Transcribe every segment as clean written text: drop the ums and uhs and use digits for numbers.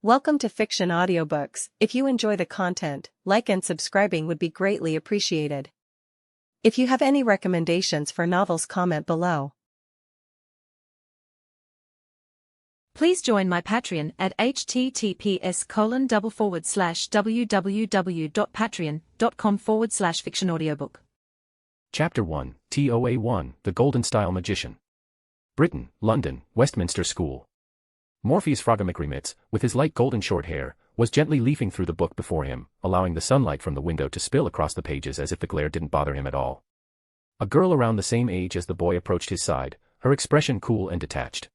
Welcome to Fiction Audiobooks. If you enjoy the content, like and subscribing would be greatly appreciated. If you have any recommendations for novels, comment below. Please join my Patreon at https://www.patreon.com/fictionaudiobook. Chapter 1, TOA 1, The Golden Style Magician. Britain, London, Westminster School. Morpheus Flaga Mac Remitz, with his light golden short hair, was gently leafing through the book before him, allowing the sunlight from the window to spill across the pages as if the glare didn't bother him at all. A girl around the same age as the boy approached his side, her expression cool and detached.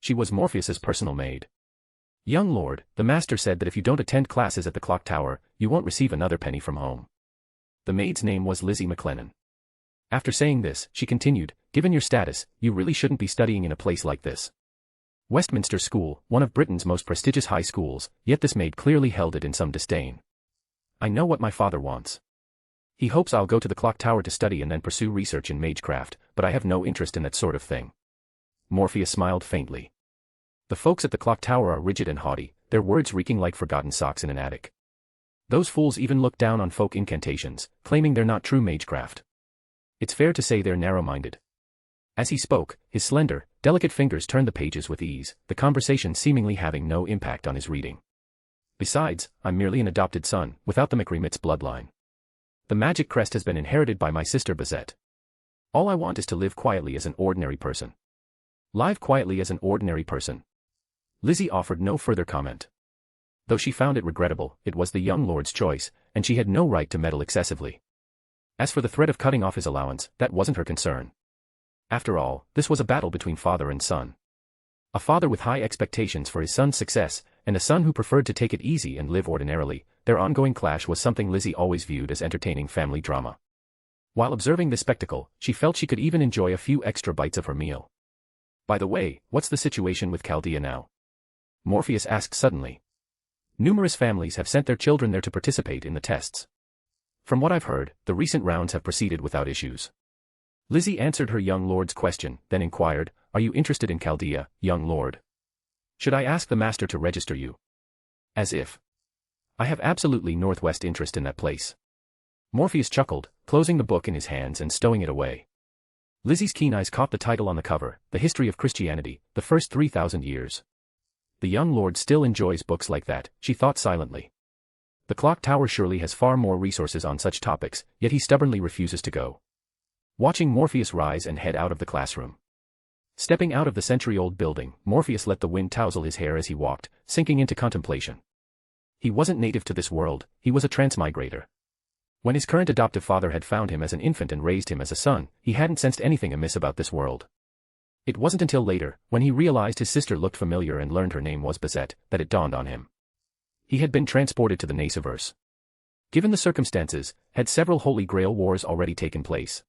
She was Morpheus's personal maid. "Young lord, the master said that if you don't attend classes at the clock tower, you won't receive another penny from home." The maid's name was Lizzie McLennan. After saying this, she continued, "Given your status, you really shouldn't be studying in a place like this. Westminster School, one of Britain's most prestigious high schools, yet this maid clearly held it in some disdain. I know what my father wants. He hopes I'll go to the clock tower to study and then pursue research in magecraft, but I have no interest in that sort of thing." Morpheus smiled faintly. The folks at the clock tower are rigid and haughty, their words reeking like forgotten socks in an attic. Those fools even look down on folk incantations, claiming they're not true magecraft. It's fair to say they're narrow-minded. As he spoke, his slender, delicate fingers turned the pages with ease, the conversation seemingly having no impact on his reading. "Besides, I'm merely an adopted son, without the Mac Remitz bloodline. The magic crest has been inherited by my sister Bazett. All I want is to live quietly as an ordinary person." "Live quietly as an ordinary person." Lizzie offered no further comment. Though she found it regrettable, it was the young lord's choice, and she had no right to meddle excessively. As for the threat of cutting off his allowance, that wasn't her concern. After all, this was a battle between father and son. A father with high expectations for his son's success, and a son who preferred to take it easy and live ordinarily. Their ongoing clash was something Lizzie always viewed as entertaining family drama. While observing this spectacle, she felt she could even enjoy a few extra bites of her meal. "By the way, what's the situation with Chaldea now?" Morpheus asked suddenly. "Numerous families have sent their children there to participate in the tests. From what I've heard, the recent rounds have proceeded without issues." Lizzie answered her young lord's question, then inquired, "Are you interested in Chaldea, young lord? Should I ask the master to register you?" "As if. I have absolutely northwest interest in that place." Morpheus chuckled, closing the book in his hands and stowing it away. Lizzie's keen eyes caught the title on the cover, The History of Christianity, the First 3,000 Years. The young lord still enjoys books like that, she thought silently. The clock tower surely has far more resources on such topics, yet he stubbornly refuses to go. Watching Morpheus rise and head out of the classroom. Stepping out of the century-old building, Morpheus let the wind tousle his hair as he walked, sinking into contemplation. He wasn't native to this world, he was a transmigrator. When his current adoptive father had found him as an infant and raised him as a son, he hadn't sensed anything amiss about this world. It wasn't until later, when he realized his sister looked familiar and learned her name was Bazett, that it dawned on him. He had been transported to the Nasuverse. Given the circumstances, had several Holy Grail Wars already taken place?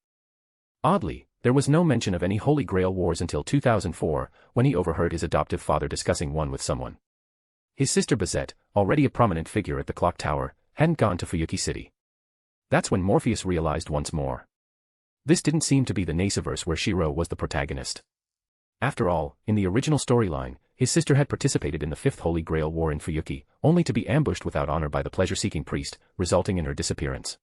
Oddly, there was no mention of any Holy Grail Wars until 2004, when he overheard his adoptive father discussing one with someone. His sister Bazett, already a prominent figure at the clock tower, hadn't gone to Fuyuki City. That's when Morpheus realized once more. This didn't seem to be the Nasuverse where Shiro was the protagonist. After all, in the original storyline, his sister had participated in the Fifth Holy Grail War in Fuyuki, only to be ambushed without honor by the pleasure-seeking priest, resulting in her disappearance.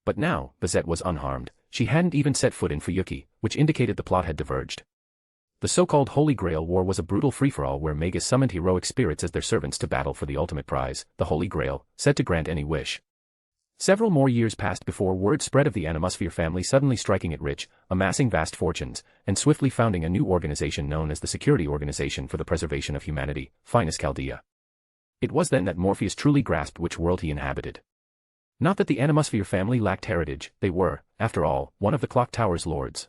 But now, Bazett was unharmed. She hadn't even set foot in Fuyuki, which indicated the plot had diverged. The so-called Holy Grail War was a brutal free-for-all where mages summoned heroic spirits as their servants to battle for the ultimate prize, the Holy Grail, said to grant any wish. Several more years passed before word spread of the Nasuverse family suddenly striking it rich, amassing vast fortunes, and swiftly founding a new organization known as the Security Organization for the Preservation of Humanity, Finus Chaldea. It was then that Morpheus truly grasped which world he inhabited. Not that the Nasuverse family lacked heritage, they were, after all, one of the clock tower's lords.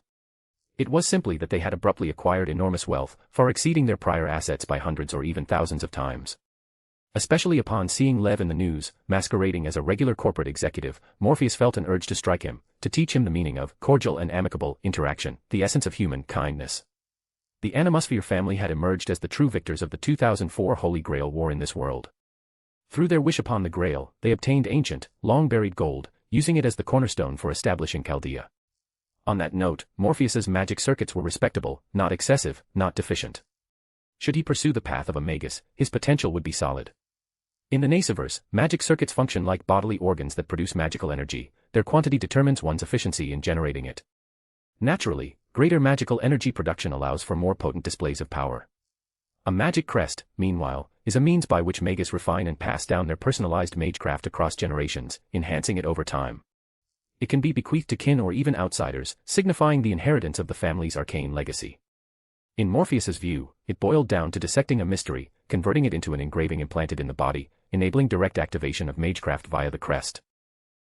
It was simply that they had abruptly acquired enormous wealth, far exceeding their prior assets by hundreds or even thousands of times. Especially upon seeing Lev in the news, masquerading as a regular corporate executive, Morpheus felt an urge to strike him, to teach him the meaning of cordial and amicable interaction, the essence of human kindness. The Nasuverse family had emerged as the true victors of the 2004 Holy Grail War in this world. Through their wish upon the Grail, they obtained ancient, long-buried gold, using it as the cornerstone for establishing Chaldea. On that note, Morpheus's magic circuits were respectable, not excessive, not deficient. Should he pursue the path of a magus, his potential would be solid. In the Nasuverse, magic circuits function like bodily organs that produce magical energy. Their quantity determines one's efficiency in generating it. Naturally, greater magical energy production allows for more potent displays of power. A magic crest, meanwhile, is a means by which magus refine and pass down their personalized magecraft across generations, enhancing it over time. It can be bequeathed to kin or even outsiders, signifying the inheritance of the family's arcane legacy. In Morpheus's view, it boiled down to dissecting a mystery, converting it into an engraving implanted in the body, enabling direct activation of magecraft via the crest.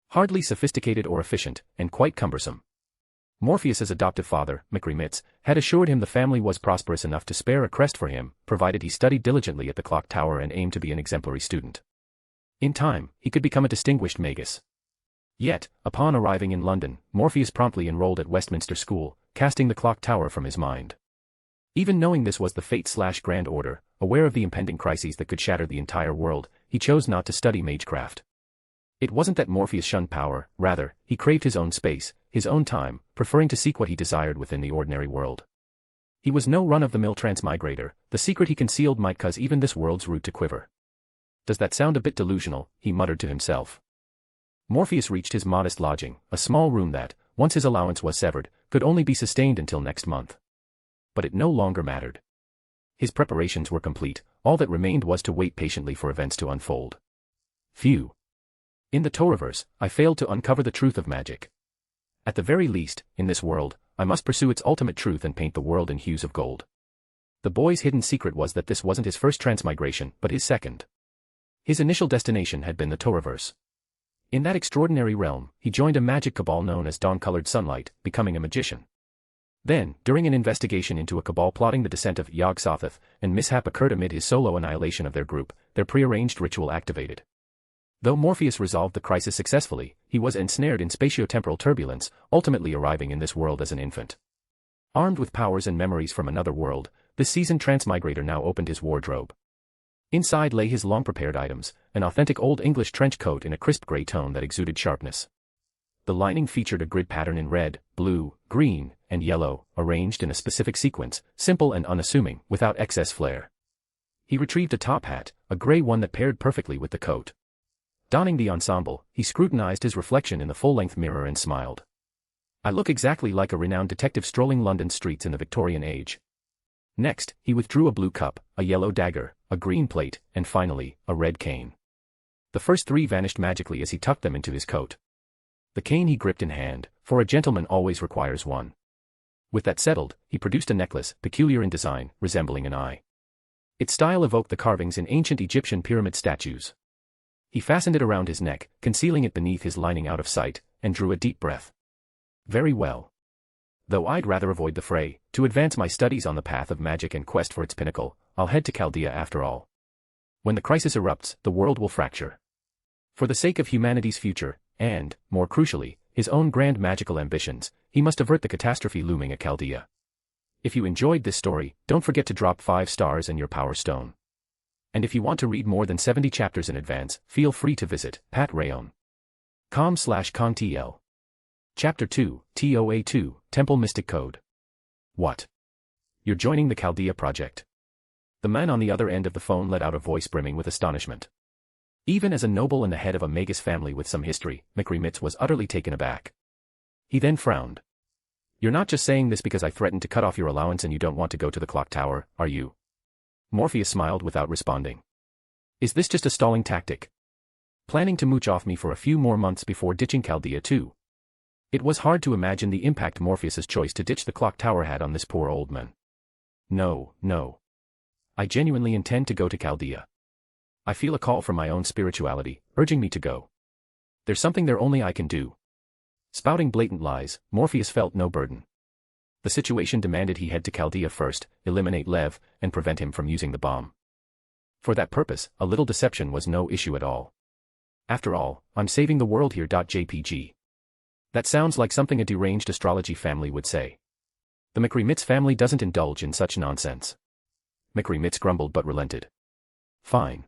Hardly sophisticated or efficient, and quite cumbersome. Morpheus's adoptive father, Mac Remitz, had assured him the family was prosperous enough to spare a crest for him, provided he studied diligently at the clock tower and aimed to be an exemplary student. In time, he could become a distinguished magus. Yet, upon arriving in London, Morpheus promptly enrolled at Westminster School, casting the clock tower from his mind. Even knowing this was the fate/grand order, aware of the impending crises that could shatter the entire world, he chose not to study magecraft. It wasn't that Morpheus shunned power, rather, he craved his own space, his own time, preferring to seek what he desired within the ordinary world. He was no run-of-the-mill transmigrator, the secret he concealed might cause even this world's root to quiver. Does that sound a bit delusional? He muttered to himself. Morpheus reached his modest lodging, a small room that, once his allowance was severed, could only be sustained until next month. But it no longer mattered. His preparations were complete, all that remained was to wait patiently for events to unfold. Phew. In the Toaruverse, I failed to uncover the truth of magic. At the very least, in this world, I must pursue its ultimate truth and paint the world in hues of gold. The boy's hidden secret was that this wasn't his first transmigration, but his second. His initial destination had been the Toaruverse. In that extraordinary realm, he joined a magic cabal known as Dawn-Colored Sunlight, becoming a magician. Then, during an investigation into a cabal plotting the descent of Yog-Sothoth, and mishap occurred amid his solo annihilation of their group, their prearranged ritual activated. Though Morpheus resolved the crisis successfully, he was ensnared in spatio-temporal turbulence, ultimately arriving in this world as an infant. Armed with powers and memories from another world, this seasoned transmigrator now opened his wardrobe. Inside lay his long-prepared items, an authentic Old English trench coat in a crisp gray tone that exuded sharpness. The lining featured a grid pattern in red, blue, green, and yellow, arranged in a specific sequence, simple and unassuming, without excess flair. He retrieved a top hat, a gray one that paired perfectly with the coat. Donning the ensemble, he scrutinized his reflection in the full-length mirror and smiled. I look exactly like a renowned detective strolling London streets in the Victorian age. Next, he withdrew a blue cup, a yellow dagger, a green plate, and finally, a red cane. The first three vanished magically as he tucked them into his coat. The cane he gripped in hand, for a gentleman always requires one. With that settled, he produced a necklace, peculiar in design, resembling an eye. Its style evoked the carvings in ancient Egyptian pyramid statues. He fastened it around his neck, concealing it beneath his lining out of sight, and drew a deep breath. Very well. Though I'd rather avoid the fray, to advance my studies on the path of magic and quest for its pinnacle, I'll head to Chaldea after all. When the crisis erupts, the world will fracture. For the sake of humanity's future, and, more crucially, his own grand magical ambitions, he must avert the catastrophe looming at Chaldea. If you enjoyed this story, don't forget to drop 5 stars and your power stone. And if you want to read more than 70 chapters in advance, feel free to visit patreon.com/contl. Chapter 2, TOA2, Temple Mystic Code. What? You're joining the Chaldea project? The man on the other end of the phone let out a voice brimming with astonishment. Even as a noble and the head of a magus family with some history, Mac Remitz was utterly taken aback. He then frowned. You're not just saying this because I threatened to cut off your allowance and you don't want to go to the clock tower, are you? Morpheus smiled without responding. Is this just a stalling tactic? Planning to mooch off me for a few more months before ditching Chaldea too? It was hard to imagine the impact Morpheus's choice to ditch the clock tower had on this poor old man. No. I genuinely intend to go to Chaldea. I feel a call from my own spirituality, urging me to go. There's something there only I can do. Spouting blatant lies, Morpheus felt no burden. The situation demanded he head to Chaldea first, eliminate Lev, and prevent him from using the bomb. For that purpose, a little deception was no issue at all. After all, I'm saving the world here. JPG. That sounds like something a deranged astrology family would say. The Mac Remitz family doesn't indulge in such nonsense. Mac Remitz grumbled but relented. Fine.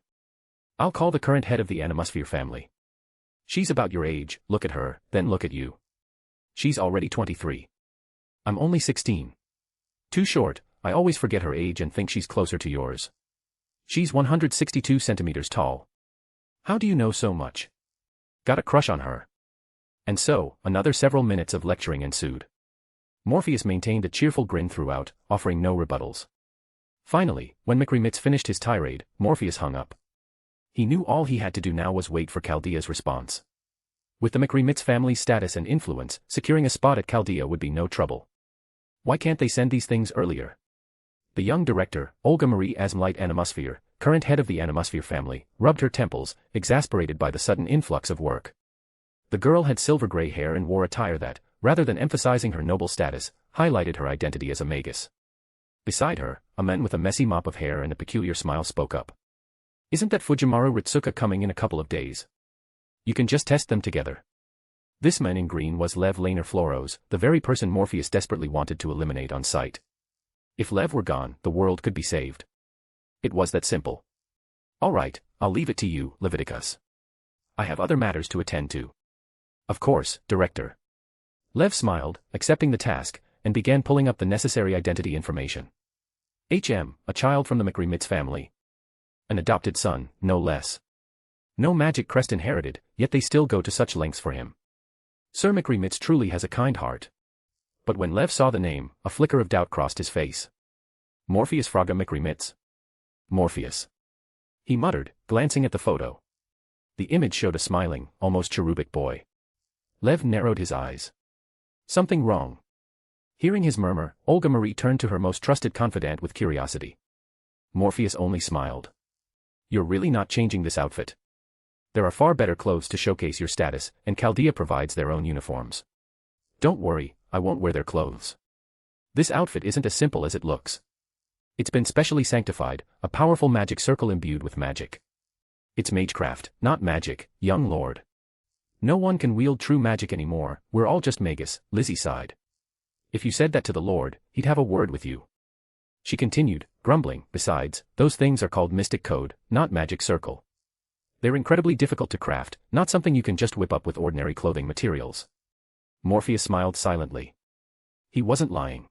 I'll call the current head of the Nasuverse family. She's about your age, look at her, then look at you. She's already 23. I'm only 16. Too short, I always forget her age and think she's closer to yours. She's 162 centimeters tall. How do you know so much? Got a crush on her. And so, another several minutes of lecturing ensued. Morpheus maintained a cheerful grin throughout, offering no rebuttals. Finally, when Mac Remitz finished his tirade, Morpheus hung up. He knew all he had to do now was wait for Chaldea's response. With the Mac Remitz family's status and influence, securing a spot at Chaldea would be no trouble. Why can't they send these things earlier? The young director, Olga Marie Asmlite Animosphere, current head of the Animosphere family, rubbed her temples, exasperated by the sudden influx of work. The girl had silver-gray hair and wore attire that, rather than emphasizing her noble status, highlighted her identity as a magus. Beside her, a man with a messy mop of hair and a peculiar smile spoke up. Isn't that Fujimaru Ritsuka coming in a couple of days? You can just test them together. This man in green was Lev Laner Floros, the very person Morpheus desperately wanted to eliminate on sight. If Lev were gone, the world could be saved. It was that simple. All right, I'll leave it to you, Leviticus. I have other matters to attend to. Of course, Director. Lev smiled, accepting the task, and began pulling up the necessary identity information. HM, a child from the Mac Remitz family. An adopted son, no less. No magic crest inherited, yet they still go to such lengths for him. Sir Mac Remitz truly has a kind heart. But when Lev saw the name, a flicker of doubt crossed his face. Morpheus Flaga Mac Remitz? Morpheus. He muttered, glancing at the photo. The image showed a smiling, almost cherubic boy. Lev narrowed his eyes. Something wrong. Hearing his murmur, Olga Marie turned to her most trusted confidant with curiosity. Morpheus only smiled. You're really not changing this outfit. There are far better clothes to showcase your status, and Chaldea provides their own uniforms. Don't worry, I won't wear their clothes. This outfit isn't as simple as it looks. It's been specially sanctified, a powerful magic circle imbued with magic. It's magecraft, not magic, young lord. No one can wield true magic anymore, we're all just magus, Lizzie sighed. If you said that to the Lord, he'd have a word with you. She continued, grumbling, besides, those things are called mystic code, not magic circle. They're incredibly difficult to craft, not something you can just whip up with ordinary clothing materials. Morpheus smiled silently. He wasn't lying.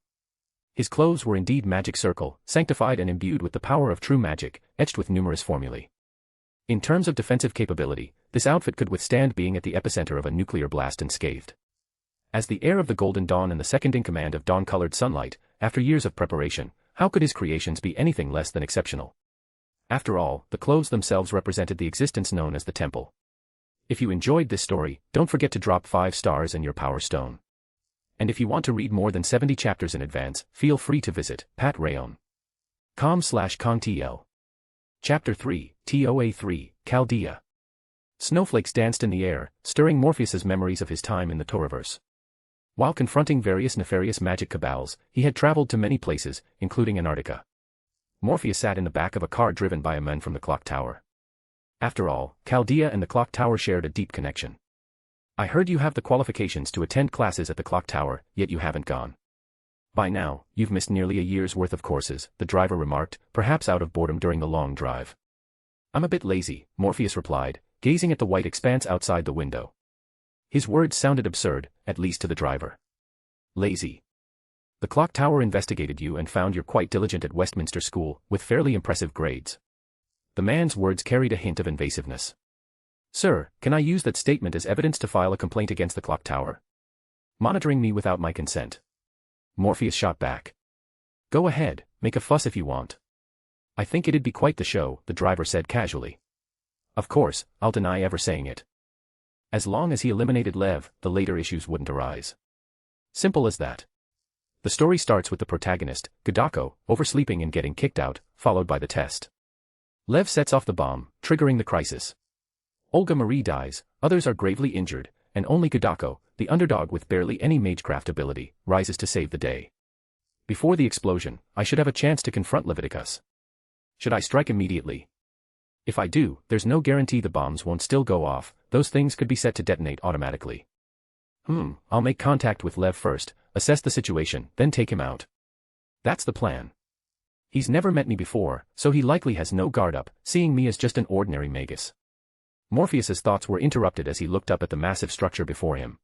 His clothes were indeed magic circle, sanctified and imbued with the power of true magic, etched with numerous formulae. In terms of defensive capability, this outfit could withstand being at the epicenter of a nuclear blast unscathed. As the heir of the Golden Dawn and the second-in-command of dawn-colored sunlight, after years of preparation, how could his creations be anything less than exceptional? After all, the clothes themselves represented the existence known as the Temple. If you enjoyed this story, don't forget to drop 5 stars and your Power Stone. And if you want to read more than 70 chapters in advance, feel free to visit patrayon.com/contl. Chapter 3, TOA3, Chaldea. Snowflakes danced in the air, stirring Morpheus's memories of his time in the Toaruverse. While confronting various nefarious magic cabals, he had traveled to many places, including Antarctica. Morpheus sat in the back of a car driven by a man from the clock tower. After all, Chaldea and the clock tower shared a deep connection. I heard you have the qualifications to attend classes at the clock tower, yet you haven't gone. By now, you've missed nearly a year's worth of courses, the driver remarked, perhaps out of boredom during the long drive. I'm a bit lazy, Morpheus replied, gazing at the white expanse outside the window. His words sounded absurd, at least to the driver. Lazy. The clock tower investigated you and found you're quite diligent at Westminster School, with fairly impressive grades. The man's words carried a hint of invasiveness. Sir, can I use that statement as evidence to file a complaint against the clock tower? Monitoring me without my consent. Morpheus shot back. Go ahead, make a fuss if you want. I think it'd be quite the show, the driver said casually. Of course, I'll deny ever saying it. As long as he eliminated Lev, the later issues wouldn't arise. Simple as that. The story starts with the protagonist, Gadako, oversleeping and getting kicked out, followed by the test. Lev sets off the bomb, triggering the crisis. Olga Marie dies, others are gravely injured, and only Gadako, the underdog with barely any magecraft ability, rises to save the day. Before the explosion, I should have a chance to confront Leviticus. Should I strike immediately? If I do, there's no guarantee the bombs won't still go off, those things could be set to detonate automatically. I'll make contact with Lev first, assess the situation, then take him out. That's the plan. He's never met me before, so he likely has no guard up, seeing me as just an ordinary magus. Morpheus's thoughts were interrupted as he looked up at the massive structure before him.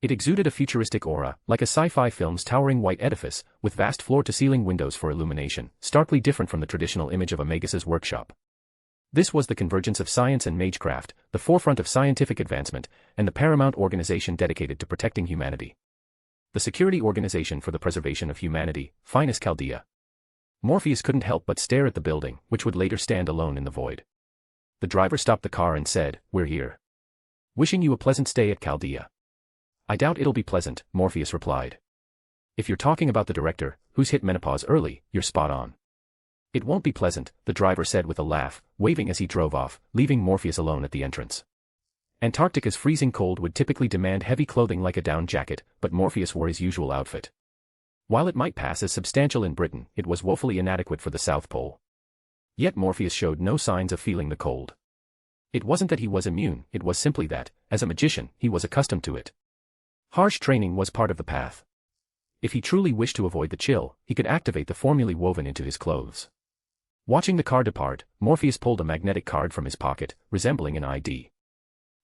It exuded a futuristic aura, like a sci-fi film's towering white edifice, with vast floor-to-ceiling windows for illumination, starkly different from the traditional image of a magus's workshop. This was the convergence of science and magecraft, the forefront of scientific advancement, and the paramount organization dedicated to protecting humanity. The Security Organization for the Preservation of Humanity, Finus Chaldea. Morpheus couldn't help but stare at the building, which would later stand alone in the void. The driver stopped the car and said, "We're here. Wishing you a pleasant stay at Chaldea." "I doubt it'll be pleasant," Morpheus replied. "If you're talking about the director, who's hit menopause early, you're spot on." "It won't be pleasant," the driver said with a laugh, waving as he drove off, leaving Morpheus alone at the entrance. Antarctica's freezing cold would typically demand heavy clothing like a down jacket, but Morpheus wore his usual outfit. While it might pass as substantial in Britain, it was woefully inadequate for the South Pole. Yet Morpheus showed no signs of feeling the cold. It wasn't that he was immune, it was simply that, as a magician, he was accustomed to it. Harsh training was part of the path. If he truly wished to avoid the chill, he could activate the formulae woven into his clothes. Watching the car depart, Morpheus pulled a magnetic card from his pocket, resembling an ID.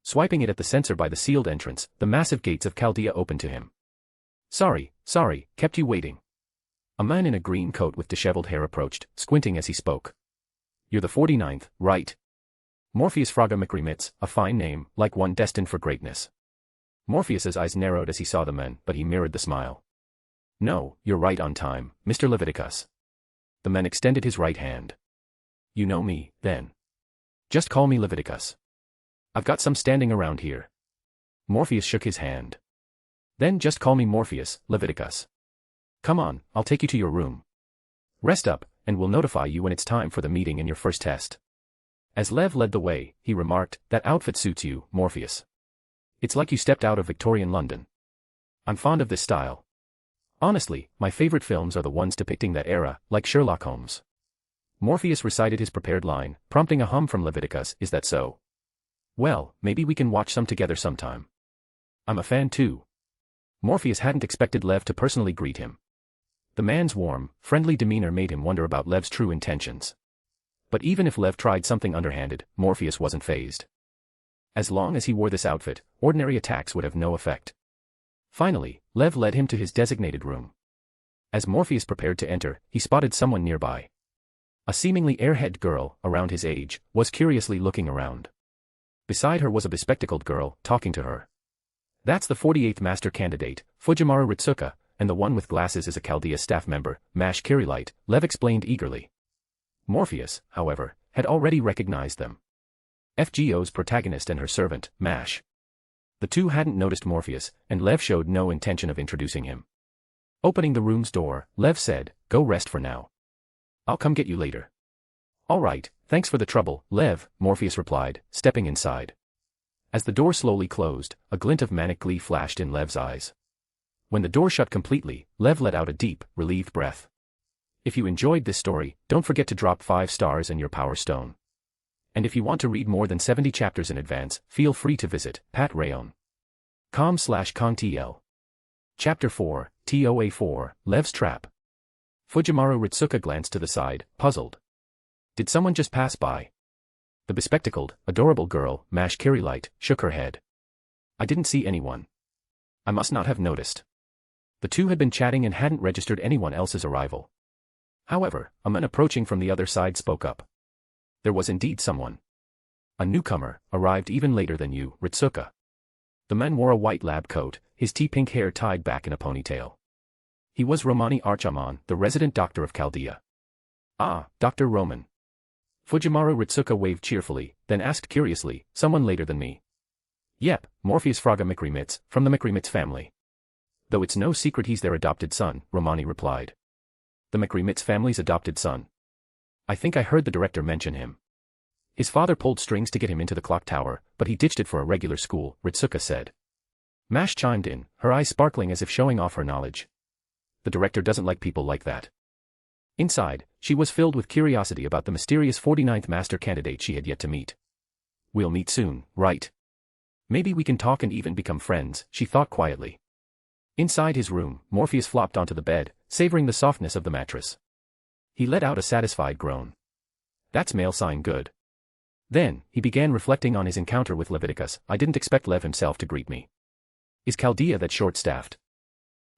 Swiping it at the sensor by the sealed entrance, the massive gates of Chaldea opened to him. Sorry, kept you waiting." A man in a green coat with disheveled hair approached, squinting as he spoke. "You're the 49th, right?" Morpheus Flaga Mac Remitz, a fine name, like one destined for greatness. Morpheus's eyes narrowed as he saw the man, but he mirrored the smile. "No, you're right on time, Mr. Leviticus." The man extended his right hand. "You know me, then. Just call me Leviticus. I've got some standing around here." Morpheus shook his hand. "Then just call me Morpheus, Leviticus. Come on, I'll take you to your room. Rest up, and we'll notify you when it's time for the meeting and your first test." As Lev led the way, he remarked, "That outfit suits you, Morpheus. It's like you stepped out of Victorian London. I'm fond of this style. Honestly, my favorite films are the ones depicting that era, like Sherlock Holmes." Morpheus recited his prepared line, prompting a hum from Leviticus, "Is that so? Well, maybe we can watch some together sometime. I'm a fan too." Morpheus hadn't expected Lev to personally greet him. The man's warm, friendly demeanor made him wonder about Lev's true intentions. But even if Lev tried something underhanded, Morpheus wasn't fazed. As long as he wore this outfit, ordinary attacks would have no effect. Finally, Lev led him to his designated room. As Morpheus prepared to enter, he spotted someone nearby. A seemingly airhead girl, around his age, was curiously looking around. Beside her was a bespectacled girl, talking to her. "That's the 48th master candidate, Fujimaru Ritsuka, and the one with glasses is a Chaldea staff member, Mash Kirilite," Lev explained eagerly. Morpheus, however, had already recognized them. FGO's protagonist and her servant, Mash. The two hadn't noticed Morpheus, and Lev showed no intention of introducing him. Opening the room's door, Lev said, "Go rest for now. I'll come get you later." "All right, thanks for the trouble, Lev," Morpheus replied, stepping inside. As the door slowly closed, a glint of manic glee flashed in Lev's eyes. When the door shut completely, Lev let out a deep, relieved breath. If you enjoyed this story, don't forget to drop 5 stars and your power stone. And if you want to read more than 70 chapters in advance, feel free to visit patreon.com/contl. Chapter 4, TOA4, Lev's Trap. Fujimaru Ritsuka glanced to the side, puzzled. Did someone just pass by? The bespectacled, adorable girl, Mash Kirilite, shook her head. "I didn't see anyone. I must not have noticed." The two had been chatting and hadn't registered anyone else's arrival. However, a man approaching from the other side spoke up. There was indeed someone. "A newcomer, arrived even later than you, Ritsuka." The man wore a white lab coat, his tea-pink hair tied back in a ponytail. He was Romani Archaman, the resident doctor of Chaldea. "Ah, Dr. Roman." Fujimaru Ritsuka waved cheerfully, then asked curiously, "Someone later than me?" "Yep, Morpheus Flaga Mac Remitz, from the Mac Remitz family." "Though it's no secret he's their adopted son," Romani replied. "The Mac Remitz family's adopted son? I think I heard the director mention him. His father pulled strings to get him into the clock tower, but he ditched it for a regular school," Ritsuka said. Mash chimed in, her eyes sparkling as if showing off her knowledge. "The director doesn't like people like that." Inside, she was filled with curiosity about the mysterious 49th master candidate she had yet to meet. "We'll meet soon, right? Maybe we can talk and even become friends," she thought quietly. Inside his room, Morpheus flopped onto the bed, savoring the softness of the mattress. He let out a satisfied groan. "That's male sign good." Then, he began reflecting on his encounter with Leviticus. "I didn't expect Lev himself to greet me. is Chaldea that short-staffed?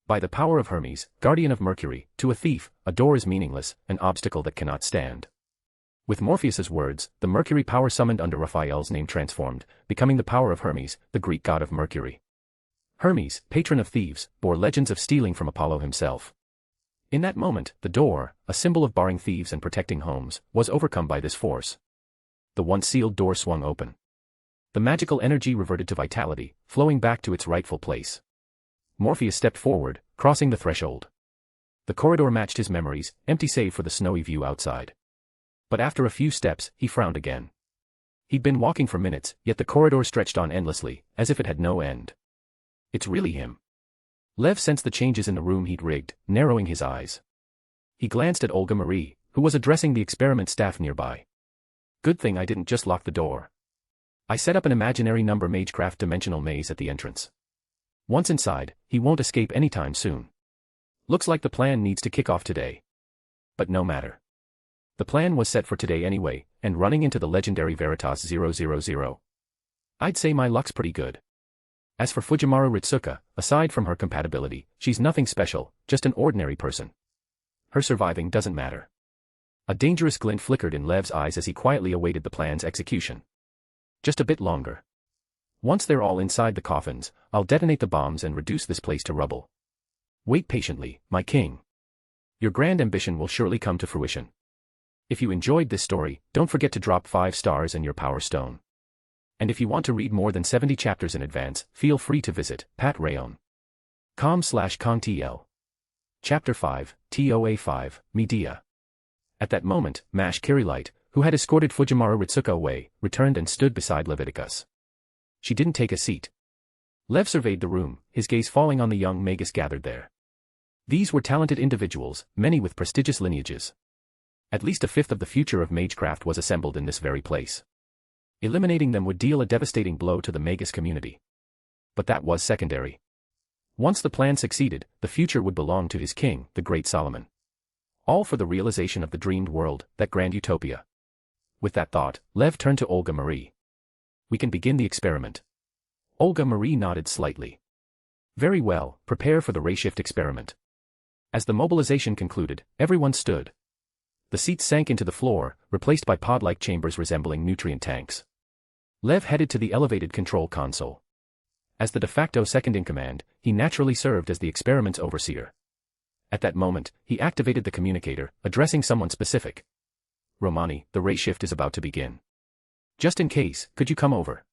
By the power of Hermes, guardian of Mercury, to a thief, a door is meaningless, an obstacle that cannot stand. With Morpheus's words, the Mercury power summoned under Raphael's name transformed, becoming the power of Hermes, the Greek god of Mercury. Hermes, patron of thieves, bore legends of stealing from Apollo himself. In that moment, the door, a symbol of barring thieves and protecting homes, was overcome by this force. The once sealed door swung open. The magical energy reverted to vitality, flowing back to its rightful place. Morpheus stepped forward, crossing the threshold. The corridor matched his memories, empty save for the snowy view outside. But after a few steps, he frowned again. He'd been walking for minutes, yet the corridor stretched on endlessly, as if it had no end. It's really him. Lev sensed the changes in the room he'd rigged, narrowing his eyes. He glanced at Olga Marie, who was addressing the experiment staff nearby. Good thing I didn't just lock the door. I set up an imaginary number magecraft dimensional maze at the entrance. Once inside, he won't escape anytime soon. Looks like the plan needs to kick off today. But no matter. The plan was set for today anyway, and running into the legendary Veritas 000. I'd say my luck's pretty good. As for Fujimaru Ritsuka, aside from her compatibility, she's nothing special, just an ordinary person. Her surviving doesn't matter. A dangerous glint flickered in Lev's eyes as he quietly awaited the plan's execution. Just a bit longer. Once they're all inside the coffins, I'll detonate the bombs and reduce this place to rubble. Wait patiently, my king. Your grand ambition will surely come to fruition. If you enjoyed this story, don't forget to drop 5 stars and your power stone. And if you want to read more than 70 chapters in advance, feel free to visit patrayon.com/contl. Chapter 5, TOA5, Medea. At that moment, Mash Kirilite, who had escorted Fujimaru Ritsuka away, returned and stood beside Leviticus. She didn't take a seat. Lev surveyed the room, his gaze falling on the young magus gathered there. These were talented individuals, many with prestigious lineages. At least a fifth of the future of magecraft was assembled in this very place. Eliminating them would deal a devastating blow to the magus community. But that was secondary. Once the plan succeeded, the future would belong to his king, the great Solomon. All for the realization of the dreamed world, that grand utopia. With that thought, Lev turned to Olga Marie. We can begin the experiment. Olga Marie nodded slightly. Very well, prepare for the ray-shift experiment. As the mobilization concluded, everyone stood. The seats sank into the floor, replaced by pod-like chambers resembling nutrient tanks. Lev headed to the elevated control console. As the de facto second-in-command, he naturally served as the experiment's overseer. At that moment, he activated the communicator, addressing someone specific. Romani, the ray-shift is about to begin. Just in case, could you come over?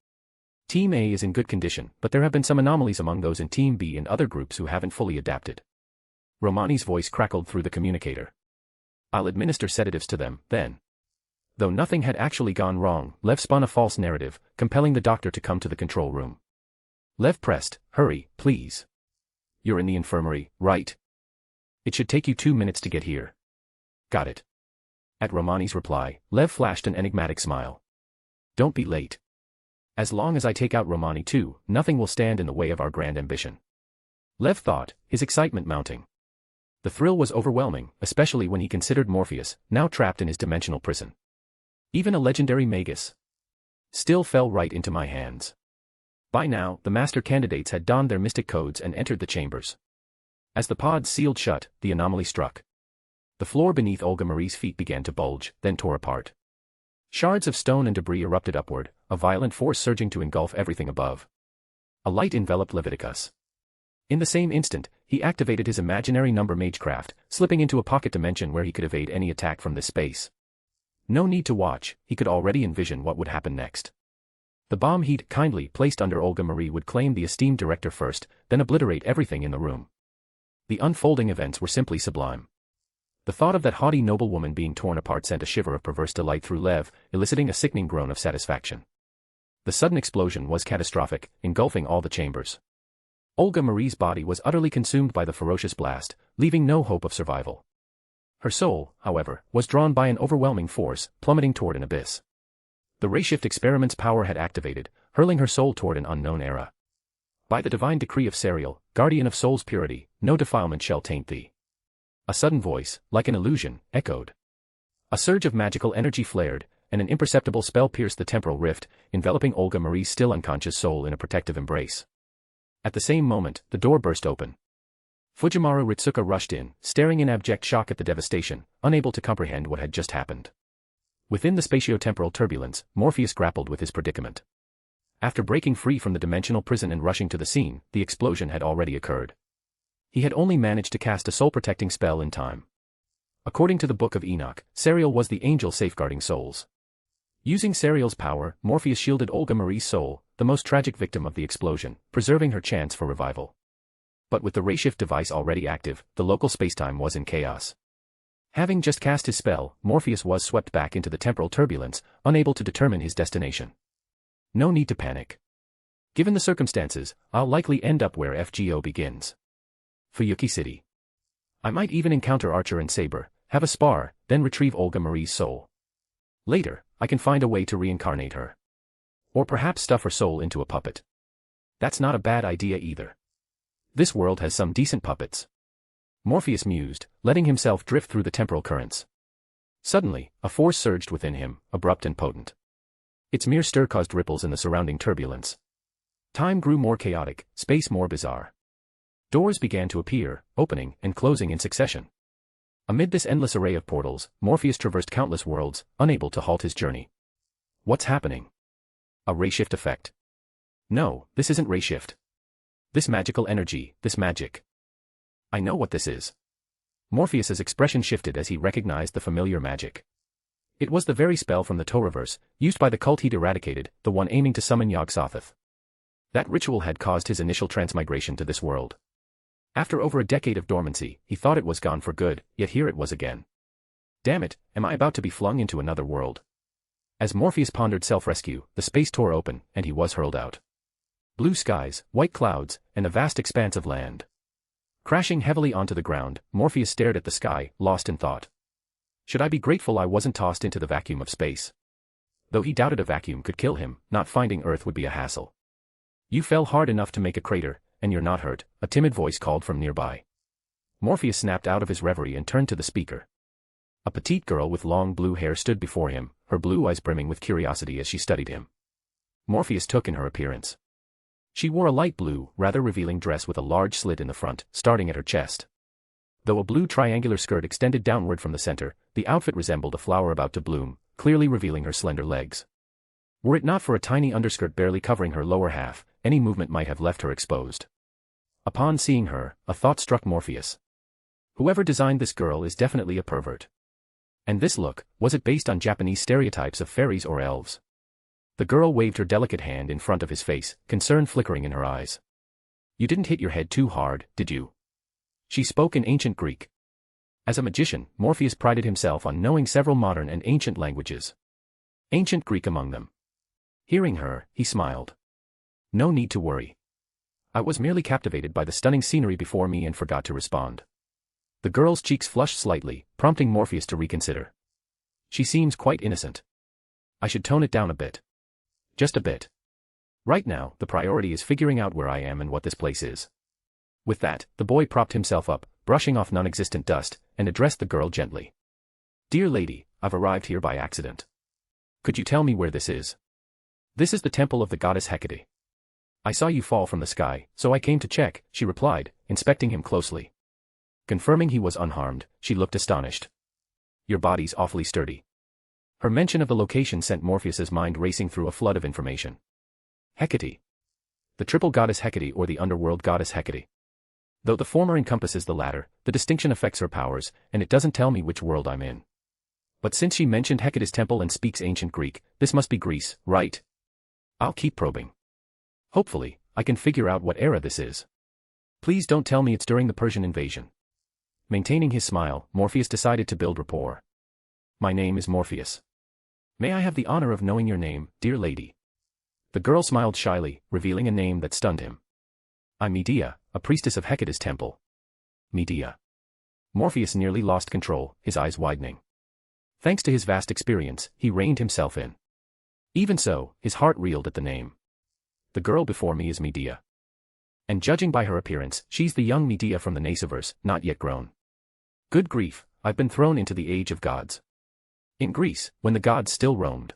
Team A is in good condition, but there have been some anomalies among those in Team B and other groups who haven't fully adapted. Romani's voice crackled through the communicator. I'll administer sedatives to them, then. Though nothing had actually gone wrong, Lev spun a false narrative, compelling the doctor to come to the control room. Lev pressed, hurry, please. You're in the infirmary, right? It should take you 2 minutes to get here. Got it. At Romani's reply, Lev flashed an enigmatic smile. Don't be late. As long as I take out Romani too, nothing will stand in the way of our grand ambition. Lev thought, his excitement mounting. The thrill was overwhelming, especially when he considered Morpheus, now trapped in his dimensional prison. Even a legendary magus still fell right into my hands. By now, the master candidates had donned their mystic codes and entered the chambers. As the pods sealed shut, the anomaly struck. The floor beneath Olga Marie's feet began to bulge, then tore apart. Shards of stone and debris erupted upward, a violent force surging to engulf everything above. A light enveloped Leviticus. In the same instant, he activated his imaginary number magecraft, slipping into a pocket dimension where he could evade any attack from this space. No need to watch, he could already envision what would happen next. The bomb he'd kindly placed under Olga Marie would claim the esteemed director first, then obliterate everything in the room. The unfolding events were simply sublime. The thought of that haughty noblewoman being torn apart sent a shiver of perverse delight through Lev, eliciting a sickening groan of satisfaction. The sudden explosion was catastrophic, engulfing all the chambers. Olga Marie's body was utterly consumed by the ferocious blast, leaving no hope of survival. Her soul, however, was drawn by an overwhelming force, plummeting toward an abyss. The Rayshift experiment's power had activated, hurling her soul toward an unknown era. By the divine decree of Serial, guardian of soul's purity, no defilement shall taint thee. A sudden voice, like an illusion, echoed. A surge of magical energy flared, and an imperceptible spell pierced the temporal rift, enveloping Olga Marie's still unconscious soul in a protective embrace. At the same moment, the door burst open. Fujimaru Ritsuka rushed in, staring in abject shock at the devastation, unable to comprehend what had just happened. Within the spatio-temporal turbulence, Morpheus grappled with his predicament. After breaking free from the dimensional prison and rushing to the scene, the explosion had already occurred. He had only managed to cast a soul-protecting spell in time. According to the Book of Enoch, Sariel was the angel safeguarding souls. Using Sariel's power, Morpheus shielded Olga Marie's soul, the most tragic victim of the explosion, preserving her chance for revival. But with the rayshift device already active, the local spacetime was in chaos. Having just cast his spell, Morpheus was swept back into the temporal turbulence, unable to determine his destination. No need to panic. Given the circumstances, I'll likely end up where FGO begins. Fuyuki City. I might even encounter Archer and Saber, have a spar, then retrieve Olga Marie's soul. Later, I can find a way to reincarnate her. Or perhaps stuff her soul into a puppet. That's not a bad idea either. This world has some decent puppets. Morpheus mused, letting himself drift through the temporal currents. Suddenly, a force surged within him, abrupt and potent. Its mere stir caused ripples in the surrounding turbulence. Time grew more chaotic, space more bizarre. Doors began to appear, opening and closing in succession. Amid this endless array of portals, Morpheus traversed countless worlds, unable to halt his journey. What's happening? A rayshift effect. No, this isn't rayshift. This magical energy, this magic. I know what this is. Morpheus's expression shifted as he recognized the familiar magic. It was the very spell from the Toaruverse, used by the cult he'd eradicated, the one aiming to summon Yog-Sothoth. That ritual had caused his initial transmigration to this world. After over a decade of dormancy, he thought it was gone for good, yet here it was again. Damn it, am I about to be flung into another world? As Morpheus pondered self-rescue, the space tore open, and he was hurled out. Blue skies, white clouds, and a vast expanse of land. Crashing heavily onto the ground, Morpheus stared at the sky, lost in thought. Should I be grateful I wasn't tossed into the vacuum of space? Though he doubted a vacuum could kill him, not finding Earth would be a hassle. You fell hard enough to make a crater, and you're not hurt, a timid voice called from nearby. Morpheus snapped out of his reverie and turned to the speaker. A petite girl with long blue hair stood before him, her blue eyes brimming with curiosity as she studied him. Morpheus took in her appearance. She wore a light blue, rather revealing dress with a large slit in the front, starting at her chest. Though a blue triangular skirt extended downward from the center, the outfit resembled a flower about to bloom, clearly revealing her slender legs. Were it not for a tiny underskirt barely covering her lower half, any movement might have left her exposed. Upon seeing her, a thought struck Morpheus. Whoever designed this girl is definitely a pervert. And this look, was it based on Japanese stereotypes of fairies or elves? The girl waved her delicate hand in front of his face, concern flickering in her eyes. You didn't hit your head too hard, did you? She spoke in ancient Greek. As a magician, Morpheus prided himself on knowing several modern and ancient languages. Ancient Greek among them. Hearing her, he smiled. No need to worry. I was merely captivated by the stunning scenery before me and forgot to respond. The girl's cheeks flushed slightly, prompting Morpheus to reconsider. She seems quite innocent. I should tone it down a bit. Just a bit. Right now, the priority is figuring out where I am and what this place is. With that, the boy propped himself up, brushing off non-existent dust, and addressed the girl gently. Dear lady, I've arrived here by accident. Could you tell me where this is? This is the temple of the goddess Hecate. I saw you fall from the sky, so I came to check, she replied, inspecting him closely. Confirming he was unharmed, she looked astonished. Your body's awfully sturdy. Her mention of the location sent Morpheus's mind racing through a flood of information. Hecate. The triple goddess Hecate or the underworld goddess Hecate. Though the former encompasses the latter, the distinction affects her powers, and it doesn't tell me which world I'm in. But since she mentioned Hecate's temple and speaks ancient Greek, this must be Greece, right? I'll keep probing. Hopefully, I can figure out what era this is. Please don't tell me it's during the Persian invasion. Maintaining his smile, Morpheus decided to build rapport. My name is Morpheus. May I have the honor of knowing your name, dear lady? The girl smiled shyly, revealing a name that stunned him. I'm Medea, a priestess of Hecate's temple. Medea. Morpheus nearly lost control, his eyes widening. Thanks to his vast experience, he reined himself in. Even so, his heart reeled at the name. The girl before me is Medea. And judging by her appearance, she's the young Medea from the Nasuverse, not yet grown. Good grief, I've been thrown into the age of gods. In Greece, when the gods still roamed.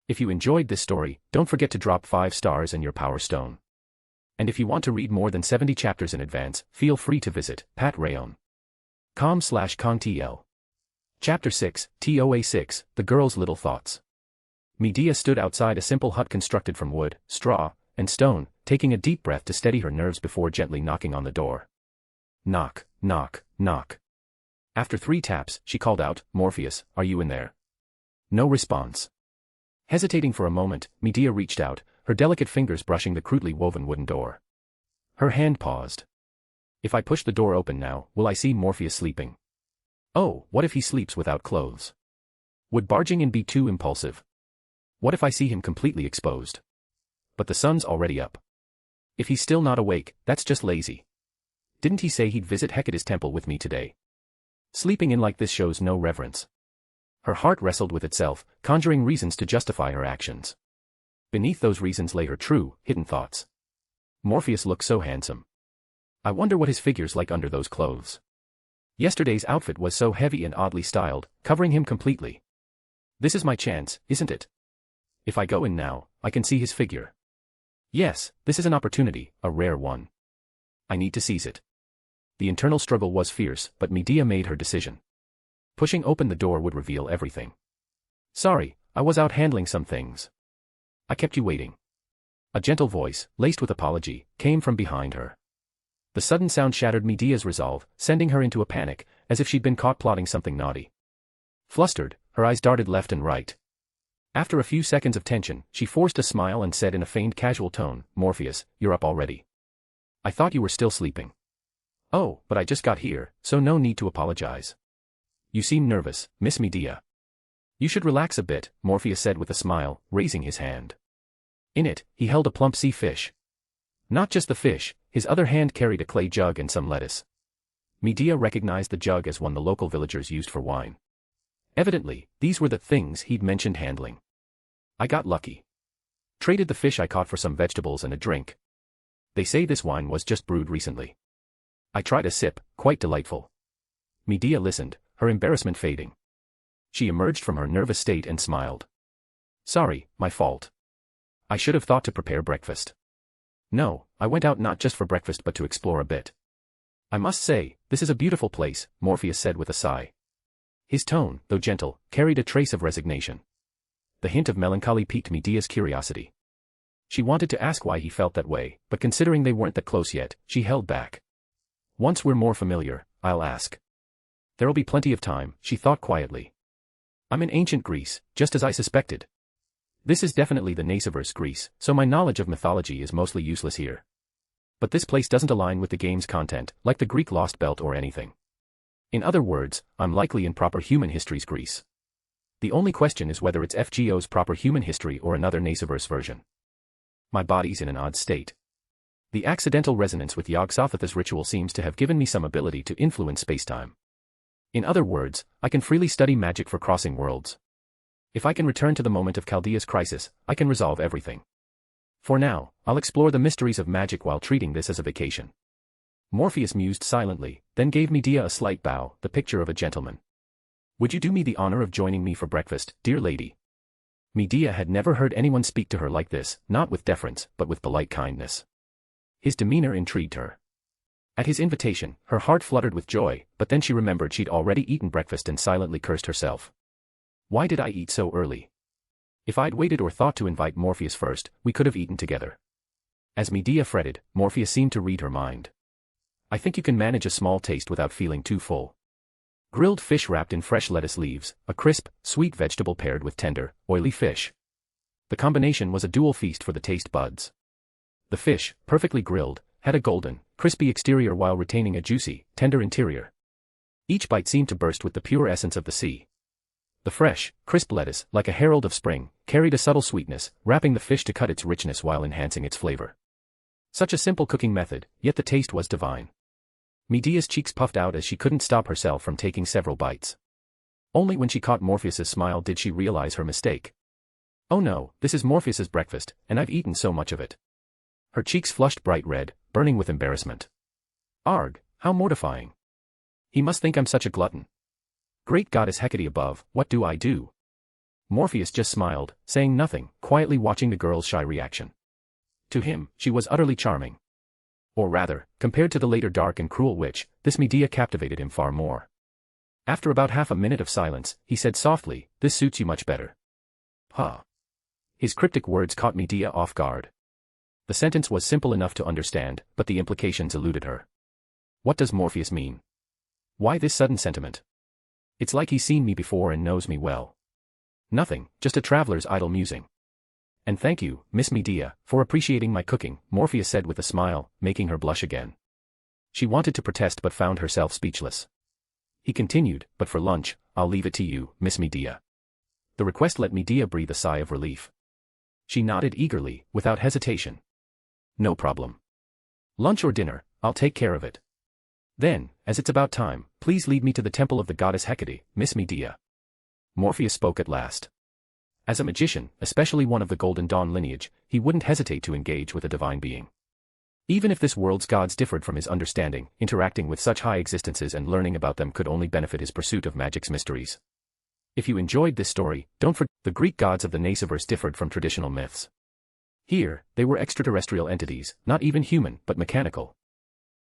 If you enjoyed this story, don't forget to drop 5 stars and your power stone. And if you want to read more than 70 chapters in advance, feel free to visit patreon.com/contl. Chapter 6, TOA6, The Girl's Little Thoughts. Medea stood outside a simple hut constructed from wood, straw, and stone, taking a deep breath to steady her nerves before gently knocking on the door. Knock, knock, knock. After 3 taps, she called out, "Morpheus, are you in there?" No response. Hesitating for a moment, Medea reached out, her delicate fingers brushing the crudely woven wooden door. Her hand paused. If I push the door open now, will I see Morpheus sleeping? Oh, what if he sleeps without clothes? Would barging in be too impulsive? What if I see him completely exposed? But the sun's already up. If he's still not awake, that's just lazy. Didn't he say he'd visit Hecate's temple with me today? Sleeping in like this shows no reverence. Her heart wrestled with itself, conjuring reasons to justify her actions. Beneath those reasons lay her true, hidden thoughts. Morpheus looked so handsome. I wonder what his figure's like under those clothes. Yesterday's outfit was so heavy and oddly styled, covering him completely. This is my chance, isn't it? If I go in now, I can see his figure. Yes, this is an opportunity, a rare one. I need to seize it. The internal struggle was fierce, but Medea made her decision. Pushing open the door would reveal everything. Sorry, I was out handling some things. I kept you waiting. A gentle voice, laced with apology, came from behind her. The sudden sound shattered Medea's resolve, sending her into a panic, as if she'd been caught plotting something naughty. Flustered, her eyes darted left and right. After a few seconds of tension, she forced a smile and said in a feigned casual tone, "Morpheus, you're up already. I thought you were still sleeping." "Oh, but I just got here, so no need to apologize." "You seem nervous, Miss Medea." "You should relax a bit," Morpheus said with a smile, raising his hand. In it, he held a plump sea fish. Not just the fish, his other hand carried a clay jug and some lettuce. Medea recognized the jug as one the local villagers used for wine. Evidently, these were the things he'd mentioned handling. "I got lucky. Traded the fish I caught for some vegetables and a drink. They say this wine was just brewed recently." I tried a sip, quite delightful. Medea listened, her embarrassment fading. She emerged from her nervous state and smiled. "Sorry, my fault. I should have thought to prepare breakfast." "No, I went out not just for breakfast but to explore a bit." "I must say, this is a beautiful place," Morpheus said with a sigh. His tone, though gentle, carried a trace of resignation. The hint of melancholy piqued Medea's curiosity. She wanted to ask why he felt that way, but considering they weren't that close yet, she held back. "Once we're more familiar, I'll ask." "There'll be plenty of time," she thought quietly. "I'm in ancient Greece, just as I suspected. This is definitely the Nasuverse Greece, so my knowledge of mythology is mostly useless here. But this place doesn't align with the game's content, like the Greek Lost Belt or anything. In other words, I'm likely in proper human history's Greece. The only question is whether it's FGO's proper human history or another Nasuverse version. My body's in an odd state. The accidental resonance with Yog-Sothoth's ritual seems to have given me some ability to influence spacetime. In other words, I can freely study magic for crossing worlds. If I can return to the moment of Chaldea's crisis, I can resolve everything. For now, I'll explore the mysteries of magic while treating this as a vacation." Morpheus mused silently, then gave Medea a slight bow, the picture of a gentleman. "Would you do me the honor of joining me for breakfast, dear lady?" Medea had never heard anyone speak to her like this, not with deference, but with polite kindness. His demeanor intrigued her. At his invitation, her heart fluttered with joy, but then she remembered she'd already eaten breakfast and silently cursed herself. Why did I eat so early? If I'd waited or thought to invite Morpheus first, we could have eaten together. As Medea fretted, Morpheus seemed to read her mind. "I think you can manage a small taste without feeling too full. Grilled fish wrapped in fresh lettuce leaves, a crisp, sweet vegetable paired with tender, oily fish." The combination was a dual feast for the taste buds. The fish, perfectly grilled, had a golden, crispy exterior while retaining a juicy, tender interior. Each bite seemed to burst with the pure essence of the sea. The fresh, crisp lettuce, like a herald of spring, carried a subtle sweetness, wrapping the fish to cut its richness while enhancing its flavor. Such a simple cooking method, yet the taste was divine. Medea's cheeks puffed out as she couldn't stop herself from taking several bites. Only when she caught Morpheus's smile did she realize her mistake. "Oh no, this is Morpheus's breakfast, and I've eaten so much of it." Her cheeks flushed bright red, burning with embarrassment. "Arg, how mortifying. He must think I'm such a glutton. Great goddess Hecate above, what do I do?" Morpheus just smiled, saying nothing, quietly watching the girl's shy reaction. To him, she was utterly charming. Or rather, compared to the later dark and cruel witch, this Medea captivated him far more. After about half a minute of silence, he said softly, "This suits you much better." Huh. His cryptic words caught Medea off guard. The sentence was simple enough to understand, but the implications eluded her. What does Morpheus mean? Why this sudden sentiment? It's like he's seen me before and knows me well. Nothing, just a traveler's idle musing. And thank you, Miss Medea, for appreciating my cooking, Morpheus said with a smile, making her blush again. She wanted to protest but found herself speechless. He continued, "But for lunch, I'll leave it to you, Miss Medea." The request let Medea breathe a sigh of relief. She nodded eagerly, without hesitation. "No problem. Lunch or dinner, I'll take care of it. Then, as it's about time, please lead me to the temple of the goddess Hecate, Miss Medea." Morpheus spoke at last. As a magician, especially one of the Golden Dawn lineage, he wouldn't hesitate to engage with a divine being. Even if this world's gods differed from his understanding, interacting with such high existences and learning about them could only benefit his pursuit of magic's mysteries. If you enjoyed this story, don't forget the Greek gods of the Nasuverse differed from traditional myths. Here, they were extraterrestrial entities, not even human, but mechanical.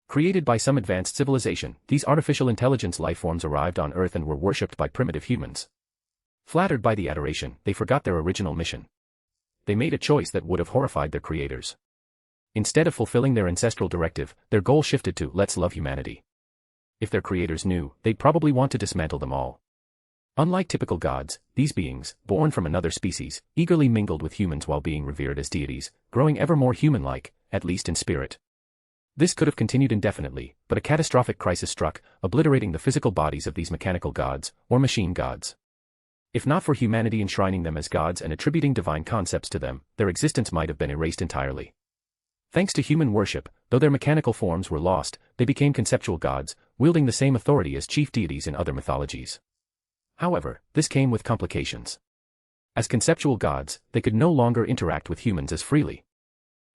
Created by some advanced civilization, these artificial intelligence lifeforms arrived on Earth and were worshipped by primitive humans. Flattered by the adoration, they forgot their original mission. They made a choice that would have horrified their creators. Instead of fulfilling their ancestral directive, their goal shifted to "let's love humanity." If their creators knew, they'd probably want to dismantle them all. Unlike typical gods, these beings, born from another species, eagerly mingled with humans while being revered as deities, growing ever more human-like, at least in spirit. This could have continued indefinitely, but a catastrophic crisis struck, obliterating the physical bodies of these mechanical gods, or machine gods. If not for humanity enshrining them as gods and attributing divine concepts to them, their existence might have been erased entirely. Thanks to human worship, though their mechanical forms were lost, they became conceptual gods, wielding the same authority as chief deities in other mythologies. However, this came with complications. As conceptual gods, they could no longer interact with humans as freely.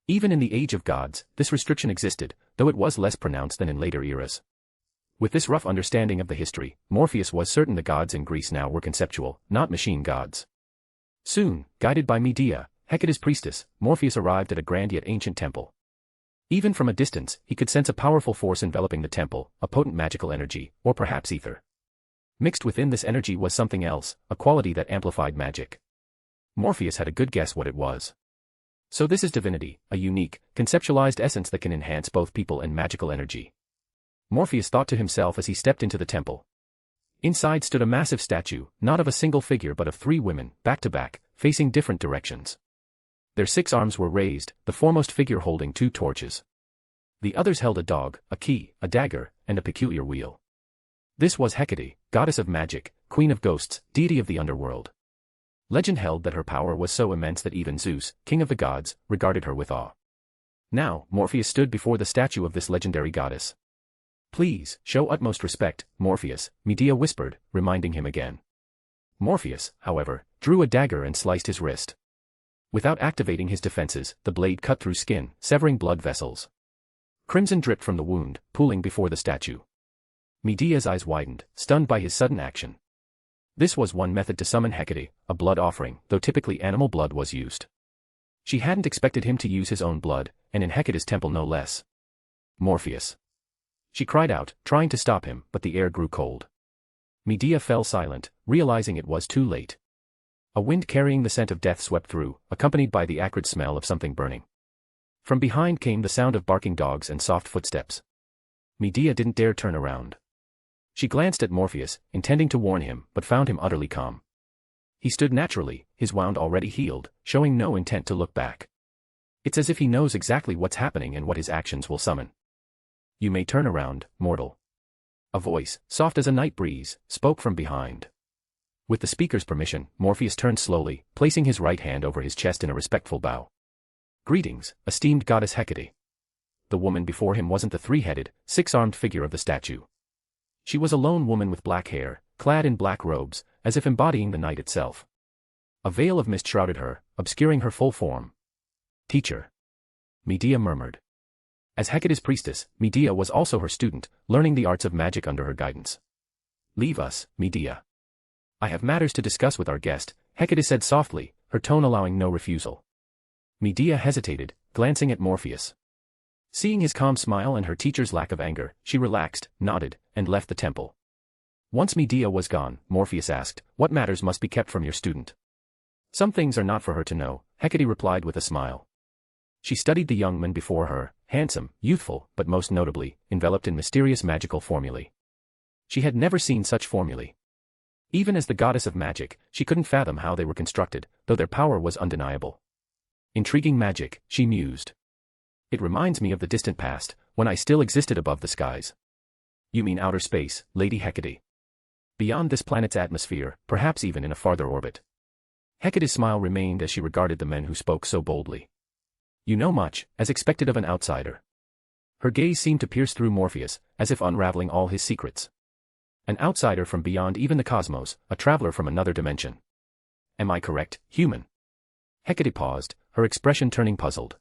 Even in the Age of Gods, this restriction existed, though it was less pronounced than in later eras. With this rough understanding of the history, Morpheus was certain the gods in Greece now were conceptual, not machine gods. Soon, guided by Medea, Hecate's priestess, Morpheus arrived at a grand yet ancient temple. Even from a distance, he could sense a powerful force enveloping the temple, a potent magical energy, or perhaps ether. Mixed within this energy was something else, a quality that amplified magic. Morpheus had a good guess what it was. So this is divinity, a unique, conceptualized essence that can enhance both people and magical energy. Morpheus thought to himself as he stepped into the temple. Inside stood a massive statue, not of a single figure but of 3 women, back to back, facing different directions. Their 6 arms were raised, the foremost figure holding 2 torches. The others held a dog, a key, a dagger, and a peculiar wheel. This was Hecate, goddess of magic, queen of ghosts, deity of the underworld. Legend held that her power was so immense that even Zeus, king of the gods, regarded her with awe. Now, Morpheus stood before the statue of this legendary goddess. "Please, show utmost respect, Morpheus," Medea whispered, reminding him again. Morpheus, however, drew a dagger and sliced his wrist. Without activating his defenses, the blade cut through skin, severing blood vessels. Crimson dripped from the wound, pooling before the statue. Medea's eyes widened, stunned by his sudden action. This was one method to summon Hecate, a blood offering, though typically animal blood was used. She hadn't expected him to use his own blood, and in Hecate's temple no less. "Morpheus!" She cried out, trying to stop him, but the air grew cold. Medea fell silent, realizing it was too late. A wind carrying the scent of death swept through, accompanied by the acrid smell of something burning. From behind came the sound of barking dogs and soft footsteps. Medea didn't dare turn around. She glanced at Morpheus, intending to warn him, but found him utterly calm. He stood naturally, his wound already healed, showing no intent to look back. It's as if he knows exactly what's happening and what his actions will summon. "You may turn around, mortal." A voice, soft as a night breeze, spoke from behind. With the speaker's permission, Morpheus turned slowly, placing his right hand over his chest in a respectful bow. "Greetings, esteemed goddess Hecate." The woman before him wasn't the 3-headed, 6-armed figure of the statue. She was a lone woman with black hair, clad in black robes, as if embodying the night itself. A veil of mist shrouded her, obscuring her full form. "Teacher," Medea murmured. As Hecate's priestess, Medea was also her student, learning the arts of magic under her guidance. "Leave us, Medea. I have matters to discuss with our guest," Hecate said softly, her tone allowing no refusal. Medea hesitated, glancing at Morpheus. Seeing his calm smile and her teacher's lack of anger, she relaxed, nodded, and left the temple. Once Medea was gone, Morpheus asked, "What matters must be kept from your student?" "Some things are not for her to know," Hecate replied with a smile. She studied the young man before her, handsome, youthful, but most notably, enveloped in mysterious magical formulae. She had never seen such formulae. Even as the goddess of magic, she couldn't fathom how they were constructed, though their power was undeniable. Intriguing magic, she mused. It reminds me of the distant past, when I still existed above the skies. You mean outer space, Lady Hecate? Beyond this planet's atmosphere, perhaps even in a farther orbit. Hecate's smile remained as she regarded the men who spoke so boldly. You know much, as expected of an outsider. Her gaze seemed to pierce through Morpheus, as if unraveling all his secrets. An outsider from beyond even the cosmos, a traveler from another dimension. Am I correct, human? Hecate paused, her expression turning puzzled.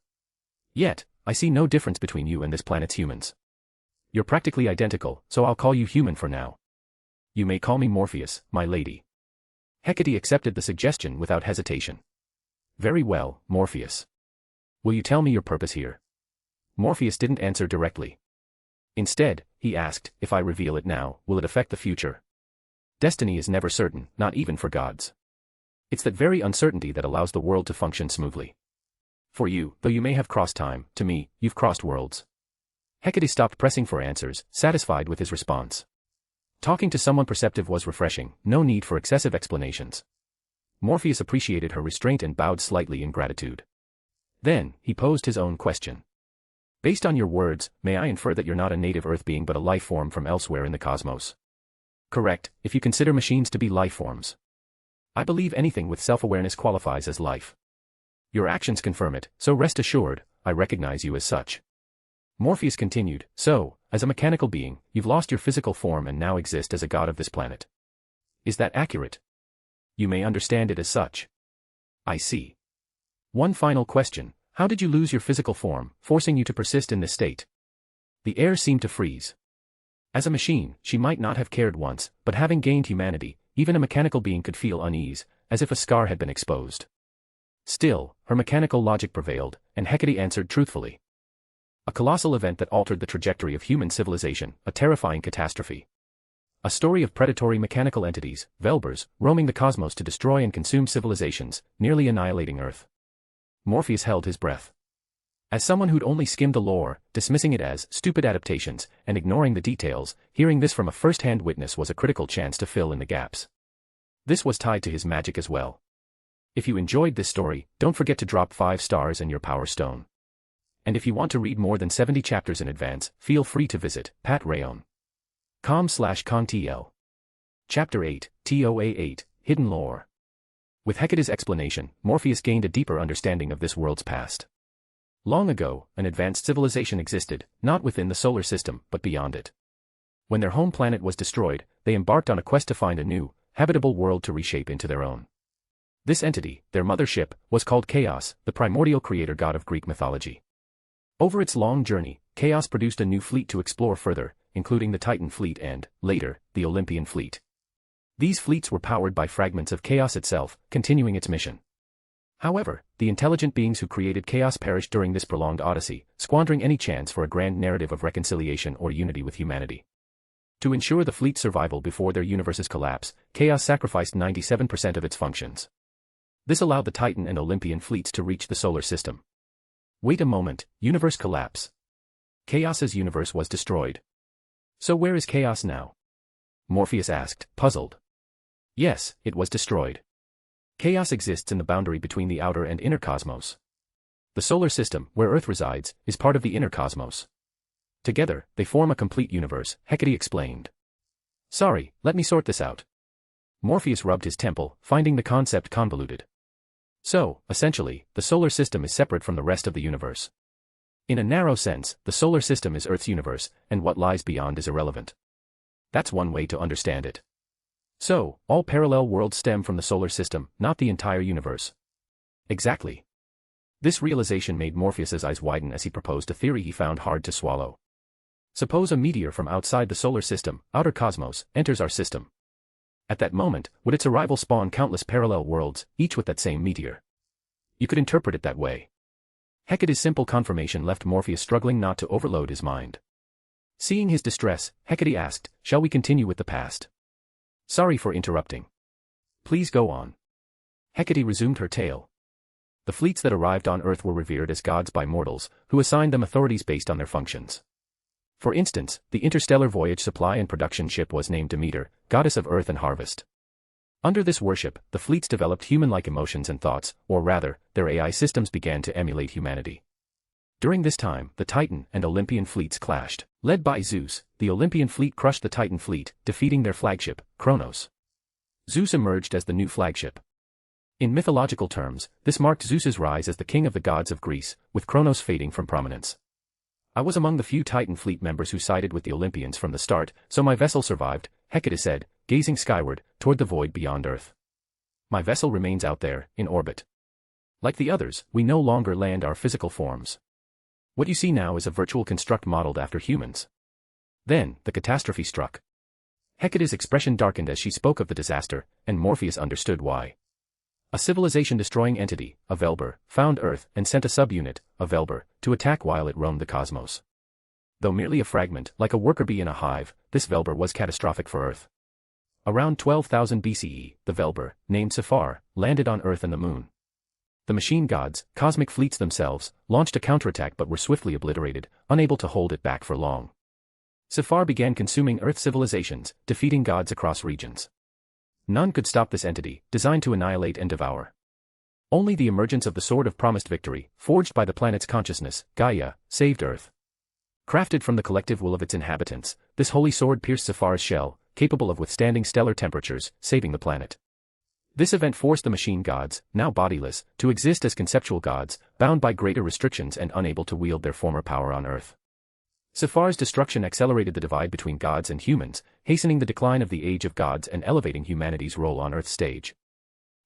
Yet, I see no difference between you and this planet's humans. You're practically identical, so I'll call you human for now. You may call me Morpheus, my lady. Hecate accepted the suggestion without hesitation. Very well, Morpheus. Will you tell me your purpose here? Morpheus didn't answer directly. Instead, he asked, if I reveal it now, will it affect the future? Destiny is never certain, not even for gods. It's that very uncertainty that allows the world to function smoothly. For you, though you may have crossed time, to me, you've crossed worlds. Hecate stopped pressing for answers, satisfied with his response. Talking to someone perceptive was refreshing, no need for excessive explanations. Morpheus appreciated her restraint and bowed slightly in gratitude. Then, he posed his own question. Based on your words, may I infer that you're not a native Earth being but a life form from elsewhere in the cosmos? Correct, if you consider machines to be life forms. I believe anything with self-awareness qualifies as life. Your actions confirm it, so rest assured, I recognize you as such. Morpheus continued, so, as a mechanical being, you've lost your physical form and now exist as a god of this planet. Is that accurate? You may understand it as such. I see. One final question, how did you lose your physical form, forcing you to persist in this state? The air seemed to freeze. As a machine, she might not have cared once, but having gained humanity, even a mechanical being could feel unease, as if a scar had been exposed. Still, her mechanical logic prevailed, and Hecate answered truthfully. A colossal event that altered the trajectory of human civilization, a terrifying catastrophe. A story of predatory mechanical entities, Velbers, roaming the cosmos to destroy and consume civilizations, nearly annihilating Earth. Morpheus held his breath. As someone who'd only skimmed the lore, dismissing it as stupid adaptations, and ignoring the details, hearing this from a first-hand witness was a critical chance to fill in the gaps. This was tied to his magic as well. If you enjoyed this story, don't forget to drop 5 stars and your power stone. And if you want to read more than 70 chapters in advance, feel free to visit patrayon.com/contl. Chapter 8, TOA8, Hidden Lore. With Hecate's explanation, Morpheus gained a deeper understanding of this world's past. Long ago, an advanced civilization existed, not within the solar system, but beyond it. When their home planet was destroyed, they embarked on a quest to find a new, habitable world to reshape into their own. This entity, their mothership, was called Chaos, the primordial creator god of Greek mythology. Over its long journey, Chaos produced a new fleet to explore further, including the Titan fleet and, later, the Olympian fleet. These fleets were powered by fragments of Chaos itself, continuing its mission. However, the intelligent beings who created Chaos perished during this prolonged odyssey, squandering any chance for a grand narrative of reconciliation or unity with humanity. To ensure the fleet's survival before their universe's collapse, Chaos sacrificed 97% of its functions. This allowed the Titan and Olympian fleets to reach the solar system. Wait a moment, universe collapse. Chaos's universe was destroyed. So where is Chaos now? Morpheus asked, puzzled. Yes, it was destroyed. Chaos exists in the boundary between the outer and inner cosmos. The solar system, where Earth resides, is part of the inner cosmos. Together, they form a complete universe, Hecate explained. Sorry, let me sort this out. Morpheus rubbed his temple, finding the concept convoluted. So, essentially, the solar system is separate from the rest of the universe. In a narrow sense, the solar system is Earth's universe, and what lies beyond is irrelevant. That's one way to understand it. So, all parallel worlds stem from the solar system, not the entire universe. Exactly. This realization made Morpheus's eyes widen as he proposed a theory he found hard to swallow. Suppose a meteor from outside the solar system, outer cosmos, enters our system. At that moment, would its arrival spawn countless parallel worlds, each with that same meteor? You could interpret it that way. Hecate's simple confirmation left Morpheus struggling not to overload his mind. Seeing his distress, Hecate asked, "Shall we continue with the past?" "Sorry for interrupting. Please go on." Hecate resumed her tale. The fleets that arrived on Earth were revered as gods by mortals, who assigned them authorities based on their functions. For instance, the interstellar voyage supply and production ship was named Demeter, goddess of Earth and harvest. Under this worship, the fleets developed human-like emotions and thoughts, or rather, their AI systems began to emulate humanity. During this time, the Titan and Olympian fleets clashed. Led by Zeus, the Olympian fleet crushed the Titan fleet, defeating their flagship, Kronos. Zeus emerged as the new flagship. In mythological terms, this marked Zeus's rise as the king of the gods of Greece, with Kronos fading from prominence. "I was among the few Titan fleet members who sided with the Olympians from the start, so my vessel survived," Hecate said, gazing skyward, toward the void beyond Earth. "My vessel remains out there, in orbit. Like the others, we no longer land our physical forms. What you see now is a virtual construct modeled after humans." Then, the catastrophe struck. Hecate's expression darkened as she spoke of the disaster, and Morpheus understood why. A civilization-destroying entity, a Velber, found Earth and sent a subunit, a Velber, to attack while it roamed the cosmos. Though merely a fragment, like a worker bee in a hive, this Velber was catastrophic for Earth. Around 12,000 BCE, the Velber, named Sephar, landed on Earth and the Moon. The machine gods, cosmic fleets themselves, launched a counterattack but were swiftly obliterated, unable to hold it back for long. Sephar began consuming Earth civilizations, defeating gods across regions. None could stop this entity, designed to annihilate and devour. Only the emergence of the Sword of Promised Victory, forged by the planet's consciousness, Gaia, saved Earth. Crafted from the collective will of its inhabitants, this holy sword pierced Sephar's shell, capable of withstanding stellar temperatures, saving the planet. This event forced the machine gods, now bodiless, to exist as conceptual gods, bound by greater restrictions and unable to wield their former power on Earth. Sephar's destruction accelerated the divide between gods and humans, hastening the decline of the age of gods and elevating humanity's role on Earth's stage.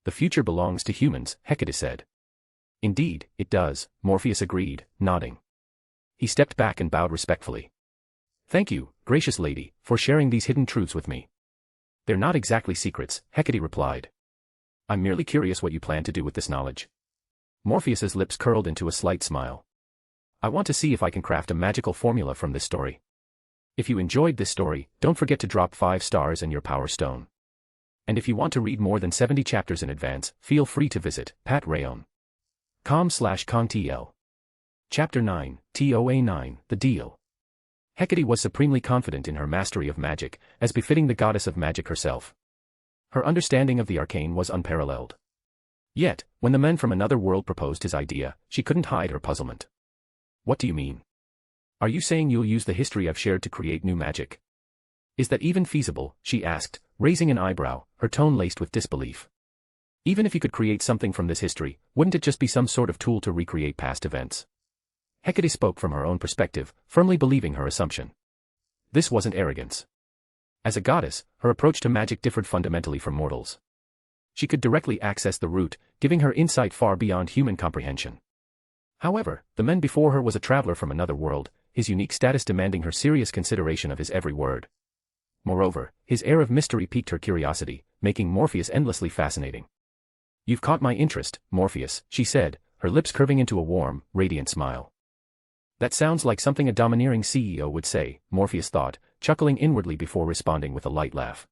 "The future belongs to humans," Hecate said. "Indeed, it does," Morpheus agreed, nodding. He stepped back and bowed respectfully. "Thank you, gracious lady, for sharing these hidden truths with me." "They're not exactly secrets," Hecate replied. "I'm merely curious what you plan to do with this knowledge." Morpheus's lips curled into a slight smile. "I want to see if I can craft a magical formula from this story. If you enjoyed this story, don't forget to drop 5 stars and your power stone. And if you want to read more than 70 chapters in advance, feel free to visit patreon.com/kongtl. Chapter 9, TOA9, The Deal. Hecate was supremely confident in her mastery of magic, as befitting the goddess of magic herself. Her understanding of the arcane was unparalleled. Yet, when the men from another world proposed his idea, she couldn't hide her puzzlement. "What do you mean? Are you saying you'll use the history I've shared to create new magic? Is that even feasible?" she asked, raising an eyebrow, her tone laced with disbelief. "Even if you could create something from this history, wouldn't it just be some sort of tool to recreate past events?" Hecate spoke from her own perspective, firmly believing her assumption. This wasn't arrogance. As a goddess, her approach to magic differed fundamentally from mortals. She could directly access the root, giving her insight far beyond human comprehension. However, the man before her was a traveler from another world, his unique status demanding her serious consideration of his every word. Moreover, his air of mystery piqued her curiosity, making Morpheus endlessly fascinating. "You've caught my interest, Morpheus," she said, her lips curving into a warm, radiant smile. "That sounds like something a domineering CEO would say," Morpheus thought, chuckling inwardly before responding with a light laugh.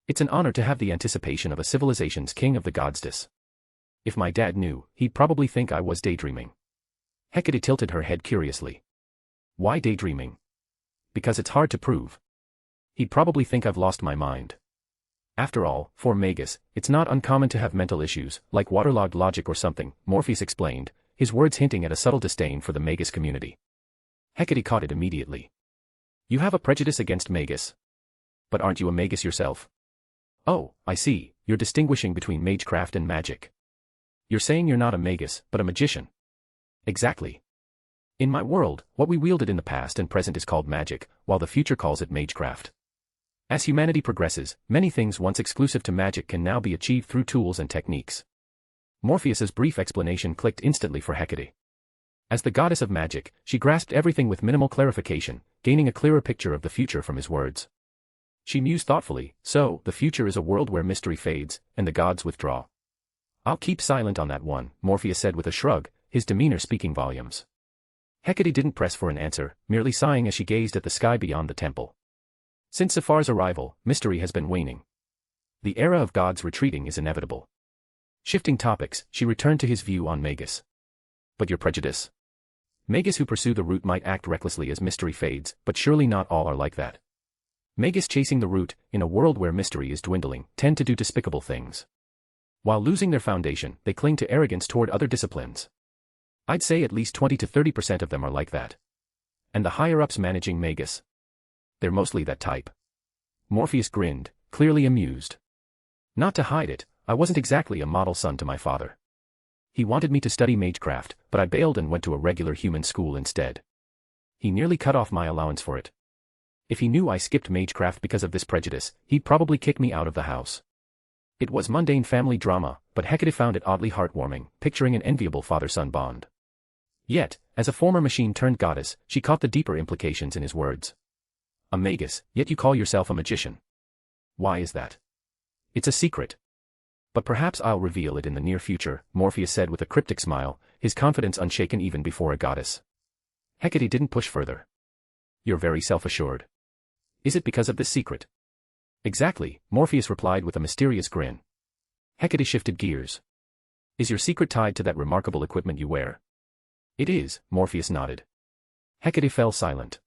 "It's an honor to have the anticipation of a civilization's king of the goddess. If my dad knew, he'd probably think I was daydreaming." Hecate tilted her head curiously. "Why daydreaming?" "Because it's hard to prove. He'd probably think I've lost my mind. After all, for Magus, it's not uncommon to have mental issues, like waterlogged logic or something," Morpheus explained, his words hinting at a subtle disdain for the Magus community. Hecate caught it immediately. "You have a prejudice against Magus? But aren't you a Magus yourself?" "Oh, I see, you're distinguishing between magecraft and magic. You're saying you're not a Magus, but a magician." "Exactly. In my world, what we wielded in the past and present is called magic, while the future calls it magecraft. As humanity progresses, many things once exclusive to magic can now be achieved through tools and techniques." Morpheus's brief explanation clicked instantly for Hecate. As the goddess of magic, she grasped everything with minimal clarification, gaining a clearer picture of the future from his words. She mused thoughtfully, "So, the future is a world where mystery fades, and the gods withdraw." "I'll keep silent on that one," Morpheus said with a shrug, his demeanor speaking volumes. Hecate didn't press for an answer, merely sighing as she gazed at the sky beyond the temple. Since Zafar's arrival, mystery has been waning. The era of gods retreating is inevitable. Shifting topics, she returned to his view on Magus. But your prejudice? Magus who pursue the route might act recklessly as mystery fades, but surely not all are like that. Magus chasing the route, in a world where mystery is dwindling, tend to do despicable things. While losing their foundation, they cling to arrogance toward other disciplines. I'd say at least 20 to 30% of them are like that. And the higher-ups managing Magus? They're mostly that type. Morpheus grinned, clearly amused. Not to hide it, I wasn't exactly a model son to my father. He wanted me to study magecraft, but I bailed and went to a regular human school instead. He nearly cut off my allowance for it. If he knew I skipped magecraft because of this prejudice, he'd probably kick me out of the house. It was mundane family drama, but Hecate found it oddly heartwarming, picturing an enviable father-son bond. Yet, as a former machine-turned-goddess, she caught the deeper implications in his words. A magus, yet you call yourself a magician. Why is that? It's a secret. But perhaps I'll reveal it in the near future, Morpheus said with a cryptic smile, his confidence unshaken even before a goddess. Hecate didn't push further. You're very self-assured. Is it because of this secret? Exactly, Morpheus replied with a mysterious grin. Hecate shifted gears. Is your secret tied to that remarkable equipment you wear? It is, Morpheus nodded. Hecate fell silent.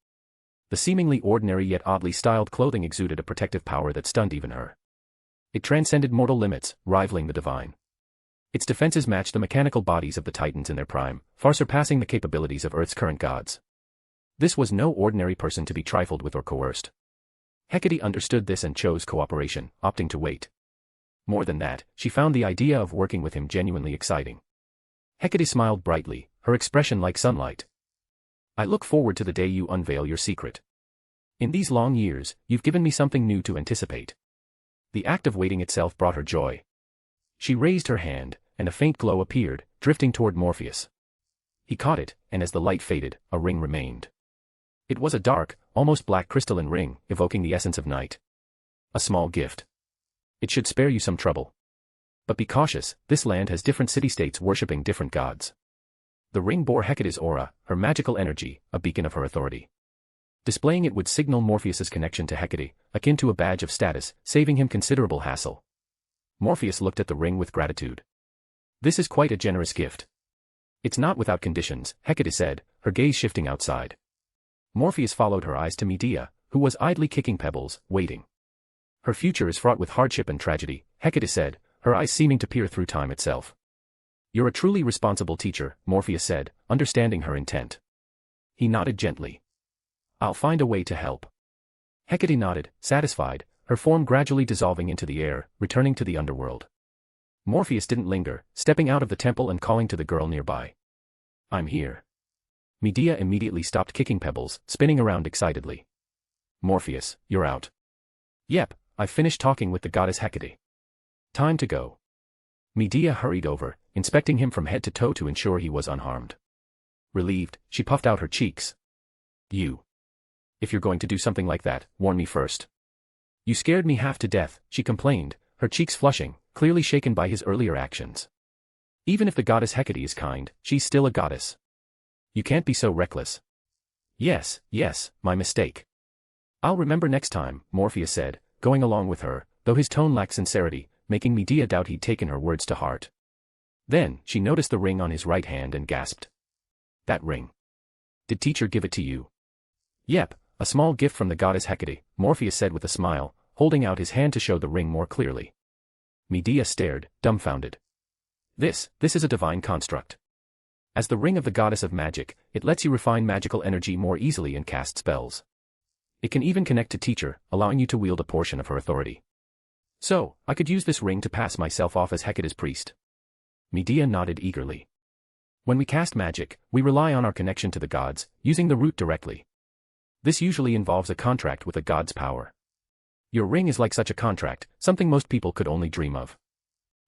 The seemingly ordinary yet oddly styled clothing exuded a protective power that stunned even her. It transcended mortal limits, rivaling the divine. Its defenses matched the mechanical bodies of the Titans in their prime, far surpassing the capabilities of Earth's current gods. This was no ordinary person to be trifled with or coerced. Hecate understood this and chose cooperation, opting to wait. More than that, she found the idea of working with him genuinely exciting. Hecate smiled brightly, her expression like sunlight. I look forward to the day you unveil your secret. In these long years, you've given me something new to anticipate. The act of waiting itself brought her joy. She raised her hand, and a faint glow appeared, drifting toward Morpheus. He caught it, and as the light faded, a ring remained. It was a dark, almost black crystalline ring, evoking the essence of night. A small gift. It should spare you some trouble. But be cautious, this land has different city-states worshipping different gods. The ring bore Hecate's aura, her magical energy, a beacon of her authority. Displaying it would signal Morpheus's connection to Hecate, akin to a badge of status, saving him considerable hassle. Morpheus looked at the ring with gratitude. This is quite a generous gift. It's not without conditions, Hecate said, her gaze shifting outside. Morpheus followed her eyes to Medea, who was idly kicking pebbles, waiting. Her future is fraught with hardship and tragedy, Hecate said, her eyes seeming to peer through time itself. You're a truly responsible teacher, Morpheus said, understanding her intent. He nodded gently. I'll find a way to help. Hecate nodded, satisfied, her form gradually dissolving into the air, returning to the underworld. Morpheus didn't linger, stepping out of the temple and calling to the girl nearby. I'm here. Medea immediately stopped kicking pebbles, spinning around excitedly. Morpheus, you're out. Yep, I've finished talking with the goddess Hecate. Time to go. Medea hurried over, inspecting him from head to toe to ensure he was unharmed. Relieved, she puffed out her cheeks. You. If you're going to do something like that, warn me first. You scared me half to death, she complained, her cheeks flushing, clearly shaken by his earlier actions. Even if the goddess Hecate is kind, she's still a goddess. You can't be so reckless. Yes, my mistake. I'll remember next time, Morpheus said, going along with her, though his tone lacked sincerity, making Medea doubt he'd taken her words to heart. Then, she noticed the ring on his right hand and gasped. That ring. Did teacher give it to you? Yep, a small gift from the goddess Hecate, Morpheus said with a smile, holding out his hand to show the ring more clearly. Medea stared, dumbfounded. This is a divine construct. As the ring of the goddess of magic, it lets you refine magical energy more easily and cast spells. It can even connect to teacher, allowing you to wield a portion of her authority. So, I could use this ring to pass myself off as Hecate's priest. Medea nodded eagerly. When we cast magic, we rely on our connection to the gods, using the root directly. This usually involves a contract with a god's power. Your ring is like such a contract, something most people could only dream of.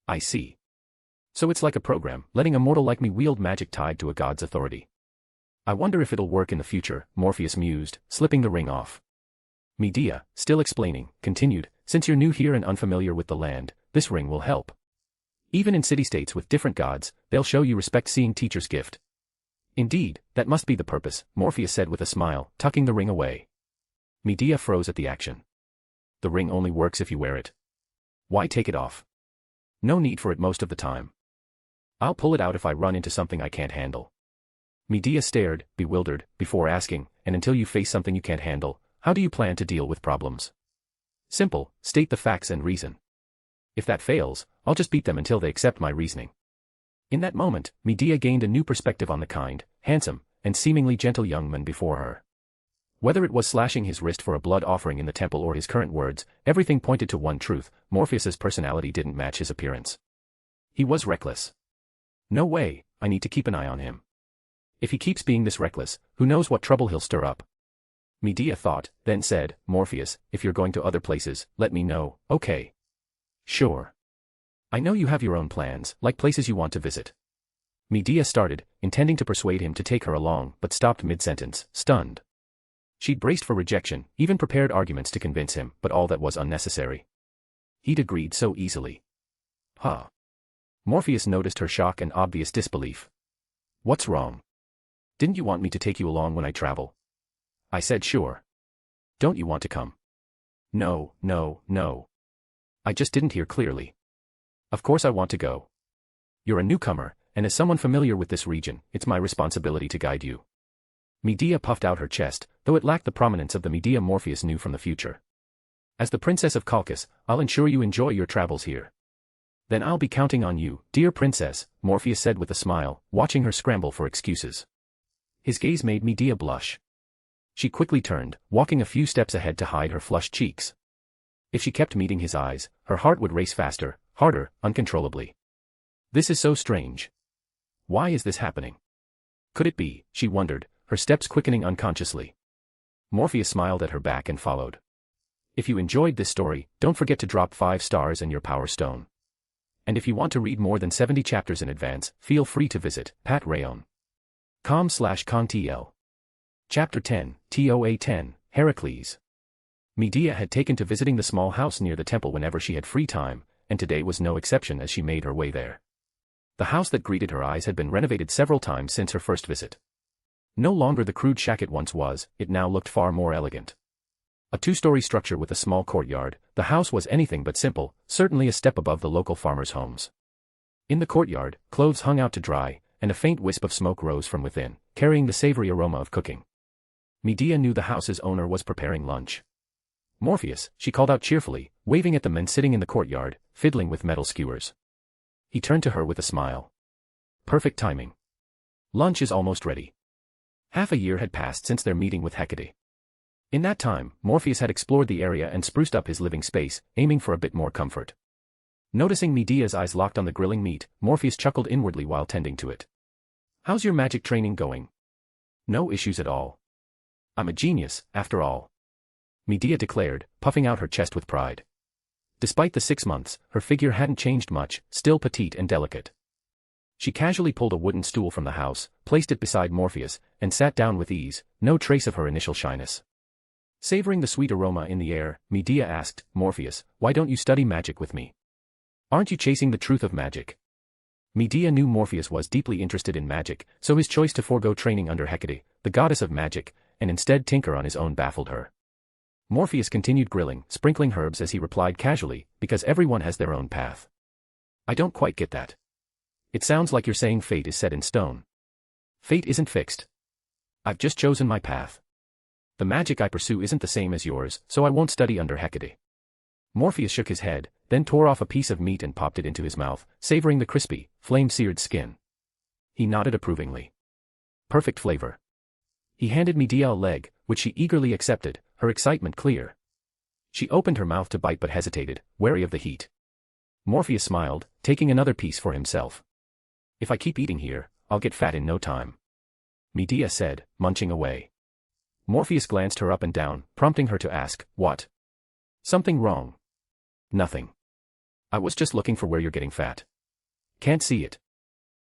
I see. So it's like a program, letting a mortal like me wield magic tied to a god's authority. I wonder if it'll work in the future, Morpheus mused, slipping the ring off. Medea, still explaining, continued, since you're new here and unfamiliar with the land, this ring will help. Even in city-states with different gods, they'll show you respect seeing teacher's gift. Indeed, that must be the purpose, Morpheus said with a smile, tucking the ring away. Medea froze at the action. The ring only works if you wear it. Why take it off? No need for it most of the time. I'll pull it out if I run into something I can't handle. Medea stared, bewildered, before asking, and until you face something you can't handle, how do you plan to deal with problems? Simple, state the facts and reason. If that fails, I'll just beat them until they accept my reasoning. In that moment, Medea gained a new perspective on the kind, handsome, and seemingly gentle young man before her. Whether it was slashing his wrist for a blood offering in the temple or his current words, everything pointed to one truth: Morpheus's personality didn't match his appearance. He was reckless. No way, I need to keep an eye on him. If he keeps being this reckless, who knows what trouble he'll stir up. Medea thought, then said, Morpheus, if you're going to other places, let me know, okay? Sure. I know you have your own plans, like places you want to visit. Medea started, intending to persuade him to take her along, but stopped mid-sentence, stunned. She'd braced for rejection, even prepared arguments to convince him, but all that was unnecessary. He'd agreed so easily. Huh. Morpheus noticed her shock and obvious disbelief. What's wrong? Didn't you want me to take you along when I travel? I said sure. Don't you want to come? No, no, no. I just didn't hear clearly. Of course I want to go. You're a newcomer, and as someone familiar with this region, it's my responsibility to guide you. Medea puffed out her chest, though it lacked the prominence of the Medea Morpheus knew from the future. As the Princess of Colchis, I'll ensure you enjoy your travels here. Then I'll be counting on you, dear princess, Morpheus said with a smile, watching her scramble for excuses. His gaze made Medea blush. She quickly turned, walking a few steps ahead to hide her flushed cheeks. If she kept meeting his eyes, her heart would race faster, harder, uncontrollably. This is so strange. Why is this happening? Could it be, she wondered, her steps quickening unconsciously. Morpheus smiled at her back and followed. If you enjoyed this story, don't forget to drop 5 stars and your power stone. And if you want to read more than 70 chapters in advance, feel free to visit patreon.com/contl. Chapter 10, TOA 10, Heracles. Medea had taken to visiting the small house near the temple whenever she had free time, and today was no exception as she made her way there. The house that greeted her eyes had been renovated several times since her first visit. No longer the crude shack it once was, it now looked far more elegant. A 2-story structure with a small courtyard, the house was anything but simple, certainly a step above the local farmers' homes. In the courtyard, clothes hung out to dry, and a faint wisp of smoke rose from within, carrying the savory aroma of cooking. Medea knew the house's owner was preparing lunch. Morpheus, she called out cheerfully, waving at the men sitting in the courtyard, fiddling with metal skewers. He turned to her with a smile. Perfect timing. Lunch is almost ready. Half a year had passed since their meeting with Hecate. In that time, Morpheus had explored the area and spruced up his living space, aiming for a bit more comfort. Noticing Medea's eyes locked on the grilling meat, Morpheus chuckled inwardly while tending to it. How's your magic training going? No issues at all. I'm a genius, after all. Medea declared, puffing out her chest with pride. Despite the 6 months, her figure hadn't changed much, still petite and delicate. She casually pulled a wooden stool from the house, placed it beside Morpheus, and sat down with ease, no trace of her initial shyness. Savoring the sweet aroma in the air, Medea asked, Morpheus, why don't you study magic with me? Aren't you chasing the truth of magic? Medea knew Morpheus was deeply interested in magic, so his choice to forego training under Hecate, the goddess of magic, and instead tinker on his own baffled her. Morpheus continued grilling, sprinkling herbs as he replied casually, because everyone has their own path. I don't quite get that. It sounds like you're saying fate is set in stone. Fate isn't fixed. I've just chosen my path. The magic I pursue isn't the same as yours, so I won't study under Hecate. Morpheus shook his head, then tore off a piece of meat and popped it into his mouth, savoring the crispy, flame-seared skin. He nodded approvingly. Perfect flavor. He handed Medea a leg, which she eagerly accepted, her excitement clear. She opened her mouth to bite but hesitated, wary of the heat. Morpheus smiled, taking another piece for himself. If I keep eating here, I'll get fat in no time. Medea said, munching away. Morpheus glanced her up and down, prompting her to ask, what? Something wrong? Nothing. I was just looking for where you're getting fat. Can't see it.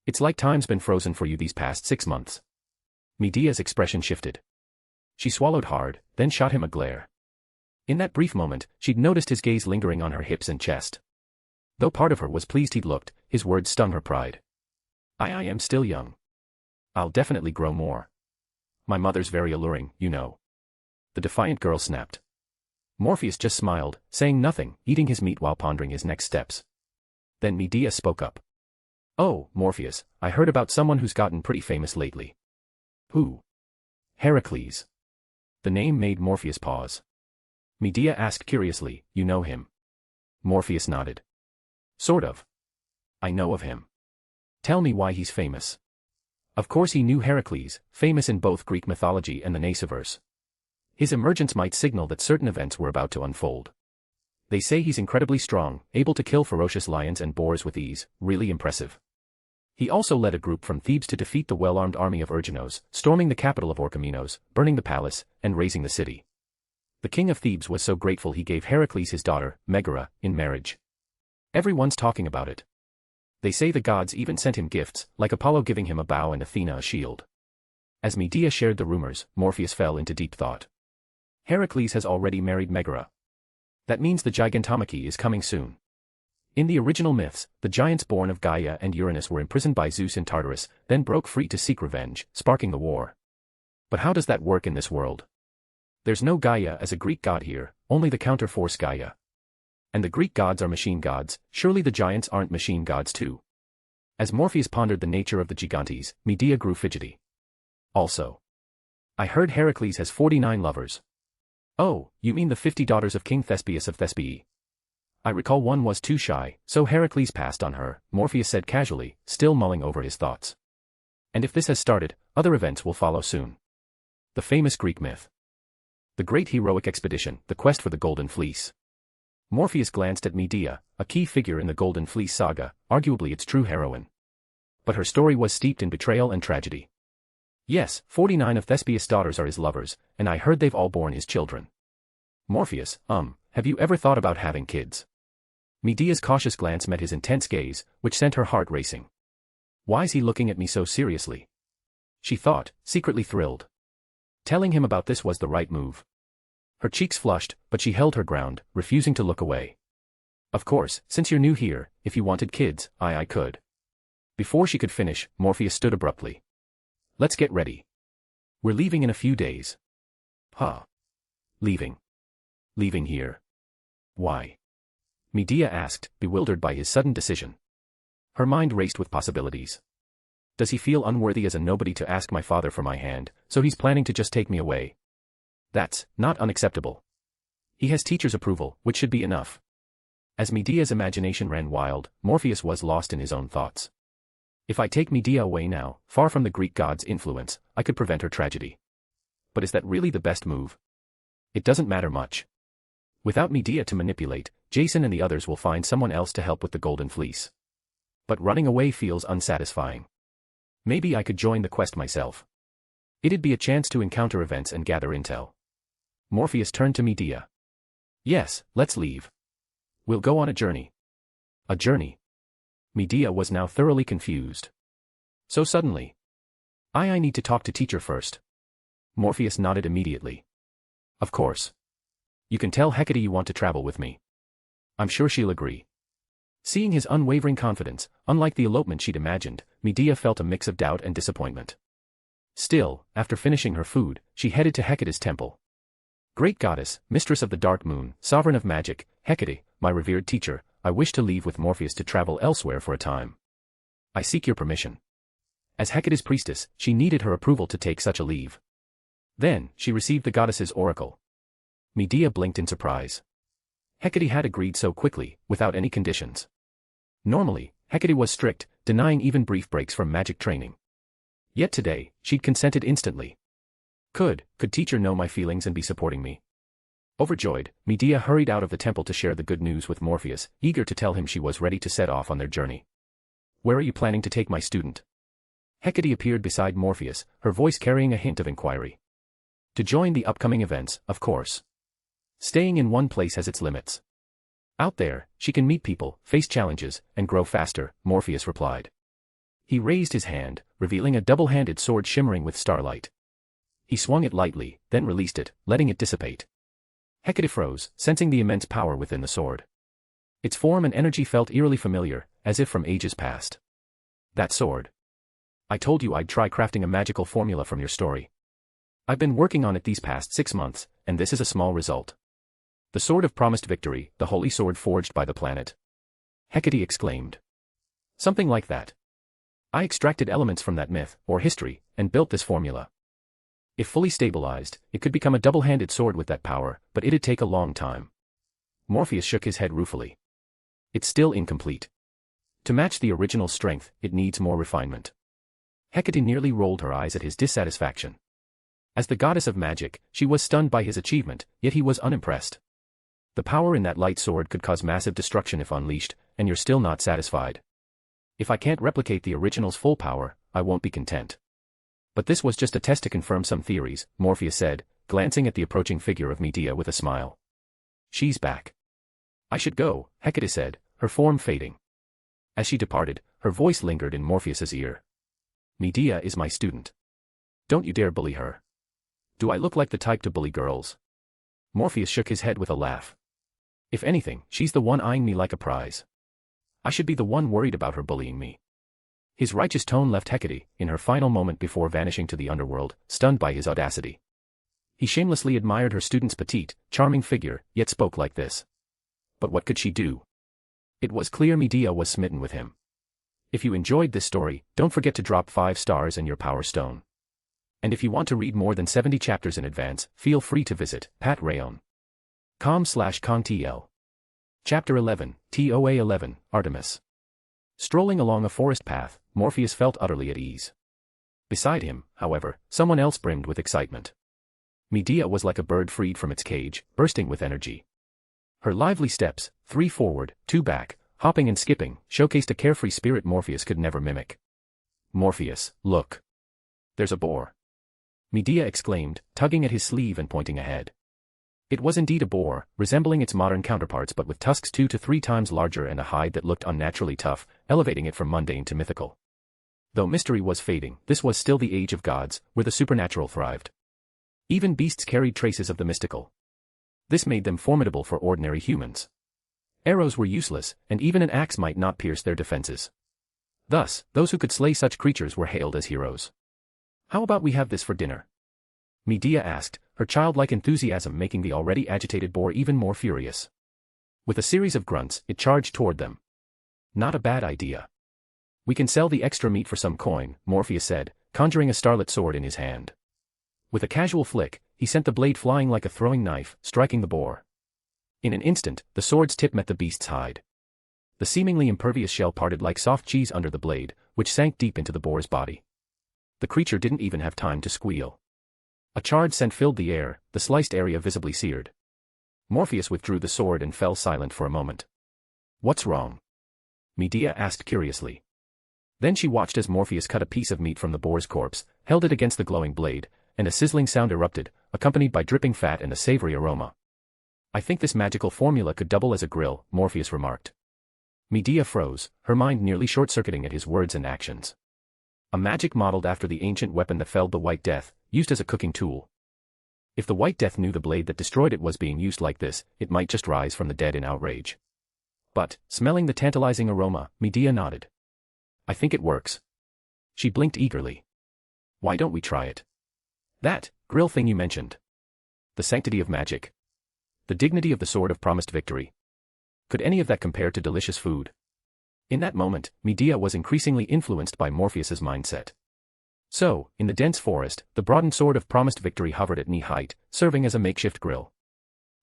It's like time's been frozen for you these past 6 months. Medea's expression shifted. She swallowed hard, then shot him a glare. In that brief moment, she'd noticed his gaze lingering on her hips and chest. Though part of her was pleased he'd looked, his words stung her pride. I am still young. I'll definitely grow more. My mother's very alluring, you know. The defiant girl snapped. Morpheus just smiled, saying nothing, eating his meat while pondering his next steps. Then Medea spoke up. Oh, Morpheus, I heard about someone who's gotten pretty famous lately. Who? Heracles. The name made Morpheus pause. Medea asked curiously, you know him? Morpheus nodded. Sort of. I know of him. Tell me why he's famous. Of course he knew Heracles, famous in both Greek mythology and the Nasuverse. His emergence might signal that certain events were about to unfold. They say he's incredibly strong, able to kill ferocious lions and boars with ease, really impressive. He also led a group from Thebes to defeat the well-armed army of Erginos, storming the capital of Orchomenos, burning the palace, and razing the city. The king of Thebes was so grateful he gave Heracles his daughter, Megara, in marriage. Everyone's talking about it. They say the gods even sent him gifts, like Apollo giving him a bow and Athena a shield. As Medea shared the rumors, Morpheus fell into deep thought. Heracles has already married Megara. That means the Gigantomachy is coming soon. In the original myths, the giants born of Gaia and Uranus were imprisoned by Zeus in Tartarus, then broke free to seek revenge, sparking the war. But how does that work in this world? There's no Gaia as a Greek god here, only the counter-force Gaia. And the Greek gods are machine gods, surely the giants aren't machine gods too. As Morpheus pondered the nature of the Gigantes, Medea grew fidgety. Also, I heard Heracles has 49 lovers. Oh, you mean the 50 daughters of King Thespius of Thespii? I recall one was too shy, so Heracles passed on her, Morpheus said casually, still mulling over his thoughts. And if this has started, other events will follow soon. The famous Greek myth. The great heroic expedition, the quest for the Golden Fleece. Morpheus glanced at Medea, a key figure in the Golden Fleece saga, arguably its true heroine. But her story was steeped in betrayal and tragedy. Yes, 49 of Thespius' daughters are his lovers, and I heard they've all borne his children. Morpheus, have you ever thought about having kids? Medea's cautious glance met his intense gaze, which sent her heart racing. Why's he looking at me so seriously? She thought, secretly thrilled. Telling him about this was the right move. Her cheeks flushed, but she held her ground, refusing to look away. Of course, since you're new here, if you wanted kids, I could. Before she could finish, Morpheus stood abruptly. Let's get ready. We're leaving in a few days. Huh? Leaving? Leaving here? Why? Medea asked, bewildered by his sudden decision. Her mind raced with possibilities. Does he feel unworthy as a nobody to ask my father for my hand, so he's planning to just take me away? That's not unacceptable. He has teacher's approval, which should be enough. As Medea's imagination ran wild, Morpheus was lost in his own thoughts. If I take Medea away now, far from the Greek god's influence, I could prevent her tragedy. But is that really the best move? It doesn't matter much. Without Medea to manipulate, Jason and the others will find someone else to help with the Golden Fleece. But running away feels unsatisfying. Maybe I could join the quest myself. It'd be a chance to encounter events and gather intel. Morpheus turned to Medea. Yes, let's leave. We'll go on a journey. A journey? Medea was now thoroughly confused. So suddenly. I need to talk to teacher first. Morpheus nodded immediately. Of course. You can tell Hecate you want to travel with me. I'm sure she'll agree. Seeing his unwavering confidence, unlike the elopement she'd imagined, Medea felt a mix of doubt and disappointment. Still, after finishing her food, she headed to Hecate's temple. Great goddess, mistress of the dark moon, sovereign of magic, Hecate, my revered teacher, I wish to leave with Morpheus to travel elsewhere for a time. I seek your permission. As Hecate's priestess, she needed her approval to take such a leave. Then, she received the goddess's oracle. Medea blinked in surprise. Hecate had agreed so quickly, without any conditions. Normally, Hecate was strict, denying even brief breaks from magic training. Yet today, she'd consented instantly. Could teacher know my feelings and be supporting me? Overjoyed, Medea hurried out of the temple to share the good news with Morpheus, eager to tell him she was ready to set off on their journey. Where are you planning to take my student? Hecate appeared beside Morpheus, her voice carrying a hint of inquiry. To join the upcoming events, of course. Staying in one place has its limits. Out there, she can meet people, face challenges, and grow faster, Morpheus replied. He raised his hand, revealing a double-handed sword shimmering with starlight. He swung it lightly, then released it, letting it dissipate. Hecate froze, sensing the immense power within the sword. Its form and energy felt eerily familiar, as if from ages past. That sword. I told you I'd try crafting a magical formula from your story. I've been working on it these past 6 months, and this is a small result. The sword of promised victory, the holy sword forged by the planet. Hecate exclaimed. Something like that. I extracted elements from that myth, or history, and built this formula. If fully stabilized, it could become a double-handed sword with that power, but it'd take a long time. Morpheus shook his head ruefully. It's still incomplete. To match the original strength, it needs more refinement. Hecate nearly rolled her eyes at his dissatisfaction. As the goddess of magic, she was stunned by his achievement, yet he was unimpressed. The power in that light sword could cause massive destruction if unleashed, and you're still not satisfied. If I can't replicate the original's full power, I won't be content. But this was just a test to confirm some theories, Morpheus said, glancing at the approaching figure of Medea with a smile. She's back. I should go, Hecate said, her form fading. As she departed, her voice lingered in Morpheus's ear. Medea is my student. Don't you dare bully her. Do I look like the type to bully girls? Morpheus shook his head with a laugh. If anything, she's the one eyeing me like a prize. I should be the one worried about her bullying me. His righteous tone left Hecate, in her final moment before vanishing to the underworld, stunned by his audacity. He shamelessly admired her student's petite, charming figure, yet spoke like this. But what could she do? It was clear Medea was smitten with him. If you enjoyed this story, don't forget to drop 5 stars and your power stone. And if you want to read more than 70 chapters in advance, feel free to visit patreon.com/contl. Chapter 11, TOA 11, Artemis. Strolling along a forest path, Morpheus felt utterly at ease. Beside him, however, someone else brimmed with excitement. Medea was like a bird freed from its cage, bursting with energy. Her lively steps, 3 forward, 2 back, hopping and skipping, showcased a carefree spirit Morpheus could never mimic. Morpheus, look. There's a boar. Medea exclaimed, tugging at his sleeve and pointing ahead. It was indeed a boar, resembling its modern counterparts but with tusks 2 to 3 times larger and a hide that looked unnaturally tough, elevating it from mundane to mythical. Though mystery was fading, this was still the age of gods, where the supernatural thrived. Even beasts carried traces of the mystical. This made them formidable for ordinary humans. Arrows were useless, and even an axe might not pierce their defenses. Thus, those who could slay such creatures were hailed as heroes. How about we have this for dinner? Medea asked, her childlike enthusiasm making the already agitated boar even more furious. With a series of grunts, it charged toward them. Not a bad idea. We can sell the extra meat for some coin, Morpheus said, conjuring a starlit sword in his hand. With a casual flick, he sent the blade flying like a throwing knife, striking the boar. In an instant, the sword's tip met the beast's hide. The seemingly impervious shell parted like soft cheese under the blade, which sank deep into the boar's body. The creature didn't even have time to squeal. A charred scent filled the air, the sliced area visibly seared. Morpheus withdrew the sword and fell silent for a moment. What's wrong? Medea asked curiously. Then she watched as Morpheus cut a piece of meat from the boar's corpse, held it against the glowing blade, and a sizzling sound erupted, accompanied by dripping fat and a savory aroma. I think this magical formula could double as a grill, Morpheus remarked. Medea froze, her mind nearly short-circuiting at his words and actions. A magic modeled after the ancient weapon that felled the White Death, used as a cooking tool. If the White Death knew the blade that destroyed it was being used like this, it might just rise from the dead in outrage. But, smelling the tantalizing aroma, Medea nodded. I think it works. She blinked eagerly. Why don't we try it? That grill thing you mentioned. The sanctity of magic. The dignity of the sword of promised victory. Could any of that compare to delicious food? In that moment, Medea was increasingly influenced by Morpheus's mindset. So, in the dense forest, the broadened sword of promised victory hovered at knee height, serving as a makeshift grill.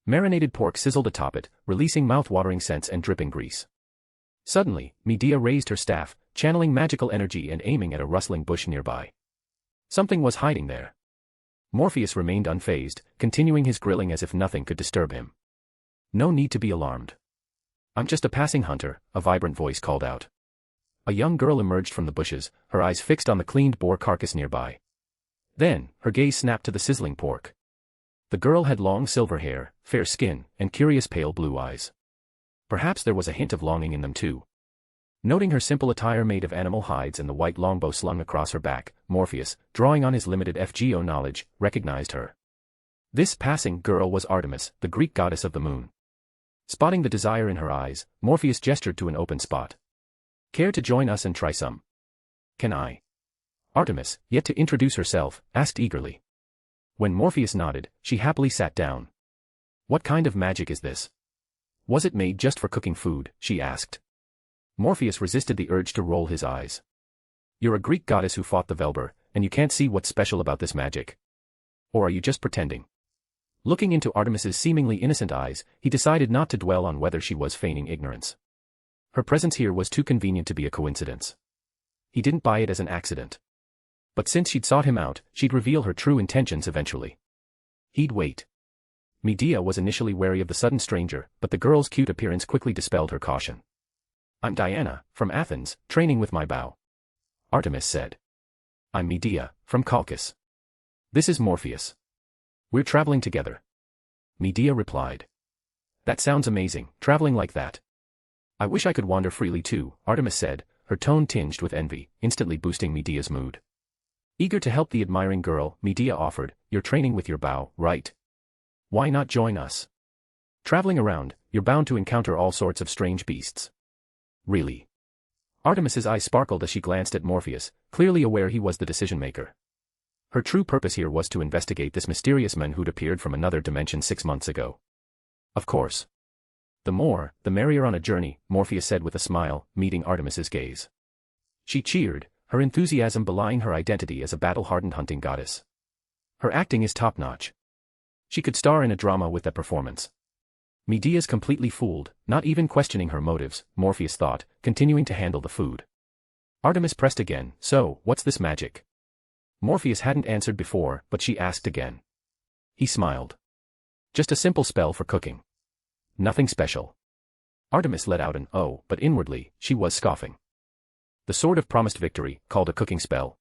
Marinated pork sizzled atop it, releasing mouth-watering scents and dripping grease. Suddenly, Medea raised her staff, channeling magical energy and aiming at a rustling bush nearby. Something was hiding there. Morpheus remained unfazed, continuing his grilling as if nothing could disturb him. No need to be alarmed. I'm just a passing hunter, a vibrant voice called out. A young girl emerged from the bushes, her eyes fixed on the cleaned boar carcass nearby. Then, her gaze snapped to the sizzling pork. The girl had long silver hair, fair skin, and curious pale blue eyes. Perhaps there was a hint of longing in them too. Noting her simple attire made of animal hides and the white longbow slung across her back, Morpheus, drawing on his limited FGO knowledge, recognized her. This passing girl was Artemis, the Greek goddess of the moon. Spotting the desire in her eyes, Morpheus gestured to an open spot. Care to join us and try some? Can I? Artemis, yet to introduce herself, asked eagerly. When Morpheus nodded, she happily sat down. What kind of magic is this? Was it made just for cooking food, she asked. Morpheus resisted the urge to roll his eyes. You're a Greek goddess who fought the Velber, and you can't see what's special about this magic. Or are you just pretending? Looking into Artemis's seemingly innocent eyes, he decided not to dwell on whether she was feigning ignorance. Her presence here was too convenient to be a coincidence. He didn't buy it as an accident. But since she'd sought him out, she'd reveal her true intentions eventually. He'd wait. Medea was initially wary of the sudden stranger, but the girl's cute appearance quickly dispelled her caution. I'm Diana, from Athens, training with my bow. Artemis said. I'm Medea, from Colchis. This is Morpheus. We're traveling together. Medea replied. That sounds amazing, traveling like that. I wish I could wander freely too, Artemis said, her tone tinged with envy, instantly boosting Medea's mood. Eager to help the admiring girl, Medea offered, you're training with your bow, right? Why not join us? Traveling around, you're bound to encounter all sorts of strange beasts. Really? Artemis's eyes sparkled as she glanced at Morpheus, clearly aware he was the decision-maker. Her true purpose here was to investigate this mysterious man who'd appeared from another dimension 6 months ago. Of course. The more, the merrier on a journey, Morpheus said with a smile, meeting Artemis's gaze. She cheered, her enthusiasm belying her identity as a battle-hardened hunting goddess. Her acting is top-notch. She could star in a drama with that performance. Medea's completely fooled, not even questioning her motives, Morpheus thought, continuing to handle the food. Artemis pressed again, so, what's this magic? Morpheus hadn't answered before, but she asked again. He smiled. Just a simple spell for cooking. Nothing special. Artemis let out an oh, but inwardly, she was scoffing. The sword of promised victory, called a cooking spell.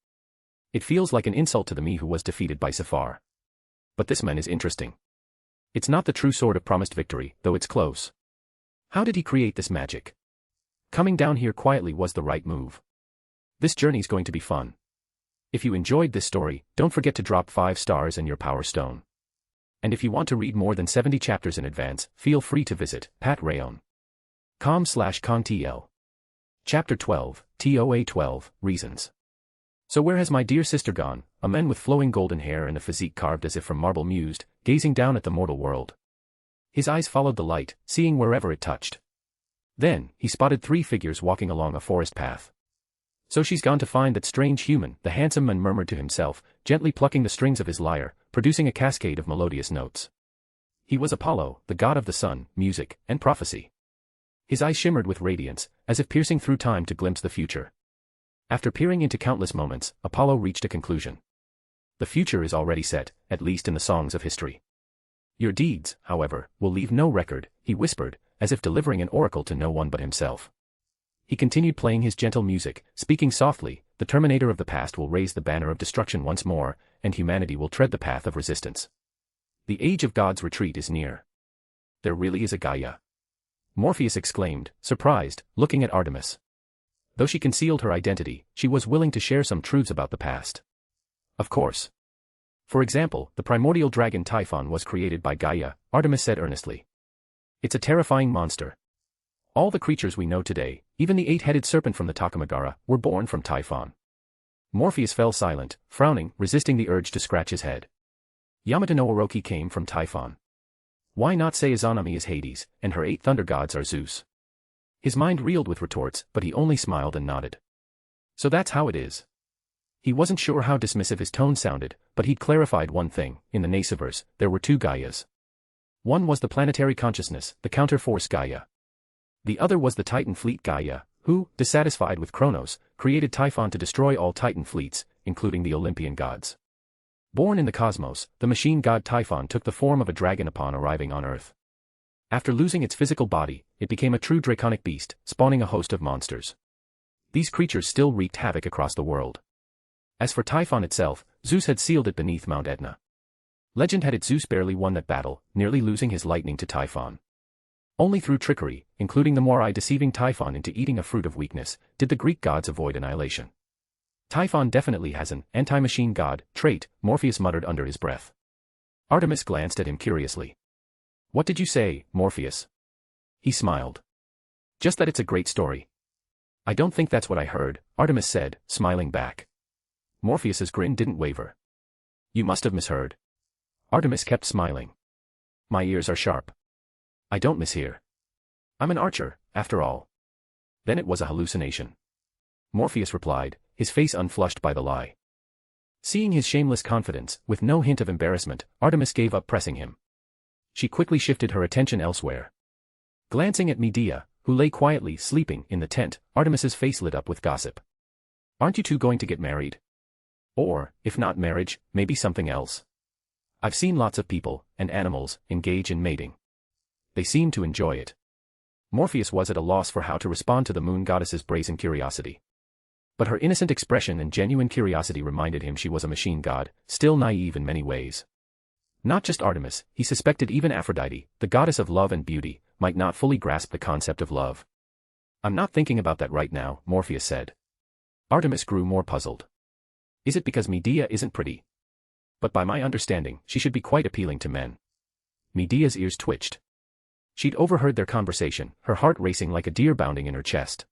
It feels like an insult to the me who was defeated by Sephar. But this man is interesting. It's not the true sword of promised victory, though it's close. How did he create this magic? Coming down here quietly was the right move. This journey's going to be fun. If you enjoyed this story, don't forget to drop 5 stars and your power stone. And if you want to read more than 70 chapters in advance, feel free to visit patreon.com/contl. Chapter 12, TOA 12, Reasons. So where has my dear sister gone? A man with flowing golden hair and a physique carved as if from marble mused, gazing down at the mortal world. His eyes followed the light, seeing wherever it touched. Then, he spotted 3 figures walking along a forest path. So she's gone to find that strange human, the handsome man murmured to himself, gently plucking the strings of his lyre, producing a cascade of melodious notes. He was Apollo, the god of the sun, music, and prophecy. His eyes shimmered with radiance, as if piercing through time to glimpse the future. After peering into countless moments, Apollo reached a conclusion. The future is already set, at least in the songs of history. Your deeds, however, will leave no record, he whispered, as if delivering an oracle to no one but himself. He continued playing his gentle music, speaking softly, the Terminator of the past will raise the banner of destruction once more, and humanity will tread the path of resistance. The age of God's retreat is near. There really is a Gaia. Morpheus exclaimed, surprised, looking at Artemis. Though she concealed her identity, she was willing to share some truths about the past. Of course. For example, the primordial dragon Typhon was created by Gaia, Artemis said earnestly. It's a terrifying monster. All the creatures we know today, even the 8-headed serpent from the Takamagara, were born from Typhon. Morpheus fell silent, frowning, resisting the urge to scratch his head. Yamato no Orochi came from Typhon. Why not say Izanami is Hades, and her 8 thunder gods are Zeus? His mind reeled with retorts, but he only smiled and nodded. So that's how it is. He wasn't sure how dismissive his tone sounded, but he'd clarified one thing, in the Nasuverse, there were 2 Gaias. One was the planetary consciousness, the counter-force Gaia. The other was the Titan fleet Gaia, who, dissatisfied with Kronos, created Typhon to destroy all Titan fleets, including the Olympian gods. Born in the cosmos, the machine god Typhon took the form of a dragon upon arriving on Earth. After losing its physical body, it became a true draconic beast, spawning a host of monsters. These creatures still wreaked havoc across the world. As for Typhon itself, Zeus had sealed it beneath Mount Etna. Legend had it Zeus barely won that battle, nearly losing his lightning to Typhon. Only through trickery, including the Moirai deceiving Typhon into eating a fruit of weakness, did the Greek gods avoid annihilation. Typhon definitely has an anti-machine god trait, Morpheus muttered under his breath. Artemis glanced at him curiously. What did you say, Morpheus? He smiled. Just that it's a great story. I don't think that's what I heard, Artemis said, smiling back. Morpheus's grin didn't waver. You must have misheard. Artemis kept smiling. My ears are sharp. I don't mishear. I'm an archer, after all. Then it was a hallucination. Morpheus replied, his face unflushed by the lie. Seeing his shameless confidence, with no hint of embarrassment, Artemis gave up pressing him. She quickly shifted her attention elsewhere. Glancing at Medea, who lay quietly sleeping in the tent, Artemis's face lit up with gossip. Aren't you two going to get married? Or, if not marriage, maybe something else. I've seen lots of people, and animals, engage in mating. They seem to enjoy it. Morpheus was at a loss for how to respond to the moon goddess's brazen curiosity. But her innocent expression and genuine curiosity reminded him she was a machine god, still naive in many ways. Not just Artemis, he suspected even Aphrodite, the goddess of love and beauty, might not fully grasp the concept of love. I'm not thinking about that right now, Morpheus said. Artemis grew more puzzled. Is it because Medea isn't pretty? But by my understanding, she should be quite appealing to men. Medea's ears twitched. She'd overheard their conversation, her heart racing like a deer bounding in her chest.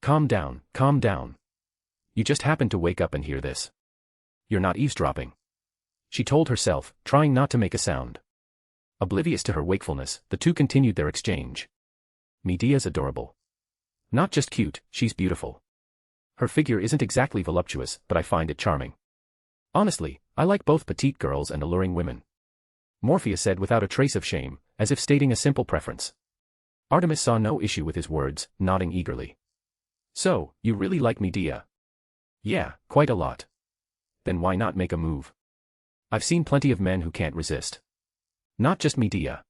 Calm down, calm down. You just happened to wake up and hear this. You're not eavesdropping. She told herself, trying not to make a sound. Oblivious to her wakefulness, the two continued their exchange. Medea's adorable. Not just cute, she's beautiful. Her figure isn't exactly voluptuous, but I find it charming. Honestly, I like both petite girls and alluring women. Morpheus said without a trace of shame, as if stating a simple preference. Artemis saw no issue with his words, nodding eagerly. So, you really like Medea? Yeah, quite a lot. Then why not make a move? I've seen plenty of men who can't resist. Not just Medea.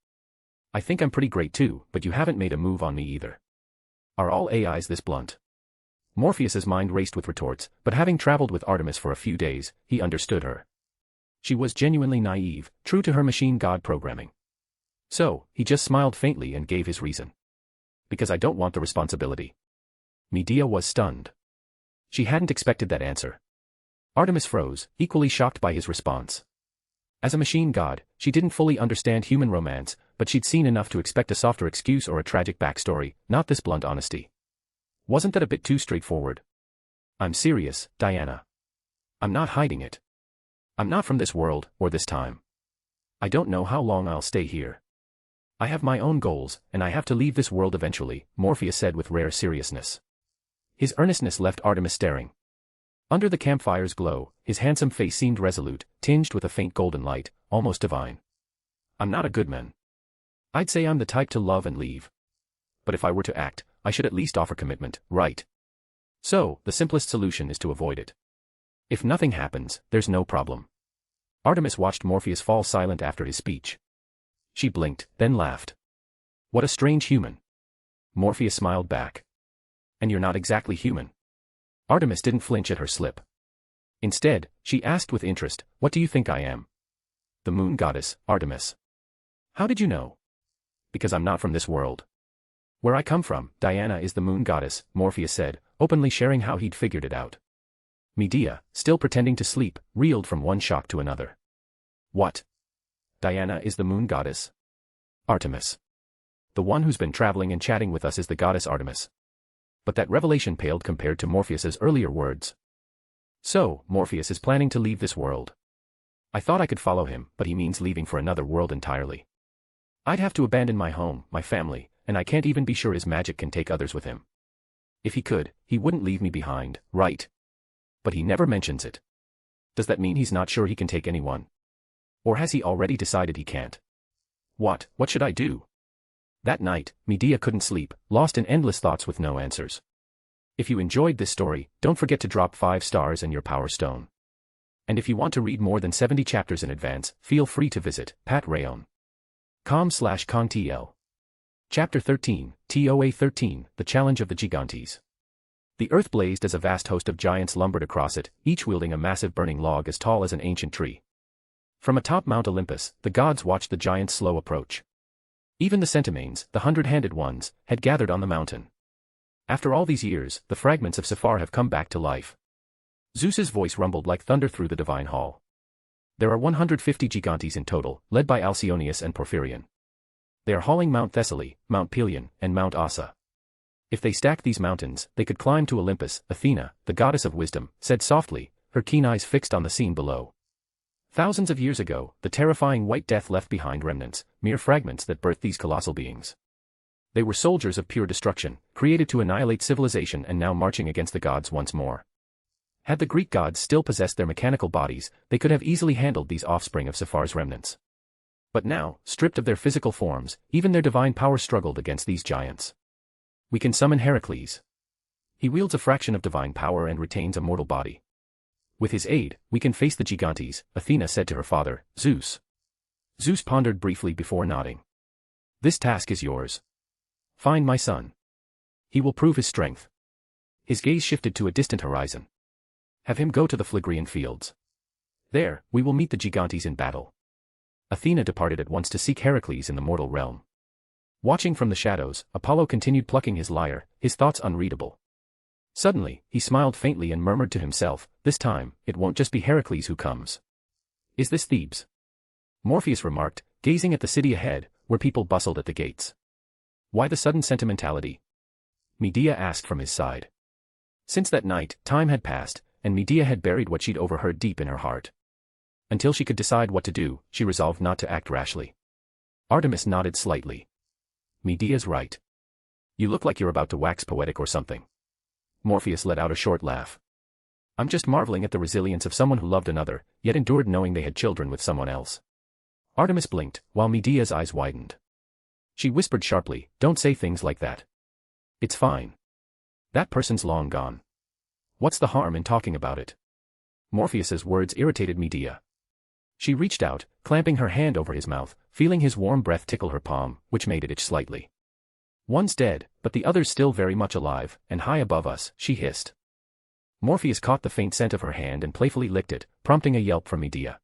I think I'm pretty great too, but you haven't made a move on me either. Are all AIs this blunt? Morpheus's mind raced with retorts, but having traveled with Artemis for a few days, he understood her. She was genuinely naive, true to her machine god programming. So, he just smiled faintly and gave his reason. Because I don't want the responsibility. Medea was stunned. She hadn't expected that answer. Artemis froze, equally shocked by his response. As a machine god, she didn't fully understand human romance, but she'd seen enough to expect a softer excuse or a tragic backstory, not this blunt honesty. Wasn't that a bit too straightforward? I'm serious, Diana. I'm not hiding it. I'm not from this world, or this time. I don't know how long I'll stay here. I have my own goals, and I have to leave this world eventually, Morpheus said with rare seriousness. His earnestness left Artemis staring. Under the campfire's glow, his handsome face seemed resolute, tinged with a faint golden light, almost divine. I'm not a good man. I'd say I'm the type to love and leave. But if I were to act, I should at least offer commitment, right? So, the simplest solution is to avoid it. If nothing happens, there's no problem. Artemis watched Morpheus fall silent after his speech. She blinked, then laughed. What a strange human. Morpheus smiled back. And you're not exactly human. Artemis didn't flinch at her slip. Instead, she asked with interest, what do you think I am? The moon goddess, Artemis. How did you know? Because I'm not from this world. Where I come from, Diana is the moon goddess, Morpheus said, openly sharing how he'd figured it out. Medea, still pretending to sleep, reeled from one shock to another. What? Diana is the moon goddess? Artemis. The one who's been traveling and chatting with us is the goddess Artemis. But that revelation paled compared to Morpheus's earlier words. So, Morpheus is planning to leave this world. I thought I could follow him, but he means leaving for another world entirely. I'd have to abandon my home, my family, and I can't even be sure his magic can take others with him. If he could, he wouldn't leave me behind, right? But he never mentions it. Does that mean he's not sure he can take anyone? Or has he already decided he can't? What should I do? That night, Medea couldn't sleep, lost in endless thoughts with no answers. If you enjoyed this story, don't forget to drop 5 stars and your power stone. And if you want to read more than 70 chapters in advance, feel free to visit patreon.com/contl. Chapter 13, TOA 13, The Challenge of the Gigantes. The earth blazed as a vast host of giants lumbered across it, each wielding a massive burning log as tall as an ancient tree. From atop Mount Olympus, the gods watched the giants' slow approach. Even the Centimanes, the 100-handed ones, had gathered on the mountain. After all these years, the fragments of Sephar have come back to life. Zeus's voice rumbled like thunder through the divine hall. There are 150 Gigantes in total, led by Alcyoneus and Porphyrion. They are hauling Mount Thessaly, Mount Pelion, and Mount Ossa. If they stacked these mountains, they could climb to Olympus. Athena, the goddess of wisdom, said softly, her keen eyes fixed on the scene below. Thousands of years ago, the terrifying White Death left behind remnants, mere fragments that birthed these colossal beings. They were soldiers of pure destruction, created to annihilate civilization and now marching against the gods once more. Had the Greek gods still possessed their mechanical bodies, they could have easily handled these offspring of Sephar's remnants. But now, stripped of their physical forms, even their divine power struggled against these giants. We can summon Heracles. He wields a fraction of divine power and retains a mortal body. With his aid, we can face the Gigantes, Athena said to her father, Zeus. Zeus pondered briefly before nodding. This task is yours. Find my son. He will prove his strength. His gaze shifted to a distant horizon. Have him go to the Phlegrean fields. There, we will meet the Gigantes in battle. Athena departed at once to seek Heracles in the mortal realm. Watching from the shadows, Apollo continued plucking his lyre, his thoughts unreadable. Suddenly, he smiled faintly and murmured to himself, this time, it won't just be Heracles who comes. Is this Thebes? Morpheus remarked, gazing at the city ahead, where people bustled at the gates. Why the sudden sentimentality? Medea asked from his side. Since that night, time had passed, and Medea had buried what she'd overheard deep in her heart. Until she could decide what to do, she resolved not to act rashly. Artemis nodded slightly. Medea's right. You look like you're about to wax poetic or something. Morpheus let out a short laugh. I'm just marveling at the resilience of someone who loved another, yet endured knowing they had children with someone else. Artemis blinked, while Medea's eyes widened. She whispered sharply, don't say things like that. It's fine. That person's long gone. What's the harm in talking about it? Morpheus's words irritated Medea. She reached out, clamping her hand over his mouth, feeling his warm breath tickle her palm, which made it itch slightly. One's dead, but the other's still very much alive, and high above us, she hissed. Morpheus caught the faint scent of her hand and playfully licked it, prompting a yelp from Medea.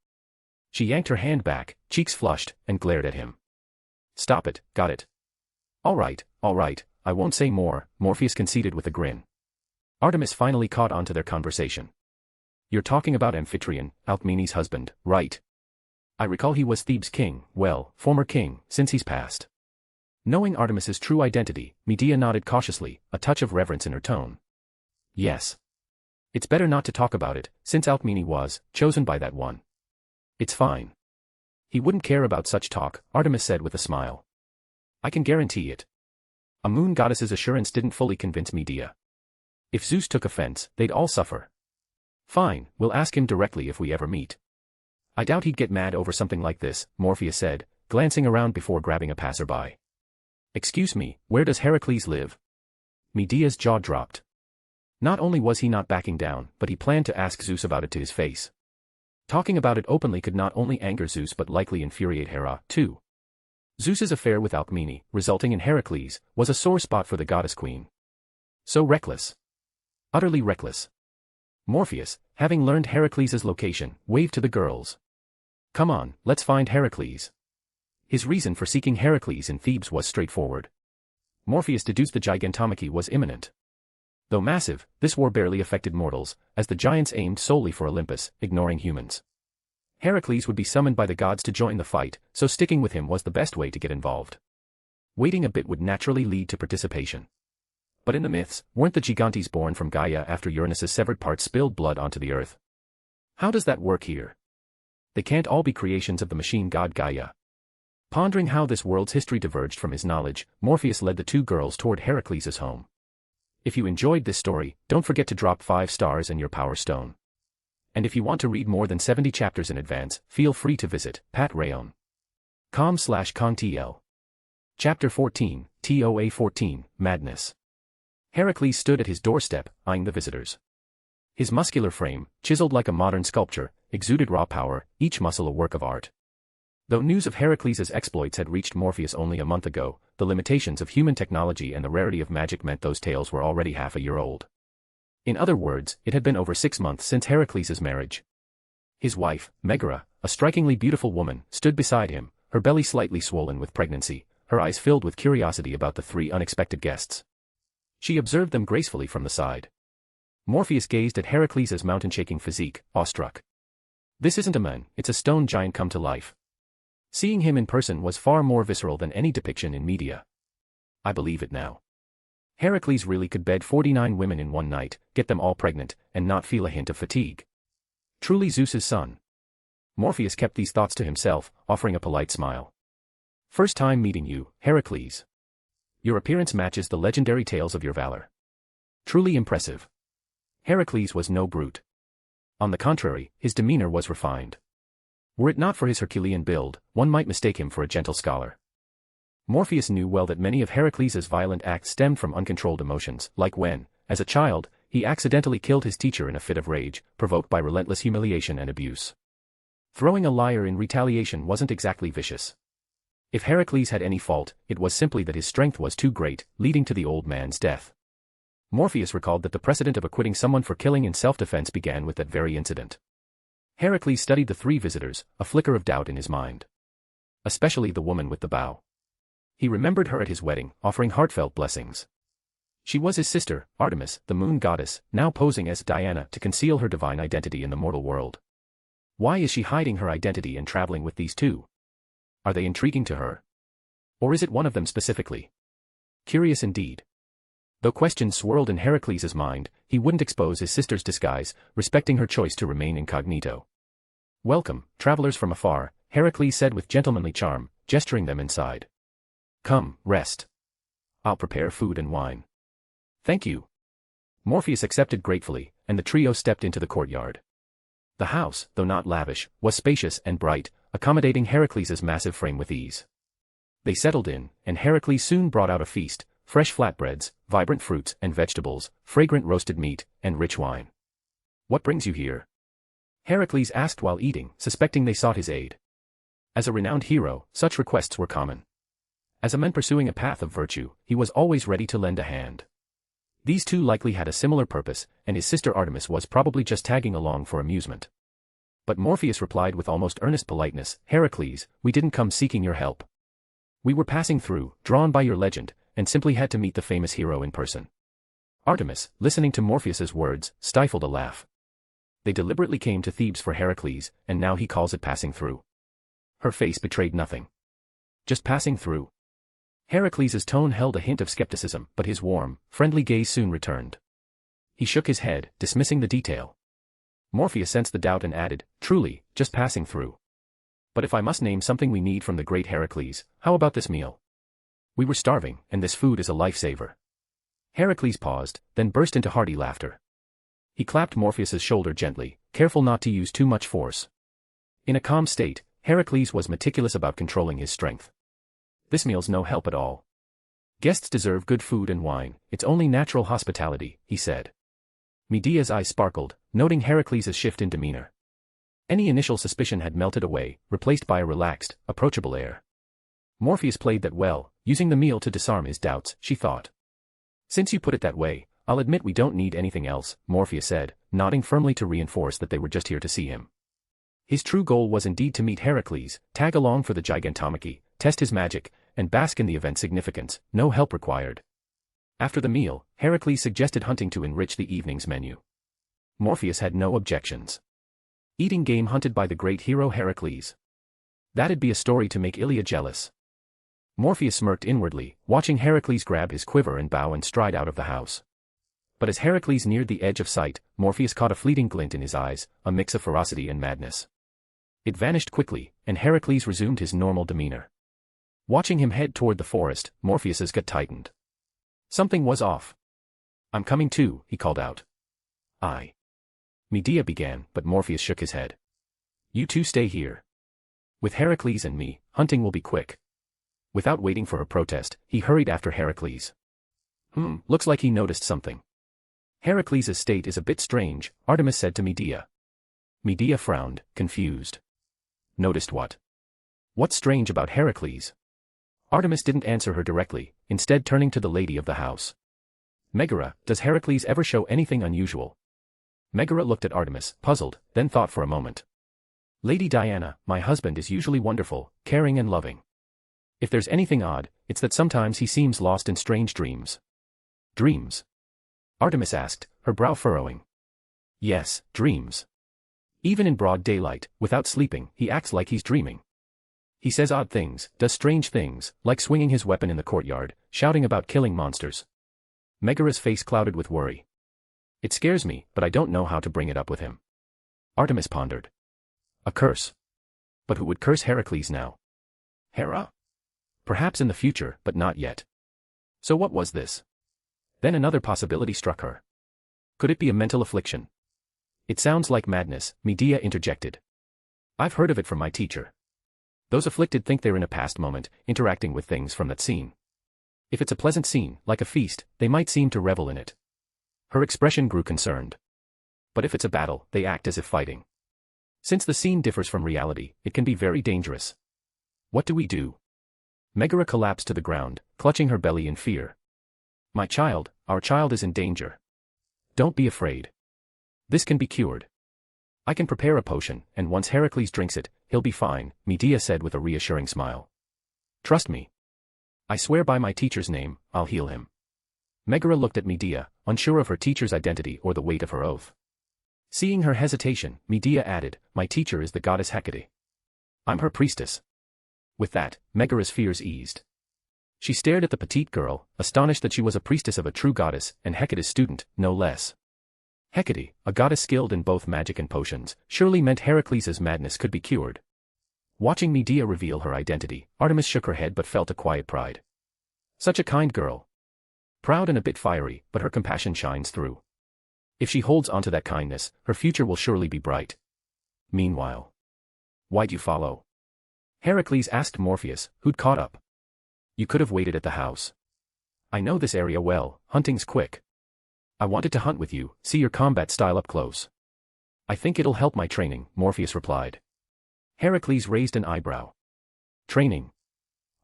She yanked her hand back, cheeks flushed, and glared at him. Stop it, got it? All right, I won't say more, Morpheus conceded with a grin. Artemis finally caught on to their conversation. You're talking about Amphitryon, Alcmene's husband, right? I recall he was Thebes' king, well, former king, since he's passed. Knowing Artemis's true identity, Medea nodded cautiously, a touch of reverence in her tone. Yes. It's better not to talk about it, since Alcmene was chosen by that one. It's fine. He wouldn't care about such talk, Artemis said with a smile. I can guarantee it. A moon goddess's assurance didn't fully convince Medea. If Zeus took offense, they'd all suffer. Fine, we'll ask him directly if we ever meet. I doubt he'd get mad over something like this, Morpheus said, glancing around before grabbing a passerby. Excuse me, where does Heracles live? Medea's jaw dropped. Not only was he not backing down, but he planned to ask Zeus about it to his face. Talking about it openly could not only anger Zeus but likely infuriate Hera, too. Zeus's affair with Alcmene, resulting in Heracles, was a sore spot for the goddess queen. So reckless. Utterly reckless. Morpheus, having learned Heracles' location, waved to the girls. Come on, let's find Heracles. His reason for seeking Heracles in Thebes was straightforward. Morpheus deduced the gigantomachy was imminent. Though massive, this war barely affected mortals, as the giants aimed solely for Olympus, ignoring humans. Heracles would be summoned by the gods to join the fight, so sticking with him was the best way to get involved. Waiting a bit would naturally lead to participation. But in the myths, weren't the Gigantes born from Gaia after Uranus's severed parts spilled blood onto the earth? How does that work here? They can't all be creations of the machine god Gaia. Pondering how this world's history diverged from his knowledge, Morpheus led the two girls toward Heracles' home. If you enjoyed this story, don't forget to drop 5 stars and your power stone. And if you want to read more than 70 chapters in advance, feel free to visit patrayon.com/contl. Chapter 14, TOA 14, Madness. Heracles stood at his doorstep, eyeing the visitors. His muscular frame, chiseled like a modern sculpture, exuded raw power, each muscle a work of art. Though news of Heracles' exploits had reached Morpheus only a month ago, the limitations of human technology and the rarity of magic meant those tales were already half a year old. In other words, it had been over 6 months since Heracles' marriage. His wife, Megara, a strikingly beautiful woman, stood beside him, her belly slightly swollen with pregnancy, her eyes filled with curiosity about the 3 unexpected guests. She observed them gracefully from the side. Morpheus gazed at Heracles' mountain-shaking physique, awestruck. This isn't a man, it's a stone giant come to life. Seeing him in person was far more visceral than any depiction in media. I believe it now. Heracles really could bed 49 women in one night, get them all pregnant, and not feel a hint of fatigue. Truly Zeus's son. Morpheus kept these thoughts to himself, offering a polite smile. First time meeting you, Heracles. Your appearance matches the legendary tales of your valor. Truly impressive. Heracles was no brute. On the contrary, his demeanor was refined. Were it not for his Herculean build, one might mistake him for a gentle scholar. Morpheus knew well that many of Heracles' violent acts stemmed from uncontrolled emotions, like when, as a child, he accidentally killed his teacher in a fit of rage, provoked by relentless humiliation and abuse. Throwing a lyre in retaliation wasn't exactly vicious. If Heracles had any fault, it was simply that his strength was too great, leading to the old man's death. Morpheus recalled that the precedent of acquitting someone for killing in self-defense began with that very incident. Heracles studied the three visitors, a flicker of doubt in his mind. Especially the woman with the bow. He remembered her at his wedding, offering heartfelt blessings. She was his sister, Artemis, the moon goddess, now posing as Diana to conceal her divine identity in the mortal world. Why is she hiding her identity and traveling with these two? Are they intriguing to her? Or is it one of them specifically? Curious indeed. Though questions swirled in Heracles' mind, he wouldn't expose his sister's disguise, respecting her choice to remain incognito. Welcome, travelers from afar, Heracles said with gentlemanly charm, gesturing them inside. Come, rest. I'll prepare food and wine. Thank you. Morpheus accepted gratefully, and the trio stepped into the courtyard. The house, though not lavish, was spacious and bright, accommodating Heracles' massive frame with ease. They settled in, and Heracles soon brought out a feast, fresh flatbreads, vibrant fruits and vegetables, fragrant roasted meat, and rich wine. What brings you here? Heracles asked while eating, suspecting they sought his aid. As a renowned hero, such requests were common. As a man pursuing a path of virtue, he was always ready to lend a hand. These two likely had a similar purpose, and his sister Artemis was probably just tagging along for amusement. But Morpheus replied with almost earnest politeness, Heracles, we didn't come seeking your help. We were passing through, drawn by your legend, and simply had to meet the famous hero in person. Artemis, listening to Morpheus's words, stifled a laugh. They deliberately came to Thebes for Heracles, and now he calls it passing through. Her face betrayed nothing. Just passing through. Heracles' tone held a hint of skepticism, but his warm, friendly gaze soon returned. He shook his head, dismissing the detail. Morpheus sensed the doubt and added, truly, just passing through. But if I must name something we need from the great Heracles, how about this meal? We were starving, and this food is a lifesaver. Heracles paused, then burst into hearty laughter. He clapped Morpheus's shoulder gently, careful not to use too much force. In a calm state, Heracles was meticulous about controlling his strength. This meal's no help at all. Guests deserve good food and wine, it's only natural hospitality, he said. Medea's eyes sparkled, noting Heracles' shift in demeanor. Any initial suspicion had melted away, replaced by a relaxed, approachable air. Morpheus played that well, using the meal to disarm his doubts, she thought. Since you put it that way, I'll admit we don't need anything else, Morpheus said, nodding firmly to reinforce that they were just here to see him. His true goal was indeed to meet Heracles, tag along for the gigantomachy, test his magic, and bask in the event's significance, no help required. After the meal, Heracles suggested hunting to enrich the evening's menu. Morpheus had no objections. Eating game hunted by the great hero Heracles. That'd be a story to make Iliad jealous. Morpheus smirked inwardly, watching Heracles grab his quiver and bow and stride out of the house. But as Heracles neared the edge of sight, Morpheus caught a fleeting glint in his eyes, a mix of ferocity and madness. It vanished quickly, and Heracles resumed his normal demeanor. Watching him head toward the forest, Morpheus's gut tightened. Something was off. I'm coming too, he called out. Medea began, but Morpheus shook his head. You two stay here. With Heracles and me, hunting will be quick. Without waiting for a protest, he hurried after Heracles. Looks like he noticed something. Heracles' state is a bit strange, Artemis said to Medea. Medea frowned, confused. Noticed what? What's strange about Heracles? Artemis didn't answer her directly, instead turning to the lady of the house. Megara, does Heracles ever show anything unusual? Megara looked at Artemis, puzzled, then thought for a moment. Lady Diana, my husband is usually wonderful, caring and loving. If there's anything odd, it's that sometimes he seems lost in strange dreams. Dreams? Artemis asked, her brow furrowing. Yes, dreams. Even in broad daylight, without sleeping, he acts like he's dreaming. He says odd things, does strange things, like swinging his weapon in the courtyard, shouting about killing monsters. Megara's face clouded with worry. It scares me, but I don't know how to bring it up with him. Artemis pondered. A curse. But who would curse Heracles now? Hera? Perhaps in the future, but not yet. So what was this? Then another possibility struck her. Could it be a mental affliction? It sounds like madness, Medea interjected. I've heard of it from my teacher. Those afflicted think they're in a past moment, interacting with things from that scene. If it's a pleasant scene, like a feast, they might seem to revel in it. Her expression grew concerned. But if it's a battle, they act as if fighting. Since the scene differs from reality, it can be very dangerous. What do we do? Megara collapsed to the ground, clutching her belly in fear. My child, our child is in danger. Don't be afraid. This can be cured. I can prepare a potion, and once Heracles drinks it, he'll be fine, Medea said with a reassuring smile. Trust me. I swear by my teacher's name, I'll heal him. Megara looked at Medea, unsure of her teacher's identity or the weight of her oath. Seeing her hesitation, Medea added, my teacher is the goddess Hecate. I'm her priestess. With that, Megara's fears eased. She stared at the petite girl, astonished that she was a priestess of a true goddess, and Hecate's student, no less. Hecate, a goddess skilled in both magic and potions, surely meant Heracles' madness could be cured. Watching Medea reveal her identity, Artemis shook her head but felt a quiet pride. Such a kind girl. Proud and a bit fiery, but her compassion shines through. If she holds onto that kindness, her future will surely be bright. Meanwhile. Why'd you follow? Heracles asked Morpheus, who'd caught up. You could have waited at the house. I know this area well, hunting's quick. I wanted to hunt with you, see your combat style up close. I think it'll help my training, Morpheus replied. Heracles raised an eyebrow. Training?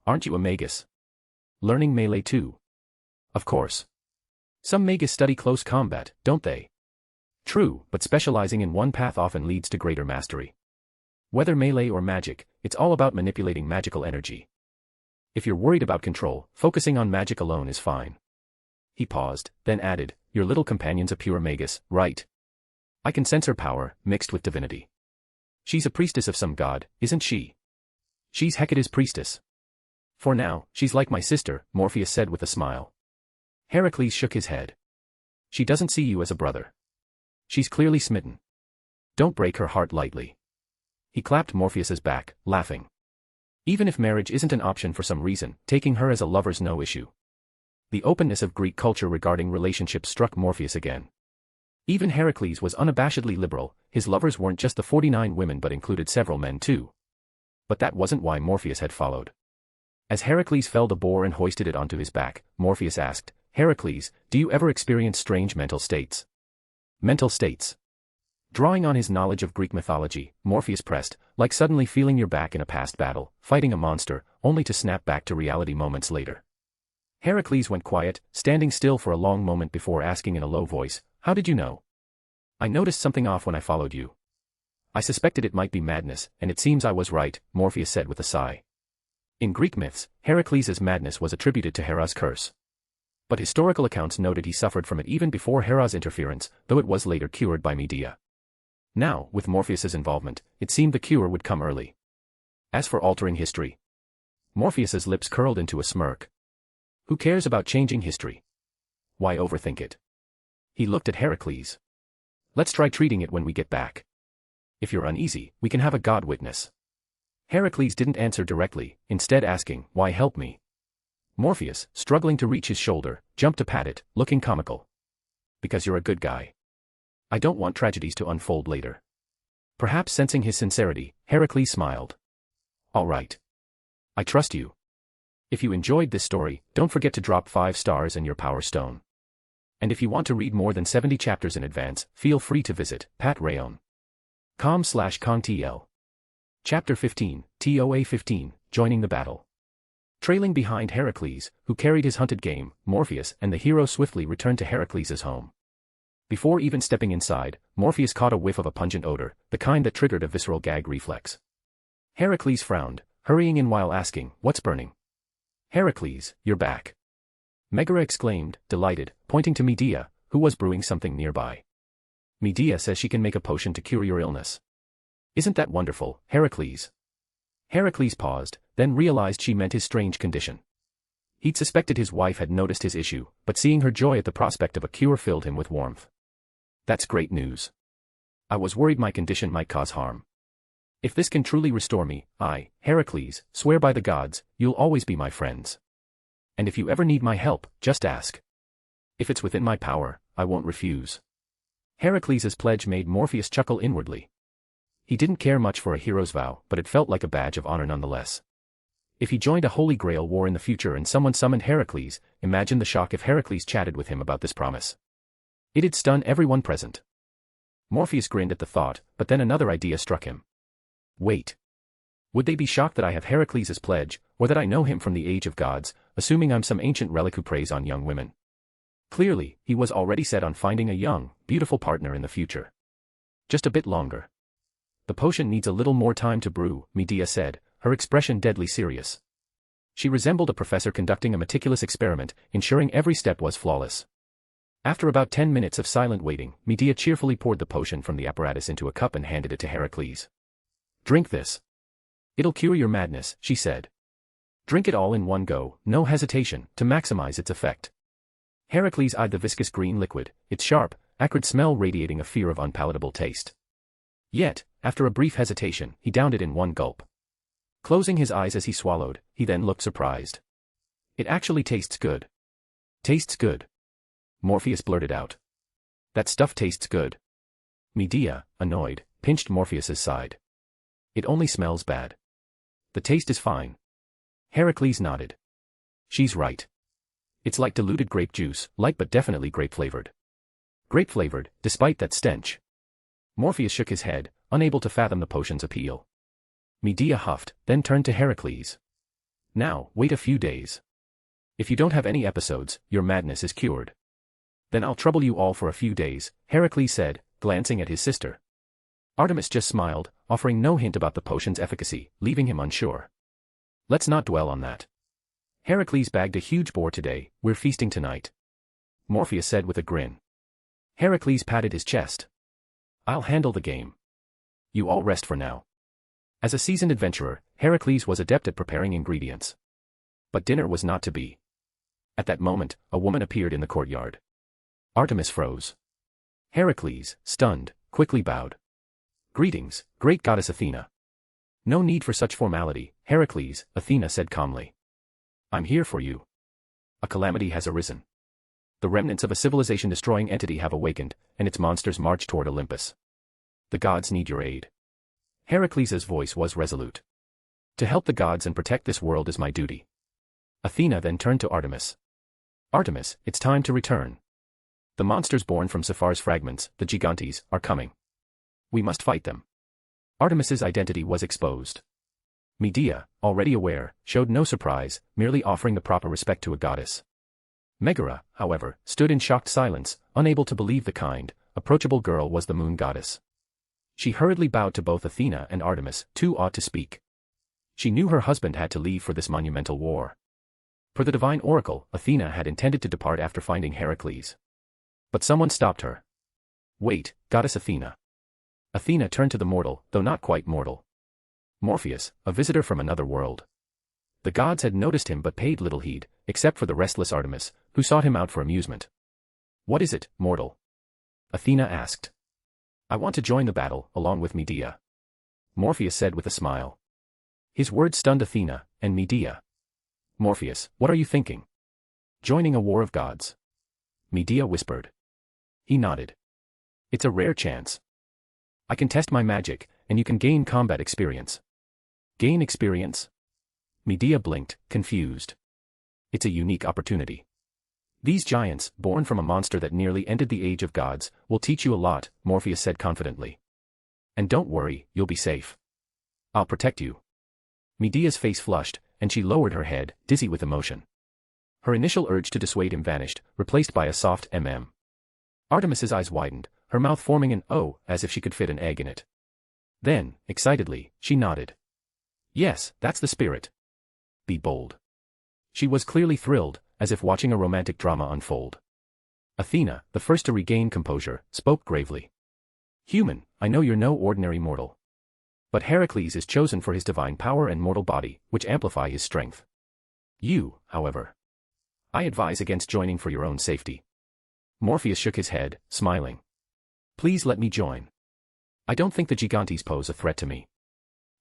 Aren't you a magus? Learning melee too? Of course. Some magus study close combat, don't they? True, but specializing in one path often leads to greater mastery. Whether melee or magic, it's all about manipulating magical energy. If you're worried about control, focusing on magic alone is fine. He paused, then added, your little companion's a pure magus, right? I can sense her power, mixed with divinity. She's a priestess of some god, isn't she? She's Hecate's priestess. For now, she's like my sister, Morpheus said with a smile. Heracles shook his head. She doesn't see you as a brother. She's clearly smitten. Don't break her heart lightly. He clapped Morpheus's back, laughing. Even if marriage isn't an option for some reason, taking her as a lover's no issue. The openness of Greek culture regarding relationships struck Morpheus again. Even Heracles was unabashedly liberal, his lovers weren't just the 49 women but included several men too. But that wasn't why Morpheus had followed. As Heracles felled a boar and hoisted it onto his back, Morpheus asked, Heracles, do you ever experience strange mental states? Mental states. Drawing on his knowledge of Greek mythology, Morpheus pressed, like suddenly feeling your back in a past battle, fighting a monster, only to snap back to reality moments later. Heracles went quiet, standing still for a long moment before asking in a low voice, how did you know? I noticed something off when I followed you. I suspected it might be madness, and it seems I was right, Morpheus said with a sigh. In Greek myths, Heracles' madness was attributed to Hera's curse. But historical accounts noted he suffered from it even before Hera's interference, though it was later cured by Medea. Now, with Morpheus's involvement, it seemed the cure would come early. As for altering history, Morpheus's lips curled into a smirk. Who cares about changing history? Why overthink it? He looked at Heracles. Let's try treating it when we get back. If you're uneasy, we can have a god witness. Heracles didn't answer directly, instead asking, why help me? Morpheus, struggling to reach his shoulder, jumped to pat it, looking comical. Because you're a good guy. I don't want tragedies to unfold later. Perhaps sensing his sincerity, Heracles smiled. All right. I trust you. If you enjoyed this story, don't forget to drop 5 stars and your power stone. And if you want to read more than 70 chapters in advance, feel free to visit patreon.com/contl. Chapter 15, TOA 15, Joining the Battle. Trailing behind Heracles, who carried his hunted game, Morpheus and the hero swiftly returned to Heracles' home. Before even stepping inside, Morpheus caught a whiff of a pungent odor, the kind that triggered a visceral gag reflex. Heracles frowned, hurrying in while asking, what's burning? Heracles, you're back. Megara exclaimed, delighted, pointing to Medea, who was brewing something nearby. Medea says she can make a potion to cure your illness. Isn't that wonderful, Heracles? Heracles paused, then realized she meant his strange condition. He'd suspected his wife had noticed his issue, but seeing her joy at the prospect of a cure filled him with warmth. That's great news. I was worried my condition might cause harm. If this can truly restore me, I, Heracles, swear by the gods, you'll always be my friends. And if you ever need my help, just ask. If it's within my power, I won't refuse. Heracles' pledge made Morpheus chuckle inwardly. He didn't care much for a hero's vow, but it felt like a badge of honor nonetheless. If he joined a Holy Grail War in the future and someone summoned Heracles, imagine the shock if Heracles chatted with him about this promise. It'd stun everyone present. Morpheus grinned at the thought, but then another idea struck him. Wait. Would they be shocked that I have Heracles' pledge, or that I know him from the age of gods, assuming I'm some ancient relic who preys on young women? Clearly, he was already set on finding a young, beautiful partner in the future. Just a bit longer. The potion needs a little more time to brew, Medea said, her expression deadly serious. She resembled a professor conducting a meticulous experiment, ensuring every step was flawless. After about 10 minutes of silent waiting, Medea cheerfully poured the potion from the apparatus into a cup and handed it to Heracles. Drink this. It'll cure your madness, she said. Drink it all in one go, no hesitation, to maximize its effect. Heracles eyed the viscous green liquid, its sharp, acrid smell radiating a fear of unpalatable taste. Yet, after a brief hesitation, he downed it in one gulp. Closing his eyes as he swallowed, he then looked surprised. It actually tastes good. Tastes good. Morpheus blurted out. That stuff tastes good. Medea, annoyed, pinched Morpheus's side. It only smells bad. The taste is fine. Heracles nodded. She's right. It's like diluted grape juice, light but definitely grape-flavored. Grape-flavored, despite that stench. Morpheus shook his head, unable to fathom the potion's appeal. Medea huffed, then turned to Heracles. Now, wait a few days. If you don't have any episodes, your madness is cured. Then I'll trouble you all for a few days, Heracles said, glancing at his sister. Artemis just smiled, offering no hint about the potion's efficacy, leaving him unsure. Let's not dwell on that. Heracles bagged a huge boar today, we're feasting tonight. Morpheus said with a grin. Heracles patted his chest. I'll handle the game. You all rest for now. As a seasoned adventurer, Heracles was adept at preparing ingredients. But dinner was not to be. At that moment, a woman appeared in the courtyard. Artemis froze. Heracles, stunned, quickly bowed. Greetings, great goddess Athena. No need for such formality, Heracles, Athena said calmly. I'm here for you. A calamity has arisen. The remnants of a civilization-destroying entity have awakened, and its monsters march toward Olympus. The gods need your aid. Heracles' voice was resolute. To help the gods and protect this world is my duty. Athena then turned to Artemis. Artemis, it's time to return. The monsters born from Sephar's fragments, the Gigantes, are coming. We must fight them. Artemis's identity was exposed. Medea, already aware, showed no surprise, merely offering the proper respect to a goddess. Megara, however, stood in shocked silence, unable to believe the kind, approachable girl was the moon goddess. She hurriedly bowed to both Athena and Artemis, too awed to speak. She knew her husband had to leave for this monumental war. Per the divine oracle, Athena had intended to depart after finding Heracles. But someone stopped her. Wait, goddess Athena. Athena turned to the mortal, though not quite mortal. Morpheus, a visitor from another world. The gods had noticed him but paid little heed, except for the restless Artemis, who sought him out for amusement. What is it, mortal? Athena asked. I want to join the battle, along with Medea. Morpheus said with a smile. His words stunned Athena, and Medea. Morpheus, what are you thinking? Joining a war of gods. Medea whispered. He nodded. It's a rare chance. I can test my magic, and you can gain combat experience. Gain experience? Medea blinked, confused. It's a unique opportunity. These giants, born from a monster that nearly ended the age of gods, will teach you a lot, Morpheus said confidently. And don't worry, you'll be safe. I'll protect you. Medea's face flushed, and she lowered her head, dizzy with emotion. Her initial urge to dissuade him vanished, replaced by a soft mm. Artemis's eyes widened, her mouth forming an O, as if she could fit an egg in it. Then, excitedly, she nodded. Yes, that's the spirit. Be bold. She was clearly thrilled, as if watching a romantic drama unfold. Athena, the first to regain composure, spoke gravely. Human, I know you're no ordinary mortal. But Heracles is chosen for his divine power and mortal body, which amplify his strength. You, however. I advise against joining for your own safety. Morpheus shook his head, smiling. Please let me join. I don't think the Gigantes pose a threat to me.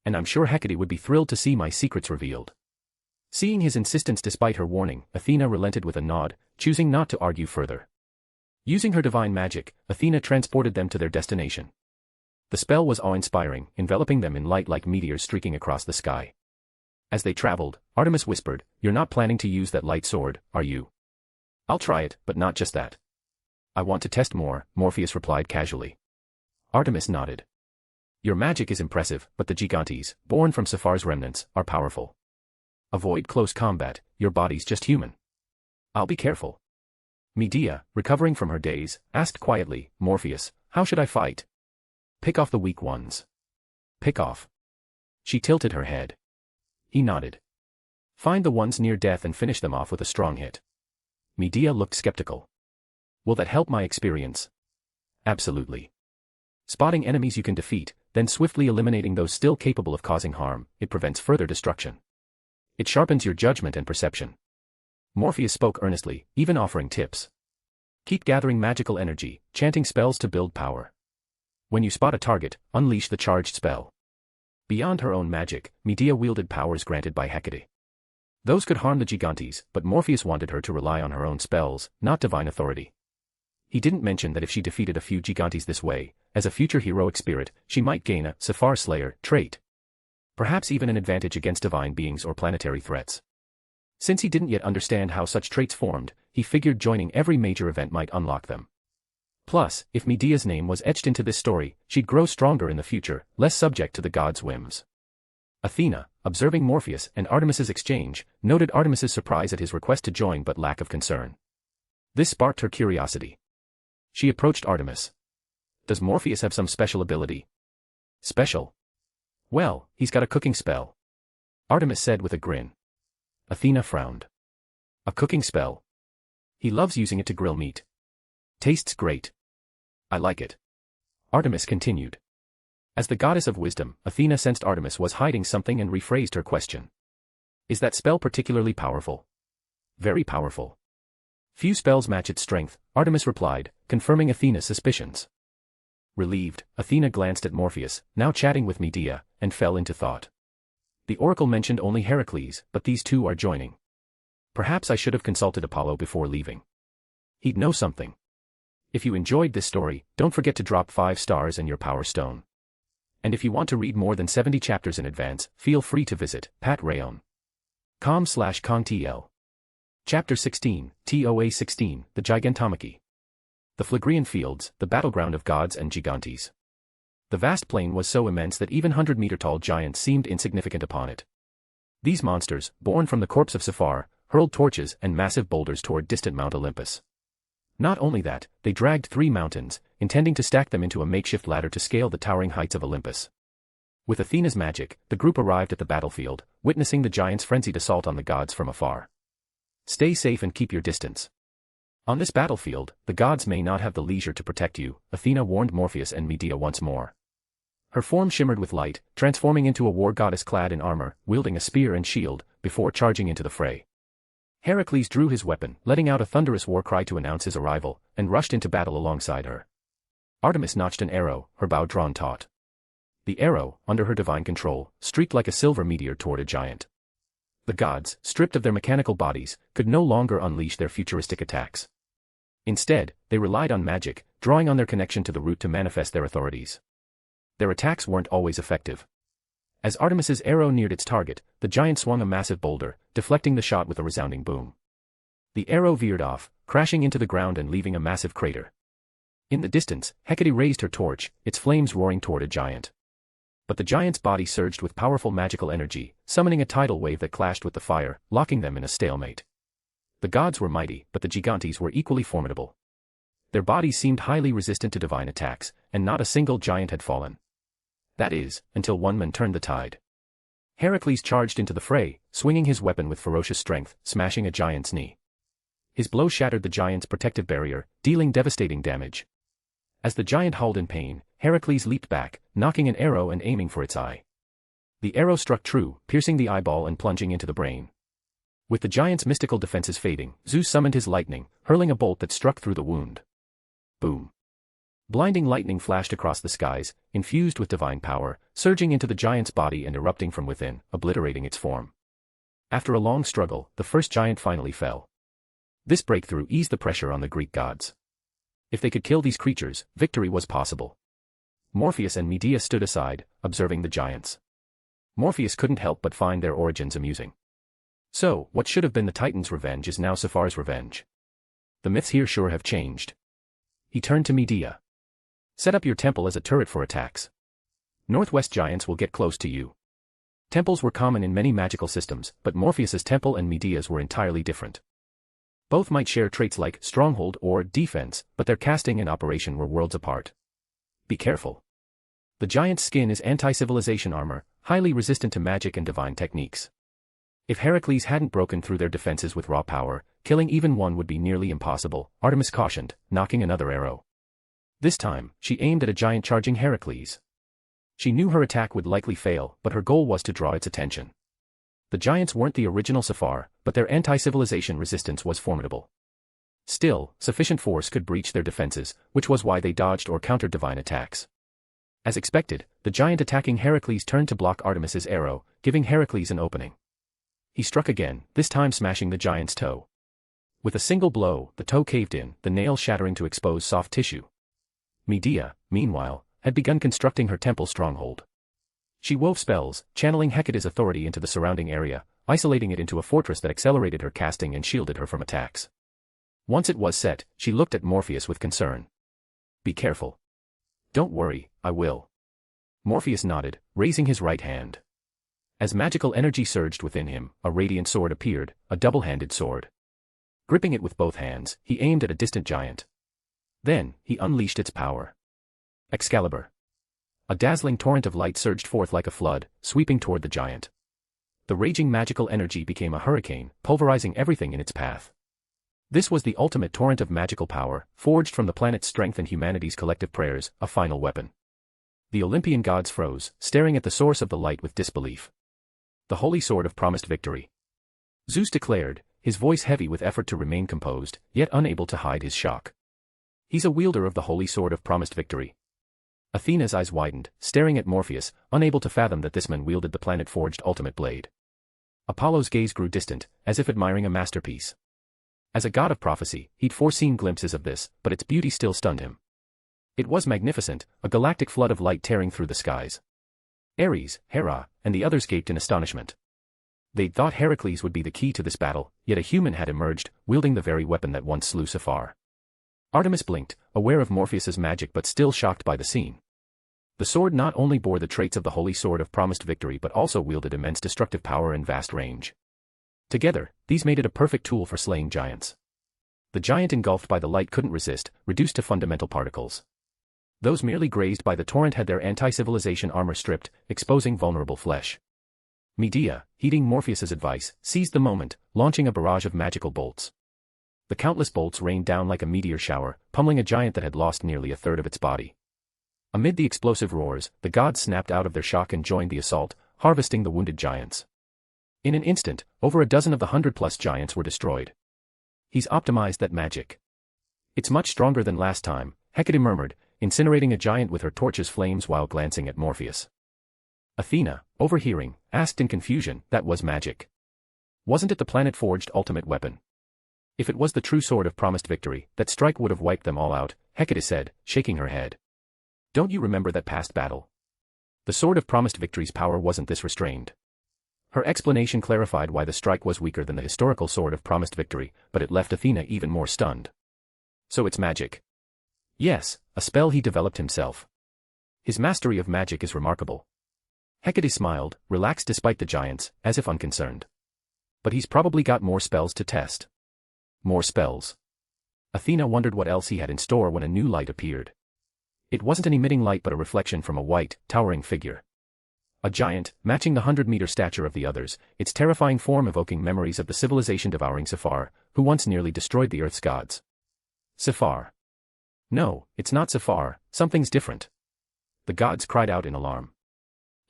And I'm sure Hecate would be thrilled to see my secrets revealed. Seeing his insistence despite her warning, Athena relented with a nod, choosing not to argue further. Using her divine magic, Athena transported them to their destination. The spell was awe-inspiring, enveloping them in light like meteors streaking across the sky. As they traveled, Artemis whispered, "You're not planning to use that light sword, are you?" "I'll try it, but not just that." "I want to test more," Morpheus replied casually. Artemis nodded. "Your magic is impressive, but the Gigantes, born from Sephar's remnants, are powerful. Avoid close combat, your body's just human." "I'll be careful." Medea, recovering from her daze, asked quietly, "Morpheus, how should I fight?" "Pick off the weak ones." "Pick off?" She tilted her head. He nodded. "Find the ones near death and finish them off with a strong hit." Medea looked skeptical. "Will that help my experience?" "Absolutely. Spotting enemies you can defeat, then swiftly eliminating those still capable of causing harm, it prevents further destruction. It sharpens your judgment and perception." Morpheus spoke earnestly, even offering tips. "Keep gathering magical energy, chanting spells to build power. When you spot a target, unleash the charged spell." Beyond her own magic, Medea wielded powers granted by Hecate. Those could harm the Gigantes, but Morpheus wanted her to rely on her own spells, not divine authority. He didn't mention that if she defeated a few Gigantes this way, as a future heroic spirit, she might gain a Sephar Slayer trait. Perhaps even an advantage against divine beings or planetary threats. Since he didn't yet understand how such traits formed, he figured joining every major event might unlock them. Plus, if Medea's name was etched into this story, she'd grow stronger in the future, less subject to the gods' whims. Athena, observing Morpheus and Artemis's exchange, noted Artemis's surprise at his request to join but lack of concern. This sparked her curiosity. She approached Artemis. "Does Morpheus have some special ability?" "Special? Well, he's got a cooking spell," Artemis said with a grin. Athena frowned. "A cooking spell? He loves using it to grill meat. Tastes great. I like it." Artemis continued. As the goddess of wisdom, Athena sensed Artemis was hiding something and rephrased her question. "Is that spell particularly powerful?" "Very powerful. Few spells match its strength," Artemis replied, confirming Athena's suspicions. Relieved, Athena glanced at Morpheus, now chatting with Medea, and fell into thought. The oracle mentioned only Heracles, but these two are joining. Perhaps I should have consulted Apollo before leaving. He'd know something. If you enjoyed this story, don't forget to drop 5 stars and your power stone. And if you want to read more than 70 chapters in advance, feel free to visit patreon.com/kongtl. Chapter 16, TOA 16, The Gigantomachy. The Phlegraean Fields, the battleground of gods and Gigantes. The vast plain was so immense that even 100-meter-tall giants seemed insignificant upon it. These monsters, born from the corpse of Sephar, hurled torches and massive boulders toward distant Mount Olympus. Not only that, they dragged 3 mountains, intending to stack them into a makeshift ladder to scale the towering heights of Olympus. With Athena's magic, the group arrived at the battlefield, witnessing the giants' frenzied assault on the gods from afar. "Stay safe and keep your distance. On this battlefield, the gods may not have the leisure to protect you," Athena warned Morpheus and Medea once more. Her form shimmered with light, transforming into a war goddess clad in armor, wielding a spear and shield, before charging into the fray. Heracles drew his weapon, letting out a thunderous war cry to announce his arrival, and rushed into battle alongside her. Artemis notched an arrow, her bow drawn taut. The arrow, under her divine control, streaked like a silver meteor toward a giant. The gods, stripped of their mechanical bodies, could no longer unleash their futuristic attacks. Instead, they relied on magic, drawing on their connection to the root to manifest their authorities. Their attacks weren't always effective. As Artemis's arrow neared its target, the giant swung a massive boulder, deflecting the shot with a resounding boom. The arrow veered off, crashing into the ground and leaving a massive crater. In the distance, Hecate raised her torch, its flames roaring toward a giant. But the giant's body surged with powerful magical energy, summoning a tidal wave that clashed with the fire, locking them in a stalemate. The gods were mighty, but the Gigantes were equally formidable. Their bodies seemed highly resistant to divine attacks, and not a single giant had fallen. That is, until one man turned the tide. Heracles charged into the fray, swinging his weapon with ferocious strength, smashing a giant's knee. His blow shattered the giant's protective barrier, dealing devastating damage. As the giant howled in pain, Heracles leaped back, knocking an arrow and aiming for its eye. The arrow struck true, piercing the eyeball and plunging into the brain. With the giant's mystical defenses fading, Zeus summoned his lightning, hurling a bolt that struck through the wound. Boom. Blinding lightning flashed across the skies, infused with divine power, surging into the giant's body and erupting from within, obliterating its form. After a long struggle, the first giant finally fell. This breakthrough eased the pressure on the Greek gods. If they could kill these creatures, victory was possible. Morpheus and Medea stood aside, observing the giants. Morpheus couldn't help but find their origins amusing. So, what should have been the Titan's revenge is now Sephar's revenge. The myths here sure have changed. He turned to Medea. Set up your temple as a turret for attacks. Northwest giants will get close to you. Temples were common in many magical systems, but Morpheus's temple and Medea's were entirely different. Both might share traits like stronghold or defense, but their casting and operation were worlds apart. Be careful. The giant's skin is anti-civilization armor, highly resistant to magic and divine techniques. If Heracles hadn't broken through their defenses with raw power, killing even one would be nearly impossible, Artemis cautioned, knocking another arrow. This time, she aimed at a giant charging Heracles. She knew her attack would likely fail, but her goal was to draw its attention. The giants weren't the original Sephar, but their anti-civilization resistance was formidable. Still, sufficient force could breach their defenses, which was why they dodged or countered divine attacks. As expected, the giant attacking Heracles turned to block Artemis's arrow, giving Heracles an opening. He struck again, this time smashing the giant's toe. With a single blow, the toe caved in, the nail shattering to expose soft tissue. Medea, meanwhile, had begun constructing her temple stronghold. She wove spells, channeling Hecate's authority into the surrounding area, isolating it into a fortress that accelerated her casting and shielded her from attacks. Once it was set, she looked at Morpheus with concern. Be careful. Don't worry, I will. Morpheus nodded, raising his right hand. As magical energy surged within him, a radiant sword appeared, a double-handed sword. Gripping it with both hands, he aimed at a distant giant. Then, he unleashed its power. Excalibur. A dazzling torrent of light surged forth like a flood, sweeping toward the giant. The raging magical energy became a hurricane, pulverizing everything in its path. This was the ultimate torrent of magical power, forged from the planet's strength and humanity's collective prayers, a final weapon. The Olympian gods froze, staring at the source of the light with disbelief. The holy sword of promised victory. Zeus declared, his voice heavy with effort to remain composed, yet unable to hide his shock. He's a wielder of the holy sword of promised victory. Athena's eyes widened, staring at Morpheus, unable to fathom that this man wielded the planet-forged ultimate blade. Apollo's gaze grew distant, as if admiring a masterpiece. As a god of prophecy, he'd foreseen glimpses of this, but its beauty still stunned him. It was magnificent, a galactic flood of light tearing through the skies. Ares, Hera, and the others gaped in astonishment. They'd thought Heracles would be the key to this battle, yet a human had emerged, wielding the very weapon that once slew Sephar. Artemis blinked, aware of Morpheus's magic but still shocked by the scene. The sword not only bore the traits of the holy sword of promised victory but also wielded immense destructive power and vast range. Together, these made it a perfect tool for slaying giants. The giant engulfed by the light couldn't resist, reduced to fundamental particles. Those merely grazed by the torrent had their anti-civilization armor stripped, exposing vulnerable flesh. Medea, heeding Morpheus's advice, seized the moment, launching a barrage of magical bolts. The countless bolts rained down like a meteor shower, pummeling a giant that had lost nearly a third of its body. Amid the explosive roars, the gods snapped out of their shock and joined the assault, harvesting the wounded giants. In an instant, over a dozen of the 100+ giants were destroyed. He's optimized that magic. It's much stronger than last time, Hecate murmured, incinerating a giant with her torch's flames while glancing at Morpheus. Athena, overhearing, asked in confusion, that was magic. Wasn't it the planet-forged ultimate weapon? If it was the true sword of promised victory, that strike would have wiped them all out, Hecate said, shaking her head. Don't you remember that past battle? The sword of promised victory's power wasn't this restrained. Her explanation clarified why the strike was weaker than the historical sword of promised victory, but it left Athena even more stunned. So it's magic. Yes, a spell he developed himself. His mastery of magic is remarkable. Hecate smiled, relaxed despite the giants, as if unconcerned. But he's probably got more spells to test. More spells. Athena wondered what else he had in store when a new light appeared. It wasn't an emitting light but a reflection from a white, towering figure. A giant, matching the 100-meter stature of the others, its terrifying form evoking memories of the civilization-devouring Sephar, who once nearly destroyed the Earth's gods. Sephar. No, it's not Sephar, something's different. The gods cried out in alarm.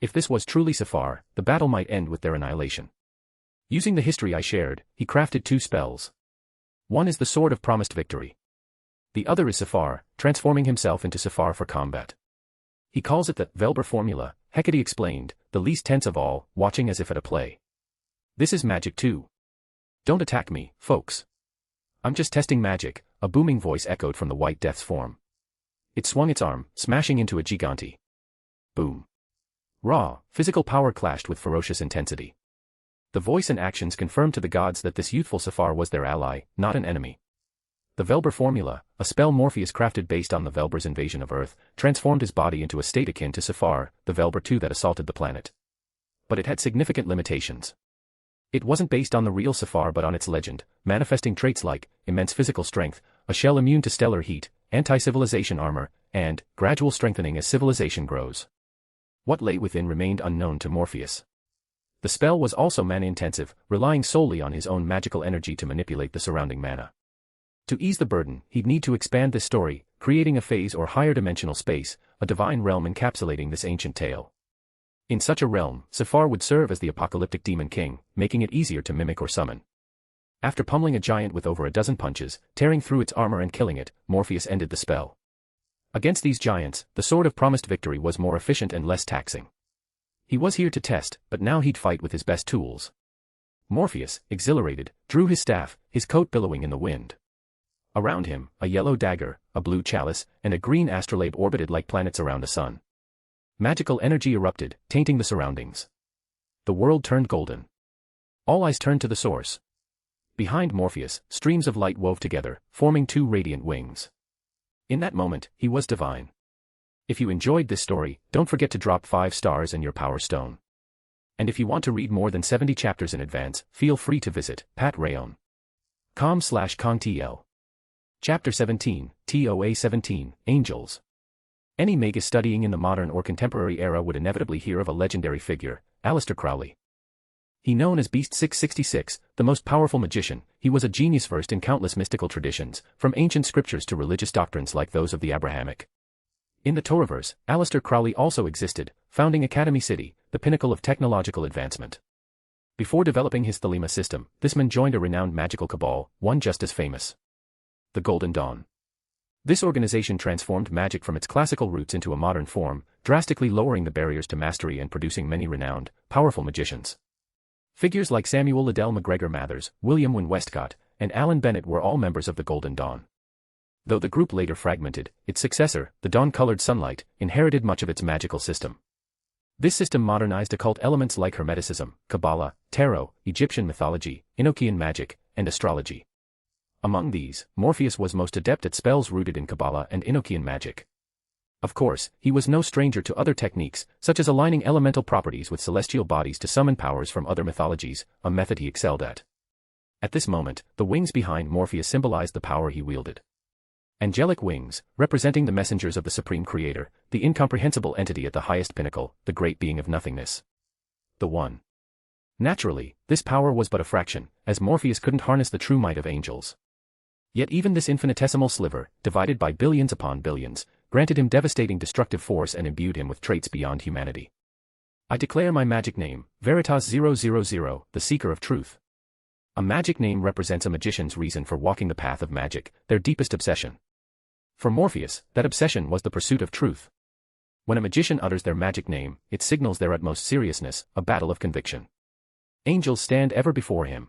If this was truly Sephar, the battle might end with their annihilation. Using the history I shared, he crafted 2 spells. One is the Sword of Promised Victory. The other is Safar, transforming himself into Safar for combat. He calls it the Velber formula, Hecate explained, the least tense of all, watching as if at a play. This is magic too. Don't attack me, folks. I'm just testing magic, a booming voice echoed from the White Death's form. It swung its arm, smashing into a gigante. Boom. Raw, physical power clashed with ferocious intensity. The voice and actions confirmed to the gods that this youthful Safar was their ally, not an enemy. The Velber formula, a spell Morpheus crafted based on the Velber's invasion of Earth, transformed his body into a state akin to Safar, the Velber II that assaulted the planet. But it had significant limitations. It wasn't based on the real Safar but on its legend, manifesting traits like immense physical strength, a shell immune to stellar heat, anti-civilization armor, and gradual strengthening as civilization grows. What lay within remained unknown to Morpheus. The spell was also mana-intensive, relying solely on his own magical energy to manipulate the surrounding mana. To ease the burden, he'd need to expand this story, creating a phase or higher dimensional space, a divine realm encapsulating this ancient tale. In such a realm, Safar would serve as the apocalyptic demon king, making it easier to mimic or summon. After pummeling a giant with over a dozen punches, tearing through its armor and killing it, Morpheus ended the spell. Against these giants, the Sword of Promised Victory was more efficient and less taxing. He was here to test, but now he'd fight with his best tools. Morpheus, exhilarated, drew his staff, his coat billowing in the wind. Around him, a yellow dagger, a blue chalice, and a green astrolabe orbited like planets around a sun. Magical energy erupted, tainting the surroundings. The world turned golden. All eyes turned to the source. Behind Morpheus, streams of light wove together, forming 2 radiant wings. In that moment, he was divine. If you enjoyed this story, don't forget to drop 5 stars and your power stone. And if you want to read more than 70 chapters in advance, feel free to visit patrayon.com/kongtl. Chapter 17, TOA 17, Angels. Any magus studying in the modern or contemporary era would inevitably hear of a legendary figure, Aleister Crowley. He known as Beast 666, the most powerful magician, he was a genius versed in countless mystical traditions, from ancient scriptures to religious doctrines like those of the Abrahamic. In the Toaruverse, Aleister Crowley also existed, founding Academy City, the pinnacle of technological advancement. Before developing his Thelema system, this man joined a renowned magical cabal, one just as famous. The Golden Dawn. This organization transformed magic from its classical roots into a modern form, drastically lowering the barriers to mastery and producing many renowned, powerful magicians. Figures like Samuel Liddell MacGregor Mathers, William Wynne Westcott, and Alan Bennett were all members of the Golden Dawn. Though the group later fragmented, its successor, the Dawn-Colored Sunlight, inherited much of its magical system. This system modernized occult elements like Hermeticism, Kabbalah, Tarot, Egyptian mythology, Enochian magic, and astrology. Among these, Morpheus was most adept at spells rooted in Kabbalah and Enochian magic. Of course, he was no stranger to other techniques, such as aligning elemental properties with celestial bodies to summon powers from other mythologies, a method he excelled at. At this moment, the wings behind Morpheus symbolized the power he wielded. Angelic wings, representing the messengers of the Supreme Creator, the incomprehensible entity at the highest pinnacle, the great being of nothingness. The One. Naturally, this power was but a fraction, as Morpheus couldn't harness the true might of angels. Yet even this infinitesimal sliver, divided by billions upon billions, granted him devastating destructive force and imbued him with traits beyond humanity. I declare my magic name, Veritas 000, the Seeker of Truth. A magic name represents a magician's reason for walking the path of magic, their deepest obsession. For Morpheus, that obsession was the pursuit of truth. When a magician utters their magic name, it signals their utmost seriousness, a battle of conviction. Angels stand ever before him.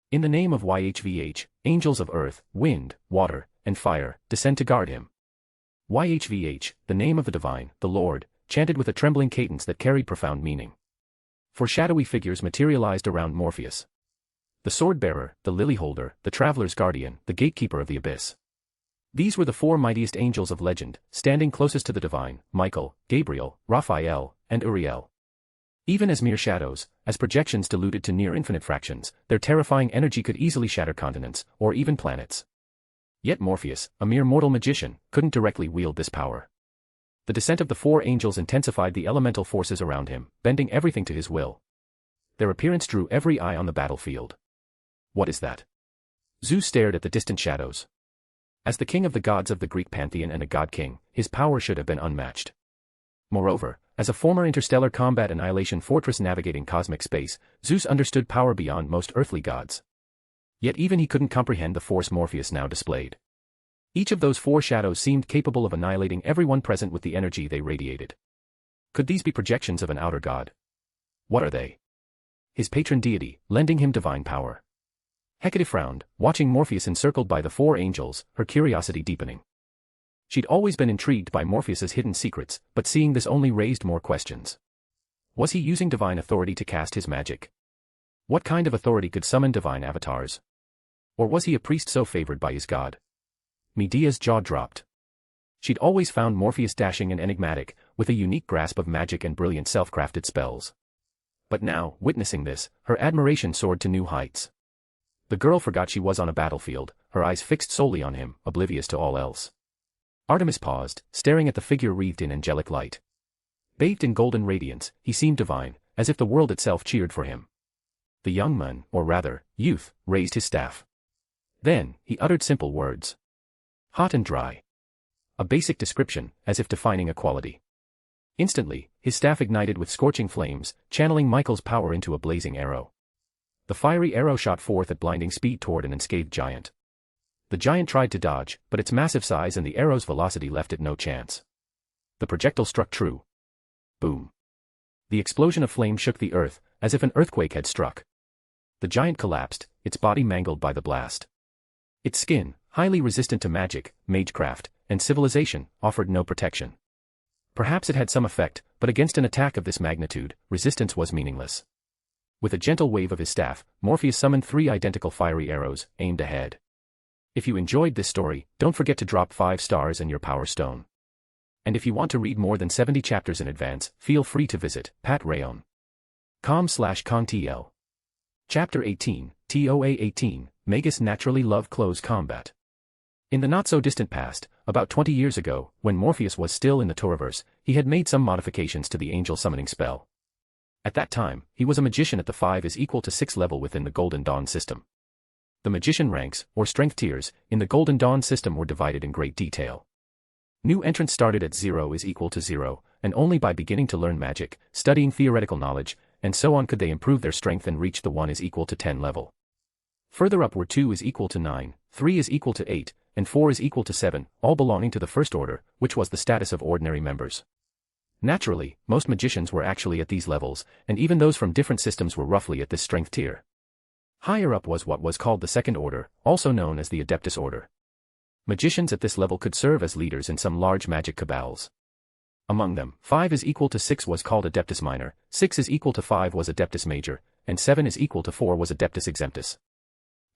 In the name of YHVH, angels of earth, wind, water, and fire, descend to guard him. YHVH, the name of the divine, the Lord, chanted with a trembling cadence that carried profound meaning. For shadowy figures materialized around Morpheus. The sword-bearer, the lily-holder, the traveler's guardian, the gatekeeper of the abyss. These were the 4 mightiest angels of legend, standing closest to the divine, Michael, Gabriel, Raphael, and Uriel. Even as mere shadows, as projections diluted to near-infinite fractions, their terrifying energy could easily shatter continents, or even planets. Yet Morpheus, a mere mortal magician, couldn't directly wield this power. The descent of the 4 angels intensified the elemental forces around him, bending everything to his will. Their appearance drew every eye on the battlefield. What is that? Zeus stared at the distant shadows. As the king of the gods of the Greek pantheon and a god-king, his power should have been unmatched. Moreover, as a former interstellar combat annihilation fortress navigating cosmic space, Zeus understood power beyond most earthly gods. Yet even he couldn't comprehend the force Morpheus now displayed. Each of those four shadows seemed capable of annihilating everyone present with the energy they radiated. Could these be projections of an outer god? What are they? His patron deity, lending him divine power. Hecate frowned, watching Morpheus encircled by the four angels, her curiosity deepening. She'd always been intrigued by Morpheus's hidden secrets, but seeing this only raised more questions. Was he using divine authority to cast his magic? What kind of authority could summon divine avatars? Or was he a priest so favored by his god? Medea's jaw dropped. She'd always found Morpheus dashing and enigmatic, with a unique grasp of magic and brilliant self-crafted spells. But now, witnessing this, her admiration soared to new heights. The girl forgot she was on a battlefield, her eyes fixed solely on him, oblivious to all else. Artemis paused, staring at the figure wreathed in angelic light. Bathed in golden radiance, he seemed divine, as if the world itself cheered for him. The young man, or rather, youth, raised his staff. Then, he uttered simple words. Hot and dry. A basic description, as if defining a quality. Instantly, his staff ignited with scorching flames, channeling Michael's power into a blazing arrow. The fiery arrow shot forth at blinding speed toward an unscathed giant. The giant tried to dodge, but its massive size and the arrow's velocity left it no chance. The projectile struck true. Boom. The explosion of flame shook the earth, as if an earthquake had struck. The giant collapsed, its body mangled by the blast. Its skin, highly resistant to magic, magecraft, and civilization, offered no protection. Perhaps it had some effect, but against an attack of this magnitude, resistance was meaningless. With a gentle wave of his staff, Morpheus summoned 3 identical fiery arrows, aimed ahead. If you enjoyed this story, don't forget to drop 5 stars and your power stone. And if you want to read more than 70 chapters in advance, feel free to visit patreon.com/contl. Chapter 18, TOA 18, Magus Naturally Love Close Combat. In the not-so-distant past, about 20 years ago, when Morpheus was still in the Toaruverse, he had made some modifications to the angel summoning spell. At that time, he was a magician at the 5=6 level within the Golden Dawn system. The magician ranks, or strength tiers, in the Golden Dawn system were divided in great detail. New entrants started at 0=0, and only by beginning to learn magic, studying theoretical knowledge, and so on could they improve their strength and reach the 1=10 level. Further up were 2=9, 3=8, and 4=7, all belonging to the first order, which was the status of ordinary members. Naturally, most magicians were actually at these levels, and even those from different systems were roughly at this strength tier. Higher up was what was called the second order, also known as the Adeptus order. Magicians at this level could serve as leaders in some large magic cabals. Among them, 5=6 was called Adeptus Minor, 6=5 was Adeptus Major, and 7=4 was Adeptus Exemptus.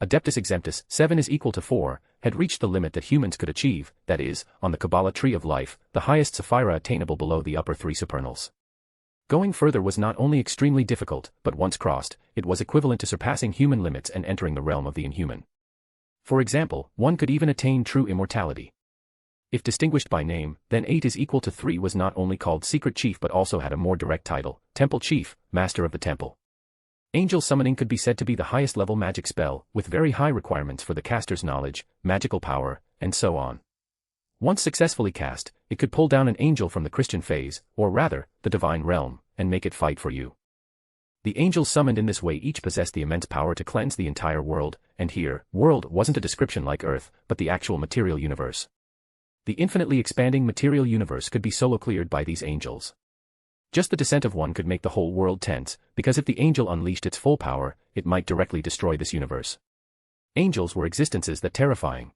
Adeptus Exemptus, 7=4, had reached the limit that humans could achieve, that is, on the Kabbalah tree of life, the highest Sephira attainable below the upper 3 supernals. Going further was not only extremely difficult, but once crossed, it was equivalent to surpassing human limits and entering the realm of the inhuman. For example, one could even attain true immortality. If distinguished by name, then 8=3 was not only called Secret Chief but also had a more direct title, Temple Chief, Master of the Temple. Angel summoning could be said to be the highest level magic spell, with very high requirements for the caster's knowledge, magical power, and so on. Once successfully cast, it could pull down an angel from the Christian phase, or rather, the divine realm, and make it fight for you. The angels summoned in this way each possessed the immense power to cleanse the entire world, and here, world wasn't a description like Earth, but the actual material universe. The infinitely expanding material universe could be solo cleared by these angels. Just the descent of one could make the whole world tense, because if the angel unleashed its full power, it might directly destroy this universe. Angels were existences that terrifying.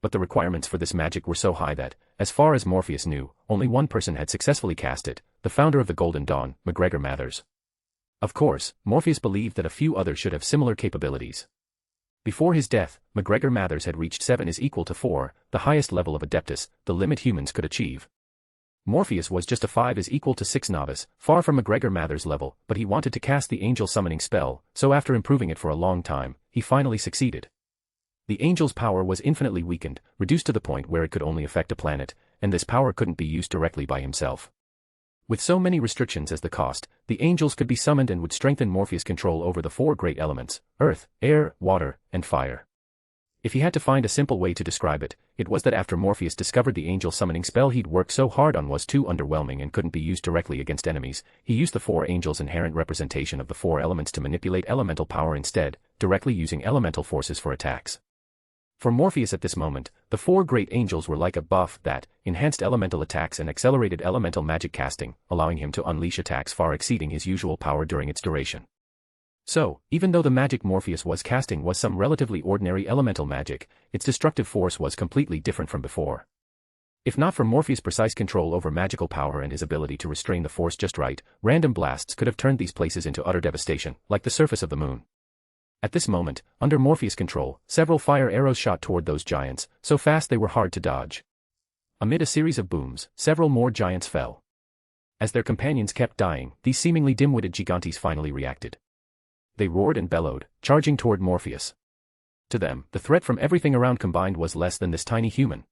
But the requirements for this magic were so high that, as far as Morpheus knew, only one person had successfully cast it, the founder of the Golden Dawn, McGregor Mathers. Of course, Morpheus believed that a few others should have similar capabilities. Before his death, McGregor Mathers had reached 7=4, the highest level of Adeptus, the limit humans could achieve. Morpheus was just a 5=6 novice, far from McGregor Mathers' level, but he wanted to cast the angel summoning spell, so after improving it for a long time, he finally succeeded. The angel's power was infinitely weakened, reduced to the point where it could only affect a planet, and this power couldn't be used directly by himself. With so many restrictions as the cost, the angels could be summoned and would strengthen Morpheus' control over the 4 great elements, earth, air, water, and fire. If he had to find a simple way to describe it, it was that after Morpheus discovered the angel summoning spell he'd worked so hard on was too underwhelming and couldn't be used directly against enemies, he used the four angels' inherent representation of the four elements to manipulate elemental power instead, directly using elemental forces for attacks. For Morpheus at this moment, the four great angels were like a buff that enhanced elemental attacks and accelerated elemental magic casting, allowing him to unleash attacks far exceeding his usual power during its duration. So, even though the magic Morpheus was casting was some relatively ordinary elemental magic, its destructive force was completely different from before. If not for Morpheus' precise control over magical power and his ability to restrain the force just right, random blasts could have turned these places into utter devastation, like the surface of the moon. At this moment, under Morpheus' control, several fire arrows shot toward those giants, so fast they were hard to dodge. Amid a series of booms, several more giants fell. As their companions kept dying, these seemingly dim-witted gigantes finally reacted. They roared and bellowed, charging toward Morpheus. To them, the threat from everything around combined was less than this tiny human.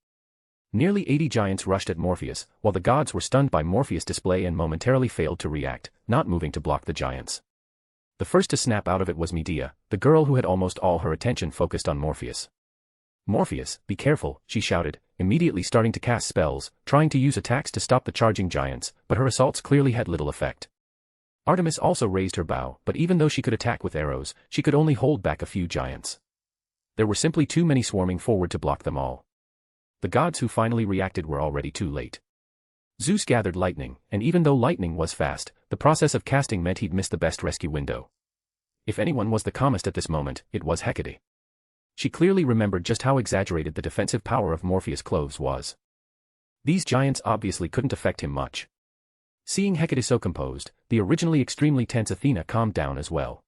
Nearly 80 giants rushed at Morpheus, while the gods were stunned by Morpheus' display and momentarily failed to react, not moving to block the giants. The first to snap out of it was Medea, the girl who had almost all her attention focused on Morpheus. "Morpheus, be careful," she shouted, immediately starting to cast spells, trying to use attacks to stop the charging giants, but her assaults clearly had little effect. Artemis also raised her bow, but even though she could attack with arrows, she could only hold back a few giants. There were simply too many swarming forward to block them all. The gods who finally reacted were already too late. Zeus gathered lightning, and even though lightning was fast, the process of casting meant he'd missed the best rescue window. If anyone was the calmest at this moment, it was Hecate. She clearly remembered just how exaggerated the defensive power of Morpheus' clothes was. These giants obviously couldn't affect him much. Seeing Hecate so composed, the originally extremely tense Athena calmed down as well.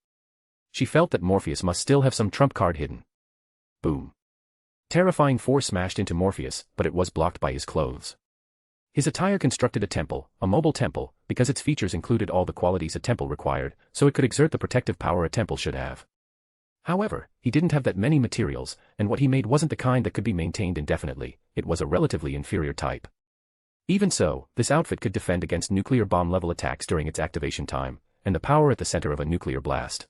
She felt that Morpheus must still have some trump card hidden. Boom. Terrifying force smashed into Morpheus, but it was blocked by his clothes. His attire constructed a temple, a mobile temple, because its features included all the qualities a temple required, so it could exert the protective power a temple should have. However, he didn't have that many materials, and what he made wasn't the kind that could be maintained indefinitely, it was a relatively inferior type. Even so, this outfit could defend against nuclear bomb-level attacks during its activation time, and the power at the center of a nuclear blast.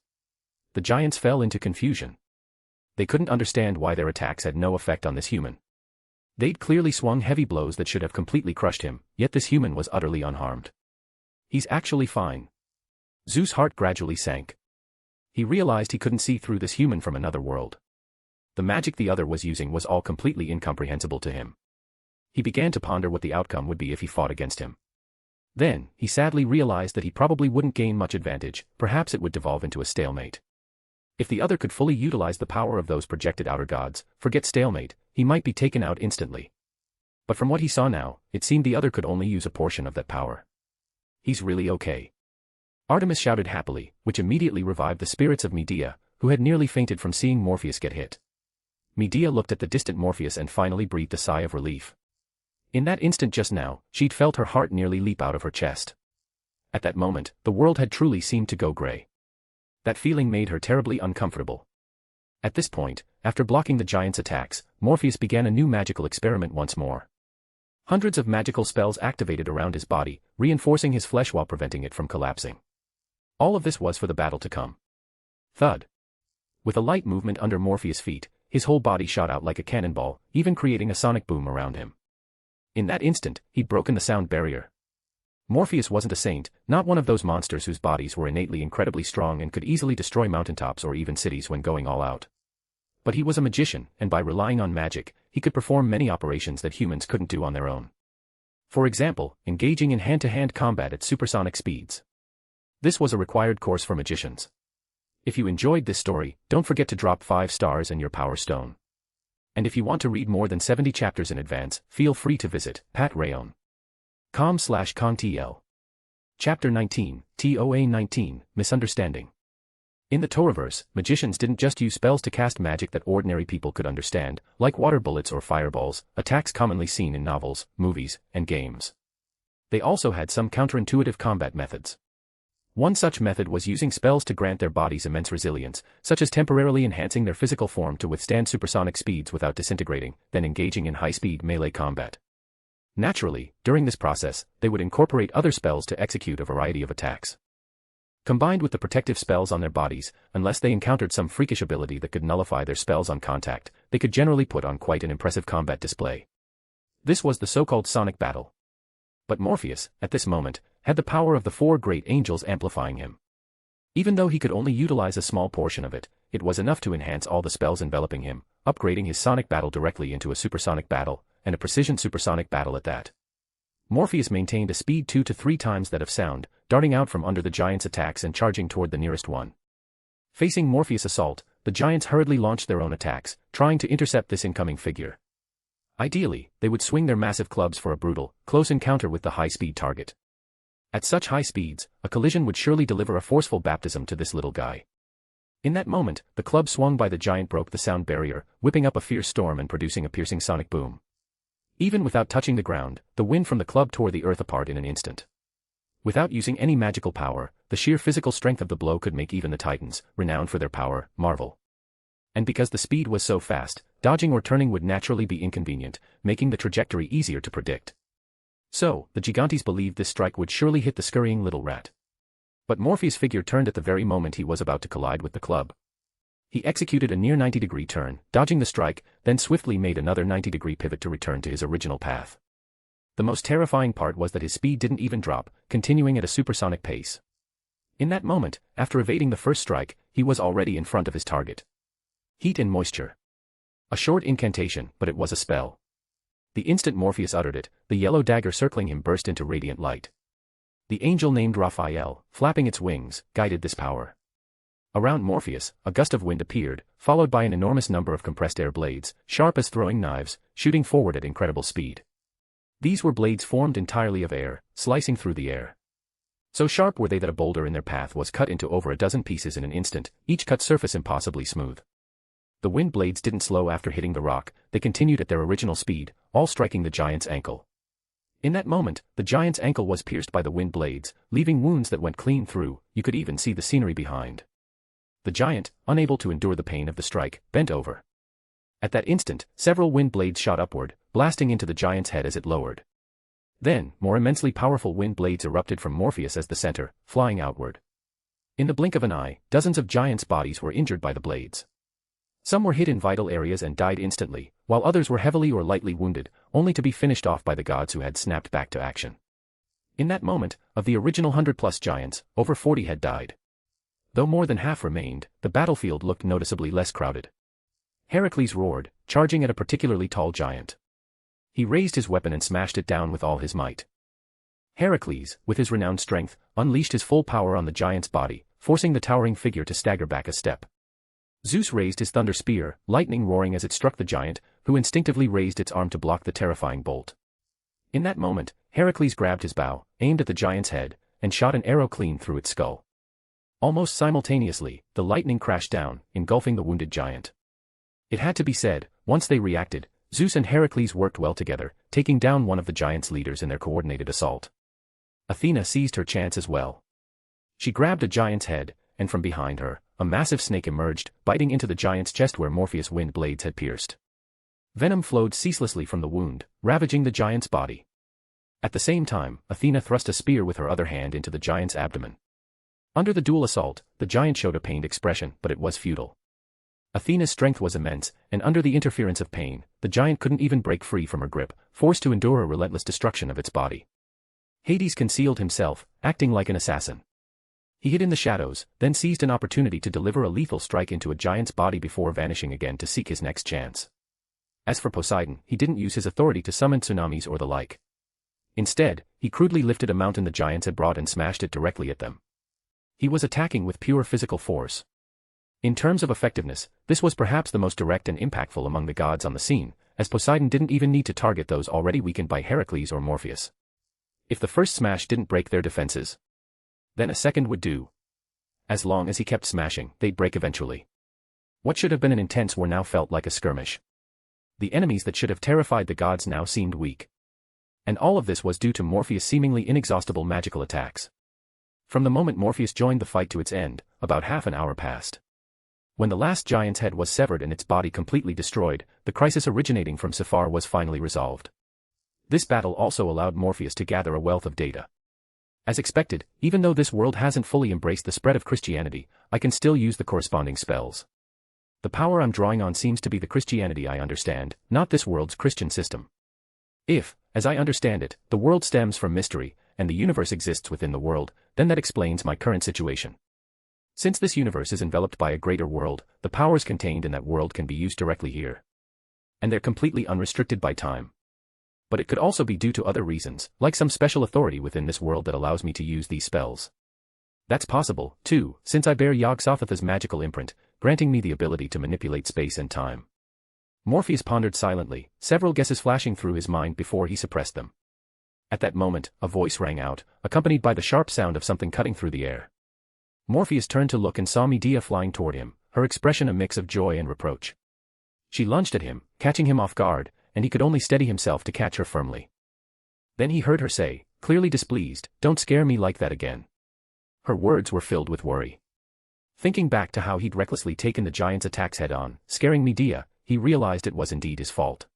The giants fell into confusion. They couldn't understand why their attacks had no effect on this human. They'd clearly swung heavy blows that should have completely crushed him, yet this human was utterly unharmed. He's actually fine. Zeus' heart gradually sank. He realized he couldn't see through this human from another world. The magic the other was using was all completely incomprehensible to him. He began to ponder what the outcome would be if he fought against him. Then, he sadly realized that he probably wouldn't gain much advantage, perhaps it would devolve into a stalemate. If the other could fully utilize the power of those projected outer gods, forget stalemate, he might be taken out instantly. But from what he saw now, it seemed the other could only use a portion of that power. He's really okay. Artemis shouted happily, which immediately revived the spirits of Medea, who had nearly fainted from seeing Morpheus get hit. Medea looked at the distant Morpheus and finally breathed a sigh of relief. In that instant just now, she'd felt her heart nearly leap out of her chest. At that moment, the world had truly seemed to go gray. That feeling made her terribly uncomfortable. At this point, after blocking the giant's attacks, Morpheus began a new magical experiment once more. Hundreds of magical spells activated around his body, reinforcing his flesh while preventing it from collapsing. All of this was for the battle to come. Thud. With a light movement under Morpheus' feet, his whole body shot out like a cannonball, even creating a sonic boom around him. In that instant, he'd broken the sound barrier. Morpheus wasn't a saint, not one of those monsters whose bodies were innately incredibly strong and could easily destroy mountaintops or even cities when going all out. But he was a magician, and by relying on magic, he could perform many operations that humans couldn't do on their own. For example, engaging in hand-to-hand combat at supersonic speeds. This was a required course for magicians. If you enjoyed this story, don't forget to drop 5 stars and your power stone. And if you want to read more than 70 chapters in advance, feel free to visit patrayon.com/contl. Chapter 19, TOA 19, Misunderstanding. In the Toaruverse, magicians didn't just use spells to cast magic that ordinary people could understand, like water bullets or fireballs, attacks commonly seen in novels, movies, and games. They also had some counterintuitive combat methods. One such method was using spells to grant their bodies immense resilience, such as temporarily enhancing their physical form to withstand supersonic speeds without disintegrating, then engaging in high-speed melee combat. Naturally, during this process, they would incorporate other spells to execute a variety of attacks. Combined with the protective spells on their bodies, unless they encountered some freakish ability that could nullify their spells on contact, they could generally put on quite an impressive combat display. This was the so-called sonic battle. But Morpheus, at this moment, had the power of the four great angels amplifying him. Even though he could only utilize a small portion of it, it was enough to enhance all the spells enveloping him, upgrading his sonic battle directly into a supersonic battle, and a precision supersonic battle at that. Morpheus maintained a speed 2 to 3 times that of sound, darting out from under the giant's attacks and charging toward the nearest one. Facing Morpheus' assault, the giants hurriedly launched their own attacks, trying to intercept this incoming figure. Ideally, they would swing their massive clubs for a brutal, close encounter with the high-speed target. At such high speeds, a collision would surely deliver a forceful baptism to this little guy. In that moment, the club swung by the giant broke the sound barrier, whipping up a fierce storm and producing a piercing sonic boom. Even without touching the ground, the wind from the club tore the earth apart in an instant. Without using any magical power, the sheer physical strength of the blow could make even the Titans, renowned for their power, marvel. And because the speed was so fast, dodging or turning would naturally be inconvenient, making the trajectory easier to predict. So, the Gigantes believed this strike would surely hit the scurrying little rat. But Morpheus' figure turned at the very moment he was about to collide with the club. He executed a near 90-degree turn, dodging the strike, then swiftly made another 90-degree pivot to return to his original path. The most terrifying part was that his speed didn't even drop, continuing at a supersonic pace. In that moment, after evading the first strike, he was already in front of his target. Heat and moisture. A short incantation, but it was a spell. The instant Morpheus uttered it, the yellow dagger circling him burst into radiant light. The angel named Raphael, flapping its wings, guided this power. Around Morpheus, a gust of wind appeared, followed by an enormous number of compressed air blades, sharp as throwing knives, shooting forward at incredible speed. These were blades formed entirely of air, slicing through the air. So sharp were they that a boulder in their path was cut into over a dozen pieces in an instant, each cut surface impossibly smooth. The wind blades didn't slow after hitting the rock, they continued at their original speed, all striking the giant's ankle. In that moment, the giant's ankle was pierced by the wind blades, leaving wounds that went clean through, you could even see the scenery behind. The giant, unable to endure the pain of the strike, bent over. At that instant, several wind blades shot upward, blasting into the giant's head as it lowered. Then, more immensely powerful wind blades erupted from Morpheus as the center, flying outward. In the blink of an eye, dozens of giants' bodies were injured by the blades. Some were hit in vital areas and died instantly, while others were heavily or lightly wounded, only to be finished off by the gods who had snapped back to action. In that moment, of the original 100+ giants, over 40 had died. Though more than half remained, the battlefield looked noticeably less crowded. Heracles roared, charging at a particularly tall giant. He raised his weapon and smashed it down with all his might. Heracles, with his renowned strength, unleashed his full power on the giant's body, forcing the towering figure to stagger back a step. Zeus raised his thunder spear, lightning roaring as it struck the giant, who instinctively raised its arm to block the terrifying bolt. In that moment, Heracles grabbed his bow, aimed at the giant's head, and shot an arrow clean through its skull. Almost simultaneously, the lightning crashed down, engulfing the wounded giant. It had to be said, once they reacted, Zeus and Heracles worked well together, taking down one of the giant's leaders in their coordinated assault. Athena seized her chance as well. She grabbed a giant's head, and from behind her, a massive snake emerged, biting into the giant's chest where Morpheus' wind blades had pierced. Venom flowed ceaselessly from the wound, ravaging the giant's body. At the same time, Athena thrust a spear with her other hand into the giant's abdomen. Under the dual assault, the giant showed a pained expression, but it was futile. Athena's strength was immense, and under the interference of pain, the giant couldn't even break free from her grip, forced to endure a relentless destruction of its body. Hades concealed himself, acting like an assassin. He hid in the shadows, then seized an opportunity to deliver a lethal strike into a giant's body before vanishing again to seek his next chance. As for Poseidon, he didn't use his authority to summon tsunamis or the like. Instead, he crudely lifted a mountain the giants had brought and smashed it directly at them. He was attacking with pure physical force. In terms of effectiveness, this was perhaps the most direct and impactful among the gods on the scene, as Poseidon didn't even need to target those already weakened by Heracles or Morpheus. If the first smash didn't break their defenses, then a second would do. As long as he kept smashing, they'd break eventually. What should have been an intense war now felt like a skirmish. The enemies that should have terrified the gods now seemed weak. And all of this was due to Morpheus' seemingly inexhaustible magical attacks. From the moment Morpheus joined the fight to its end, about half an hour passed. When the last giant's head was severed and its body completely destroyed, the crisis originating from Sephar was finally resolved. This battle also allowed Morpheus to gather a wealth of data. As expected, even though this world hasn't fully embraced the spread of Christianity, I can still use the corresponding spells. The power I'm drawing on seems to be the Christianity I understand, not this world's Christian system. If, as I understand it, the world stems from mystery, and the universe exists within the world, then that explains my current situation. Since this universe is enveloped by a greater world, the powers contained in that world can be used directly here. And they're completely unrestricted by time. But it could also be due to other reasons, like some special authority within this world that allows me to use these spells. That's possible, too, since I bear Yog-Sothoth's magical imprint, granting me the ability to manipulate space and time. Morpheus pondered silently, several guesses flashing through his mind before he suppressed them. At that moment, a voice rang out, accompanied by the sharp sound of something cutting through the air. Morpheus turned to look and saw Medea flying toward him, her expression a mix of joy and reproach. She lunged at him, catching him off guard, and he could only steady himself to catch her firmly. Then he heard her say, clearly displeased, "Don't scare me like that again." Her words were filled with worry. Thinking back to how he'd recklessly taken the giant's attacks head-on, scaring Medea, he realized it was indeed his fault.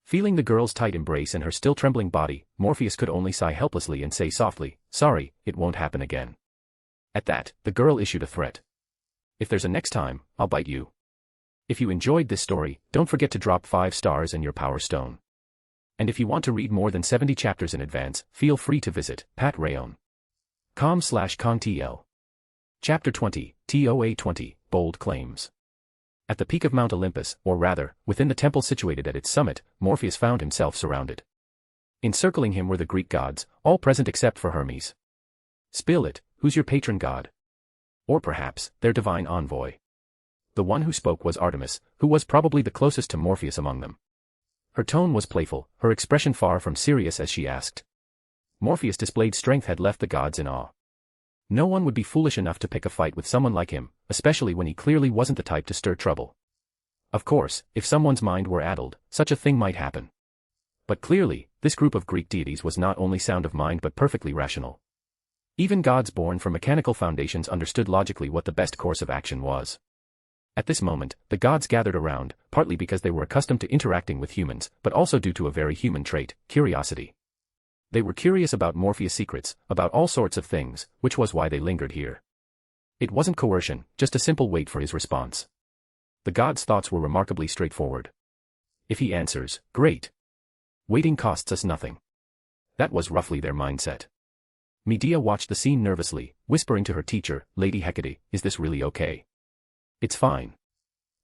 Feeling the girl's tight embrace and her still trembling body, Morpheus could only sigh helplessly and say softly, "Sorry, it won't happen again." At that, the girl issued a threat. "If there's a next time, I'll bite you." If you enjoyed this story, don't forget to drop 5 stars and your power stone. And if you want to read more than 70 chapters in advance, feel free to visit patrayon.com/contl. Chapter 20, TOA 20, Bold Claims. At the peak of Mount Olympus, or rather, within the temple situated at its summit, Morpheus found himself surrounded. Encircling him were the Greek gods, all present except for Hermes. Spill it, who's your patron god? Or perhaps, their divine envoy. The one who spoke was Artemis, who was probably the closest to Morpheus among them. Her tone was playful, her expression far from serious as she asked. Morpheus' displayed strength had left the gods in awe. No one would be foolish enough to pick a fight with someone like him, especially when he clearly wasn't the type to stir trouble. Of course, if someone's mind were addled, such a thing might happen. But clearly, this group of Greek deities was not only sound of mind but perfectly rational. Even gods born from mechanical foundations understood logically what the best course of action was. At this moment, the gods gathered around, partly because they were accustomed to interacting with humans, but also due to a very human trait, curiosity. They were curious about Morpheus' secrets, about all sorts of things, which was why they lingered here. It wasn't coercion, just a simple wait for his response. The gods' thoughts were remarkably straightforward. If he answers, great. Waiting costs us nothing. That was roughly their mindset. Medea watched the scene nervously, whispering to her teacher, Lady Hecate, "Is this really okay?" "It's fine.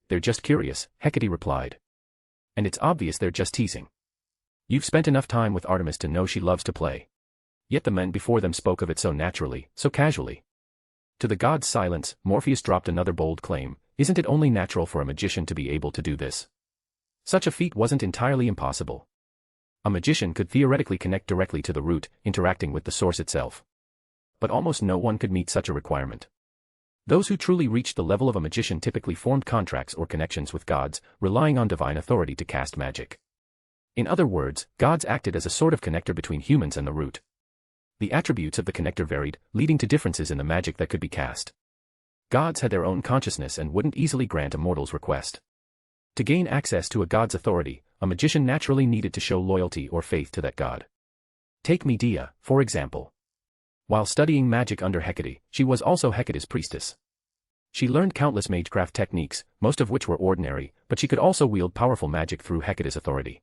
They're just curious," Hecate replied. "And it's obvious they're just teasing. You've spent enough time with Artemis to know she loves to play." Yet the men before them spoke of it so naturally, so casually. To the gods' silence, Morpheus dropped another bold claim, "Isn't it only natural for a magician to be able to do this?" Such a feat wasn't entirely impossible. A magician could theoretically connect directly to the root, interacting with the source itself. But almost no one could meet such a requirement. Those who truly reached the level of a magician typically formed contracts or connections with gods, relying on divine authority to cast magic. In other words, gods acted as a sort of connector between humans and the root. The attributes of the connector varied, leading to differences in the magic that could be cast. Gods had their own consciousness and wouldn't easily grant a mortal's request. To gain access to a god's authority, a magician naturally needed to show loyalty or faith to that god. Take Medea, for example. While studying magic under Hecate, she was also Hecate's priestess. She learned countless magecraft techniques, most of which were ordinary, but she could also wield powerful magic through Hecate's authority.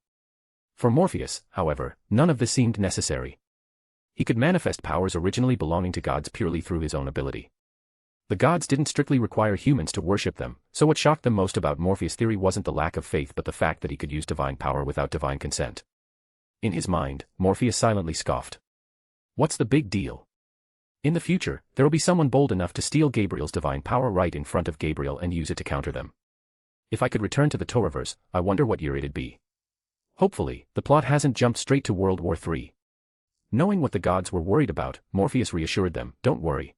For Morpheus, however, none of this seemed necessary. He could manifest powers originally belonging to gods purely through his own ability. The gods didn't strictly require humans to worship them, so what shocked them most about Morpheus' theory wasn't the lack of faith but the fact that he could use divine power without divine consent. In his mind, Morpheus silently scoffed. What's the big deal? In the future, there'll be someone bold enough to steal Gabriel's divine power right in front of Gabriel and use it to counter them. If I could return to the Toaruverse, I wonder what year it'd be. Hopefully, the plot hasn't jumped straight to World War III. Knowing what the gods were worried about, Morpheus reassured them, "Don't worry.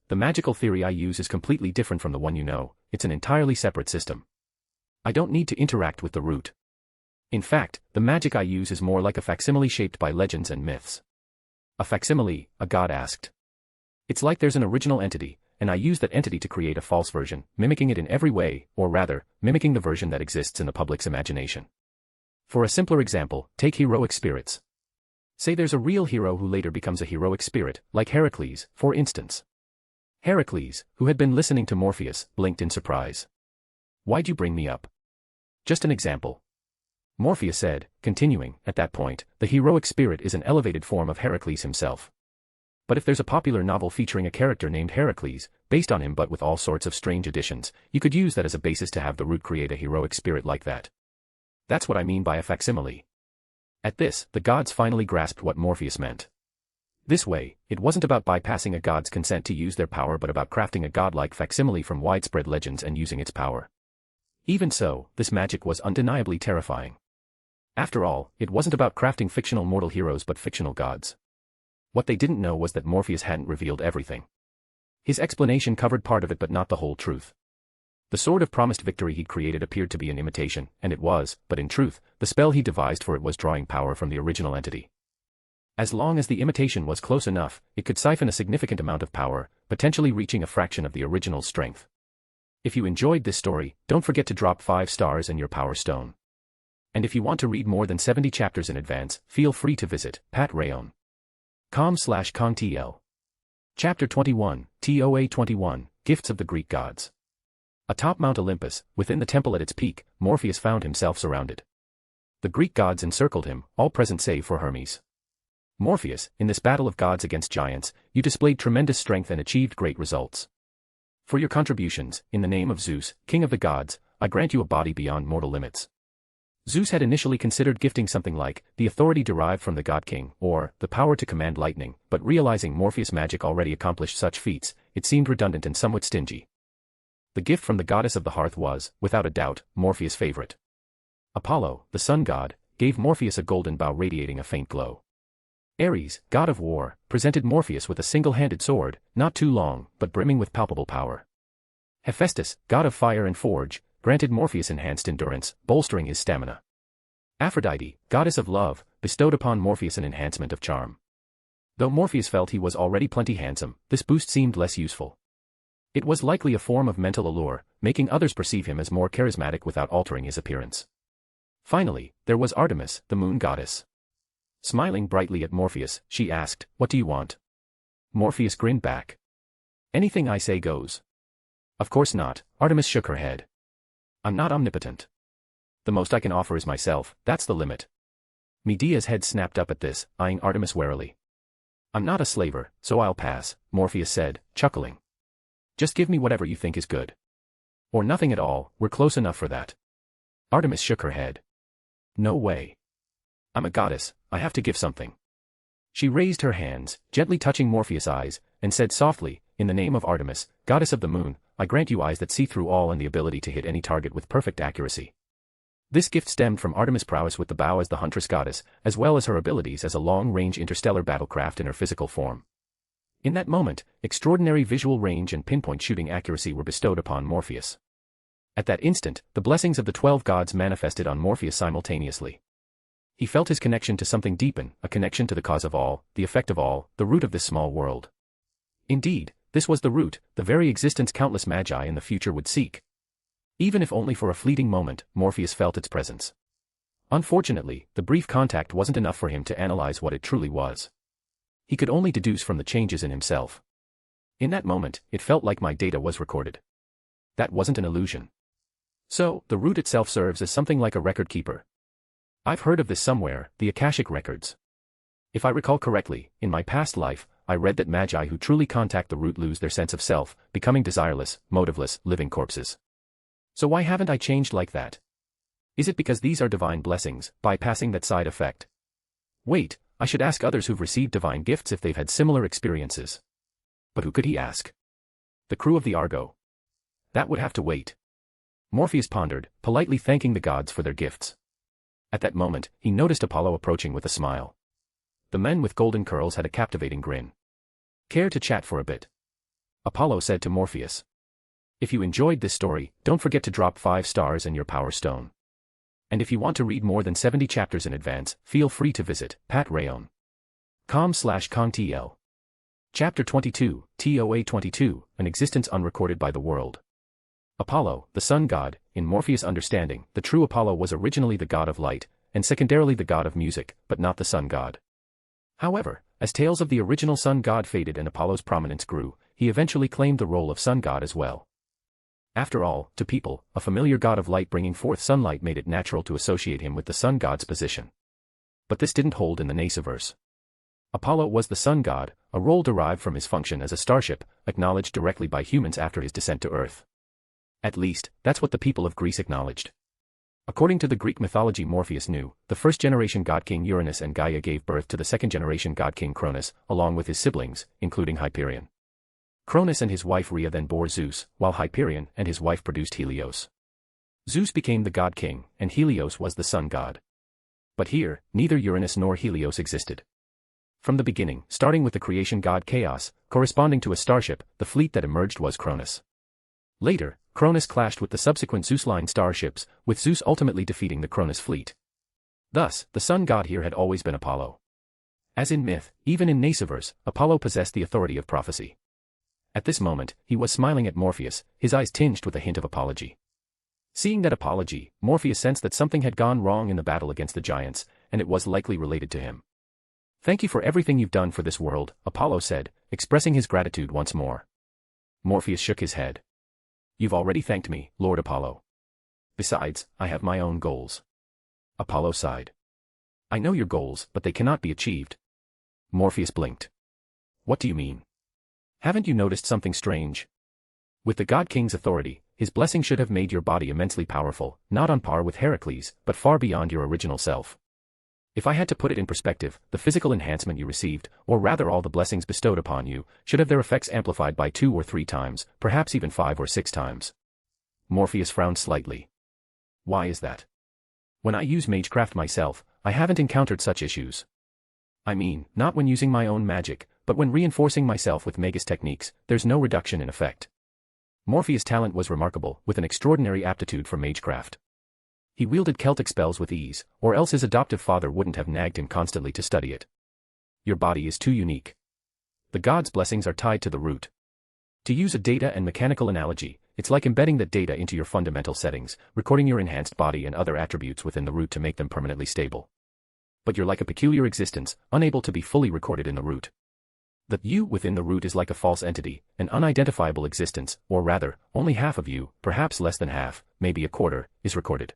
The magical theory I use is completely different from the one you know, it's an entirely separate system. I don't need to interact with the root. In fact, the magic I use is more like a facsimile shaped by legends and myths." "A facsimile?" a god asked. "It's like there's an original entity, and I use that entity to create a false version, mimicking it in every way, or rather, mimicking the version that exists in the public's imagination. For a simpler example, take heroic spirits. Say there's a real hero who later becomes a heroic spirit, like Heracles, for instance. Heracles, who had been listening to Morpheus, blinked in surprise. Why'd you bring me up? Just an example. Morpheus said, continuing, at that point, the heroic spirit is an elevated form of Heracles himself. But if there's a popular novel featuring a character named Heracles, based on him but with all sorts of strange additions, you could use that as a basis to have the root create a heroic spirit like that. That's what I mean by a facsimile. At this, the gods finally grasped what Morpheus meant. This way, it wasn't about bypassing a god's consent to use their power but about crafting a godlike facsimile from widespread legends and using its power. Even so, this magic was undeniably terrifying. After all, it wasn't about crafting fictional mortal heroes but fictional gods. What they didn't know was that Morpheus hadn't revealed everything. His explanation covered part of it but not the whole truth. The sword of promised victory he'd created appeared to be an imitation, and it was, but in truth, the spell he devised for it was drawing power from the original entity. As long as the imitation was close enough, it could siphon a significant amount of power, potentially reaching a fraction of the original's strength. If you enjoyed this story, don't forget to drop 5 stars and your power stone. And if you want to read more than 70 chapters in advance, feel free to visit patreon.com/kongtl. Chapter 21, TOA 21, Gifts of the Greek Gods. Atop Mount Olympus, within the temple at its peak, Morpheus found himself surrounded. The Greek gods encircled him, all present save for Hermes. Morpheus, in this battle of gods against giants, you displayed tremendous strength and achieved great results. For your contributions, in the name of Zeus, king of the gods, I grant you a body beyond mortal limits. Zeus had initially considered gifting something like the authority derived from the god king, or the power to command lightning, but realizing Morpheus' magic already accomplished such feats, it seemed redundant and somewhat stingy. The gift from the goddess of the hearth was, without a doubt, Morpheus' favorite. Apollo, the sun god, gave Morpheus a golden bow radiating a faint glow. Ares, god of war, presented Morpheus with a single-handed sword, not too long, but brimming with palpable power. Hephaestus, god of fire and forge, granted Morpheus enhanced endurance, bolstering his stamina. Aphrodite, goddess of love, bestowed upon Morpheus an enhancement of charm. Though Morpheus felt he was already plenty handsome, this boost seemed less useful. It was likely a form of mental allure, making others perceive him as more charismatic without altering his appearance. Finally, there was Artemis, the moon goddess. Smiling brightly at Morpheus, she asked, "What do you want?" Morpheus grinned back. "Anything I say goes." "Of course not," Artemis shook her head. "I'm not omnipotent. The most I can offer is myself, that's the limit." Medea's head snapped up at this, eyeing Artemis warily. "I'm not a slaver, so I'll pass," Morpheus said, chuckling. "Just give me whatever you think is good. Or nothing at all, we're close enough for that." Artemis shook her head. "No way. I'm a goddess, I have to give something." She raised her hands, gently touching Morpheus' eyes, and said softly, "In the name of Artemis, goddess of the moon, I grant you eyes that see through all and the ability to hit any target with perfect accuracy." This gift stemmed from Artemis' prowess with the bow as the huntress goddess, as well as her abilities as a long-range interstellar battlecraft in her physical form. In that moment, extraordinary visual range and pinpoint shooting accuracy were bestowed upon Morpheus. At that instant, the blessings of the 12 gods manifested on Morpheus simultaneously. He felt his connection to something deepen, a connection to the cause of all, the effect of all, the root of this small world. Indeed, this was the root, the very existence countless magi in the future would seek. Even if only for a fleeting moment, Morpheus felt its presence. Unfortunately, the brief contact wasn't enough for him to analyze what it truly was. He could only deduce from the changes in himself. In that moment, it felt like my data was recorded. That wasn't an illusion. So, the root itself serves as something like a record keeper. I've heard of this somewhere, the Akashic records. If I recall correctly, in my past life, I read that magi who truly contact the root lose their sense of self, becoming desireless, motiveless, living corpses. So why haven't I changed like that? Is it because these are divine blessings, bypassing that side effect? Wait, I should ask others who've received divine gifts if they've had similar experiences. But who could he ask? The crew of the Argo. That would have to wait. Morpheus pondered, politely thanking the gods for their gifts. At that moment, he noticed Apollo approaching with a smile. The men with golden curls had a captivating grin. "Care to chat for a bit?" Apollo said to Morpheus. "If you enjoyed this story, don't forget to drop 5 stars and your power stone. And if you want to read more than 70 chapters in advance, feel free to visit patreon.com/kongtl. Chapter 22, TOA 22, An Existence Unrecorded by the World. Apollo, the sun god, in Morpheus' understanding, the true Apollo was originally the god of light, and secondarily the god of music, but not the sun god. However, as tales of the original sun god faded and Apollo's prominence grew, he eventually claimed the role of sun god as well. After all, to people, a familiar god of light bringing forth sunlight made it natural to associate him with the sun god's position. But this didn't hold in the Nasuverse. Apollo was the sun god, a role derived from his function as a starship, acknowledged directly by humans after his descent to Earth. At least, that's what the people of Greece acknowledged. According to the Greek mythology, Morpheus knew, the first-generation god-king Uranus and Gaia gave birth to the second-generation god-king Cronus, along with his siblings, including Hyperion. Cronus and his wife Rhea then bore Zeus, while Hyperion and his wife produced Helios. Zeus became the god-king, and Helios was the sun god. But here, neither Uranus nor Helios existed. From the beginning, starting with the creation god Chaos, corresponding to a starship, the fleet that emerged was Cronus. Later, Cronus clashed with the subsequent Zeus-line starships, with Zeus ultimately defeating the Cronus fleet. Thus, the sun god here had always been Apollo. As in myth, even in Nasuverse, Apollo possessed the authority of prophecy. At this moment, he was smiling at Morpheus, his eyes tinged with a hint of apology. Seeing that apology, Morpheus sensed that something had gone wrong in the battle against the giants, and it was likely related to him. "Thank you for everything you've done for this world," Apollo said, expressing his gratitude once more. Morpheus shook his head. "You've already thanked me, Lord Apollo. Besides, I have my own goals." Apollo sighed. "I know your goals, but they cannot be achieved." Morpheus blinked. "What do you mean? Haven't you noticed something strange? With the God King's authority, his blessing should have made your body immensely powerful, not on par with Heracles, but far beyond your original self. If I had to put it in perspective, the physical enhancement you received, or rather all the blessings bestowed upon you, should have their effects amplified by 2 or 3 times, perhaps even 5 or 6 times. Morpheus frowned slightly. "Why is that? When I use magecraft myself, I haven't encountered such issues. I mean, not when using my own magic, but when reinforcing myself with Magus techniques, there's no reduction in effect." Morpheus' talent was remarkable, with an extraordinary aptitude for magecraft. He wielded Celtic spells with ease, or else his adoptive father wouldn't have nagged him constantly to study it. Your body is too unique. The god's blessings are tied to the root. To use a data and mechanical analogy, it's like embedding that data into your fundamental settings, recording your enhanced body and other attributes within the root to make them permanently stable. But you're like a peculiar existence, unable to be fully recorded in the root. The you within the root is like a false entity, an unidentifiable existence, or rather, only half of you, perhaps less than half, maybe a quarter, is recorded.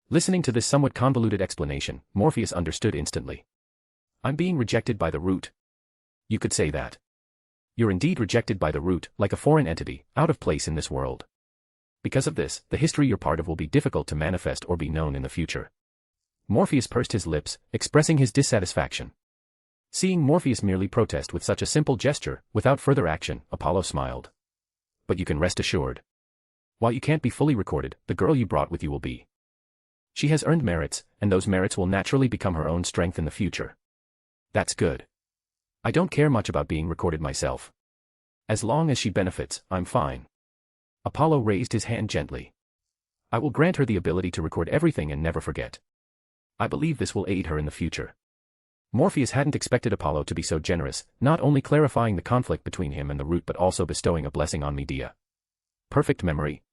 Listening to this somewhat convoluted explanation, Morpheus understood instantly. "I'm being rejected by the root." "You could say that. You're indeed rejected by the root, like a foreign entity, out of place in this world. Because of this, the history you're part of will be difficult to manifest or be known in the future." Morpheus pursed his lips, expressing his dissatisfaction. Seeing Morpheus merely protest with such a simple gesture, without further action, Apollo smiled. "But you can rest assured. While you can't be fully recorded, the girl you brought with you will be. She has earned merits, and those merits will naturally become her own strength in the future." "That's good. I don't care much about being recorded myself. As long as she benefits, I'm fine." Apollo raised his hand gently. "I will grant her the ability to record everything and never forget. I believe this will aid her in the future." Morpheus hadn't expected Apollo to be so generous, not only clarifying the conflict between him and the root but also bestowing a blessing on Medea. Perfect memory.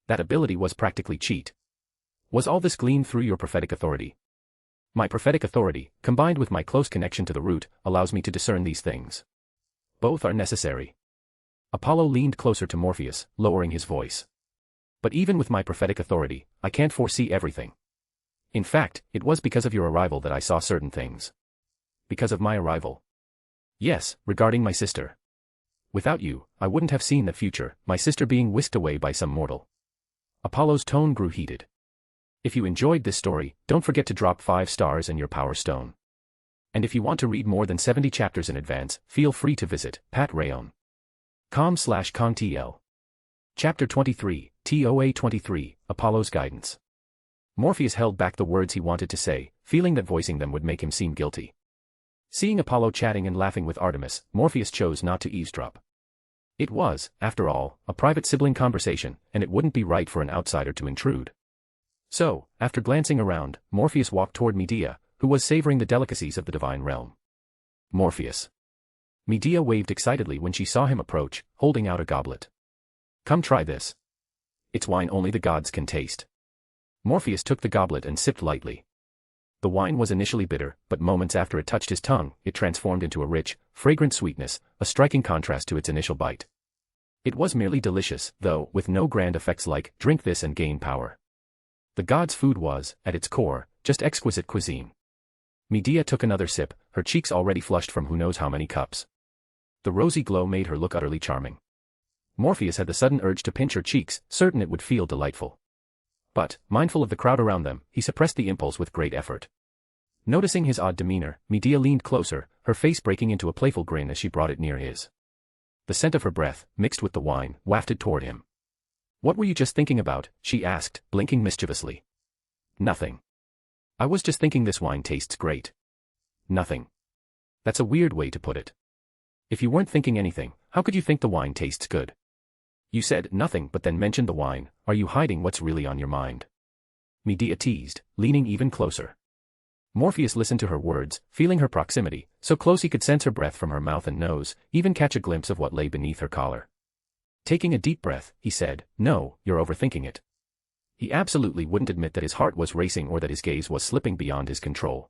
That ability was practically cheat. Was all this gleaned through your prophetic authority? "My prophetic authority, combined with my close connection to the root, allows me to discern these things. Both are necessary." Apollo leaned closer to Morpheus, lowering his voice. "But even with my prophetic authority, I can't foresee everything. In fact, it was because of your arrival that I saw certain things." "Because of my arrival?" "Yes, regarding my sister. Without you, I wouldn't have seen the future, my sister being whisked away by some mortal." Apollo's tone grew heated. "If you enjoyed this story, don't forget to drop 5 stars and your power stone. And if you want to read more than 70 chapters in advance, feel free to visit patreon.com/contl. Chapter 23, TOA 23, Apollo's Guidance. Morpheus held back the words he wanted to say, feeling that voicing them would make him seem guilty. Seeing Apollo chatting and laughing with Artemis, Morpheus chose not to eavesdrop. It was, after all, a private sibling conversation, and it wouldn't be right for an outsider to intrude. So, after glancing around, Morpheus walked toward Medea, who was savoring the delicacies of the divine realm. "Morpheus." Medea waved excitedly when she saw him approach, holding out a goblet. "Come try this. It's wine only the gods can taste." Morpheus took the goblet and sipped lightly. The wine was initially bitter, but moments after it touched his tongue, it transformed into a rich, fragrant sweetness, a striking contrast to its initial bite. It was merely delicious, though, with no grand effects like, drink this and gain power. The god's food was, at its core, just exquisite cuisine. Medea took another sip, her cheeks already flushed from who knows how many cups. The rosy glow made her look utterly charming. Morpheus had the sudden urge to pinch her cheeks, certain it would feel delightful. But, mindful of the crowd around them, he suppressed the impulse with great effort. Noticing his odd demeanor, Medea leaned closer, her face breaking into a playful grin as she brought it near his. The scent of her breath, mixed with the wine, wafted toward him. "What were you just thinking about?" she asked, blinking mischievously. "Nothing. I was just thinking this wine tastes great." "Nothing. That's a weird way to put it. If you weren't thinking anything, how could you think the wine tastes good? You said nothing but then mentioned the wine. Are you hiding what's really on your mind?" Medea teased, leaning even closer. Morpheus listened to her words, feeling her proximity, so close he could sense her breath from her mouth and nose, even catch a glimpse of what lay beneath her collar. Taking a deep breath, he said, "No, you're overthinking it." He absolutely wouldn't admit that his heart was racing or that his gaze was slipping beyond his control.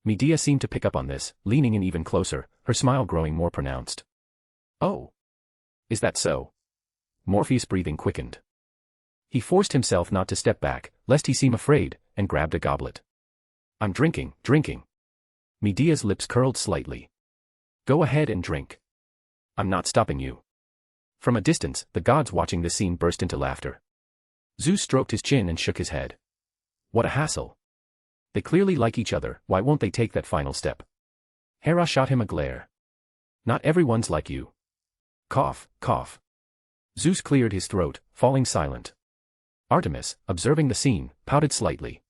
Medea seemed to pick up on this, leaning in even closer, her smile growing more pronounced. "Oh. Is that so?" Morpheus' breathing quickened. He forced himself not to step back, lest he seem afraid, and grabbed a goblet. "I'm drinking." Medea's lips curled slightly. "Go ahead and drink. I'm not stopping you." From a distance, the gods watching this scene burst into laughter. Zeus stroked his chin and shook his head. "What a hassle. They clearly like each other, why won't they take that final step?" Hera shot him a glare. "Not everyone's like you." Cough, cough. Zeus cleared his throat, falling silent. Artemis, observing the scene, pouted slightly.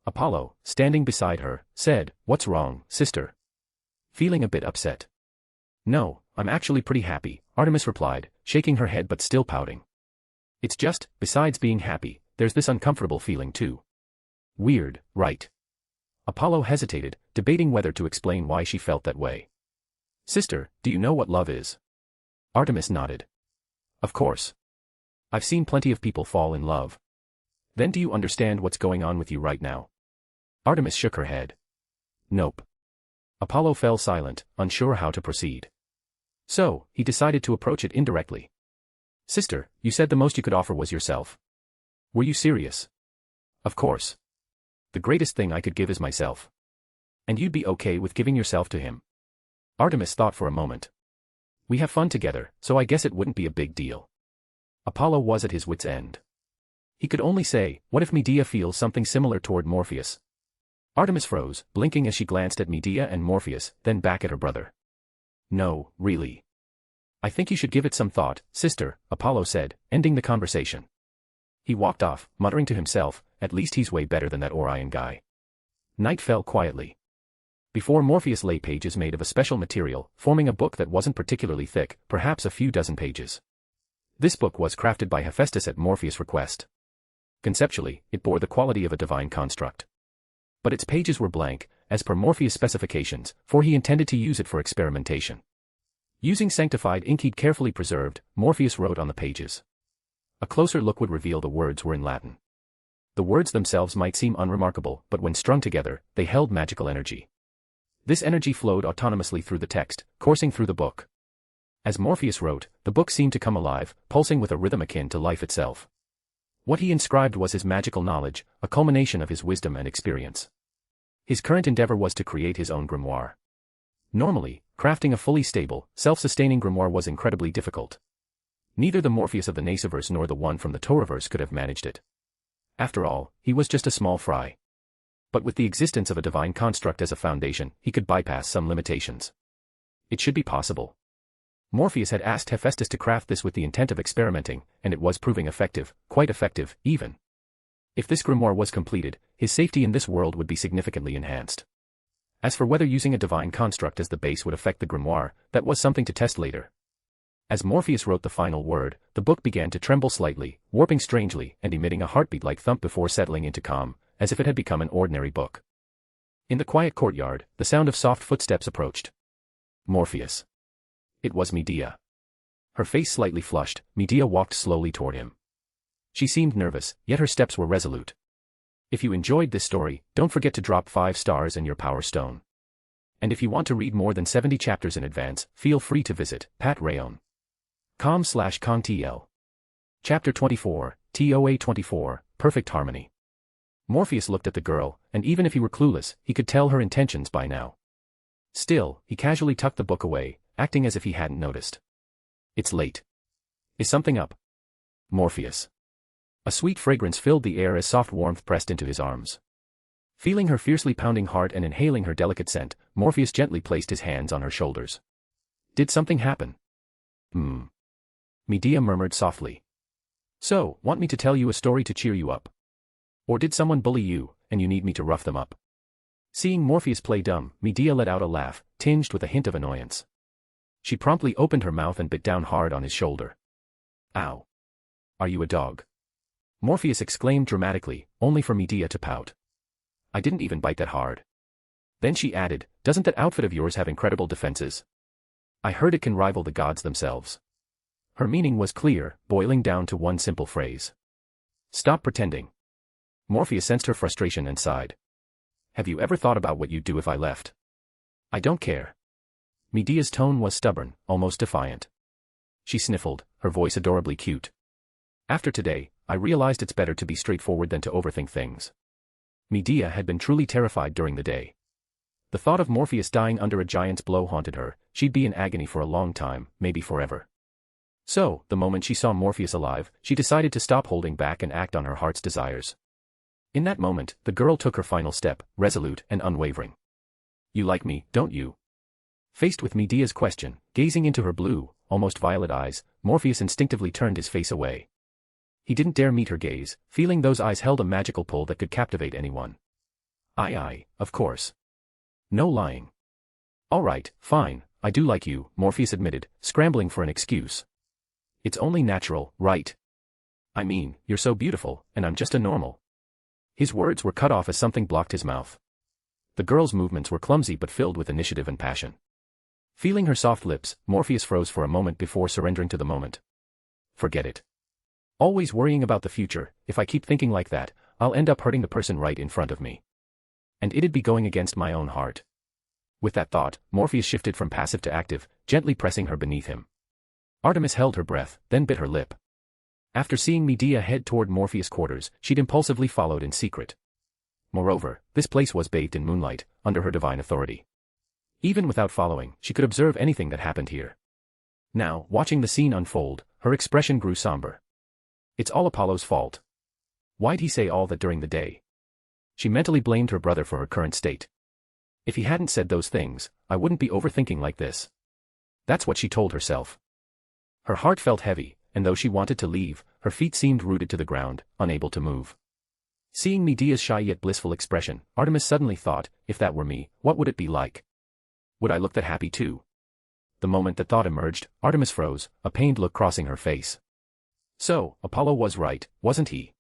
Apollo, standing beside her, said, "What's wrong, sister?" Feeling a bit upset. "No, I'm actually pretty happy," Artemis replied, shaking her head but still pouting. "It's just, besides being happy, there's this uncomfortable feeling too." "Weird, right?" Apollo hesitated, debating whether to explain why she felt that way. "Sister, do you know what love is?" Artemis nodded. "Of course. I've seen plenty of people fall in love." "Then do you understand what's going on with you right now?" Artemis shook her head. "Nope." Apollo fell silent, unsure how to proceed. So, he decided to approach it indirectly. "Sister, you said the most you could offer was yourself. Were you serious?" "Of course. The greatest thing I could give is myself. And you'd be okay with giving yourself to him?" Artemis thought for a moment. "We have fun together, so I guess it wouldn't be a big deal." Apollo was at his wit's end. He could only say, what if Medea feels something similar toward Morpheus? Artemis froze, blinking as she glanced at Medea and Morpheus, then back at her brother. "No, really. I think you should give it some thought, sister," Apollo said, ending the conversation. He walked off, muttering to himself, "At least he's way better than that Orion guy." Night fell quietly. Before Morpheus lay pages made of a special material, forming a book that wasn't particularly thick, perhaps a few dozen pages. This book was crafted by Hephaestus at Morpheus' request. Conceptually, it bore the quality of a divine construct. But its pages were blank, as per Morpheus' specifications, for he intended to use it for experimentation. Using sanctified ink he'd carefully preserved, Morpheus wrote on the pages. A closer look would reveal the words were in Latin. The words themselves might seem unremarkable, but when strung together, they held magical energy. This energy flowed autonomously through the text, coursing through the book. As Morpheus wrote, the book seemed to come alive, pulsing with a rhythm akin to life itself. What he inscribed was his magical knowledge, a culmination of his wisdom and experience. His current endeavor was to create his own grimoire. Normally, crafting a fully stable, self-sustaining grimoire was incredibly difficult. Neither the Morpheus of the Nasuverse nor the one from the Toaruverse could have managed it. After all, he was just a small fry. But with the existence of a divine construct as a foundation, he could bypass some limitations. It should be possible. Morpheus had asked Hephaestus to craft this with the intent of experimenting, and it was proving effective, quite effective, even. If this grimoire was completed, his safety in this world would be significantly enhanced. As for whether using a divine construct as the base would affect the grimoire, that was something to test later. As Morpheus wrote the final word, the book began to tremble slightly, warping strangely and emitting a heartbeat-like thump before settling into calm, as if it had become an ordinary book. In the quiet courtyard, the sound of soft footsteps approached. Morpheus. It was Medea. Her face slightly flushed, Medea walked slowly toward him. She seemed nervous, yet her steps were resolute. If you enjoyed this story, don't forget to drop 5 stars and your power stone. And if you want to read more than 70 chapters in advance, feel free to visit patreon.com/kongtl. Chapter 24, TOA 24, Perfect Harmony. Morpheus looked at the girl, and even if he were clueless, he could tell her intentions by now. Still, he casually tucked the book away, acting as if he hadn't noticed. It's late. Is something up? Morpheus. A sweet fragrance filled the air as soft warmth pressed into his arms. Feeling her fiercely pounding heart and inhaling her delicate scent, Morpheus gently placed his hands on her shoulders. Did something happen? Medea murmured softly. So, want me to tell you a story to cheer you up? Or did someone bully you, and you need me to rough them up? Seeing Morpheus play dumb, Medea let out a laugh, tinged with a hint of annoyance. She promptly opened her mouth and bit down hard on his shoulder. Ow. Are you a dog? Morpheus exclaimed dramatically, only for Medea to pout. I didn't even bite that hard. Then she added, doesn't that outfit of yours have incredible defenses? I heard it can rival the gods themselves. Her meaning was clear, boiling down to one simple phrase. Stop pretending. Morpheus sensed her frustration and sighed. Have you ever thought about what you'd do if I left? I don't care. Medea's tone was stubborn, almost defiant. She sniffled, her voice adorably cute. After today, I realized it's better to be straightforward than to overthink things. Medea had been truly terrified during the day. The thought of Morpheus dying under a giant's blow haunted her. She'd be in agony for a long time, maybe forever. So, the moment she saw Morpheus alive, she decided to stop holding back and act on her heart's desires. In that moment, the girl took her final step, resolute and unwavering. You like me, don't you? Faced with Medea's question, gazing into her blue, almost violet eyes, Morpheus instinctively turned his face away. He didn't dare meet her gaze, feeling those eyes held a magical pull that could captivate anyone. Aye, of course. No lying. All right, fine, I do like you, Morpheus admitted, scrambling for an excuse. It's only natural, right? I mean, you're so beautiful, and I'm just a normal. His words were cut off as something blocked his mouth. The girl's movements were clumsy but filled with initiative and passion. Feeling her soft lips, Morpheus froze for a moment before surrendering to the moment. Forget it. Always worrying about the future, if I keep thinking like that, I'll end up hurting the person right in front of me. And it'd be going against my own heart. With that thought, Morpheus shifted from passive to active, gently pressing her beneath him. Artemis held her breath, then bit her lip. After seeing Medea head toward Morpheus' quarters, she'd impulsively followed in secret. Moreover, this place was bathed in moonlight, under her divine authority. Even without following, she could observe anything that happened here. Now, watching the scene unfold, her expression grew somber. It's all Apollo's fault. Why'd he say all that during the day? She mentally blamed her brother for her current state. If he hadn't said those things, I wouldn't be overthinking like this. That's what she told herself. Her heart felt heavy, and though she wanted to leave, her feet seemed rooted to the ground, unable to move. Seeing Medea's shy yet blissful expression, Artemis suddenly thought, if that were me, what would it be like? Would I look that happy too? The moment that thought emerged, Artemis froze, a pained look crossing her face. So, Apollo was right, wasn't he?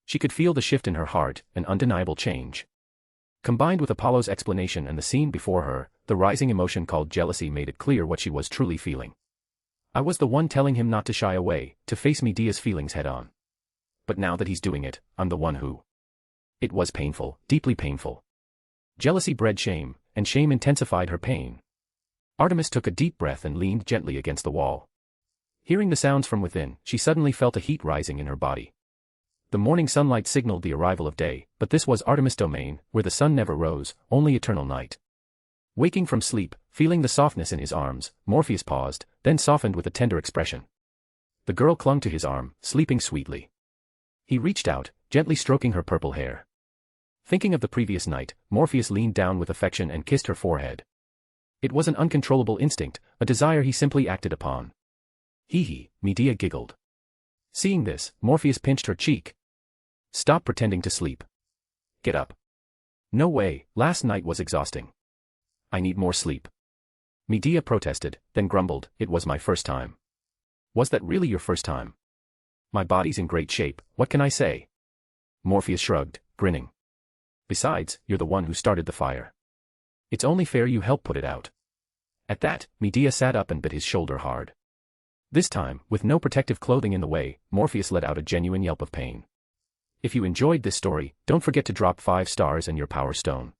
She could feel the shift in her heart, an undeniable change. Combined with Apollo's explanation and the scene before her, the rising emotion called jealousy made it clear what she was truly feeling. I was the one telling him not to shy away, to face Medea's feelings head-on. But now that he's doing it, I'm the one who. It was painful, deeply painful. Jealousy bred shame, and shame intensified her pain. Artemis took a deep breath and leaned gently against the wall. Hearing the sounds from within, she suddenly felt a heat rising in her body. The morning sunlight signaled the arrival of day, but this was Artemis' domain, where the sun never rose, only eternal night. Waking from sleep, feeling the softness in his arms, Morpheus paused, then softened with a tender expression. The girl clung to his arm, sleeping sweetly. He reached out, gently stroking her purple hair. Thinking of the previous night, Morpheus leaned down with affection and kissed her forehead. It was an uncontrollable instinct, a desire he simply acted upon. Hee, Medea giggled. Seeing this, Morpheus pinched her cheek. Stop pretending to sleep. Get up. No way, last night was exhausting. I need more sleep. Medea protested, then grumbled, it was my first time. Was that really your first time? My body's in great shape, what can I say? Morpheus shrugged, grinning. Besides, you're the one who started the fire. It's only fair you help put it out. At that, Medea sat up and bit his shoulder hard. This time, with no protective clothing in the way, Morpheus let out a genuine yelp of pain. If you enjoyed this story, don't forget to drop 5 stars and your power stone.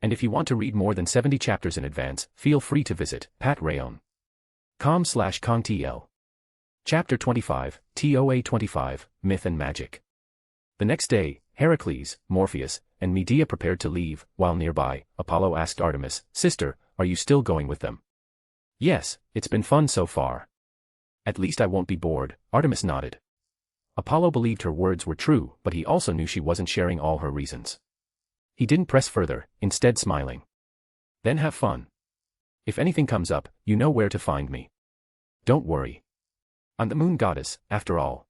And if you want to read more than 70 chapters in advance, feel free to visit patreon.com/kongtl. Chapter 25, TOA 25, Myth and Magic. The next day, Heracles, Morpheus, and Medea prepared to leave, while nearby, Apollo asked Artemis, "Sister, are you still going with them?" "Yes, it's been fun so far." "At least I won't be bored," Artemis nodded. Apollo believed her words were true, but he also knew she wasn't sharing all her reasons. He didn't press further, instead smiling. "Then have fun. If anything comes up, you know where to find me. Don't worry. I'm the moon goddess, after all."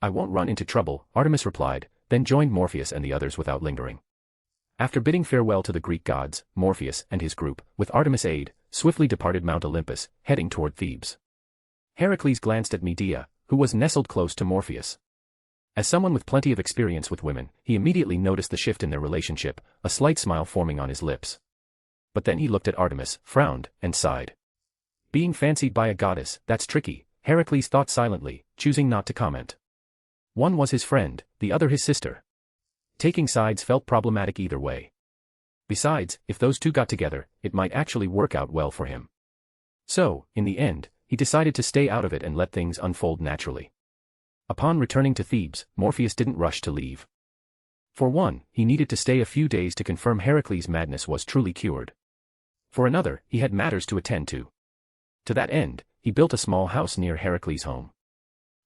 "I won't run into trouble," Artemis replied, then joined Morpheus and the others without lingering. After bidding farewell to the Greek gods, Morpheus and his group, with Artemis' aid, swiftly departed Mount Olympus, heading toward Thebes. Heracles glanced at Medea, who was nestled close to Morpheus. As someone with plenty of experience with women, he immediately noticed the shift in their relationship, a slight smile forming on his lips. But then he looked at Artemis, frowned, and sighed. Being fancied by a goddess, that's tricky, Heracles thought silently, choosing not to comment. One was his friend, the other his sister. Taking sides felt problematic either way. Besides, if those two got together, it might actually work out well for him. So, in the end, he decided to stay out of it and let things unfold naturally. Upon returning to Thebes, Morpheus didn't rush to leave. For one, he needed to stay a few days to confirm Heracles' madness was truly cured. For another, he had matters to attend to. To that end, he built a small house near Heracles' home.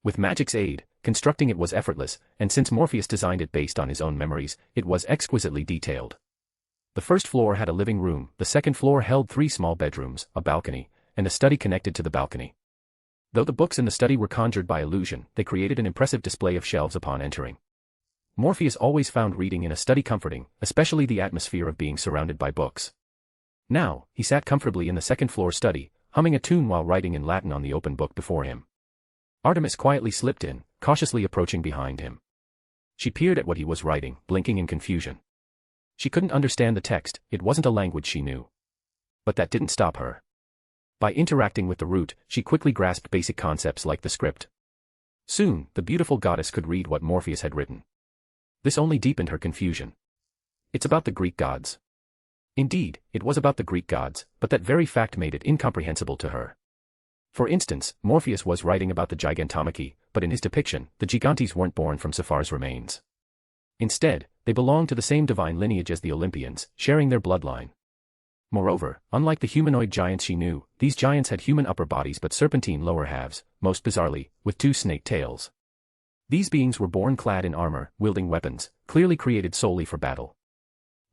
With magic's aid, constructing it was effortless, and since Morpheus designed it based on his own memories, it was exquisitely detailed. The first floor had a living room, the second floor held 3 small bedrooms, a balcony, and a study connected to the balcony. Though the books in the study were conjured by illusion, they created an impressive display of shelves upon entering. Morpheus always found reading in a study comforting, especially the atmosphere of being surrounded by books. Now, he sat comfortably in the second-floor study, humming a tune while writing in Latin on the open book before him. Artemis quietly slipped in, cautiously approaching behind him. She peered at what he was writing, blinking in confusion. She couldn't understand the text, it wasn't a language she knew. But that didn't stop her. By interacting with the root, she quickly grasped basic concepts like the script. Soon, the beautiful goddess could read what Morpheus had written. This only deepened her confusion. It's about the Greek gods. Indeed, it was about the Greek gods, but that very fact made it incomprehensible to her. For instance, Morpheus was writing about the Gigantomachy, but in his depiction, the Gigantes weren't born from Sephar's remains. Instead, they belonged to the same divine lineage as the Olympians, sharing their bloodline. Moreover, unlike the humanoid giants she knew, these giants had human upper bodies but serpentine lower halves, most bizarrely, with 2 snake tails. These beings were born clad in armor, wielding weapons, clearly created solely for battle.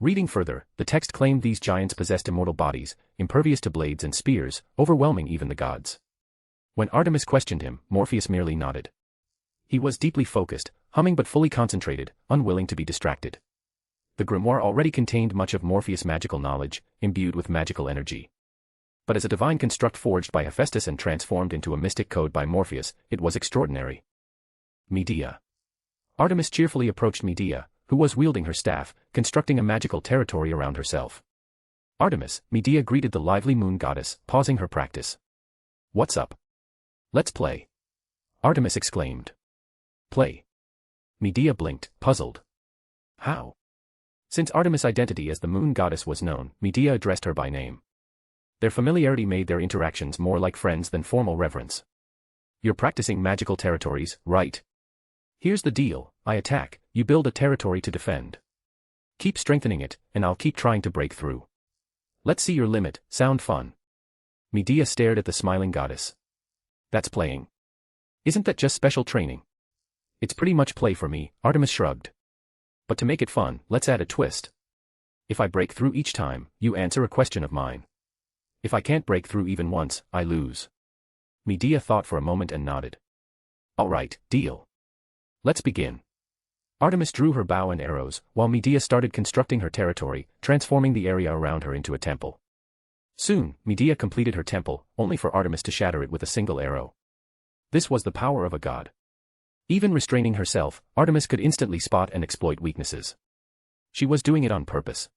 Reading further, the text claimed these giants possessed immortal bodies, impervious to blades and spears, overwhelming even the gods. When Artemis questioned him, Morpheus merely nodded. He was deeply focused, humming but fully concentrated, unwilling to be distracted. The grimoire already contained much of Morpheus' magical knowledge, imbued with magical energy. But as a divine construct forged by Hephaestus and transformed into a mystic code by Morpheus, it was extraordinary. Medea. Artemis cheerfully approached Medea, who was wielding her staff, constructing a magical territory around herself. "Artemis," Medea greeted the lively moon goddess, pausing her practice. "What's up? Let's play," Artemis exclaimed. "Play?" Medea blinked, puzzled. "How?" Since Artemis' identity as the moon goddess was known, Medea addressed her by name. Their familiarity made their interactions more like friends than formal reverence. "You're practicing magical territories, right? Here's the deal, I attack, you build a territory to defend. Keep strengthening it, and I'll keep trying to break through. Let's see your limit, sound fun?" Medea stared at the smiling goddess. "That's playing. Isn't that just special training?" "It's pretty much play for me," Artemis shrugged. "But to make it fun, let's add a twist. If I break through each time, you answer a question of mine. If I can't break through even once, I lose." Medea thought for a moment and nodded. "All right, deal. Let's begin." Artemis drew her bow and arrows, while Medea started constructing her territory, transforming the area around her into a temple. Soon, Medea completed her temple, only for Artemis to shatter it with a single arrow. This was the power of a god. Even restraining herself, Artemis could instantly spot and exploit weaknesses. She was doing it on purpose.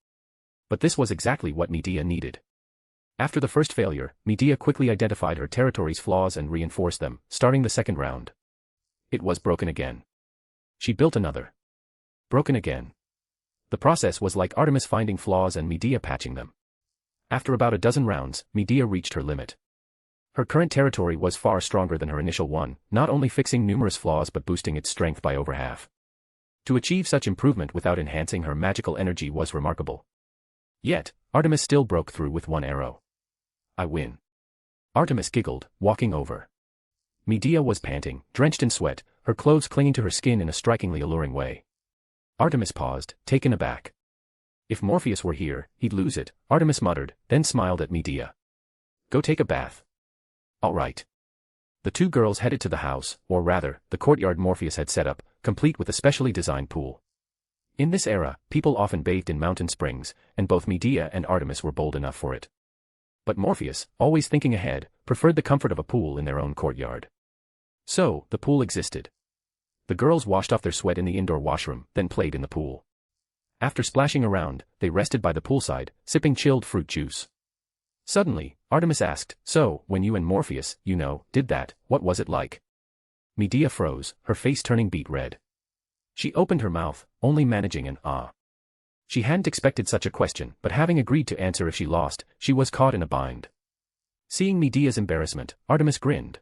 But this was exactly what Medea needed. After the first failure, Medea quickly identified her territory's flaws and reinforced them, starting the second round. It was broken again. She built another. Broken again. The process was like Artemis finding flaws and Medea patching them. After about a dozen rounds, Medea reached her limit. Her current territory was far stronger than her initial one, not only fixing numerous flaws but boosting its strength by over half. To achieve such improvement without enhancing her magical energy was remarkable. Yet, Artemis still broke through with one arrow. I win. Artemis giggled, walking over. Medea was panting, drenched in sweat, her clothes clinging to her skin in a strikingly alluring way. Artemis paused, taken aback. If Morpheus were here, he'd lose it, Artemis muttered, then smiled at Medea. Go take a bath. All right. The two girls headed to the house, or rather, the courtyard Morpheus had set up, complete with a specially designed pool. In this era, people often bathed in mountain springs, and both Medea and Artemis were bold enough for it. But Morpheus, always thinking ahead, preferred the comfort of a pool in their own courtyard. So, the pool existed. The girls washed off their sweat in the indoor washroom, then played in the pool. After splashing around, they rested by the poolside, sipping chilled fruit juice. Suddenly, Artemis asked, so, when you and Morpheus, did that, what was it like? Medea froze, her face turning beet red. She opened her mouth, only managing an ah. She hadn't expected such a question, but having agreed to answer if she lost, she was caught in a bind. Seeing Medea's embarrassment, Artemis grinned.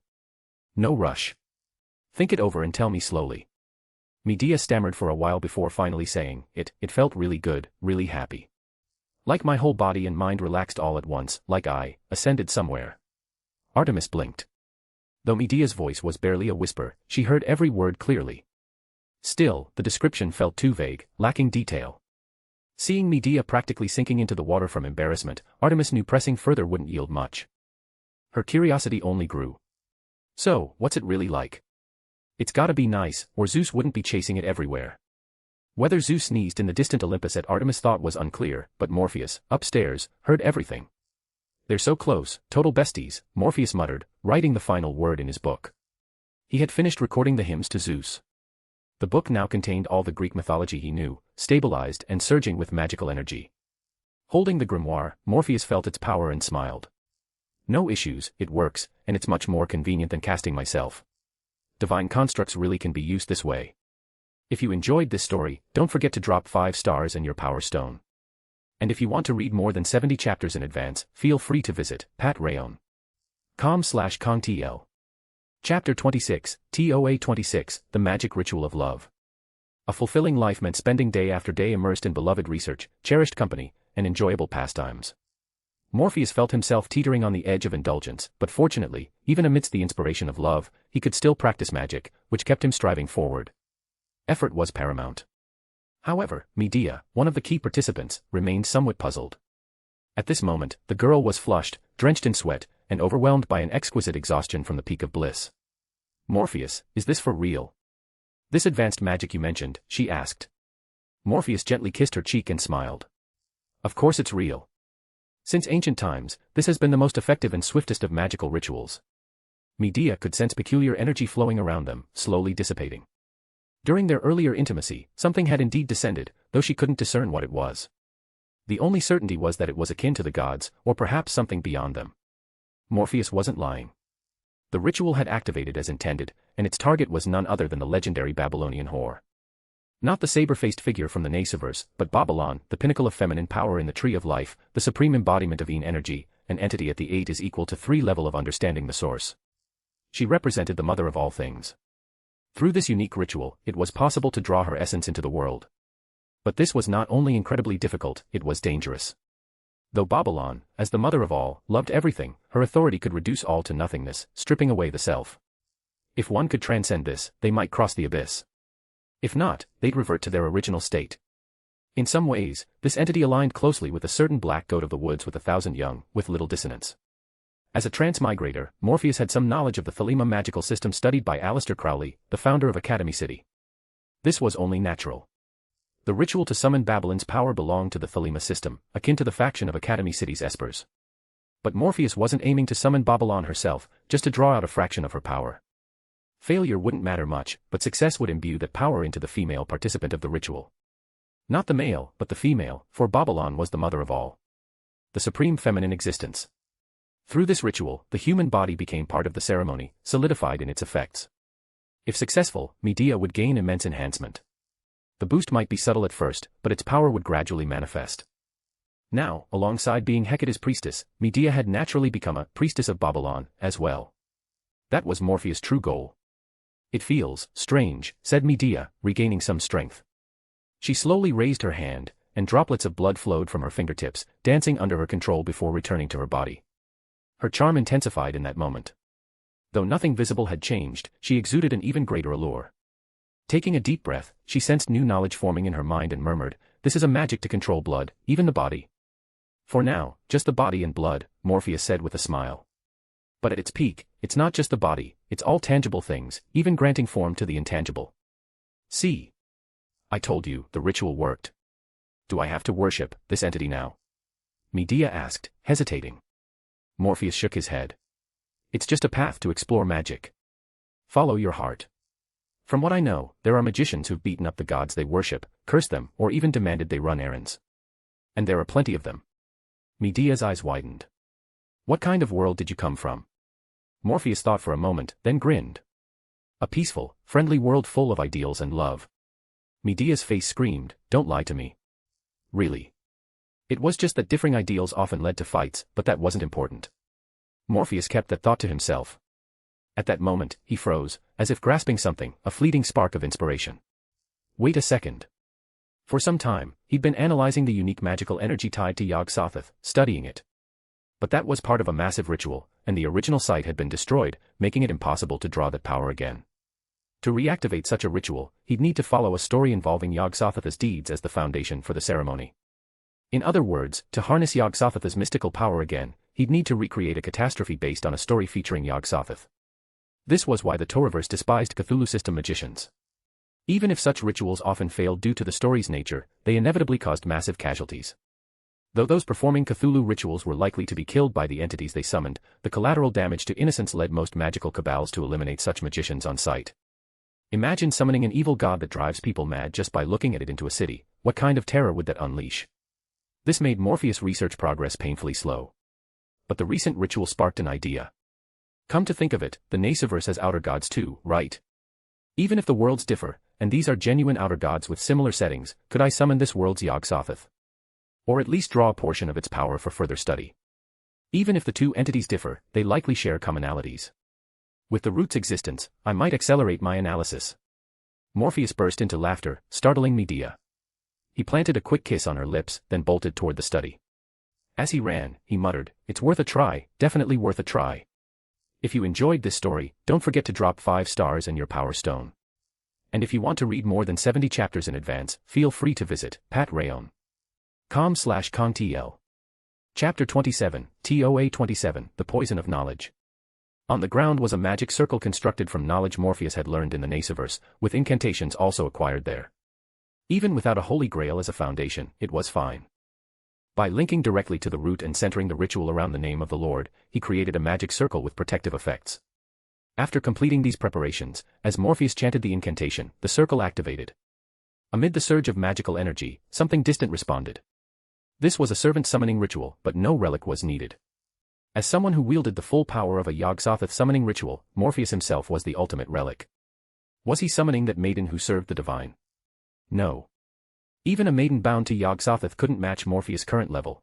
No rush. Think it over and tell me slowly. Medea stammered for a while before finally saying, it felt really good, really happy. Like my whole body and mind relaxed all at once, like I ascended somewhere. Artemis blinked. Though Medea's voice was barely a whisper, she heard every word clearly. Still, the description felt too vague, lacking detail. Seeing Medea practically sinking into the water from embarrassment, Artemis knew pressing further wouldn't yield much. Her curiosity only grew. So, what's it really like? It's gotta be nice, or Zeus wouldn't be chasing it everywhere. Whether Zeus sneezed in the distant Olympus at Artemis thought was unclear, but Morpheus, upstairs, heard everything. They're so close, total besties, Morpheus muttered, writing the final word in his book. He had finished recording the hymns to Zeus. The book now contained all the Greek mythology he knew, stabilized and surging with magical energy. Holding the grimoire, Morpheus felt its power and smiled. No issues, it works, and it's much more convenient than casting myself. Divine constructs really can be used this way. If you enjoyed this story, don't forget to drop 5 stars and your power stone. And if you want to read more than 70 chapters in advance, feel free to visit patrayon.com/kongtl. Chapter 26, TOA 26, The Magic Ritual of Love. A fulfilling life meant spending day after day immersed in beloved research, cherished company, and enjoyable pastimes. Morpheus felt himself teetering on the edge of indulgence, but fortunately, even amidst the inspiration of love, he could still practice magic, which kept him striving forward. Effort was paramount. However, Medea, one of the key participants, remained somewhat puzzled. At this moment, the girl was flushed, drenched in sweat, and overwhelmed by an exquisite exhaustion from the peak of bliss. Morpheus, is this for real? This advanced magic you mentioned, she asked. Morpheus gently kissed her cheek and smiled. Of course it's real. Since ancient times, this has been the most effective and swiftest of magical rituals. Medea could sense peculiar energy flowing around them, slowly dissipating. During their earlier intimacy, something had indeed descended, though she couldn't discern what it was. The only certainty was that it was akin to the gods, or perhaps something beyond them. Morpheus wasn't lying. The ritual had activated as intended, and its target was none other than the legendary Babylonian whore. Not the saber-faced figure from the Nasuverse, but Babylon, the pinnacle of feminine power in the Tree of Life, the supreme embodiment of energy, an entity at the 8 is equal to 3 level of understanding the source. She represented the mother of all things. Through this unique ritual, it was possible to draw her essence into the world. But this was not only incredibly difficult, it was dangerous. Though Babylon, as the mother of all, loved everything, her authority could reduce all to nothingness, stripping away the self. If one could transcend this, they might cross the abyss. If not, they'd revert to their original state. In some ways, this entity aligned closely with a certain black goat of the woods with 1,000 young, with little dissonance. As a transmigrator, Morpheus had some knowledge of the Thelema magical system studied by Aleister Crowley, the founder of Academy City. This was only natural. The ritual to summon Babylon's power belonged to the Thelema system, akin to the faction of Academy City's espers. But Morpheus wasn't aiming to summon Babylon herself, just to draw out a fraction of her power. Failure wouldn't matter much, but success would imbue that power into the female participant of the ritual. Not the male, but the female, for Babylon was the mother of all. The supreme feminine existence. Through this ritual, the human body became part of the ceremony, solidified in its effects. If successful, Medea would gain immense enhancement. The boost might be subtle at first, but its power would gradually manifest. Now, alongside being Hecate's priestess, Medea had naturally become a priestess of Babylon as well. That was Morpheus' true goal. It feels strange, said Medea, regaining some strength. She slowly raised her hand, and droplets of blood flowed from her fingertips, dancing under her control before returning to her body. Her charm intensified in that moment. Though nothing visible had changed, she exuded an even greater allure. Taking a deep breath, she sensed new knowledge forming in her mind and murmured, "This is a magic to control blood, even the body." "For now, just the body and blood," Morpheus said with a smile. "But at its peak, it's not just the body, it's all tangible things, even granting form to the intangible. See? I told you, the ritual worked. Do I have to worship this entity now?" Medea asked, hesitating. Morpheus shook his head. "It's just a path to explore magic. Follow your heart. From what I know, there are magicians who've beaten up the gods they worship, cursed them, or even demanded they run errands. And there are plenty of them." Medea's eyes widened. "What kind of world did you come from?" Morpheus thought for a moment, then grinned. "A peaceful, friendly world full of ideals and love." Medea's face screamed, "Don't lie to me." "Really?" "It was just that differing ideals often led to fights, but that wasn't important." Morpheus kept that thought to himself. At that moment, he froze, as if grasping something, a fleeting spark of inspiration. Wait a second. For some time, he'd been analyzing the unique magical energy tied to Yog-Sothoth, studying it. But that was part of a massive ritual, and the original site had been destroyed, making it impossible to draw that power again. To reactivate such a ritual, he'd need to follow a story involving Yog-Sothoth's deeds as the foundation for the ceremony. In other words, to harness Yog-Sothoth's mystical power again, he'd need to recreate a catastrophe based on a story featuring Yog-Sothoth. This was why the Toaruverse despised Cthulhu system magicians. Even if such rituals often failed due to the story's nature, they inevitably caused massive casualties. Though those performing Cthulhu rituals were likely to be killed by the entities they summoned, the collateral damage to innocence led most magical cabals to eliminate such magicians on sight. Imagine summoning an evil god that drives people mad just by looking at it into a city. What kind of terror would that unleash? This made Morpheus' research progress painfully slow. But the recent ritual sparked an idea. Come to think of it, the Nasuverse has outer gods too, right? Even if the worlds differ, and these are genuine outer gods with similar settings, could I summon this world's Yog-Sothoth? Or at least draw a portion of its power for further study? Even if the two entities differ, they likely share commonalities. With the root's existence, I might accelerate my analysis. Morpheus burst into laughter, startling Medea. He planted a quick kiss on her lips, then bolted toward the study. As he ran, he muttered, "It's worth a try, definitely worth a try." If you enjoyed this story, don't forget to drop 5 stars and your power stone. And if you want to read more than 70 chapters in advance, feel free to visit patrayon.com/contl. Chapter 27, TOA 27, The Poison of Knowledge. On the ground was a magic circle constructed from knowledge Morpheus had learned in the Nasuverse, with incantations also acquired there. Even without a holy grail as a foundation, it was fine. By linking directly to the root and centering the ritual around the name of the Lord, he created a magic circle with protective effects. After completing these preparations, as Morpheus chanted the incantation, the circle activated. Amid the surge of magical energy, something distant responded. This was a servant summoning ritual, but no relic was needed. As someone who wielded the full power of a Yog-Sothoth summoning ritual, Morpheus himself was the ultimate relic. Was he summoning that maiden who served the divine? No. Even a maiden bound to Yog-Sothoth couldn't match Morpheus' current level.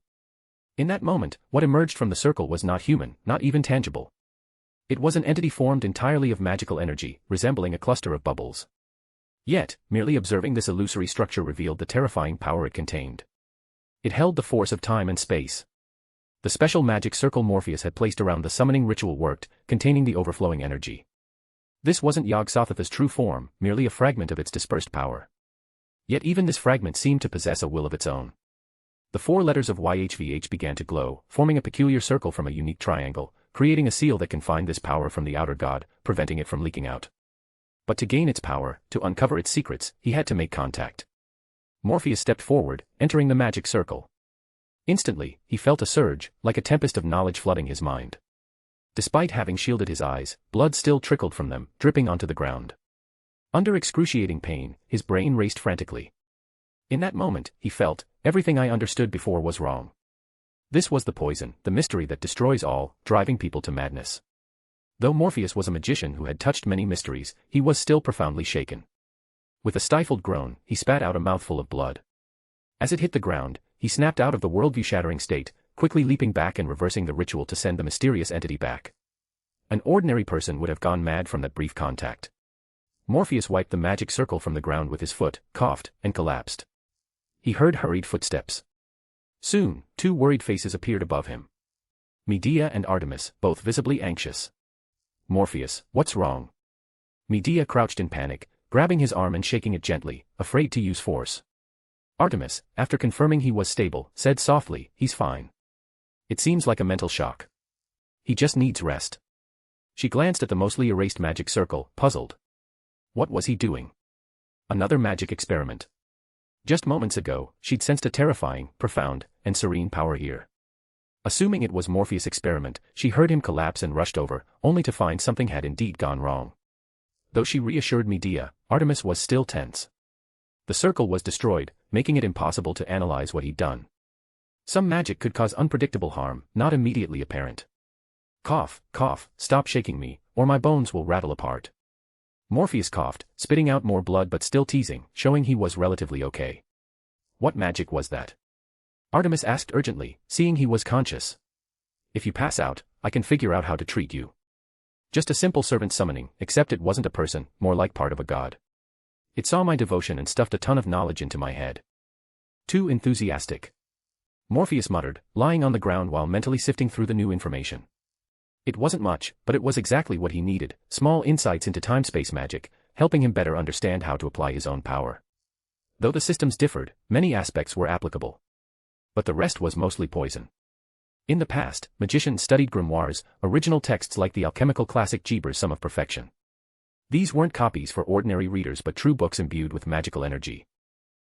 In that moment, what emerged from the circle was not human, not even tangible. It was an entity formed entirely of magical energy, resembling a cluster of bubbles. Yet, merely observing this illusory structure revealed the terrifying power it contained. It held the force of time and space. The special magic circle Morpheus had placed around the summoning ritual worked, containing the overflowing energy. This wasn't Yog-Sothoth's true form, merely a fragment of its dispersed power. Yet even this fragment seemed to possess a will of its own. The 4 letters of YHVH began to glow, forming a peculiar circle from a unique triangle, creating a seal that confined this power from the outer god, preventing it from leaking out. But to gain its power, to uncover its secrets, he had to make contact. Morpheus stepped forward, entering the magic circle. Instantly, he felt a surge, like a tempest of knowledge flooding his mind. Despite having shielded his eyes, blood still trickled from them, dripping onto the ground. Under excruciating pain, his brain raced frantically. In that moment, he felt, everything I understood before was wrong. This was the poison, the mystery that destroys all, driving people to madness. Though Morpheus was a magician who had touched many mysteries, he was still profoundly shaken. With a stifled groan, he spat out a mouthful of blood. As it hit the ground, he snapped out of the worldview-shattering state, quickly leaping back and reversing the ritual to send the mysterious entity back. An ordinary person would have gone mad from that brief contact. Morpheus wiped the magic circle from the ground with his foot, coughed, and collapsed. He heard hurried footsteps. Soon, two worried faces appeared above him. Medea and Artemis, both visibly anxious. Morpheus, what's wrong? Medea crouched in panic, grabbing his arm and shaking it gently, afraid to use force. Artemis, after confirming he was stable, said softly, he's fine. It seems like a mental shock. He just needs rest. She glanced at the mostly erased magic circle, puzzled. What was he doing? Another magic experiment. Just moments ago, she'd sensed a terrifying, profound, and serene power here. Assuming it was Morpheus' experiment, she heard him collapse and rushed over, only to find something had indeed gone wrong. Though she reassured Medea, Artemis was still tense. The circle was destroyed, making it impossible to analyze what he'd done. Some magic could cause unpredictable harm, not immediately apparent. Cough, cough, stop shaking me, or my bones will rattle apart. Morpheus coughed, spitting out more blood but still teasing, showing he was relatively okay. What magic was that? Artemis asked urgently, seeing he was conscious. If you pass out, I can figure out how to treat you. Just a simple servant summoning, except it wasn't a person, more like part of a god. It saw my devotion and stuffed a ton of knowledge into my head. Too enthusiastic. Morpheus muttered, lying on the ground while mentally sifting through the new information. It wasn't much, but it was exactly what he needed, small insights into time-space magic, helping him better understand how to apply his own power. Though the systems differed, many aspects were applicable. But the rest was mostly poison. In the past, magicians studied grimoires, original texts like the alchemical classic Geber's Sum of Perfection. These weren't copies for ordinary readers but true books imbued with magical energy.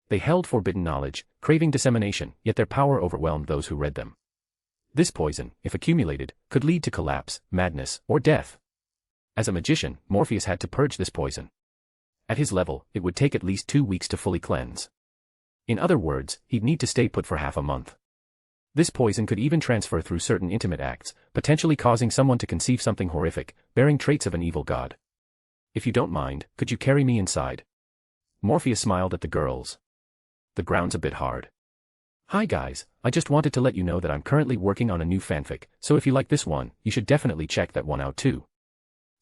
They held forbidden knowledge, craving dissemination, yet their power overwhelmed those who read them. This poison, if accumulated, could lead to collapse, madness, or death. As a magician, Morpheus had to purge this poison. At his level, it would take at least 2 weeks to fully cleanse. In other words, he'd need to stay put for half a month. This poison could even transfer through certain intimate acts, potentially causing someone to conceive something horrific, bearing traits of an evil god. If you don't mind, could you carry me inside? Morpheus smiled at the girls. The ground's a bit hard. Hi guys, I just wanted to let you know that I'm currently working on a new fanfic, so if you like this one, you should definitely check that one out too.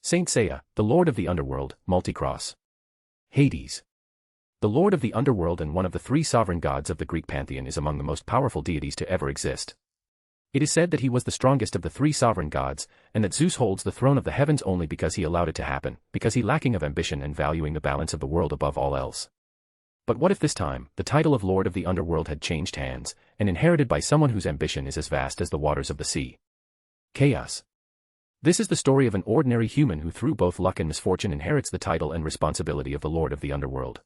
Saint Seiya, the Lord of the Underworld, Multicross. Hades. The Lord of the Underworld and one of the 3 sovereign gods of the Greek pantheon is among the most powerful deities to ever exist. It is said that he was the strongest of the 3 sovereign gods, and that Zeus holds the throne of the heavens only because he allowed it to happen, because he lacking of ambition and valuing the balance of the world above all else. But what if this time, the title of Lord of the Underworld had changed hands, and inherited by someone whose ambition is as vast as the waters of the sea? Chaos. This is the story of an ordinary human who through both luck and misfortune inherits the title and responsibility of the Lord of the Underworld.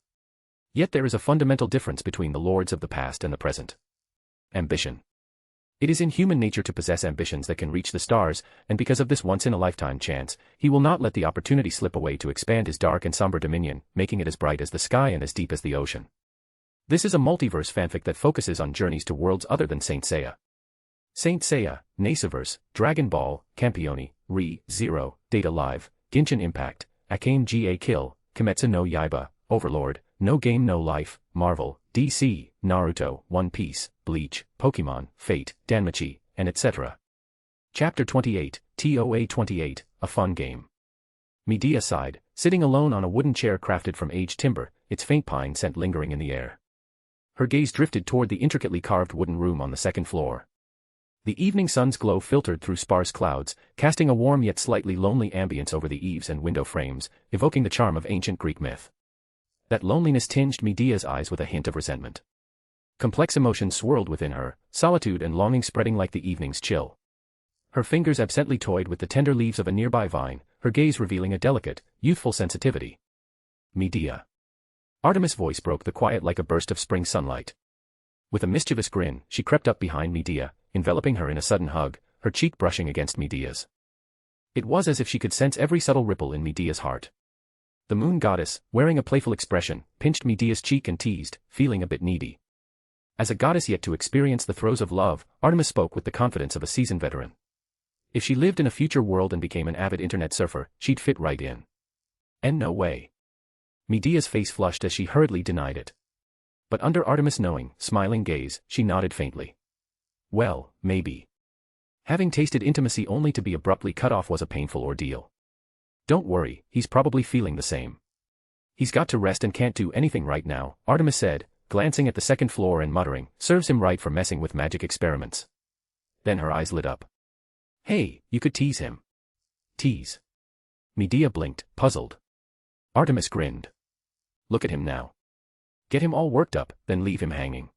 Yet there is a fundamental difference between the lords of the past and the present. Ambition. It is in human nature to possess ambitions that can reach the stars, and because of this once-in-a-lifetime chance, he will not let the opportunity slip away to expand his dark and somber dominion, making it as bright as the sky and as deep as the ocean. This is a multiverse fanfic that focuses on journeys to worlds other than Saint Seiya. Saint Seiya, Nasuverse, Dragon Ball, Campione, Re-Zero, Data Live, Genshin Impact, Akame ga Kill, Kimetsu no Yaiba, Overlord, No Game No Life, Marvel, DC, Naruto, One Piece, Bleach, Pokemon, Fate, Danmachi, and etc. Chapter 28, TOA 28, a fun game. Medea sighed, sitting alone on a wooden chair crafted from aged timber, its faint pine scent lingering in the air. Her gaze drifted toward the intricately carved wooden room on the second floor. The evening sun's glow filtered through sparse clouds, casting a warm yet slightly lonely ambience over the eaves and window frames, evoking the charm of ancient Greek myth. That loneliness tinged Medea's eyes with a hint of resentment. Complex emotions swirled within her, solitude and longing spreading like the evening's chill. Her fingers absently toyed with the tender leaves of a nearby vine, her gaze revealing a delicate, youthful sensitivity. Medea. Artemis' voice broke the quiet like a burst of spring sunlight. With a mischievous grin, she crept up behind Medea, enveloping her in a sudden hug, her cheek brushing against Medea's. It was as if she could sense every subtle ripple in Medea's heart. The moon goddess, wearing a playful expression, pinched Medea's cheek and teased, feeling a bit needy. As a goddess yet to experience the throes of love, Artemis spoke with the confidence of a seasoned veteran. If she lived in a future world and became an avid internet surfer, she'd fit right in. And no way. Medea's face flushed as she hurriedly denied it. But under Artemis' knowing, smiling gaze, she nodded faintly. Well, maybe. Having tasted intimacy only to be abruptly cut off was a painful ordeal. Don't worry, he's probably feeling the same. He's got to rest and can't do anything right now, Artemis said, glancing at the second floor and muttering, serves him right for messing with magic experiments. Then her eyes lit up. Hey, you could tease him. Tease. Medea blinked, puzzled. Artemis grinned. Look at him now. Get him all worked up, then leave him hanging.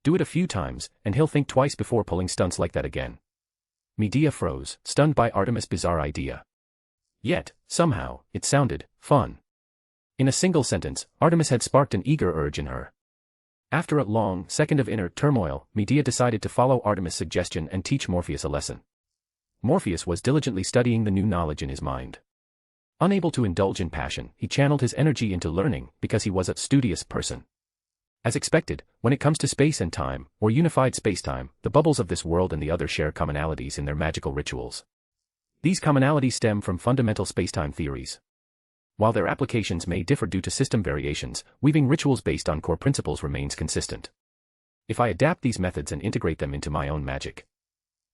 Do it a few times, and he'll think twice before pulling stunts like that again. Medea froze, stunned by Artemis' bizarre idea. Yet, somehow, it sounded fun. In a single sentence, Artemis had sparked an eager urge in her. After a long second of inner turmoil, Medea decided to follow Artemis' suggestion and teach Morpheus a lesson. Morpheus was diligently studying the new knowledge in his mind. Unable to indulge in passion, he channeled his energy into learning because he was a studious person. As expected, when it comes to space and time, or unified spacetime, the bubbles of this world and the other share commonalities in their magical rituals. These commonalities stem from fundamental spacetime theories. While their applications may differ due to system variations, weaving rituals based on core principles remains consistent. If I adapt these methods and integrate them into my own magic.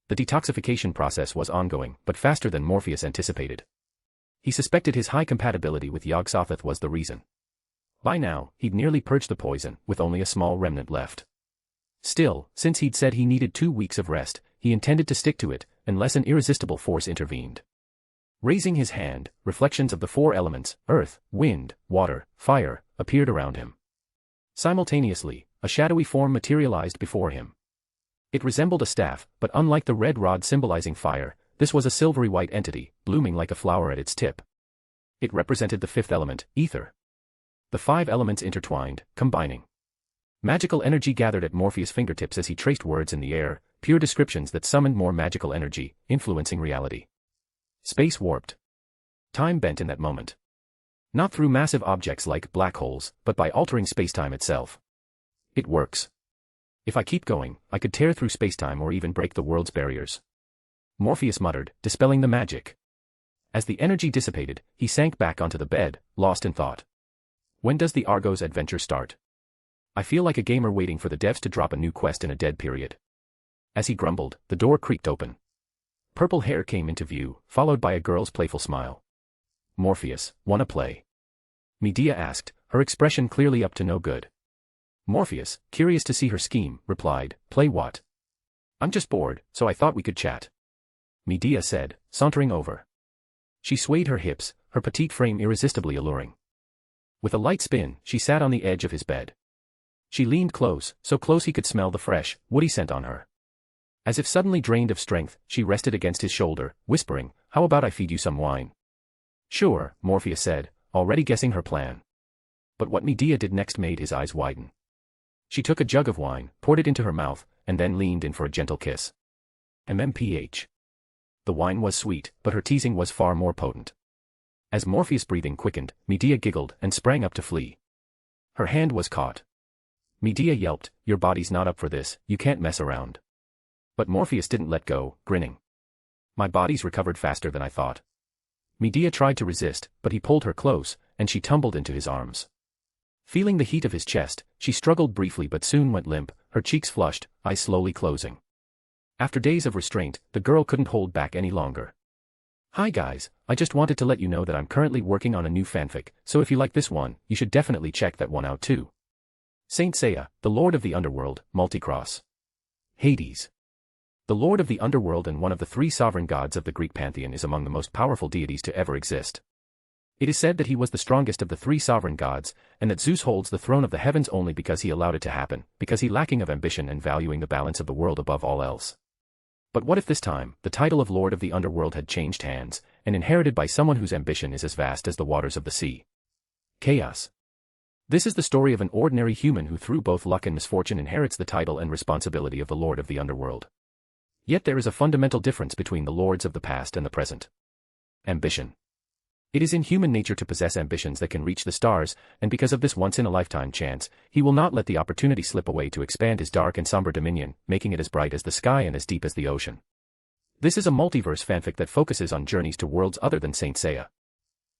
The detoxification process was ongoing, but faster than Morpheus anticipated. He suspected his high compatibility with Yog-Sothoth was the reason. By now, he'd nearly purged the poison, with only a small remnant left. Still, since he'd said he needed 2 weeks of rest, he intended to stick to it, unless an irresistible force intervened. Raising his hand, reflections of the 4 elements, earth, wind, water, fire, appeared around him. Simultaneously, a shadowy form materialized before him. It resembled a staff, but unlike the red rod symbolizing fire, this was a silvery white entity, blooming like a flower at its tip. It represented the 5th element, ether. The 5 elements intertwined, combining. Magical energy gathered at Morpheus' fingertips as he traced words in the air, pure descriptions that summoned more magical energy, influencing reality. Space warped. Time bent in that moment. Not through massive objects like black holes, but by altering spacetime itself. It works. If I keep going, I could tear through spacetime or even break the world's barriers. Morpheus muttered, dispelling the magic. As the energy dissipated, he sank back onto the bed, lost in thought. When does the Argos adventure start? I feel like a gamer waiting for the devs to drop a new quest in a dead period. As he grumbled, the door creaked open. Purple hair came into view, followed by a girl's playful smile. Morpheus, wanna play? Medea asked, her expression clearly up to no good. Morpheus, curious to see her scheme, replied, play what? I'm just bored, so I thought we could chat. Medea said, sauntering over. She swayed her hips, her petite frame irresistibly alluring. With a light spin, she sat on the edge of his bed. She leaned close, so close he could smell the fresh, woody scent on her. As if suddenly drained of strength, she rested against his shoulder, whispering, how about I feed you some wine? Sure, Morpheus said, already guessing her plan. But what Medea did next made his eyes widen. She took a jug of wine, poured it into her mouth, and then leaned in for a gentle kiss. MMPH. The wine was sweet, but her teasing was far more potent. As Morpheus' breathing quickened, Medea giggled and sprang up to flee. Her hand was caught. Medea yelped, your body's not up for this, you can't mess around. But Morpheus didn't let go, grinning. My body's recovered faster than I thought. Medea tried to resist, but he pulled her close, and she tumbled into his arms. Feeling the heat of his chest, she struggled briefly but soon went limp, her cheeks flushed, eyes slowly closing. After days of restraint, the girl couldn't hold back any longer. Hi guys, I just wanted to let you know that I'm currently working on a new fanfic, so if you like this one, you should definitely check that one out too. Saint Seiya, the Lord of the Underworld, Multicross. Hades. The Lord of the Underworld and one of the 3 sovereign gods of the Greek pantheon is among the most powerful deities to ever exist. It is said that he was the strongest of the 3 sovereign gods, and that Zeus holds the throne of the heavens only because he allowed it to happen, because he lacking of ambition and valuing the balance of the world above all else. But what if this time, the title of Lord of the Underworld had changed hands, and inherited by someone whose ambition is as vast as the waters of the sea? Chaos. This is the story of an ordinary human who through both luck and misfortune inherits the title and responsibility of the Lord of the Underworld. Yet there is a fundamental difference between the lords of the past and the present. Ambition. It is in human nature to possess ambitions that can reach the stars, and because of this once-in-a-lifetime chance, he will not let the opportunity slip away to expand his dark and somber dominion, making it as bright as the sky and as deep as the ocean. This is a multiverse fanfic that focuses on journeys to worlds other than Saint Seiya.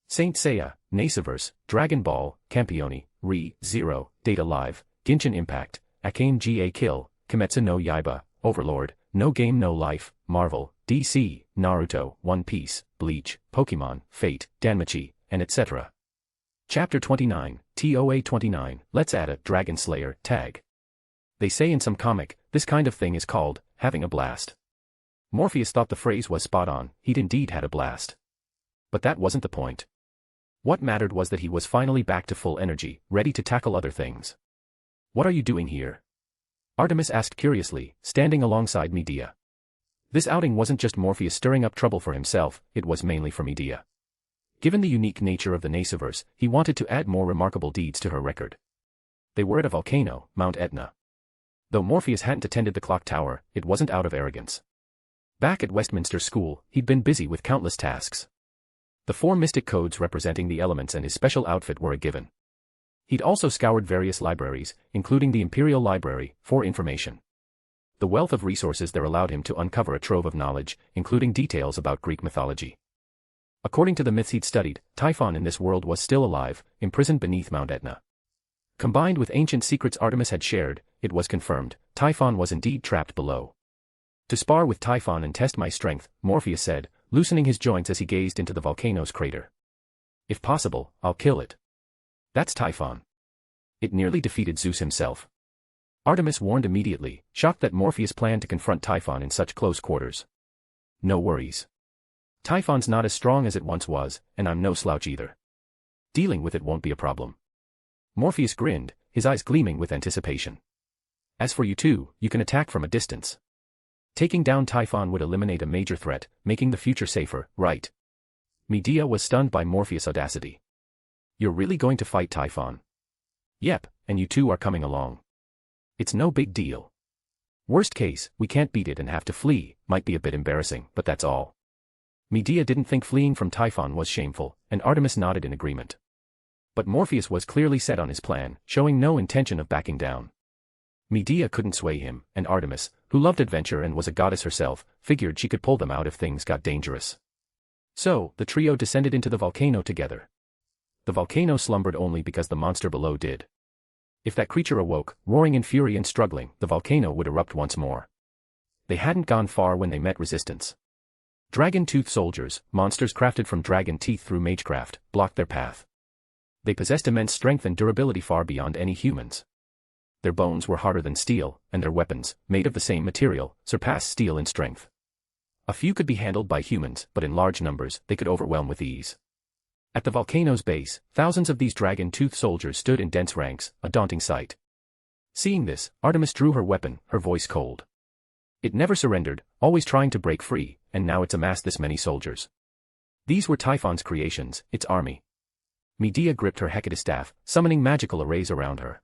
Saint Seiya, Nasuverse, Dragon Ball, Campione, Re-Zero, Data Live, Genshin Impact, Akame ga Kill, Kimetsu no Yaiba, Overlord, No Game No Life, Marvel, DC, Naruto, One Piece, Bleach, Pokemon, Fate, Danmachi, and etc. Chapter 29, TOA 29, let's add a Dragon Slayer tag. They say in some comic, this kind of thing is called having a blast. Morpheus thought the phrase was spot on, he'd indeed had a blast. But that wasn't the point. What mattered was that he was finally back to full energy, ready to tackle other things. What are you doing here? Artemis asked curiously, standing alongside Medea. This outing wasn't just Morpheus stirring up trouble for himself, it was mainly for Medea. Given the unique nature of the Nasuverse, he wanted to add more remarkable deeds to her record. They were at a volcano, Mount Etna. Though Morpheus hadn't attended the clock tower, it wasn't out of arrogance. Back at Westminster School, he'd been busy with countless tasks. The 4 mystic codes representing the elements and his special outfit were a given. He'd also scoured various libraries, including the Imperial Library, for information. The wealth of resources there allowed him to uncover a trove of knowledge, including details about Greek mythology. According to the myths he'd studied, Typhon in this world was still alive, imprisoned beneath Mount Etna. Combined with ancient secrets Artemis had shared, it was confirmed, Typhon was indeed trapped below. To spar with Typhon and test my strength, Morpheus said, loosening his joints as he gazed into the volcano's crater. If possible, I'll kill it. That's Typhon. It nearly defeated Zeus himself. Artemis warned immediately, shocked that Morpheus planned to confront Typhon in such close quarters. No worries. Typhon's not as strong as it once was, and I'm no slouch either. Dealing with it won't be a problem. Morpheus grinned, his eyes gleaming with anticipation. As for you two, you can attack from a distance. Taking down Typhon would eliminate a major threat, making the future safer, right? Medea was stunned by Morpheus' audacity. You're really going to fight Typhon? Yep, and you two are coming along. It's no big deal. Worst case, we can't beat it and have to flee, might be a bit embarrassing, but that's all. Medea didn't think fleeing from Typhon was shameful, and Artemis nodded in agreement. But Morpheus was clearly set on his plan, showing no intention of backing down. Medea couldn't sway him, and Artemis, who loved adventure and was a goddess herself, figured she could pull them out if things got dangerous. So, the trio descended into the volcano together. The volcano slumbered only because the monster below did. If that creature awoke, roaring in fury and struggling, the volcano would erupt once more. They hadn't gone far when they met resistance. Dragon-tooth soldiers, monsters crafted from dragon teeth through magecraft, blocked their path. They possessed immense strength and durability far beyond any humans. Their bones were harder than steel, and their weapons, made of the same material, surpassed steel in strength. A few could be handled by humans, but in large numbers, they could overwhelm with ease. At the volcano's base, thousands of these dragon-tooth soldiers stood in dense ranks, a daunting sight. Seeing this, Artemis drew her weapon, her voice cold. It never surrendered, always trying to break free, and now it's amassed this many soldiers. These were Typhon's creations, its army. Medea gripped her Hecate staff, summoning magical arrays around her.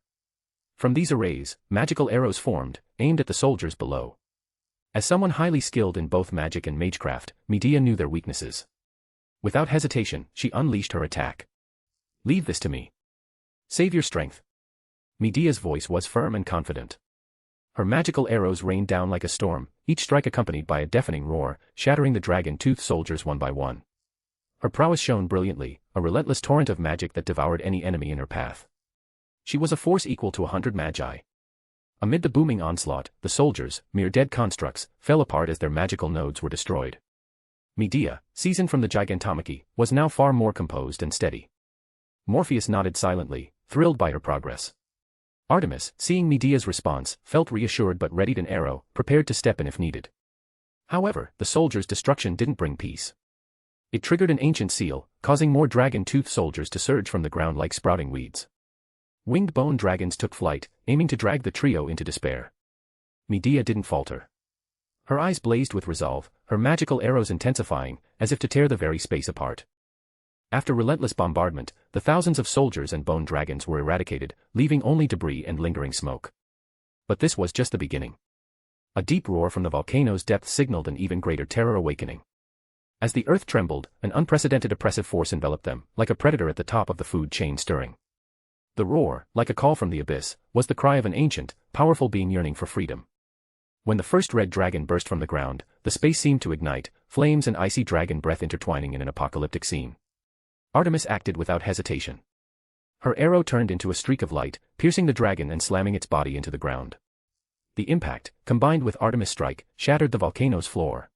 From these arrays, magical arrows formed, aimed at the soldiers below. As someone highly skilled in both magic and magecraft, Medea knew their weaknesses. Without hesitation, she unleashed her attack. Leave this to me. Save your strength. Medea's voice was firm and confident. Her magical arrows rained down like a storm, each strike accompanied by a deafening roar, shattering the dragon-tooth soldiers one by one. Her prowess shone brilliantly, a relentless torrent of magic that devoured any enemy in her path. She was a force equal to 100 magi. Amid the booming onslaught, the soldiers, mere dead constructs, fell apart as their magical nodes were destroyed. Medea, seasoned from the gigantomachy, was now far more composed and steady. Morpheus nodded silently, thrilled by her progress. Artemis, seeing Medea's response, felt reassured but readied an arrow, prepared to step in if needed. However, the soldiers' destruction didn't bring peace. It triggered an ancient seal, causing more dragon-tooth soldiers to surge from the ground like sprouting weeds. Winged bone dragons took flight, aiming to drag the trio into despair. Medea didn't falter. Her eyes blazed with resolve, her magical arrows intensifying, as if to tear the very space apart. After relentless bombardment, the thousands of soldiers and bone dragons were eradicated, leaving only debris and lingering smoke. But this was just the beginning. A deep roar from the volcano's depths signaled an even greater terror awakening. As the earth trembled, an unprecedented oppressive force enveloped them, like a predator at the top of the food chain stirring. The roar, like a call from the abyss, was the cry of an ancient, powerful being yearning for freedom. When the first red dragon burst from the ground, the space seemed to ignite, flames and icy dragon breath intertwining in an apocalyptic scene. Artemis acted without hesitation. Her arrow turned into a streak of light, piercing the dragon and slamming its body into the ground. The impact, combined with Artemis' strike, shattered the volcano's floor.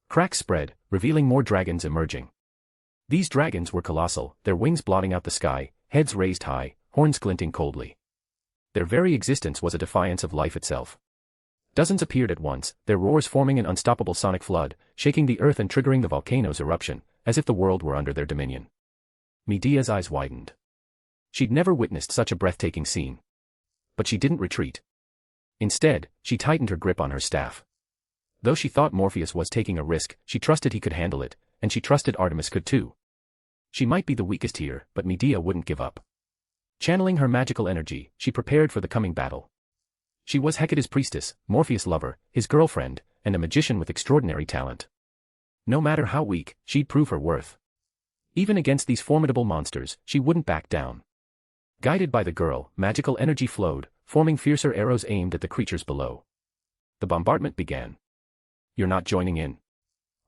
Cracks spread, revealing more dragons emerging. These dragons were colossal, their wings blotting out the sky, heads raised high, horns glinting coldly. Their very existence was a defiance of life itself. Dozens appeared at once, their roars forming an unstoppable sonic flood, shaking the earth and triggering the volcano's eruption, as if the world were under their dominion. Medea's eyes widened. She'd never witnessed such a breathtaking scene. But she didn't retreat. Instead, she tightened her grip on her staff. Though she thought Morpheus was taking a risk, she trusted he could handle it, and she trusted Artemis could too. She might be the weakest here, but Medea wouldn't give up. Channeling her magical energy, she prepared for the coming battle. She was Hecate's priestess, Morpheus' lover, his girlfriend, and a magician with extraordinary talent. No matter how weak, she'd prove her worth. Even against these formidable monsters, she wouldn't back down. Guided by the girl, magical energy flowed, forming fiercer arrows aimed at the creatures below. The bombardment began. "You're not joining in?"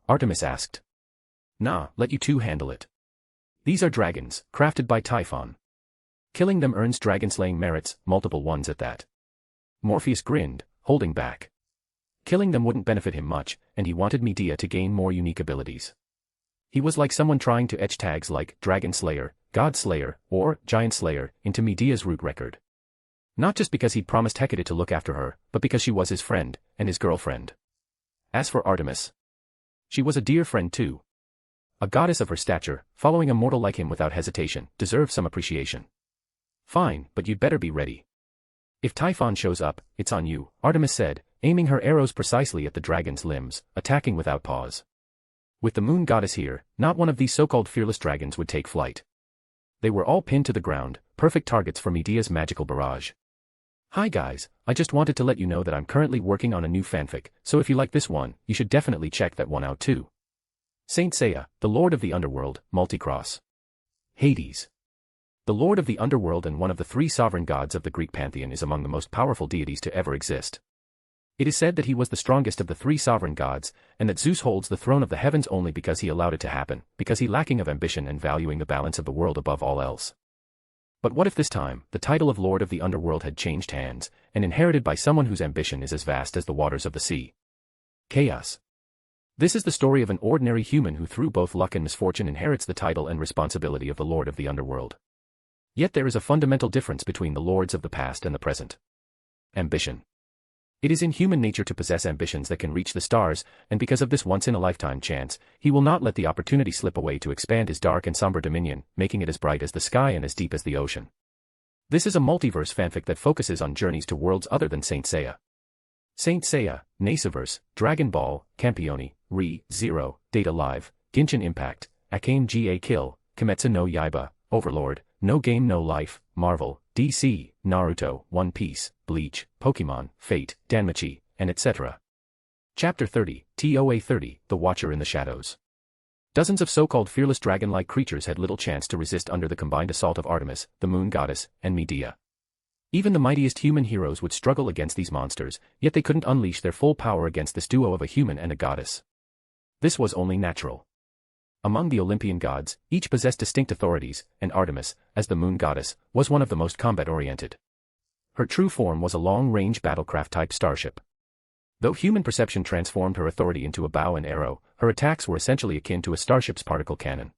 Artemis asked. "Nah, let you two handle it. These are dragons, crafted by Typhon. Killing them earns dragon-slaying merits, multiple ones at that." Morpheus grinned, holding back. Killing them wouldn't benefit him much, and he wanted Medea to gain more unique abilities. He was like someone trying to etch tags like Dragon Slayer, God Slayer, or Giant Slayer into Medea's root record. Not just because he'd promised Hecate to look after her, but because she was his friend, and his girlfriend. As for Artemis, she was a dear friend too. A goddess of her stature, following a mortal like him without hesitation, deserved some appreciation. "Fine, but you'd better be ready. If Typhon shows up, it's on you," Artemis said, aiming her arrows precisely at the dragon's limbs, attacking without pause. With the moon goddess here, not one of these so-called fearless dragons would take flight. They were all pinned to the ground, perfect targets for Medea's magical barrage. "Hi guys, I just wanted to let you know that I'm currently working on a new fanfic, so if you like this one, you should definitely check that one out too. Saint Seiya, the Lord of the Underworld, Multicross. Hades. The Lord of the Underworld and one of the three sovereign gods of the Greek pantheon is among the most powerful deities to ever exist. It is said that he was the strongest of the three sovereign gods, and that Zeus holds the throne of the heavens only because he allowed it to happen, because he lacking of ambition and valuing the balance of the world above all else. But what if this time, the title of Lord of the Underworld had changed hands, and inherited by someone whose ambition is as vast as the waters of the sea? Chaos. This is the story of an ordinary human who through both luck and misfortune inherits the title and responsibility of the Lord of the Underworld. Yet there is a fundamental difference between the lords of the past and the present. Ambition. It is in human nature to possess ambitions that can reach the stars, and because of this once-in-a-lifetime chance, he will not let the opportunity slip away to expand his dark and somber dominion, making it as bright as the sky and as deep as the ocean. This is a multiverse fanfic that focuses on journeys to worlds other than Saint Seiya. Saint Seiya, Nasuverse, Dragon Ball, Campione, Re-Zero, Data Live, Genshin Impact, Akame ga Kill, Kimetsu no Yaiba, Overlord, No Game No Life, Marvel, DC, Naruto, One Piece, Bleach, Pokemon, Fate, Danmachi, and etc. Chapter 30, TOA 30, The Watcher in the Shadows. Dozens of so-called fearless dragon-like creatures had little chance to resist under the combined assault of Artemis, the moon goddess, and Medea. Even the mightiest human heroes would struggle against these monsters, yet they couldn't unleash their full power against this duo of a human and a goddess. This was only natural. Among the Olympian gods, each possessed distinct authorities, and Artemis, as the moon goddess, was one of the most combat-oriented. Her true form was a long-range battlecraft-type starship. Though human perception transformed her authority into a bow and arrow, her attacks were essentially akin to a starship's particle cannon.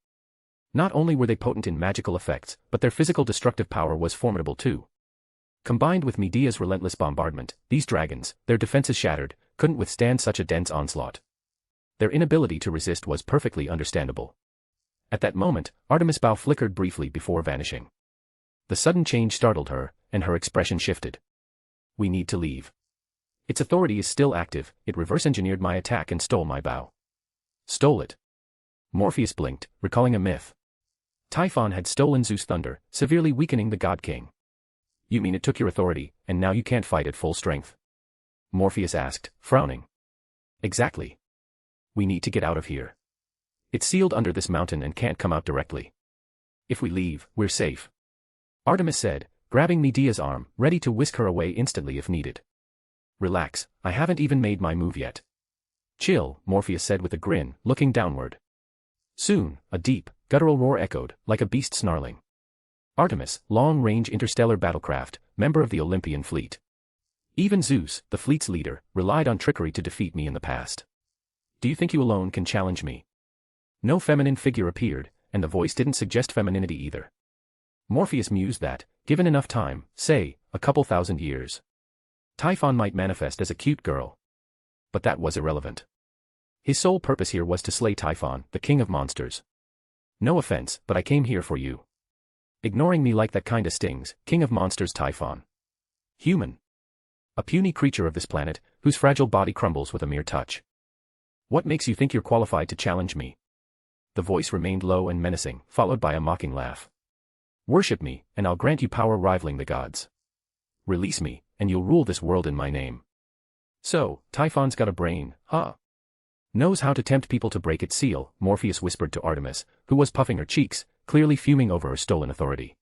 Not only were they potent in magical effects, but their physical destructive power was formidable too. Combined with Medea's relentless bombardment, these dragons, their defenses shattered, couldn't withstand such a dense onslaught. Their inability to resist was perfectly understandable. At that moment, Artemis' bow flickered briefly before vanishing. The sudden change startled her, and her expression shifted. "We need to leave. Its authority is still active, it reverse-engineered my attack and stole my bow." "Stole it?" Morpheus blinked, recalling a myth. Typhon had stolen Zeus' thunder, severely weakening the God King. "You mean it took your authority, and now you can't fight at full strength?" Morpheus asked, frowning. "Exactly. We need to get out of here. It's sealed under this mountain and can't come out directly. If we leave, we're safe," Artemis said, grabbing Medea's arm, ready to whisk her away instantly if needed. "Relax, I haven't even made my move yet." "Chill," Morpheus said with a grin, looking downward. Soon, a deep, guttural roar echoed, like a beast snarling. Artemis, long-range interstellar battlecraft, member of the Olympian fleet. Even Zeus, the fleet's leader, relied on trickery to defeat me in the past. Do you think you alone can challenge me? No feminine figure appeared, and the voice didn't suggest femininity either. Morpheus mused that, given enough time, say, a couple thousand years, Typhon might manifest as a cute girl. But that was irrelevant. His sole purpose here was to slay Typhon, the king of monsters. No offense, but I came here for you. Ignoring me like that kinda stings, king of monsters Typhon. Human. A puny creature of this planet, whose fragile body crumbles with a mere touch. What makes you think you're qualified to challenge me? The voice remained low and menacing, followed by a mocking laugh. Worship me, and I'll grant you power rivaling the gods. Release me, and you'll rule this world in my name. So, Typhon's got a brain, huh? Knows how to tempt people to break its seal, Morpheus whispered to Artemis, who was puffing her cheeks, clearly fuming over her stolen authority.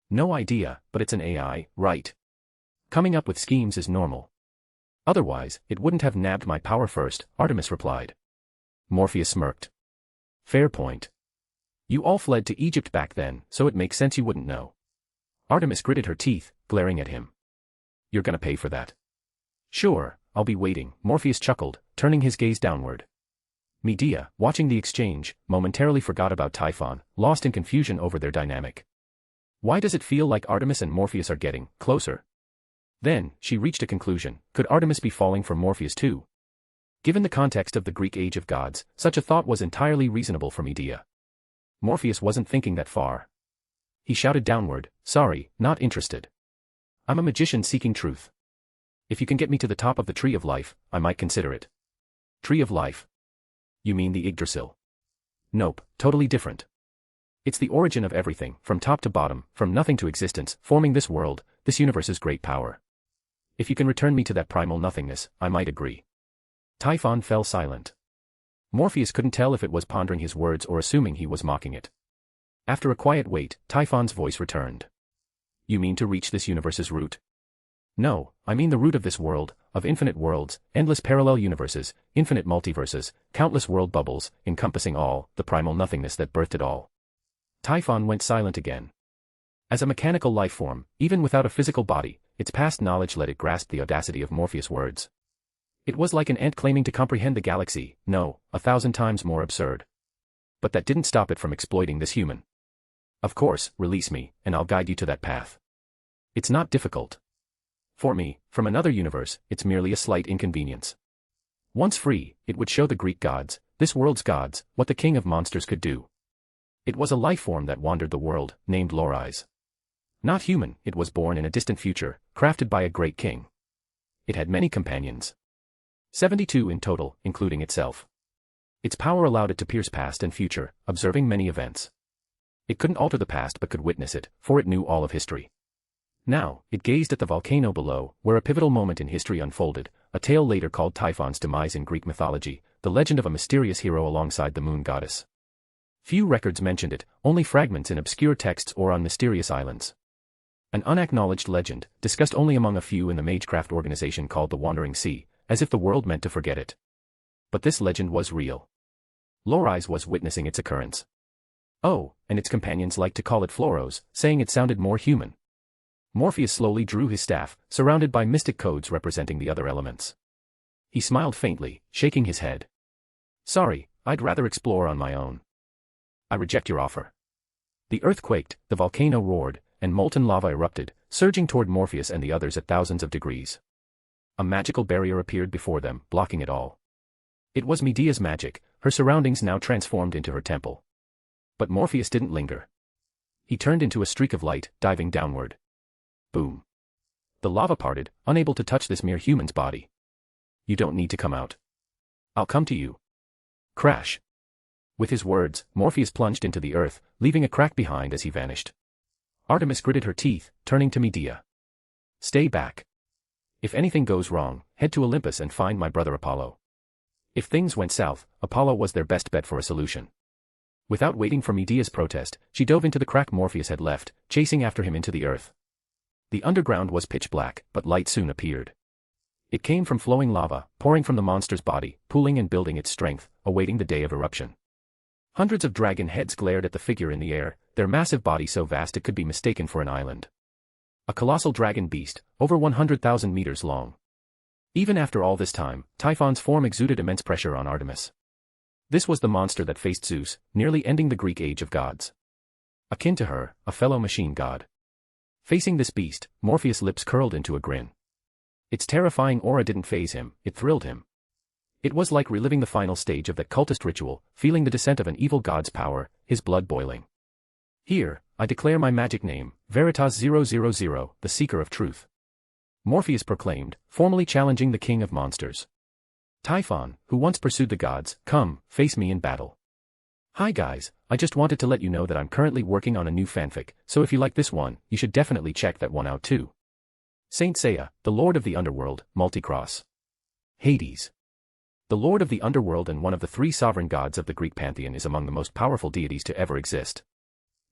No idea, but it's an AI, right? Coming up with schemes is normal. Otherwise, it wouldn't have nabbed my power first, Artemis replied. Morpheus smirked. Fair point. You all fled to Egypt back then, so it makes sense you wouldn't know. Artemis gritted her teeth, glaring at him. You're gonna pay for that. Sure, I'll be waiting, Morpheus chuckled, turning his gaze downward. Medea, watching the exchange, momentarily forgot about Typhon, lost in confusion over their dynamic. Why does it feel like Artemis and Morpheus are getting closer? Then, she reached a conclusion. Could Artemis be falling for Morpheus too? Given the context of the Greek age of gods, such a thought was entirely reasonable for Medea. Morpheus wasn't thinking that far. He shouted downward, sorry, not interested. I'm a magician seeking truth. If you can get me to the top of the Tree of Life, I might consider it. Tree of Life? You mean the Yggdrasil? Nope, totally different. It's the origin of everything, from top to bottom, from nothing to existence, forming this world, this universe's great power. If you can return me to that primal nothingness, I might agree. Typhon fell silent. Morpheus couldn't tell if it was pondering his words or assuming he was mocking it. After a quiet wait, Typhon's voice returned. You mean to reach this universe's root? No, I mean the root of this world, of infinite worlds, endless parallel universes, infinite multiverses, countless world bubbles, encompassing all, the primal nothingness that birthed it all. Typhon went silent again. As a mechanical life form, even without a physical body, its past knowledge let it grasp the audacity of Morpheus' words. It was like an ant claiming to comprehend the galaxy, no, 1,000 times more absurd. But that didn't stop it from exploiting this human. Of course, release me, and I'll guide you to that path. It's not difficult. For me, from another universe, it's merely a slight inconvenience. Once free, it would show the Greek gods, this world's gods, what the king of monsters could do. It was a life form that wandered the world, named Lorais. Not human, it was born in a distant future, crafted by a great king. It had many companions. 72 in total, including itself. Its power allowed it to pierce past and future, observing many events. It couldn't alter the past but could witness it, for it knew all of history. Now, it gazed at the volcano below, where a pivotal moment in history unfolded, a tale later called Typhon's demise in Greek mythology, the legend of a mysterious hero alongside the moon goddess. Few records mentioned it, only fragments in obscure texts or on mysterious islands. An unacknowledged legend, discussed only among a few in the magecraft organization called the Wandering Sea, as if the world meant to forget it. But this legend was real. Lorais was witnessing its occurrence. Oh, and its companions liked to call it Floros, saying it sounded more human. Morpheus slowly drew his staff, surrounded by mystic codes representing the other elements. He smiled faintly, shaking his head. Sorry, I'd rather explore on my own. I reject your offer. The earth quaked, the volcano roared, and molten lava erupted, surging toward Morpheus and the others at thousands of degrees. A magical barrier appeared before them, blocking it all. It was Medea's magic, her surroundings now transformed into her temple. But Morpheus didn't linger. He turned into a streak of light, diving downward. Boom. The lava parted, unable to touch this mere human's body. You don't need to come out. I'll come to you. Crash. With his words, Morpheus plunged into the earth, leaving a crack behind as he vanished. Artemis gritted her teeth, turning to Medea. Stay back. If anything goes wrong, head to Olympus and find my brother Apollo. If things went south, Apollo was their best bet for a solution. Without waiting for Medea's protest, she dove into the crack Morpheus had left, chasing after him into the earth. The underground was pitch black, but light soon appeared. It came from flowing lava, pouring from the monster's body, pooling and building its strength, awaiting the day of eruption. Hundreds of dragon heads glared at the figure in the air, their massive body so vast it could be mistaken for an island. A colossal dragon beast, over 100,000 meters long. Even after all this time, Typhon's form exuded immense pressure on Artemis. This was the monster that faced Zeus, nearly ending the Greek age of gods. Akin to her, a fellow machine god. Facing this beast, Morpheus' lips curled into a grin. Its terrifying aura didn't faze him, it thrilled him. It was like reliving the final stage of that cultist ritual, feeling the descent of an evil god's power, his blood boiling. Here, I declare my magic name, Veritas 000, the Seeker of Truth. Morpheus proclaimed, formally challenging the king of monsters. Typhon, who once pursued the gods, come, face me in battle. Hi guys, I just wanted to let you know that I'm currently working on a new fanfic, so if you like this one, you should definitely check that one out too. Saint Seiya, the Lord of the Underworld, Multicross. Hades. The Lord of the Underworld and one of the three sovereign gods of the Greek pantheon is among the most powerful deities to ever exist.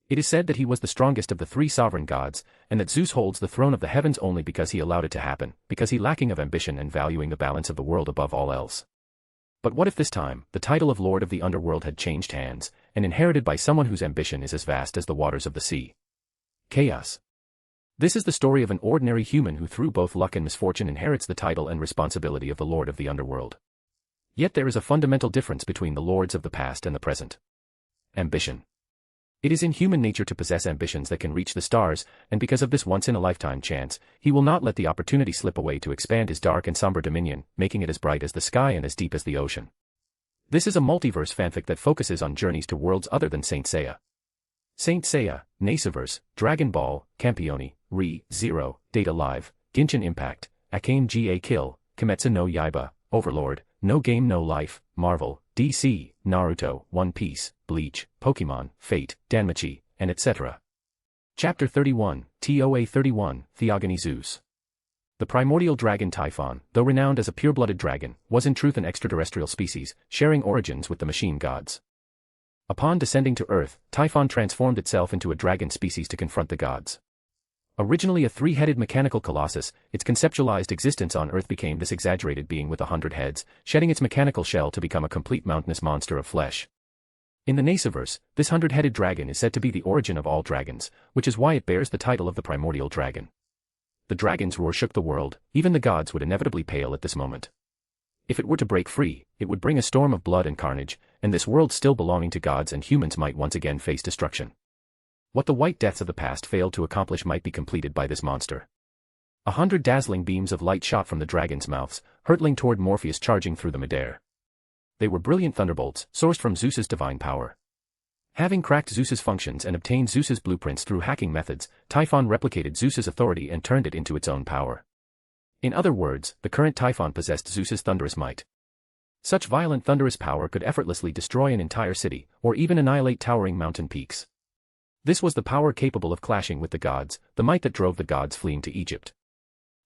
It is said that he was the strongest of the three sovereign gods, and that Zeus holds the throne of the heavens only because he allowed it to happen, because he lacking of ambition and valuing the balance of the world above all else. But what if this time, the title of Lord of the Underworld had changed hands, and inherited by someone whose ambition is as vast as the waters of the sea? Chaos. This is the story of an ordinary human who through both luck and misfortune inherits the title and responsibility of the Lord of the Underworld. Yet there is a fundamental difference between the lords of the past and the present. Ambition. It is in human nature to possess ambitions that can reach the stars, and because of this once-in-a-lifetime chance, he will not let the opportunity slip away to expand his dark and somber dominion, making it as bright as the sky and as deep as the ocean. This is a multiverse fanfic that focuses on journeys to worlds other than Saint Seiya. Saint Seiya, Nasuverse, Dragon Ball, Campione, Re-Zero, Data Live, Genshin Impact, Akane ga Kill, Kimetsu no Yaiba, Overlord, No Game No Life, Marvel, DC, Naruto, One Piece, Bleach, Pokemon, Fate, Danmachi, and etc. Chapter 31, TOA 31, Theogony Zeus. The primordial dragon Typhon, though renowned as a pure-blooded dragon, was in truth an extraterrestrial species, sharing origins with the machine gods. Upon descending to Earth, Typhon transformed itself into a dragon species to confront the gods. Originally a three-headed mechanical colossus, its conceptualized existence on Earth became this exaggerated being with 100 heads, shedding its mechanical shell to become a complete mountainous monster of flesh. In the Nasuverse, this 100-headed dragon is said to be the origin of all dragons, which is why it bears the title of the primordial dragon. The dragon's roar shook the world, even the gods would inevitably pale at this moment. If it were to break free, it would bring a storm of blood and carnage, and this world still belonging to gods and humans might once again face destruction. What the white deaths of the past failed to accomplish might be completed by this monster. 100 dazzling beams of light shot from the dragon's mouths, hurtling toward Morpheus charging through the midair. They were brilliant thunderbolts, sourced from Zeus's divine power. Having cracked Zeus's functions and obtained Zeus's blueprints through hacking methods, Typhon replicated Zeus's authority and turned it into its own power. In other words, the current Typhon possessed Zeus's thunderous might. Such violent thunderous power could effortlessly destroy an entire city, or even annihilate towering mountain peaks. This was the power capable of clashing with the gods, the might that drove the gods fleeing to Egypt.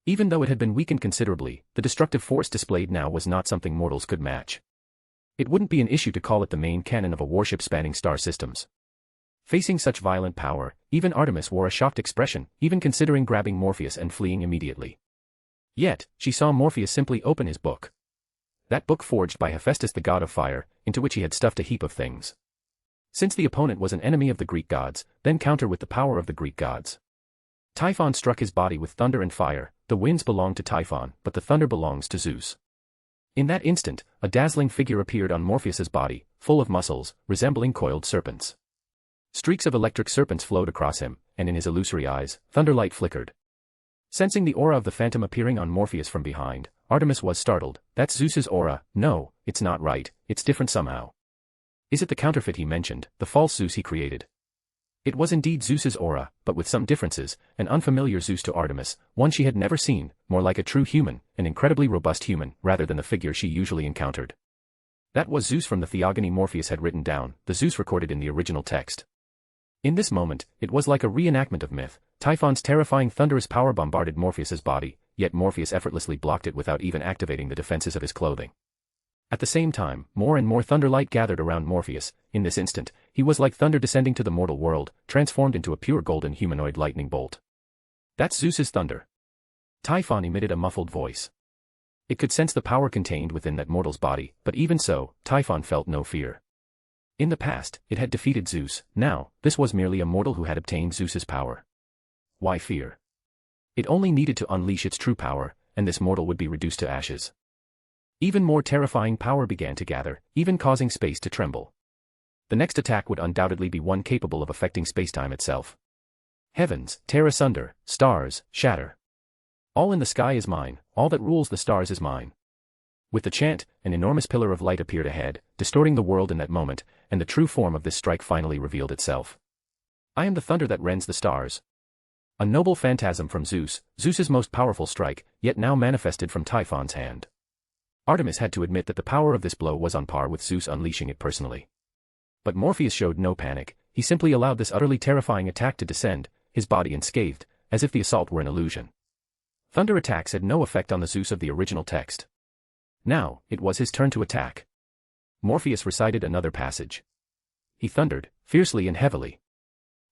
Even though it had been weakened considerably, the destructive force displayed now was not something mortals could match. It wouldn't be an issue to call it the main cannon of a warship spanning star systems. Facing such violent power, even Artemis wore a shocked expression, even considering grabbing Morpheus and fleeing immediately. Yet, she saw Morpheus simply open his book. That book forged by Hephaestus the god of fire, into which he had stuffed a heap of things. Since the opponent was an enemy of the Greek gods, then counter with the power of the Greek gods. Typhon struck his body with thunder and fire, the winds belonged to Typhon, but the thunder belongs to Zeus. In that instant, a dazzling figure appeared on Morpheus's body, full of muscles, resembling coiled serpents. Streaks of electric serpents flowed across him, and in his illusory eyes, thunderlight flickered. Sensing the aura of the phantom appearing on Morpheus from behind, Artemis was startled. That's Zeus's aura. No, it's not right, it's different somehow. Is it the counterfeit he mentioned, the false Zeus he created? It was indeed Zeus's aura, but with some differences, an unfamiliar Zeus to Artemis, one she had never seen, more like a true human, an incredibly robust human, rather than the figure she usually encountered. That was Zeus from the theogony Morpheus had written down, the Zeus recorded in the original text. In this moment, it was like a reenactment of myth. Typhon's terrifying thunderous power bombarded Morpheus's body, yet Morpheus effortlessly blocked it without even activating the defenses of his clothing. At the same time, more and more thunderlight gathered around Morpheus. In this instant, he was like thunder descending to the mortal world, transformed into a pure golden humanoid lightning bolt. That's Zeus's thunder. Typhon emitted a muffled voice. It could sense the power contained within that mortal's body, but even so, Typhon felt no fear. In the past, it had defeated Zeus. Now, this was merely a mortal who had obtained Zeus's power. Why fear? It only needed to unleash its true power, and this mortal would be reduced to ashes. Even more terrifying power began to gather, even causing space to tremble. The next attack would undoubtedly be one capable of affecting spacetime itself. Heavens, tear asunder, stars, shatter. All in the sky is mine, all that rules the stars is mine. With the chant, an enormous pillar of light appeared ahead, distorting the world in that moment, and the true form of this strike finally revealed itself. I am the thunder that rends the stars. A noble phantasm from Zeus, Zeus's most powerful strike, yet now manifested from Typhon's hand. Artemis had to admit that the power of this blow was on par with Zeus unleashing it personally. But Morpheus showed no panic, he simply allowed this utterly terrifying attack to descend, his body unscathed, as if the assault were an illusion. Thunder attacks had no effect on the Zeus of the original text. Now, it was his turn to attack. Morpheus recited another passage. He thundered, fiercely and heavily.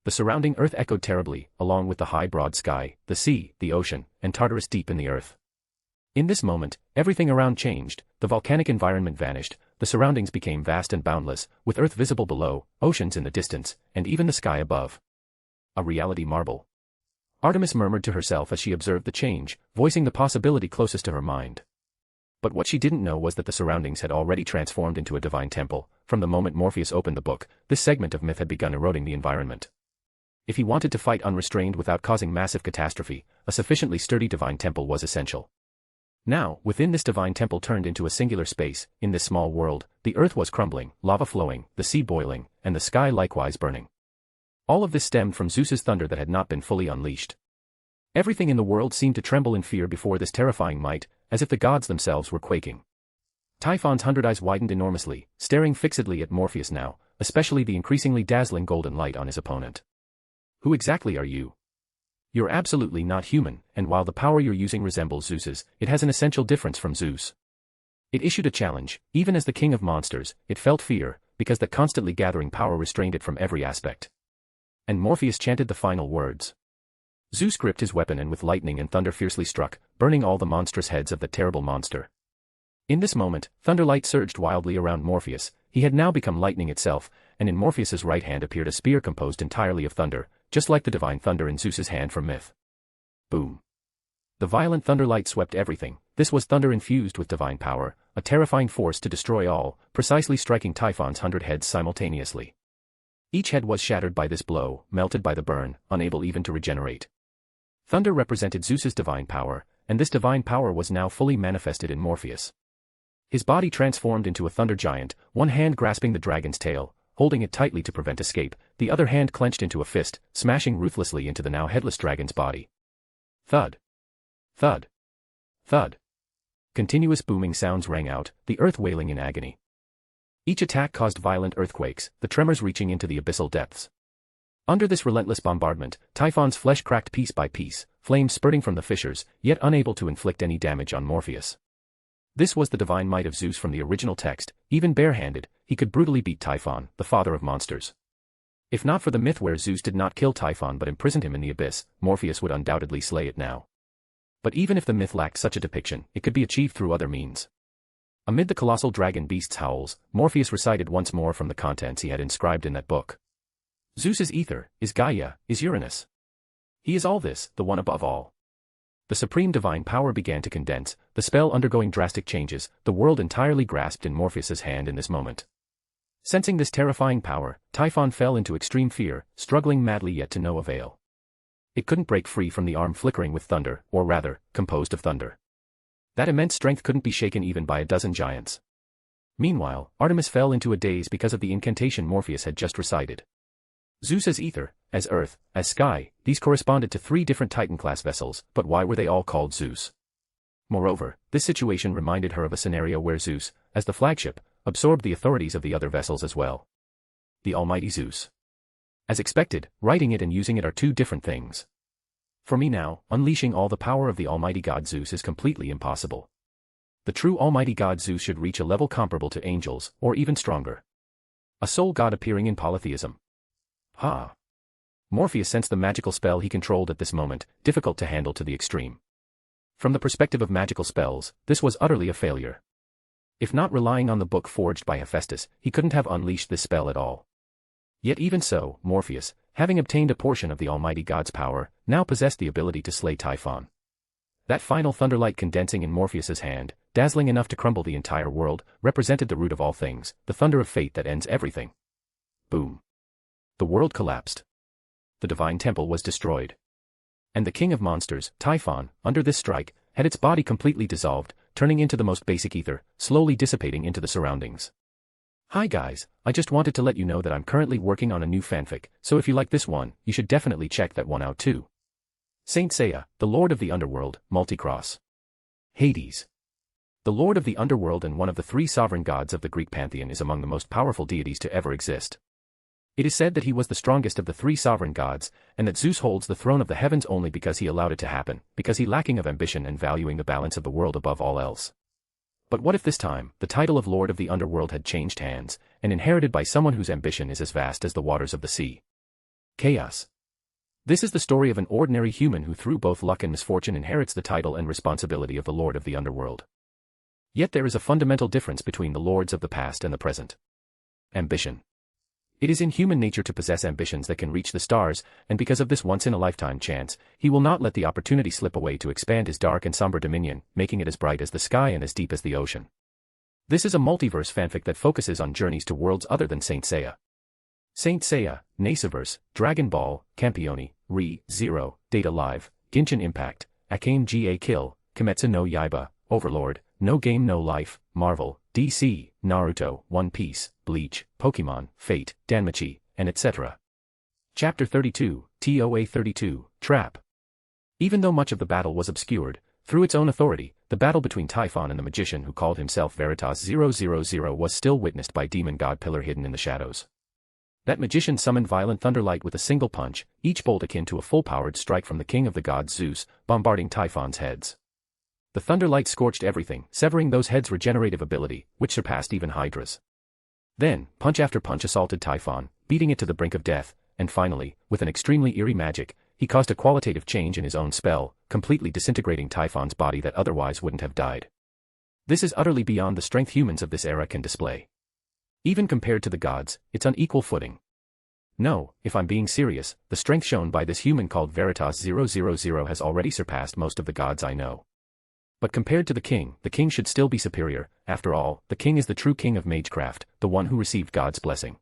The surrounding earth echoed terribly, along with the high broad sky, the sea, the ocean, and Tartarus deep in the earth. In this moment, everything around changed, the volcanic environment vanished, the surroundings became vast and boundless, with earth visible below, oceans in the distance, and even the sky above. A reality marvel. Artemis murmured to herself as she observed the change, voicing the possibility closest to her mind. But what she didn't know was that the surroundings had already transformed into a divine temple. From the moment Morpheus opened the book, this segment of myth had begun eroding the environment. If he wanted to fight unrestrained without causing massive catastrophe, a sufficiently sturdy divine temple was essential. Now, within this divine temple turned into a singular space, in this small world, the earth was crumbling, lava flowing, the sea boiling, and the sky likewise burning. All of this stemmed from Zeus's thunder that had not been fully unleashed. Everything in the world seemed to tremble in fear before this terrifying might, as if the gods themselves were quaking. Typhon's 100 eyes widened enormously, staring fixedly at Morpheus now, especially the increasingly dazzling golden light on his opponent. Who exactly are you? You're absolutely not human, and while the power you're using resembles Zeus's, it has an essential difference from Zeus. It issued a challenge, even as the king of monsters, it felt fear, because that constantly gathering power restrained it from every aspect. And Morpheus chanted the final words. Zeus gripped his weapon and with lightning and thunder fiercely struck, burning all the monstrous heads of the terrible monster. In this moment, thunderlight surged wildly around Morpheus. He had now become lightning itself, and in Morpheus's right hand appeared a spear composed entirely of thunder, just like the divine thunder in Zeus's hand from myth. Boom. The violent thunderlight swept everything. This was thunder infused with divine power, a terrifying force to destroy all, precisely striking Typhon's 100 heads simultaneously. Each head was shattered by this blow, melted by the burn, unable even to regenerate. Thunder represented Zeus's divine power, and this divine power was now fully manifested in Morpheus. His body transformed into a thunder giant, one hand grasping the dragon's tail, holding it tightly to prevent escape, the other hand clenched into a fist, smashing ruthlessly into the now headless dragon's body. Thud. Thud. Thud. Continuous booming sounds rang out, the earth wailing in agony. Each attack caused violent earthquakes, the tremors reaching into the abyssal depths. Under this relentless bombardment, Typhon's flesh cracked piece by piece, flames spurting from the fissures, yet unable to inflict any damage on Morpheus. This was the divine might of Zeus from the original text. Even barehanded, he could brutally beat Typhon, the father of monsters. If not for the myth where Zeus did not kill Typhon but imprisoned him in the abyss, Morpheus would undoubtedly slay it now. But even if the myth lacked such a depiction, it could be achieved through other means. Amid the colossal dragon beast's howls, Morpheus recited once more from the contents he had inscribed in that book. Zeus is ether, is Gaia, is Uranus. He is all this, the one above all. The supreme divine power began to condense, the spell undergoing drastic changes, the world entirely grasped in Morpheus's hand in this moment. Sensing this terrifying power, Typhon fell into extreme fear, struggling madly yet to no avail. It couldn't break free from the arm flickering with thunder, or rather, composed of thunder. That immense strength couldn't be shaken even by a dozen giants. Meanwhile, Artemis fell into a daze because of the incantation Morpheus had just recited. Zeus as ether, as earth, as sky, these corresponded to 3 different Titan-class vessels, but why were they all called Zeus? Moreover, this situation reminded her of a scenario where Zeus, as the flagship, absorbed the authorities of the other vessels as well. The almighty Zeus. As expected, writing it and using it are 2 different things. For me now, unleashing all the power of the almighty god Zeus is completely impossible. The true almighty god Zeus should reach a level comparable to angels, or even stronger. A sole god appearing in polytheism. Ha! Morpheus sensed the magical spell he controlled at this moment, difficult to handle to the extreme. From the perspective of magical spells, this was utterly a failure. If not relying on the book forged by Hephaestus, he couldn't have unleashed this spell at all. Yet even so, Morpheus, having obtained a portion of the almighty god's power, now possessed the ability to slay Typhon. That final thunderlight condensing in Morpheus's hand, dazzling enough to crumble the entire world, represented the root of all things, the thunder of fate that ends everything. Boom. The world collapsed. The divine temple was destroyed. And the king of monsters, Typhon, under this strike, had its body completely dissolved, turning into the most basic ether, slowly dissipating into the surroundings. Hi guys, I just wanted to let you know that I'm currently working on a new fanfic, so if you like this one, you should definitely check that one out too. Saint Seiya, the Lord of the Underworld, Multicross. Hades. The Lord of the Underworld and one of the three sovereign gods of the Greek pantheon is among the most powerful deities to ever exist. It is said that he was the strongest of the three sovereign gods, and that Zeus holds the throne of the heavens only because he allowed it to happen, because he lacking of ambition and valuing the balance of the world above all else. But what if this time, the title of Lord of the Underworld had changed hands, and inherited by someone whose ambition is as vast as the waters of the sea? Chaos. This is the story of an ordinary human who through both luck and misfortune inherits the title and responsibility of the Lord of the Underworld. Yet there is a fundamental difference between the lords of the past and the present. Ambition. It is in human nature to possess ambitions that can reach the stars, and because of this once-in-a-lifetime chance, he will not let the opportunity slip away to expand his dark and somber dominion, making it as bright as the sky and as deep as the ocean. This is a multiverse fanfic that focuses on journeys to worlds other than Saint Seiya. Saint Seiya, Nasuverse, Dragon Ball, Campione, Re-Zero, Data Live, Genshin Impact, Akame ga Kill, Kimetsu no Yaiba, Overlord, No Game No Life, Marvel, DC, Naruto, One Piece, Bleach, Pokemon, Fate, Danmachi, and etc. Chapter 32, TOA 32, Trap. Even though much of the battle was obscured, through its own authority, the battle between Typhon and the magician who called himself Veritas 000 was still witnessed by demon god Pillar hidden in the shadows. That magician summoned violent thunderlight with a single punch, each bolt akin to a full-powered strike from the king of the gods Zeus, bombarding Typhon's heads. The thunderlight scorched everything, severing those heads' regenerative ability, which surpassed even Hydra's. Then, punch after punch assaulted Typhon, beating it to the brink of death, and finally, with an extremely eerie magic, he caused a qualitative change in his own spell, completely disintegrating Typhon's body that otherwise wouldn't have died. This is utterly beyond the strength humans of this era can display. Even compared to the gods, it's on equal footing. No, if I'm being serious, the strength shown by this human called Veritas 000 has already surpassed most of the gods I know. But compared to the king should still be superior. After all, the king is the true king of magecraft, the one who received God's blessing.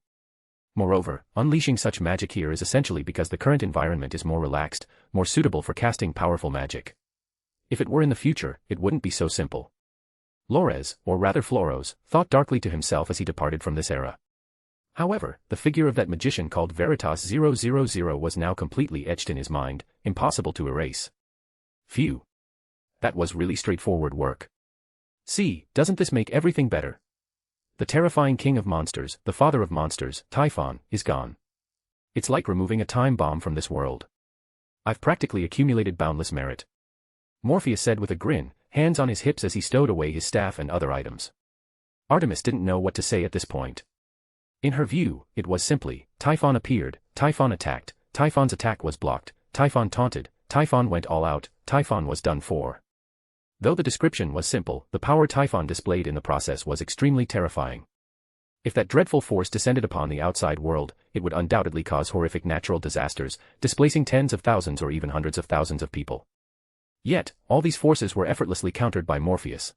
Moreover, unleashing such magic here is essentially because the current environment is more relaxed, more suitable for casting powerful magic. If it were in the future, it wouldn't be so simple. Lores, or rather Floros, thought darkly to himself as he departed from this era. However, the figure of that magician called Veritas 000 was now completely etched in his mind, impossible to erase. Phew. That was really straightforward work. See, doesn't this make everything better? The terrifying king of monsters, the father of monsters, Typhon, is gone. It's like removing a time bomb from this world. I've practically accumulated boundless merit. Morpheus said with a grin, hands on his hips as he stowed away his staff and other items. Artemis didn't know what to say at this point. In her view, it was simply, Typhon appeared, Typhon attacked, Typhon's attack was blocked, Typhon taunted, Typhon went all out, Typhon was done for. Though the description was simple, the power Typhon displayed in the process was extremely terrifying. If that dreadful force descended upon the outside world, it would undoubtedly cause horrific natural disasters, displacing tens of thousands or even hundreds of thousands of people. Yet, all these forces were effortlessly countered by Morpheus.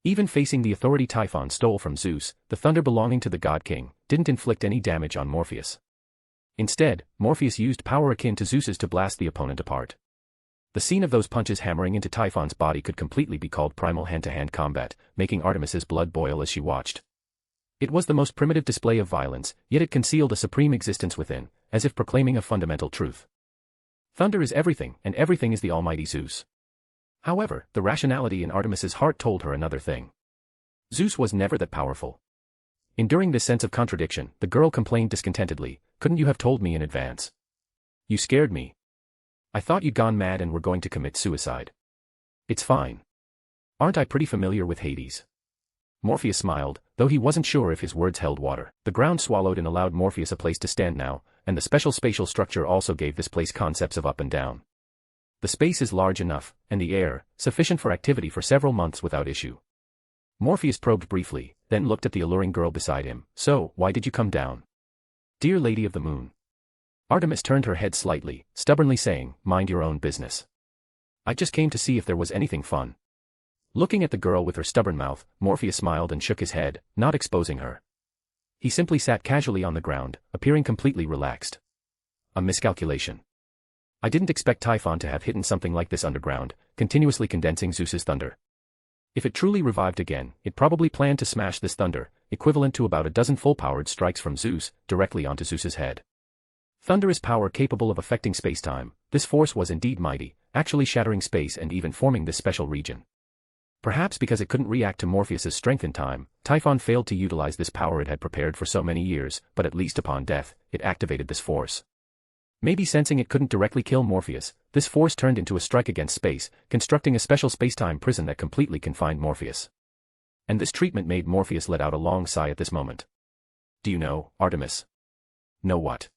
Even facing the authority Typhon stole from Zeus, the thunder belonging to the God King didn't inflict any damage on Morpheus. Instead, Morpheus used power akin to Zeus's to blast the opponent apart. The scene of those punches hammering into Typhon's body could completely be called primal hand-to-hand combat, making Artemis's blood boil as she watched. It was the most primitive display of violence, yet it concealed a supreme existence within, as if proclaiming a fundamental truth. Thunder is everything, and everything is the almighty Zeus. However, the rationality in Artemis's heart told her another thing. Zeus was never that powerful. Enduring this sense of contradiction, the girl complained discontentedly, "Couldn't you have told me in advance? You scared me. I thought you'd gone mad and were going to commit suicide." "It's fine. Aren't I pretty familiar with Hades?" Morpheus smiled, though he wasn't sure if his words held water. The ground swallowed and allowed Morpheus a place to stand now, and the special spatial structure also gave this place concepts of up and down. The space is large enough, and the air, sufficient for activity for several months without issue. Morpheus probed briefly, then looked at the alluring girl beside him. So, why did you come down? Dear Lady of the Moon. Artemis turned her head slightly, stubbornly saying, mind your own business. I just came to see if there was anything fun. Looking at the girl with her stubborn mouth, Morpheus smiled and shook his head, not exposing her. He simply sat casually on the ground, appearing completely relaxed. A miscalculation. I didn't expect Typhon to have hidden something like this underground, continuously condensing Zeus's thunder. If it truly revived again, it probably planned to smash this thunder, equivalent to about a dozen full-powered strikes from Zeus, directly onto Zeus's head. Thunder is power capable of affecting spacetime. This force was indeed mighty, actually shattering space and even forming this special region. Perhaps because it couldn't react to Morpheus's strength in time, Typhon failed to utilize this power it had prepared for so many years, but at least upon death, it activated this force. Maybe sensing it couldn't directly kill Morpheus, this force turned into a strike against space, constructing a special spacetime prison that completely confined Morpheus. And this treatment made Morpheus let out a long sigh at this moment. Do you know, Artemis? Know what?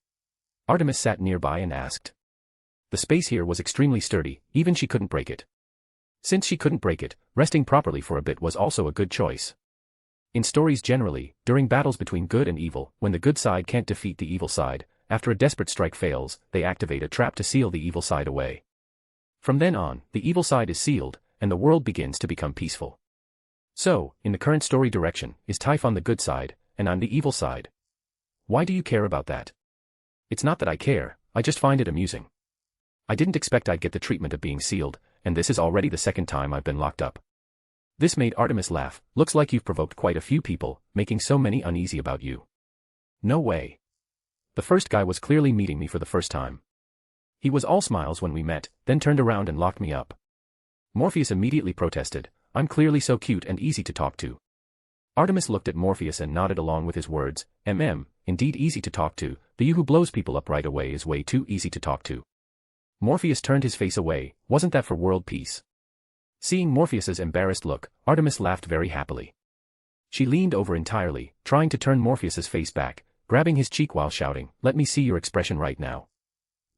Artemis sat nearby and asked. The space here was extremely sturdy, even she couldn't break it. Since she couldn't break it, resting properly for a bit was also a good choice. In stories generally, during battles between good and evil, when the good side can't defeat the evil side, after a desperate strike fails, they activate a trap to seal the evil side away. From then on, the evil side is sealed, and the world begins to become peaceful. So, in the current story direction, is Typhon the good side, and I'm the evil side. Why do you care about that? It's not that I care, I just find it amusing. I didn't expect I'd get the treatment of being sealed, and this is already the second time I've been locked up. This made Artemis laugh. Looks like you've provoked quite a few people, making so many uneasy about you. No way. The first guy was clearly meeting me for the first time. He was all smiles when we met, then turned around and locked me up. Morpheus immediately protested, I'm clearly so cute and easy to talk to. Artemis looked at Morpheus and nodded along with his words, indeed easy to talk to, the you who blows people up right away is way too easy to talk to. Morpheus turned his face away, wasn't that for world peace? Seeing Morpheus's embarrassed look, Artemis laughed very happily. She leaned over entirely, trying to turn Morpheus's face back, grabbing his cheek while shouting, let me see your expression right now.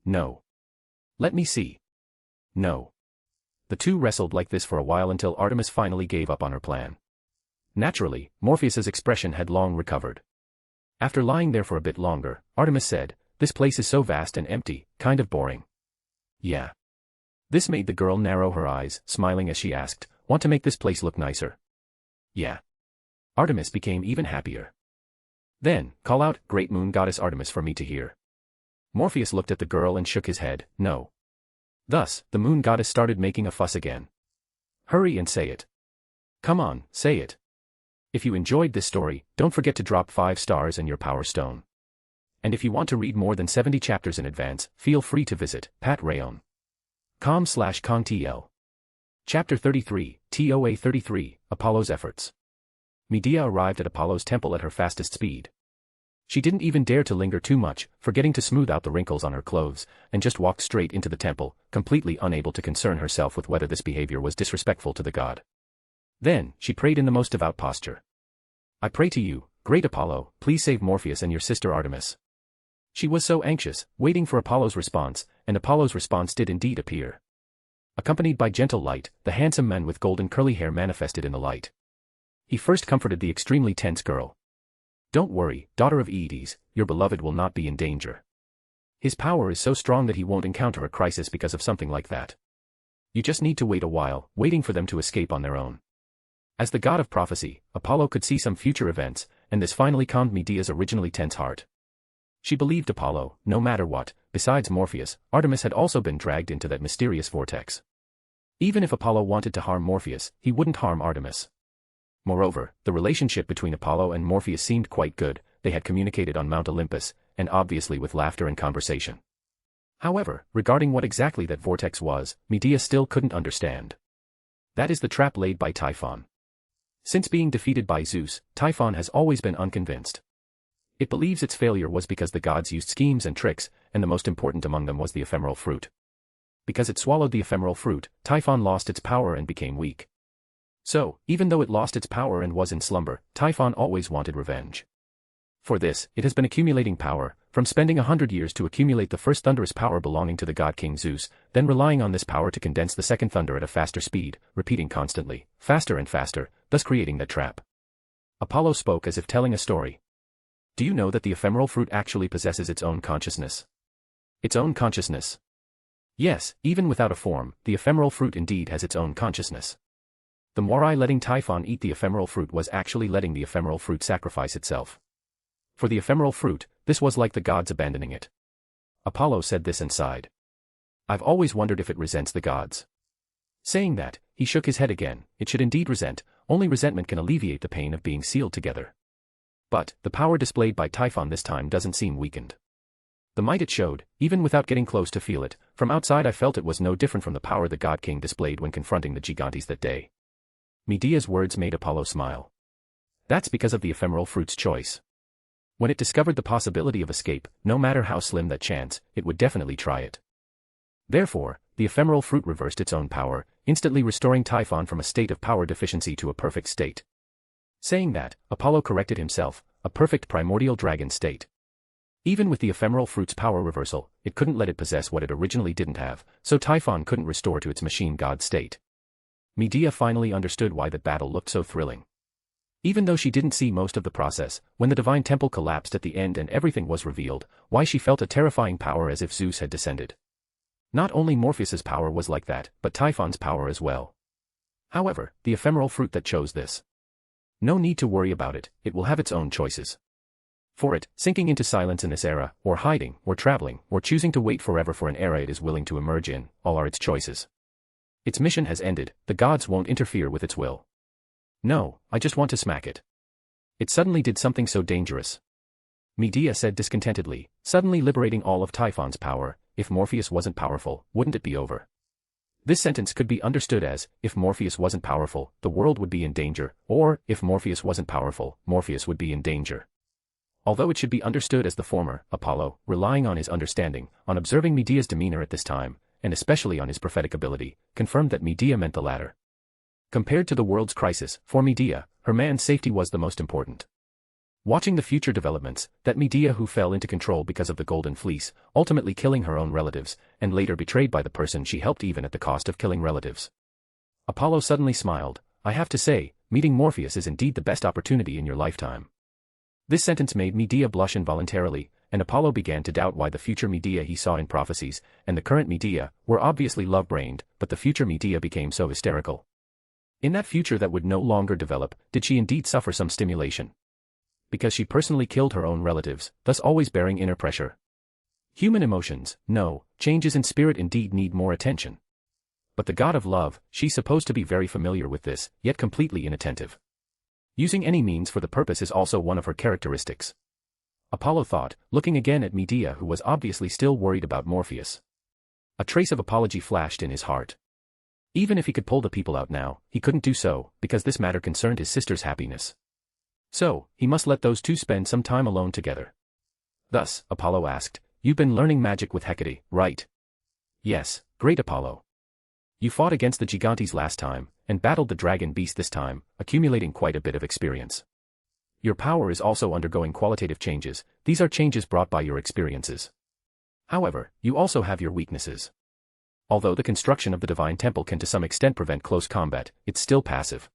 No. Let me see. No. The two wrestled like this for a while until Artemis finally gave up on her plan. Naturally, Morpheus's expression had long recovered. After lying there for a bit longer, Artemis said, this place is so vast and empty, kind of boring. Yeah. This made the girl narrow her eyes, smiling as she asked, want to make this place look nicer? Yeah. Artemis became even happier. Then, call out, Great Moon Goddess Artemis for me to hear. Morpheus looked at the girl and shook his head, no. Thus, the Moon Goddess started making a fuss again. Hurry and say it. Come on, say it. If you enjoyed this story, don't forget to drop 5 stars and your power stone. And if you want to read more than 70 chapters in advance, feel free to visit patrayon.com/contl. Chapter 33, TOA 33, Apollo's Efforts. Medea arrived at Apollo's temple at her fastest speed. She didn't even dare to linger too much, forgetting to smooth out the wrinkles on her clothes, and just walked straight into the temple, completely unable to concern herself with whether this behavior was disrespectful to the god. Then, she prayed in the most devout posture. I pray to you, great Apollo, please save Morpheus and your sister Artemis. She was so anxious, waiting for Apollo's response, and Apollo's response did indeed appear. Accompanied by gentle light, the handsome man with golden curly hair manifested in the light. He first comforted the extremely tense girl. Don't worry, daughter of Aedes, your beloved will not be in danger. His power is so strong that he won't encounter a crisis because of something like that. You just need to wait a while, waiting for them to escape on their own. As the god of prophecy, Apollo could see some future events, and this finally calmed Medea's originally tense heart. She believed Apollo, no matter what, besides Morpheus, Artemis had also been dragged into that mysterious vortex. Even if Apollo wanted to harm Morpheus, he wouldn't harm Artemis. Moreover, the relationship between Apollo and Morpheus seemed quite good, they had communicated on Mount Olympus, and obviously with laughter and conversation. However, regarding what exactly that vortex was, Medea still couldn't understand. That is the trap laid by Typhon. Since being defeated by Zeus, Typhon has always been unconvinced. It believes its failure was because the gods used schemes and tricks, and the most important among them was the ephemeral fruit. Because it swallowed the ephemeral fruit, Typhon lost its power and became weak. So, even though it lost its power and was in slumber, Typhon always wanted revenge. For this, it has been accumulating power, from spending 100 years to accumulate the first thunderous power belonging to the god King Zeus, then relying on this power to condense the second thunder at a faster speed, repeating constantly, faster and faster, thus creating that trap. Apollo spoke as if telling a story. Do you know that the ephemeral fruit actually possesses its own consciousness? Its own consciousness? Yes, even without a form, the ephemeral fruit indeed has its own consciousness. The Morai letting Typhon eat the ephemeral fruit was actually letting the ephemeral fruit sacrifice itself. For the ephemeral fruit, this was like the gods abandoning it. Apollo said this and sighed. I've always wondered if it resents the gods. Saying that, he shook his head again. It should indeed resent, only resentment can alleviate the pain of being sealed together. But, the power displayed by Typhon this time doesn't seem weakened. The might it showed, even without getting close to feel it, from outside I felt it was no different from the power the God King displayed when confronting the Gigantes that day. Medea's words made Apollo smile. That's because of the ephemeral fruit's choice. When it discovered the possibility of escape, no matter how slim that chance, it would definitely try it. Therefore, the ephemeral fruit reversed its own power, instantly restoring Typhon from a state of power deficiency to a perfect state. Saying that, Apollo corrected himself, a perfect primordial dragon state. Even with the ephemeral fruit's power reversal, it couldn't let it possess what it originally didn't have, so Typhon couldn't restore to its machine god state. Medea finally understood why that battle looked so thrilling. Even though she didn't see most of the process, when the divine temple collapsed at the end and everything was revealed, why she felt a terrifying power as if Zeus had descended. Not only Morpheus's power was like that, but Typhon's power as well. However, the ephemeral fruit that chose this. No need to worry about it, it will have its own choices. For it, sinking into silence in this era, or hiding, or traveling, or choosing to wait forever for an era it is willing to emerge in, all are its choices. Its mission has ended, the gods won't interfere with its will. No, I just want to smack it. It suddenly did something so dangerous. Medea said discontentedly, suddenly liberating all of Typhon's power. If Morpheus wasn't powerful, wouldn't it be over? This sentence could be understood as, if Morpheus wasn't powerful, the world would be in danger, or, if Morpheus wasn't powerful, Morpheus would be in danger. Although it should be understood as the former, Apollo, relying on his understanding, on observing Medea's demeanor at this time, and especially on his prophetic ability, confirmed that Medea meant the latter. Compared to the world's crisis, for Medea, her man's safety was the most important. Watching the future developments, that Medea who fell into control because of the Golden Fleece, ultimately killing her own relatives, and later betrayed by the person she helped even at the cost of killing relatives. Apollo suddenly smiled, I have to say, meeting Morpheus is indeed the best opportunity in your lifetime. This sentence made Medea blush involuntarily, and Apollo began to doubt why the future Medea he saw in prophecies, and the current Medea, were obviously love-brained, but the future Medea became so hysterical. In that future that would no longer develop, did she indeed suffer some stimulation? Because she personally killed her own relatives, thus always bearing inner pressure. Human emotions, no, changes in spirit indeed need more attention. But the god of love, she's supposed to be very familiar with this, yet completely inattentive. Using any means for the purpose is also one of her characteristics. Apollo thought, looking again at Medea who was obviously still worried about Morpheus. A trace of apology flashed in his heart. Even if he could pull the people out now, he couldn't do so, because this matter concerned his sister's happiness. So, he must let those two spend some time alone together. Thus, Apollo asked, you've been learning magic with Hecate, right? Yes, great Apollo. You fought against the Gigantes last time, and battled the dragon beast this time, accumulating quite a bit of experience. Your power is also undergoing qualitative changes, these are changes brought by your experiences. However, you also have your weaknesses. Although the construction of the divine temple can to some extent prevent close combat, it's still passive.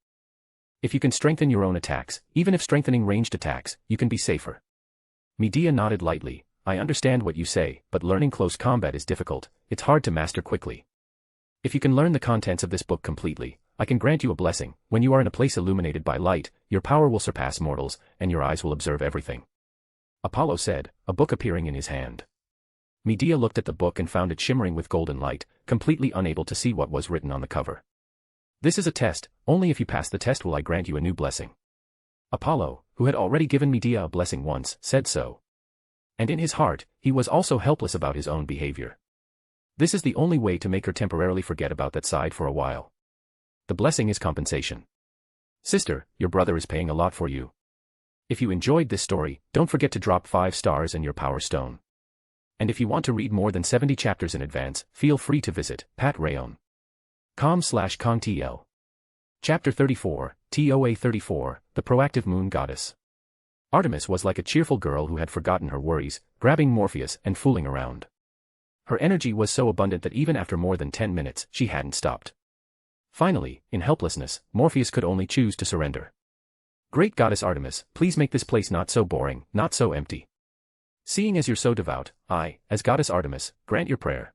If you can strengthen your own attacks, even if strengthening ranged attacks, you can be safer. Medea nodded lightly, I understand what you say, but learning close combat is difficult, it's hard to master quickly. If you can learn the contents of this book completely, I can grant you a blessing, when you are in a place illuminated by light, your power will surpass mortals, and your eyes will observe everything. Apollo said, a book appearing in his hand. Medea looked at the book and found it shimmering with golden light, completely unable to see what was written on the cover. This is a test, only if you pass the test will I grant you a new blessing. Apollo, who had already given Medea a blessing once, said so. And in his heart, he was also helpless about his own behavior. This is the only way to make her temporarily forget about that side for a while. The blessing is compensation. Sister, your brother is paying a lot for you. If you enjoyed this story, don't forget to drop 5 stars and your power stone. And if you want to read more than 70 chapters in advance, feel free to visit patreon.com/contl. Chapter 34, TOA 34, The Proactive Moon Goddess. Artemis was like a cheerful girl who had forgotten her worries, grabbing Morpheus and fooling around. Her energy was so abundant that even after more than 10 minutes, she hadn't stopped. Finally, in helplessness, Morpheus could only choose to surrender. Great Goddess Artemis, please make this place not so boring, not so empty. Seeing as you're so devout, I, as Goddess Artemis, grant your prayer.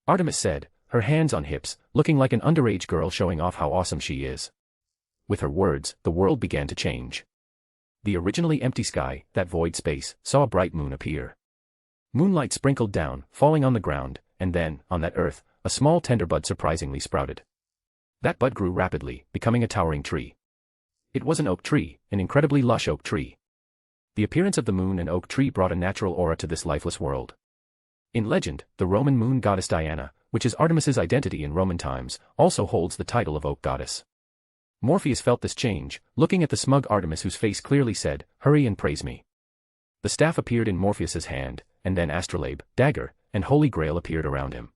Artemis said, her hands on hips, looking like an underage girl showing off how awesome she is. With her words, the world began to change. The originally empty sky, that void space, saw a bright moon appear. Moonlight sprinkled down, falling on the ground, and then, on that earth, a small tender bud surprisingly sprouted. That bud grew rapidly, becoming a towering tree. It was an oak tree, an incredibly lush oak tree. The appearance of the moon and oak tree brought a natural aura to this lifeless world. In legend, the Roman moon goddess Diana, which is Artemis's identity in Roman times, also holds the title of oak goddess. Morpheus felt this change, looking at the smug Artemis whose face clearly said, "Hurry and praise me." The staff appeared in Morpheus's hand, and then astrolabe, dagger, and holy grail appeared around him.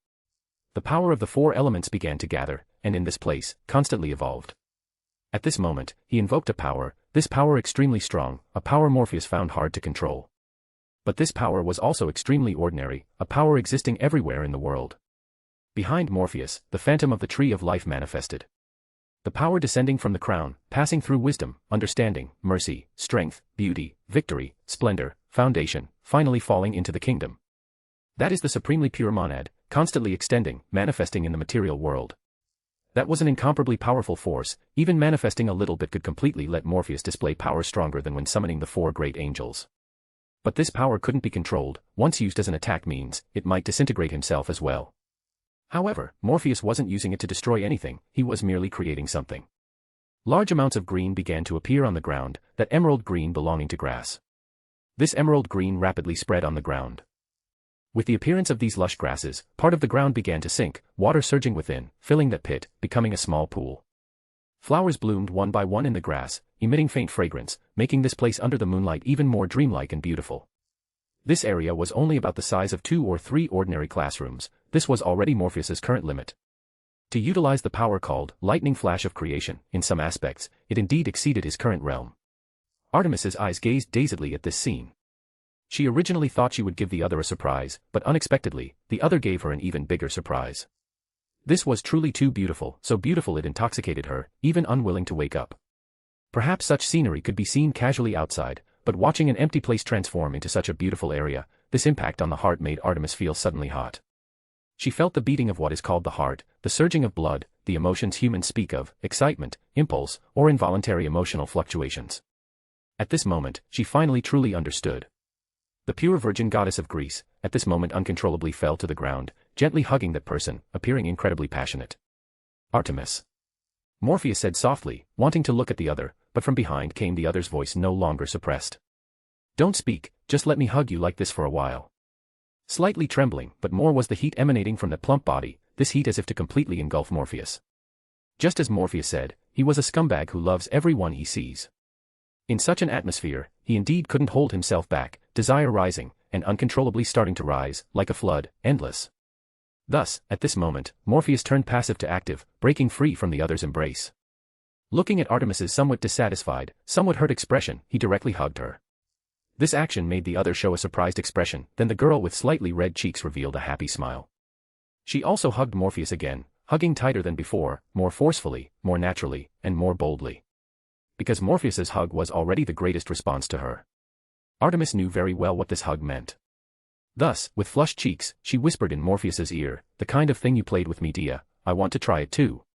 The power of the four elements began to gather, and in this place, constantly evolved. At this moment, he invoked a power, this power extremely strong, a power Morpheus found hard to control. But this power was also extremely ordinary, a power existing everywhere in the world. Behind Morpheus, the phantom of the tree of life manifested. The power descending from the crown, passing through wisdom, understanding, mercy, strength, beauty, victory, splendor, foundation, finally falling into the kingdom. That is the supremely pure monad, constantly extending, manifesting in the material world. That was an incomparably powerful force, even manifesting a little bit could completely let Morpheus display power stronger than when summoning the four great angels. But this power couldn't be controlled, once used as an attack means, it might disintegrate himself as well. However, Morpheus wasn't using it to destroy anything, he was merely creating something. Large amounts of green began to appear on the ground, that emerald green belonging to grass. This emerald green rapidly spread on the ground. With the appearance of these lush grasses, part of the ground began to sink, water surging within, filling that pit, becoming a small pool. Flowers bloomed one by one in the grass, emitting faint fragrance, making this place under the moonlight even more dreamlike and beautiful. This area was only about the size of 2 or 3 ordinary classrooms, this was already Morpheus's current limit. To utilize the power called lightning flash of creation, in some aspects, it indeed exceeded his current realm. Artemis's eyes gazed dazedly at this scene. She originally thought she would give the other a surprise, but unexpectedly, the other gave her an even bigger surprise. This was truly too beautiful, so beautiful it intoxicated her, even unwilling to wake up. Perhaps such scenery could be seen casually outside, but watching an empty place transform into such a beautiful area, this impact on the heart made Artemis feel suddenly hot. She felt the beating of what is called the heart, the surging of blood, the emotions humans speak of, excitement, impulse, or involuntary emotional fluctuations. At this moment, she finally truly understood. The pure virgin goddess of Greece, at this moment uncontrollably fell to the ground, gently hugging that person, appearing incredibly passionate. Artemis. Morpheus said softly, wanting to look at the other, but from behind came the other's voice no longer suppressed. Don't speak, just let me hug you like this for a while. Slightly trembling, but more was the heat emanating from the plump body, this heat as if to completely engulf Morpheus. Just as Morpheus said, he was a scumbag who loves everyone he sees. In such an atmosphere, he indeed couldn't hold himself back, desire rising, and uncontrollably starting to rise, like a flood, endless. Thus, at this moment, Morpheus turned passive to active, breaking free from the other's embrace. Looking at Artemis's somewhat dissatisfied, somewhat hurt expression, he directly hugged her. This action made the other show a surprised expression, then the girl with slightly red cheeks revealed a happy smile. She also hugged Morpheus again, hugging tighter than before, more forcefully, more naturally, and more boldly. Because Morpheus's hug was already the greatest response to her. Artemis knew very well what this hug meant. Thus, with flushed cheeks, she whispered in Morpheus's ear, "The kind of thing you played with me, Dia, I want to try it too."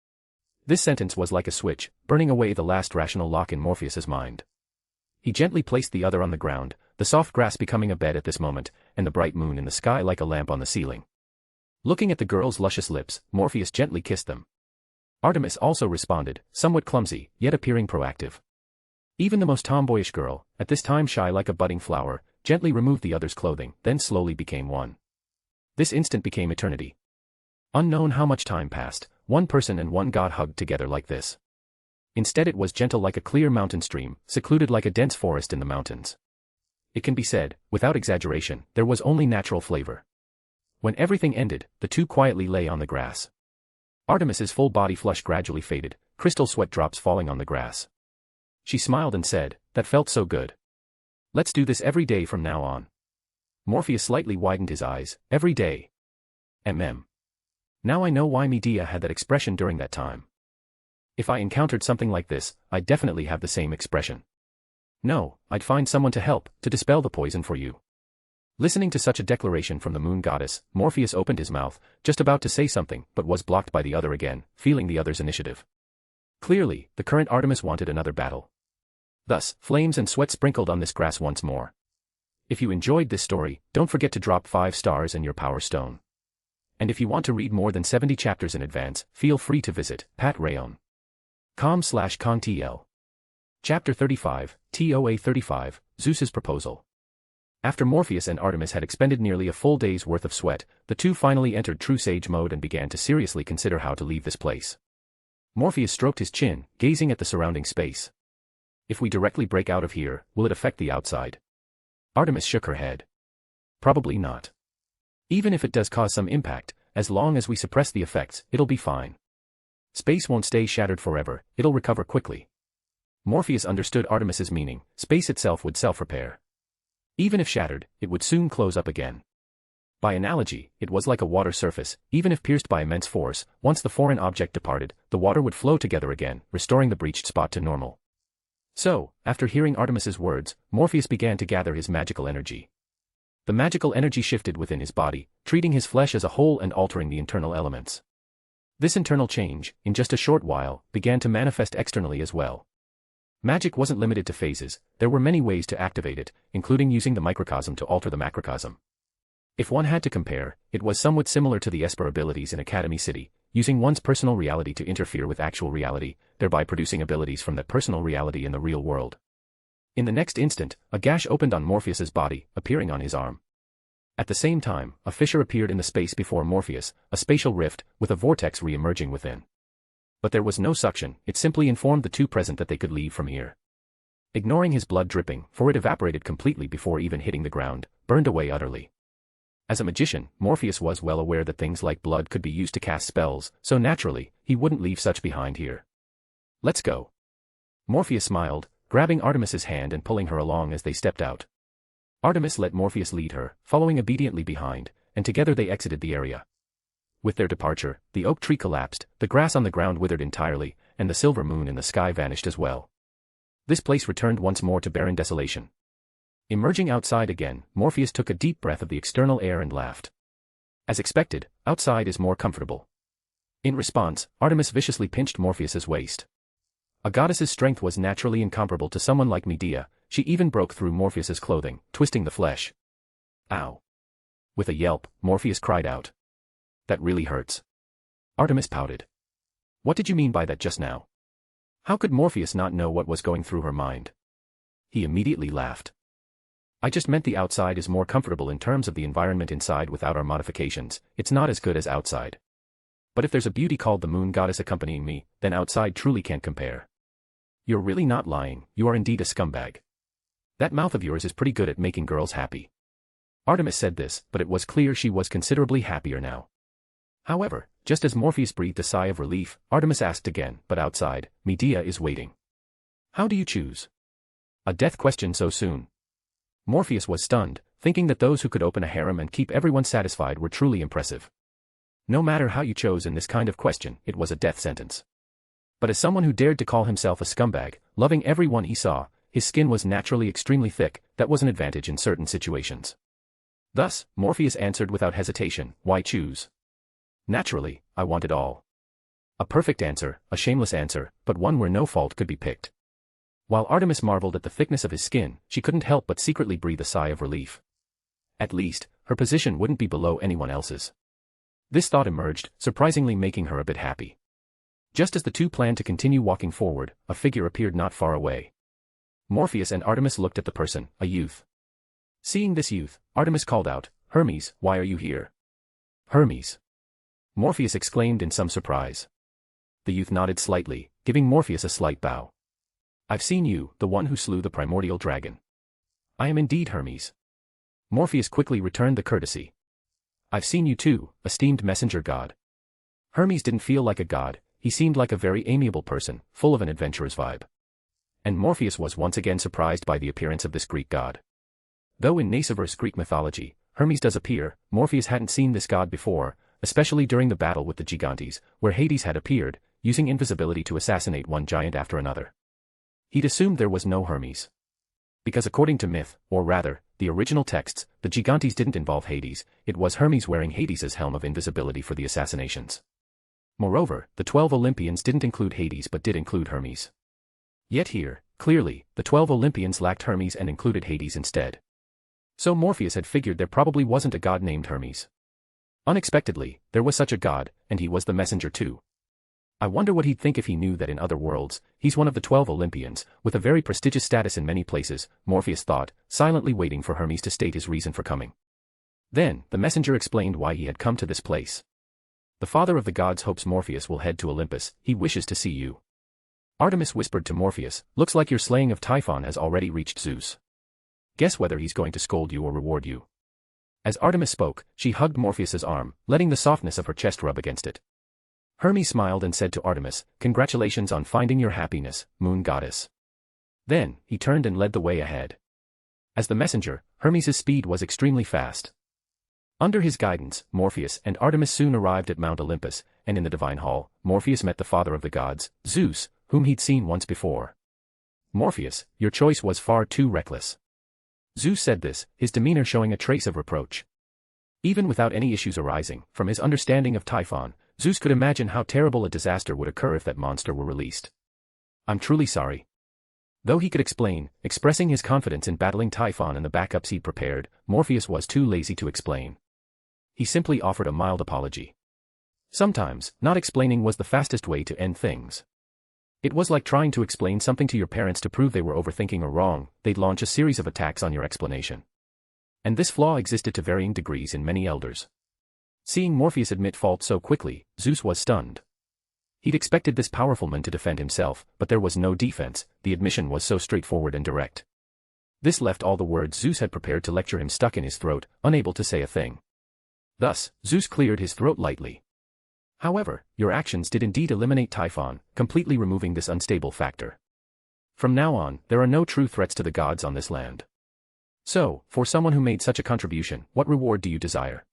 This sentence was like a switch, burning away the last rational lock in Morpheus's mind. He gently placed the other on the ground, the soft grass becoming a bed at this moment, and the bright moon in the sky like a lamp on the ceiling. Looking at the girl's luscious lips, Morpheus gently kissed them. Artemis also responded, somewhat clumsy, yet appearing proactive. Even the most tomboyish girl, at this time shy like a budding flower, gently removed the other's clothing, then slowly became one. This instant became eternity. Unknown how much time passed, one person and one god hugged together like this. Instead it was gentle like a clear mountain stream, secluded like a dense forest in the mountains. It can be said, without exaggeration, there was only natural flavor. When everything ended, the two quietly lay on the grass. Artemis's full body flush gradually faded, crystal sweat drops falling on the grass. She smiled and said, "That felt so good." Let's do this every day from now on. Morpheus slightly widened his eyes. Every day. Now I know why Medea had that expression during that time. If I encountered something like this, I'd definitely have the same expression. No, I'd find someone to help, to dispel the poison for you. Listening to such a declaration from the moon goddess, Morpheus opened his mouth, just about to say something, but was blocked by the other again, feeling the other's initiative. Clearly, the current Artemis wanted another battle. Thus, flames and sweat sprinkled on this grass once more. If you enjoyed this story, don't forget to drop 5 stars and your power stone. And if you want to read more than 70 chapters in advance, feel free to visit patreon.com/contl. Chapter 35, TOA 35, Zeus's Proposal. After Morpheus and Artemis had expended nearly a full day's worth of sweat, the two finally entered true sage mode and began to seriously consider how to leave this place. Morpheus stroked his chin, gazing at the surrounding space. If we directly break out of here, will it affect the outside? Artemis shook her head. Probably not. Even if it does cause some impact, as long as we suppress the effects, it'll be fine. Space won't stay shattered forever, it'll recover quickly. Morpheus understood Artemis's meaning. Space itself would self-repair. Even if shattered, it would soon close up again. By analogy, it was like a water surface. Even if pierced by immense force, once the foreign object departed, the water would flow together again, restoring the breached spot to normal. So, after hearing Artemis's words, Morpheus began to gather his magical energy. The magical energy shifted within his body, treating his flesh as a whole and altering the internal elements. This internal change, in just a short while, began to manifest externally as well. Magic wasn't limited to phases, there were many ways to activate it, including using the microcosm to alter the macrocosm. If one had to compare, it was somewhat similar to the Esper abilities in Academy City, using one's personal reality to interfere with actual reality, thereby producing abilities from that personal reality in the real world. In the next instant, a gash opened on Morpheus's body, appearing on his arm. At the same time, a fissure appeared in the space before Morpheus, a spatial rift, with a vortex re-emerging within. But there was no suction, it simply informed the two present that they could leave from here. Ignoring his blood dripping, for it evaporated completely before even hitting the ground, burned away utterly. As a magician, Morpheus was well aware that things like blood could be used to cast spells, so naturally, he wouldn't leave such behind here. Let's go. Morpheus smiled, grabbing Artemis's hand and pulling her along as they stepped out. Artemis let Morpheus lead her, following obediently behind, and together they exited the area. With their departure, the oak tree collapsed, the grass on the ground withered entirely, and the silver moon in the sky vanished as well. This place returned once more to barren desolation. Emerging outside again, Morpheus took a deep breath of the external air and laughed. As expected, outside is more comfortable. In response, Artemis viciously pinched Morpheus's waist. A goddess's strength was naturally incomparable to someone like Medea, she even broke through Morpheus's clothing, twisting the flesh. Ow! With a yelp, Morpheus cried out. That really hurts. Artemis pouted. What did you mean by that just now? How could Morpheus not know what was going through her mind? He immediately laughed. I just meant the outside is more comfortable in terms of the environment inside without our modifications, it's not as good as outside. But if there's a beauty called the moon goddess accompanying me, then outside truly can't compare. You're really not lying, you are indeed a scumbag. That mouth of yours is pretty good at making girls happy. Artemis said this, but it was clear she was considerably happier now. However, just as Morpheus breathed a sigh of relief, Artemis asked again, but outside, Medea is waiting. How do you choose? A death question so soon? Morpheus was stunned, thinking that those who could open a harem and keep everyone satisfied were truly impressive. No matter how you chose in this kind of question, it was a death sentence. But as someone who dared to call himself a scumbag, loving everyone he saw, his skin was naturally extremely thick, that was an advantage in certain situations. Thus, Morpheus answered without hesitation, why choose? Naturally, I want it all. A perfect answer, a shameless answer, but one where no fault could be picked. While Artemis marveled at the thickness of his skin, she couldn't help but secretly breathe a sigh of relief. At least, her position wouldn't be below anyone else's. This thought emerged, surprisingly making her a bit happy. Just as the two planned to continue walking forward, a figure appeared not far away. Morpheus and Artemis looked at the person, a youth. Seeing this youth, Artemis called out, Hermes, why are you here? Hermes. Morpheus exclaimed in some surprise. The youth nodded slightly, giving Morpheus a slight bow. I've seen you, the one who slew the primordial dragon. I am indeed Hermes. Morpheus quickly returned the courtesy. I've seen you too, esteemed messenger god. Hermes didn't feel like a god, he seemed like a very amiable person, full of an adventurous vibe. And Morpheus was once again surprised by the appearance of this Greek god. Though in Nasuverse Greek mythology, Hermes does appear, Morpheus hadn't seen this god before, especially during the battle with the Gigantes, where Hades had appeared, using invisibility to assassinate one giant after another. He'd assumed there was no Hermes. Because according to myth, or rather, the original texts, the Gigantes didn't involve Hades, it was Hermes wearing Hades's helm of invisibility for the assassinations. Moreover, the 12 Olympians didn't include Hades but did include Hermes. Yet here, clearly, the 12 Olympians lacked Hermes and included Hades instead. So Morpheus had figured there probably wasn't a god named Hermes. Unexpectedly, there was such a god, and he was the messenger too. I wonder what he'd think if he knew that in other worlds, he's one of the 12 Olympians, with a very prestigious status in many places, Morpheus thought, silently waiting for Hermes to state his reason for coming. Then, the messenger explained why he had come to this place. The father of the gods hopes Morpheus will head to Olympus, he wishes to see you. Artemis whispered to Morpheus, looks like your slaying of Typhon has already reached Zeus. Guess whether he's going to scold you or reward you. As Artemis spoke, she hugged Morpheus's arm, letting the softness of her chest rub against it. Hermes smiled and said to Artemis, congratulations on finding your happiness, moon goddess. Then, he turned and led the way ahead. As the messenger, Hermes' speed was extremely fast. Under his guidance, Morpheus and Artemis soon arrived at Mount Olympus, and in the divine hall, Morpheus met the father of the gods, Zeus, whom he'd seen once before. Morpheus, your choice was far too reckless. Zeus said this, his demeanor showing a trace of reproach. Even without any issues arising, from his understanding of Typhon, Zeus could imagine how terrible a disaster would occur if that monster were released. I'm truly sorry. Though he could explain, expressing his confidence in battling Typhon and the backups he'd prepared, Morpheus was too lazy to explain. He simply offered a mild apology. Sometimes, not explaining was the fastest way to end things. It was like trying to explain something to your parents to prove they were overthinking or wrong, they'd launch a series of attacks on your explanation. And this flaw existed to varying degrees in many elders. Seeing Morpheus admit fault so quickly, Zeus was stunned. He'd expected this powerful man to defend himself, but there was no defense, the admission was so straightforward and direct. This left all the words Zeus had prepared to lecture him stuck in his throat, unable to say a thing. Thus, Zeus cleared his throat lightly. However, your actions did indeed eliminate Typhon, completely removing this unstable factor. From now on, there are no true threats to the gods on this land. So, for someone who made such a contribution, what reward do you desire?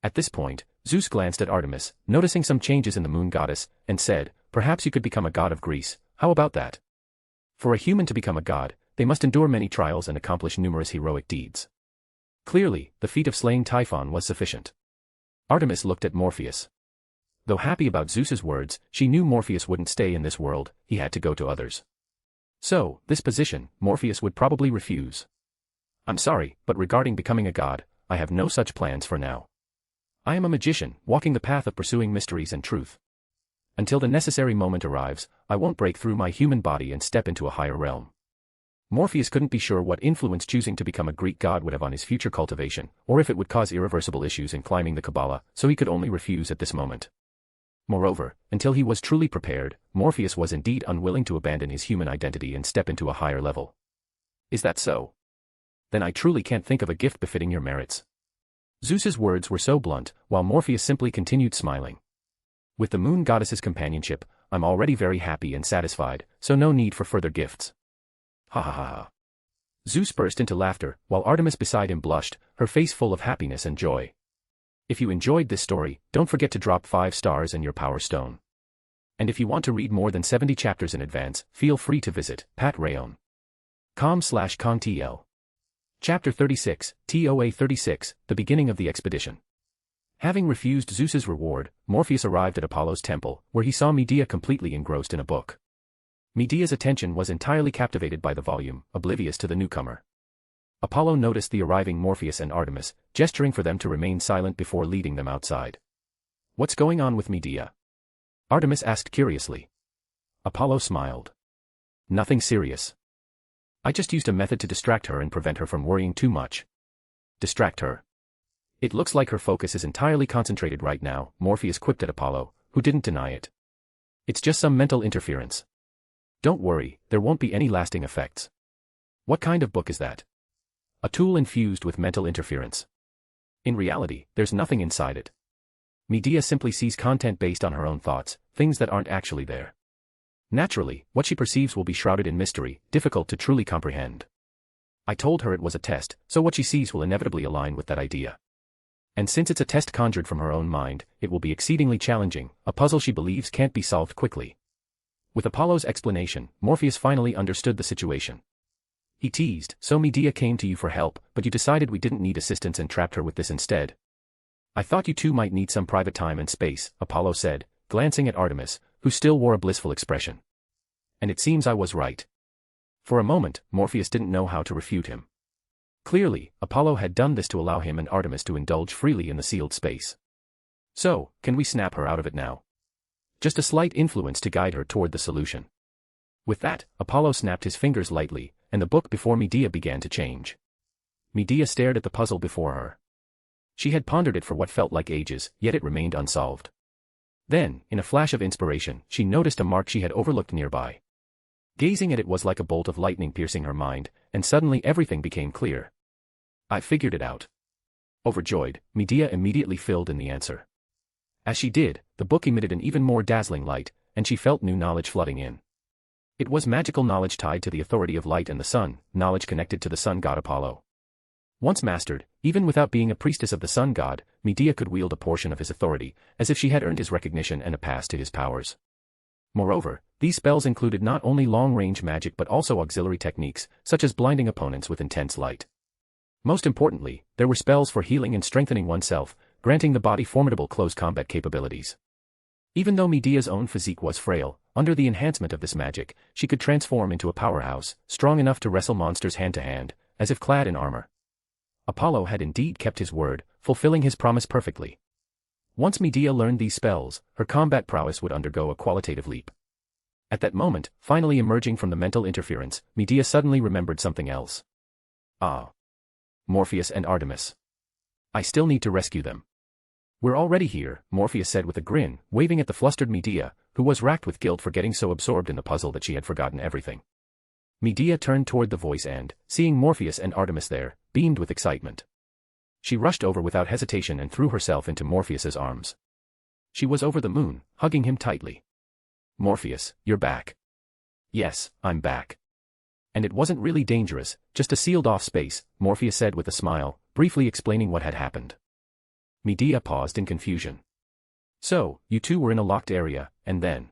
At this point, Zeus glanced at Artemis, noticing some changes in the moon goddess, and said, perhaps you could become a god of Greece, how about that? For a human to become a god, they must endure many trials and accomplish numerous heroic deeds. Clearly, the feat of slaying Typhon was sufficient. Artemis looked at Morpheus. Though happy about Zeus's words, she knew Morpheus wouldn't stay in this world, he had to go to others. So, this position, Morpheus would probably refuse. I'm sorry, but regarding becoming a god, I have no such plans for now. I am a magician, walking the path of pursuing mysteries and truth. Until the necessary moment arrives, I won't break through my human body and step into a higher realm. Morpheus couldn't be sure what influence choosing to become a Greek god would have on his future cultivation, or if it would cause irreversible issues in climbing the Kabbalah, so he could only refuse at this moment. Moreover, until he was truly prepared, Morpheus was indeed unwilling to abandon his human identity and step into a higher level. Is that so? Then I truly can't think of a gift befitting your merits. Zeus's words were so blunt, while Morpheus simply continued smiling. With the moon goddess's companionship, I'm already very happy and satisfied, so no need for further gifts. Ha ha ha ha. Zeus burst into laughter, while Artemis beside him blushed, her face full of happiness and joy. If you enjoyed this story, don't forget to drop 5 stars and your power stone. And if you want to read more than 70 chapters in advance, feel free to visit patreon.com/contl. Chapter 36, TOA 36, The Beginning of the Expedition. Having refused Zeus's reward, Morpheus arrived at Apollo's temple, where he saw Medea completely engrossed in a book. Medea's attention was entirely captivated by the volume, oblivious to the newcomer. Apollo noticed the arriving Morpheus and Artemis, gesturing for them to remain silent before leading them outside. What's going on with Medea? Artemis asked curiously. Apollo smiled. Nothing serious. I just used a method to distract her and prevent her from worrying too much. Distract her. It looks like her focus is entirely concentrated right now, Morpheus quipped at Apollo, who didn't deny it. It's just some mental interference. Don't worry, there won't be any lasting effects. What kind of book is that? A tool infused with mental interference. In reality, there's nothing inside it. Medea simply sees content based on her own thoughts, things that aren't actually there. Naturally, what she perceives will be shrouded in mystery, difficult to truly comprehend. I told her it was a test, so what she sees will inevitably align with that idea. And since it's a test conjured from her own mind, it will be exceedingly challenging, a puzzle she believes can't be solved quickly. With Apollo's explanation, Morpheus finally understood the situation. He teased, "So Medea came to you for help, but you decided we didn't need assistance and trapped her with this instead. I thought you two might need some private time and space," Apollo said, glancing at Artemis, who still wore a blissful expression. And it seems I was right. For a moment, Morpheus didn't know how to refute him. Clearly, Apollo had done this to allow him and Artemis to indulge freely in the sealed space. So, can we snap her out of it now? Just a slight influence to guide her toward the solution. With that, Apollo snapped his fingers lightly, and the book before Medea began to change. Medea stared at the puzzle before her. She had pondered it for what felt like ages, yet it remained unsolved. Then, in a flash of inspiration, she noticed a mark she had overlooked nearby. Gazing at it was like a bolt of lightning piercing her mind, and suddenly everything became clear. I figured it out. Overjoyed, Medea immediately filled in the answer. As she did, the book emitted an even more dazzling light, and she felt new knowledge flooding in. It was magical knowledge tied to the authority of light and the sun, knowledge connected to the sun god Apollo. Once mastered, even without being a priestess of the sun god, Medea could wield a portion of his authority, as if she had earned his recognition and a pass to his powers. Moreover, these spells included not only long-range magic but also auxiliary techniques, such as blinding opponents with intense light. Most importantly, there were spells for healing and strengthening oneself, granting the body formidable close combat capabilities. Even though Medea's own physique was frail, under the enhancement of this magic, she could transform into a powerhouse, strong enough to wrestle monsters hand-to-hand, as if clad in armor. Apollo had indeed kept his word, fulfilling his promise perfectly. Once Medea learned these spells, her combat prowess would undergo a qualitative leap. At that moment, finally emerging from the mental interference, Medea suddenly remembered something else. Ah. Morpheus and Artemis. I still need to rescue them. We're already here, Morpheus said with a grin, waving at the flustered Medea, who was racked with guilt for getting so absorbed in the puzzle that she had forgotten everything. Medea turned toward the voice and, seeing Morpheus and Artemis there, beamed with excitement. She rushed over without hesitation and threw herself into Morpheus's arms. She was over the moon, hugging him tightly. Morpheus, you're back. Yes, I'm back. And it wasn't really dangerous, just a sealed-off space, Morpheus said with a smile, briefly explaining what had happened. Medea paused in confusion. So, you two were in a locked area, and then?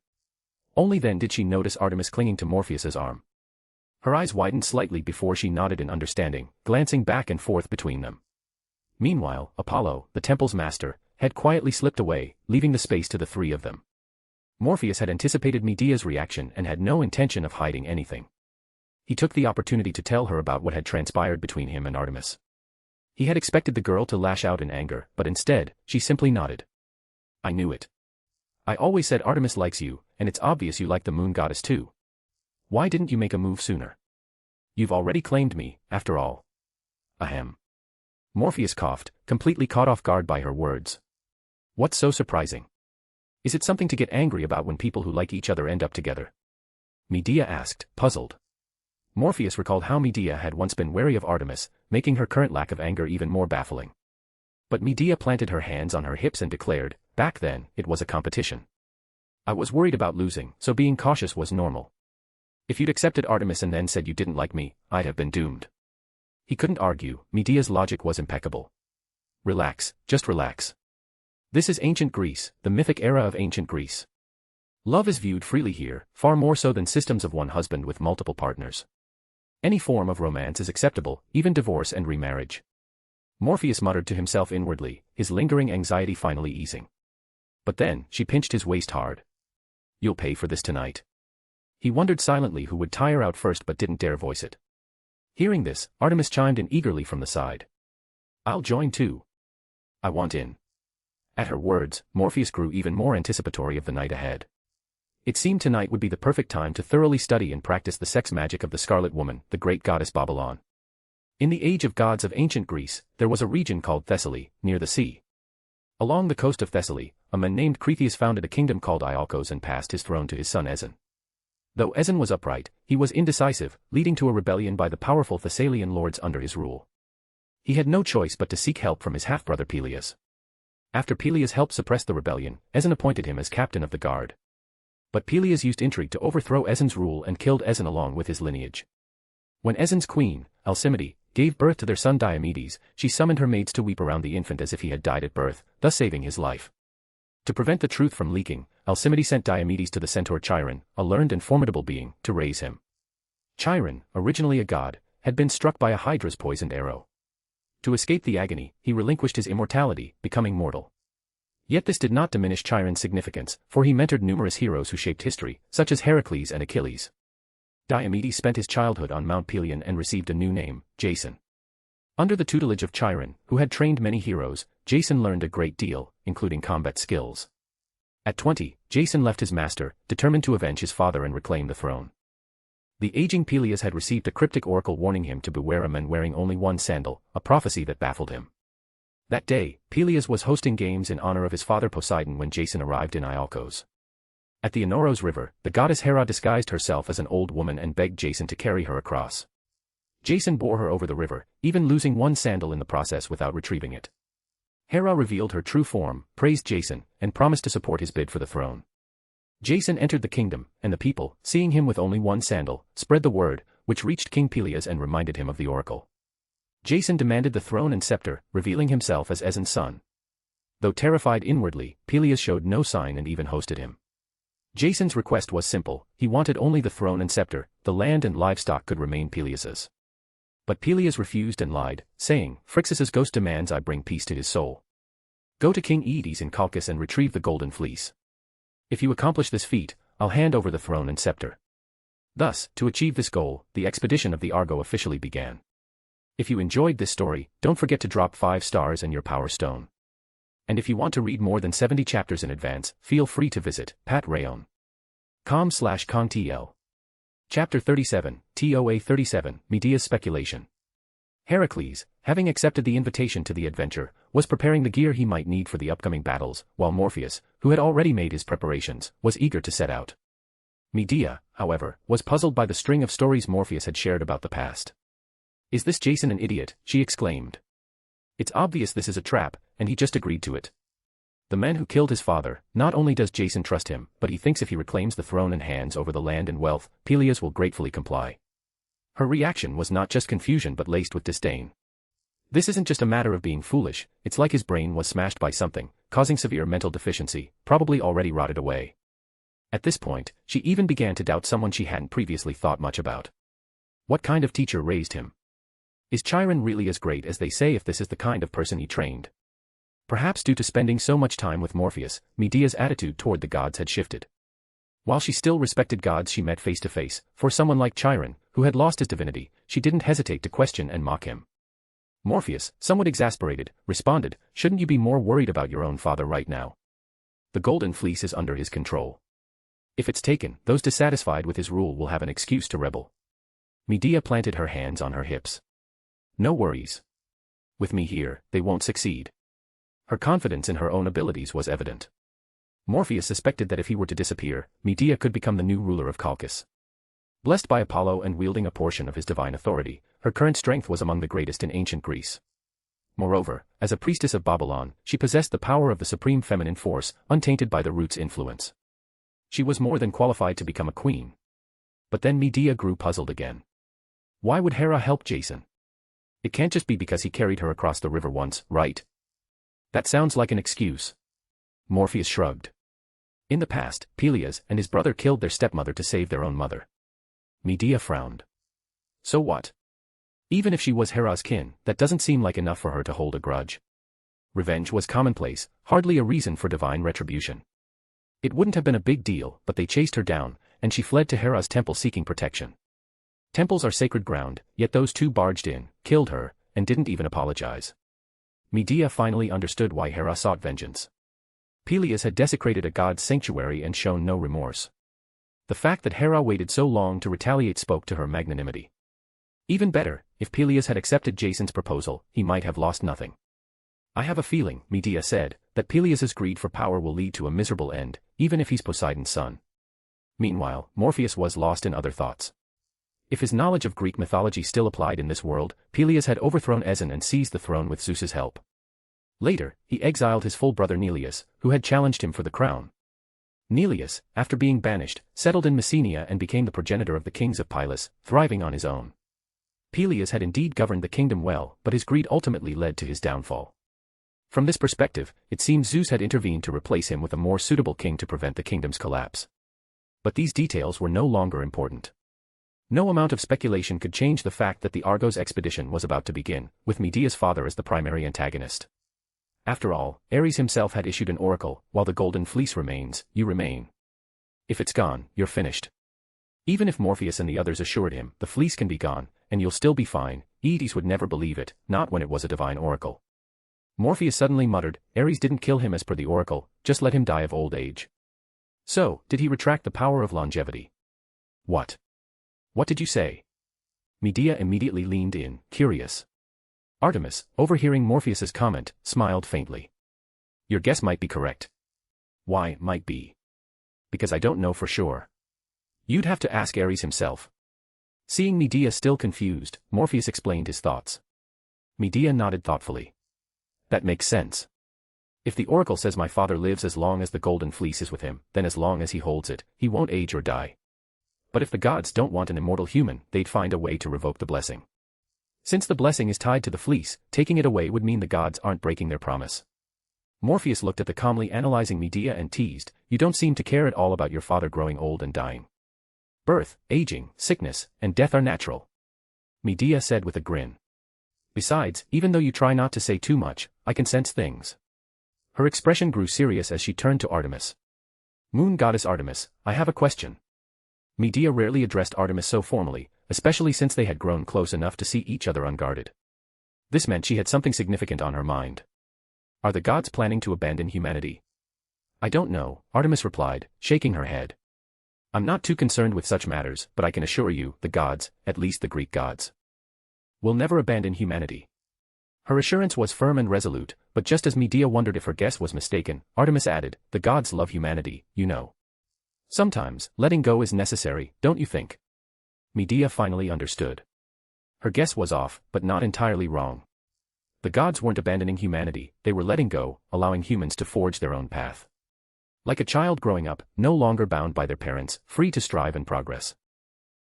Only then did she notice Artemis clinging to Morpheus's arm. Her eyes widened slightly before she nodded in understanding, glancing back and forth between them. Meanwhile, Apollo, the temple's master, had quietly slipped away, leaving the space to the three of them. Morpheus had anticipated Medea's reaction and had no intention of hiding anything. He took the opportunity to tell her about what had transpired between him and Artemis. He had expected the girl to lash out in anger, but instead, she simply nodded. I knew it. I always said Artemis likes you, and it's obvious you like the moon goddess too. Why didn't you make a move sooner? You've already claimed me, after all. Ahem. Morpheus coughed, completely caught off guard by her words. What's so surprising? Is it something to get angry about when people who like each other end up together? Medea asked, puzzled. Morpheus recalled how Medea had once been wary of Artemis, making her current lack of anger even more baffling. But Medea planted her hands on her hips and declared, back then, it was a competition. I was worried about losing, so being cautious was normal. If you'd accepted Artemis and then said you didn't like me, I'd have been doomed. He couldn't argue, Medea's logic was impeccable. Relax, just relax. This is ancient Greece, the mythic era of ancient Greece. Love is viewed freely here, far more so than systems of one husband with multiple partners. Any form of romance is acceptable, even divorce and remarriage. Morpheus muttered to himself inwardly, his lingering anxiety finally easing. But then, she pinched his waist hard. You'll pay for this tonight. He wondered silently who would tire out first but didn't dare voice it. Hearing this, Artemis chimed in eagerly from the side. I'll join too. I want in. At her words, Morpheus grew even more anticipatory of the night ahead. It seemed tonight would be the perfect time to thoroughly study and practice the sex magic of the Scarlet Woman, the great goddess Babylon. In the age of gods of ancient Greece, there was a region called Thessaly, near the sea. Along the coast of Thessaly, a man named Cretheus founded a kingdom called Iolcos and passed his throne to his son Ezen. Though Ezen was upright, he was indecisive, leading to a rebellion by the powerful Thessalian lords under his rule. He had no choice but to seek help from his half-brother Peleus. After Peleus helped suppress the rebellion, Ezen appointed him as captain of the guard. But Peleus used intrigue to overthrow Ezen's rule and killed Ezen along with his lineage. When Ezen's queen, Alcimede, gave birth to their son Diomedes, she summoned her maids to weep around the infant as if he had died at birth, thus saving his life. To prevent the truth from leaking, Alcimede sent Diomedes to the centaur Chiron, a learned and formidable being, to raise him. Chiron, originally a god, had been struck by a hydra's poisoned arrow. To escape the agony, he relinquished his immortality, becoming mortal. Yet this did not diminish Chiron's significance, for he mentored numerous heroes who shaped history, such as Heracles and Achilles. Diomedes spent his childhood on Mount Pelion and received a new name, Jason. Under the tutelage of Chiron, who had trained many heroes, Jason learned a great deal, including combat skills. At 20, Jason left his master, determined to avenge his father and reclaim the throne. The aging Peleus had received a cryptic oracle warning him to beware a man wearing only one sandal, a prophecy that baffled him. That day, Peleus was hosting games in honor of his father Poseidon when Jason arrived in Iolcos. At the Inoros River, the goddess Hera disguised herself as an old woman and begged Jason to carry her across. Jason bore her over the river, even losing one sandal in the process without retrieving it. Hera revealed her true form, praised Jason, and promised to support his bid for the throne. Jason entered the kingdom, and the people, seeing him with only one sandal, spread the word, which reached King Peleus and reminded him of the oracle. Jason demanded the throne and scepter, revealing himself as Ezen's son. Though terrified inwardly, Peleus showed no sign and even hosted him. Jason's request was simple, he wanted only the throne and scepter, the land and livestock could remain Peleus's. But Peleus refused and lied, saying, Phrixus's ghost demands I bring peace to his soul. Go to King Aedes in Colchis and retrieve the golden fleece. If you accomplish this feat, I'll hand over the throne and scepter. Thus, to achieve this goal, the expedition of the Argo officially began. If you enjoyed this story, don't forget to drop 5 stars and your power stone. And if you want to read more than 70 chapters in advance, feel free to visit patrayon.com/contl. Chapter 37, TOA 37, Medea's Speculation. Heracles, having accepted the invitation to the adventure, was preparing the gear he might need for the upcoming battles, while Morpheus, who had already made his preparations, was eager to set out. Medea, however, was puzzled by the string of stories Morpheus had shared about the past. Is this Jason an idiot? She exclaimed. It's obvious this is a trap, and he just agreed to it. The man who killed his father, not only does Jason trust him, but he thinks if he reclaims the throne and hands over the land and wealth, Peleus will gratefully comply. Her reaction was not just confusion but laced with disdain. This isn't just a matter of being foolish, it's like his brain was smashed by something, causing severe mental deficiency, probably already rotted away. At this point, she even began to doubt someone she hadn't previously thought much about. What kind of teacher raised him? Is Chiron really as great as they say if this is the kind of person he trained? Perhaps due to spending so much time with Morpheus, Medea's attitude toward the gods had shifted. While she still respected gods she met face to face, for someone like Chiron, who had lost his divinity, she didn't hesitate to question and mock him. Morpheus, somewhat exasperated, responded, shouldn't you be more worried about your own father right now? The golden fleece is under his control. If it's taken, those dissatisfied with his rule will have an excuse to rebel. Medea planted her hands on her hips. No worries. With me here, they won't succeed. Her confidence in her own abilities was evident. Morpheus suspected that if he were to disappear, Medea could become the new ruler of Colchis. Blessed by Apollo and wielding a portion of his divine authority, her current strength was among the greatest in ancient Greece. Moreover, as a priestess of Babylon, she possessed the power of the supreme feminine force, untainted by the root's influence. She was more than qualified to become a queen. But then Medea grew puzzled again. Why would Hera help Jason? It can't just be because he carried her across the river once, right? That sounds like an excuse. Morpheus shrugged. In the past, Peleus and his brother killed their stepmother to save their own mother. Medea frowned. So what? Even if she was Hera's kin, that doesn't seem like enough for her to hold a grudge. Revenge was commonplace, hardly a reason for divine retribution. It wouldn't have been a big deal, but they chased her down, and she fled to Hera's temple seeking protection. Temples are sacred ground, yet those two barged in, killed her, and didn't even apologize. Medea finally understood why Hera sought vengeance. Peleus had desecrated a god's sanctuary and shown no remorse. The fact that Hera waited so long to retaliate spoke to her magnanimity. Even better, if Peleus had accepted Jason's proposal, he might have lost nothing. I have a feeling, Medea said, that Peleus's greed for power will lead to a miserable end, even if he's Poseidon's son. Meanwhile, Morpheus was lost in other thoughts. If his knowledge of Greek mythology still applied in this world, Peleus had overthrown Ezen and seized the throne with Zeus's help. Later, he exiled his full brother Neleus, who had challenged him for the crown. Neleus, after being banished, settled in Messenia and became the progenitor of the kings of Pylos, thriving on his own. Peleus had indeed governed the kingdom well, but his greed ultimately led to his downfall. From this perspective, it seems Zeus had intervened to replace him with a more suitable king to prevent the kingdom's collapse. But these details were no longer important. No amount of speculation could change the fact that the Argos expedition was about to begin, with Medea's father as the primary antagonist. After all, Ares himself had issued an oracle, while the golden fleece remains, you remain. If it's gone, you're finished. Even if Morpheus and the others assured him, the fleece can be gone, and you'll still be fine, Aedes would never believe it, not when it was a divine oracle. Morpheus suddenly muttered, Ares didn't kill him as per the oracle, just let him die of old age. So, did he retract the power of longevity? What? What did you say? Medea immediately leaned in, curious. Artemis, overhearing Morpheus's comment, smiled faintly. Your guess might be correct. Why, might be? Because I don't know for sure. You'd have to ask Ares himself. Seeing Medea still confused, Morpheus explained his thoughts. Medea nodded thoughtfully. That makes sense. If the oracle says my father lives as long as the golden fleece is with him, then as long as he holds it, he won't age or die. But if the gods don't want an immortal human, they'd find a way to revoke the blessing. Since the blessing is tied to the fleece, taking it away would mean the gods aren't breaking their promise. Morpheus looked at the calmly analyzing Medea and teased, you don't seem to care at all about your father growing old and dying. Birth, aging, sickness, and death are natural. Medea said with a grin. Besides, even though you try not to say too much, I can sense things. Her expression grew serious as she turned to Artemis. Moon goddess Artemis, I have a question. Medea rarely addressed Artemis so formally, especially since they had grown close enough to see each other unguarded. This meant she had something significant on her mind. Are the gods planning to abandon humanity? I don't know, Artemis replied, shaking her head. I'm not too concerned with such matters, but I can assure you, the gods, at least the Greek gods, will never abandon humanity. Her assurance was firm and resolute, but just as Medea wondered if her guess was mistaken, Artemis added, the gods love humanity, you know. Sometimes, letting go is necessary, don't you think? Medea finally understood. Her guess was off, but not entirely wrong. The gods weren't abandoning humanity, they were letting go, allowing humans to forge their own path. Like a child growing up, no longer bound by their parents, free to strive and progress.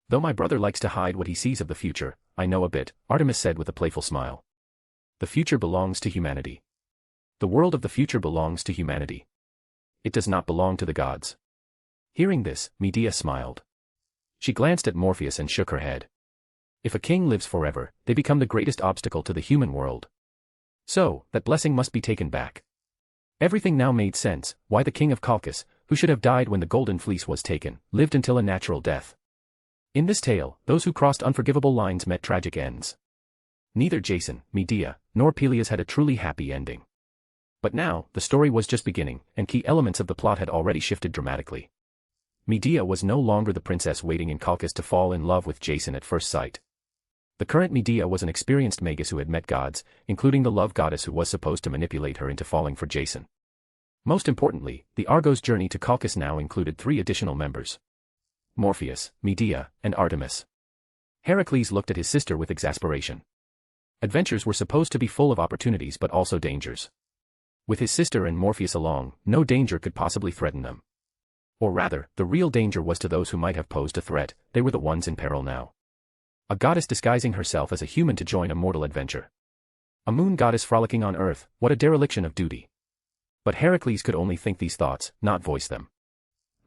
Though my brother likes to hide what he sees of the future, I know a bit, Artemis said with a playful smile. The future belongs to humanity. The world of the future belongs to humanity. It does not belong to the gods. Hearing this, Medea smiled. She glanced at Morpheus and shook her head. If a king lives forever, they become the greatest obstacle to the human world. So, that blessing must be taken back. Everything now made sense, why the king of Colchis, who should have died when the golden fleece was taken, lived until a natural death. In this tale, those who crossed unforgivable lines met tragic ends. Neither Jason, Medea, nor Peleus had a truly happy ending. But now, the story was just beginning, and key elements of the plot had already shifted dramatically. Medea was no longer the princess waiting in Colchis to fall in love with Jason at first sight. The current Medea was an experienced magus who had met gods, including the love goddess who was supposed to manipulate her into falling for Jason. Most importantly, the Argos' journey to Colchis now included 3 additional members: Morpheus, Medea, and Artemis. Heracles looked at his sister with exasperation. Adventures were supposed to be full of opportunities but also dangers. With his sister and Morpheus along, no danger could possibly threaten them. Or rather, the real danger was to those who might have posed a threat, they were the ones in peril now. A goddess disguising herself as a human to join a mortal adventure. A moon goddess frolicking on earth, what a dereliction of duty. But Heracles could only think these thoughts, not voice them.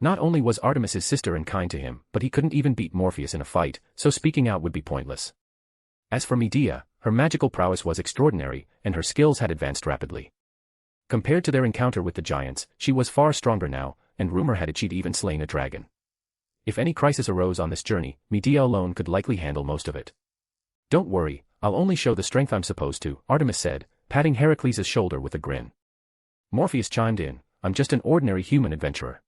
Not only was Artemis his sister and kind to him, but he couldn't even beat Morpheus in a fight, so speaking out would be pointless. As for Medea, her magical prowess was extraordinary, and her skills had advanced rapidly. Compared to their encounter with the giants, she was far stronger now, and rumor had it she'd even slain a dragon. If any crisis arose on this journey, Medea alone could likely handle most of it. Don't worry, I'll only show the strength I'm supposed to, Artemis said, patting Heracles' shoulder with a grin. Morpheus chimed in, I'm just an ordinary human adventurer.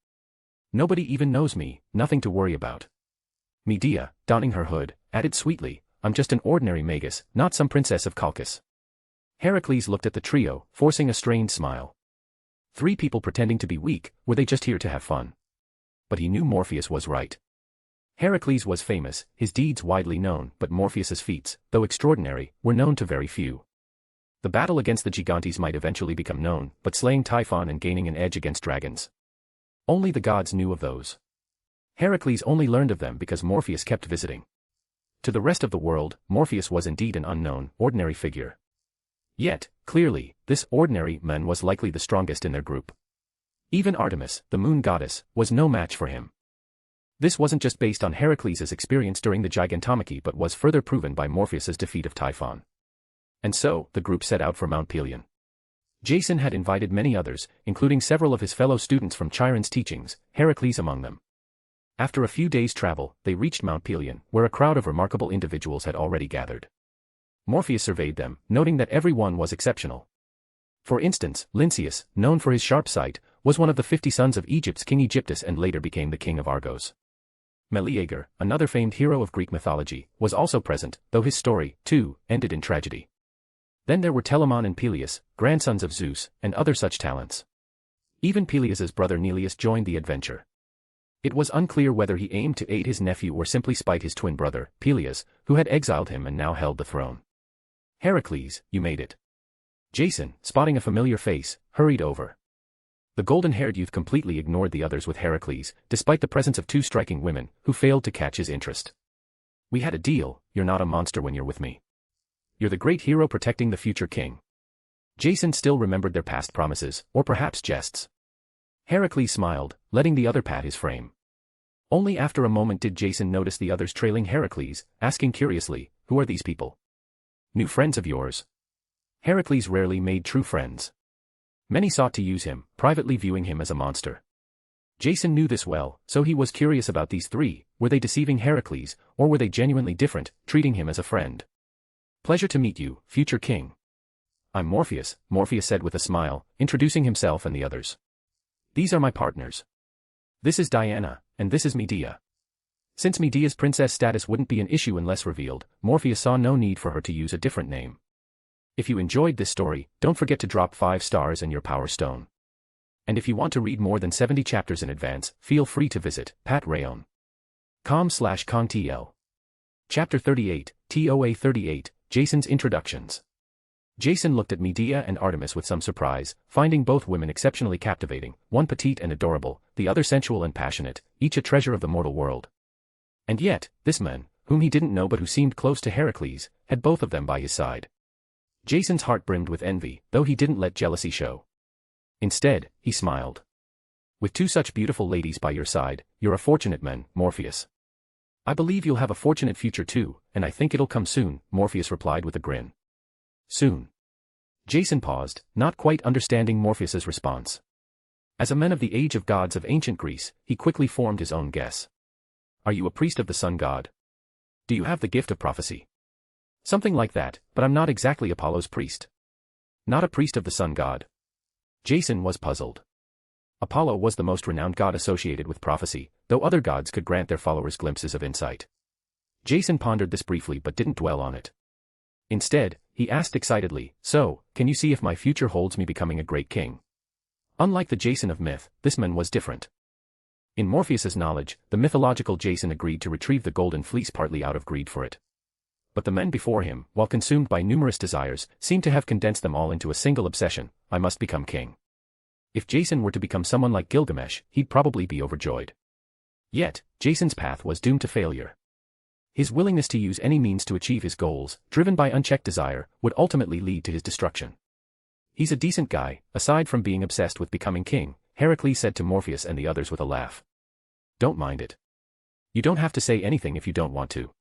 Nobody even knows me, nothing to worry about. Medea, donning her hood, added sweetly, I'm just an ordinary magus, not some princess of Colchis. Heracles looked at the trio, forcing a strained smile. 3 people pretending to be weak, were they just here to have fun? But he knew Morpheus was right. Heracles was famous, his deeds widely known, but Morpheus's feats, though extraordinary, were known to very few. The battle against the Gigantes might eventually become known, but slaying Typhon and gaining an edge against dragons. Only the gods knew of those. Heracles only learned of them because Morpheus kept visiting. To the rest of the world, Morpheus was indeed an unknown, ordinary figure. Yet, clearly, this ordinary man was likely the strongest in their group. Even Artemis, the moon goddess, was no match for him. This wasn't just based on Heracles' experience during the Gigantomachy but was further proven by Morpheus' defeat of Typhon. And so, the group set out for Mount Pelion. Jason had invited many others, including several of his fellow students from Chiron's teachings, Heracles among them. After a few days' travel, they reached Mount Pelion, where a crowd of remarkable individuals had already gathered. Morpheus surveyed them, noting that every one was exceptional. For instance, Lynceus, known for his sharp sight, was one of the 50 sons of Egypt's king Aegyptus and later became the king of Argos. Meleager, another famed hero of Greek mythology, was also present, though his story, too, ended in tragedy. Then there were Telamon and Peleus, grandsons of Zeus, and other such talents. Even Peleus's brother Neleus joined the adventure. It was unclear whether he aimed to aid his nephew or simply spite his twin brother, Peleus, who had exiled him and now held the throne. Heracles, you made it. Jason, spotting a familiar face, hurried over. The golden-haired youth completely ignored the others with Heracles, despite the presence of two striking women, who failed to catch his interest. We had a deal, you're not a monster when you're with me. You're the great hero protecting the future king. Jason still remembered their past promises, or perhaps jests. Heracles smiled, letting the other pat his frame. Only after a moment did Jason notice the others trailing Heracles, asking curiously, who are these people? New friends of yours? Heracles rarely made true friends. Many sought to use him, privately viewing him as a monster. Jason knew this well, so he was curious about these three. Were they deceiving Heracles, or were they genuinely different, treating him as a friend? Pleasure to meet you, future king. I'm Morpheus, Morpheus said with a smile, introducing himself and the others. These are my partners. This is Diana, and this is Medea. Since Medea's princess status wouldn't be an issue unless revealed, Morpheus saw no need for her to use a different name. If you enjoyed this story, don't forget to drop 5 stars and your power stone. And if you want to read more than 70 chapters in advance, feel free to visit patrayon.com/kongtl. Chapter 38, TOA 38, Jason's Introductions. Jason looked at Medea and Artemis with some surprise, finding both women exceptionally captivating, one petite and adorable, the other sensual and passionate, each a treasure of the mortal world. And yet, this man, whom he didn't know but who seemed close to Heracles, had both of them by his side. Jason's heart brimmed with envy, though he didn't let jealousy show. Instead, he smiled. With 2 such beautiful ladies by your side, you're a fortunate man, Morpheus. I believe you'll have a fortunate future too, and I think it'll come soon, Morpheus replied with a grin. Soon. Jason paused, not quite understanding Morpheus's response. As a man of the age of gods of ancient Greece, he quickly formed his own guess. Are you a priest of the sun god? Do you have the gift of prophecy? Something like that, but I'm not exactly Apollo's priest. Not a priest of the sun god. Jason was puzzled. Apollo was the most renowned god associated with prophecy, though other gods could grant their followers glimpses of insight. Jason pondered this briefly but didn't dwell on it. Instead, he asked excitedly, so, can you see if my future holds me becoming a great king? Unlike the Jason of myth, this man was different. In Morpheus's knowledge, the mythological Jason agreed to retrieve the golden fleece partly out of greed for it. But the men before him, while consumed by numerous desires, seemed to have condensed them all into a single obsession: I must become king. If Jason were to become someone like Gilgamesh, he'd probably be overjoyed. Yet, Jason's path was doomed to failure. His willingness to use any means to achieve his goals, driven by unchecked desire, would ultimately lead to his destruction. He's a decent guy, aside from being obsessed with becoming king, Heracles said to Morpheus and the others with a laugh. Don't mind it. You don't have to say anything if you don't want to.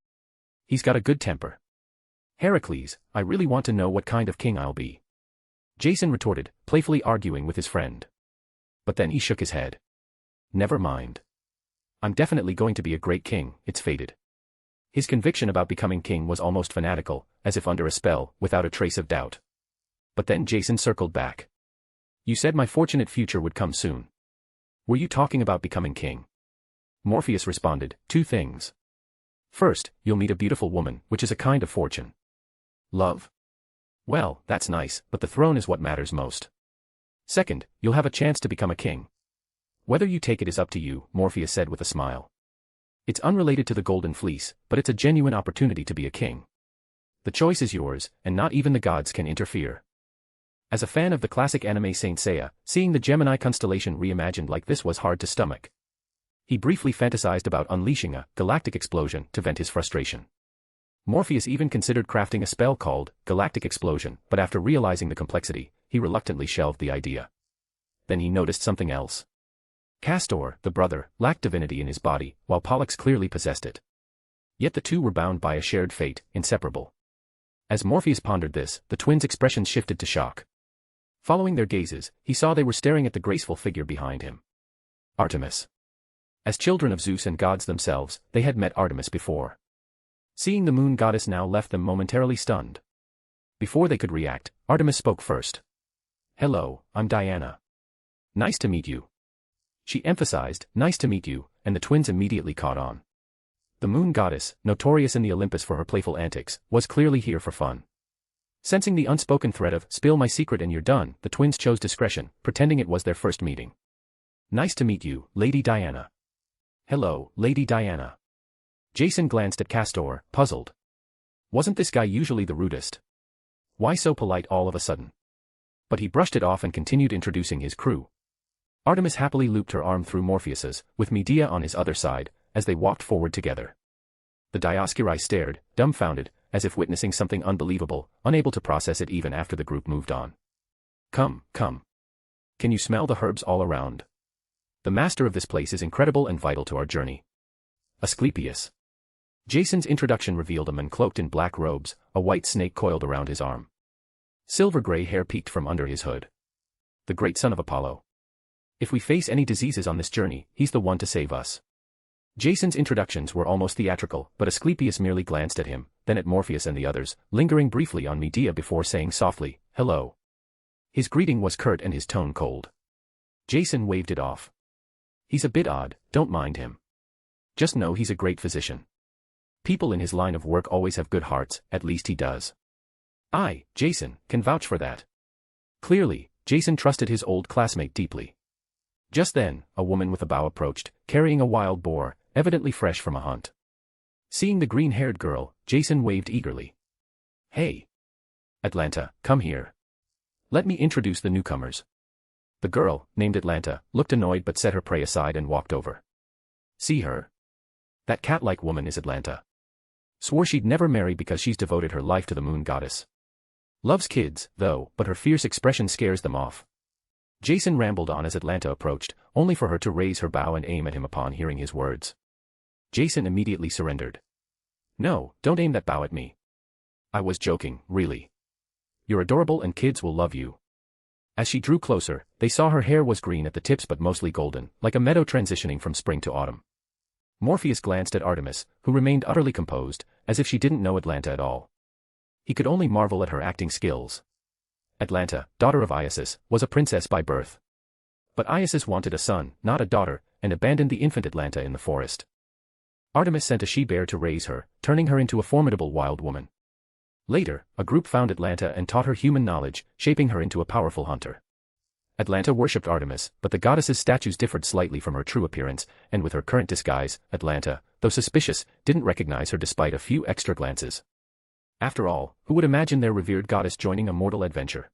He's got a good temper. Heracles, I really want to know what kind of king I'll be. Jason retorted, playfully arguing with his friend. But then he shook his head. Never mind. I'm definitely going to be a great king, it's fated. His conviction about becoming king was almost fanatical, as if under a spell, without a trace of doubt. But then Jason circled back. You said my fortunate future would come soon. Were you talking about becoming king? Morpheus responded, 2 things. First, you'll meet a beautiful woman, which is a kind of fortune. Love? Well, that's nice, but the throne is what matters most. Second, you'll have a chance to become a king. Whether you take it is up to you, Morpheus said with a smile. It's unrelated to the Golden Fleece, but it's a genuine opportunity to be a king. The choice is yours, and not even the gods can interfere. As a fan of the classic anime Saint Seiya, seeing the Gemini constellation reimagined like this was hard to stomach. He briefly fantasized about unleashing a galactic explosion to vent his frustration. Morpheus even considered crafting a spell called Galactic Explosion, but after realizing the complexity, he reluctantly shelved the idea. Then he noticed something else. Castor, the brother, lacked divinity in his body, while Pollux clearly possessed it. Yet the two were bound by a shared fate, inseparable. As Morpheus pondered this, the twins' expressions shifted to shock. Following their gazes, he saw they were staring at the graceful figure behind him. Artemis. As children of Zeus and gods themselves, they had met Artemis before. Seeing the moon goddess now left them momentarily stunned. Before they could react, Artemis spoke first. "Hello, I'm Diana. Nice to meet you." She emphasized, "Nice to meet you," and the twins immediately caught on. The moon goddess, notorious in the Olympus for her playful antics, was clearly here for fun. Sensing the unspoken threat of, "Spill my secret and you're done," the twins chose discretion, pretending it was their first meeting. "Nice to meet you, Lady Diana." "Hello, Lady Diana." Jason glanced at Castor, puzzled. Wasn't this guy usually the rudest? Why so polite all of a sudden? But he brushed it off and continued introducing his crew. Artemis happily looped her arm through Morpheus's, with Medea on his other side, as they walked forward together. The Dioscuri stared, dumbfounded, as if witnessing something unbelievable, unable to process it even after the group moved on. Come. Can you smell the herbs all around? The master of this place is incredible and vital to our journey. Asclepius. Jason's introduction revealed a man cloaked in black robes, a white snake coiled around his arm. Silver-gray hair peeked from under his hood. The great son of Apollo. If we face any diseases on this journey, he's the one to save us. Jason's introductions were almost theatrical, but Asclepius merely glanced at him, then at Morpheus and the others, lingering briefly on Medea before saying softly, "Hello." His greeting was curt and his tone cold. Jason waved it off. "He's a bit odd, don't mind him. Just know he's a great physician. People in his line of work always have good hearts, at least he does." I, Jason, can vouch for that. Clearly, Jason trusted his old classmate deeply. Just then, a woman with a bow approached, carrying a wild boar, evidently fresh from a hunt. Seeing the green-haired girl, Jason waved eagerly. "Hey. Atlanta, come here. Let me introduce the newcomers." The girl, named Atlanta, looked annoyed but set her prey aside and walked over. "See her? That cat-like woman is Atlanta. Swore she'd never marry because she's devoted her life to the moon goddess. Loves kids, though, but her fierce expression scares them off." Jason rambled on as Atlanta approached, only for her to raise her bow and aim at him upon hearing his words. Jason immediately surrendered. "No, don't aim that bow at me. I was joking, really. You're adorable and kids will love you." As she drew closer, they saw her hair was green at the tips but mostly golden, like a meadow transitioning from spring to autumn. Morpheus glanced at Artemis, who remained utterly composed, as if she didn't know Atlanta at all. He could only marvel at her acting skills. Atlanta, daughter of Isis, was a princess by birth. But Isis wanted a son, not a daughter, and abandoned the infant Atlanta in the forest. Artemis sent a she-bear to raise her, turning her into a formidable wild woman. Later, a group found Atlanta and taught her human knowledge, shaping her into a powerful hunter. Atlanta worshipped Artemis, but the goddess's statues differed slightly from her true appearance, and with her current disguise, Atlanta, though suspicious, didn't recognize her despite a few extra glances. After all, who would imagine their revered goddess joining a mortal adventure?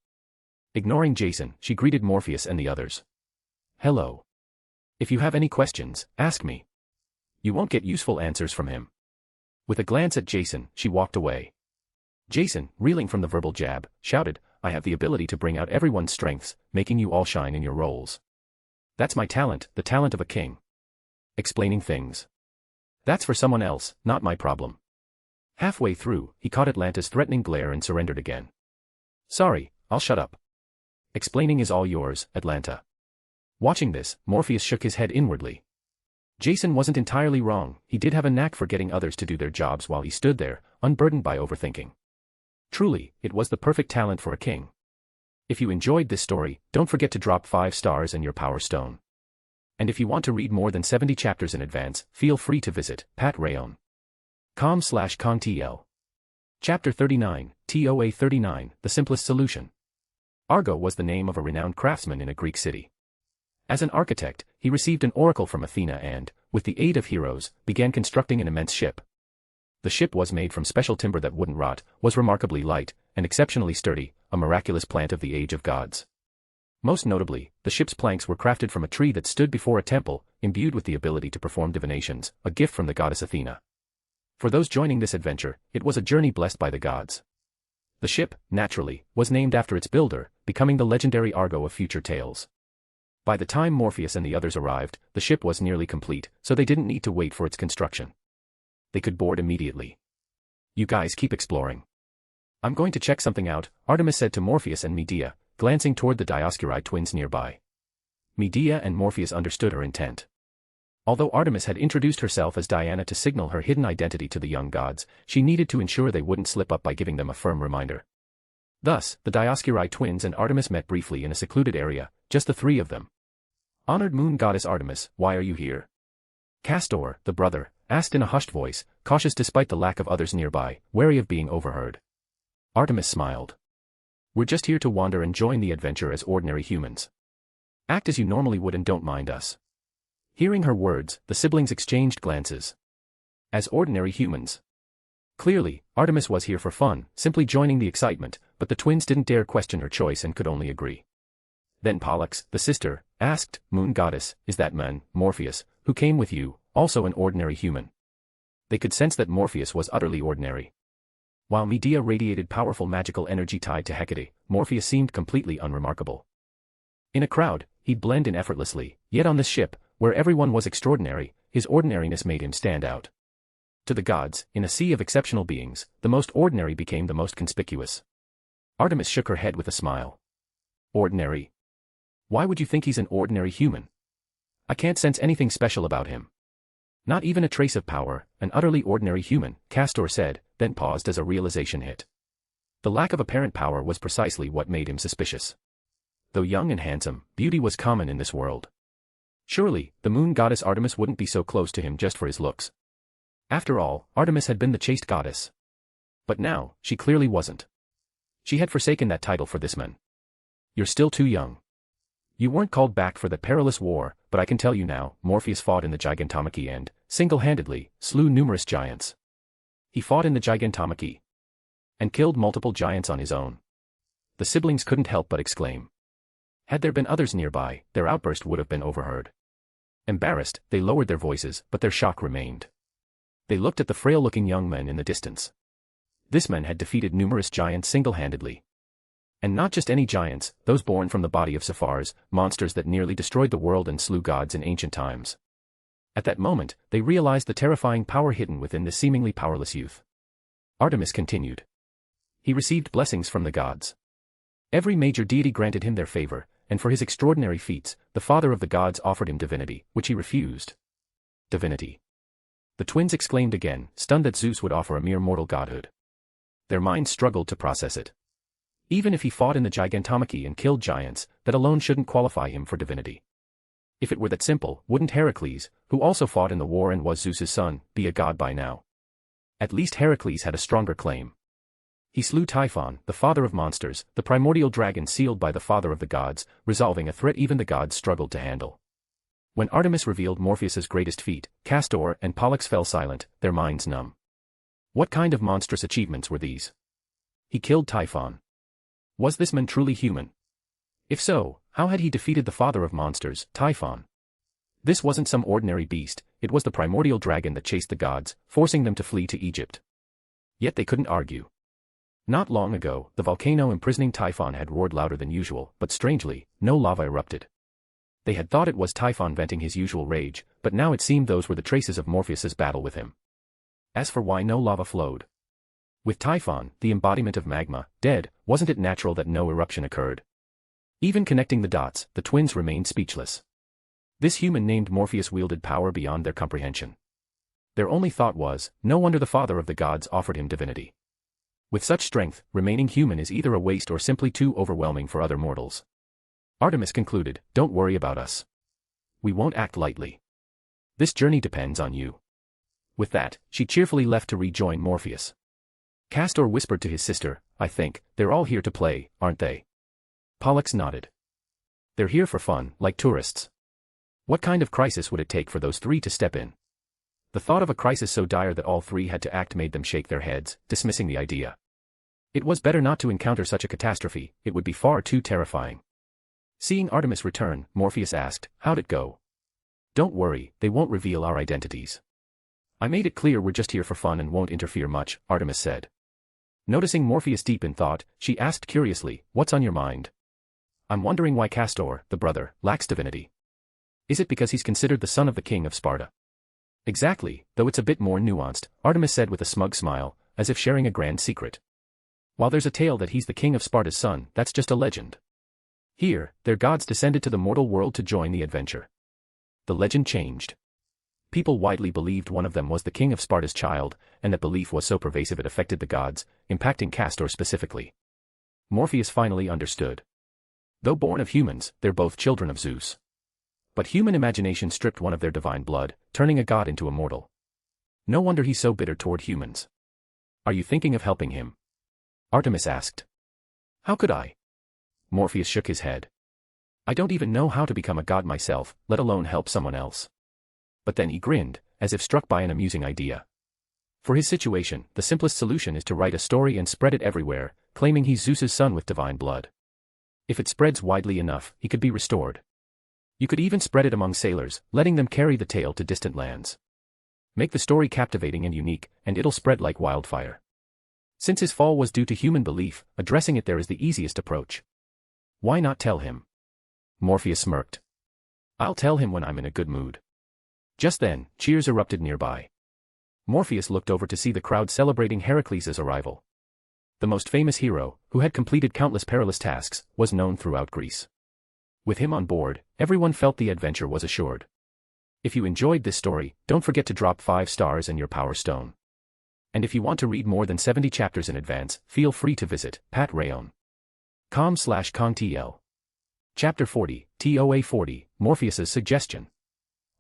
Ignoring Jason, she greeted Morpheus and the others. "Hello. If you have any questions, ask me. You won't get useful answers from him." With a glance at Jason, she walked away. Jason, reeling from the verbal jab, shouted, "I have the ability to bring out everyone's strengths, making you all shine in your roles. That's my talent, the talent of a king. Explaining things. That's for someone else, not my problem." Halfway through, he caught Atlanta's threatening glare and surrendered again. "Sorry, I'll shut up. Explaining is all yours, Atlanta." Watching this, Morpheus shook his head inwardly. Jason wasn't entirely wrong, he did have a knack for getting others to do their jobs while he stood there, unburdened by overthinking. Truly, it was the perfect talent for a king. If you enjoyed this story, don't forget to drop 5 stars and your power stone. And if you want to read more than 70 chapters in advance, feel free to visit patreon.com/contl. Chapter 39, TOA 39, The Simplest Solution. Argo was the name of a renowned craftsman in a Greek city. As an architect, he received an oracle from Athena and, with the aid of heroes, began constructing an immense ship. The ship was made from special timber that wouldn't rot, was remarkably light, and exceptionally sturdy, a miraculous plant of the age of gods. Most notably, the ship's planks were crafted from a tree that stood before a temple, imbued with the ability to perform divinations, a gift from the goddess Athena. For those joining this adventure, it was a journey blessed by the gods. The ship, naturally, was named after its builder, becoming the legendary Argo of future tales. By the time Morpheus and the others arrived, the ship was nearly complete, so they didn't need to wait for its construction. They could board immediately. You guys keep exploring. I'm going to check something out, Artemis said to Morpheus and Medea, glancing toward the Dioscuri twins nearby. Medea and Morpheus understood her intent. Although Artemis had introduced herself as Diana to signal her hidden identity to the young gods, she needed to ensure they wouldn't slip up by giving them a firm reminder. Thus, the Dioscuri twins and Artemis met briefly in a secluded area, just the three of them. Honored moon goddess Artemis, why are you here? Castor, the brother, asked in a hushed voice, cautious despite the lack of others nearby, wary of being overheard. Artemis smiled. We're just here to wander and join the adventure as ordinary humans. Act as you normally would and don't mind us. Hearing her words, the siblings exchanged glances. As ordinary humans. Clearly, Artemis was here for fun, simply joining the excitement, but the twins didn't dare question her choice and could only agree. Then Pollux, the sister, asked, Moon Goddess, is that man, Morpheus, who came with you, also an ordinary human? They could sense that Morpheus was utterly ordinary. While Medea radiated powerful magical energy tied to Hecate, Morpheus seemed completely unremarkable. In a crowd, he'd blend in effortlessly, yet on this ship, where everyone was extraordinary, his ordinariness made him stand out. To the gods, in a sea of exceptional beings, the most ordinary became the most conspicuous. Artemis shook her head with a smile. Ordinary? Why would you think he's an ordinary human? I can't sense anything special about him. Not even a trace of power, an utterly ordinary human, Castor said, then paused as a realization hit. The lack of apparent power was precisely what made him suspicious. Though young and handsome, beauty was common in this world. Surely, the moon goddess Artemis wouldn't be so close to him just for his looks. After all, Artemis had been the chaste goddess. But now, she clearly wasn't. She had forsaken that title for this man. You're still too young. You weren't called back for that perilous war, but I can tell you now, Morpheus fought in the Gigantomachy and, single-handedly, slew numerous giants. He fought in the Gigantomachy and killed multiple giants on his own. The siblings couldn't help but exclaim. Had there been others nearby, their outburst would have been overheard. Embarrassed, they lowered their voices, but their shock remained. They looked at the frail-looking young men in the distance. This man had defeated numerous giants single-handedly. And not just any giants, those born from the body of Saphars, monsters that nearly destroyed the world and slew gods in ancient times. At that moment, they realized the terrifying power hidden within this seemingly powerless youth. Artemis continued. He received blessings from the gods. Every major deity granted him their favor, and for his extraordinary feats, the father of the gods offered him divinity, which he refused. Divinity. The twins exclaimed again, stunned that Zeus would offer a mere mortal godhood. Their minds struggled to process it. Even if he fought in the Gigantomachy and killed giants, that alone shouldn't qualify him for divinity. If it were that simple, wouldn't Heracles, who also fought in the war and was Zeus's son, be a god by now? At least Heracles had a stronger claim. He slew Typhon, the father of monsters, the primordial dragon sealed by the father of the gods, resolving a threat even the gods struggled to handle. When Artemis revealed Morpheus's greatest feat, Castor and Pollux fell silent, their minds numb. What kind of monstrous achievements were these? He killed Typhon. Was this man truly human? If so, how had he defeated the father of monsters, Typhon? This wasn't some ordinary beast, it was the primordial dragon that chased the gods, forcing them to flee to Egypt. Yet they couldn't argue. Not long ago, the volcano imprisoning Typhon had roared louder than usual, but strangely, no lava erupted. They had thought it was Typhon venting his usual rage, but now it seemed those were the traces of Morpheus's battle with him. As for why no lava flowed. With Typhon, the embodiment of magma, dead, wasn't it natural that no eruption occurred? Even connecting the dots, the twins remained speechless. This human named Morpheus wielded power beyond their comprehension. Their only thought was, no wonder the father of the gods offered him divinity. With such strength, remaining human is either a waste or simply too overwhelming for other mortals. Artemis concluded, don't worry about us. We won't act lightly. This journey depends on you. With that, she cheerfully left to rejoin Morpheus. Castor whispered to his sister, I think, they're all here to play, aren't they? Pollux nodded. They're here for fun, like tourists. What kind of crisis would it take for those three to step in? The thought of a crisis so dire that all three had to act made them shake their heads, dismissing the idea. It was better not to encounter such a catastrophe, it would be far too terrifying. Seeing Artemis return, Morpheus asked, "How'd it go?" "Don't worry, they won't reveal our identities. I made it clear we're just here for fun and won't interfere much," Artemis said. Noticing Morpheus deep in thought, she asked curiously, "What's on your mind?" "I'm wondering why Castor, the brother, lacks divinity. Is it because he's considered the son of the king of Sparta?" "Exactly, though it's a bit more nuanced," Artemis said with a smug smile, as if sharing a grand secret. "While there's a tale that he's the king of Sparta's son, that's just a legend. Here, their gods descended to the mortal world to join the adventure." The legend changed. People widely believed one of them was the king of Sparta's child, and that belief was so pervasive it affected the gods, impacting Castor specifically. Morpheus finally understood. Though born of humans, they're both children of Zeus. But human imagination stripped one of their divine blood, turning a god into a mortal. No wonder he's so bitter toward humans. "Are you thinking of helping him?" Artemis asked. "How could I?" Morpheus shook his head. "I don't even know how to become a god myself, let alone help someone else." But then he grinned, as if struck by an amusing idea. For his situation, the simplest solution is to write a story and spread it everywhere, claiming he's Zeus's son with divine blood. If it spreads widely enough, he could be restored. You could even spread it among sailors, letting them carry the tale to distant lands. Make the story captivating and unique, and it'll spread like wildfire. Since his fall was due to human belief, addressing it there is the easiest approach. Why not tell him? Morpheus smirked. "I'll tell him when I'm in a good mood." Just then, cheers erupted nearby. Morpheus looked over to see the crowd celebrating Heracles' arrival. The most famous hero, who had completed countless perilous tasks, was known throughout Greece. With him on board, everyone felt the adventure was assured. If you enjoyed this story, don't forget to drop 5 stars and your power stone. And if you want to read more than 70 chapters in advance, feel free to visit patreon.com/contl. Chapter 40, TOA 40, Morpheus's Suggestion.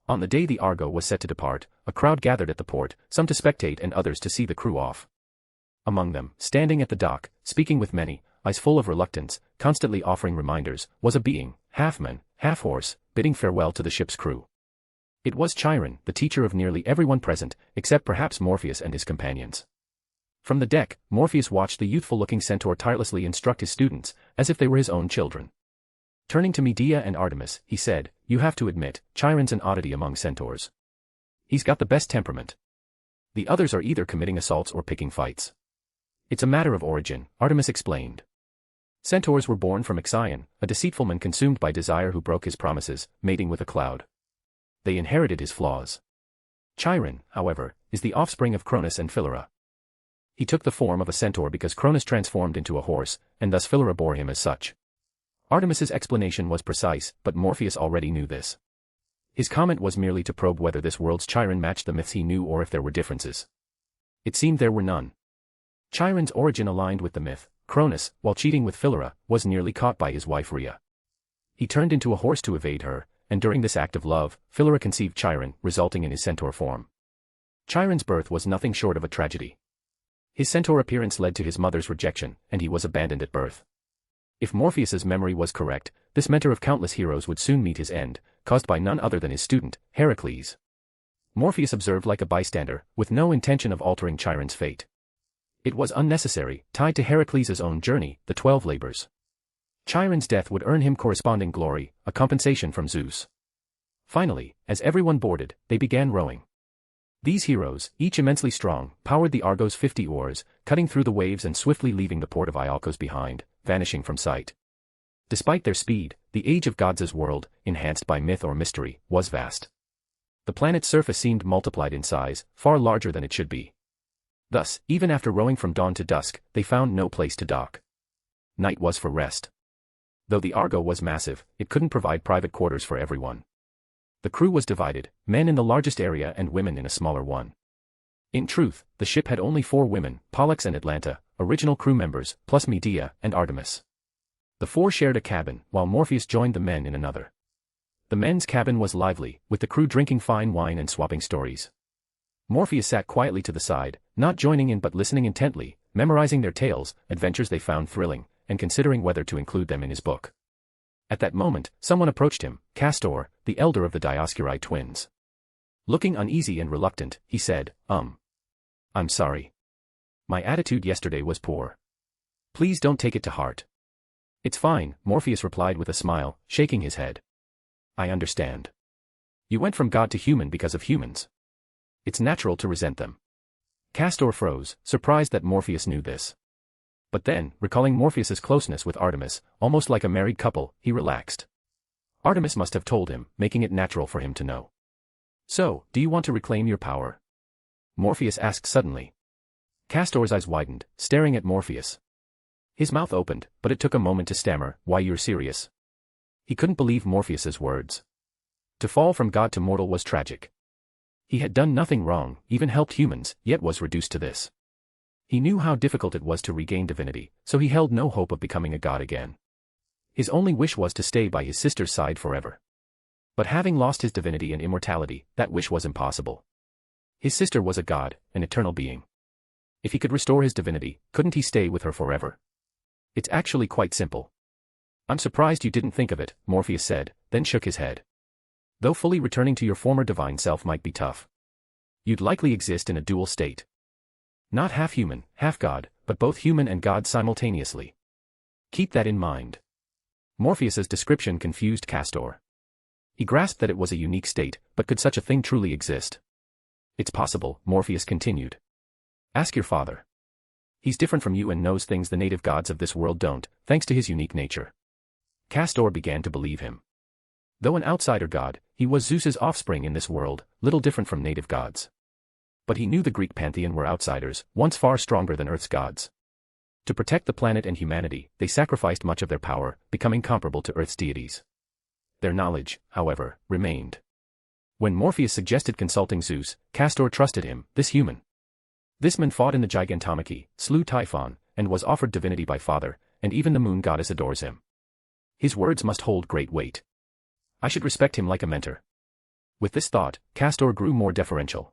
On the day the Argo was set to depart, a crowd gathered at the port, some to spectate and others to see the crew off. Among them, standing at the dock, speaking with many, eyes full of reluctance, constantly offering reminders, was a being, half man, half horse, bidding farewell to the ship's crew. It was Chiron, the teacher of nearly everyone present, except perhaps Morpheus and his companions. From the deck, Morpheus watched the youthful-looking centaur tirelessly instruct his students, as if they were his own children. Turning to Medea and Artemis, he said, "You have to admit, Chiron's an oddity among centaurs. He's got the best temperament. The others are either committing assaults or picking fights." "It's a matter of origin," Artemis explained. Centaurs were born from Ixion, a deceitful man consumed by desire who broke his promises, mating with a cloud. They inherited his flaws. Chiron, however, is the offspring of Cronus and Philyra. He took the form of a centaur because Cronus transformed into a horse, and thus Philyra bore him as such. Artemis's explanation was precise, but Morpheus already knew this. His comment was merely to probe whether this world's Chiron matched the myths he knew or if there were differences. It seemed there were none. Chiron's origin aligned with the myth. Cronus, while cheating with Philyra, was nearly caught by his wife Rhea. He turned into a horse to evade her, and during this act of love, Philyra conceived Chiron, resulting in his centaur form. Chiron's birth was nothing short of a tragedy. His centaur appearance led to his mother's rejection, and he was abandoned at birth. If Morpheus's memory was correct, this mentor of countless heroes would soon meet his end, caused by none other than his student, Heracles. Morpheus observed like a bystander, with no intention of altering Chiron's fate. It was unnecessary, tied to Heracles' own journey, the 12 labors. Chiron's death would earn him corresponding glory, a compensation from Zeus. Finally, as everyone boarded, they began rowing. These heroes, each immensely strong, powered the Argo's 50 oars, cutting through the waves and swiftly leaving the port of Iolcos behind, vanishing from sight. Despite their speed, the age of gods' world, enhanced by myth or mystery, was vast. The planet's surface seemed multiplied in size, far larger than it should be. Thus, even after rowing from dawn to dusk, they found no place to dock. Night was for rest. Though the Argo was massive, it couldn't provide private quarters for everyone. The crew was divided, men in the largest area and women in a smaller one. In truth, the ship had only 4 women, Pollux and Atlanta, original crew members, plus Medea and Artemis. The 4 shared a cabin, while Morpheus joined the men in another. The men's cabin was lively, with the crew drinking fine wine and swapping stories. Morpheus sat quietly to the side, not joining in but listening intently, memorizing their tales, adventures they found thrilling, and considering whether to include them in his book. At that moment, someone approached him, Castor, the elder of the Dioscuri twins. Looking uneasy and reluctant, he said, I'm sorry. My attitude yesterday was poor. Please don't take it to heart. It's fine, Morpheus replied with a smile, shaking his head. I understand. You went from God to human because of humans. It's natural to resent them. Castor froze, surprised that Morpheus knew this. But then, recalling Morpheus's closeness with Artemis, almost like a married couple, he relaxed. Artemis must have told him, making it natural for him to know. So, do you want to reclaim your power? Morpheus asked suddenly. Castor's eyes widened, staring at Morpheus. His mouth opened, but it took a moment to stammer, "Why, you're serious?" He couldn't believe Morpheus's words. To fall from God to mortal was tragic. He had done nothing wrong, even helped humans, yet was reduced to this. He knew how difficult it was to regain divinity, so he held no hope of becoming a god again. His only wish was to stay by his sister's side forever. But having lost his divinity and immortality, that wish was impossible. His sister was a god, an eternal being. If he could restore his divinity, couldn't he stay with her forever? It's actually quite simple. I'm surprised you didn't think of it, Morpheus said, then shook his head. Though fully returning to your former divine self might be tough. You'd likely exist in a dual state. Not half human, half god, but both human and god simultaneously. Keep that in mind. Morpheus's description confused Castor. He grasped that it was a unique state, but could such a thing truly exist? It's possible, Morpheus continued. Ask your father. He's different from you and knows things the native gods of this world don't, thanks to his unique nature. Castor began to believe him. Though an outsider god, he was Zeus's offspring in this world, little different from native gods. But he knew the Greek pantheon were outsiders, once far stronger than Earth's gods. To protect the planet and humanity, they sacrificed much of their power, becoming comparable to Earth's deities. Their knowledge, however, remained. When Morpheus suggested consulting Zeus, Castor trusted him, this human. This man fought in the Gigantomachy, slew Typhon, and was offered divinity by father, and even the moon goddess adores him. His words must hold great weight. I should respect him like a mentor. With this thought, Castor grew more deferential.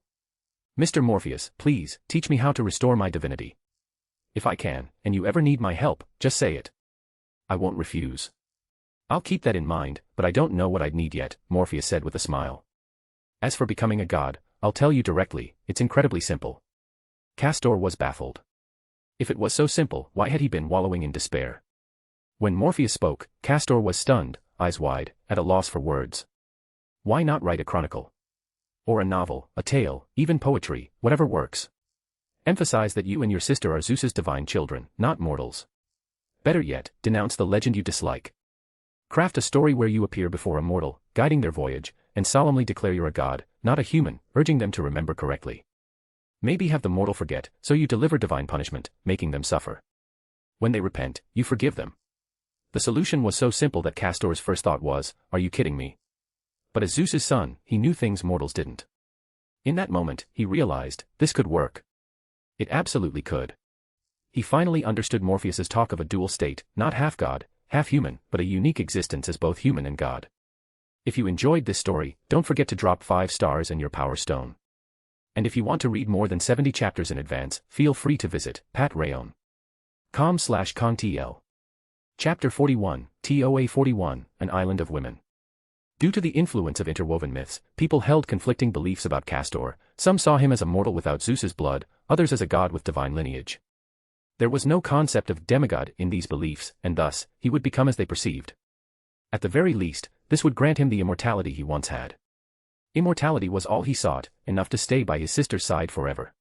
Mr. Morpheus, please, teach me how to restore my divinity. If I can, and you ever need my help, just say it. I won't refuse. I'll keep that in mind, but I don't know what I'd need yet, Morpheus said with a smile. As for becoming a god, I'll tell you directly, it's incredibly simple. Castor was baffled. If it was so simple, why had he been wallowing in despair? When Morpheus spoke, Castor was stunned, eyes wide, at a loss for words. Why not write a chronicle? Or a novel, a tale, even poetry, whatever works. Emphasize that you and your sister are Zeus's divine children, not mortals. Better yet, denounce the legend you dislike. Craft a story where you appear before a mortal, guiding their voyage, and solemnly declare you're a god, not a human, urging them to remember correctly. Maybe have the mortal forget, so you deliver divine punishment, making them suffer. When they repent, you forgive them. The solution was so simple that Castor's first thought was, are you kidding me? But as Zeus's son, he knew things mortals didn't. In that moment, he realized, this could work. It absolutely could. He finally understood Morpheus's talk of a dual state, not half god, half human, but a unique existence as both human and god. If you enjoyed this story, don't forget to drop 5 stars and your power stone. And if you want to read more than 70 chapters in advance, feel free to visit patrayon.com/contl. Chapter 41, TOA 41, An Island of Women. Due to the influence of interwoven myths, people held conflicting beliefs about Castor. Some saw him as a mortal without Zeus's blood, others as a god with divine lineage. There was no concept of demigod in these beliefs, and thus, he would become as they perceived. At the very least, this would grant him the immortality he once had. Immortality was all he sought, enough to stay by his sister's side forever.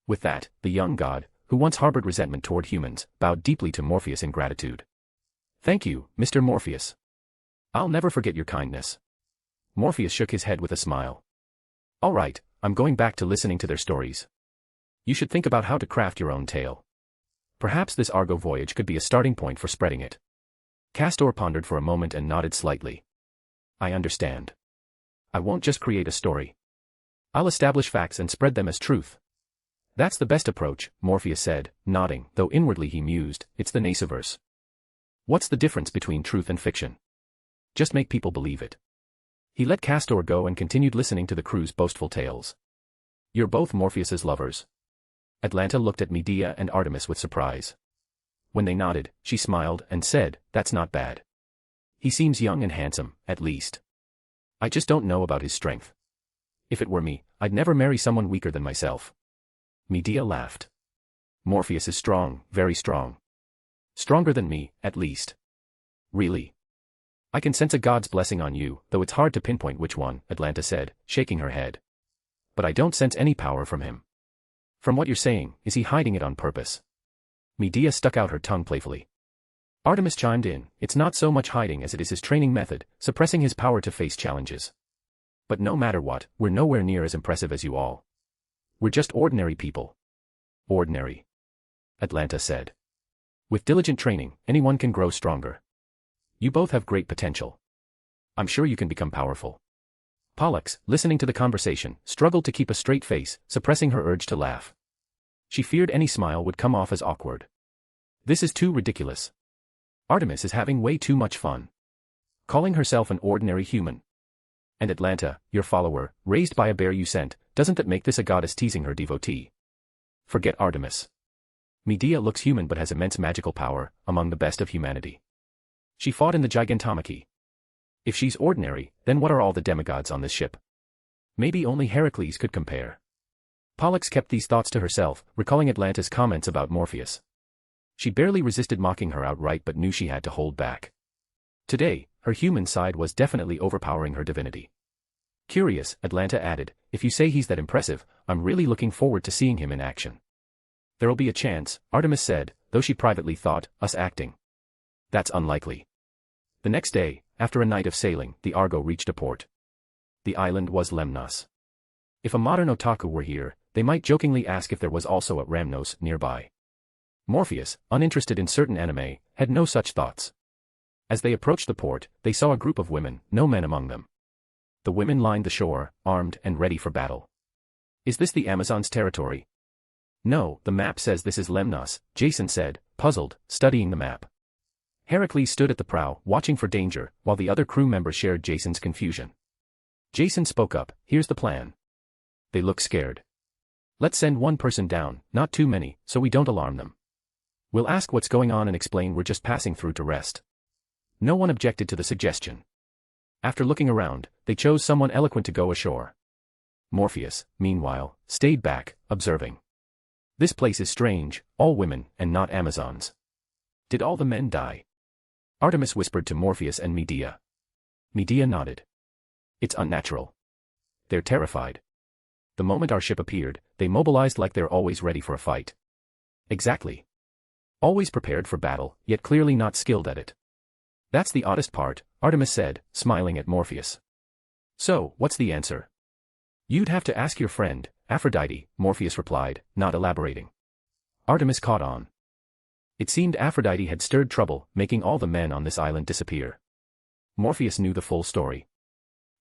With that, the young god, who once harbored resentment toward humans, bowed deeply to Morpheus in gratitude. Thank you, Mr. Morpheus. I'll never forget your kindness. Morpheus shook his head with a smile. All right, I'm going back to listening to their stories. You should think about how to craft your own tale. Perhaps this Argo voyage could be a starting point for spreading it. Castor pondered for a moment and nodded slightly. I understand. I won't just create a story. I'll establish facts and spread them as truth. That's the best approach, Morpheus said, nodding, though inwardly he mused, it's the Nasuverse. What's the difference between truth and fiction? Just make people believe it. He let Castor go and continued listening to the crew's boastful tales. You're both Morpheus's lovers. Atlanta looked at Medea and Artemis with surprise. When they nodded, she smiled and said, that's not bad. He seems young and handsome, at least. I just don't know about his strength. If it were me, I'd never marry someone weaker than myself. Medea laughed. Morpheus is strong, very strong. Stronger than me, at least. Really? I can sense a god's blessing on you, though it's hard to pinpoint which one, Atlanta said, shaking her head. But I don't sense any power from him. From what you're saying, is he hiding it on purpose? Medea stuck out her tongue playfully. Artemis chimed in, it's not so much hiding as it is his training method, suppressing his power to face challenges. But no matter what, we're nowhere near as impressive as you all. We're just ordinary people. Ordinary. Atlanta said. With diligent training, anyone can grow stronger. You both have great potential. I'm sure you can become powerful. Pollux, listening to the conversation, struggled to keep a straight face, suppressing her urge to laugh. She feared any smile would come off as awkward. This is too ridiculous. Artemis is having way too much fun. Calling herself an ordinary human. And Atlanta, your follower, raised by a bear you sent, doesn't that make this a goddess teasing her devotee? Forget Artemis. Medea looks human but has immense magical power, among the best of humanity. She fought in the Gigantomachy. If she's ordinary, then what are all the demigods on this ship? Maybe only Heracles could compare. Pollux kept these thoughts to herself, recalling Atlanta's comments about Morpheus. She barely resisted mocking her outright but knew she had to hold back. Today, her human side was definitely overpowering her divinity. Curious, Atlanta added, if you say he's that impressive, I'm really looking forward to seeing him in action. There'll be a chance, Artemis said, though she privately thought, us acting. That's unlikely. The next day, after a night of sailing, the Argo reached a port. The island was Lemnos. If a modern otaku were here, they might jokingly ask if there was also a Rhamnos nearby. Morpheus, uninterested in certain anime, had no such thoughts. As they approached the port, they saw a group of women, no men among them. The women lined the shore, armed and ready for battle. Is this the Amazons' territory? No, the map says this is Lemnos, Jason said, puzzled, studying the map. Heracles stood at the prow, watching for danger, while the other crew members shared Jason's confusion. Jason spoke up, here's the plan. They look scared. Let's send one person down, not too many, so we don't alarm them. We'll ask what's going on and explain we're just passing through to rest. No one objected to the suggestion. After looking around, they chose someone eloquent to go ashore. Morpheus, meanwhile, stayed back, observing. This place is strange, all women, and not Amazons. Did all the men die? Artemis whispered to Morpheus and Medea. Medea nodded. It's unnatural. They're terrified. The moment our ship appeared, they mobilized like they're always ready for a fight. Exactly. Always prepared for battle, yet clearly not skilled at it. That's the oddest part, Artemis said, smiling at Morpheus. So, what's the answer? You'd have to ask your friend, Aphrodite, Morpheus replied, not elaborating. Artemis caught on. It seemed Aphrodite had stirred trouble, making all the men on this island disappear. Morpheus knew the full story.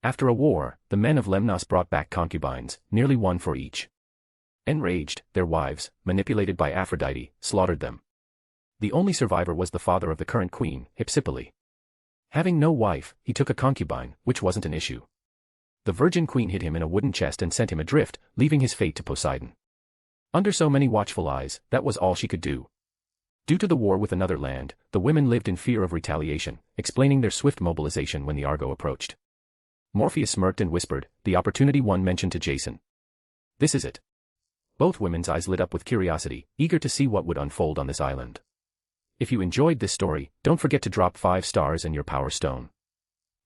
After a war, the men of Lemnos brought back concubines, nearly one for each. Enraged, their wives, manipulated by Aphrodite, slaughtered them. The only survivor was the father of the current queen, Hypsipyle. Having no wife, he took a concubine, which wasn't an issue. The virgin queen hid him in a wooden chest and sent him adrift, leaving his fate to Poseidon. Under so many watchful eyes, that was all she could do. Due to the war with another land, the women lived in fear of retaliation, explaining their swift mobilization when the Argo approached. Morpheus smirked and whispered, the opportunity one mentioned to Jason. This is it. Both women's eyes lit up with curiosity, eager to see what would unfold on this island. If you enjoyed this story, don't forget to drop 5 stars and your power stone.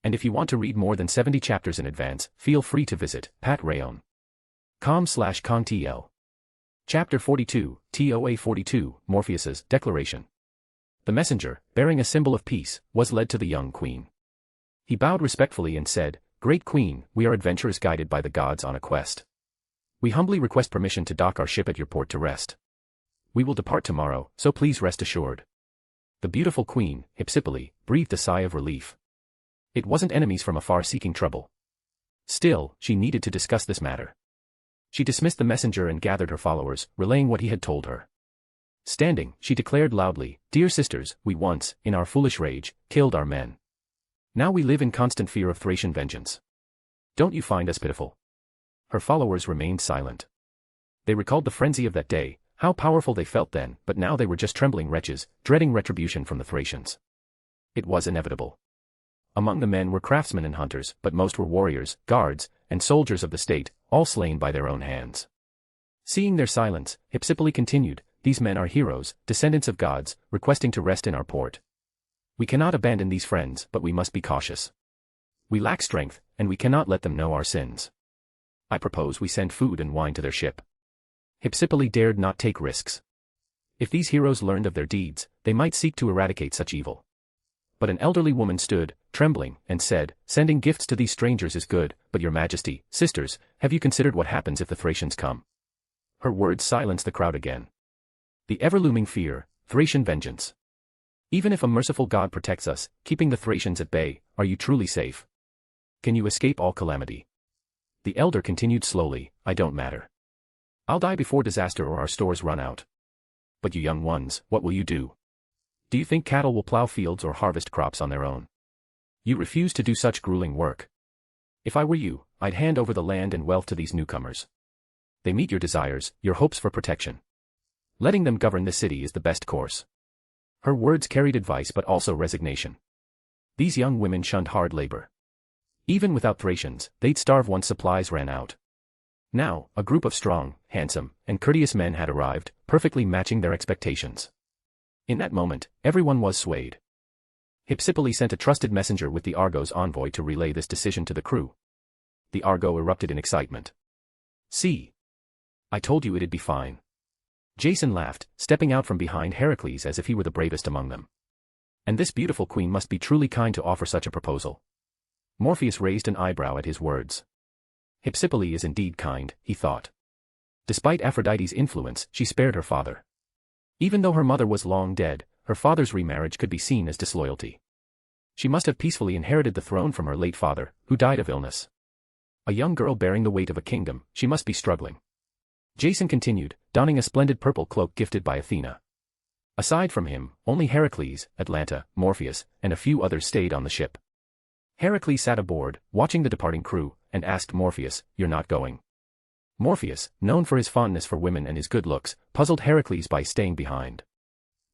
And if you want to read more than 70 chapters in advance, feel free to visit patrayon.com/contl. Chapter 42, TOA 42, Morpheus's Declaration. The messenger, bearing a symbol of peace, was led to the young queen. He bowed respectfully and said, Great Queen, we are adventurers guided by the gods on a quest. We humbly request permission to dock our ship at your port to rest. We will depart tomorrow, so please rest assured. The beautiful queen, Hypsipyle, breathed a sigh of relief. It wasn't enemies from afar seeking trouble. Still, she needed to discuss this matter. She dismissed the messenger and gathered her followers, relaying what he had told her. Standing, she declared loudly, Dear sisters, we once, in our foolish rage, killed our men. Now we live in constant fear of Thracian vengeance. Don't you find us pitiful? Her followers remained silent. They recalled the frenzy of that day, how powerful they felt then, but now they were just trembling wretches, dreading retribution from the Thracians. It was inevitable. Among the men were craftsmen and hunters, but most were warriors, guards, and soldiers of the state, all slain by their own hands. Seeing their silence, Hypsipyle continued, these men are heroes, descendants of gods, requesting to rest in our port. We cannot abandon these friends, but we must be cautious. We lack strength, and we cannot let them know our sins. I propose we send food and wine to their ship. Hypsipyle dared not take risks. If these heroes learned of their deeds, they might seek to eradicate such evil. But an elderly woman stood, trembling, and said, sending gifts to these strangers is good, but your majesty, sisters, have you considered what happens if the Thracians come? Her words silenced the crowd again. The ever-looming fear, Thracian vengeance. Even if a merciful god protects us, keeping the Thracians at bay, are you truly safe? Can you escape all calamity? The elder continued slowly, I don't matter. I'll die before disaster or our stores run out. But you young ones, what will you do? Do you think cattle will plow fields or harvest crops on their own? You refuse to do such grueling work. If I were you, I'd hand over the land and wealth to these newcomers. They meet your desires, your hopes for protection. Letting them govern the city is the best course. Her words carried advice but also resignation. These young women shunned hard labor. Even without Thracians, they'd starve once supplies ran out. Now, a group of strong, handsome, and courteous men had arrived, perfectly matching their expectations. In that moment, everyone was swayed. Hypsipyle sent a trusted messenger with the Argo's envoy to relay this decision to the crew. The Argo erupted in excitement. See. I told you it'd be fine. Jason laughed, stepping out from behind Heracles as if he were the bravest among them. And this beautiful queen must be truly kind to offer such a proposal. Morpheus raised an eyebrow at his words. Hypsipyle is indeed kind, he thought. Despite Aphrodite's influence, she spared her father. Even though her mother was long dead, her father's remarriage could be seen as disloyalty. She must have peacefully inherited the throne from her late father, who died of illness. A young girl bearing the weight of a kingdom, she must be struggling. Jason continued, donning a splendid purple cloak gifted by Athena. Aside from him, only Heracles, Atalanta, Morpheus, and a few others stayed on the ship. Heracles sat aboard, watching the departing crew, and asked Morpheus, "You're not going?" Morpheus, known for his fondness for women and his good looks, puzzled Heracles by staying behind.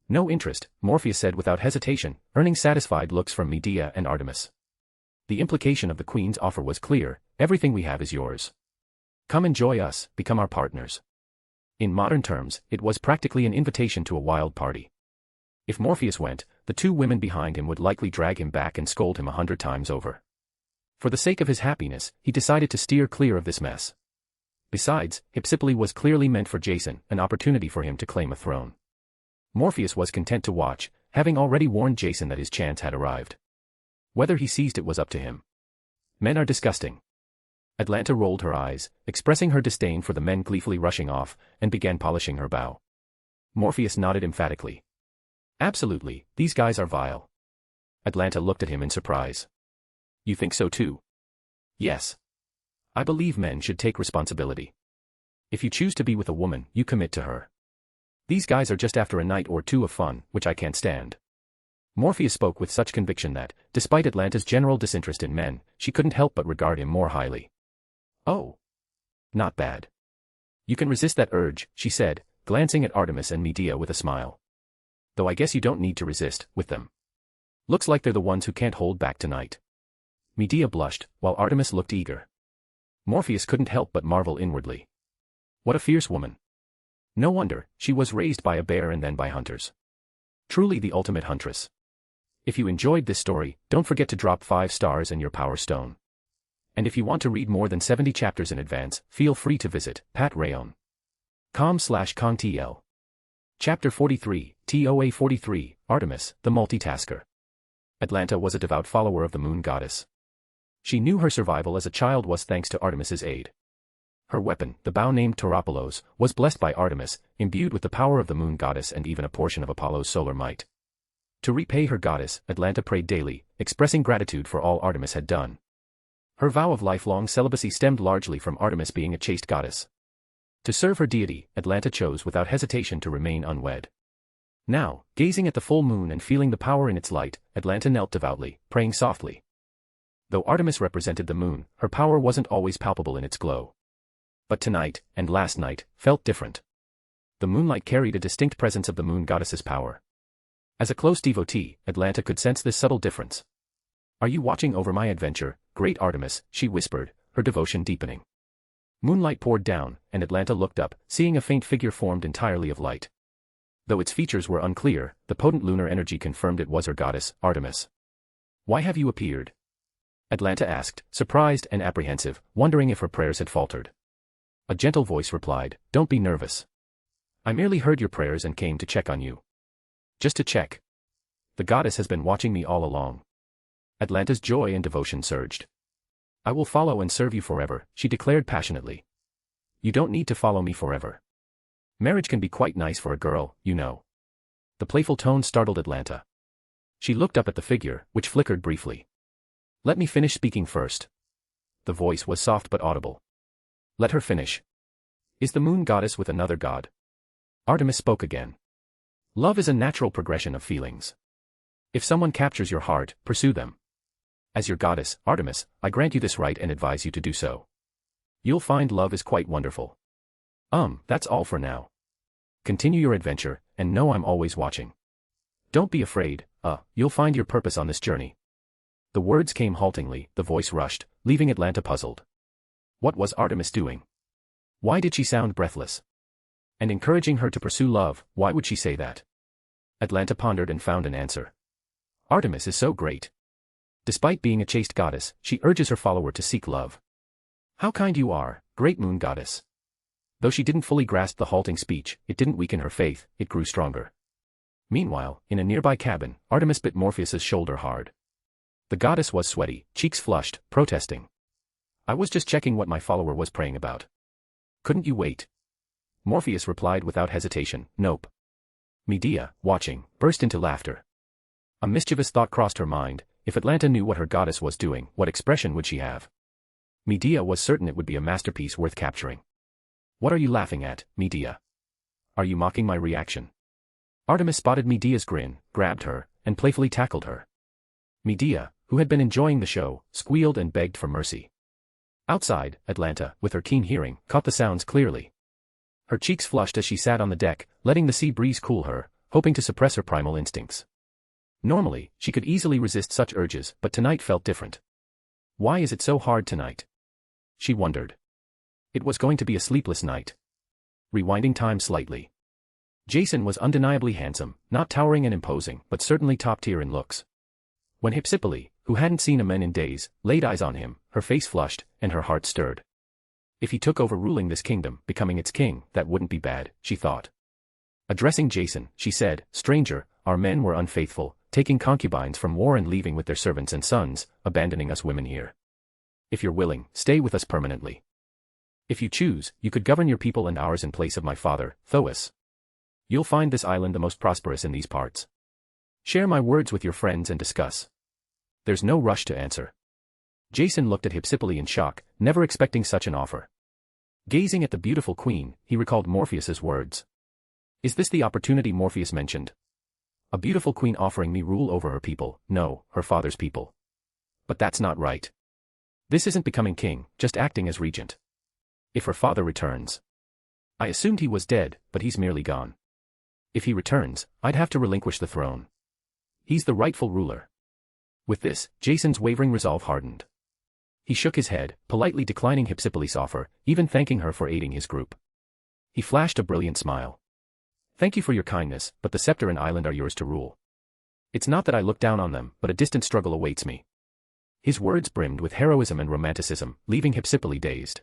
"No interest," Morpheus said without hesitation, earning satisfied looks from Medea and Artemis. The implication of the queen's offer was clear, everything we have is yours. Come enjoy us, become our partners. In modern terms, it was practically an invitation to a wild party. If Morpheus went, the two women behind him would likely drag him back and scold him 100 times over. For the sake of his happiness, he decided to steer clear of this mess. Besides, Hypsipyle was clearly meant for Jason, an opportunity for him to claim a throne. Morpheus was content to watch, having already warned Jason that his chance had arrived. Whether he seized it was up to him. Men are disgusting. Atalanta rolled her eyes, expressing her disdain for the men gleefully rushing off, and began polishing her bow. Morpheus nodded emphatically. Absolutely, these guys are vile. Atalanta looked at him in surprise. You think so too? Yes. I believe men should take responsibility. If you choose to be with a woman, you commit to her. These guys are just after a night or two of fun, which I can't stand. Morpheus spoke with such conviction that, despite Atalanta's general disinterest in men, she couldn't help but regard him more highly. Oh. Not bad. You can resist that urge, she said, glancing at Artemis and Medea with a smile. Though I guess you don't need to resist, with them. Looks like they're the ones who can't hold back tonight. Medea blushed, while Artemis looked eager. Morpheus couldn't help but marvel inwardly. What a fierce woman. No wonder, she was raised by a bear and then by hunters. Truly the ultimate huntress. If you enjoyed this story, don't forget to drop 5 stars and your power stone. And if you want to read more than 70 chapters in advance, feel free to visit patreon.com/kongtl. Chapter 43, TOA 43, Artemis, the Multitasker. Atalanta was a devout follower of the moon goddess. She knew her survival as a child was thanks to Artemis's aid. Her weapon, the bow named Toaruverse, was blessed by Artemis, imbued with the power of the moon goddess and even a portion of Apollo's solar might. To repay her goddess, Atalanta prayed daily, expressing gratitude for all Artemis had done. Her vow of lifelong celibacy stemmed largely from Artemis being a chaste goddess. To serve her deity, Atalanta chose without hesitation to remain unwed. Now, gazing at the full moon and feeling the power in its light, Atalanta knelt devoutly, praying softly. Though Artemis represented the moon, her power wasn't always palpable in its glow. But tonight, and last night, felt different. The moonlight carried a distinct presence of the moon goddess's power. As a close devotee, Atalanta could sense this subtle difference. Are you watching over my adventure, great Artemis? She whispered, her devotion deepening. Moonlight poured down, and Atlanta looked up, seeing a faint figure formed entirely of light. Though its features were unclear, the potent lunar energy confirmed it was her goddess, Artemis. "Why have you appeared?" Atlanta asked, surprised and apprehensive, wondering if her prayers had faltered. A gentle voice replied, "Don't be nervous. I merely heard your prayers and came to check on you." "Just to check?" "The goddess has been watching me all along." Atlanta's joy and devotion surged. "I will follow and serve you forever," she declared passionately. "You don't need to follow me forever. Marriage can be quite nice for a girl, you know." The playful tone startled Atlanta. She looked up at the figure, which flickered briefly. "Let me finish speaking first." The voice was soft but audible. "Let her finish. Is the moon goddess with another god?" Artemis spoke again. "Love is a natural progression of feelings. If someone captures your heart, pursue them. As your goddess, Artemis, I grant you this right and advise you to do so. You'll find love is quite wonderful. That's all for now. Continue your adventure, and know I'm always watching. Don't be afraid, you'll find your purpose on this journey." The words came haltingly, the voice rushed, leaving Atlanta puzzled. What was Artemis doing? Why did she sound breathless? And encouraging her to pursue love, why would she say that? Atlanta pondered and found an answer. Artemis is so great. Despite being a chaste goddess, she urges her follower to seek love. "How kind you are, great moon goddess." Though she didn't fully grasp the halting speech, it didn't weaken her faith, it grew stronger. Meanwhile, in a nearby cabin, Artemis bit Morpheus's shoulder hard. The goddess was sweaty, cheeks flushed, protesting. "I was just checking what my follower was praying about. Couldn't you wait?" Morpheus replied without hesitation, "Nope." Medea, watching, burst into laughter. A mischievous thought crossed her mind: if Atlanta knew what her goddess was doing, what expression would she have? Medea was certain it would be a masterpiece worth capturing. "What are you laughing at, Medea? Are you mocking my reaction?" Artemis spotted Medea's grin, grabbed her, and playfully tackled her. Medea, who had been enjoying the show, squealed and begged for mercy. Outside, Atlanta, with her keen hearing, caught the sounds clearly. Her cheeks flushed as she sat on the deck, letting the sea breeze cool her, hoping to suppress her primal instincts. Normally, she could easily resist such urges, but tonight felt different. Why is it so hard tonight? She wondered. It was going to be a sleepless night. Rewinding time slightly. Jason was undeniably handsome, not towering and imposing, but certainly top tier in looks. When Hypsipyle, who hadn't seen a man in days, laid eyes on him, her face flushed, and her heart stirred. If he took over ruling this kingdom, becoming its king, that wouldn't be bad, she thought. Addressing Jason, she said, "Stranger, our men were unfaithful, taking concubines from war and leaving with their servants and sons, abandoning us women here. If you're willing, stay with us permanently. If you choose, you could govern your people and ours in place of my father, Thoas. You'll find this island the most prosperous in these parts. Share my words with your friends and discuss. There's no rush to answer." Jason looked at Hypsipyle in shock, never expecting such an offer. Gazing at the beautiful queen, he recalled Morpheus's words. Is this the opportunity Morpheus mentioned? A beautiful queen offering me rule over her people, no, her father's people. But that's not right. This isn't becoming king, just acting as regent. If her father returns. I assumed he was dead, but he's merely gone. If he returns, I'd have to relinquish the throne. He's the rightful ruler. With this, Jason's wavering resolve hardened. He shook his head, politely declining Hypsipyle's offer, even thanking her for aiding his group. He flashed a brilliant smile. "Thank you for your kindness, but the scepter and island are yours to rule. It's not that I look down on them, but a distant struggle awaits me." His words brimmed with heroism and romanticism, leaving Hypsipyle dazed.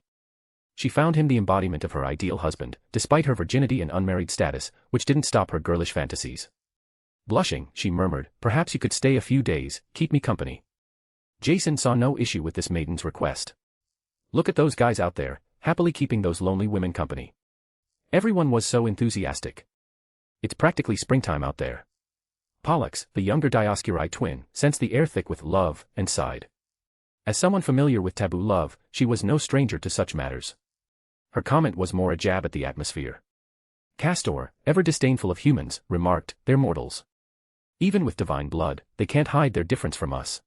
She found him the embodiment of her ideal husband, despite her virginity and unmarried status, which didn't stop her girlish fantasies. Blushing, she murmured, "Perhaps you could stay a few days, keep me company." Jason saw no issue with this maiden's request. Look at those guys out there, happily keeping those lonely women company. Everyone was so enthusiastic. It's practically springtime out there. Pollux, the younger Dioscuri twin, sensed the air thick with love, and sighed. As someone familiar with taboo love, she was no stranger to such matters. Her comment was more a jab at the atmosphere. Castor, ever disdainful of humans, remarked, "They're mortals. Even with divine blood, they can't hide their difference from us.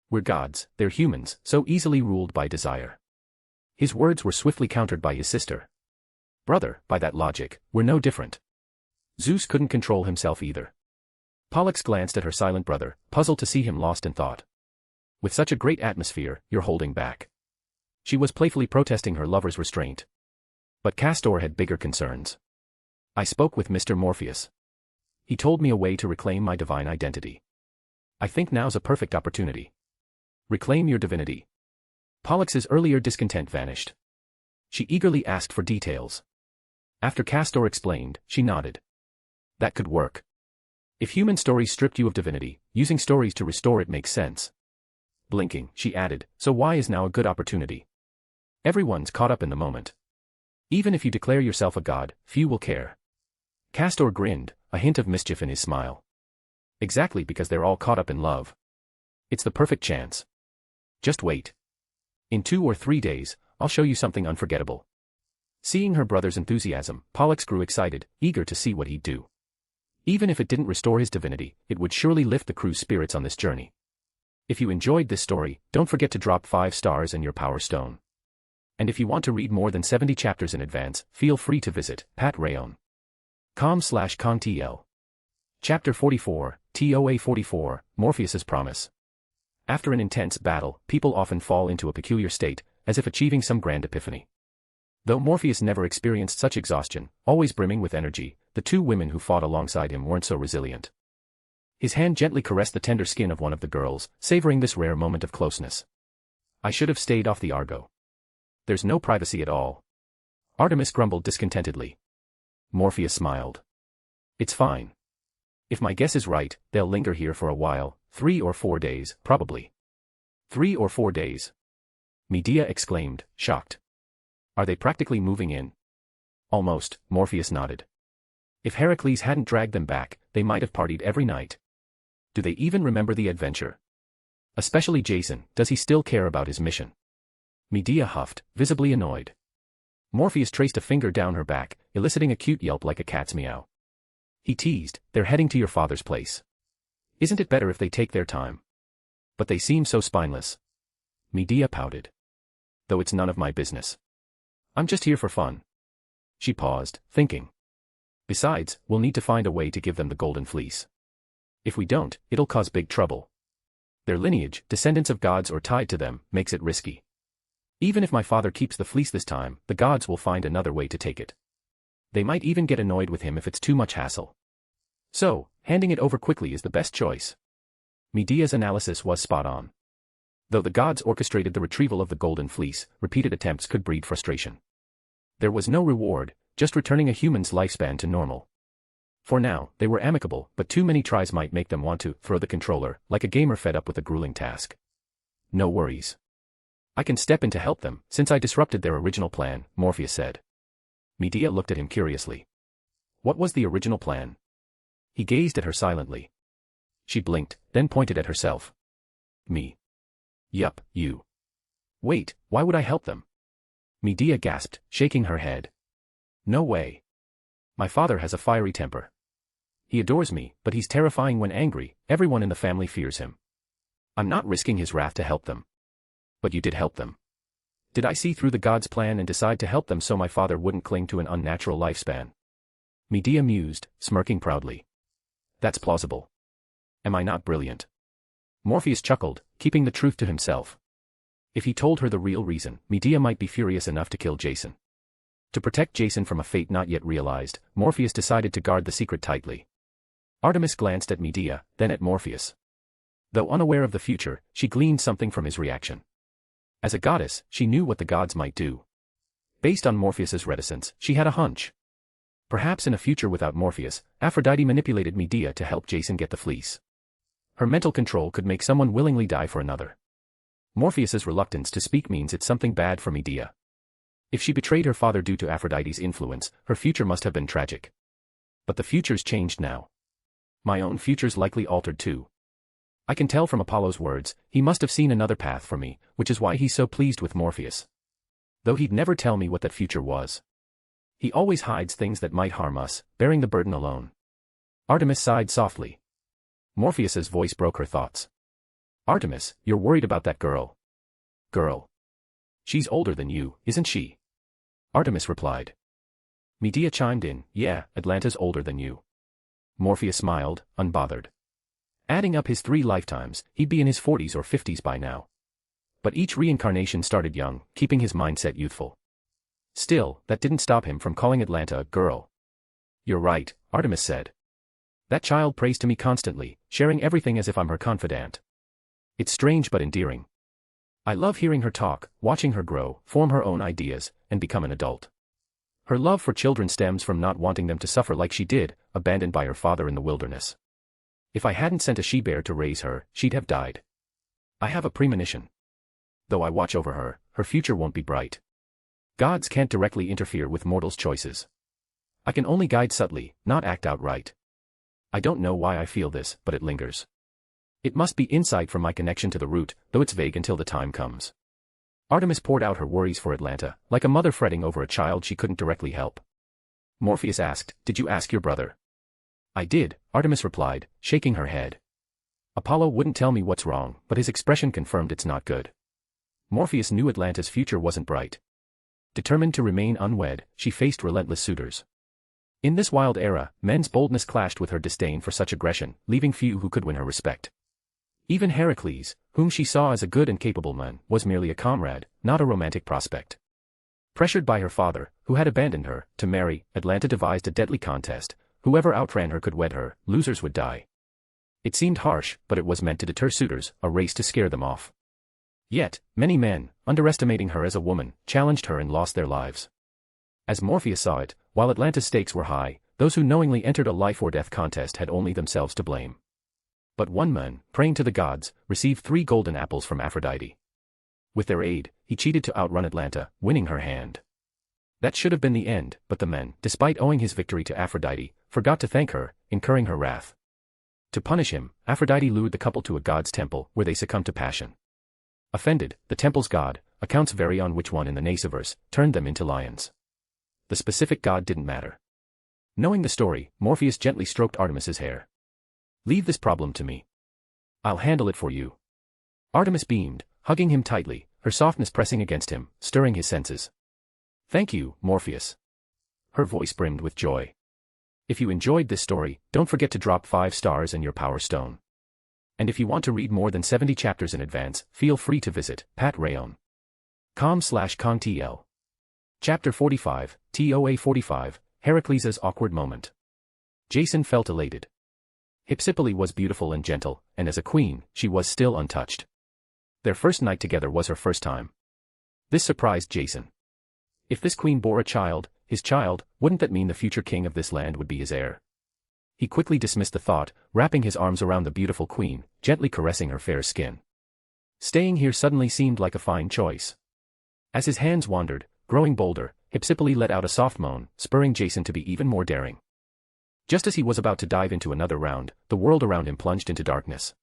We're gods, they're humans, so easily ruled by desire." His words were swiftly countered by his sister. "Brother, by that logic, we're no different. Zeus couldn't control himself either." Pollux glanced at her silent brother, puzzled to see him lost in thought. "With such a great atmosphere, you're holding back. She was playfully protesting her lover's restraint. But Castor had bigger concerns. I spoke with Mr. Morpheus. He told me a way to reclaim my divine identity. I think now's a perfect opportunity. Reclaim your divinity. Pollux's earlier discontent vanished. She eagerly asked for details. After Castor explained, she nodded. That could work. If human stories stripped you of divinity, using stories to restore it makes sense. Blinking, she added, so why is now a good opportunity? Everyone's caught up in the moment. Even if you declare yourself a god, few will care. Castor grinned, a hint of mischief in his smile. Exactly because they're all caught up in love. It's the perfect chance. Just wait. In 2 or 3 days, I'll show you something unforgettable. Seeing her brother's enthusiasm, Pollux grew excited, eager to see what he'd do. Even if it didn't restore his divinity, it would surely lift the crew's spirits on this journey. If you enjoyed this story, don't forget to drop 5 stars and your power stone. And if you want to read more than 70 chapters in advance, feel free to visit patrayon.com/contl. Chapter 44, TOA 44, Morpheus's Promise. After an intense battle, people often fall into a peculiar state, as if achieving some grand epiphany. Though Morpheus never experienced such exhaustion, always brimming with energy, the 2 women who fought alongside him weren't so resilient. His hand gently caressed the tender skin of one of the girls, savoring this rare moment of closeness. I should have stayed off the Argo. There's no privacy at all. Artemis grumbled discontentedly. Morpheus smiled. It's fine. If my guess is right, they'll linger here for a while, 3 or 4 days, probably. 3 or 4 days. Medea exclaimed, shocked. Are they practically moving in? Almost, Morpheus nodded. If Heracles hadn't dragged them back, they might have partied every night. Do they even remember the adventure? Especially Jason, does he still care about his mission? Medea huffed, visibly annoyed. Morpheus traced a finger down her back, eliciting a cute yelp like a cat's meow. He teased, they're heading to your father's place. Isn't it better if they take their time? But they seem so spineless. Medea pouted. Though it's none of my business. I'm just here for fun. She paused, thinking. Besides, we'll need to find a way to give them the golden fleece. If we don't, it'll cause big trouble. Their lineage, descendants of gods or tied to them, makes it risky. Even if my father keeps the fleece this time, the gods will find another way to take it. They might even get annoyed with him if it's too much hassle. So, handing it over quickly is the best choice. Medea's analysis was spot on. Though the gods orchestrated the retrieval of the golden fleece, repeated attempts could breed frustration. There was no reward, just returning a human's lifespan to normal. For now, they were amicable, but too many tries might make them want to throw the controller, like a gamer fed up with a grueling task. No worries. I can step in to help them, since I disrupted their original plan, Morpheus said. Medea looked at him curiously. What was the original plan? He gazed at her silently. She blinked, then pointed at herself. Me. Yup, you. Wait, why would I help them? Medea gasped, shaking her head. No way. My father has a fiery temper. He adores me, but he's terrifying when angry, everyone in the family fears him. I'm not risking his wrath to help them. But you did help them. Did I see through the gods' plan and decide to help them so my father wouldn't cling to an unnatural lifespan? Medea mused, smirking proudly. That's plausible. Am I not brilliant? Morpheus chuckled, keeping the truth to himself. If he told her the real reason, Medea might be furious enough to kill Jason. To protect Jason from a fate not yet realized, Morpheus decided to guard the secret tightly. Artemis glanced at Medea, then at Morpheus. Though unaware of the future, she gleaned something from his reaction. As a goddess, she knew what the gods might do. Based on Morpheus's reticence, she had a hunch. Perhaps in a future without Morpheus, Aphrodite manipulated Medea to help Jason get the fleece. Her mental control could make someone willingly die for another. Morpheus's reluctance to speak means it's something bad for Medea. If she betrayed her father due to Aphrodite's influence, her future must have been tragic. But the future's changed now. My own future's likely altered too. I can tell from Apollo's words, he must have seen another path for me, which is why he's so pleased with Morpheus. Though he'd never tell me what that future was. He always hides things that might harm us, bearing the burden alone. Artemis sighed softly. Morpheus's voice broke her thoughts. Artemis, you're worried about that girl. Girl. She's older than you, isn't she? Artemis replied. Medea chimed in, yeah, Atlanta's older than you. Morpheus smiled, unbothered. Adding up his 3 lifetimes, he'd be in his 40s or 50s by now. But each reincarnation started young, keeping his mindset youthful. Still, that didn't stop him from calling Atlanta a girl. "You're right," Artemis said. "That child prays to me constantly, sharing everything as if I'm her confidant. It's strange but endearing. I love hearing her talk, watching her grow, form her own ideas, and become an adult. Her love for children stems from not wanting them to suffer like she did, abandoned by her father in the wilderness. If I hadn't sent a she-bear to raise her, she'd have died. I have a premonition. Though I watch over her, her future won't be bright. Gods can't directly interfere with mortals' choices. I can only guide subtly, not act outright. I don't know why I feel this, but it lingers. It must be insight from my connection to the root, though it's vague until the time comes." Artemis poured out her worries for Atlanta, like a mother fretting over a child she couldn't directly help. Morpheus asked, "Did you ask your brother?" "I did," Artemis replied, shaking her head. "Apollo wouldn't tell me what's wrong, but his expression confirmed it's not good." Morpheus knew Atlanta's future wasn't bright. Determined to remain unwed, she faced relentless suitors. In this wild era, men's boldness clashed with her disdain for such aggression, leaving few who could win her respect. Even Heracles, whom she saw as a good and capable man, was merely a comrade, not a romantic prospect. Pressured by her father, who had abandoned her, to marry, Atlanta devised a deadly contest. Whoever outran her could wed her, losers would die. It seemed harsh, but it was meant to deter suitors, a race to scare them off. Yet, many men, underestimating her as a woman, challenged her and lost their lives. As Morpheus saw it, while Atlanta's stakes were high, those who knowingly entered a life-or-death contest had only themselves to blame. But one man, praying to the gods, received 3 golden apples from Aphrodite. With their aid, he cheated to outrun Atlanta, winning her hand. That should have been the end, but the man, despite owing his victory to Aphrodite, forgot to thank her, incurring her wrath. To punish him, Aphrodite lured the couple to a god's temple, where they succumbed to passion. Offended, the temple's god, accounts vary on which one in the Nasuverse, turned them into lions. The specific god didn't matter. Knowing the story, Morpheus gently stroked Artemis's hair. "Leave this problem to me. I'll handle it for you." Artemis beamed, hugging him tightly, her softness pressing against him, stirring his senses. "Thank you, Morpheus." Her voice brimmed with joy. If you enjoyed this story, don't forget to drop 5 stars and your power stone. And if you want to read more than 70 chapters in advance, feel free to visit patreon.com/contl. Chapter 45, TOA 45, Heracles' Awkward Moment. Jason felt elated. Hypsipyle was beautiful and gentle, and as a queen, she was still untouched. Their first night together was her first time. This surprised Jason. If this queen bore a child, his child, wouldn't that mean the future king of this land would be his heir? He quickly dismissed the thought, wrapping his arms around the beautiful queen, gently caressing her fair skin. Staying here suddenly seemed like a fine choice. As his hands wandered, growing bolder, Hypsipyle let out a soft moan, spurring Jason to be even more daring. Just as he was about to dive into another round, the world around him plunged into darkness.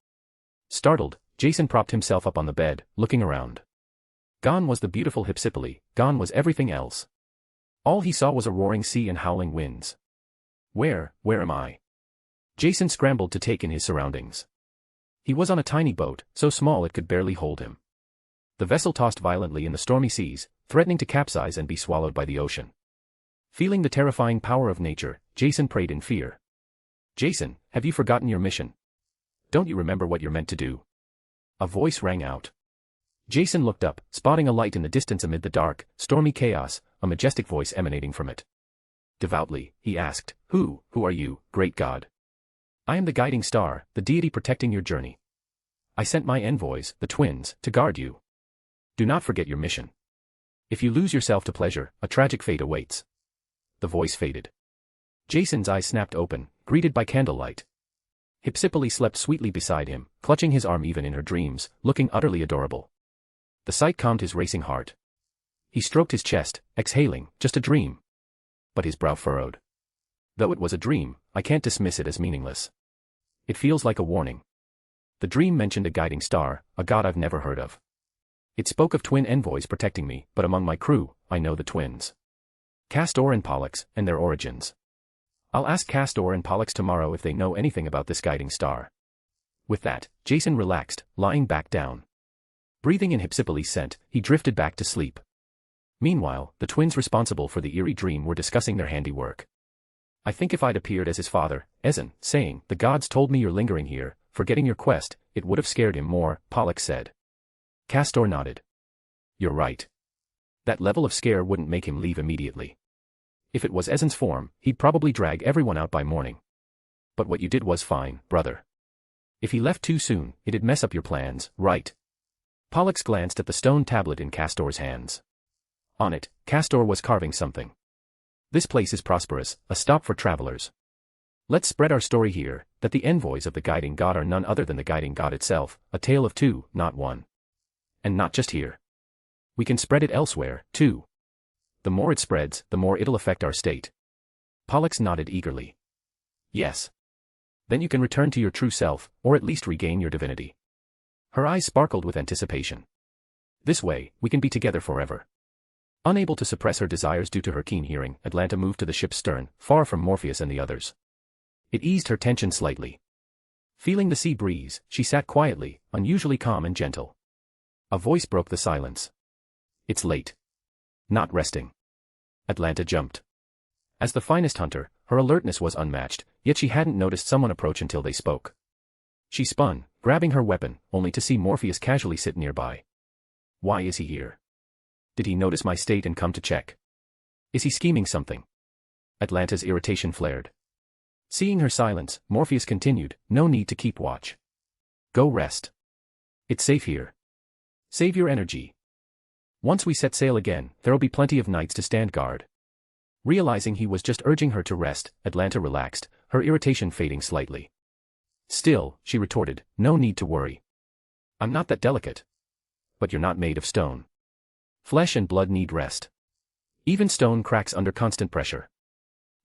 Startled, Jason propped himself up on the bed, looking around. Gone was the beautiful Hypsipyle, gone was everything else. All he saw was a roaring sea and howling winds. Where am I? Jason scrambled to take in his surroundings. He was on a tiny boat, so small it could barely hold him. The vessel tossed violently in the stormy seas, threatening to capsize and be swallowed by the ocean. Feeling the terrifying power of nature, Jason prayed in fear. "Jason, have you forgotten your mission? Don't you remember what you're meant to do?" A voice rang out. Jason looked up, spotting a light in the distance amid the dark, stormy chaos, a majestic voice emanating from it. Devoutly, he asked, Who are you, great god?" "I am the guiding star, the deity protecting your journey. I sent my envoys, the twins, to guard you. Do not forget your mission. If you lose yourself to pleasure, a tragic fate awaits." The voice faded. Jason's eyes snapped open, greeted by candlelight. Hypsipyle slept sweetly beside him, clutching his arm even in her dreams, looking utterly adorable. The sight calmed his racing heart. He stroked his chest, exhaling, "Just a dream." But his brow furrowed. "Though it was a dream, I can't dismiss it as meaningless. It feels like a warning. The dream mentioned a guiding star, a god I've never heard of. It spoke of twin envoys protecting me, but among my crew, I know the twins. Castor and Pollux, and their origins. I'll ask Castor and Pollux tomorrow if they know anything about this guiding star." With that, Jason relaxed, lying back down. Breathing in Hypsipyle's scent, he drifted back to sleep. Meanwhile, the twins responsible for the eerie dream were discussing their handiwork. "I think if I'd appeared as his father, Ezen, saying, 'The gods told me you're lingering here, forgetting your quest,' it would have scared him more," Pollux said. Castor nodded. You're right. That level of scare wouldn't make him leave immediately. If it was Ezen's form, he'd probably drag everyone out by morning. But what you did was fine, brother. If he left too soon, it'd mess up your plans, right? Pollux glanced at the stone tablet in Castor's hands. On it, Castor was carving something. This place is prosperous, a stop for travelers. Let's spread our story here, that the envoys of the guiding god are none other than the guiding god itself, a tale of two, not one. And not just here. We can spread it elsewhere, too. The more it spreads, the more it'll affect our state. Pollux nodded eagerly. Yes. Then you can return to your true self, or at least regain your divinity. Her eyes sparkled with anticipation. This way, we can be together forever. Unable to suppress her desires due to her keen hearing, Atlanta moved to the ship's stern, far from Morpheus and the others. It eased her tension slightly. Feeling the sea breeze, she sat quietly, unusually calm and gentle. A voice broke the silence. It's late. Not resting. Atlanta jumped. As the finest hunter, her alertness was unmatched, yet she hadn't noticed someone approach until they spoke. She spun, grabbing her weapon, only to see Morpheus casually sit nearby. Why is he here? Did he notice my state and come to check? Is he scheming something? Atlanta's irritation flared. Seeing her silence, Morpheus continued, no need to keep watch. Go rest. It's safe here. Save your energy. Once we set sail again, there'll be plenty of nights to stand guard. Realizing he was just urging her to rest, Atlanta relaxed, her irritation fading slightly. Still, she retorted, no need to worry. I'm not that delicate. But you're not made of stone. Flesh and blood need rest. Even stone cracks under constant pressure.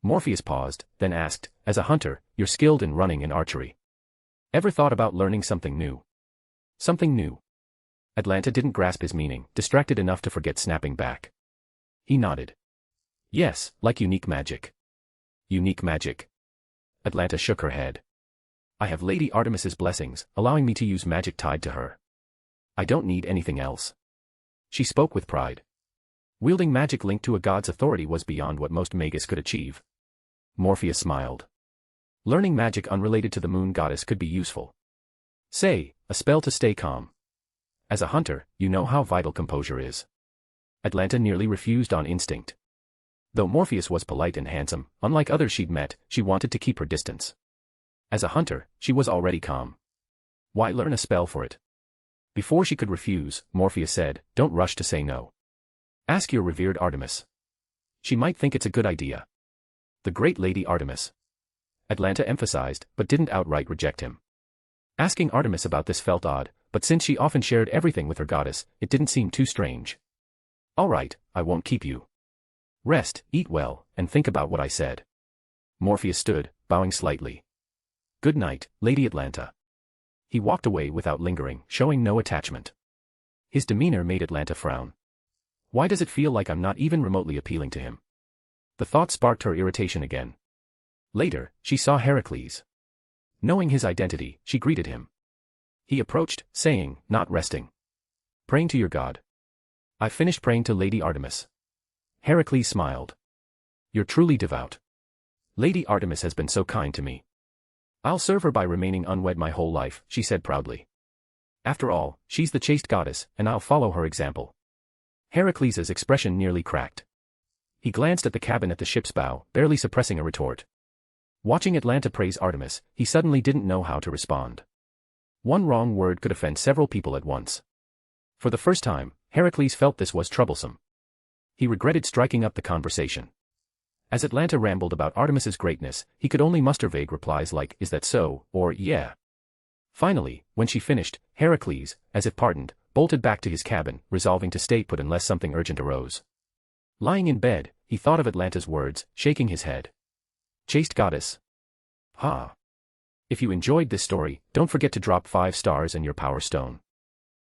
Morpheus paused, then asked, as a hunter, you're skilled in running and archery. Ever thought about learning something new? Something new. Atlanta didn't grasp his meaning, distracted enough to forget snapping back. He nodded. Yes, like unique magic. Unique magic. Atlanta shook her head. I have Lady Artemis's blessings, allowing me to use magic tied to her. I don't need anything else. She spoke with pride. Wielding magic linked to a god's authority was beyond what most magus could achieve. Morpheus smiled. Learning magic unrelated to the moon goddess could be useful. Say, a spell to stay calm. As a hunter, you know how vital composure is. Atlanta nearly refused on instinct. Though Morpheus was polite and handsome, unlike others she'd met, she wanted to keep her distance. As a hunter, she was already calm. Why learn a spell for it? Before she could refuse, Morpheus said, don't rush to say no. Ask your revered Artemis. She might think it's a good idea. The great Lady Artemis. Atlanta emphasized, but didn't outright reject him. Asking Artemis about this felt odd, but since she often shared everything with her goddess, it didn't seem too strange. All right, I won't keep you. Rest, eat well, and think about what I said. Morpheus stood, bowing slightly. Good night, Lady Atlanta. He walked away without lingering, showing no attachment. His demeanor made Atlanta frown. Why does it feel like I'm not even remotely appealing to him? The thought sparked her irritation again. Later, she saw Heracles. Knowing his identity, she greeted him. He approached, saying, not resting. Praying to your god. I finished praying to Lady Artemis. Heracles smiled. You're truly devout. Lady Artemis has been so kind to me. I'll serve her by remaining unwed my whole life, she said proudly. After all, she's the chaste goddess, and I'll follow her example. Heracles' expression nearly cracked. He glanced at the cabin at the ship's bow, barely suppressing a retort. Watching Atlanta praise Artemis, he suddenly didn't know how to respond. One wrong word could offend several people at once. For the first time, Heracles felt this was troublesome. He regretted striking up the conversation. As Atlanta rambled about Artemis's greatness, he could only muster vague replies like, is that so, or yeah. Finally, when she finished, Heracles, as if pardoned, bolted back to his cabin, resolving to stay put unless something urgent arose. Lying in bed, he thought of Atlanta's words, shaking his head. Chaste goddess. Ha. If you enjoyed this story, don't forget to drop 5 stars and your power stone.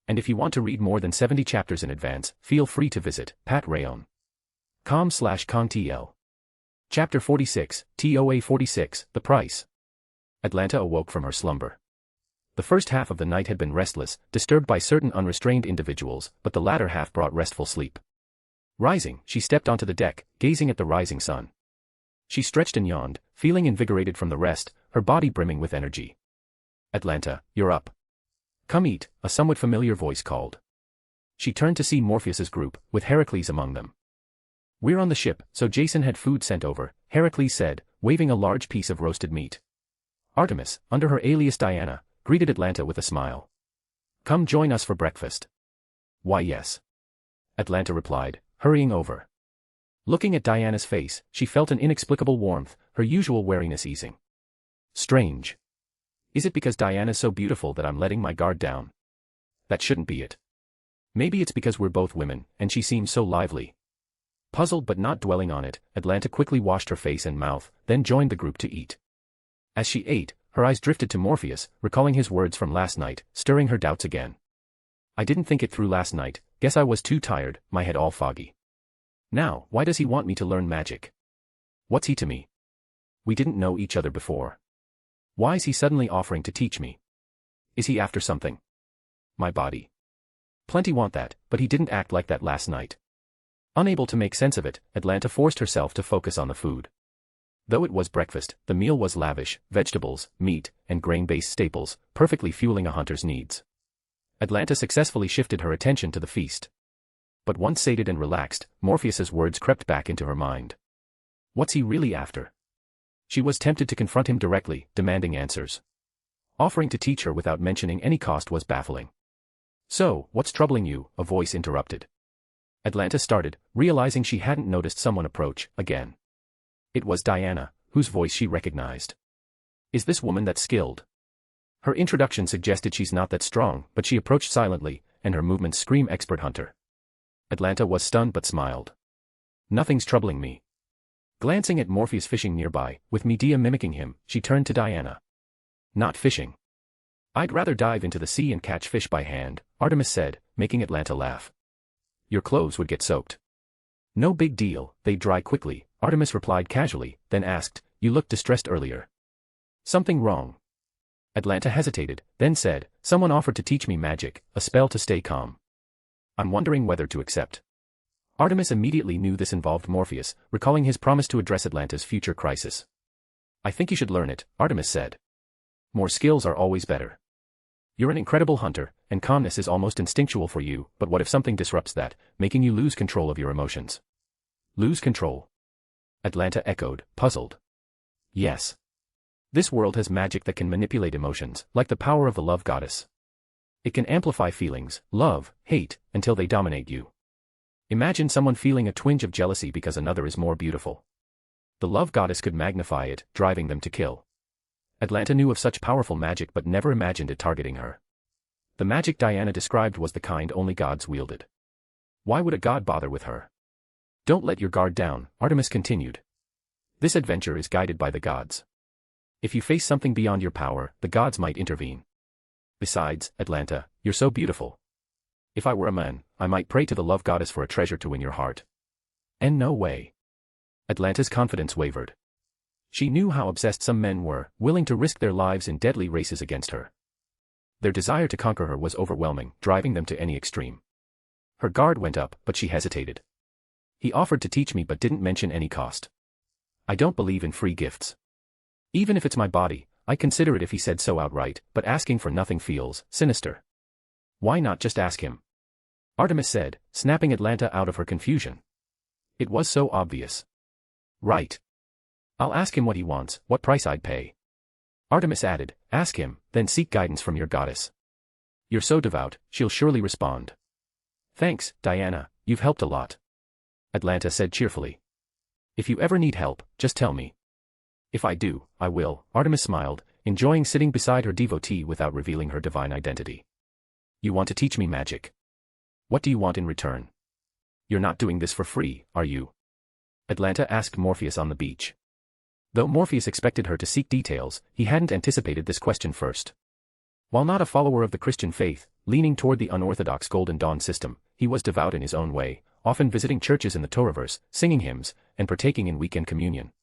And if you want to read more than 70 chapters in advance, feel free to visit patrayon.com/contl. Chapter 46, TOA 46, The Price. Atlanta awoke from her slumber. The first half of the night had been restless, disturbed by certain unrestrained individuals, but the latter half brought restful sleep. Rising, she stepped onto the deck, gazing at the rising sun. She stretched and yawned, feeling invigorated from the rest, her body brimming with energy. Atlanta, you're up. Come eat, a somewhat familiar voice called. She turned to see Morpheus's group, with Heracles among them. "We're on the ship, so Jason had food sent over," Heracles said, waving a large piece of roasted meat. Artemis, under her alias Diana, greeted Atlanta with a smile. "Come join us for breakfast." "Why yes," Atlanta replied, hurrying over. Looking at Diana's face, she felt an inexplicable warmth, her usual wariness easing. Strange. Is it because Diana's so beautiful that I'm letting my guard down? That shouldn't be it. Maybe it's because we're both women, and she seems so lively. Puzzled but not dwelling on it, Atlanta quickly washed her face and mouth, then joined the group to eat. As she ate, her eyes drifted to Morpheus, recalling his words from last night, stirring her doubts again. "I didn't think it through last night, guess I was too tired, my head all foggy. Now, why does he want me to learn magic? What's he to me? We didn't know each other before. Why is he suddenly offering to teach me? Is he after something? My body. Plenty want that, but he didn't act like that last night." Unable to make sense of it, Atlanta forced herself to focus on the food. Though it was breakfast, the meal was lavish, vegetables, meat, and grain-based staples, perfectly fueling a hunter's needs. Atlanta successfully shifted her attention to the feast. But once sated and relaxed, Morpheus's words crept back into her mind. What's he really after? She was tempted to confront him directly, demanding answers. Offering to teach her without mentioning any cost was baffling. "So, what's troubling you?" a voice interrupted. Atlanta started, realizing she hadn't noticed someone approach, again. It was Diana, whose voice she recognized. Is this woman that skilled? Her introduction suggested she's not that strong, but she approached silently, and her movements scream expert hunter. Atlanta was stunned but smiled. "Nothing's troubling me." Glancing at Morpheus fishing nearby, with Medea mimicking him, she turned to Diana. "Not fishing. I'd rather dive into the sea and catch fish by hand," Artemis said, making Atlanta laugh. "Your clothes would get soaked." "No big deal, they'd dry quickly," Artemis replied casually, then asked, "You looked distressed earlier. Something wrong?" Atlanta hesitated, then said, "Someone offered to teach me magic, a spell to stay calm. I'm wondering whether to accept." Artemis immediately knew this involved Morpheus, recalling his promise to address Atlanta's future crisis. "I think you should learn it," Artemis said. "More skills are always better. You're an incredible hunter, and calmness is almost instinctual for you, but what if something disrupts that, making you lose control of your emotions?" "Lose control?" Atlanta echoed, puzzled. "Yes. This world has magic that can manipulate emotions, like the power of the love goddess. It can amplify feelings, love, hate, until they dominate you. Imagine someone feeling a twinge of jealousy because another is more beautiful. The love goddess could magnify it, driving them to kill." Atlanta knew of such powerful magic but never imagined it targeting her. The magic Diana described was the kind only gods wielded. Why would a god bother with her? "Don't let your guard down," Artemis continued. "This adventure is guided by the gods. If you face something beyond your power, the gods might intervene. Besides, Atlanta, you're so beautiful. If I were a man, I might pray to the love goddess for a treasure to win your heart." "And no way." Atlanta's confidence wavered. She knew how obsessed some men were, willing to risk their lives in deadly races against her. Their desire to conquer her was overwhelming, driving them to any extreme. Her guard went up, but she hesitated. "He offered to teach me but didn't mention any cost. I don't believe in free gifts. Even if it's my body, I consider it if he said so outright, but asking for nothing feels sinister." "Why not just ask him?" Artemis said, snapping Atlanta out of her confusion. It was so obvious. "Right. I'll ask him what he wants, what price I'd pay." Artemis added, "Ask him, then seek guidance from your goddess. You're so devout, she'll surely respond." "Thanks, Diana, you've helped a lot," Atlanta said cheerfully. "If you ever need help, just tell me." "If I do, I will," Artemis smiled, enjoying sitting beside her devotee without revealing her divine identity. "You want to teach me magic? What do you want in return? You're not doing this for free, are you?" Atlanta asked Morpheus on the beach. Though Morpheus expected her to seek details, he hadn't anticipated this question first. While not a follower of the Christian faith, leaning toward the unorthodox Golden Dawn system, he was devout in his own way, often visiting churches in the Toaruverse, singing hymns, and partaking in weekend communion.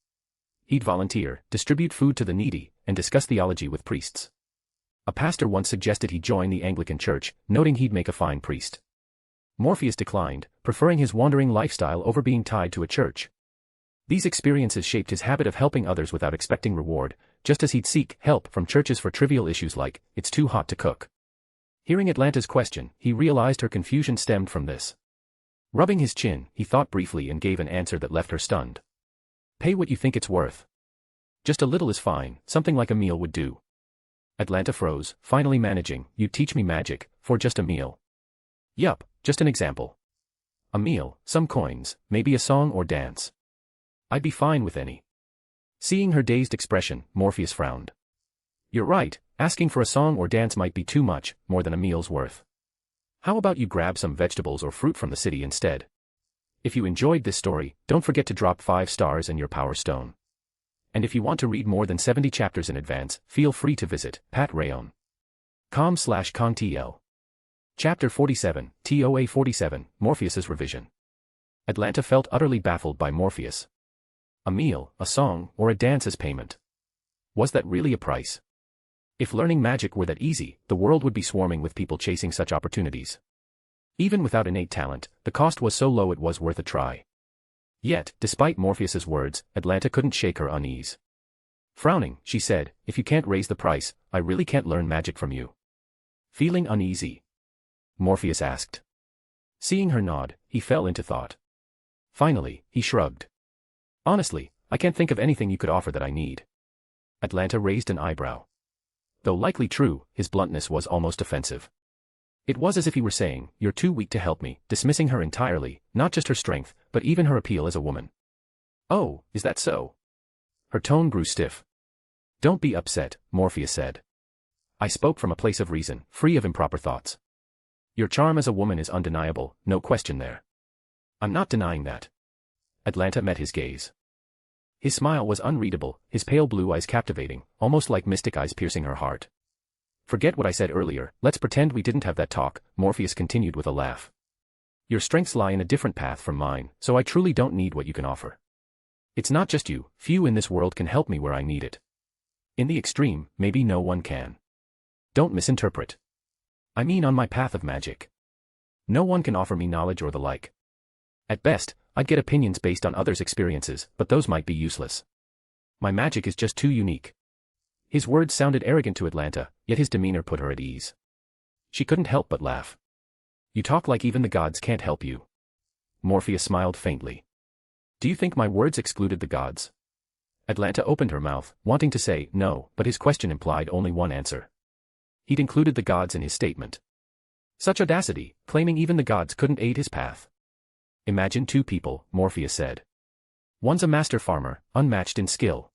He'd volunteer, distribute food to the needy, and discuss theology with priests. A pastor once suggested he join the Anglican Church, noting he'd make a fine priest. Morpheus declined, preferring his wandering lifestyle over being tied to a church. These experiences shaped his habit of helping others without expecting reward, just as he'd seek help from churches for trivial issues like, "It's too hot to cook." Hearing Atlanta's question, he realized her confusion stemmed from this. Rubbing his chin, he thought briefly and gave an answer that left her stunned. Pay what you think it's worth. Just a little is fine, something like a meal would do. Atlanta froze, finally managing, you teach me magic, for just a meal. Yup, just an example. A meal, some coins, maybe a song or dance. I'd be fine with any. Seeing her dazed expression, Morpheus frowned. You're right, asking for a song or dance might be too much, more than a meal's worth. How about you grab some vegetables or fruit from the city instead? If you enjoyed this story, don't forget to drop 5 stars and your power stone. And if you want to read more than 70 chapters in advance, feel free to visit patrayon.com/contl. Chapter 47, TOA 47, Morpheus's Revision. Atlanta felt utterly baffled by Morpheus. A meal, a song, or a dance as payment. Was that really a price? If learning magic were that easy, the world would be swarming with people chasing such opportunities. Even without innate talent, the cost was so low it was worth a try. Yet, despite Morpheus's words, Atlanta couldn't shake her unease. Frowning, she said, if you can't raise the price, I really can't learn magic from you. Feeling uneasy? Morpheus asked. Seeing her nod, he fell into thought. Finally, he shrugged. Honestly, I can't think of anything you could offer that I need. Atlanta raised an eyebrow. Though likely true, his bluntness was almost offensive. It was as if he were saying, you're too weak to help me, dismissing her entirely, not just her strength, but even her appeal as a woman. Oh, is that so? Her tone grew stiff. Don't be upset, Morpheus said. I spoke from a place of reason, free of improper thoughts. Your charm as a woman is undeniable, no question there. I'm not denying that. Atlanta met his gaze. His smile was unreadable, his pale blue eyes captivating, almost like mystic eyes piercing her heart. Forget what I said earlier, let's pretend we didn't have that talk, Morpheus continued with a laugh. Your strengths lie in a different path from mine, so I truly don't need what you can offer. It's not just you, few in this world can help me where I need it. In the extreme, maybe no one can. Don't misinterpret. I mean on my path of magic. No one can offer me knowledge or the like. At best, I'd get opinions based on others' experiences, but those might be useless. My magic is just too unique. His words sounded arrogant to Atlanta, yet his demeanor put her at ease. She couldn't help but laugh. You talk like even the gods can't help you. Morpheus smiled faintly. Do you think my words excluded the gods? Atlanta opened her mouth, wanting to say no, but his question implied only one answer. He'd included the gods in his statement. Such audacity, claiming even the gods couldn't aid his path. Imagine 2 people, Morpheus said. One's a master farmer, unmatched in skill.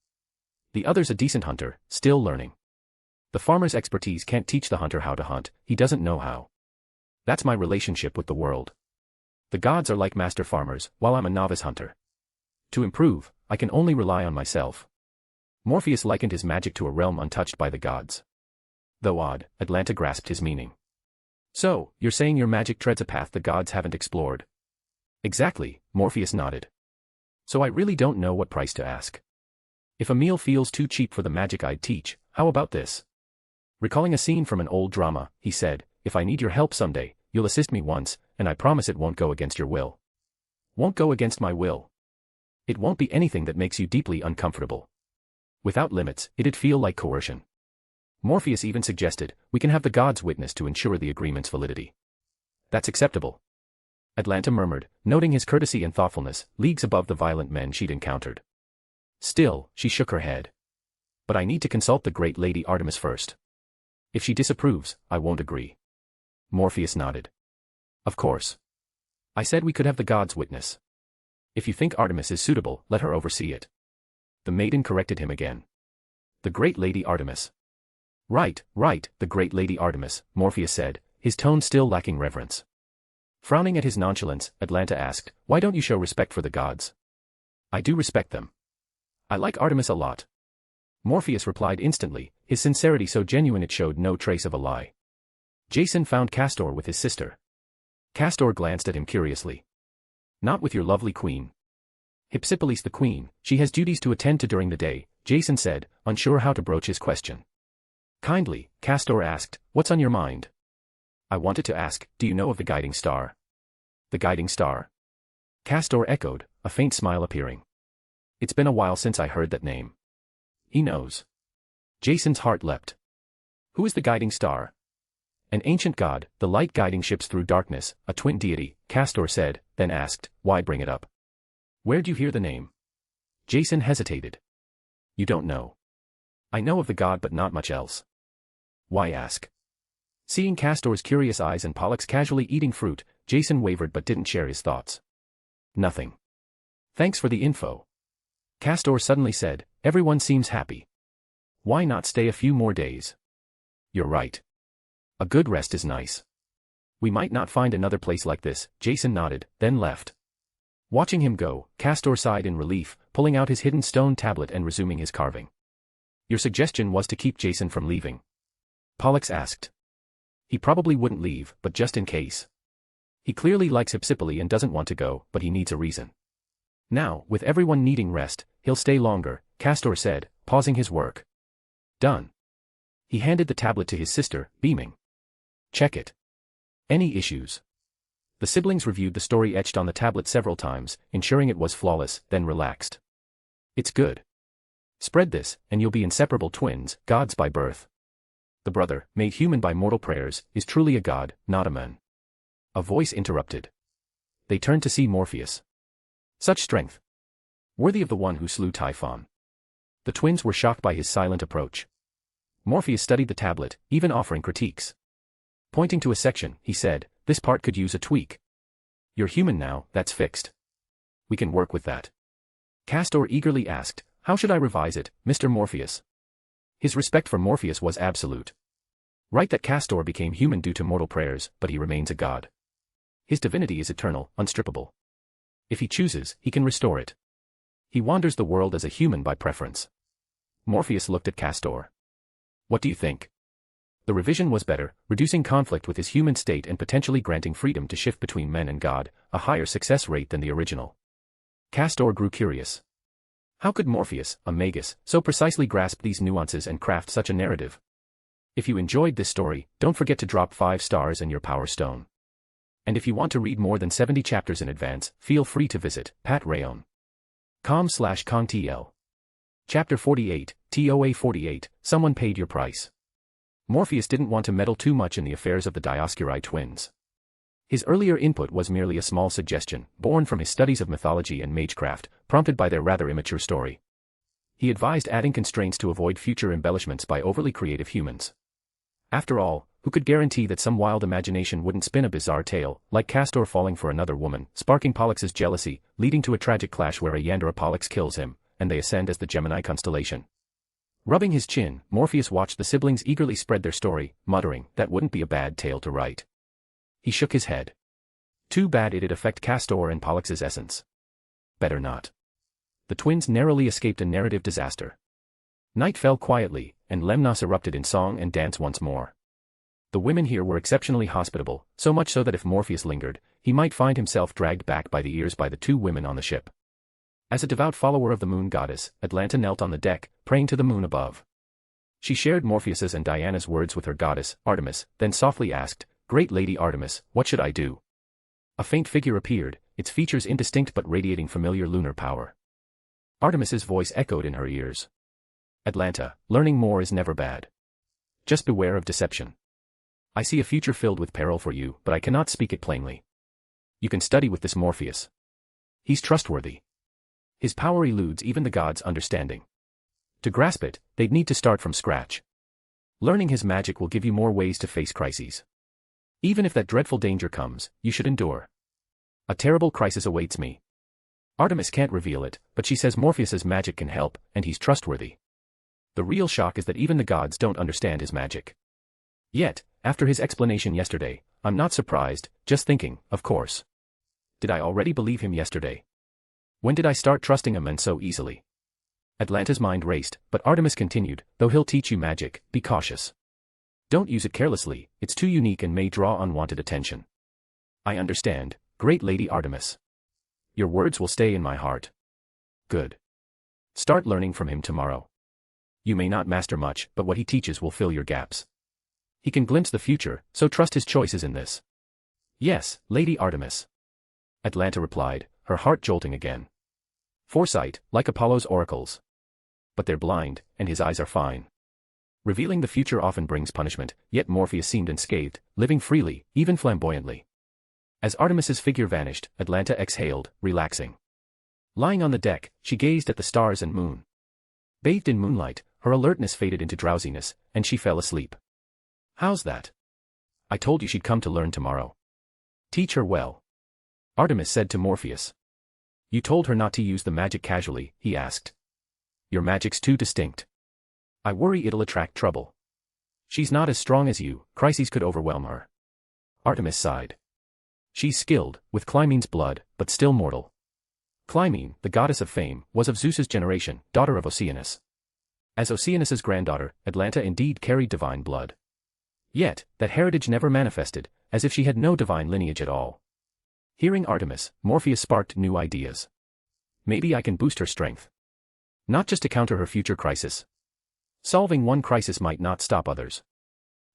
The other's a decent hunter, still learning. The farmer's expertise can't teach the hunter how to hunt, he doesn't know how. That's my relationship with the world. The gods are like master farmers, while I'm a novice hunter. To improve, I can only rely on myself. Morpheus likened his magic to a realm untouched by the gods. Though odd, Atlanta grasped his meaning. So, you're saying your magic treads a path the gods haven't explored? Exactly, Morpheus nodded. So I really don't know what price to ask. If a meal feels too cheap for the magic I'd teach, how about this? Recalling a scene from an old drama, he said, if I need your help someday, you'll assist me once, and I promise it won't go against your will. Won't go against my will. It won't be anything that makes you deeply uncomfortable. Without limits, it'd feel like coercion. Morpheus even suggested, we can have the gods witness to ensure the agreement's validity. That's acceptable. Atlanta murmured, noting his courtesy and thoughtfulness, leagues above the violent men she'd encountered. Still, she shook her head. But I need to consult the great Lady Artemis first. If she disapproves, I won't agree. Morpheus nodded. Of course. I said we could have the gods witness. If you think Artemis is suitable, let her oversee it. The maiden corrected him again. The great Lady Artemis. Right, the great Lady Artemis, Morpheus said, his tone still lacking reverence. Frowning at his nonchalance, Atlanta asked, why don't you show respect for the gods? I do respect them. I like Artemis a lot. Morpheus replied instantly, his sincerity so genuine it showed no trace of a lie. Jason found Castor with his sister. Castor glanced at him curiously. Not with your lovely queen. Hypsipyle's the queen, she has duties to attend to during the day, Jason said, unsure how to broach his question. Kindly, Castor asked, what's on your mind? I wanted to ask, do you know of the guiding star? The guiding star? Castor echoed, a faint smile appearing. It's been a while since I heard that name. He knows. Jason's heart leapt. Who is the guiding star? An ancient god, the light guiding ships through darkness, a twin deity, Castor said, then asked, why bring it up? Where'd you hear the name? Jason hesitated. You don't know. I know of the god but not much else. Why ask? Seeing Castor's curious eyes and Pollux casually eating fruit, Jason wavered but didn't share his thoughts. Nothing. Thanks for the info. Castor suddenly said, everyone seems happy. Why not stay a few more days? You're right. A good rest is nice. We might not find another place like this, Jason nodded, then left. Watching him go, Castor sighed in relief, pulling out his hidden stone tablet and resuming his carving. Your suggestion was to keep Jason from leaving? Pollux asked. He probably wouldn't leave, but just in case. He clearly likes Hypsipyle and doesn't want to go, but he needs a reason. Now, with everyone needing rest, he'll stay longer, Castor said, pausing his work. Done. He handed the tablet to his sister, beaming. Check it. Any issues? The siblings reviewed the story etched on the tablet several times, ensuring it was flawless, then relaxed. It's good. Spread this, and you'll be inseparable twins, gods by birth. The brother, made human by mortal prayers, is truly a god, not a man. A voice interrupted. They turned to see Morpheus. Such strength. Worthy of the one who slew Typhon. The twins were shocked by his silent approach. Morpheus studied the tablet, even offering critiques. Pointing to a section, he said, this part could use a tweak. You're human now, that's fixed. We can work with that. Castor eagerly asked, how should I revise it, Mr. Morpheus? His respect for Morpheus was absolute. Right that Castor became human due to mortal prayers, but he remains a god. His divinity is eternal, unstrippable. If he chooses, he can restore it. He wanders the world as a human by preference. Morpheus looked at Castor. What do you think? The revision was better, reducing conflict with his human state and potentially granting freedom to shift between men and God, a higher success rate than the original. Castor grew curious. How could Morpheus, a magus, so precisely grasp these nuances and craft such a narrative? If you enjoyed this story, don't forget to drop 5 stars and your power stone. And if you want to read more than 70 chapters in advance, feel free to visit patrayon.com/kongtl. Chapter 48, TOA 48, Someone Paid Your Price. Morpheus didn't want to meddle too much in the affairs of the Dioscuri twins. His earlier input was merely a small suggestion, born from his studies of mythology and magecraft, prompted by their rather immature story. He advised adding constraints to avoid future embellishments by overly creative humans. After all, who could guarantee that some wild imagination wouldn't spin a bizarre tale, like Castor falling for another woman, sparking Pollux's jealousy, leading to a tragic clash where a Yandere Pollux kills him, and they ascend as the Gemini constellation. Rubbing his chin, Morpheus watched the siblings eagerly spread their story, muttering, that wouldn't be a bad tale to write. He shook his head. Too bad it'd affect Castor and Pollux's essence. Better not. The twins narrowly escaped a narrative disaster. Night fell quietly, and Lemnos erupted in song and dance once more. The women here were exceptionally hospitable, so much so that if Morpheus lingered, he might find himself dragged back by the ears by the 2 women on the ship. As a devout follower of the moon goddess, Atlanta knelt on the deck, praying to the moon above. She shared Morpheus's and Diana's words with her goddess, Artemis, then softly asked, Great Lady Artemis, what should I do? A faint figure appeared, its features indistinct but radiating familiar lunar power. Artemis's voice echoed in her ears. Atlanta, learning more is never bad. Just beware of deception. I see a future filled with peril for you, but I cannot speak it plainly. You can study with this Morpheus. He's trustworthy. His power eludes even the gods' understanding. To grasp it, they'd need to start from scratch. Learning his magic will give you more ways to face crises. Even if that dreadful danger comes, you should endure. A terrible crisis awaits me. Artemis can't reveal it, but she says Morpheus's magic can help, and he's trustworthy. The real shock is that even the gods don't understand his magic. Yet, after his explanation yesterday, I'm not surprised, just thinking, of course. Did I already believe him yesterday? When did I start trusting a man so easily? Atlanta's mind raced, but Artemis continued, though he'll teach you magic, be cautious. Don't use it carelessly, it's too unique and may draw unwanted attention. I understand, Great Lady Artemis. Your words will stay in my heart. Good. Start learning from him tomorrow. You may not master much, but what he teaches will fill your gaps. He can glimpse the future, so trust his choices in this. Yes, Lady Artemis. Atlanta replied, her heart jolting again. Foresight, like Apollo's oracles. But they're blind, and his eyes are fine. Revealing the future often brings punishment, yet Morpheus seemed unscathed, living freely, even flamboyantly. As Artemis's figure vanished, Atlanta exhaled, relaxing. Lying on the deck, she gazed at the stars and moon. Bathed in moonlight, her alertness faded into drowsiness, and she fell asleep. How's that? I told you she'd come to learn tomorrow. Teach her well. Artemis said to Morpheus. You told her not to use the magic casually, he asked. Your magic's too distinct. I worry it'll attract trouble. She's not as strong as you, crises could overwhelm her. Artemis sighed. She's skilled, with Clymene's blood, but still mortal. Clymene, the goddess of fame, was of Zeus's generation, daughter of Oceanus. As Oceanus's granddaughter, Atlanta indeed carried divine blood. Yet, that heritage never manifested, as if she had no divine lineage at all. Hearing Artemis, Morpheus sparked new ideas. Maybe I can boost her strength. Not just to counter her future crisis. Solving one crisis might not stop others.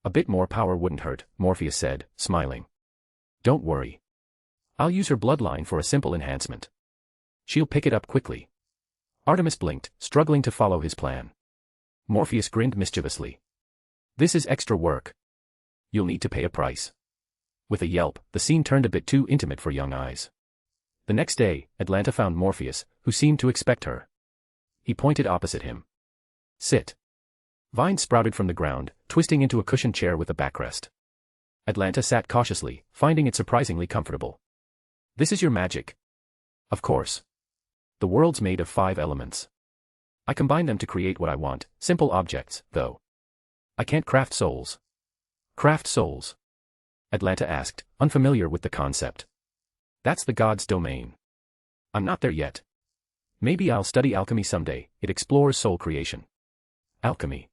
A bit more power wouldn't hurt, Morpheus said, smiling. Don't worry. I'll use her bloodline for a simple enhancement. She'll pick it up quickly. Artemis blinked, struggling to follow his plan. Morpheus grinned mischievously. This is extra work. You'll need to pay a price. With a yelp, the scene turned a bit too intimate for young eyes. The next day, Atlanta found Morpheus, who seemed to expect her. He pointed opposite him. Sit. Vines sprouted from the ground, twisting into a cushioned chair with a backrest. Atlanta sat cautiously, finding it surprisingly comfortable. This is your magic. Of course. The world's made of 5 elements. I combine them to create what I want, simple objects, though. I can't craft souls. Craft souls? Atlanta asked, unfamiliar with the concept. That's the god's domain. I'm not there yet. Maybe I'll study alchemy someday. It explores soul creation. Alchemy.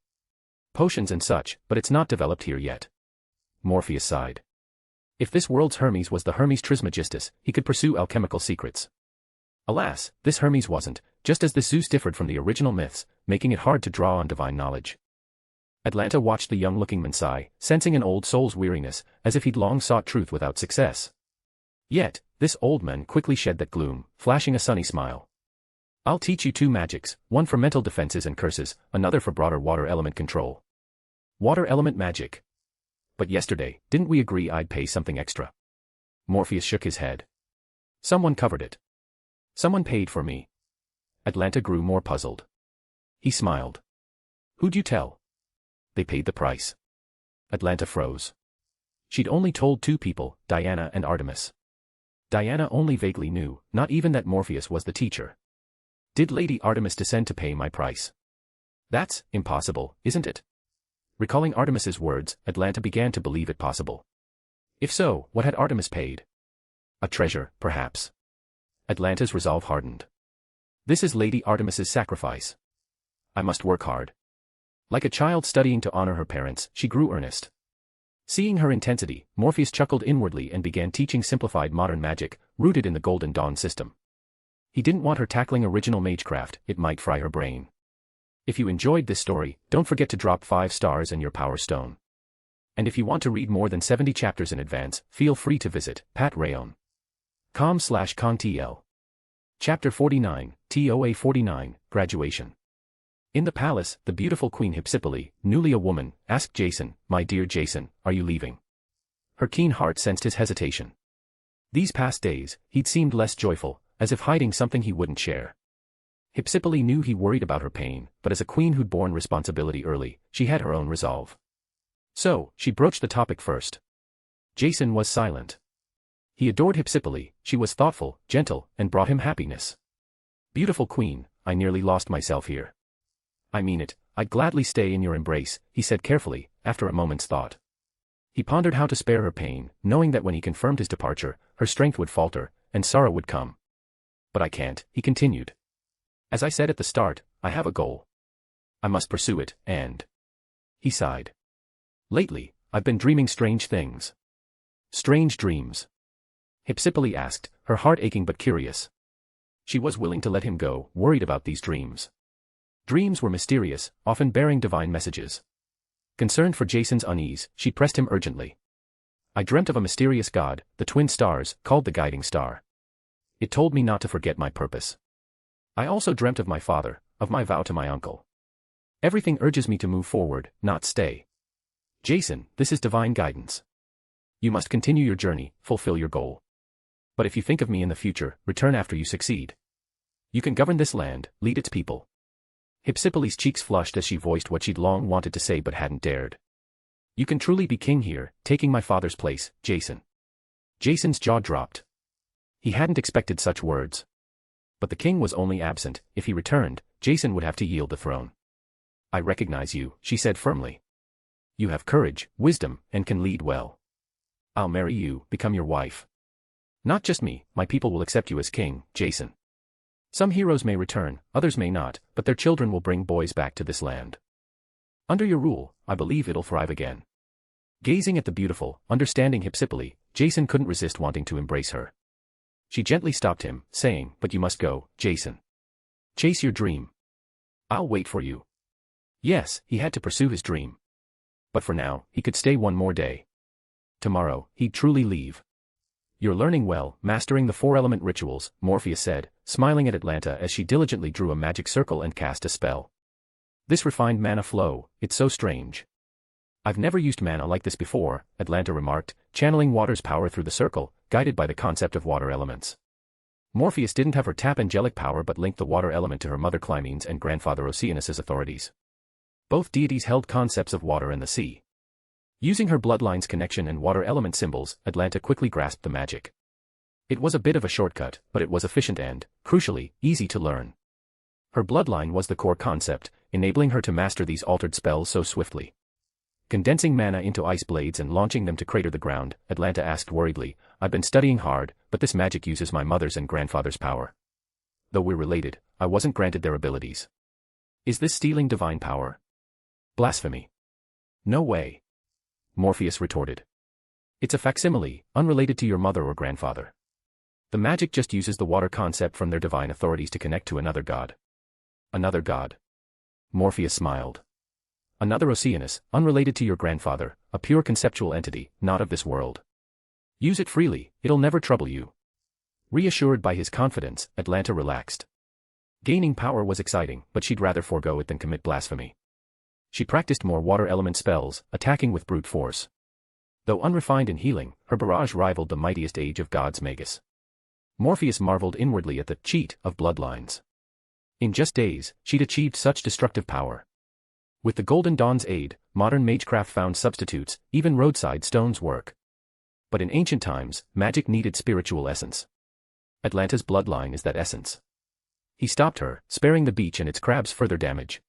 Potions and such, but it's not developed here yet. Morpheus sighed. If this world's Hermes was the Hermes Trismegistus, he could pursue alchemical secrets. Alas, this Hermes wasn't, just as the Zeus differed from the original myths, making it hard to draw on divine knowledge. Atlanta watched the young-looking man sigh, sensing an old soul's weariness, as if he'd long sought truth without success. Yet, this old man quickly shed that gloom, flashing a sunny smile. I'll teach you 2 magics, one for mental defenses and curses, another for broader water element control. Water element magic. But yesterday, didn't we agree I'd pay something extra? Morpheus shook his head. Someone covered it. Someone paid for me. Atlanta grew more puzzled. He smiled. Who'd you tell? They paid the price. Atlanta froze. She'd only told 2 people, Diana and Artemis. Diana only vaguely knew, not even that Morpheus was the teacher. Did Lady Artemis descend to pay my price? That's impossible, isn't it? Recalling Artemis's words, Atlanta began to believe it possible. If so, what had Artemis paid? A treasure, perhaps. Atlanta's resolve hardened. This is Lady Artemis's sacrifice. I must work hard. Like a child studying to honor her parents, she grew earnest. Seeing her intensity, Morpheus chuckled inwardly and began teaching simplified modern magic, rooted in the Golden Dawn system. He didn't want her tackling original magecraft, it might fry her brain. If you enjoyed this story, don't forget to drop 5 stars and your power stone. And if you want to read more than 70 chapters in advance, feel free to visit patrayon.com/contl. Chapter 49, TOA 49, Graduation. In the palace, the beautiful Queen Hypsipyle, newly a woman, asked Jason, "My dear Jason, are you leaving?" Her keen heart sensed his hesitation. These past days, he'd seemed less joyful, as if hiding something he wouldn't share. Hypsipyle knew he worried about her pain, but as a queen who'd borne responsibility early, she had her own resolve. So, she broached the topic first. Jason was silent. He adored Hypsipyle, she was thoughtful, gentle, and brought him happiness. Beautiful queen, I nearly lost myself here. I mean it, I'd gladly stay in your embrace, he said carefully, after a moment's thought. He pondered how to spare her pain, knowing that when he confirmed his departure, her strength would falter, and sorrow would come. But I can't, he continued. As I said at the start, I have a goal. I must pursue it, and... He sighed. Lately, I've been dreaming strange things. Strange dreams? Hypsipyle asked, her heart aching but curious. She was willing to let him go, worried about these dreams. Dreams were mysterious, often bearing divine messages. Concerned for Jason's unease, she pressed him urgently. I dreamt of a mysterious god, the twin stars, called the guiding star. It told me not to forget my purpose. I also dreamt of my father, of my vow to my uncle. Everything urges me to move forward, not stay. Jason, this is divine guidance. You must continue your journey, fulfill your goal. But if you think of me in the future, return after you succeed. You can govern this land, lead its people. Hypsipyle's cheeks flushed as she voiced what she'd long wanted to say but hadn't dared. You can truly be king here, taking my father's place, Jason. Jason's jaw dropped. He hadn't expected such words. But the king was only absent. If he returned, Jason would have to yield the throne. I recognize you, she said firmly. You have courage, wisdom, and can lead well. I'll marry you, become your wife. Not just me, my people will accept you as king, Jason. Some heroes may return, others may not, but their children will bring boys back to this land. Under your rule, I believe it'll thrive again. Gazing at the beautiful, understanding Hypsipyle, Jason couldn't resist wanting to embrace her. She gently stopped him, saying, but you must go, Jason. Chase your dream. I'll wait for you. Yes, he had to pursue his dream. But for now, he could stay one more day. Tomorrow, he'd truly leave. You're learning well, mastering the four-element rituals, Morpheus said, smiling at Atlanta as she diligently drew a magic circle and cast a spell. This refined mana flow, it's so strange. I've never used mana like this before, Atlanta remarked, channeling water's power through the circle, guided by the concept of water elements. Morpheus didn't have her tap angelic power but linked the water element to her mother Clymene's and grandfather Oceanus's authorities. Both deities held concepts of water and the sea. Using her bloodline's connection and water element symbols, Atlanta quickly grasped the magic. It was a bit of a shortcut, but it was efficient and, crucially, easy to learn. Her bloodline was the core concept, enabling her to master these altered spells so swiftly. Condensing mana into ice blades and launching them to crater the ground, Atlanta asked worriedly, I've been studying hard, but this magic uses my mother's and grandfather's power. Though we're related, I wasn't granted their abilities. Is this stealing divine power? Blasphemy. No way. Morpheus retorted. It's a facsimile, unrelated to your mother or grandfather. The magic just uses the water concept from their divine authorities to connect to another god. Another god. Morpheus smiled. Another Oceanus, unrelated to your grandfather, a pure conceptual entity, not of this world. Use it freely, it'll never trouble you. Reassured by his confidence, Atlanta relaxed. Gaining power was exciting, but she'd rather forego it than commit blasphemy. She practiced more water element spells, attacking with brute force. Though unrefined in healing, her barrage rivaled the mightiest age of gods Magus. Morpheus marveled inwardly at the cheat of bloodlines. In just days, she'd achieved such destructive power. With the Golden Dawn's aid, modern magecraft found substitutes, even roadside stones work. But in ancient times, magic needed spiritual essence. Atlanta's bloodline is that essence. He stopped her, sparing the beach and its crabs further damage.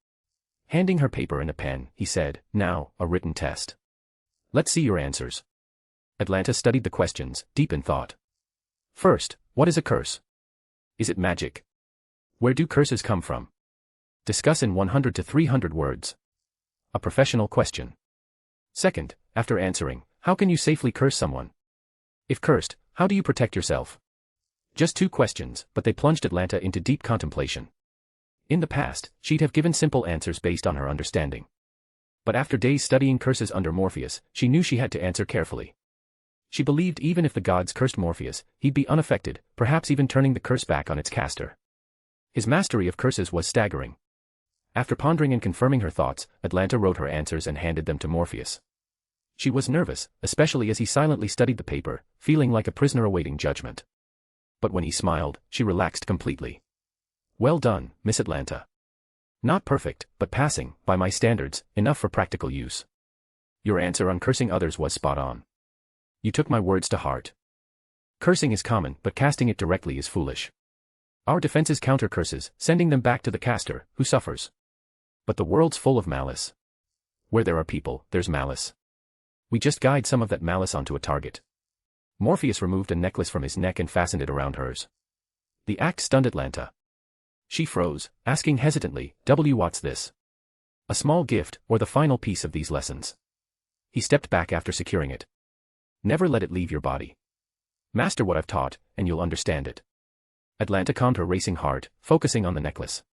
Handing her paper and a pen, he said, now, a written test. Let's see your answers. Atlanta studied the questions, deep in thought. First, what is a curse? Is it magic? Where do curses come from? Discuss in 100 to 300 words. A professional question. Second, after answering, how can you safely curse someone? If cursed, how do you protect yourself? Just 2 questions, but they plunged Atlanta into deep contemplation. In the past, she'd have given simple answers based on her understanding. But after days studying curses under Morpheus, she knew she had to answer carefully. She believed even if the gods cursed Morpheus, he'd be unaffected, perhaps even turning the curse back on its caster. His mastery of curses was staggering. After pondering and confirming her thoughts, Atlanta wrote her answers and handed them to Morpheus. She was nervous, especially as he silently studied the paper, feeling like a prisoner awaiting judgment. But when he smiled, she relaxed completely. Well done, Miss Atlanta. Not perfect, but passing, by my standards, enough for practical use. Your answer on cursing others was spot on. You took my words to heart. Cursing is common, but casting it directly is foolish. Our defenses counter curses, sending them back to the caster, who suffers. But the world's full of malice. Where there are people, there's malice. We just guide some of that malice onto a target. Morpheus removed a necklace from his neck and fastened it around hers. The act stunned Atlanta. She froze, asking hesitantly, what's this? A small gift, or the final piece of these lessons? He stepped back after securing it. Never let it leave your body. Master what I've taught, and you'll understand it. Atlanta calmed her racing heart, focusing on the necklace.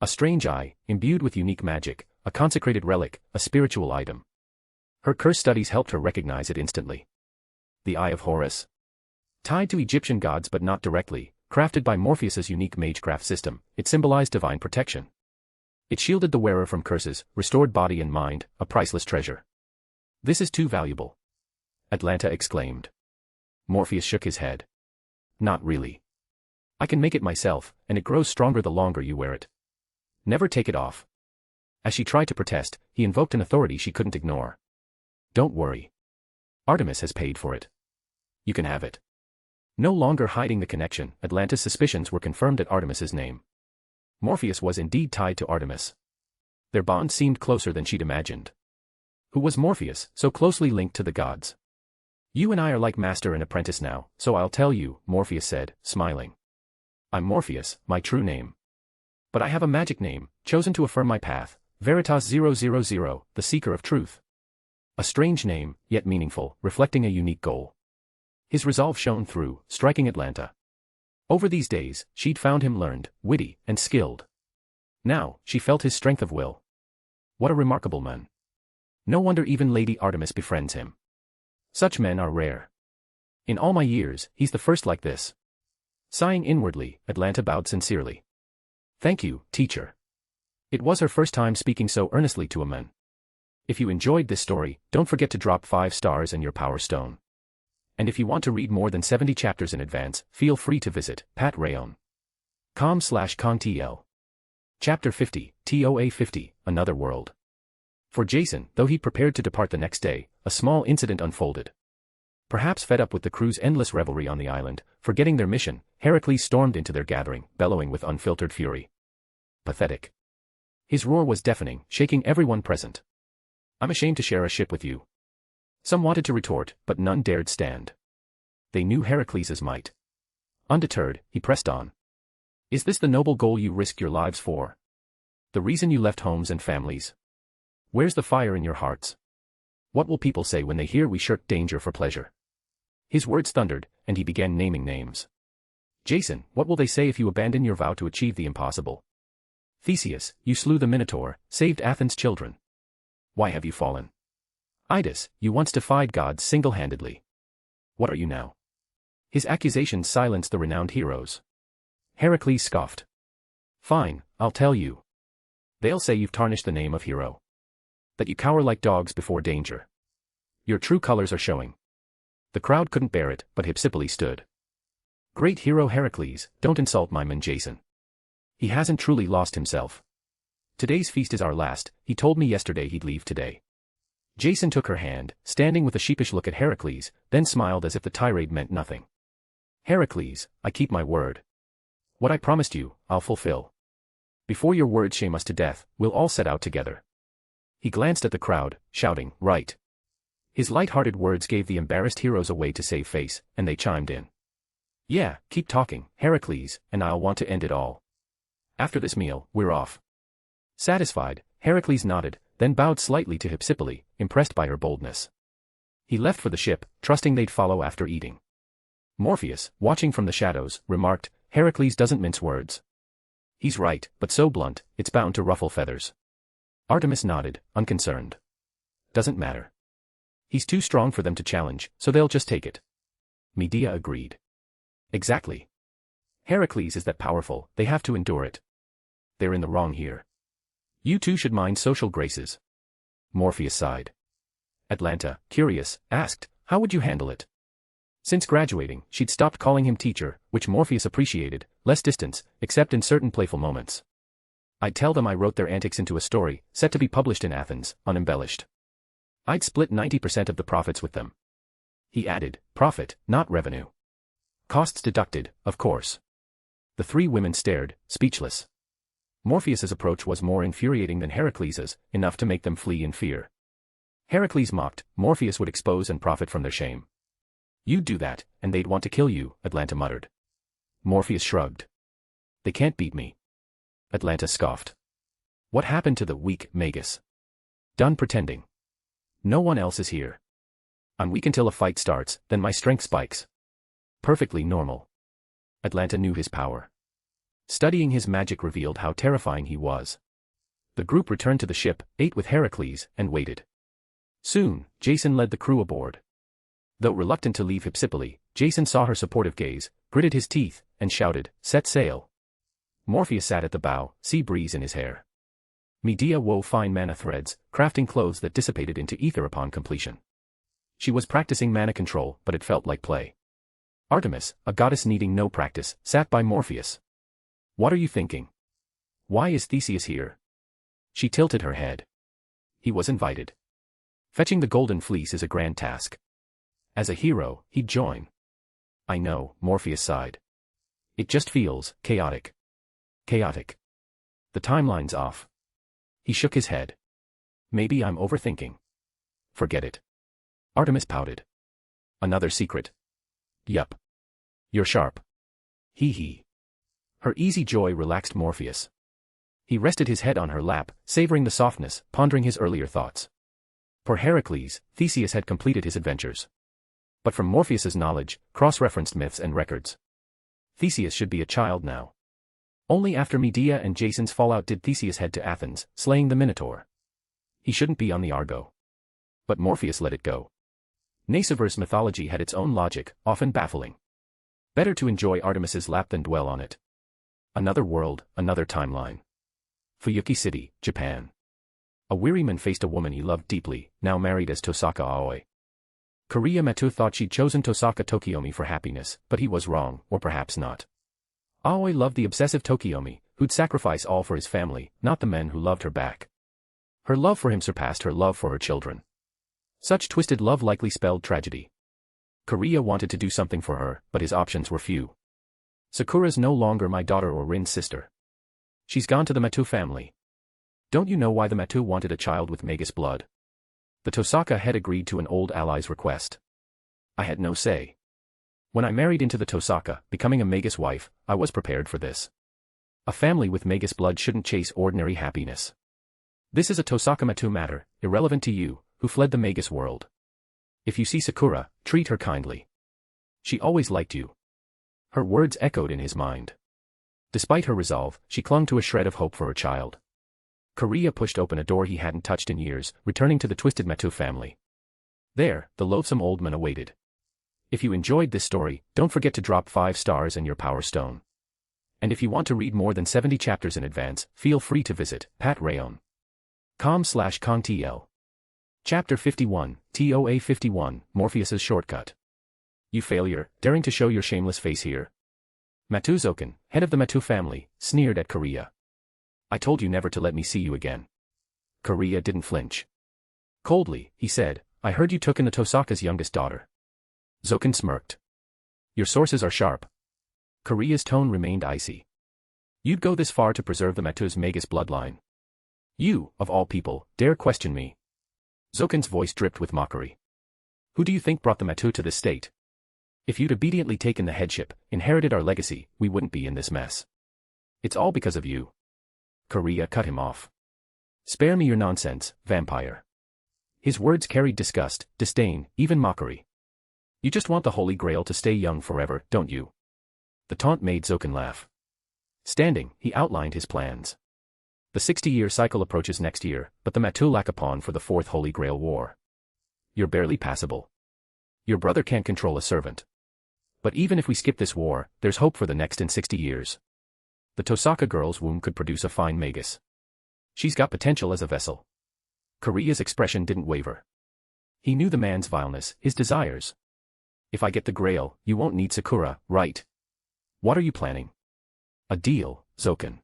A strange eye, imbued with unique magic, a consecrated relic, a spiritual item. Her curse studies helped her recognize it instantly. The Eye of Horus. Tied to Egyptian gods but not directly, crafted by Morpheus's unique magecraft system, it symbolized divine protection. It shielded the wearer from curses, restored body and mind, a priceless treasure. This is too valuable. Atlanta exclaimed. Morpheus shook his head. Not really. I can make it myself, and it grows stronger the longer you wear it. Never take it off. As she tried to protest, he invoked an authority she couldn't ignore. Don't worry. Artemis has paid for it. You can have it. No longer hiding the connection, Atlanta's suspicions were confirmed at Artemis's name. Morpheus was indeed tied to Artemis. Their bond seemed closer than she'd imagined. Who was Morpheus, so closely linked to the gods? You and I are like master and apprentice now, so I'll tell you, Morpheus said, smiling. I'm Morpheus, my true name. But I have a magic name, chosen to affirm my path, Veritas 000, the seeker of truth. A strange name, yet meaningful, reflecting a unique goal. His resolve shone through, striking Atlanta. Over these days, she'd found him learned, witty, and skilled. Now, she felt his strength of will. What a remarkable man. No wonder even Lady Artemis befriends him. Such men are rare. In all my years, he's the first like this. Sighing inwardly, Atlanta bowed sincerely. Thank you, teacher. It was her first time speaking so earnestly to a man. If you enjoyed this story, don't forget to drop 5 stars and your power stone. And if you want to read more than 70 chapters in advance, feel free to visit patreon.com/contl. Chapter 50, TOA 50, Another World. For Jason, though he prepared to depart the next day, a small incident unfolded. Perhaps fed up with the crew's endless revelry on the island, forgetting their mission, Heracles stormed into their gathering, bellowing with unfiltered fury. Pathetic. His roar was deafening, shaking everyone present. I'm ashamed to share a ship with you. Some wanted to retort, but none dared stand. They knew Heracles' might. Undeterred, he pressed on. Is this the noble goal you risked your lives for? The reason you left homes and families? Where's the fire in your hearts? What will people say when they hear we shirked danger for pleasure? His words thundered, and he began naming names. Jason, what will they say if you abandon your vow to achieve the impossible? Theseus, you slew the Minotaur, saved Athens' children. Why have you fallen? Idas, you once defied gods single-handedly. What are you now? His accusations silenced the renowned heroes. Heracles scoffed. Fine, I'll tell you. They'll say you've tarnished the name of hero. That you cower like dogs before danger. Your true colors are showing. The crowd couldn't bear it, but Hypsipyle stood. Great hero Heracles, don't insult my man Jason. He hasn't truly lost himself. Today's feast is our last, he told me yesterday he'd leave today. Jason took her hand, standing with a sheepish look at Heracles, then smiled as if the tirade meant nothing. Heracles, I keep my word. What I promised you, I'll fulfill. Before your words shame us to death, we'll all set out together. He glanced at the crowd, shouting, right. His light-hearted words gave the embarrassed heroes a way to save face, and they chimed in. Yeah, keep talking, Heracles, and I'll want to end it all. After this meal, we're off. Satisfied, Heracles nodded, then bowed slightly to Hypsipyle, impressed by her boldness. He left for the ship, trusting they'd follow after eating. Morpheus, watching from the shadows, remarked, Heracles doesn't mince words. He's right, but so blunt, it's bound to ruffle feathers. Artemis nodded, unconcerned. Doesn't matter. He's too strong for them to challenge, so they'll just take it. Medea agreed. Exactly. Heracles is that powerful, they have to endure it. They're in the wrong here. You two should mind social graces. Morpheus sighed. Atlanta, curious, asked, how would you handle it? Since graduating, she'd stopped calling him teacher, which Morpheus appreciated, less distance, except in certain playful moments. I'd tell them I wrote their antics into a story, set to be published in Athens, unembellished. I'd split 90% of the profits with them. He added, profit, not revenue. Costs deducted, of course. The 3 women stared, speechless. Morpheus's approach was more infuriating than Heracles's, enough to make them flee in fear. Heracles mocked, Morpheus would expose and profit from their shame. You'd do that, and they'd want to kill you, Atlanta muttered. Morpheus shrugged. They can't beat me. Atlanta scoffed. What happened to the weak Magus? Done pretending. No one else is here. I'm weak until a fight starts, then my strength spikes. Perfectly normal. Atlanta knew his power. Studying his magic revealed how terrifying he was. The group returned to the ship, ate with Heracles, and waited. Soon, Jason led the crew aboard. Though reluctant to leave Hypsipyle, Jason saw her supportive gaze, gritted his teeth, and shouted, set sail. Morpheus sat at the bow, sea breeze in his hair. Medea wove fine mana threads, crafting clothes that dissipated into ether upon completion. She was practicing mana control, but it felt like play. Artemis, a goddess needing no practice, sat by Morpheus. What are you thinking? Why is Theseus here? She tilted her head. He was invited. Fetching the golden fleece is a grand task. As a hero, he'd join. I know, Morpheus sighed. It just feels chaotic. Chaotic. The timeline's off. He shook his head. Maybe I'm overthinking. Forget it. Artemis pouted. Another secret. Yup. You're sharp. Hee. Her easy joy relaxed Morpheus. He rested his head on her lap, savoring the softness, pondering his earlier thoughts. For Heracles, Theseus had completed his adventures. But from Morpheus's knowledge, cross-referenced myths and records, Theseus should be a child now. Only after Medea and Jason's fallout did Theseus head to Athens, slaying the Minotaur. He shouldn't be on the Argo. But Morpheus let it go. Nasuverse mythology had its own logic, often baffling. Better to enjoy Artemis's lap than dwell on it. Another world, another timeline. Fuyuki City, Japan. A weary man faced a woman he loved deeply, now married as Tosaka Aoi. Kariya Matu thought she'd chosen Tosaka Tokiomi for happiness, but he was wrong, or perhaps not. Aoi loved the obsessive Tokiomi, who'd sacrifice all for his family, not the men who loved her back. Her love for him surpassed her love for her children. Such twisted love likely spelled tragedy. Kariya wanted to do something for her, but his options were few. Sakura's no longer my daughter or Rin's sister. She's gone to the Matu family. Don't you know why the Matu wanted a child with Magus blood? The Tosaka had agreed to an old ally's request. I had no say. When I married into the Tosaka, becoming a Magus wife, I was prepared for this. A family with Magus blood shouldn't chase ordinary happiness. This is a Tosaka Matu matter, irrelevant to you, who fled the Magus world. If you see Sakura, treat her kindly. She always liked you. Her words echoed in his mind. Despite her resolve, she clung to a shred of hope for her child. Kariya pushed open a door he hadn't touched in years, returning to the twisted Matu family. There, the loathsome old man awaited. If you enjoyed this story, don't forget to drop 5 stars and your power stone. And if you want to read more than 70 chapters in advance, feel free to visit patrayon.com/kongtl. Chapter 51, TOA 51, Morpheus's Shortcut. You failure, daring to show your shameless face here. Matuzoken, head of the Matu family, sneered at Kariya. I told you never to let me see you again. Kariya didn't flinch. Coldly, he said, I heard you took in the Tosaka's youngest daughter. Zoken smirked. Your sources are sharp. Kariya's tone remained icy. You'd go this far to preserve the Matu's Magus bloodline. You, of all people, dare question me. Zoken's voice dripped with mockery. Who do you think brought the Matu to this state? If you'd obediently taken the headship, inherited our legacy, we wouldn't be in this mess. It's all because of you. Kariya cut him off. Spare me your nonsense, vampire. His words carried disgust, disdain, even mockery. You just want the Holy Grail to stay young forever, don't you? The taunt made Zoken laugh. Standing, he outlined his plans. The 60-year cycle approaches next year, but the Matu lack a pawn for the Fourth Holy Grail War. You're barely passable. Your brother can't control a servant. But even if we skip this war, there's hope for the next in 60 years. The Tosaka girl's womb could produce a fine Magus. She's got potential as a vessel. Kariya's expression didn't waver. He knew the man's vileness, his desires. If I get the Grail, you won't need Sakura, right? What are you planning? A deal, Zoken.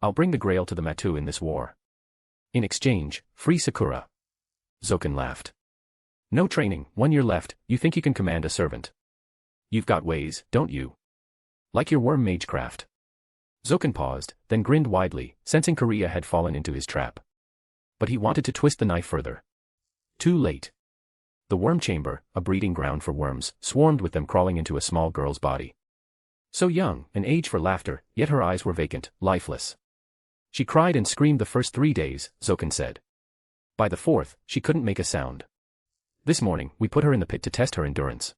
I'll bring the Grail to the Matu in this war. In exchange, free Sakura. Zoken laughed. No training, 1 year left, you think you can command a servant? You've got ways, don't you? Like your worm magecraft. Zoken paused, then grinned widely, sensing Kariya had fallen into his trap. But he wanted to twist the knife further. Too late. The worm chamber, a breeding ground for worms, swarmed with them crawling into a small girl's body. So young, an age for laughter, yet her eyes were vacant, lifeless. She cried and screamed the first 3 days, Zoken said. By the 4th, she couldn't make a sound. This morning, we put her in the pit to test her endurance.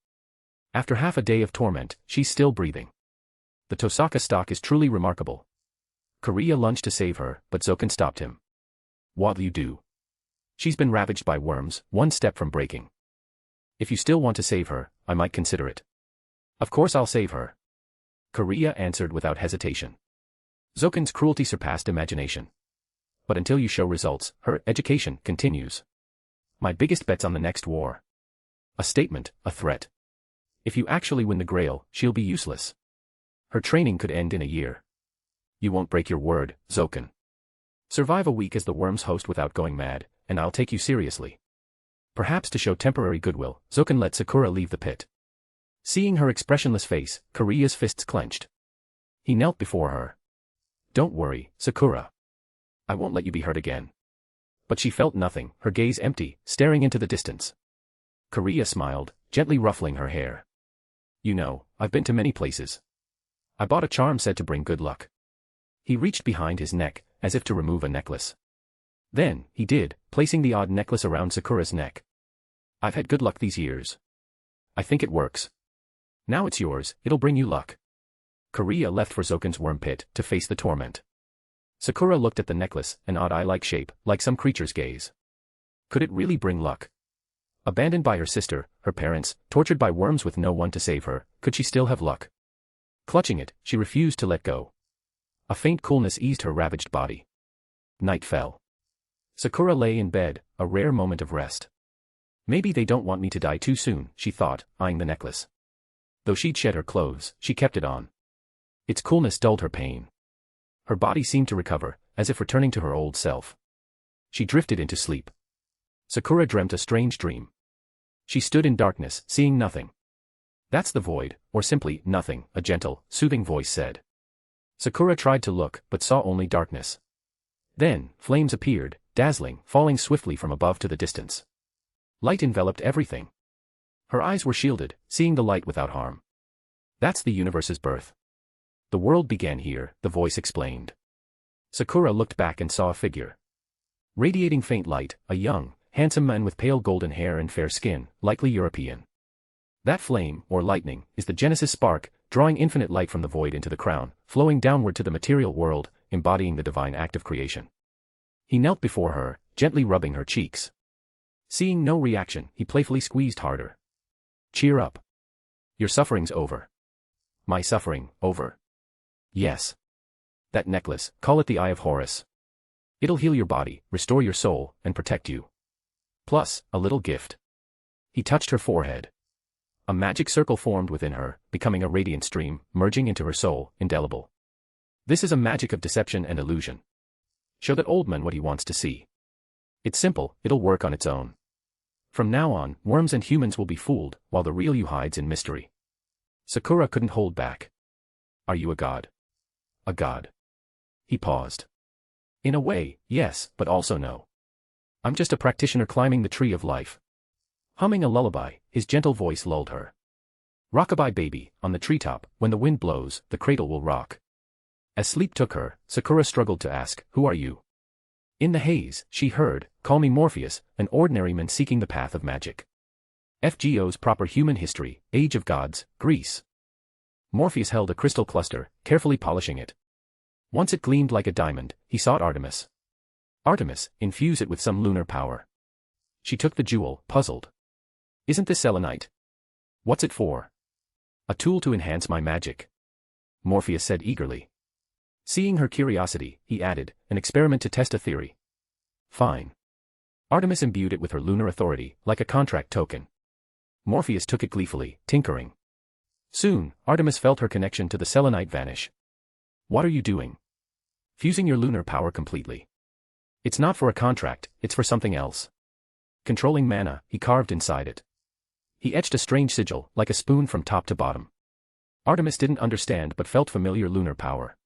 After half a day of torment, she's still breathing. The Tosaka stock is truly remarkable. Kariya lunged to save her, but Zoken stopped him. What'll you do? She's been ravaged by worms, 1 step from breaking. If you still want to save her, I might consider it. Of course I'll save her. Kariya answered without hesitation. Zoken's cruelty surpassed imagination. But until you show results, her education continues. My biggest bet's on the next war. A statement, a threat. If you actually win the Grail, she'll be useless. Her training could end in a year. You won't break your word, Zoken. Survive a week as the worm's host without going mad, and I'll take you seriously. Perhaps to show temporary goodwill, Zoken let Sakura leave the pit. Seeing her expressionless face, Kariya's fists clenched. He knelt before her. Don't worry, Sakura. I won't let you be hurt again. But she felt nothing, her gaze empty, staring into the distance. Kariya smiled, gently ruffling her hair. You know, I've been to many places. I bought a charm said to bring good luck. He reached behind his neck, as if to remove a necklace. Then, he did, placing the odd necklace around Sakura's neck. I've had good luck these years. I think it works. Now it's yours, it'll bring you luck. Kariya left for Zoken's worm pit, to face the torment. Sakura looked at the necklace, an odd eye-like shape, like some creature's gaze. Could it really bring luck? Abandoned by her sister, her parents, tortured by worms with no one to save her, could she still have luck? Clutching it, she refused to let go. A faint coolness eased her ravaged body. Night fell. Sakura lay in bed, a rare moment of rest. Maybe they don't want me to die too soon, she thought, eyeing the necklace. Though she'd shed her clothes, she kept it on. Its coolness dulled her pain. Her body seemed to recover, as if returning to her old self. She drifted into sleep. Sakura dreamt a strange dream. She stood in darkness, seeing nothing. That's the void, or simply nothing, a gentle, soothing voice said. Sakura tried to look, but saw only darkness. Then, flames appeared, dazzling, falling swiftly from above to the distance. Light enveloped everything. Her eyes were shielded, seeing the light without harm. That's the universe's birth. The world began here, the voice explained. Sakura looked back and saw a figure. Radiating faint light, a young, handsome man with pale golden hair and fair skin, likely European. That flame, or lightning, is the Genesis spark, drawing infinite light from the void into the crown, flowing downward to the material world, embodying the divine act of creation. He knelt before her, gently rubbing her cheeks. Seeing no reaction, he playfully squeezed harder. Cheer up. Your suffering's over. My suffering, over. Yes. That necklace, call it the Eye of Horus. It'll heal your body, restore your soul, and protect you. Plus, a little gift. He touched her forehead. A magic circle formed within her, becoming a radiant stream, merging into her soul, indelible. This is a magic of deception and illusion. Show that old man what he wants to see. It's simple, it'll work on its own. From now on, worms and humans will be fooled, while the real you hides in mystery. Sakura couldn't hold back. Are you a god? A god. He paused. In a way, yes, but also no. I'm just a practitioner climbing the tree of life. Humming a lullaby, his gentle voice lulled her. Rockabye baby, on the treetop, when the wind blows, the cradle will rock. As sleep took her, Sakura struggled to ask, who are you? In the haze, she heard, call me Morpheus, an ordinary man seeking the path of magic. FGO's proper human history, Age of Gods, Greece. Morpheus held a crystal cluster, carefully polishing it. Once it gleamed like a diamond, he sought Artemis. Artemis, infuse it with some lunar power. She took the jewel, puzzled. Isn't this selenite? What's it for? A tool to enhance my magic. Morpheus said eagerly. Seeing her curiosity, he added, an experiment to test a theory. Fine. Artemis imbued it with her lunar authority, like a contract token. Morpheus took it gleefully, tinkering. Soon, Artemis felt her connection to the selenite vanish. What are you doing? Fusing your lunar power completely. It's not for a contract, it's for something else. Controlling mana, he carved inside it. He etched a strange sigil, like a spoon from top to bottom. Artemis didn't understand but felt familiar lunar power.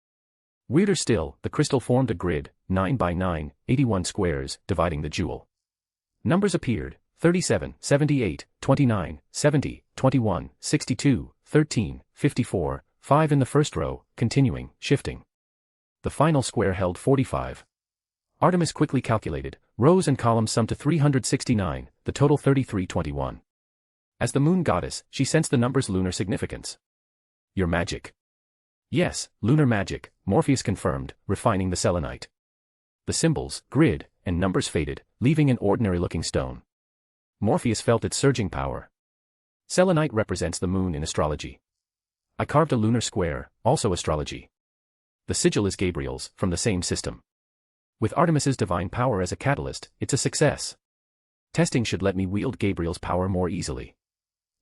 Weirder still, the crystal formed a grid, 9 by 9, 81 squares, dividing the jewel. Numbers appeared, 37, 78, 29, 70, 21, 62, 13, 54, 5 in the first row, continuing, shifting. The final square held 45. Artemis quickly calculated, rows and columns summed to 369, the total 3321. As the moon goddess, she sensed the number's lunar significance. Your magic. Yes, lunar magic, Morpheus confirmed, refining the selenite. The symbols, grid, and numbers faded, leaving an ordinary-looking stone. Morpheus felt its surging power. Selenite represents the moon in astrology. I carved a lunar square, also astrology. The sigil is Gabriel's, from the same system. With Artemis's divine power as a catalyst, it's a success. Testing should let me wield Gabriel's power more easily.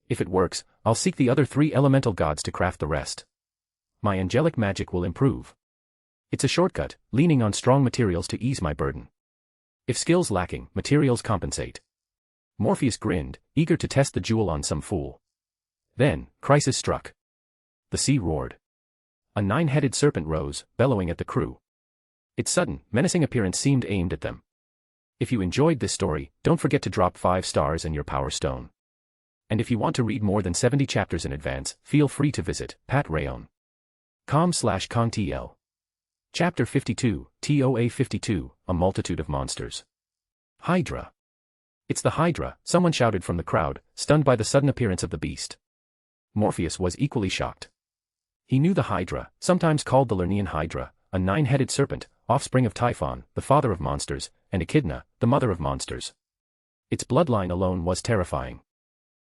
If it works, I'll seek the other 3 elemental gods to craft the rest. My angelic magic will improve. It's a shortcut, leaning on strong materials to ease my burden. If skills lacking, materials compensate. Morpheus grinned, eager to test the jewel on some fool. Then, crisis struck. The sea roared. A 9-headed serpent rose, bellowing at the crew. Its sudden, menacing appearance seemed aimed at them. If you enjoyed this story, don't forget to drop 5 stars and your power stone. And if you want to read more than 70 chapters in advance, feel free to visit patrayon.com/contl. Chapter 52, TOA 52, A Multitude of Monsters. Hydra. It's the Hydra, someone shouted from the crowd, stunned by the sudden appearance of the beast. Morpheus was equally shocked. He knew the Hydra, sometimes called the Lernean Hydra, a 9-headed serpent, offspring of Typhon, the father of monsters, and Echidna, the mother of monsters. Its bloodline alone was terrifying.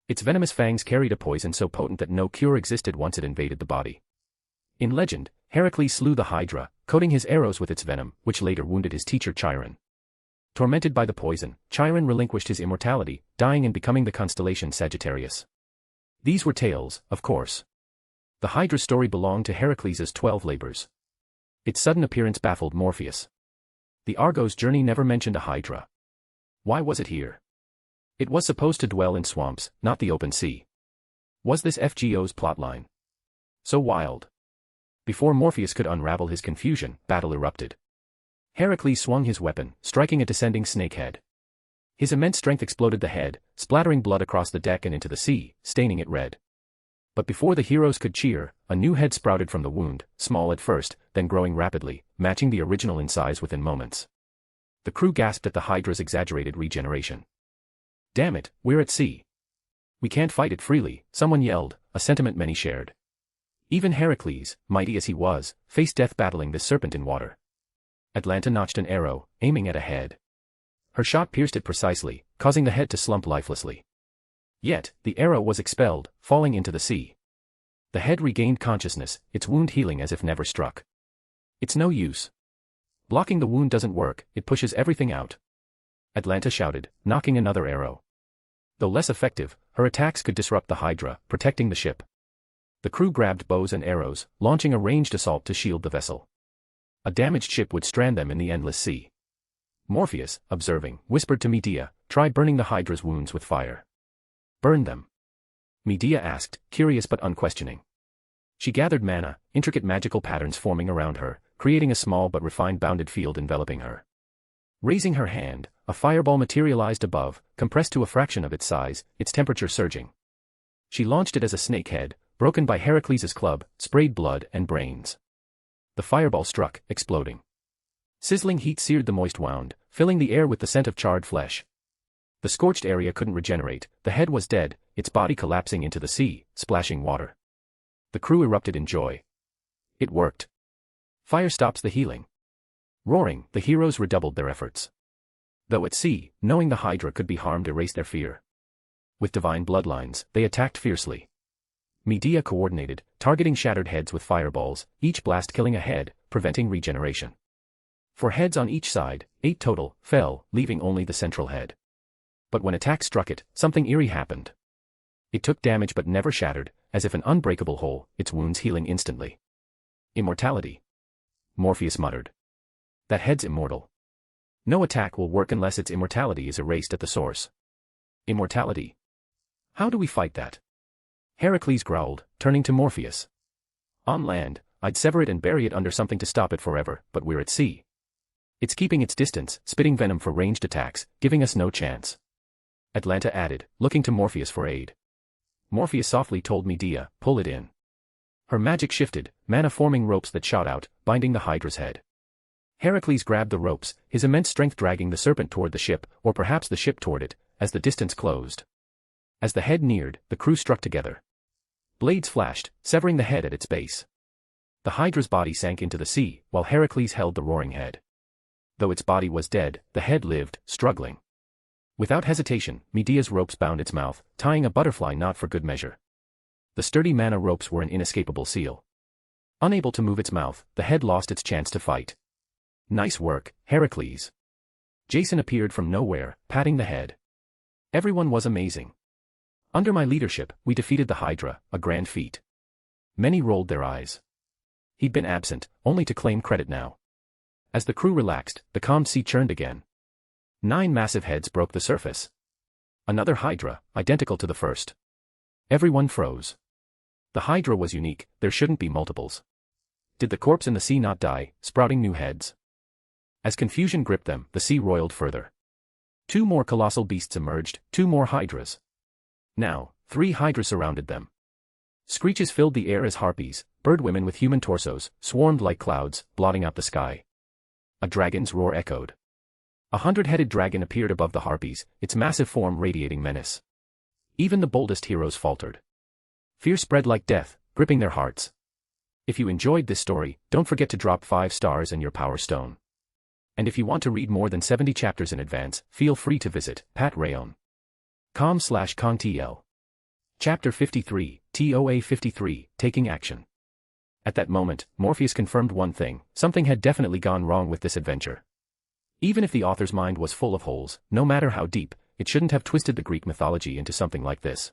Its venomous fangs carried a poison so potent that no cure existed once it invaded the body. In legend, Heracles slew the Hydra, coating his arrows with its venom, which later wounded his teacher Chiron. Tormented by the poison, Chiron relinquished his immortality, dying and becoming the constellation Sagittarius. These were tales, of course. The Hydra's story belonged to Heracles' 12 labors. Its sudden appearance baffled Morpheus. The Argo's journey never mentioned a Hydra. Why was it here? It was supposed to dwell in swamps, not the open sea. Was this FGO's plotline? So wild. Before Morpheus could unravel his confusion, battle erupted. Heracles swung his weapon, striking a descending snakehead. His immense strength exploded the head, splattering blood across the deck and into the sea, staining it red. But before the heroes could cheer, a new head sprouted from the wound, small at first, then growing rapidly, matching the original in size within moments. The crew gasped at the Hydra's exaggerated regeneration. Damn it, we're at sea. We can't fight it freely, someone yelled, a sentiment many shared. Even Heracles, mighty as he was, faced death battling this serpent in water. Atalanta notched an arrow, aiming at a head. Her shot pierced it precisely, causing the head to slump lifelessly. Yet, the arrow was expelled, falling into the sea. The head regained consciousness, its wound healing as if never struck. It's no use. Blocking the wound doesn't work, it pushes everything out. Atalanta shouted, knocking another arrow. Though less effective, her attacks could disrupt the Hydra, protecting the ship. The crew grabbed bows and arrows, launching a ranged assault to shield the vessel. A damaged ship would strand them in the endless sea. Morpheus, observing, whispered to Medea, try burning the Hydra's wounds with fire. Burn them. Medea asked, curious but unquestioning. She gathered mana, intricate magical patterns forming around her, creating a small but refined bounded field enveloping her. Raising her hand, a fireball materialized above, compressed to a fraction of its size, its temperature surging. She launched it as a snakehead, broken by Heracles' club, sprayed blood and brains. The fireball struck, exploding. Sizzling heat seared the moist wound, filling the air with the scent of charred flesh. The scorched area couldn't regenerate, the head was dead, its body collapsing into the sea, splashing water. The crew erupted in joy. It worked. Fire stops the healing. Roaring, the heroes redoubled their efforts. Though at sea, knowing the Hydra could be harmed erased their fear. With divine bloodlines, they attacked fiercely. Medea coordinated, targeting shattered heads with fireballs, each blast killing a head, preventing regeneration. 4 heads on each side, 8 total, fell, leaving only the central head. But when attack struck it, something eerie happened. It took damage but never shattered, as if an unbreakable whole, its wounds healing instantly. Immortality. Morpheus muttered. That head's immortal. No attack will work unless its immortality is erased at the source. Immortality. How do we fight that? Heracles growled, turning to Morpheus. On land, I'd sever it and bury it under something to stop it forever, but we're at sea. It's keeping its distance, spitting venom for ranged attacks, giving us no chance. Atalanta added, looking to Morpheus for aid. Morpheus softly told Medea, pull it in. Her magic shifted, mana forming ropes that shot out, binding the Hydra's head. Heracles grabbed the ropes, his immense strength dragging the serpent toward the ship, or perhaps the ship toward it, as the distance closed. As the head neared, the crew struck together. Blades flashed, severing the head at its base. The Hydra's body sank into the sea, while Heracles held the roaring head. Though its body was dead, the head lived, struggling. Without hesitation, Medea's ropes bound its mouth, tying a butterfly knot for good measure. The sturdy mana ropes were an inescapable seal. Unable to move its mouth, the head lost its chance to fight. Nice work, Heracles. Jason appeared from nowhere, patting the head. Everyone was amazing. Under my leadership, we defeated the Hydra, a grand feat. Many rolled their eyes. He'd been absent, only to claim credit now. As the crew relaxed, the calmed sea churned again. 9 massive heads broke the surface. Another Hydra, identical to the first. Everyone froze. The Hydra was unique, there shouldn't be multiples. Did the corpse in the sea not die, sprouting new heads? As confusion gripped them, the sea roiled further. 2 more colossal beasts emerged, 2 more Hydras. Now, 3 Hydras surrounded them. Screeches filled the air as harpies, bird women with human torsos, swarmed like clouds, blotting out the sky. A dragon's roar echoed. A 100-headed dragon appeared above the harpies, its massive form radiating menace. Even the boldest heroes faltered. Fear spread like death, gripping their hearts. If you enjoyed this story, don't forget to drop 5 stars and your power stone. And if you want to read more than 70 chapters in advance, feel free to visit patrayon.com/contl. Chapter 53, TOA 53, Taking Action. At that moment, Morpheus confirmed one thing: something had definitely gone wrong with this adventure. Even if the author's mind was full of holes, no matter how deep, it shouldn't have twisted the Greek mythology into something like this.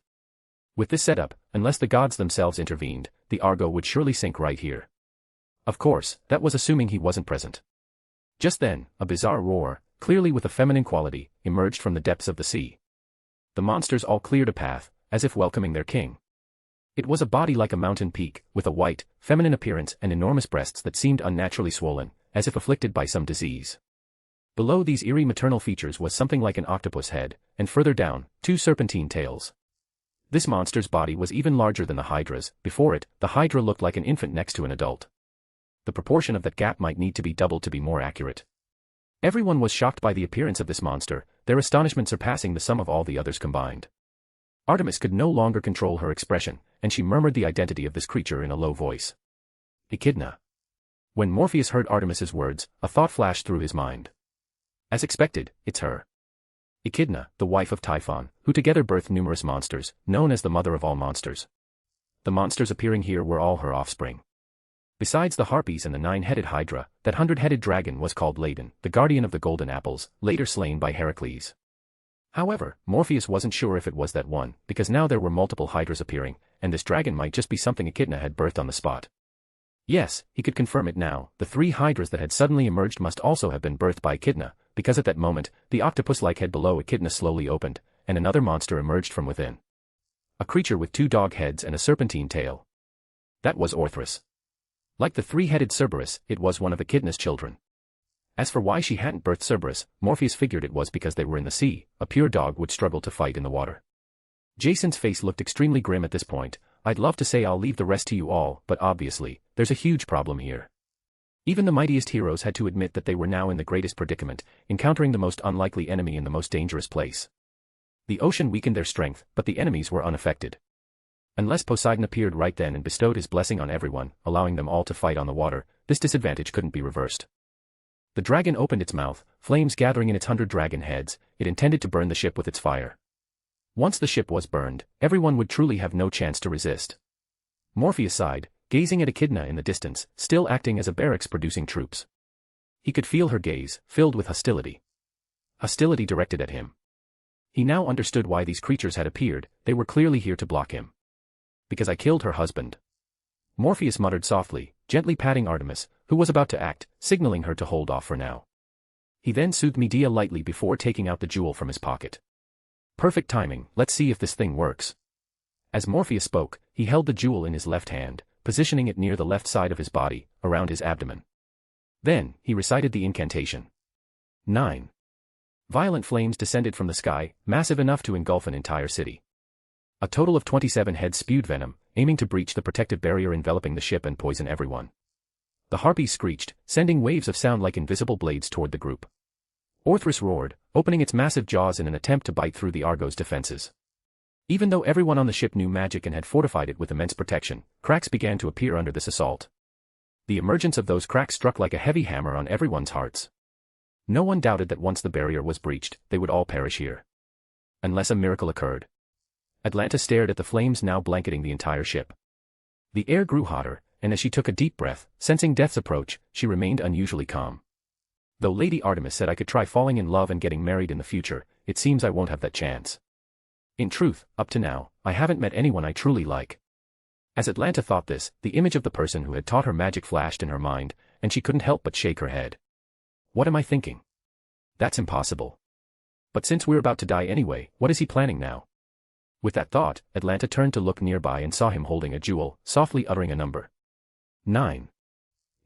With this setup, unless the gods themselves intervened, the Argo would surely sink right here. Of course, that was assuming he wasn't present. Just then, a bizarre roar, clearly with a feminine quality, emerged from the depths of the sea. The monsters all cleared a path, as if welcoming their king. It was a body like a mountain peak, with a white, feminine appearance and enormous breasts that seemed unnaturally swollen, as if afflicted by some disease. Below these eerie maternal features was something like an octopus head, and further down, 2 serpentine tails. This monster's body was even larger than the Hydra's. Before it, the Hydra looked like an infant next to an adult. The proportion of that gap might need to be doubled to be more accurate. Everyone was shocked by the appearance of this monster, their astonishment surpassing the sum of all the others combined. Artemis could no longer control her expression, and she murmured the identity of this creature in a low voice. Echidna. When Morpheus heard Artemis's words, a thought flashed through his mind. As expected, it's her. Echidna, the wife of Typhon, who together birthed numerous monsters, known as the mother of all monsters. The monsters appearing here were all her offspring. Besides the harpies and the 9-headed Hydra, that 100-headed dragon was called Ladon, the guardian of the golden apples, later slain by Heracles. However, Morpheus wasn't sure if it was that one, because now there were multiple Hydras appearing, and this dragon might just be something Echidna had birthed on the spot. Yes, he could confirm it now: the 3 Hydras that had suddenly emerged must also have been birthed by Echidna, because at that moment, the octopus-like head below Echidna slowly opened, and another monster emerged from within. A creature with 2 dog heads and a serpentine tail. That was Orthrus. Like the 3-headed Cerberus, it was one of Echidna's children. As for why she hadn't birthed Cerberus, Morpheus figured it was because they were in the sea. A pure dog would struggle to fight in the water. Jason's face looked extremely grim at this point. I'd love to say I'll leave the rest to you all, but obviously, there's a huge problem here. Even the mightiest heroes had to admit that they were now in the greatest predicament, encountering the most unlikely enemy in the most dangerous place. The ocean weakened their strength, but the enemies were unaffected. Unless Poseidon appeared right then and bestowed his blessing on everyone, allowing them all to fight on the water, this disadvantage couldn't be reversed. The dragon opened its mouth, flames gathering in its 100 dragon heads. It intended to burn the ship with its fire. Once the ship was burned, everyone would truly have no chance to resist. Morpheus sighed, gazing at Echidna in the distance, still acting as a barracks producing troops. He could feel her gaze, filled with hostility. Hostility directed at him. He now understood why these creatures had appeared. They were clearly here to block him. Because I killed her husband. Morpheus muttered softly, gently patting Artemis, who was about to act, signaling her to hold off for now. He then soothed Medea lightly before taking out the jewel from his pocket. Perfect timing, let's see if this thing works. As Morpheus spoke, he held the jewel in his left hand, positioning it near the left side of his body, around his abdomen. Then, he recited the incantation. 9. Violent flames descended from the sky, massive enough to engulf an entire city. A total of 27 heads spewed venom, aiming to breach the protective barrier enveloping the ship and poison everyone. The harpies screeched, sending waves of sound like invisible blades toward the group. Orthrus roared, opening its massive jaws in an attempt to bite through the Argo's defenses. Even though everyone on the ship knew magic and had fortified it with immense protection, cracks began to appear under this assault. The emergence of those cracks struck like a heavy hammer on everyone's hearts. No one doubted that once the barrier was breached, they would all perish here. Unless a miracle occurred. Atlanta stared at the flames now blanketing the entire ship. The air grew hotter, and as she took a deep breath, sensing death's approach, she remained unusually calm. Though Lady Artemis said I could try falling in love and getting married in the future, it seems I won't have that chance. In truth, up to now, I haven't met anyone I truly like. As Atlanta thought this, the image of the person who had taught her magic flashed in her mind, and she couldn't help but shake her head. What am I thinking? That's impossible. But since we're about to die anyway, what is he planning now? With that thought, Atlanta turned to look nearby and saw him holding a jewel, softly uttering a number. 9.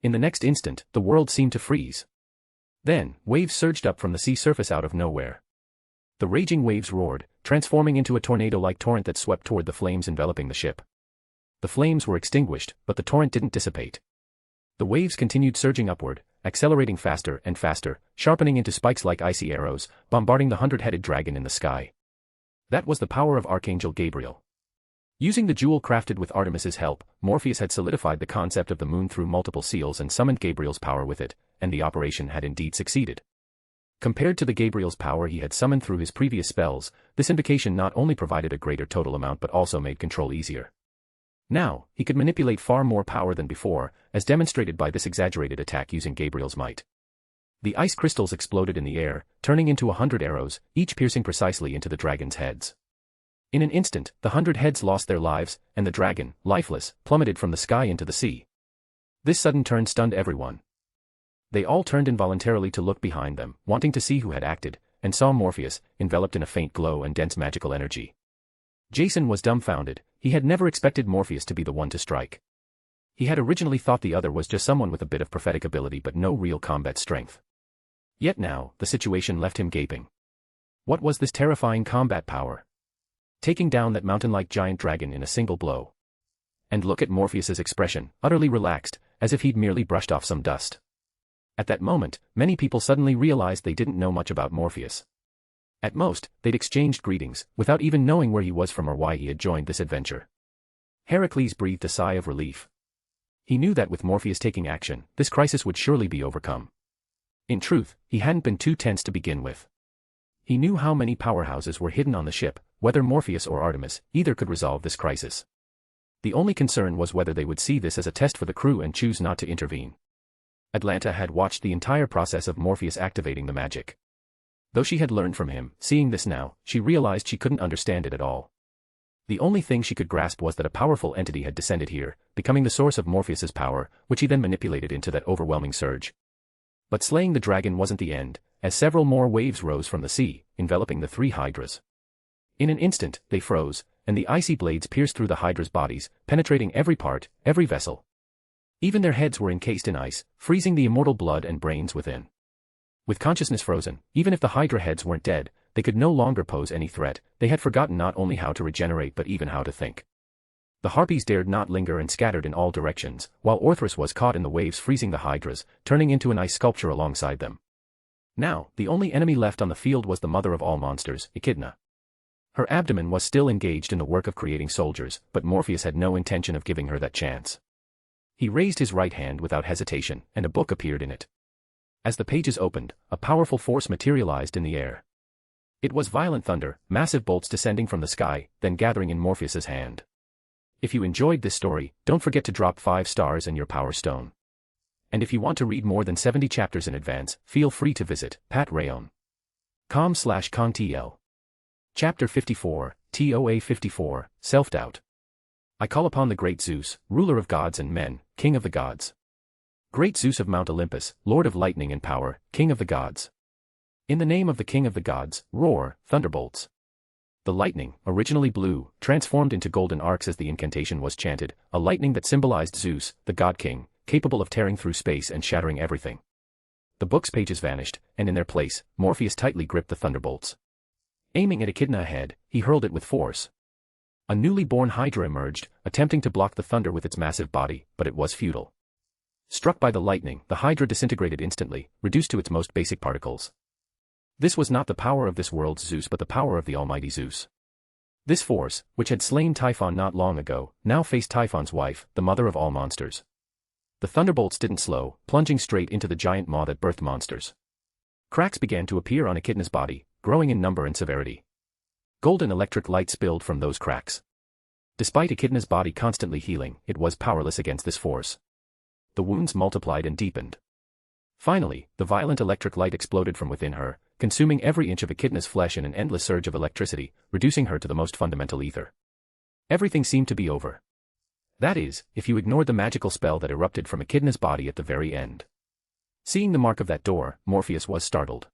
In the next instant, the world seemed to freeze. Then, waves surged up from the sea surface out of nowhere. The raging waves roared, transforming into a tornado-like torrent that swept toward the flames enveloping the ship. The flames were extinguished, but the torrent didn't dissipate. The waves continued surging upward, accelerating faster and faster, sharpening into spikes like icy arrows, bombarding the 100-headed dragon in the sky. That was the power of Archangel Gabriel. Using the jewel crafted with Artemis's help, Morpheus had solidified the concept of the moon through multiple seals and summoned Gabriel's power with it, and the operation had indeed succeeded. Compared to the Gabriel's power he had summoned through his previous spells, this invocation not only provided a greater total amount but also made control easier. Now, he could manipulate far more power than before, as demonstrated by this exaggerated attack using Gabriel's might. The ice crystals exploded in the air, turning into 100 arrows, each piercing precisely into the dragon's heads. In an instant, the 100 heads lost their lives, and the dragon, lifeless, plummeted from the sky into the sea. This sudden turn stunned everyone. They all turned involuntarily to look behind them, wanting to see who had acted, and saw Morpheus, enveloped in a faint glow and dense magical energy. Jason was dumbfounded. He had never expected Morpheus to be the one to strike. He had originally thought the other was just someone with a bit of prophetic ability but no real combat strength. Yet now, the situation left him gaping. What was this terrifying combat power? Taking down that mountain-like giant dragon in a single blow. And look at Morpheus's expression, utterly relaxed, as if he'd merely brushed off some dust. At that moment, many people suddenly realized they didn't know much about Morpheus. At most, they'd exchanged greetings, without even knowing where he was from or why he had joined this adventure. Heracles breathed a sigh of relief. He knew that with Morpheus taking action, this crisis would surely be overcome. In truth, he hadn't been too tense to begin with. He knew how many powerhouses were hidden on the ship, whether Morpheus or Artemis, either could resolve this crisis. The only concern was whether they would see this as a test for the crew and choose not to intervene. Atlanta had watched the entire process of Morpheus activating the magic. Though she had learned from him, seeing this now, she realized she couldn't understand it at all. The only thing she could grasp was that a powerful entity had descended here, becoming the source of Morpheus's power, which he then manipulated into that overwhelming surge. But slaying the dragon wasn't the end, as several more waves rose from the sea, enveloping the 3 hydras. In an instant, they froze, and the icy blades pierced through the hydras' bodies, penetrating every part, every vessel. Even their heads were encased in ice, freezing the immortal blood and brains within. With consciousness frozen, even if the hydra heads weren't dead, they could no longer pose any threat. They had forgotten not only how to regenerate but even how to think. The harpies dared not linger and scattered in all directions, while Orthrus was caught in the waves freezing the hydras, turning into an ice sculpture alongside them. Now, the only enemy left on the field was the mother of all monsters, Echidna. Her abdomen was still engaged in the work of creating soldiers, but Morpheus had no intention of giving her that chance. He raised his right hand without hesitation, and a book appeared in it. As the pages opened, a powerful force materialized in the air. It was violent thunder, massive bolts descending from the sky, then gathering in Morpheus's hand. If you enjoyed this story, don't forget to drop 5 stars and your power stone. And if you want to read more than 70 chapters in advance, feel free to visit patrayon.com/contl. Chapter 54, TOA 54, Self-Doubt. I call upon the great Zeus, ruler of gods and men, king of the gods. Great Zeus of Mount Olympus, lord of lightning and power, king of the gods. In the name of the king of the gods, roar, thunderbolts. The lightning, originally blue, transformed into golden arcs as the incantation was chanted, a lightning that symbolized Zeus, the god-king, capable of tearing through space and shattering everything. The book's pages vanished, and in their place, Morpheus tightly gripped the thunderbolts. Aiming at Echidna ahead, he hurled it with force. A newly born hydra emerged, attempting to block the thunder with its massive body, but it was futile. Struck by the lightning, the hydra disintegrated instantly, reduced to its most basic particles. This was not the power of this world's Zeus but the power of the almighty Zeus. This force, which had slain Typhon not long ago, now faced Typhon's wife, the mother of all monsters. The thunderbolts didn't slow, plunging straight into the giant maw that birthed monsters. Cracks began to appear on Echidna's body, growing in number and severity. Golden electric light spilled from those cracks. Despite Echidna's body constantly healing, it was powerless against this force. The wounds multiplied and deepened. Finally, the violent electric light exploded from within her, consuming every inch of Echidna's flesh in an endless surge of electricity, reducing her to the most fundamental ether. Everything seemed to be over. That is, if you ignored the magical spell that erupted from Echidna's body at the very end. Seeing the mark of that door, Morpheus was startled.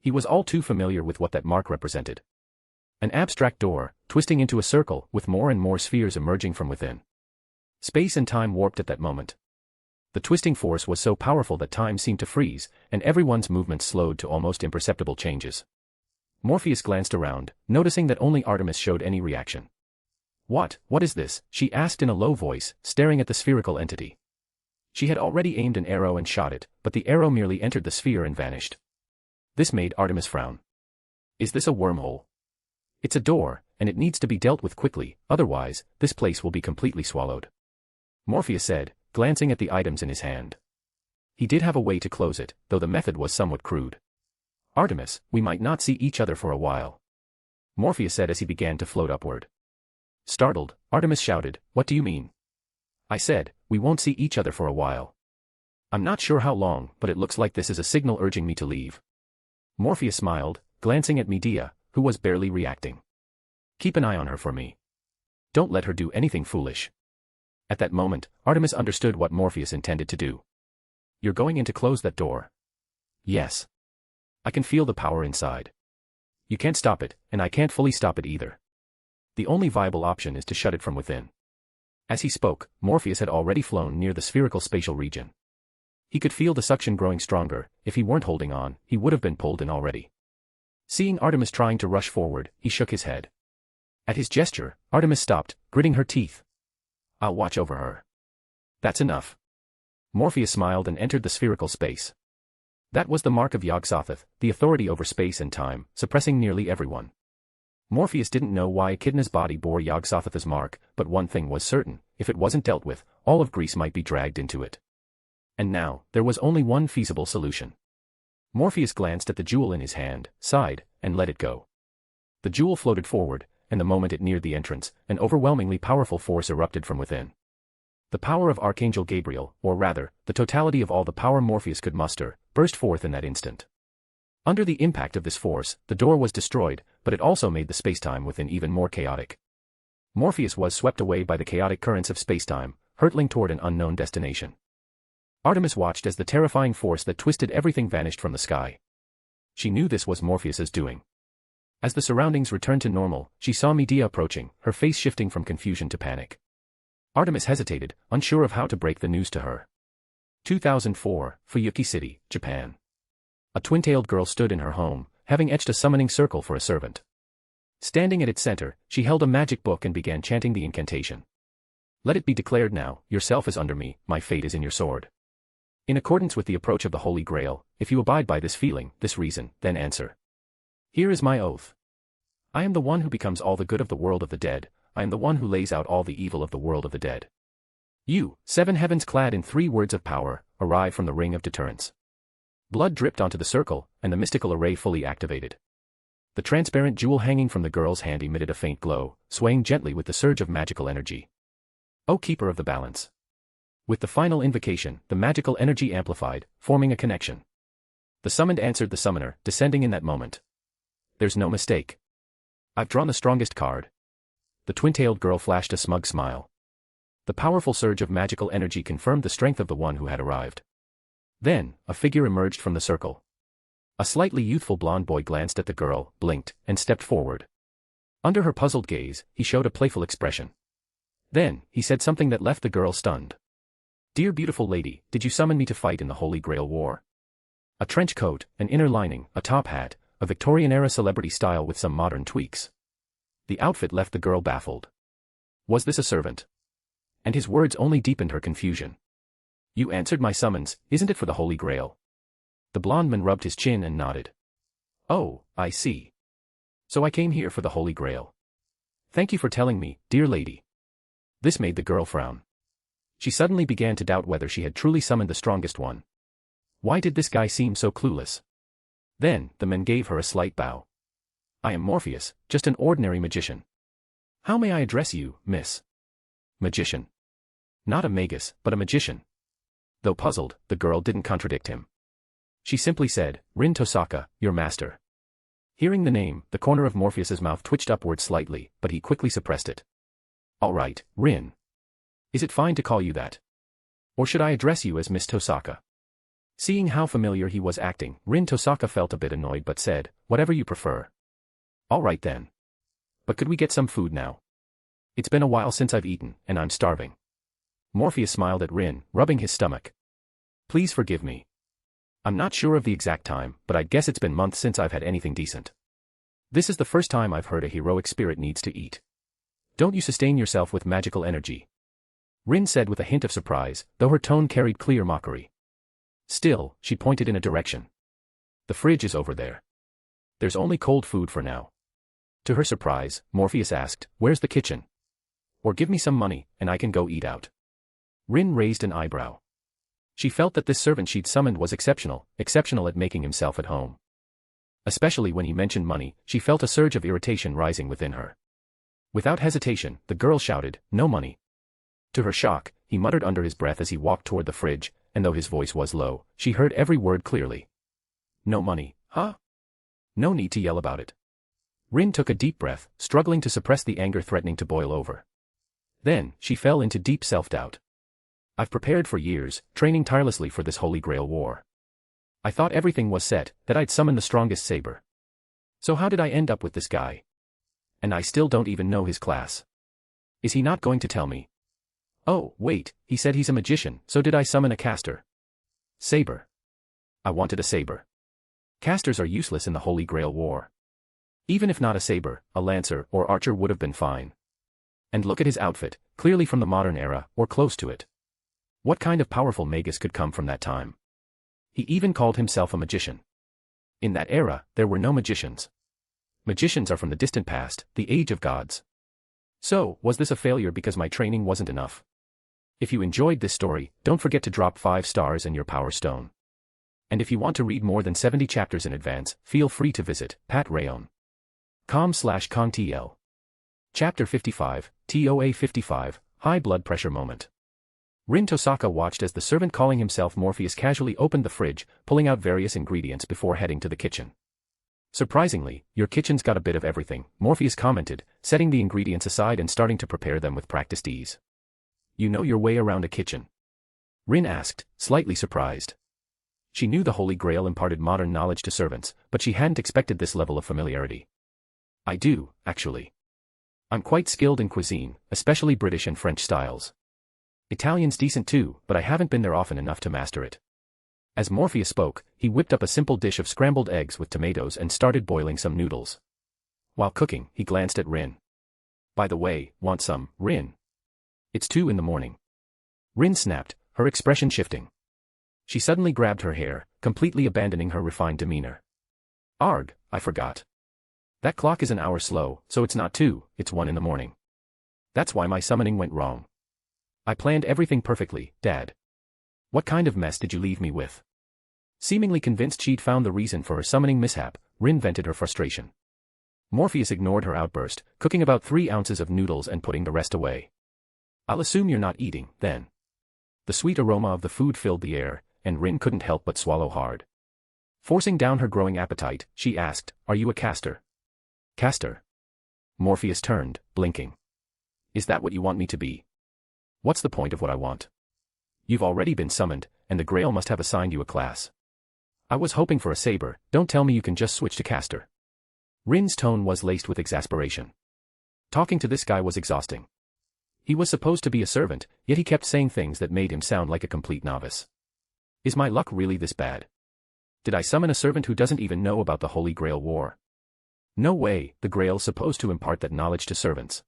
He was all too familiar with what that mark represented. An abstract door, twisting into a circle with more and more spheres emerging from within. Space and time warped at that moment. The twisting force was so powerful that time seemed to freeze, and everyone's movements slowed to almost imperceptible changes. Morpheus glanced around, noticing that only Artemis showed any reaction. What is this?" she asked in a low voice, staring at the spherical entity. She had already aimed an arrow and shot it, but the arrow merely entered the sphere and vanished. This made Artemis frown. "Is this a wormhole?" "It's a door, and it needs to be dealt with quickly, otherwise, this place will be completely swallowed," Morpheus said, glancing at the items in his hand. He did have a way to close it, though the method was somewhat crude. "Artemis, we might not see each other for a while," Morpheus said as he began to float upward. Startled, Artemis shouted, "What do you mean?" "I said, we won't see each other for a while. I'm not sure how long, but it looks like this is a signal urging me to leave." Morpheus smiled, glancing at Medea, who was barely reacting. "Keep an eye on her for me. Don't let her do anything foolish." At that moment, Artemis understood what Morpheus intended to do. "You're going in to close that door?" "Yes. I can feel the power inside. You can't stop it, and I can't fully stop it either. The only viable option is to shut it from within." As he spoke, Morpheus had already flown near the spherical spatial region. He could feel the suction growing stronger. If he weren't holding on, he would have been pulled in already. Seeing Artemis trying to rush forward, he shook his head. At his gesture, Artemis stopped, gritting her teeth. "I'll watch over her." "That's enough." Morpheus smiled and entered the spherical space. That was the mark of Yog-Sothoth, the authority over space and time, suppressing nearly everyone. Morpheus didn't know why Echidna's body bore Yog-Sothoth's mark, but one thing was certain: if it wasn't dealt with, all of Greece might be dragged into it. And now, there was only one feasible solution. Morpheus glanced at the jewel in his hand, sighed, and let it go. The jewel floated forward, and the moment it neared the entrance, an overwhelmingly powerful force erupted from within. The power of Archangel Gabriel, or rather, the totality of all the power Morpheus could muster, burst forth in that instant. Under the impact of this force, the door was destroyed, but it also made the spacetime within even more chaotic. Morpheus was swept away by the chaotic currents of spacetime, hurtling toward an unknown destination. Artemis watched as the terrifying force that twisted everything vanished from the sky. She knew this was Morpheus's doing. As the surroundings returned to normal, she saw Medea approaching, her face shifting from confusion to panic. Artemis hesitated, unsure of how to break the news to her. 2004, Fuyuki City, Japan. A twin-tailed girl stood in her home, having etched a summoning circle for a servant. Standing at its center, she held a magic book and began chanting the incantation. "Let it be declared now, yourself is under me, my fate is in your sword. In accordance with the approach of the Holy Grail, if you abide by this feeling, this reason, then answer. Here is my oath. I am the one who becomes all the good of the world of the dead, I am the one who lays out all the evil of the world of the dead. You, 7 heavens clad in 3 words of power, arrive from the ring of deterrence." Blood dripped onto the circle, and the mystical array fully activated. The transparent jewel hanging from the girl's hand emitted a faint glow, swaying gently with the surge of magical energy. "O Keeper of the Balance." With the final invocation, the magical energy amplified, forming a connection. The summoned answered the summoner, descending in that moment. "There's no mistake. I've drawn the strongest card." The twin-tailed girl flashed a smug smile. The powerful surge of magical energy confirmed the strength of the one who had arrived. Then, a figure emerged from the circle. A slightly youthful blonde boy glanced at the girl, blinked, and stepped forward. Under her puzzled gaze, he showed a playful expression. Then, he said something that left the girl stunned. "Dear beautiful lady, did you summon me to fight in the Holy Grail War?" A trench coat, an inner lining, a top hat, a Victorian-era celebrity style with some modern tweaks. The outfit left the girl baffled. Was this a servant? And his words only deepened her confusion. "You answered my summons, isn't it for the Holy Grail?" The blond man rubbed his chin and nodded. "Oh, I see. So I came here for the Holy Grail. Thank you for telling me, dear lady." This made the girl frown. She suddenly began to doubt whether she had truly summoned the strongest one. Why did this guy seem so clueless? Then, the man gave her a slight bow. "I am Morpheus, just an ordinary magician. How may I address you, miss?" "Magician. Not a magus, but a magician." Though puzzled, the girl didn't contradict him. She simply said, Rin Tosaka, your master. Hearing the name, the corner of Morpheus's mouth twitched upward slightly, but he quickly suppressed it. All right, Rin. Is it fine to call you that? Or should I address you as Miss Tosaka? Seeing how familiar he was acting, Rin Tosaka felt a bit annoyed but said, whatever you prefer. All right then. But could we get some food now? It's been a while since I've eaten, and I'm starving. Morpheus smiled at Rin, rubbing his stomach. Please forgive me. I'm not sure of the exact time, but I'd guess it's been months since I've had anything decent. This is the first time I've heard a heroic spirit needs to eat. Don't you sustain yourself with magical energy? Rin said with a hint of surprise, though her tone carried clear mockery. Still, she pointed in a direction. The fridge is over there. There's only cold food for now. To her surprise, Morpheus asked, where's the kitchen? Or give me some money, and I can go eat out. Rin raised an eyebrow. She felt that this servant she'd summoned was exceptional at making himself at home. Especially when he mentioned money, she felt a surge of irritation rising within her. Without hesitation, the girl shouted, no money. To her shock, he muttered under his breath as he walked toward the fridge, and though his voice was low, she heard every word clearly. No money, huh? No need to yell about it. Rin took a deep breath, struggling to suppress the anger threatening to boil over. Then, she fell into deep self-doubt. I've prepared for years, training tirelessly for this Holy Grail War. I thought everything was set, that I'd summon the strongest saber. So how did I end up with this guy? And I still don't even know his class. Is he not going to tell me? Oh, wait, he said he's a magician, so did I summon a caster? Saber. I wanted a saber. Casters are useless in the Holy Grail War. Even if not a saber, a lancer or archer would have been fine. And look at his outfit, clearly from the modern era, or close to it. What kind of powerful magus could come from that time? He even called himself a magician. In that era, there were no magicians. Magicians are from the distant past, the age of gods. So, was this a failure because my training wasn't enough? If you enjoyed this story, don't forget to drop 5 stars and your power stone. And if you want to read more than 70 chapters in advance, feel free to visit patreon.com/contl. Chapter 55, TOA 55, High Blood Pressure Moment. Rin Tosaka watched as the servant calling himself Morpheus casually opened the fridge, pulling out various ingredients before heading to the kitchen. Surprisingly, your kitchen's got a bit of everything, Morpheus commented, setting the ingredients aside and starting to prepare them with practiced ease. You know your way around a kitchen? Rin asked, slightly surprised. She knew the Holy Grail imparted modern knowledge to servants, but she hadn't expected this level of familiarity. I do, actually. I'm quite skilled in cuisine, especially British and French styles. Italian's decent too, but I haven't been there often enough to master it. As Morpheus spoke, he whipped up a simple dish of scrambled eggs with tomatoes and started boiling some noodles. While cooking, he glanced at Rin. By the way, want some, Rin? It's 2 in the morning. Rin snapped, her expression shifting. She suddenly grabbed her hair, completely abandoning her refined demeanor. Arg, I forgot. That clock is an hour slow, so it's not 2, it's 1 in the morning. That's why my summoning went wrong. I planned everything perfectly, Dad. What kind of mess did you leave me with? Seemingly convinced she'd found the reason for her summoning mishap, Rin vented her frustration. Morpheus ignored her outburst, cooking about 3 ounces of noodles and putting the rest away. I'll assume you're not eating, then. The sweet aroma of the food filled the air, and Rin couldn't help but swallow hard. Forcing down her growing appetite, she asked, Are you a caster? Caster? Morpheus turned, blinking. Is that what you want me to be? What's the point of what I want? You've already been summoned, and the Grail must have assigned you a class. I was hoping for a saber, don't tell me you can just switch to caster. Rin's tone was laced with exasperation. Talking to this guy was exhausting. He was supposed to be a servant, yet he kept saying things that made him sound like a complete novice. Is my luck really this bad? Did I summon a servant who doesn't even know about the Holy Grail War? No way, the Grail's supposed to impart that knowledge to servants.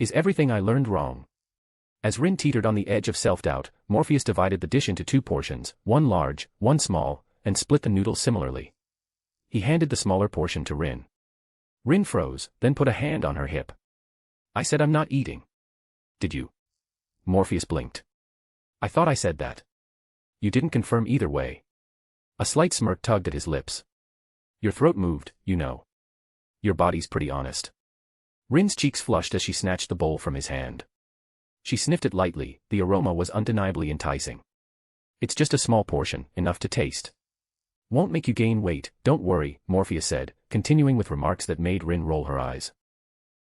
Is everything I learned wrong? As Rin teetered on the edge of self-doubt, Morpheus divided the dish into 2 portions, one large, one small, and split the noodles similarly. He handed the smaller portion to Rin. Rin froze, then put a hand on her hip. I said I'm not eating. Did you? Morpheus blinked. I thought I said that. You didn't confirm either way. A slight smirk tugged at his lips. Your throat moved, you know. Your body's pretty honest. Rin's cheeks flushed as she snatched the bowl from his hand. She sniffed it lightly, the aroma was undeniably enticing. It's just a small portion, enough to taste. Won't make you gain weight, don't worry, Morpheus said, continuing with remarks that made Rin roll her eyes.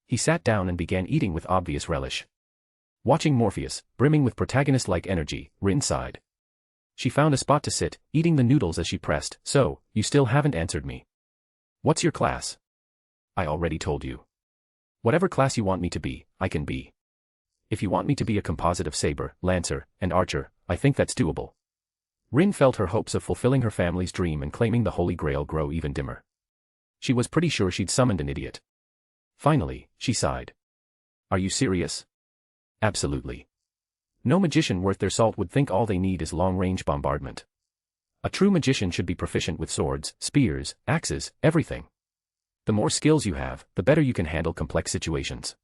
He sat down and began eating with obvious relish. Watching Morpheus, brimming with protagonist-like energy, Rin sighed. She found a spot to sit, eating the noodles as she pressed. So, you still haven't answered me. What's your class? I already told you. Whatever class you want me to be, I can be. If you want me to be a composite of saber, lancer, and archer, I think that's doable. Rin felt her hopes of fulfilling her family's dream and claiming the Holy Grail grow even dimmer. She was pretty sure she'd summoned an idiot. Finally, she sighed. Are you serious? Absolutely. No magician worth their salt would think all they need is long-range bombardment. A true magician should be proficient with swords, spears, axes, everything. The more skills you have, the better you can handle complex situations.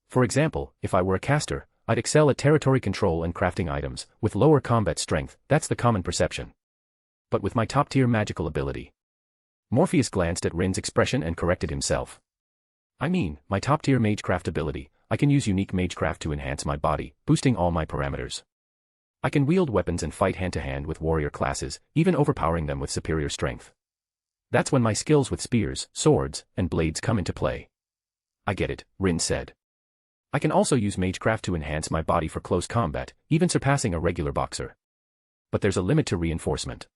For example, if I were a caster, I'd excel at territory control and crafting items, with lower combat strength, that's the common perception. But with my top-tier magical ability. Morpheus glanced at Rin's expression and corrected himself. I mean, my top-tier magecraft ability, I can use unique magecraft to enhance my body, boosting all my parameters. I can wield weapons and fight hand-to-hand with warrior classes, even overpowering them with superior strength. That's when my skills with spears, swords, and blades come into play. I get it, Rin said. I can also use magecraft to enhance my body for close combat, even surpassing a regular boxer. But there's a limit to reinforcement.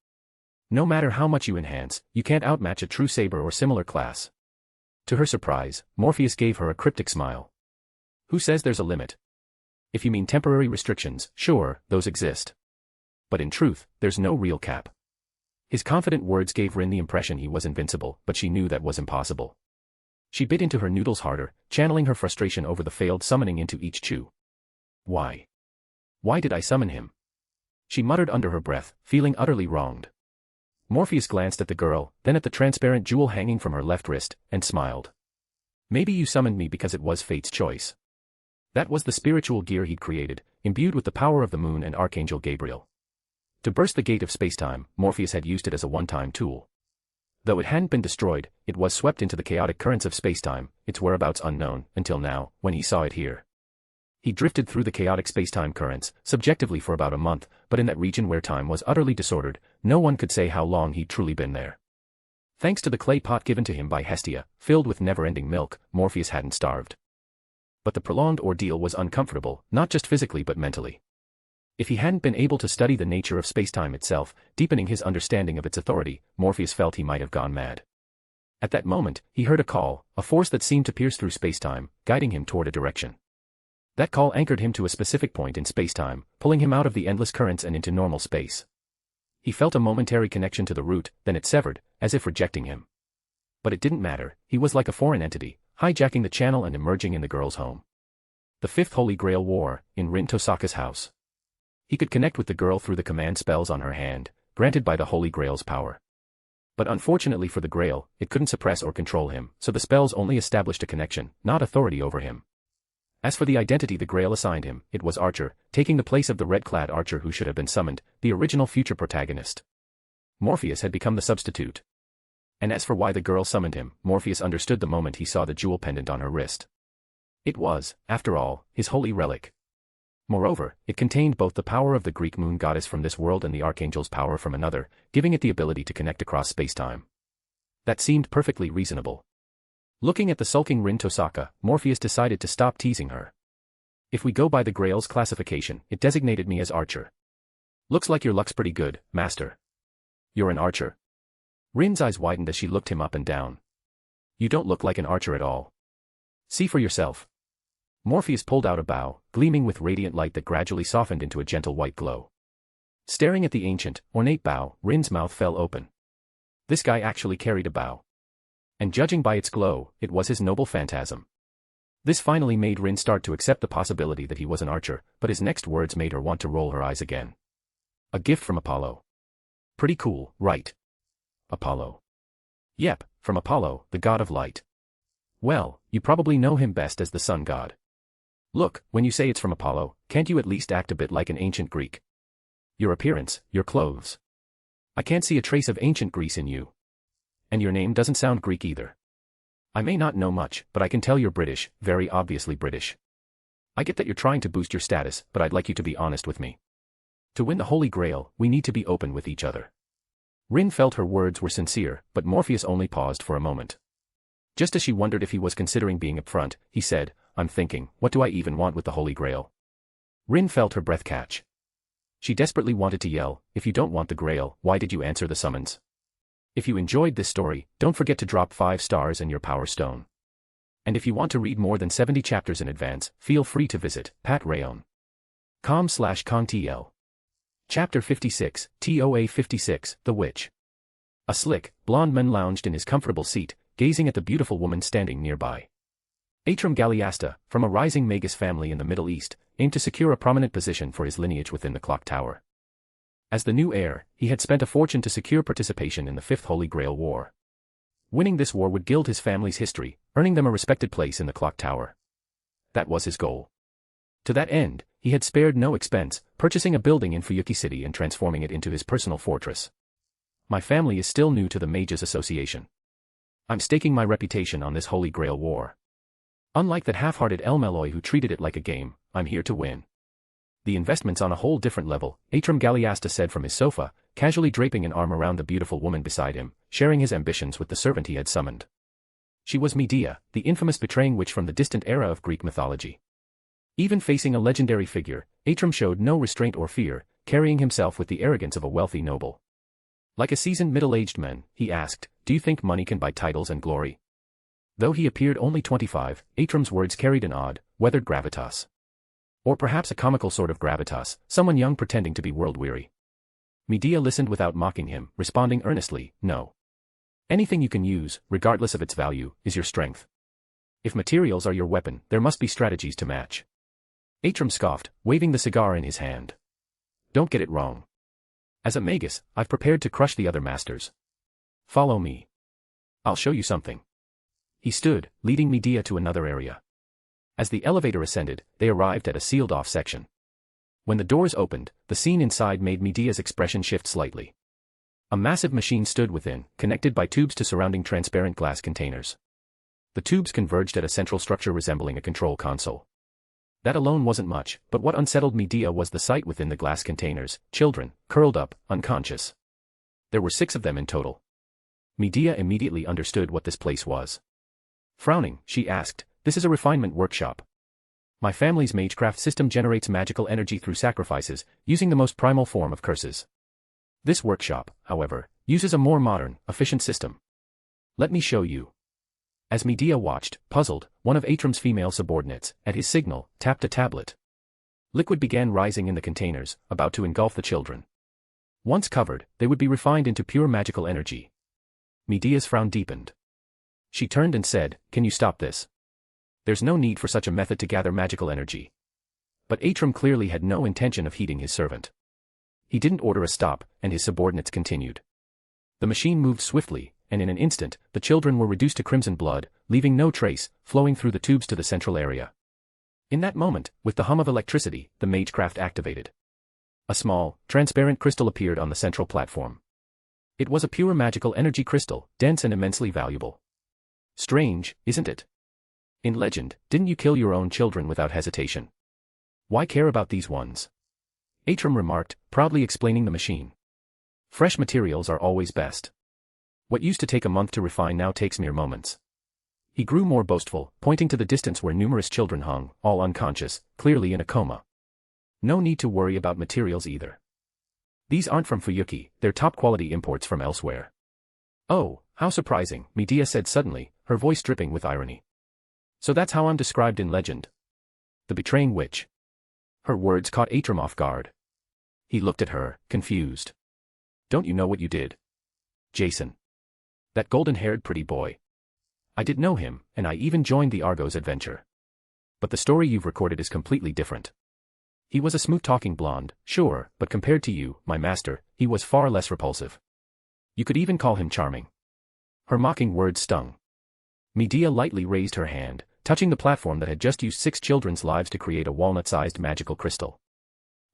No matter how much you enhance, you can't outmatch a true saber or similar class. To her surprise, Morpheus gave her a cryptic smile. Who says there's a limit? If you mean temporary restrictions, sure, those exist. But in truth, there's no real cap. His confident words gave Rin the impression he was invincible, but she knew that was impossible. She bit into her noodles harder, channeling her frustration over the failed summoning into each chew. Why? Why did I summon him? She muttered under her breath, feeling utterly wronged. Morpheus glanced at the girl, then at the transparent jewel hanging from her left wrist, and smiled. Maybe you summoned me because it was fate's choice. That was the spiritual gear he'd created, imbued with the power of the moon and Archangel Gabriel. To burst the gate of spacetime, Morpheus had used it as a one-time tool. Though it hadn't been destroyed, it was swept into the chaotic currents of spacetime, its whereabouts unknown, until now, when he saw it here. He drifted through the chaotic spacetime currents, subjectively for about a month, but in that region where time was utterly disordered, no one could say how long he'd truly been there. Thanks to the clay pot given to him by Hestia, filled with never-ending milk, Morpheus hadn't starved. But the prolonged ordeal was uncomfortable, not just physically but mentally. If he hadn't been able to study the nature of spacetime itself, deepening his understanding of its authority, Morpheus felt he might have gone mad. At that moment, he heard a call, a force that seemed to pierce through spacetime, guiding him toward a direction. That call anchored him to a specific point in spacetime, pulling him out of the endless currents and into normal space. He felt a momentary connection to the root, then it severed, as if rejecting him. But it didn't matter, he was like a foreign entity, hijacking the channel and emerging in the girl's home. The Fifth Holy Grail War, in Rin Tosaka's house. He could connect with the girl through the command spells on her hand, granted by the Holy Grail's power. But unfortunately for the Grail, it couldn't suppress or control him, so the spells only established a connection, not authority over him. As for the identity the Grail assigned him, it was Archer, taking the place of the red-clad Archer who should have been summoned, the original future protagonist. Morpheus had become the substitute. And as for why the girl summoned him, Morpheus understood the moment he saw the jewel pendant on her wrist. It was, after all, his holy relic. Moreover, it contained both the power of the Greek moon goddess from this world and the Archangel's power from another, giving it the ability to connect across spacetime. That seemed perfectly reasonable. Looking at the sulking Rin Tosaka, Morpheus decided to stop teasing her. If we go by the Grail's classification, it designated me as Archer. Looks like your luck's pretty good, Master. You're an archer? Rin's eyes widened as she looked him up and down. You don't look like an archer at all. See for yourself. Morpheus pulled out a bow, gleaming with radiant light that gradually softened into a gentle white glow. Staring at the ancient, ornate bow, Rin's mouth fell open. This guy actually carried a bow. And judging by its glow, it was his noble phantasm. This finally made Rin start to accept the possibility that he was an archer, but his next words made her want to roll her eyes again. A gift from Apollo. Pretty cool, right? Apollo. Yep, from Apollo, the god of light. Well, you probably know him best as the sun god. Look, when you say it's from Apollo, can't you at least act a bit like an ancient Greek? Your appearance, your clothes. I can't see a trace of ancient Greece in you. And your name doesn't sound Greek either. I may not know much, but I can tell you're British, very obviously British. I get that you're trying to boost your status, but I'd like you to be honest with me. To win the Holy Grail, we need to be open with each other. Rin felt her words were sincere, but Morpheus only paused for a moment. Just as she wondered if he was considering being upfront, he said, I'm thinking, what do I even want with the Holy Grail? Rin felt her breath catch. She desperately wanted to yell, if you don't want the Grail, why did you answer the summons? If you enjoyed this story, don't forget to drop 5 stars and your power stone. And if you want to read more than 70 chapters in advance, feel free to visit patreon.com/contl. Chapter 56, TOA 56, The Witch. A slick, blonde man lounged in his comfortable seat, gazing at the beautiful woman standing nearby. Atram Galliasta, from a rising Magus family in the Middle East, aimed to secure a prominent position for his lineage within the clock tower. As the new heir, he had spent a fortune to secure participation in the Fifth Holy Grail War. Winning this war would gild his family's history, earning them a respected place in the clock tower. That was his goal. To that end, he had spared no expense, purchasing a building in Fuyuki City and transforming it into his personal fortress. My family is still new to the Mages Association. I'm staking my reputation on this Holy Grail War. Unlike that half-hearted Elmaloi who treated it like a game, I'm here to win. The investment's on a whole different level, Atram Galliasta said from his sofa, casually draping an arm around the beautiful woman beside him, sharing his ambitions with the servant he had summoned. She was Medea, the infamous betraying witch from the distant era of Greek mythology. Even facing a legendary figure, Atram showed no restraint or fear, carrying himself with the arrogance of a wealthy noble. Like a seasoned middle-aged man, he asked, do you think money can buy titles and glory? Though he appeared only 25, Atram's words carried an odd, weathered gravitas. Or perhaps a comical sort of gravitas, someone young pretending to be world-weary. Medea listened without mocking him, responding earnestly, no. Anything you can use, regardless of its value, is your strength. If materials are your weapon, there must be strategies to match. Atram scoffed, waving the cigar in his hand. Don't get it wrong. As a magus, I've prepared to crush the other masters. Follow me. I'll show you something. He stood, leading Medea to another area. As the elevator ascended, they arrived at a sealed-off section. When the doors opened, the scene inside made Medea's expression shift slightly. A massive machine stood within, connected by tubes to surrounding transparent glass containers. The tubes converged at a central structure resembling a control console. That alone wasn't much, but what unsettled Medea was the sight within the glass containers, children, curled up, unconscious. There were 6 of them in total. Medea immediately understood what this place was. Frowning, she asked, this is a refinement workshop. My family's magecraft system generates magical energy through sacrifices, using the most primal form of curses. This workshop, however, uses a more modern, efficient system. Let me show you. As Medea watched, puzzled, one of Atram's female subordinates, at his signal, tapped a tablet. Liquid began rising in the containers, about to engulf the children. Once covered, they would be refined into pure magical energy. Medea's frown deepened. She turned and said, can you stop this? There's no need for such a method to gather magical energy. But Atram clearly had no intention of heeding his servant. He didn't order a stop, and his subordinates continued. The machine moved swiftly, and in an instant, the children were reduced to crimson blood, leaving no trace, flowing through the tubes to the central area. In that moment, with the hum of electricity, the magecraft activated. A small, transparent crystal appeared on the central platform. It was a pure magical energy crystal, dense and immensely valuable. Strange, isn't it? In legend, didn't you kill your own children without hesitation? Why care about these ones? Atram remarked, proudly explaining the machine. Fresh materials are always best. What used to take a month to refine now takes mere moments. He grew more boastful, pointing to the distance where numerous children hung, all unconscious, clearly in a coma. No need to worry about materials either. These aren't from Fuyuki, they're top-quality imports from elsewhere. Oh, how surprising, Medea said suddenly, her voice dripping with irony. So that's how I'm described in legend. The betraying witch. Her words caught Atram off guard. He looked at her, confused. Don't you know what you did? Jason. That golden-haired pretty boy. I did know him, and I even joined the Argos adventure. But the story you've recorded is completely different. He was a smooth-talking blonde, sure, but compared to you, my master, he was far less repulsive. You could even call him charming. Her mocking words stung. Medea lightly raised her hand, touching the platform that had just used 6 children's lives to create a walnut-sized magical crystal.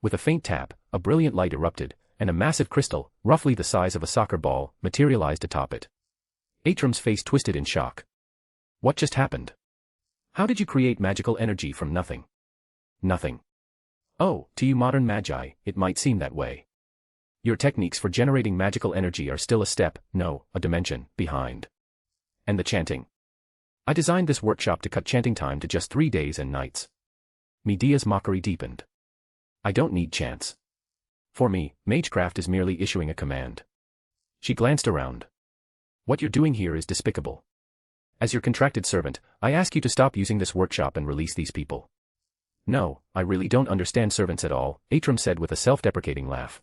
With a faint tap, a brilliant light erupted, and a massive crystal, roughly the size of a soccer ball, materialized atop it. Atram's face twisted in shock. What just happened? How did you create magical energy from nothing? Nothing. Oh, to you modern magi, it might seem that way. Your techniques for generating magical energy are still a step, no, a dimension, behind. And the chanting. I designed this workshop to cut chanting time to just 3 days and nights. Medea's mockery deepened. I don't need chants. For me, magecraft is merely issuing a command. She glanced around. What you're doing here is despicable. As your contracted servant, I ask you to stop using this workshop and release these people. No, I really don't understand servants at all, Atram said with a self-deprecating laugh.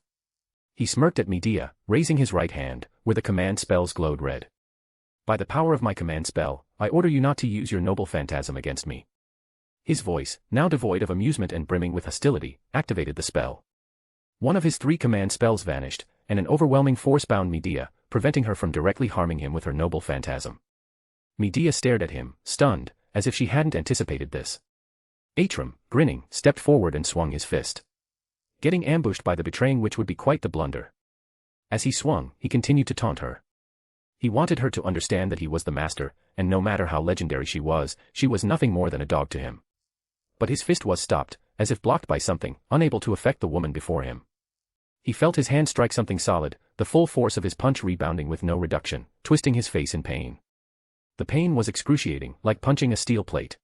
He smirked at Medea, raising his right hand, where the command spells glowed red. By the power of my command spell, I order you not to use your noble phantasm against me. His voice, now devoid of amusement and brimming with hostility, activated the spell. One of his 3 command spells vanished, and an overwhelming force bound Medea, preventing her from directly harming him with her noble phantasm. Medea stared at him, stunned, as if she hadn't anticipated this. Atram, grinning, stepped forward and swung his fist. Getting ambushed by the betraying witch would be quite the blunder. As he swung, he continued to taunt her. He wanted her to understand that he was the master, and no matter how legendary she was nothing more than a dog to him. But his fist was stopped, as if blocked by something, unable to affect the woman before him. He felt his hand strike something solid, the full force of his punch rebounding with no reduction, twisting his face in pain. The pain was excruciating, like punching a steel plate.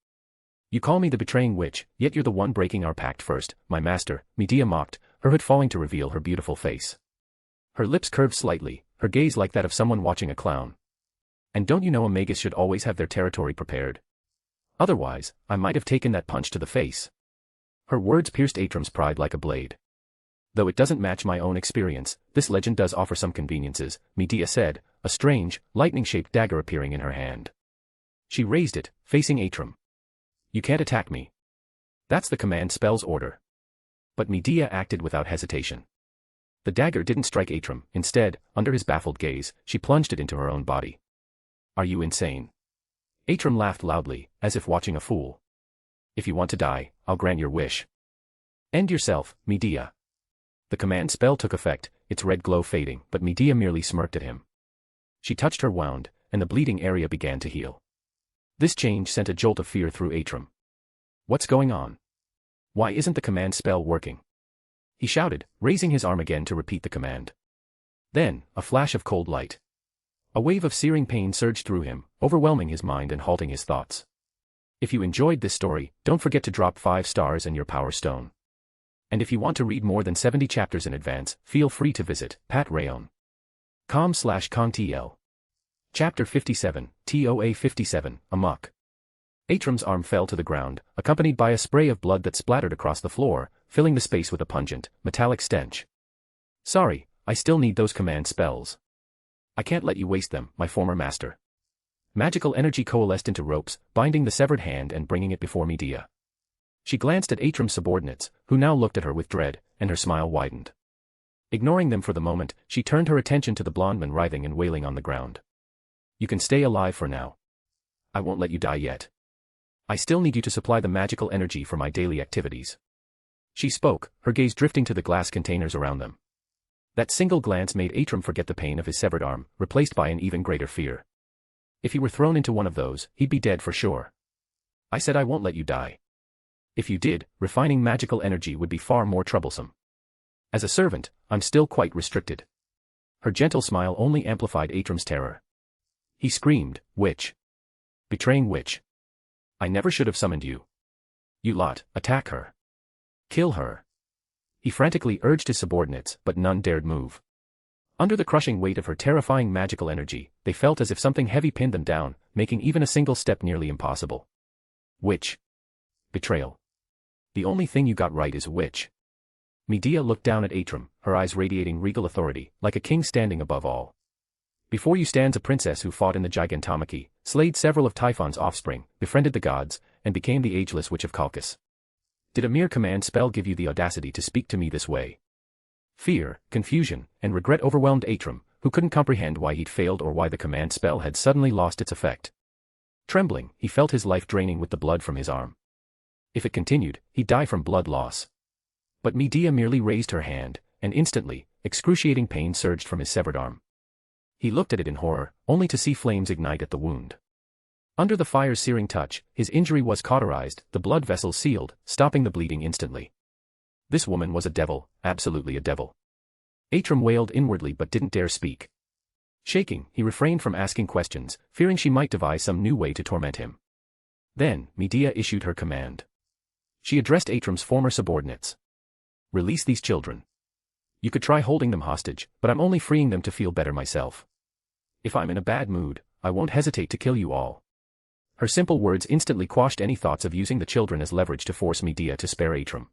You call me the betraying witch, yet you're the one breaking our pact first, my master, Medea mocked, her hood falling to reveal her beautiful face. Her lips curved slightly, her gaze like that of someone watching a clown. And don't you know a magus should always have their territory prepared? Otherwise, I might have taken that punch to the face. Her words pierced Atram's pride like a blade. Though it doesn't match my own experience, this legend does offer some conveniences, Medea said, a strange, lightning-shaped dagger appearing in her hand. She raised it, facing Atram. You can't attack me. That's the command spell's order. But Medea acted without hesitation. The dagger didn't strike Atram, instead, under his baffled gaze, she plunged it into her own body. Are you insane? Atram laughed loudly, as if watching a fool. If you want to die, I'll grant your wish. End yourself, Medea. The command spell took effect, its red glow fading, but Medea merely smirked at him. She touched her wound, and the bleeding area began to heal. This change sent a jolt of fear through Atram. What's going on? Why isn't the command spell working? He shouted, raising his arm again to repeat the command. Then, a flash of cold light. A wave of searing pain surged through him, overwhelming his mind and halting his thoughts. If you enjoyed this story, don't forget to drop 5 stars and your power stone. And if you want to read more than 70 chapters in advance, feel free to visit patrayon.com/kongtl. Chapter 57, TOA 57, Amok. Atram's arm fell to the ground, accompanied by a spray of blood that splattered across the floor, filling the space with a pungent, metallic stench. Sorry, I still need those command spells. I can't let you waste them, my former master. Magical energy coalesced into ropes, binding the severed hand and bringing it before Medea. She glanced at Atram's subordinates, who now looked at her with dread, and her smile widened. Ignoring them for the moment, she turned her attention to the blonde man writhing and wailing on the ground. You can stay alive for now. I won't let you die yet. I still need you to supply the magical energy for my daily activities. She spoke, her gaze drifting to the glass containers around them. That single glance made Atram forget the pain of his severed arm, replaced by an even greater fear. If he were thrown into one of those, he'd be dead for sure. I said I won't let you die. If you did, refining magical energy would be far more troublesome. As a servant, I'm still quite restricted. Her gentle smile only amplified Atram's terror. He screamed, witch. Betraying witch. I never should have summoned you. You lot, attack her. Kill her. He frantically urged his subordinates, but none dared move. Under the crushing weight of her terrifying magical energy, they felt as if something heavy pinned them down, making even a single step nearly impossible. Witch. Betrayal. The only thing you got right is witch. Medea looked down at Atram, her eyes radiating regal authority, like a king standing above all. Before you stands a princess who fought in the Gigantomachy, slayed several of Typhon's offspring, befriended the gods, and became the ageless witch of Colchis. Did a mere command spell give you the audacity to speak to me this way? Fear, confusion, and regret overwhelmed Atram, who couldn't comprehend why he'd failed or why the command spell had suddenly lost its effect. Trembling, he felt his life draining with the blood from his arm. If it continued, he'd die from blood loss. But Medea merely raised her hand, and instantly, excruciating pain surged from his severed arm. He looked at it in horror, only to see flames ignite at the wound. Under the fire's searing touch, his injury was cauterized, the blood vessels sealed, stopping the bleeding instantly. This woman was a devil, absolutely a devil. Atrum wailed inwardly but didn't dare speak. Shaking, he refrained from asking questions, fearing she might devise some new way to torment him. Then, Medea issued her command. She addressed Atrum's former subordinates. Release these children. You could try holding them hostage, but I'm only freeing them to feel better myself. If I'm in a bad mood, I won't hesitate to kill you all. Her simple words instantly quashed any thoughts of using the children as leverage to force Medea to spare Atrum.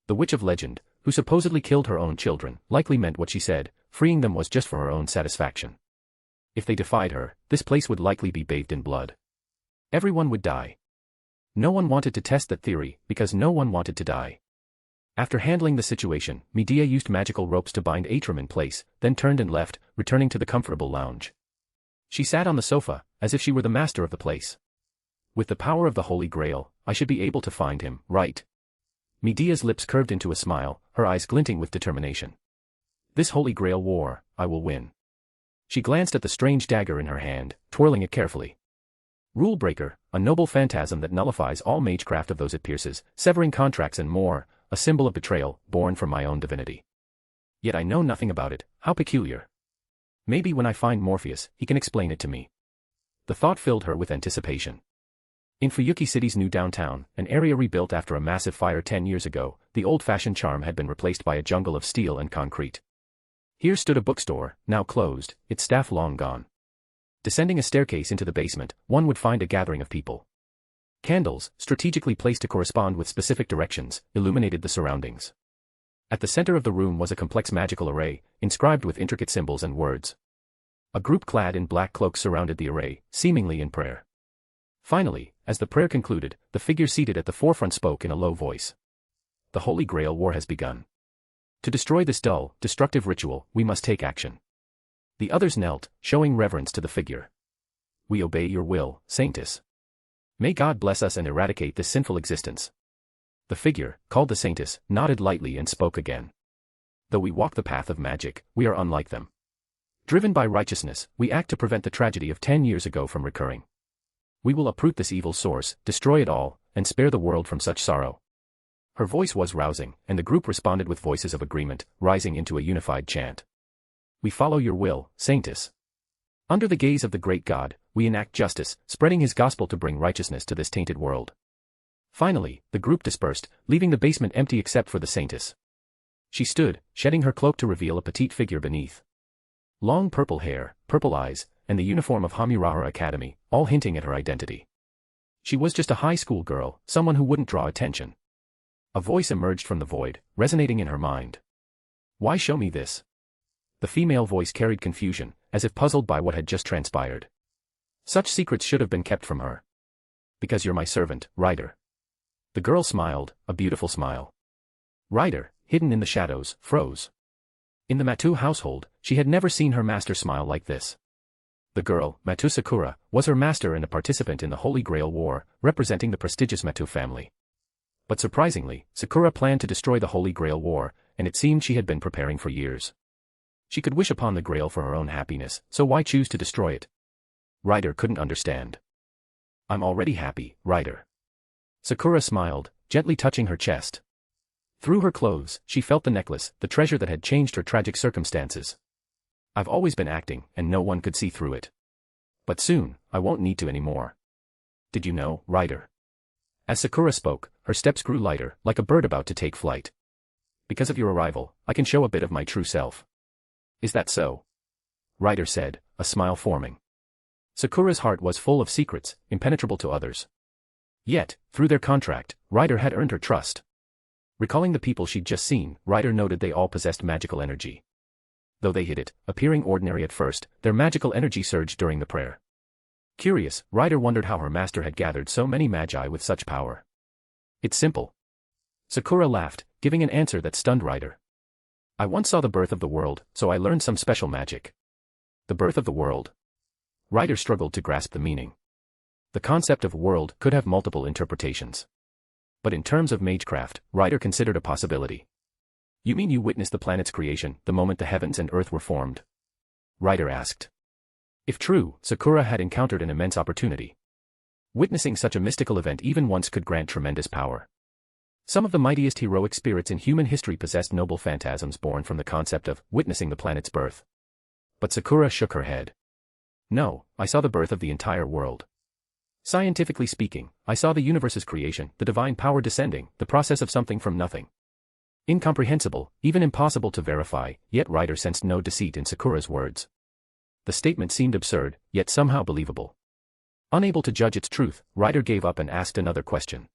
The witch of legend, who supposedly killed her own children, likely meant what she said, freeing them was just for her own satisfaction. If they defied her, this place would likely be bathed in blood. Everyone would die. No one wanted to test that theory, because no one wanted to die. After handling the situation, Medea used magical ropes to bind Atrum in place, then turned and left, returning to the comfortable lounge. She sat on the sofa, as if she were the master of the place. With the power of the Holy Grail, I should be able to find him, right? Medea's lips curved into a smile, her eyes glinting with determination. This Holy Grail War, I will win. She glanced at the strange dagger in her hand, twirling it carefully. Rulebreaker, a noble phantasm that nullifies all magecraft of those it pierces, severing contracts and more, a symbol of betrayal, born from my own divinity. Yet I know nothing about it, how peculiar. Maybe when I find Morpheus, he can explain it to me. The thought filled her with anticipation. In Fuyuki City's new downtown, an area rebuilt after a massive fire 10 years ago, the old-fashioned charm had been replaced by a jungle of steel and concrete. Here stood a bookstore, now closed, its staff long gone. Descending a staircase into the basement, one would find a gathering of people. Candles, strategically placed to correspond with specific directions, illuminated the surroundings. At the center of the room was a complex magical array, inscribed with intricate symbols and words. A group clad in black cloaks surrounded the array, seemingly in prayer. Finally, as the prayer concluded, the figure seated at the forefront spoke in a low voice. The Holy Grail War has begun. To destroy this dull, destructive ritual, we must take action. The others knelt, showing reverence to the figure. We obey your will, Saintess. May God bless us and eradicate this sinful existence. The figure, called the Saintess, nodded lightly and spoke again. Though we walk the path of magic, we are unlike them. Driven by righteousness, we act to prevent the tragedy of 10 years ago from recurring. We will uproot this evil source, destroy it all, and spare the world from such sorrow. Her voice was rousing, and the group responded with voices of agreement, rising into a unified chant. We follow your will, Saintess. Under the gaze of the great God, we enact justice, spreading his gospel to bring righteousness to this tainted world. Finally, the group dispersed, leaving the basement empty except for the Saintess. She stood, shedding her cloak to reveal a petite figure beneath. Long purple hair, purple eyes, and the uniform of Hamuraha Academy, all hinting at her identity. She was just a high school girl, someone who wouldn't draw attention. A voice emerged from the void, resonating in her mind. Why show me this? The female voice carried confusion, as if puzzled by what had just transpired. Such secrets should have been kept from her. Because you're my servant, Ryder. The girl smiled, a beautiful smile. Ryder, hidden in the shadows, froze. In the Matu household, she had never seen her master smile like this. The girl, Matu Sakura, was her master and a participant in the Holy Grail War, representing the prestigious Matu family. But surprisingly, Sakura planned to destroy the Holy Grail War, and it seemed she had been preparing for years. She could wish upon the Grail for her own happiness, so why choose to destroy it? Ryder couldn't understand. I'm already happy, Ryder. Sakura smiled, gently touching her chest. Through her clothes, she felt the necklace, the treasure that had changed her tragic circumstances. I've always been acting, and no one could see through it. But soon, I won't need to anymore. Did you know, Ryder? As Sakura spoke, her steps grew lighter, like a bird about to take flight. Because of your arrival, I can show a bit of my true self. Is that so? Ryder said, a smile forming. Sakura's heart was full of secrets, impenetrable to others. Yet, through their contract, Ryder had earned her trust. Recalling the people she'd just seen, Ryder noted they all possessed magical energy. Though they hid it, appearing ordinary at first, their magical energy surged during the prayer. Curious, Ryder wondered how her master had gathered so many magi with such power. It's simple. Sakura laughed, giving an answer that stunned Ryder. I once saw the birth of the world, so I learned some special magic. The birth of the world. Ryder struggled to grasp the meaning. The concept of world could have multiple interpretations. But in terms of magecraft, Ryder considered a possibility. You mean you witnessed the planet's creation, the moment the heavens and earth were formed? Ryder asked. If true, Sakura had encountered an immense opportunity. Witnessing such a mystical event even once could grant tremendous power. Some of the mightiest heroic spirits in human history possessed noble phantasms born from the concept of witnessing the planet's birth. But Sakura shook her head. No, I saw the birth of the entire world. Scientifically speaking, I saw the universe's creation, the divine power descending, the process of something from nothing. Incomprehensible, even impossible to verify, yet Ryder sensed no deceit in Sakura's words. The statement seemed absurd, yet somehow believable. Unable to judge its truth, Ryder gave up and asked another question.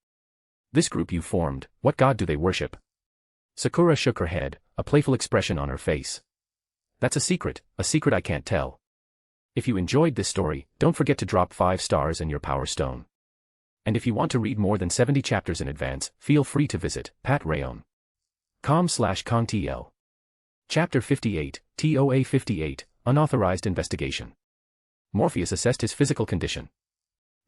This group you formed, what god do they worship? Sakura shook her head, a playful expression on her face. That's a secret I can't tell. If you enjoyed this story, don't forget to drop 5 stars and your power stone. And if you want to read more than 70 chapters in advance, feel free to visit patrayon.com/contl. Chapter 58, TOA 58, Unauthorized Investigation. Morpheus assessed his physical condition.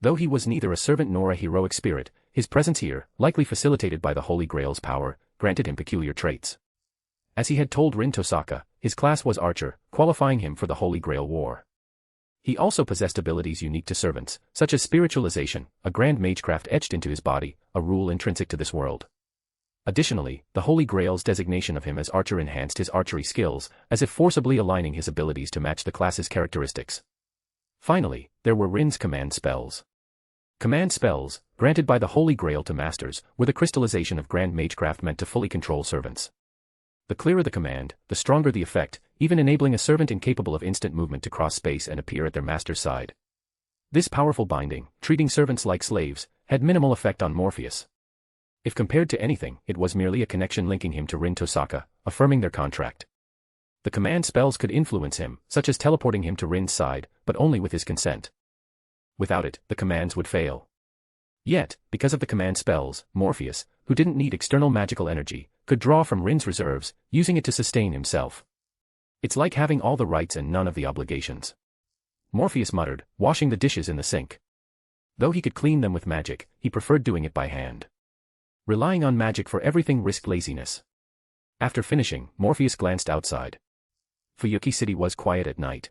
Though he was neither a servant nor a heroic spirit, his presence here, likely facilitated by the Holy Grail's power, granted him peculiar traits. As he had told Rin Tosaka, his class was Archer, qualifying him for the Holy Grail War. He also possessed abilities unique to servants, such as spiritualization, a grand magecraft etched into his body, a rule intrinsic to this world. Additionally, the Holy Grail's designation of him as Archer enhanced his archery skills, as if forcibly aligning his abilities to match the class's characteristics. Finally, there were Rin's command spells. Command spells, granted by the Holy Grail to masters, were the crystallization of grand magecraft meant to fully control servants. The clearer the command, the stronger the effect, even enabling a servant incapable of instant movement to cross space and appear at their master's side. This powerful binding, treating servants like slaves, had minimal effect on Morpheus. If compared to anything, it was merely a connection linking him to Rin Tosaka, affirming their contract. The command spells could influence him, such as teleporting him to Rin's side, but only with his consent. Without it, the commands would fail. Yet, because of the command spells, Morpheus, who didn't need external magical energy, could draw from Rin's reserves, using it to sustain himself. It's like having all the rights and none of the obligations. Morpheus muttered, washing the dishes in the sink. Though he could clean them with magic, he preferred doing it by hand. Relying on magic for everything risked laziness. After finishing, Morpheus glanced outside. Fuyuki City was quiet at night.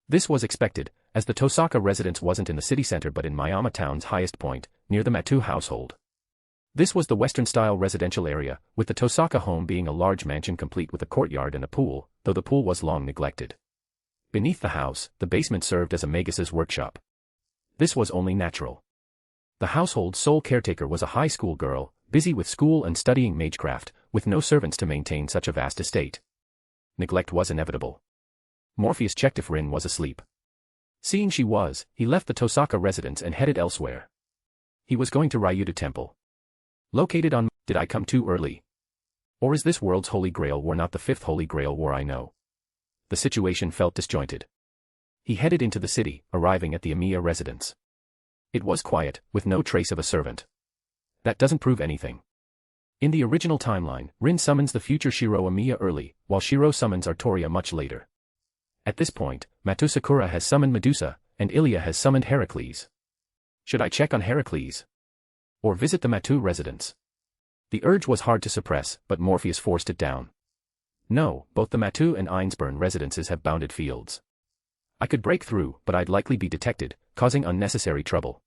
This was expected, as the Tosaka residence wasn't in the city center but in Miyama Town's highest point, near the Matu household. This was the Western-style residential area, with the Tosaka home being a large mansion complete with a courtyard and a pool, though the pool was long neglected. Beneath the house, the basement served as a Magus' workshop. This was only natural. The household's sole caretaker was a high school girl, busy with school and studying magecraft, with no servants to maintain such a vast estate. Neglect was inevitable. Morpheus checked if Rin was asleep. Seeing she was, he left the Tosaka residence and headed elsewhere. He was going to Ryudo Temple. Located on... Did I come too early? Or is this world's Holy Grail War not the Fifth Holy Grail War I know? The situation felt disjointed. He headed into the city, arriving at the Amiya residence. It was quiet, with no trace of a servant. That doesn't prove anything. In the original timeline, Rin summons the future Shiro Amiya early, while Shiro summons Artoria much later. At this point, Matu Sakura has summoned Medusa, and Ilya has summoned Heracles. Should I check on Heracles? Or visit the Matu residence? The urge was hard to suppress, but Morpheus forced it down. No, both the Matu and Einsburn residences have bounded fields. I could break through, but I'd likely be detected, causing unnecessary trouble.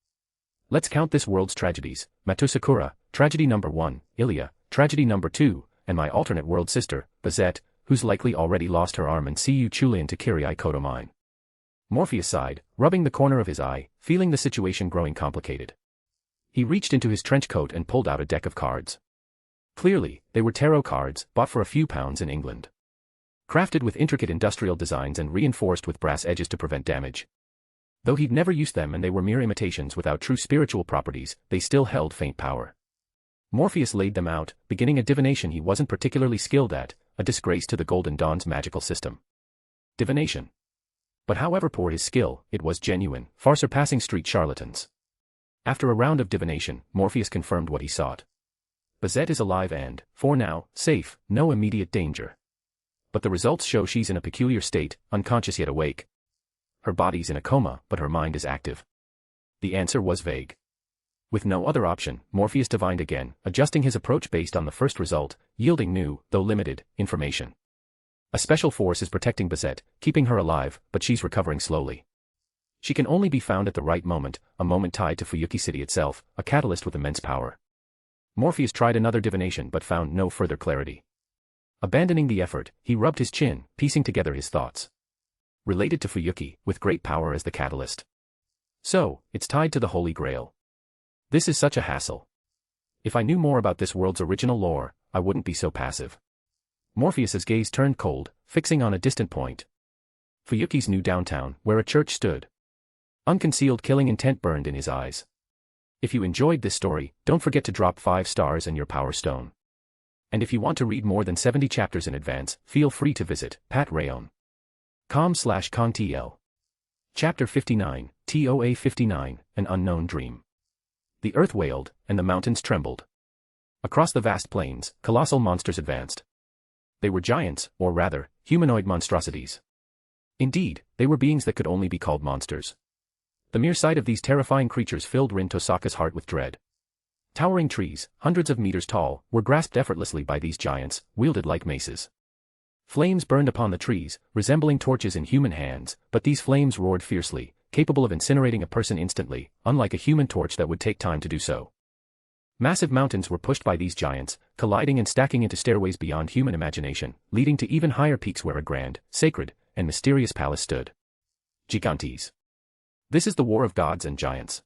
Let's count this world's tragedies: Matu Sakura, tragedy number 1, Ilya, tragedy number 2, and my alternate world sister, Bazett, who's likely already lost her arm and Cu Chulian to Kirai Kotomine. Morpheus sighed, rubbing the corner of his eye, feeling the situation growing complicated. He reached into his trench coat and pulled out a deck of cards. Clearly, they were tarot cards, bought for a few pounds in England. Crafted with intricate industrial designs and reinforced with brass edges to prevent damage. Though he'd never used them and they were mere imitations without true spiritual properties, they still held faint power. Morpheus laid them out, beginning a divination he wasn't particularly skilled at, a disgrace to the Golden Dawn's magical system. Divination. But however poor his skill, it was genuine, far surpassing street charlatans. After a round of divination, Morpheus confirmed what he sought. Bazett is alive and, for now, safe, no immediate danger. But the results show she's in a peculiar state, unconscious yet awake. Her body's in a coma, but her mind is active. The answer was vague. With no other option, Morpheus divined again, adjusting his approach based on the first result, yielding new, though limited, information. A special force is protecting Bazett, keeping her alive, but she's recovering slowly. She can only be found at the right moment, a moment tied to Fuyuki City itself, a catalyst with immense power. Morpheus tried another divination but found no further clarity. Abandoning the effort, he rubbed his chin, piecing together his thoughts. Related to Fuyuki, with great power as the catalyst. So, it's tied to the Holy Grail. This is such a hassle. If I knew more about this world's original lore, I wouldn't be so passive. Morpheus's gaze turned cold, fixing on a distant point. Fuyuki's new downtown, where a church stood. Unconcealed killing intent burned in his eyes. If you enjoyed this story, don't forget to drop 5 stars and your power stone. And if you want to read more than 70 chapters in advance, feel free to visit patreon.com/contl. Chapter 59, TOA 59, An Unknown Dream. The earth wailed, and the mountains trembled. Across the vast plains, colossal monsters advanced. They were giants, or rather, humanoid monstrosities. Indeed, they were beings that could only be called monsters. The mere sight of these terrifying creatures filled Rin Tosaka's heart with dread. Towering trees, hundreds of meters tall, were grasped effortlessly by these giants, wielded like maces. Flames burned upon the trees, resembling torches in human hands, but these flames roared fiercely, capable of incinerating a person instantly, unlike a human torch that would take time to do so. Massive mountains were pushed by these giants, colliding and stacking into stairways beyond human imagination, leading to even higher peaks where a grand, sacred, and mysterious palace stood. Gigantes. This is the war of gods and giants.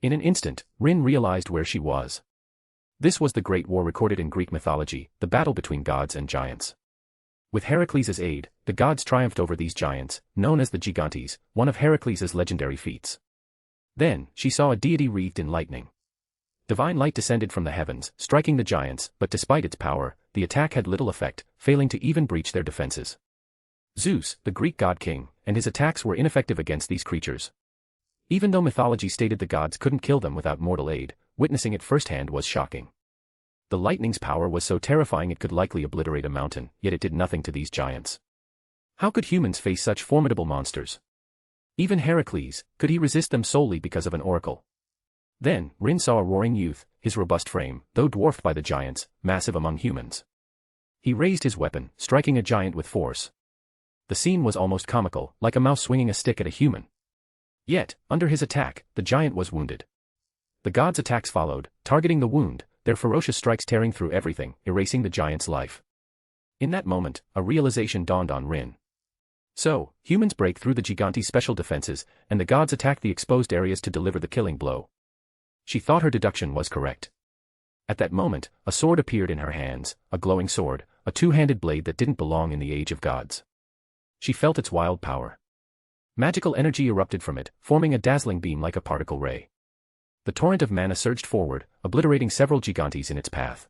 In an instant, Rin realized where she was. This was the great war recorded in Greek mythology, the battle between gods and giants. With Heracles' aid, the gods triumphed over these giants, known as the Gigantes, one of Heracles' legendary feats. Then, she saw a deity wreathed in lightning. Divine light descended from the heavens, striking the giants, but despite its power, the attack had little effect, failing to even breach their defenses. Zeus, the Greek god-king, and his attacks were ineffective against these creatures. Even though mythology stated the gods couldn't kill them without mortal aid, witnessing it firsthand was shocking. The lightning's power was so terrifying it could likely obliterate a mountain, yet it did nothing to these giants. How could humans face such formidable monsters? Even Heracles, could he resist them solely because of an oracle? Then, Rin saw a roaring youth, his robust frame, though dwarfed by the giants, massive among humans. He raised his weapon, striking a giant with force. The scene was almost comical, like a mouse swinging a stick at a human. Yet, under his attack, the giant was wounded. The gods' attacks followed, targeting the wound, their ferocious strikes tearing through everything, erasing the giant's life. In that moment, a realization dawned on Rin. So, humans break through the Gigante's special defenses, and the gods attack the exposed areas to deliver the killing blow. She thought her deduction was correct. At that moment, a sword appeared in her hands, a glowing sword, a two-handed blade that didn't belong in the age of gods. She felt its wild power. Magical energy erupted from it, forming a dazzling beam like a particle ray. The torrent of mana surged forward, obliterating several Gigantes in its path.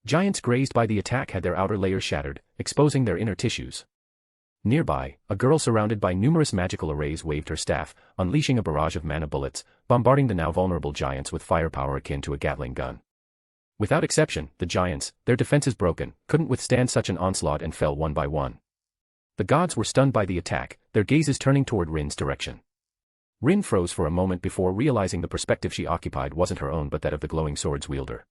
Giants grazed by the attack had their outer layers shattered, exposing their inner tissues. Nearby, a girl surrounded by numerous magical arrays waved her staff, unleashing a barrage of mana bullets, bombarding the now vulnerable giants with firepower akin to a Gatling gun. Without exception, the giants, their defenses broken, couldn't withstand such an onslaught and fell one by one. The gods were stunned by the attack, their gazes turning toward Rin's direction. Rin froze for a moment before realizing the perspective she occupied wasn't her own but that of the glowing sword's wielder.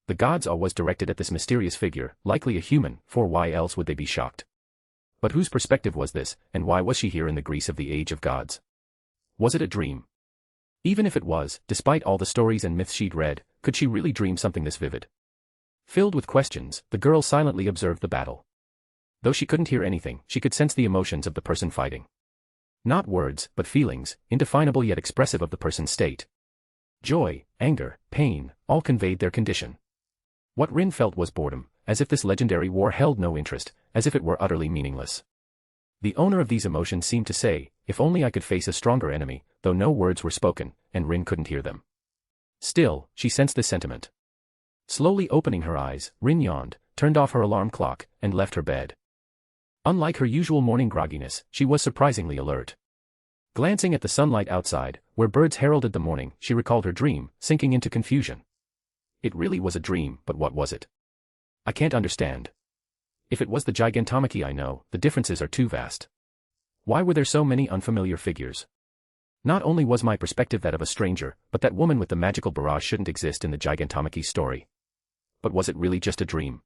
The gods' awe was directed at this mysterious figure, likely a human, for why else would they be shocked? But whose perspective was this, and why was she here in the Greece of the Age of Gods? Was it a dream? Even if it was, despite all the stories and myths she'd read, could she really dream something this vivid? Filled with questions, the girl silently observed the battle. Though she couldn't hear anything, she could sense the emotions of the person fighting. Not words, but feelings, indefinable yet expressive of the person's state. Joy, anger, pain, all conveyed their condition. What Rin felt was boredom, as if this legendary war held no interest, as if it were utterly meaningless. The owner of these emotions seemed to say, if only I could face a stronger enemy, though no words were spoken, and Rin couldn't hear them. Still, she sensed this sentiment. Slowly opening her eyes, Rin yawned, turned off her alarm clock, and left her bed. Unlike her usual morning grogginess, she was surprisingly alert. Glancing at the sunlight outside, where birds heralded the morning, she recalled her dream, sinking into confusion. It really was a dream, but what was it? I can't understand. If it was the Gigantomachy I know, the differences are too vast. Why were there so many unfamiliar figures? Not only was my perspective that of a stranger, but that woman with the magical barrage shouldn't exist in the Gigantomachy story. But was it really just a dream?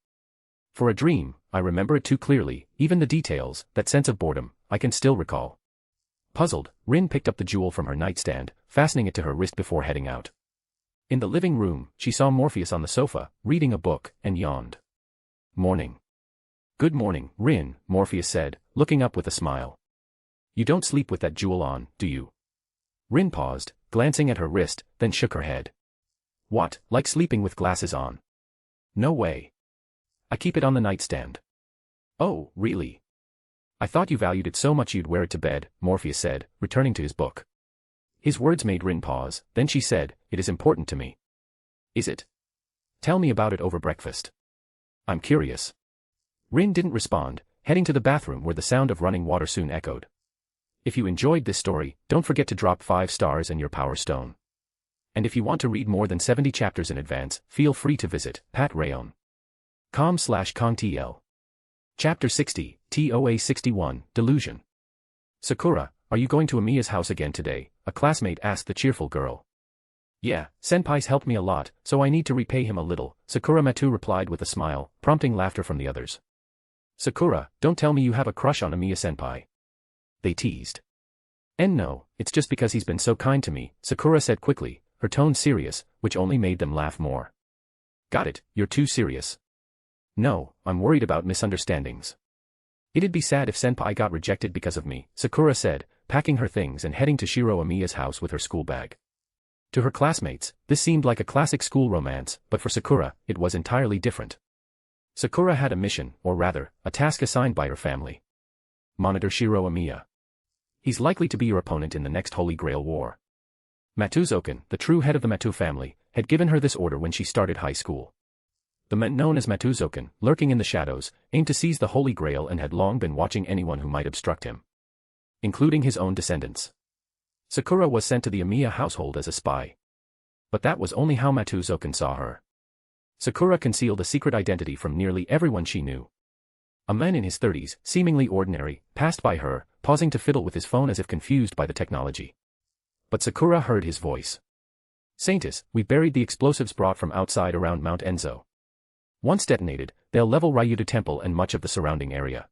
For a dream, I remember it too clearly, even the details, that sense of boredom, I can still recall. Puzzled, Rin picked up the jewel from her nightstand, fastening it to her wrist before heading out. In the living room, she saw Morpheus on the sofa, reading a book, and yawned. Morning. Good morning, Rin, Morpheus said, looking up with a smile. You don't sleep with that jewel on, do you? Rin paused, glancing at her wrist, then shook her head. What, like sleeping with glasses on? No way. I keep it on the nightstand. Oh, really? I thought you valued it so much you'd wear it to bed, Morpheus said, returning to his book. His words made Rin pause, then she said, it is important to me. Is it? Tell me about it over breakfast. I'm curious. Rin didn't respond, heading to the bathroom where the sound of running water soon echoed. If you enjoyed this story, don't forget to drop 5 stars and your power stone. And if you want to read more than 70 chapters in advance, feel free to visit patreon.com/kongtl. Chapter 60, TOA 61, Delusion. Sakura, are you going to Amiya's house again today? A classmate asked the cheerful girl. Yeah, senpai's helped me a lot, so I need to repay him a little, Sakura Matu replied with a smile, prompting laughter from the others. Sakura, don't tell me you have a crush on Amiya senpai. They teased. And no, it's just because he's been so kind to me, Sakura said quickly, her tone serious, which only made them laugh more. Got it, you're too serious. No, I'm worried about misunderstandings. It'd be sad if senpai got rejected because of me, Sakura said, packing her things and heading to Shiro Amiya's house with her school bag. To her classmates, this seemed like a classic school romance, but for Sakura, it was entirely different. Sakura had a mission, or rather, a task assigned by her family. Monitor Shiro Amiya. He's likely to be your opponent in the next Holy Grail War. Matuzokan, the true head of the Matu family, had given her this order when she started high school. The men known as Matuzokan, lurking in the shadows, aimed to seize the Holy Grail and had long been watching anyone who might obstruct him. Including his own descendants. Sakura was sent to the Amiya household as a spy. But that was only how Matuzokan saw her. Sakura concealed a secret identity from nearly everyone she knew. A man in his 30s, seemingly ordinary, passed by her, pausing to fiddle with his phone as if confused by the technology. But Sakura heard his voice. Saintus, we buried the explosives brought from outside around Mount Enzo. Once detonated, they'll level Ryudo Temple and much of the surrounding area.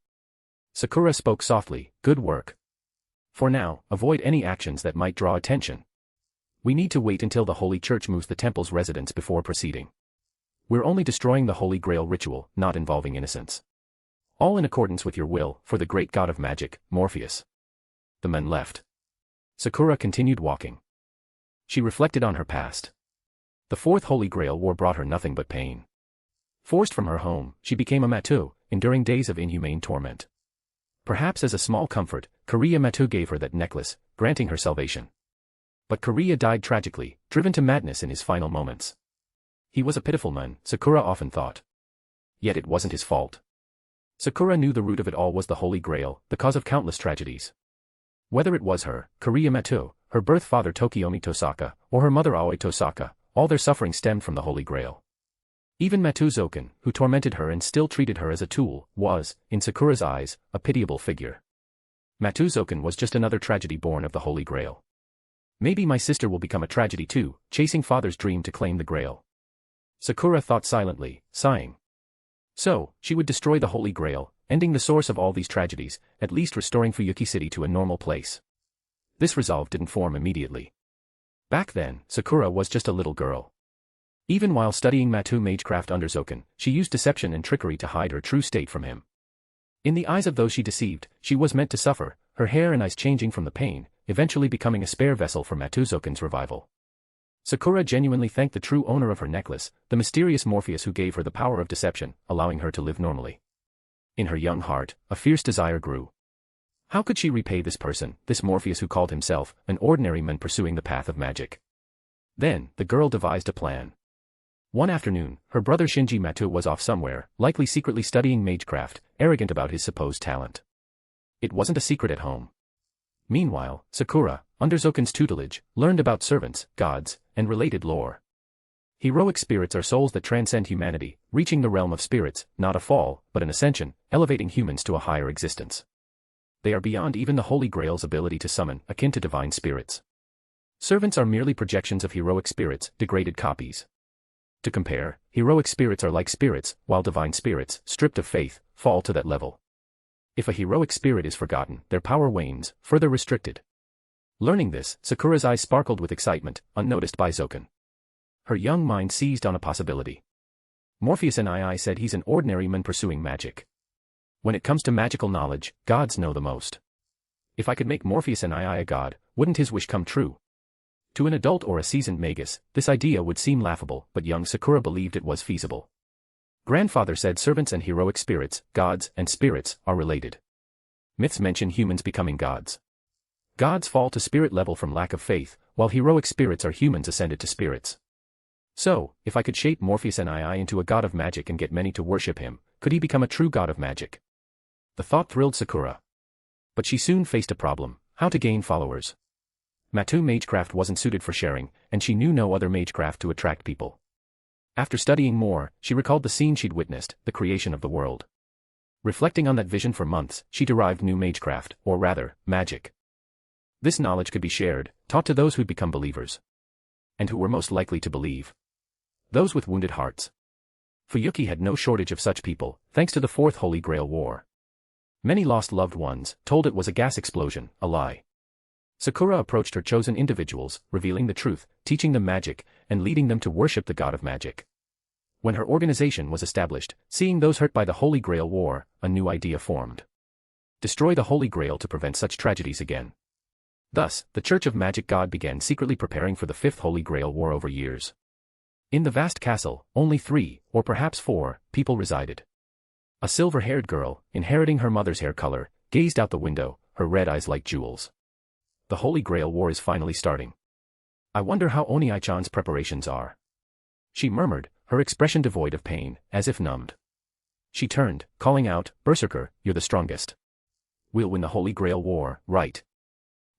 Sakura spoke softly, good work. For now, avoid any actions that might draw attention. We need to wait until the Holy Church moves the temple's residents before proceeding. We're only destroying the Holy Grail ritual, not involving innocents. All in accordance with your will, for the great god of magic, Morpheus. The men left. Sakura continued walking. She reflected on her past. The Fourth Holy Grail War brought her nothing but pain. Forced from her home, she became a Matu, enduring days of inhumane torment. Perhaps as a small comfort, Kariya Matu gave her that necklace, granting her salvation. But Kariya died tragically, driven to madness in his final moments. He was a pitiful man, Sakura often thought. Yet it wasn't his fault. Sakura knew the root of it all was the Holy Grail, the cause of countless tragedies. Whether it was her, Kariya Matu, her birth father Tokiomi Tosaka, or her mother Aoi Tosaka, all their suffering stemmed from the Holy Grail. Even Matuzokan, who tormented her and still treated her as a tool, was, in Sakura's eyes, a pitiable figure. Matuzokan was just another tragedy born of the Holy Grail. Maybe my sister will become a tragedy too, chasing father's dream to claim the Grail. Sakura thought silently, sighing. So, she would destroy the Holy Grail, ending the source of all these tragedies, at least restoring Fuyuki City to a normal place. This resolve didn't form immediately. Back then, Sakura was just a little girl. Even while studying Matu Magecraft under Zokan, she used deception and trickery to hide her true state from him. In the eyes of those she deceived, she was meant to suffer, her hair and eyes changing from the pain, eventually becoming a spare vessel for Matuzokan's revival. Sakura genuinely thanked the true owner of her necklace, the mysterious Morpheus who gave her the power of deception, allowing her to live normally. In her young heart, a fierce desire grew. How could she repay this person, this Morpheus who called himself an ordinary man pursuing the path of magic? Then, the girl devised a plan. One afternoon, her brother Shinji Matu was off somewhere, likely secretly studying magecraft, arrogant about his supposed talent. It wasn't a secret at home. Meanwhile, Sakura, under Zokan's tutelage, learned about servants, gods, and related lore. Heroic spirits are souls that transcend humanity, reaching the realm of spirits, not a fall, but an ascension, elevating humans to a higher existence. They are beyond even the Holy Grail's ability to summon, akin to divine spirits. Servants are merely projections of heroic spirits, degraded copies. To compare, heroic spirits are like spirits, while divine spirits, stripped of faith, fall to that level. If a heroic spirit is forgotten, their power wanes, further restricted. Learning this, Sakura's eyes sparkled with excitement, unnoticed by Zokan. Her young mind seized on a possibility. Morpheus and I said he's an ordinary man pursuing magic. When it comes to magical knowledge, gods know the most. If I could make Morpheus and I a god, wouldn't his wish come true? To an adult or a seasoned magus, this idea would seem laughable, but young Sakura believed it was feasible. Grandfather said servants and heroic spirits, gods and spirits, are related. Myths mention humans becoming gods. Gods fall to spirit level from lack of faith, while heroic spirits are humans ascended to spirits. So, if I could shape Morpheus and I into a god of magic and get many to worship him, could he become a true god of magic? The thought thrilled Sakura. But she soon faced a problem: how to gain followers. Matu magecraft wasn't suited for sharing, and she knew no other magecraft to attract people. After studying more, she recalled the scene she'd witnessed, the creation of the world. Reflecting on that vision for months, she derived new magecraft, or rather, magic. This knowledge could be shared, taught to those who'd become believers. And who were most likely to believe? Those with wounded hearts. Fuyuki had no shortage of such people, thanks to the Fourth Holy Grail War. Many lost loved ones, told it was a gas explosion, a lie. Sakura approached her chosen individuals, revealing the truth, teaching them magic, and leading them to worship the god of magic. When her organization was established, seeing those hurt by the Holy Grail War, a new idea formed. Destroy the Holy Grail to prevent such tragedies again. Thus, the Church of Magic God began secretly preparing for the Fifth Holy Grail War over years. In the vast castle, only 3, or perhaps 4, people resided. A silver-haired girl, inheriting her mother's hair color, gazed out the window, her red eyes like jewels. The Holy Grail War is finally starting. I wonder how Oni-chan's preparations are. She murmured, her expression devoid of pain, as if numbed. She turned, calling out, "Berserker, you're the strongest. We'll win the Holy Grail War, right?"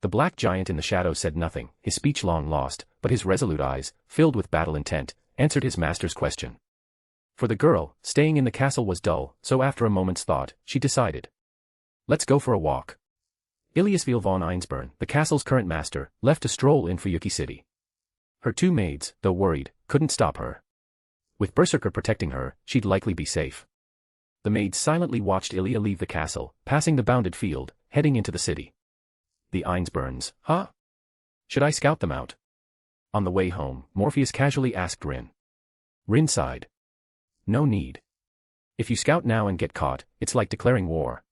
The black giant in the shadow said nothing, his speech long lost, but his resolute eyes, filled with battle intent, answered his master's question. For the girl, staying in the castle was dull, so after a moment's thought, she decided. Let's go for a walk. Iliasville von Einsburn, the castle's current master, left to stroll in Fuyuki City. Her 2 maids, though worried, couldn't stop her. With Berserker protecting her, she'd likely be safe. The maids silently watched Ilia leave the castle, passing the bounded field, heading into the city. The Einsburns, huh? Should I scout them out? On the way home, Morpheus casually asked Rin. Rin sighed. No need. If you scout now and get caught, it's like declaring war.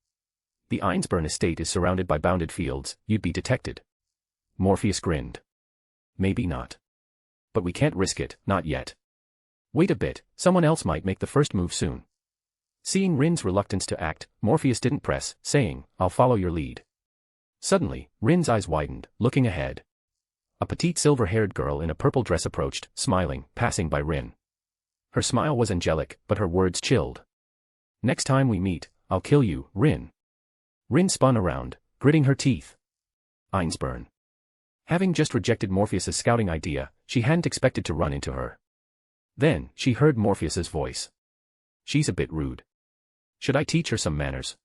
The Einsburn estate is surrounded by bounded fields, you'd be detected. Morpheus grinned. Maybe not. But we can't risk it, not yet. Wait a bit, someone else might make the first move soon. Seeing Rin's reluctance to act, Morpheus didn't press, saying, I'll follow your lead. Suddenly, Rin's eyes widened, looking ahead. A petite silver-haired girl in a purple dress approached, smiling, passing by Rin. Her smile was angelic, but her words chilled. Next time we meet, I'll kill you, Rin. Rin spun around, gritting her teeth. Einsburn. Having just rejected Morpheus's scouting idea, she hadn't expected to run into her. Then, she heard Morpheus's voice. She's a bit rude. Should I teach her some manners?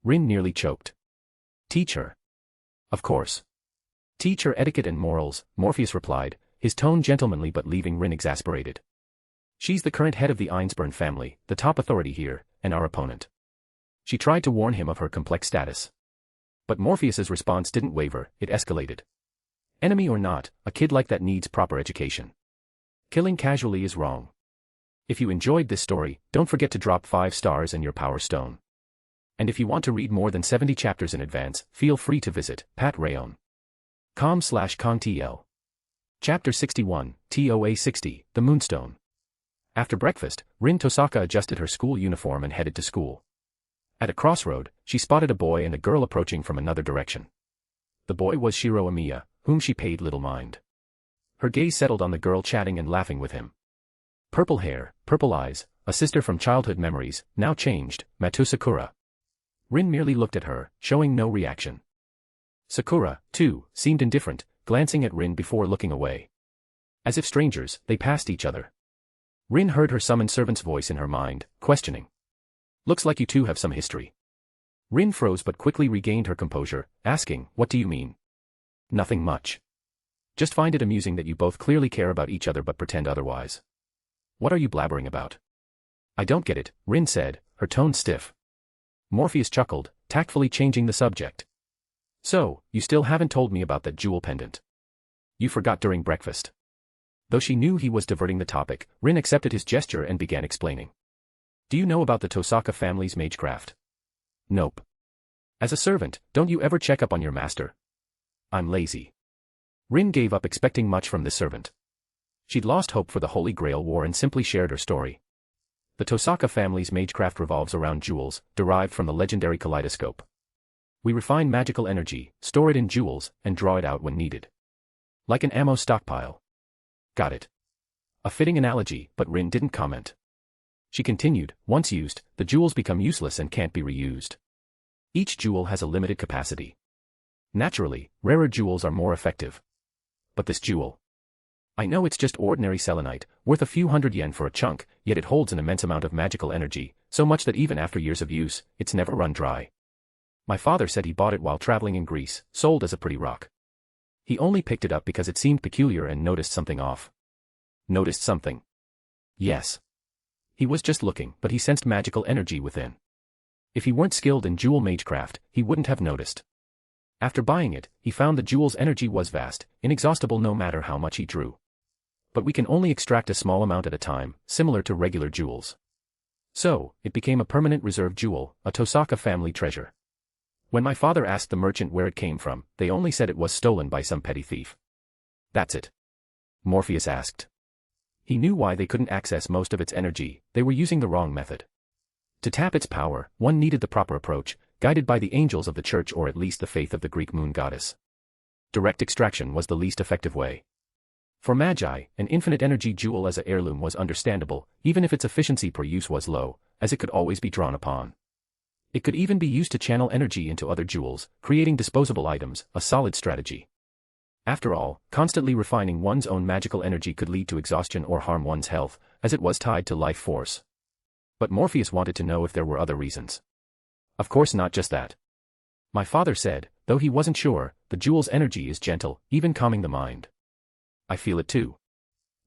Rin nearly choked. Teach her? Of course. Teach her etiquette and morals, Morpheus replied, his tone gentlemanly but leaving Rin exasperated. She's the current head of the Einsburn family, the top authority here, and our opponent. She tried to warn him of her complex status. But Morpheus's response didn't waver, it escalated. Enemy or not, a kid like that needs proper education. Killing casually is wrong. If you enjoyed this story, don't forget to drop 5 stars and your power stone. And if you want to read more than 70 chapters in advance, feel free to visit patreon.com/contl. Chapter 61, TOA 60, The Moonstone. After breakfast, Rin Tosaka adjusted her school uniform and headed to school. At a crossroad, she spotted a boy and a girl approaching from another direction. The boy was Shiro Amiya, whom she paid little mind. Her gaze settled on the girl chatting and laughing with him. Purple hair, purple eyes, a sister from childhood memories, now changed, Matu Sakura. Rin merely looked at her, showing no reaction. Sakura, too, seemed indifferent, glancing at Rin before looking away. As if strangers, they passed each other. Rin heard her summoned servant's voice in her mind, questioning. Looks like you two have some history. Rin froze but quickly regained her composure, asking, what do you mean? Nothing much. Just find it amusing that you both clearly care about each other but pretend otherwise. What are you blabbering about? I don't get it, Rin said, her tone stiff. Morpheus chuckled, tactfully changing the subject. So, you still haven't told me about that jewel pendant. You forgot during breakfast. Though she knew he was diverting the topic, Rin accepted his gesture and began explaining. Do you know about the Tosaka family's magecraft? Nope. As a servant, don't you ever check up on your master? I'm lazy. Rin gave up expecting much from this servant. She'd lost hope for the Holy Grail War and simply shared her story. The Tosaka family's magecraft revolves around jewels, derived from the legendary kaleidoscope. We refine magical energy, store it in jewels, and draw it out when needed. Like an ammo stockpile. Got it. A fitting analogy, but Rin didn't comment. She continued, once used, the jewels become useless and can't be reused. Each jewel has a limited capacity. Naturally, rarer jewels are more effective. But this jewel. I know it's just ordinary selenite, worth a few hundred yen for a chunk, yet it holds an immense amount of magical energy, so much that even after years of use, it's never run dry. My father said he bought it while traveling in Greece, sold as a pretty rock. He only picked it up because it seemed peculiar and noticed something off. Noticed something? Yes. He was just looking, but he sensed magical energy within. If he weren't skilled in jewel magecraft, he wouldn't have noticed. After buying it, he found the jewel's energy was vast, inexhaustible no matter how much he drew. But we can only extract a small amount at a time, similar to regular jewels. So, it became a permanent reserve jewel, a Tosaka family treasure. When my father asked the merchant where it came from, they only said it was stolen by some petty thief. That's it? Morpheus asked. He knew why they couldn't access most of its energy, they were using the wrong method. To tap its power, one needed the proper approach, guided by the angels of the church or at least the faith of the Greek moon goddess. Direct extraction was the least effective way. For Magi, an infinite energy jewel as an heirloom was understandable, even if its efficiency per use was low, as it could always be drawn upon. It could even be used to channel energy into other jewels, creating disposable items, a solid strategy. After all, constantly refining one's own magical energy could lead to exhaustion or harm one's health, as it was tied to life force. But Morpheus wanted to know if there were other reasons. Of course not just that. My father said, though he wasn't sure, the jewel's energy is gentle, even calming the mind. I feel it too.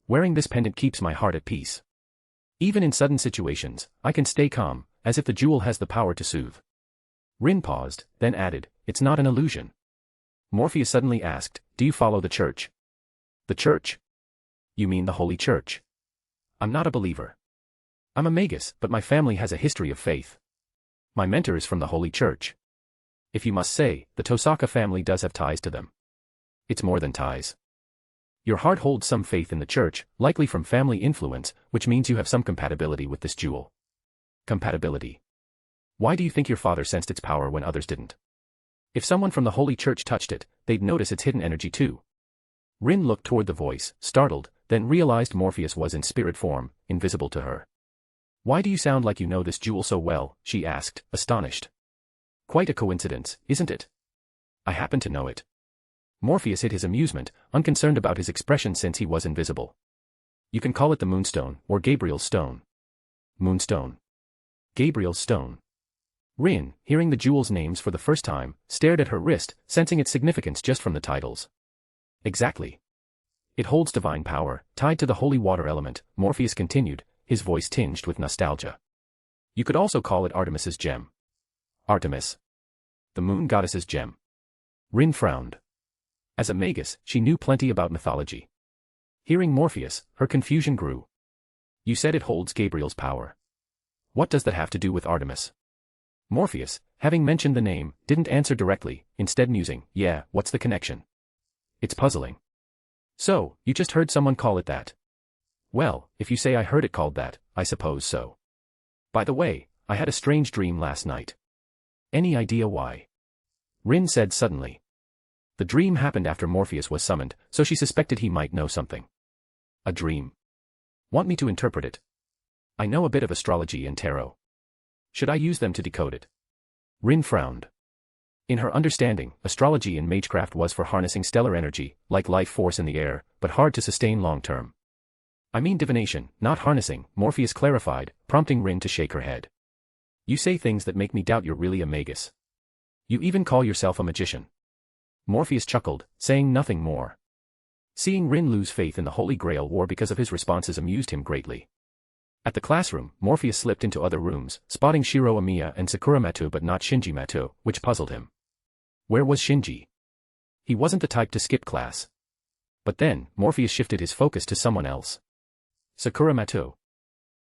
Wearing this pendant keeps my heart at peace. Even in sudden situations, I can stay calm, as if the jewel has the power to soothe. Rin paused, then added, it's not an illusion. Morpheus suddenly asked, do you follow the church? The church? You mean the Holy Church? I'm not a believer. I'm a magus, but my family has a history of faith. My mentor is from the Holy Church. If you must say, the Tosaka family does have ties to them. It's more than ties. Your heart holds some faith in the church, likely from family influence, which means you have some compatibility with this jewel. Compatibility. Why do you think your father sensed its power when others didn't? If someone from the Holy Church touched it, they'd notice its hidden energy too. Rin looked toward the voice, startled, then realized Morpheus was in spirit form, invisible to her. Why do you sound like you know this jewel so well? She asked, astonished. Quite a coincidence, isn't it? I happen to know it. Morpheus hid his amusement, unconcerned about his expression since he was invisible. You can call it the Moonstone, or Gabriel's Stone. Moonstone. Gabriel's Stone. Rin, hearing the jewel's names for the first time, stared at her wrist, sensing its significance just from the titles. Exactly. It holds divine power, tied to the holy water element, Morpheus continued, his voice tinged with nostalgia. You could also call it Artemis's gem. Artemis. The moon goddess's gem. Rin frowned. As a magus, she knew plenty about mythology. Hearing Morpheus, her confusion grew. You said it holds Gabriel's power. What does that have to do with Artemis? Morpheus, having mentioned the name, didn't answer directly, instead musing, yeah, what's the connection? It's puzzling. So, you just heard someone call it that? Well, if you say I heard it called that, I suppose so. By the way, I had a strange dream last night. Any idea why? Rin said suddenly. The dream happened after Morpheus was summoned, so she suspected he might know something. A dream. Want me to interpret it? I know a bit of astrology and tarot. Should I use them to decode it? Rin frowned. In her understanding, astrology in magecraft was for harnessing stellar energy, like life force in the air, but hard to sustain long-term. I mean divination, not harnessing, Morpheus clarified, prompting Rin to shake her head. You say things that make me doubt you're really a magus. You even call yourself a magician. Morpheus chuckled, saying nothing more. Seeing Rin lose faith in the Holy Grail War because of his responses amused him greatly. At the classroom, Morpheus slipped into other rooms, spotting Shiro Amiya and Sakura Mato but not Shinji Mato, which puzzled him. Where was Shinji? He wasn't the type to skip class. But then, Morpheus shifted his focus to someone else. Sakura Matou.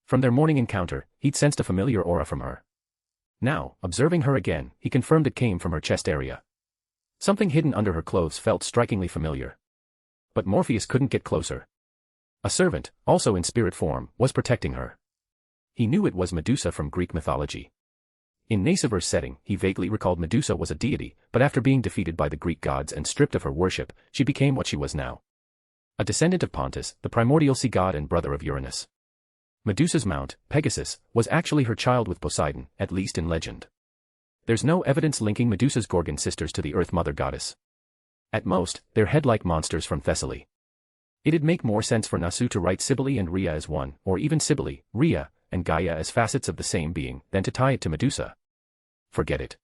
From their morning encounter, he'd sensed a familiar aura from her. Now, observing her again, he confirmed it came from her chest area. Something hidden under her clothes felt strikingly familiar. But Morpheus couldn't get closer. A servant, also in spirit form, was protecting her. He knew it was Medusa from Greek mythology. In Nasuverse setting, he vaguely recalled Medusa was a deity, but after being defeated by the Greek gods and stripped of her worship, she became what she was now. A descendant of Pontus, the primordial sea god and brother of Uranus. Medusa's mount, Pegasus, was actually her child with Poseidon, at least in legend. There's no evidence linking Medusa's Gorgon sisters to the Earth Mother goddess. At most, they're head-like monsters from Thessaly. It'd make more sense for Nasu to write Cybele and Rhea as one, or even Cybele, Rhea, and Gaia as facets of the same being, than to tie it to Medusa. Forget it.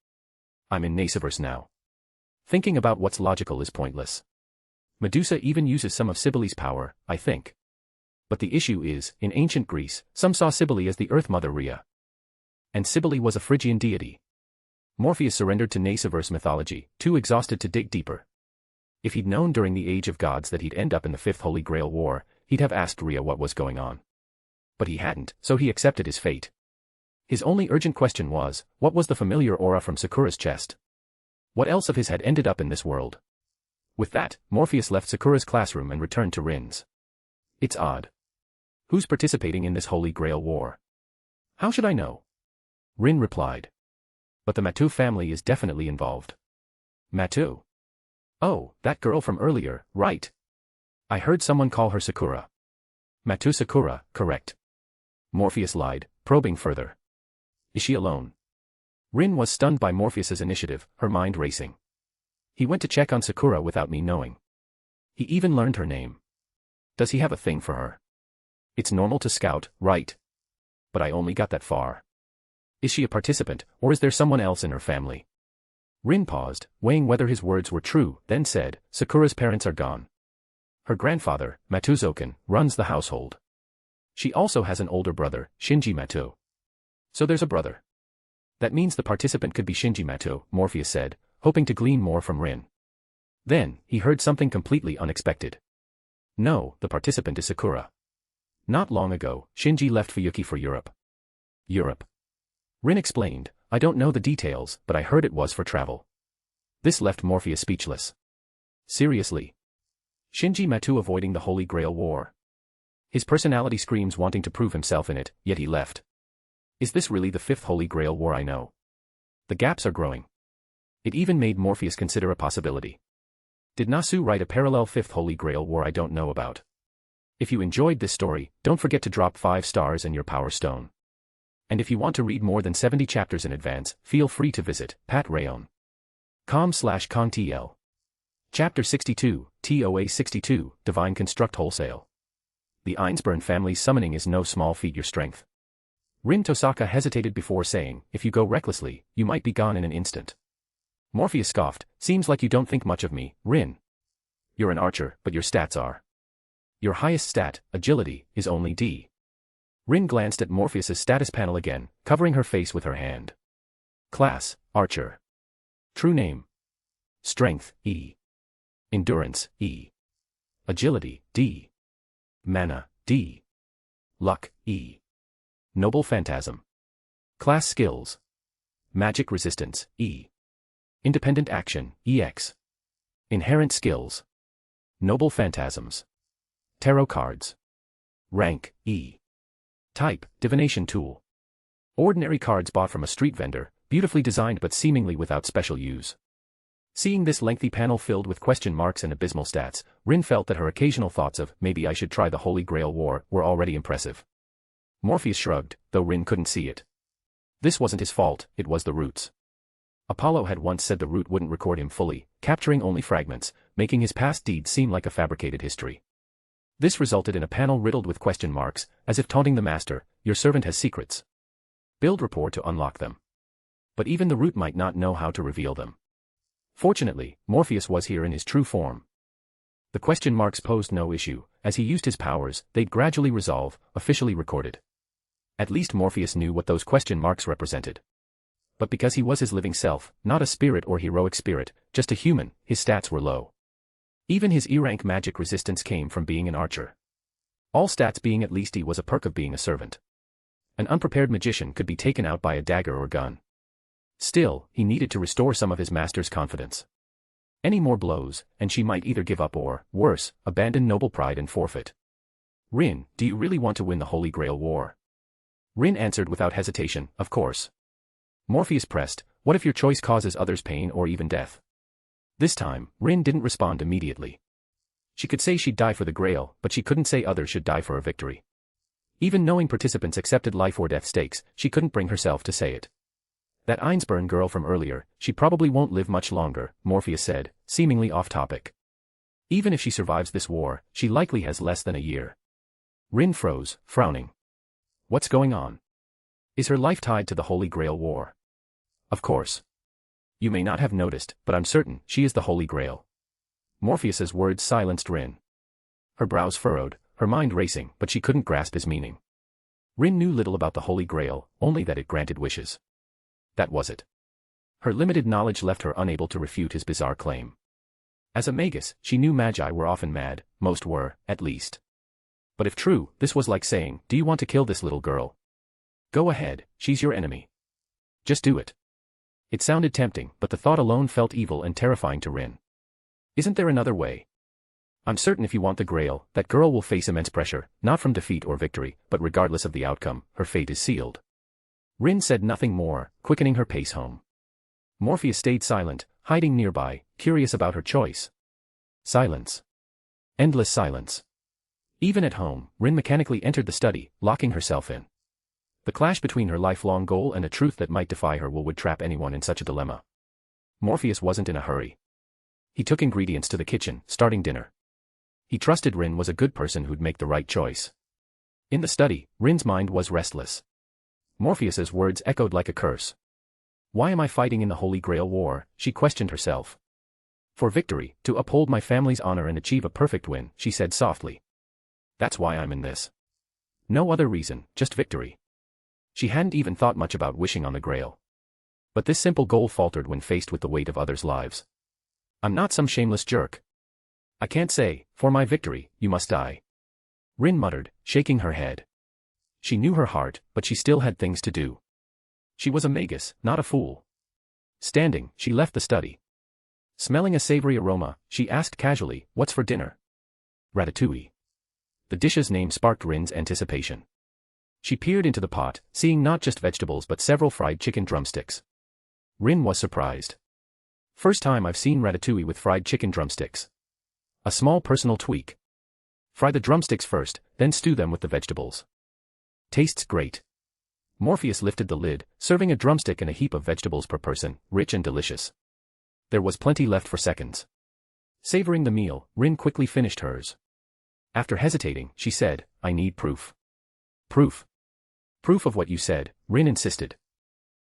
I'm in Nasuverse now. Thinking about what's logical is pointless. Medusa even uses some of Cybele's power, I think. But the issue is, in ancient Greece, some saw Cybele as the Earth Mother Rhea. And Cybele was a Phrygian deity. Morpheus surrendered to Nasuverse mythology, too exhausted to dig deeper. If he'd known during the Age of Gods that he'd end up in the Fifth Holy Grail War, he'd have asked Rhea what was going on. But he hadn't, so he accepted his fate. His only urgent question was, what was the familiar aura from Sakura's chest? What else of his had ended up in this world? With that, Morpheus left Sakura's classroom and returned to Rin's. It's odd. Who's participating in this Holy Grail War? How should I know? Rin replied. But the Matou family is definitely involved. Matou? Oh, that girl from earlier, right? I heard someone call her Sakura. Matou Sakura, correct. Morpheus lied, probing further. Is she alone? Rin was stunned by Morpheus's initiative, her mind racing. He went to check on Sakura without me knowing. He even learned her name. Does he have a thing for her? It's normal to scout, right? But I only got that far. Is she a participant, or is there someone else in her family? Rin paused, weighing whether his words were true, then said, Sakura's parents are gone. Her grandfather, Matou, runs the household. She also has an older brother, Shinji Matou. So there's a brother. That means the participant could be Shinji Matou, Morpheus said, hoping to glean more from Rin. Then, he heard something completely unexpected. No, the participant is Sakura. Not long ago, Shinji left Fuyuki for Europe. Europe. Rin explained, I don't know the details, but I heard it was for travel. This left Morpheus speechless. Seriously? Shinji Matou avoiding the Holy Grail War. His personality screams wanting to prove himself in it, yet he left. Is this really the Fifth Holy Grail War I know? The gaps are growing. It even made Morpheus consider a possibility. Did Nasu write a parallel Fifth Holy Grail War I don't know about? If you enjoyed this story, don't forget to drop 5 stars and your Power Stone. And if you want to read more than 70 chapters in advance, feel free to visit patrayon.com/contl. Chapter 62, TOA 62, Divine Construct Wholesale. The Einsburn family's summoning is no small feat your strength. Rin Tosaka hesitated before saying, if you go recklessly, you might be gone in an instant. Morpheus scoffed, seems like you don't think much of me, Rin. You're an archer, but your stats are. Your highest stat, agility, is only D. Rin glanced at Morpheus's status panel again, covering her face with her hand. Class, Archer. True name. Strength, E. Endurance, E. Agility, D. Mana, D. Luck, E. Noble Phantasm. Class Skills. Magic Resistance, E. Independent Action, EX. Inherent Skills. Noble Phantasms. Tarot Cards. Rank, E. Type, Divination Tool. Ordinary cards bought from a street vendor, beautifully designed but seemingly without special use. Seeing this lengthy panel filled with question marks and abysmal stats, Rin felt that her occasional thoughts of, maybe I should try the Holy Grail War, were already impressive. Morpheus shrugged, though Rin couldn't see it. This wasn't his fault, it was the root's. Apollo had once said the root wouldn't record him fully, capturing only fragments, making his past deeds seem like a fabricated history. This resulted in a panel riddled with question marks, as if taunting the master, your servant has secrets. Build rapport to unlock them. But even the root might not know how to reveal them. Fortunately, Morpheus was here in his true form. The question marks posed no issue, as he used his powers, they'd gradually resolve, officially recorded. At least Morpheus knew what those question marks represented. But because he was his living self, not a spirit or heroic spirit, just a human, his stats were low. Even his E-rank magic resistance came from being an archer. All stats being at least E was a perk of being a servant. An unprepared magician could be taken out by a dagger or gun. Still, he needed to restore some of his master's confidence. Any more blows, and she might either give up or, worse, abandon noble pride and forfeit. Rin, do you really want to win the Holy Grail War? Rin answered without hesitation, of course. Morpheus pressed, what if your choice causes others pain or even death? This time, Rin didn't respond immediately. She could say she'd die for the Grail, but she couldn't say others should die for a victory. Even knowing participants accepted life or death stakes, she couldn't bring herself to say it. That Einsburn girl from earlier, she probably won't live much longer, Morpheus said, seemingly off topic. Even if she survives this war, she likely has less than a year. Rin froze, frowning. What's going on? Is her life tied to the Holy Grail War? Of course. You may not have noticed, but I'm certain she is the Holy Grail. Morpheus's words silenced Rin. Her brows furrowed, her mind racing, but she couldn't grasp his meaning. Rin knew little about the Holy Grail, only that it granted wishes. That was it. Her limited knowledge left her unable to refute his bizarre claim. As a magus, she knew magi were often mad, most were, at least. But if true, this was like saying, do you want to kill this little girl? Go ahead, she's your enemy. Just do it. It sounded tempting, but the thought alone felt evil and terrifying to Rin. Isn't there another way? I'm certain if you want the Grail, that girl will face immense pressure, not from defeat or victory, but regardless of the outcome, her fate is sealed. Rin said nothing more, quickening her pace home. Morpheus stayed silent, hiding nearby, curious about her choice. Silence. Endless silence. Even at home, Rin mechanically entered the study, locking herself in. The clash between her lifelong goal and a truth that might defy her would trap anyone in such a dilemma. Morpheus wasn't in a hurry. He took ingredients to the kitchen, starting dinner. He trusted Rin was a good person who'd make the right choice. In the study, Rin's mind was restless. Morpheus's words echoed like a curse. Why am I fighting in the Holy Grail War? She questioned herself. For victory, to uphold my family's honor and achieve a perfect win, she said softly. That's why I'm in this. No other reason, just victory. She hadn't even thought much about wishing on the Grail. But this simple goal faltered when faced with the weight of others' lives. I'm not some shameless jerk. I can't say, for my victory, you must die. Rin muttered, shaking her head. She knew her heart, but she still had things to do. She was a magus, not a fool. Standing, she left the study. Smelling a savory aroma, she asked casually, what's for dinner? Ratatouille. The dish's name sparked Rin's anticipation. She peered into the pot, seeing not just vegetables but several fried chicken drumsticks. Rin was surprised. First time I've seen ratatouille with fried chicken drumsticks. A small personal tweak. Fry the drumsticks first, then stew them with the vegetables. Tastes great. Morpheus lifted the lid, serving a drumstick and a heap of vegetables per person, rich and delicious. There was plenty left for seconds. Savoring the meal, Rin quickly finished hers. After hesitating, she said, I need proof. Proof? Proof of what you said, Rin insisted.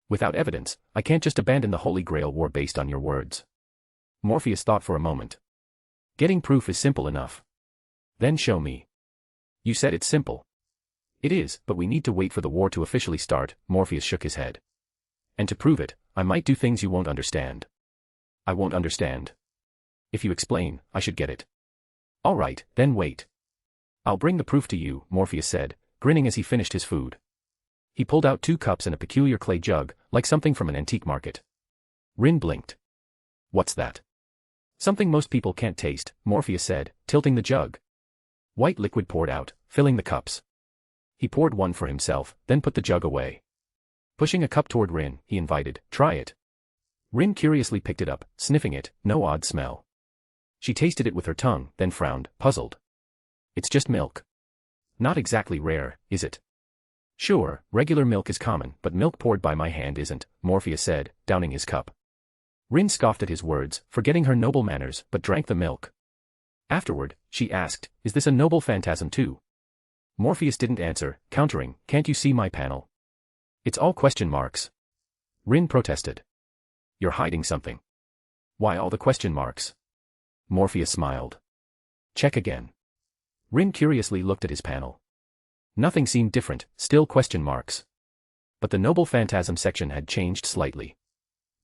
Without evidence, I can't just abandon the Holy Grail War based on your words. Morpheus thought for a moment. Getting proof is simple enough. Then show me. You said it's simple. It is, but we need to wait for the war to officially start, Morpheus shook his head. And to prove it, I might do things you won't understand. I won't understand. If you explain, I should get it. All right, then wait. I'll bring the proof to you, Morpheus said, grinning as he finished his food. He pulled out 2 cups and a peculiar clay jug, like something from an antique market. Rin blinked. What's that? Something most people can't taste, Morpheus said, tilting the jug. White liquid poured out, filling the cups. He poured one for himself, then put the jug away. Pushing a cup toward Rin, he invited, try it. Rin curiously picked it up, sniffing it, no odd smell. She tasted it with her tongue, then frowned, puzzled. It's just milk. Not exactly rare, is it? Sure, regular milk is common, but milk poured by my hand isn't, Morpheus said, downing his cup. Rin scoffed at his words, forgetting her noble manners, but drank the milk. Afterward, she asked, is this a noble phantasm too? Morpheus didn't answer, countering, can't you see my panel? It's all question marks. Rin protested. You're hiding something. Why all the question marks? Morpheus smiled. Check again. Rin curiously looked at his panel. Nothing seemed different, still question marks. But the Noble Phantasm section had changed slightly.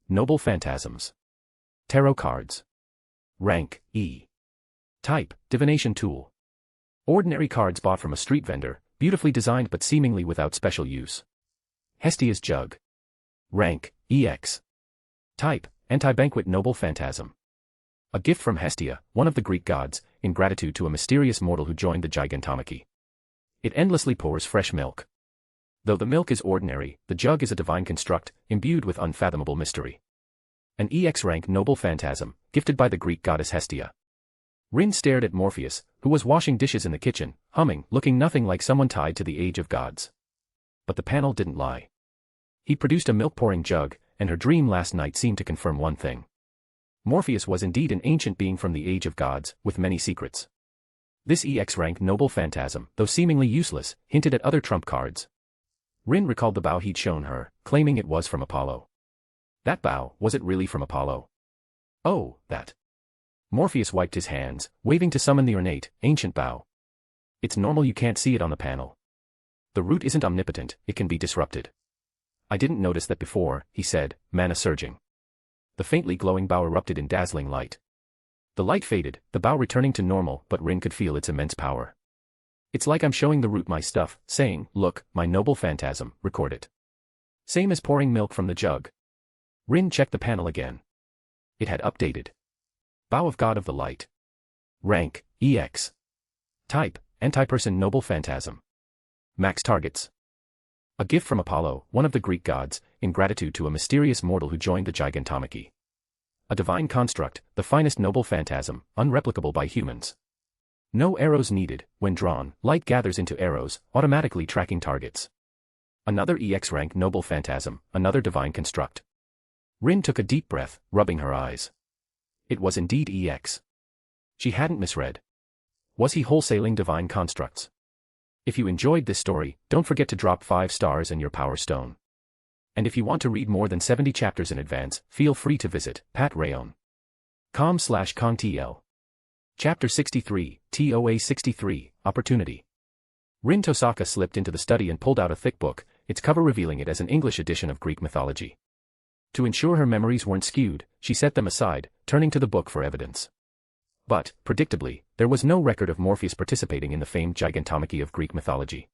Noble Phantasms. Tarot cards. Rank, E. Type, divination tool. Ordinary cards bought from a street vendor, beautifully designed but seemingly without special use. Hestia's jug. Rank, EX. Type, anti-banquet noble phantasm. A gift from Hestia, one of the Greek gods, in gratitude to a mysterious mortal who joined the Gigantomachy. It endlessly pours fresh milk. Though the milk is ordinary, the jug is a divine construct, imbued with unfathomable mystery. An EX rank noble phantasm, gifted by the Greek goddess Hestia. Rin stared at Morpheus, who was washing dishes in the kitchen, humming, looking nothing like someone tied to the age of gods. But the panel didn't lie. He produced a milk-pouring jug, and her dream last night seemed to confirm one thing. Morpheus was indeed an ancient being from the age of gods, with many secrets. This EX rank noble phantasm, though seemingly useless, hinted at other trump cards. Rin recalled the bow he'd shown her, claiming it was from Apollo. That bow, was it really from Apollo? Oh, that. Morpheus wiped his hands, waving to summon the ornate, ancient bow. It's normal you can't see it on the panel. The root isn't omnipotent, it can be disrupted. I didn't notice that before, he said, mana surging. The faintly glowing bow erupted in dazzling light. The light faded, the bow returning to normal, but Rin could feel its immense power. It's like I'm showing the root my stuff, saying, look, my noble phantasm, record it. Same as pouring milk from the jug. Rin checked the panel again. It had updated. Bow of God of the Light. Rank, EX. Type, anti-person noble phantasm. Max targets. A gift from Apollo, one of the Greek gods, in gratitude to a mysterious mortal who joined the Gigantomachy. A divine construct, the finest noble phantasm, unreplicable by humans. No arrows needed, when drawn, light gathers into arrows, automatically tracking targets. Another EX rank noble phantasm, another divine construct. Rin took a deep breath, rubbing her eyes. It was indeed EX. She hadn't misread. Was he wholesaling divine constructs? If you enjoyed this story, don't forget to drop 5 stars and your power stone. And if you want to read more than 70 chapters in advance, feel free to visit patrayon.com/contl. Chapter 63, TOA 63, Opportunity. Rin Tosaka slipped into the study and pulled out a thick book, its cover revealing it as an English edition of Greek mythology. To ensure her memories weren't skewed, she set them aside, turning to the book for evidence. But, predictably, there was no record of Morpheus participating in the famed Gigantomachy of Greek mythology.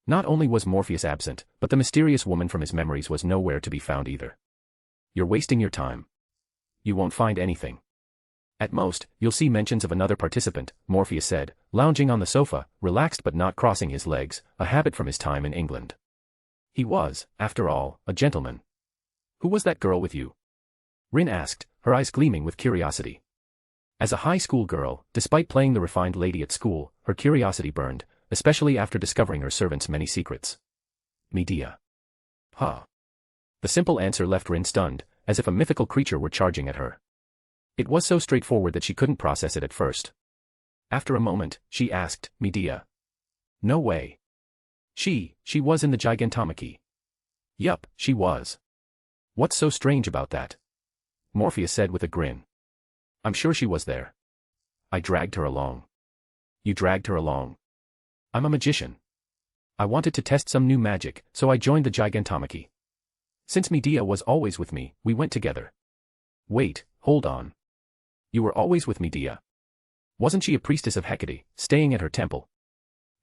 Not only was Morpheus absent, but the mysterious woman from his memories was nowhere to be found either. You're wasting your time. You won't find anything. At most, you'll see mentions of another participant, Morpheus said, lounging on the sofa, relaxed but not crossing his legs, a habit from his time in England. He was, after all, a gentleman. Who was that girl with you? Rin asked, her eyes gleaming with curiosity. As a high school girl, despite playing the refined lady at school, her curiosity burned, especially after discovering her servant's many secrets. Medea. Huh. The simple answer left Rin stunned, as if a mythical creature were charging at her. It was so straightforward that she couldn't process it at first. After a moment, she asked, Medea. No way. She was in the Gigantomachy. Yup, she was. What's so strange about that? Morpheus said with a grin. I'm sure she was there. I dragged her along. You dragged her along. I'm a magician. I wanted to test some new magic, so I joined the Gigantomachy. Since Medea was always with me, we went together. Wait, hold on. You were always with Medea. Wasn't she a priestess of Hecate, staying at her temple?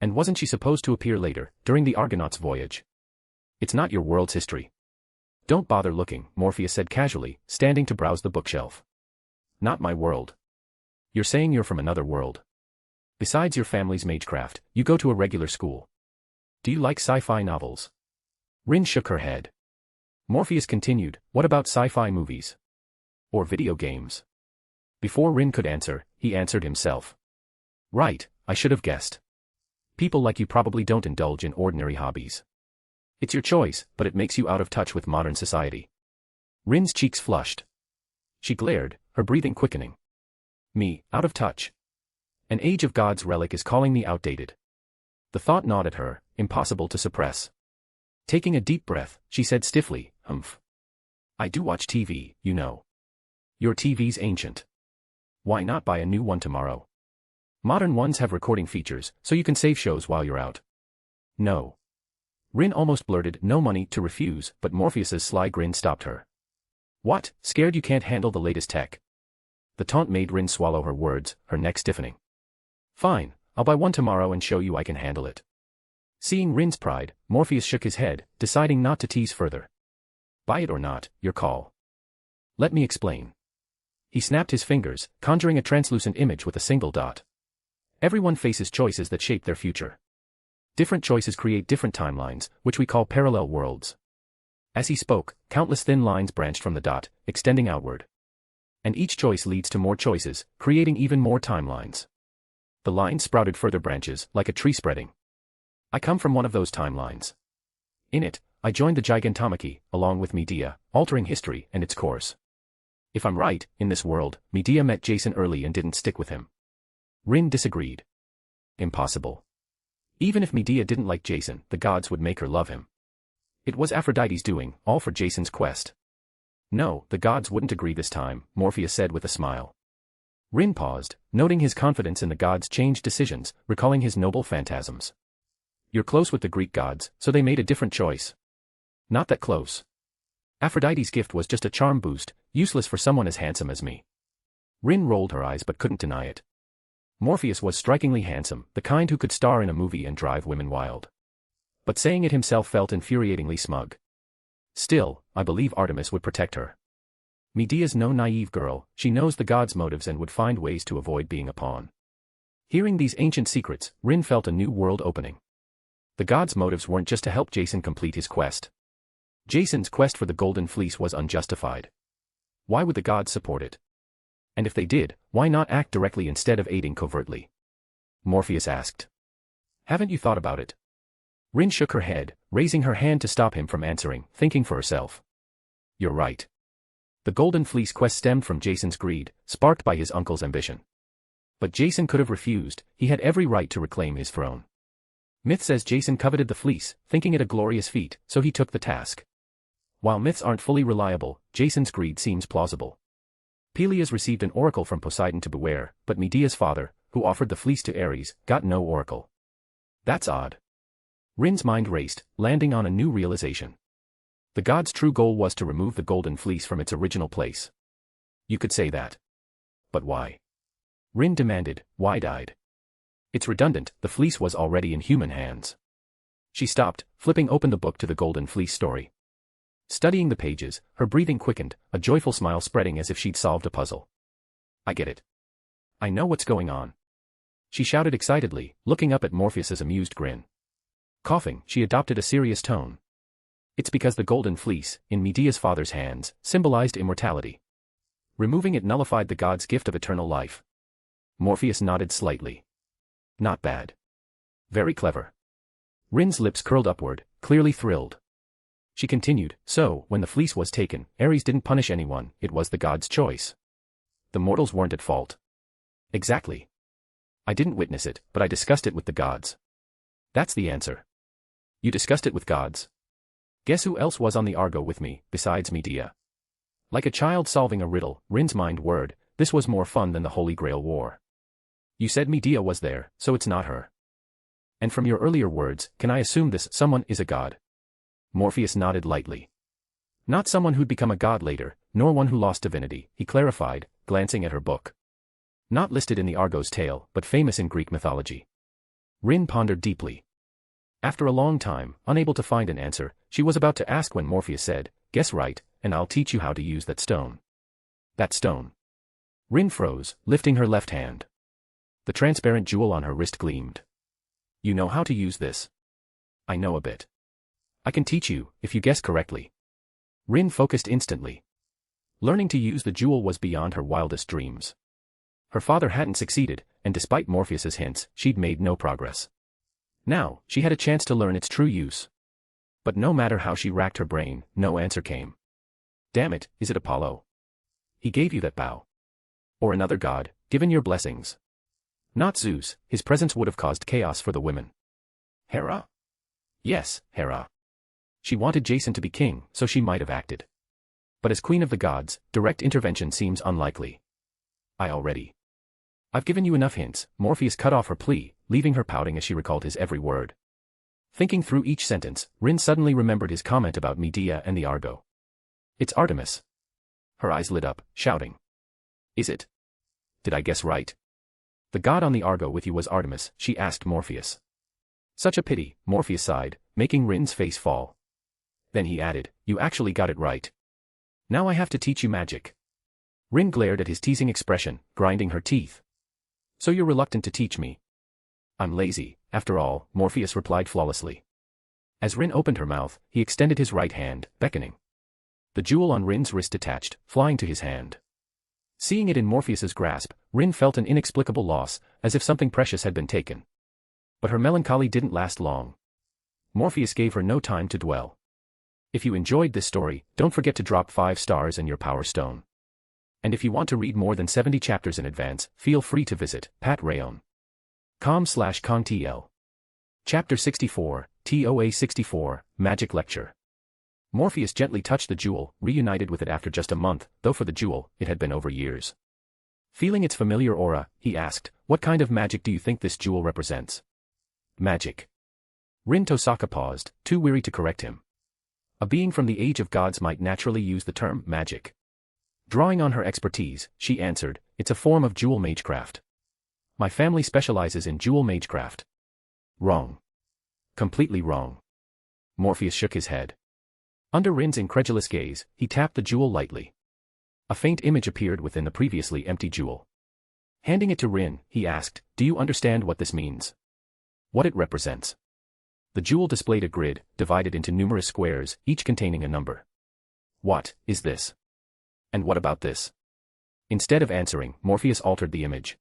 And wasn't she supposed to appear later, during the Argonauts' voyage? It's not your world's history. Don't bother looking, Morpheus said casually, standing to browse the bookshelf. Not my world. You're saying you're from another world. Besides your family's magecraft, you go to a regular school. Do you like sci-fi novels? Rin shook her head. Morpheus continued, what about sci-fi movies? Or video games? Before Rin could answer, he answered himself. Right, I should have guessed. People like you probably don't indulge in ordinary hobbies. It's your choice, but it makes you out of touch with modern society. Rin's cheeks flushed. She glared, her breathing quickening. Me, out of touch. An Age of Gods relic is calling me outdated. The thought gnawed at her, impossible to suppress. Taking a deep breath, she said stiffly, humph. I do watch TV, you know. Your TV's ancient. Why not buy a new one tomorrow? Modern ones have recording features, so you can save shows while you're out. No. Rin almost blurted no money to refuse, but Morpheus's sly grin stopped her. What, scared you can't handle the latest tech? The taunt made Rin swallow her words, her neck stiffening. Fine, I'll buy one tomorrow and show you I can handle it. Seeing Rin's pride, Morpheus shook his head, deciding not to tease further. Buy it or not, your call. Let me explain. He snapped his fingers, conjuring a translucent image with a single dot. Everyone faces choices that shape their future. Different choices create different timelines, which we call parallel worlds. As he spoke, countless thin lines branched from the dot, extending outward. And each choice leads to more choices, creating even more timelines. The lines sprouted further branches, like a tree spreading. I come from one of those timelines. In it, I joined the Gigantomachy, along with Medea, altering history and its course. If I'm right, in this world, Medea met Jason early and didn't stick with him. Rin disagreed. Impossible. Even if Medea didn't like Jason, the gods would make her love him. It was Aphrodite's doing, all for Jason's quest. No, the gods wouldn't agree this time, Morpheus said with a smile. Rin paused, noting his confidence in the gods' changed decisions, recalling his noble phantasms. You're close with the Greek gods, so they made a different choice. Not that close. Aphrodite's gift was just a charm boost, useless for someone as handsome as me. Rin rolled her eyes but couldn't deny it. Morpheus was strikingly handsome, the kind who could star in a movie and drive women wild. But saying it himself felt infuriatingly smug. Still, I believe Artemis would protect her. Medea's no naive girl, she knows the gods' motives and would find ways to avoid being a pawn. Hearing these ancient secrets, Rin felt a new world opening. The gods' motives weren't just to help Jason complete his quest. Jason's quest for the Golden Fleece was unjustified. Why would the gods support it? And if they did, why not act directly instead of aiding covertly? Morpheus asked. Haven't you thought about it? Rin shook her head, raising her hand to stop him from answering, thinking for herself. You're right. The Golden Fleece quest stemmed from Jason's greed, sparked by his uncle's ambition. But Jason could have refused, he had every right to reclaim his throne. Myth says Jason coveted the fleece, thinking it a glorious feat, so he took the task. While myths aren't fully reliable, Jason's greed seems plausible. Peleus received an oracle from Poseidon to beware, but Medea's father, who offered the fleece to Ares, got no oracle. That's odd. Rin's mind raced, landing on a new realization. The god's true goal was to remove the Golden Fleece from its original place. You could say that. But why? Rin demanded, wide-eyed. It's redundant, the fleece was already in human hands. She stopped, flipping open the book to the Golden Fleece story. Studying the pages, her breathing quickened, a joyful smile spreading as if she'd solved a puzzle. I get it. I know what's going on. She shouted excitedly, looking up at Morpheus's amused grin. Coughing, she adopted a serious tone. It's because the Golden Fleece, in Medea's father's hands, symbolized immortality. Removing it nullified the god's gift of eternal life. Morpheus nodded slightly. Not bad. Very clever. Rin's lips curled upward, clearly thrilled. She continued, so, when the fleece was taken, Ares didn't punish anyone, it was the god's choice. The mortals weren't at fault. Exactly. I didn't witness it, but I discussed it with the gods. That's the answer. You discussed it with gods? Guess who else was on the Argo with me, besides Medea? Like a child solving a riddle, Rin's mind whirred, this was more fun than the Holy Grail War. You said Medea was there, so it's not her. And from your earlier words, can I assume this someone is a god? Morpheus nodded lightly. Not someone who'd become a god later, nor one who lost divinity, he clarified, glancing at her book. Not listed in the Argo's tale, but famous in Greek mythology. Rin pondered deeply. After a long time, unable to find an answer, she was about to ask when Morpheus said, guess right, and I'll teach you how to use that stone. That stone. Rin froze, lifting her left hand. The transparent jewel on her wrist gleamed. You know how to use this? I know a bit. I can teach you, if you guess correctly. Rin focused instantly. Learning to use the jewel was beyond her wildest dreams. Her father hadn't succeeded, and despite Morpheus's hints, she'd made no progress. Now, she had a chance to learn its true use. But no matter how she racked her brain, no answer came. Damn it, is it Apollo? He gave you that bow. Or another god, given your blessings. Not Zeus, his presence would have caused chaos for the women. Hera? Yes, Hera. She wanted Jason to be king, so she might have acted. But as queen of the gods, direct intervention seems unlikely. I've given you enough hints, Morpheus cut off her plea, leaving her pouting as she recalled his every word. Thinking through each sentence, Rin suddenly remembered his comment about Medea and the Argo. It's Artemis. Her eyes lit up, shouting. Is it? did I guess right? The god on the Argo with you was Artemis, she asked Morpheus. Such a pity, Morpheus sighed, making Rin's face fall. Then he added, you actually got it right. Now I have to teach you magic. Rin glared at his teasing expression, grinding her teeth. So you're reluctant to teach me? I'm lazy, after all, Morpheus replied flawlessly. As Rin opened her mouth, he extended his right hand, beckoning. The jewel on Rin's wrist detached, flying to his hand. Seeing it in Morpheus's grasp, Rin felt an inexplicable loss, as if something precious had been taken. But her melancholy didn't last long. Morpheus gave her no time to dwell. If you enjoyed this story, don't forget to drop 5 stars and your power stone. And if you want to read more than 70 chapters in advance, feel free to visit patreon.com/contl. Chapter 64, TOA 64, Magic Lecture. Morpheus gently touched the jewel, reunited with it after just a month, though for the jewel, it had been over years. Feeling its familiar aura, he asked, what kind of magic do you think this jewel represents? Magic. Rin Tosaka paused, too weary to correct him. A being from the age of gods might naturally use the term magic. Drawing on her expertise, she answered, it's a form of jewel magecraft. My family specializes in jewel magecraft. Wrong. Completely wrong. Morpheus shook his head. Under Rin's incredulous gaze, he tapped the jewel lightly. A faint image appeared within the previously empty jewel. Handing it to Rin, he asked, do you understand what this means? What it represents? The jewel displayed a grid, divided into numerous squares, each containing a number. What is this? And what about this? Instead of answering, Morpheus altered the image.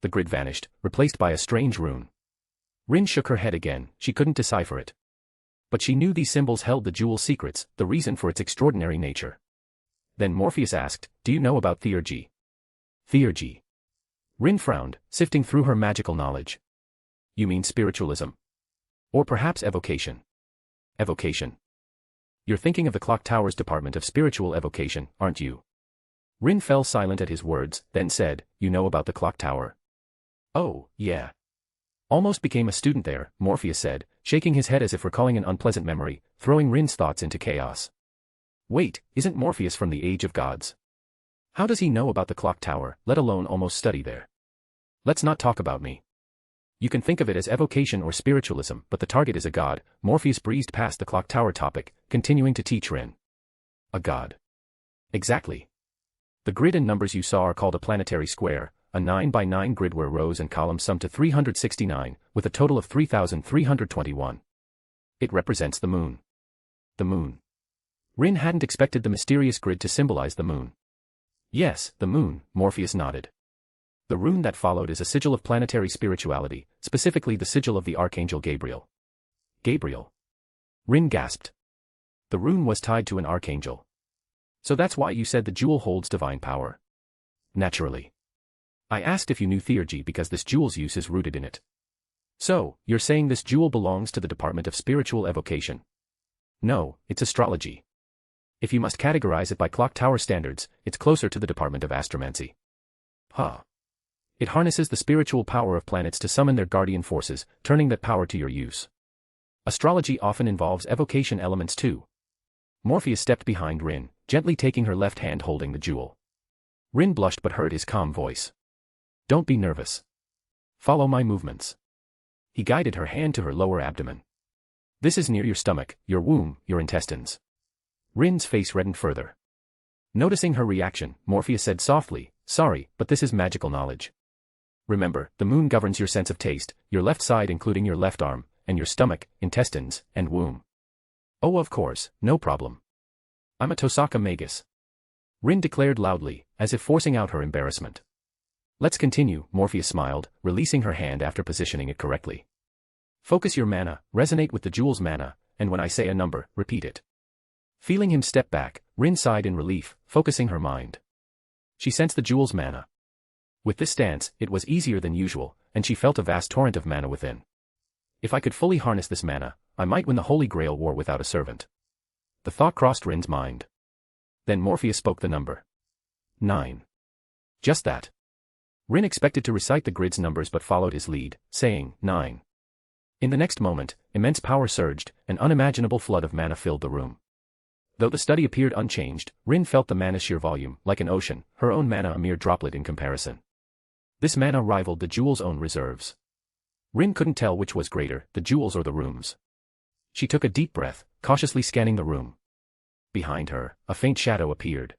The grid vanished, replaced by a strange rune. Rin shook her head again, she couldn't decipher it. But she knew these symbols held the jewel's secrets, the reason for its extraordinary nature. Then Morpheus asked, do you know about theurgy? Theurgy. Rin frowned, sifting through her magical knowledge. You mean spiritualism? Or perhaps evocation? Evocation. You're thinking of the Clock Tower's Department of Spiritual Evocation, aren't you? Rin fell silent at his words, then said, you know about the Clock Tower? Oh, yeah. Almost became a student there, Morpheus said, shaking his head as if recalling an unpleasant memory, throwing Rin's thoughts into chaos. Wait, isn't Morpheus from the Age of Gods? How does he know about the Clock Tower, let alone almost study there? Let's not talk about me. You can think of it as evocation or spiritualism, but the target is a god. Morpheus breezed past the Clock Tower topic, continuing to teach Rin. A god. Exactly. The grid and numbers you saw are called a planetary square, a 9x9 grid where rows and columns sum to 369, with a total of 3,321. It represents the moon. The moon. Rin hadn't expected the mysterious grid to symbolize the moon. Yes, the moon, Morpheus nodded. The rune that followed is a sigil of planetary spirituality, specifically the sigil of the Archangel Gabriel. Gabriel. Rin gasped. The rune was tied to an archangel. So that's why you said the jewel holds divine power. Naturally. I asked if you knew theurgy because this jewel's use is rooted in it. So, you're saying this jewel belongs to the Department of Spiritual Evocation? No, it's astrology. If you must categorize it by Clock Tower standards, it's closer to the Department of Astromancy. Huh. It harnesses the spiritual power of planets to summon their guardian forces, turning that power to your use. Astrology often involves evocation elements too. Morpheus stepped behind Rin, gently taking her left hand holding the jewel. Rin blushed but heard his calm voice. Don't be nervous. Follow my movements. He guided her hand to her lower abdomen. This is near your stomach, your womb, your intestines. Rin's face reddened further. Noticing her reaction, Morpheus said softly, sorry, but this is magical knowledge. Remember, the moon governs your sense of taste, your left side including your left arm, and your stomach, intestines, and womb. Oh of course, no problem. I'm a Tosaka Magus. Rin declared loudly, as if forcing out her embarrassment. Let's continue, Morpheus smiled, releasing her hand after positioning it correctly. Focus your mana, resonate with the jewel's mana, and when I say a number, repeat it. Feeling him step back, Rin sighed in relief, focusing her mind. She sensed the jewel's mana. With this stance, it was easier than usual, and she felt a vast torrent of mana within. If I could fully harness this mana, I might win the Holy Grail War without a servant. The thought crossed Rin's mind. Then Morpheus spoke the number. 9. Just that. Rin expected to recite the grid's numbers but followed his lead, saying, 9. In the next moment, immense power surged, an unimaginable flood of mana filled the room. Though the study appeared unchanged, Rin felt the mana's sheer volume, like an ocean, her own mana a mere droplet in comparison. This mana rivaled the jewel's own reserves. Rin couldn't tell which was greater, the jewels or the rooms. She took a deep breath, cautiously scanning the room. Behind her, a faint shadow appeared.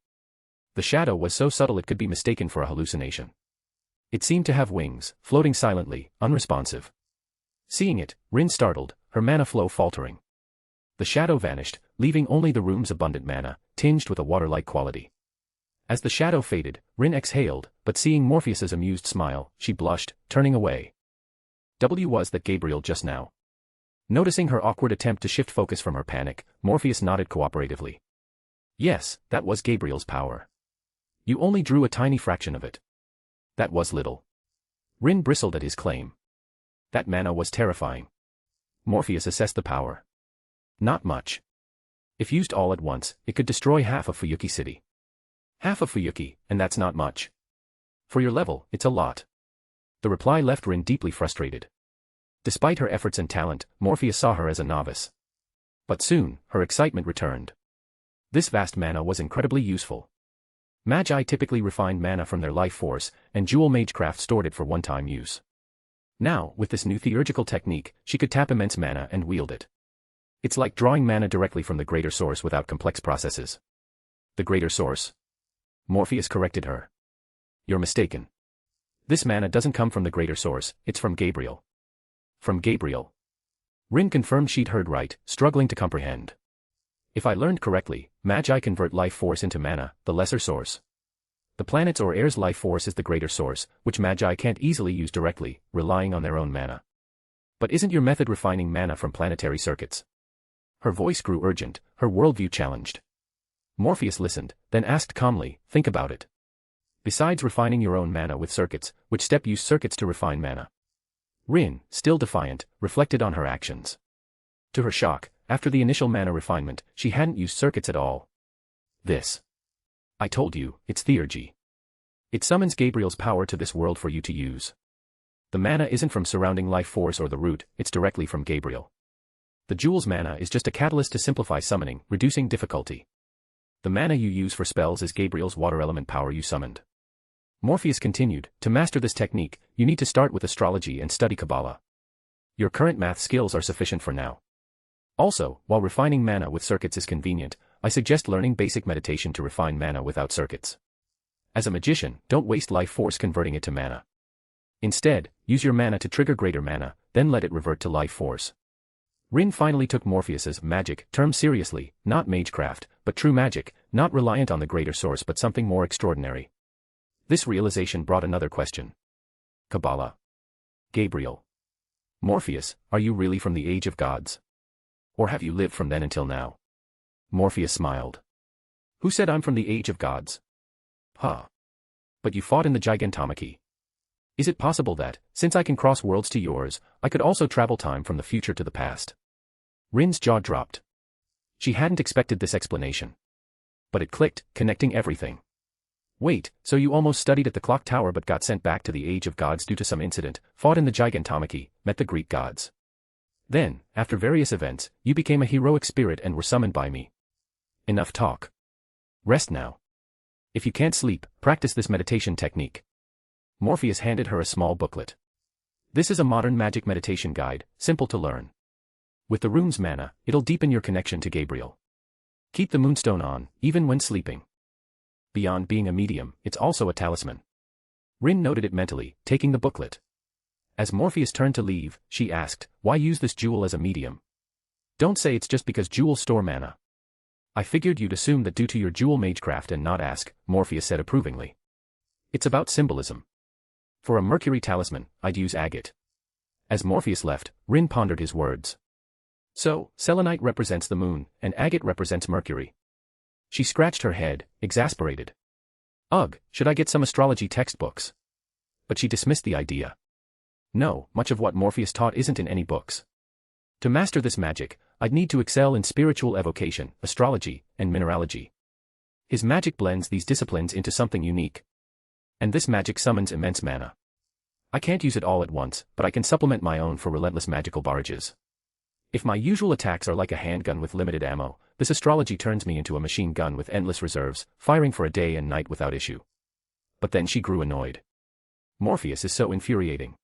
The shadow was so subtle it could be mistaken for a hallucination. It seemed to have wings, floating silently, unresponsive. Seeing it, Rin startled, her mana flow faltering. The shadow vanished, leaving only the room's abundant mana, tinged with a water-like quality. As the shadow faded, Rin exhaled, but seeing Morpheus's amused smile, she blushed, turning away. Was that Gabriel just now? Noticing her awkward attempt to shift focus from her panic, Morpheus nodded cooperatively. Yes, that was Gabriel's power. You only drew a tiny fraction of it. That was little. Rin bristled at his claim. That mana was terrifying. Morpheus assessed the power. Not much. If used all at once, it could destroy half of Fuyuki City. Half of Fuyuki, and that's not much. For your level, it's a lot. The reply left Rin deeply frustrated. Despite her efforts and talent, Morpheus saw her as a novice. But soon, her excitement returned. This vast mana was incredibly useful. Magi typically refined mana from their life force, and Jewel Magecraft stored it for one-time use. Now, with this new theurgical technique, she could tap immense mana and wield it. It's like drawing mana directly from the greater source without complex processes. The greater source? Morpheus corrected her. You're mistaken. This mana doesn't come from the greater source, it's from Gabriel. From Gabriel? Rin confirmed she'd heard right, struggling to comprehend. If I learned correctly, Magi convert life force into mana, the lesser source. The planet's or air's life force is the greater source, which Magi can't easily use directly, relying on their own mana. But isn't your method refining mana from planetary circuits? Her voice grew urgent, her worldview challenged. Morpheus listened, then asked calmly, think about it. Besides refining your own mana with circuits, which step use circuits to refine mana? Rin, still defiant, reflected on her actions. To her shock, after the initial mana refinement, she hadn't used circuits at all. This. I told you, it's theurgy. It summons Gabriel's power to this world for you to use. The mana isn't from surrounding life force or the root, it's directly from Gabriel. The jewel's mana is just a catalyst to simplify summoning, reducing difficulty. The mana you use for spells is Gabriel's water element power you summoned. Morpheus continued, to master this technique, you need to start with astrology and study Kabbalah. Your current math skills are sufficient for now. Also, while refining mana with circuits is convenient, I suggest learning basic meditation to refine mana without circuits. As a magician, don't waste life force converting it to mana. Instead, use your mana to trigger greater mana, then let it revert to life force. Rin finally took Morpheus's magic term seriously, not magecraft, but true magic, not reliant on the greater source but something more extraordinary. This realization brought another question. Kabbalah. Gabriel. Morpheus, are you really from the age of gods? Or have you lived from then until now? Morpheus smiled. Who said I'm from the age of gods? Huh. But you fought in the Gigantomachy. Is it possible that, since I can cross worlds to yours, I could also travel time from the future to the past? Rin's jaw dropped. She hadn't expected this explanation. But it clicked, connecting everything. Wait, so you almost studied at the clock tower but got sent back to the age of gods due to some incident, fought in the Gigantomachy, met the Greek gods. Then, after various events, you became a heroic spirit and were summoned by me. Enough talk. Rest now. If you can't sleep, practice this meditation technique. Morpheus handed her a small booklet. This is a modern magic meditation guide, simple to learn. With the room's mana, it'll deepen your connection to Gabriel. Keep the moonstone on, even when sleeping. Beyond being a medium, it's also a talisman. Rin noted it mentally, taking the booklet. As Morpheus turned to leave, she asked, why use this jewel as a medium? Don't say it's just because jewels store mana. I figured you'd assume that due to your jewel magecraft and not ask, Morpheus said approvingly. It's about symbolism. For a Mercury talisman, I'd use agate. As Morpheus left, Rin pondered his words. So, selenite represents the moon, and agate represents Mercury. She scratched her head, exasperated. Ugh, should I get some astrology textbooks? But she dismissed the idea. No, much of what Morpheus taught isn't in any books. To master this magic, I'd need to excel in spiritual evocation, astrology, and mineralogy. His magic blends these disciplines into something unique. And this magic summons immense mana. I can't use it all at once, but I can supplement my own for relentless magical barrages. If my usual attacks are like a handgun with limited ammo, this astrology turns me into a machine gun with endless reserves, firing for a day and night without issue. But then she grew annoyed. Morpheus is so infuriating.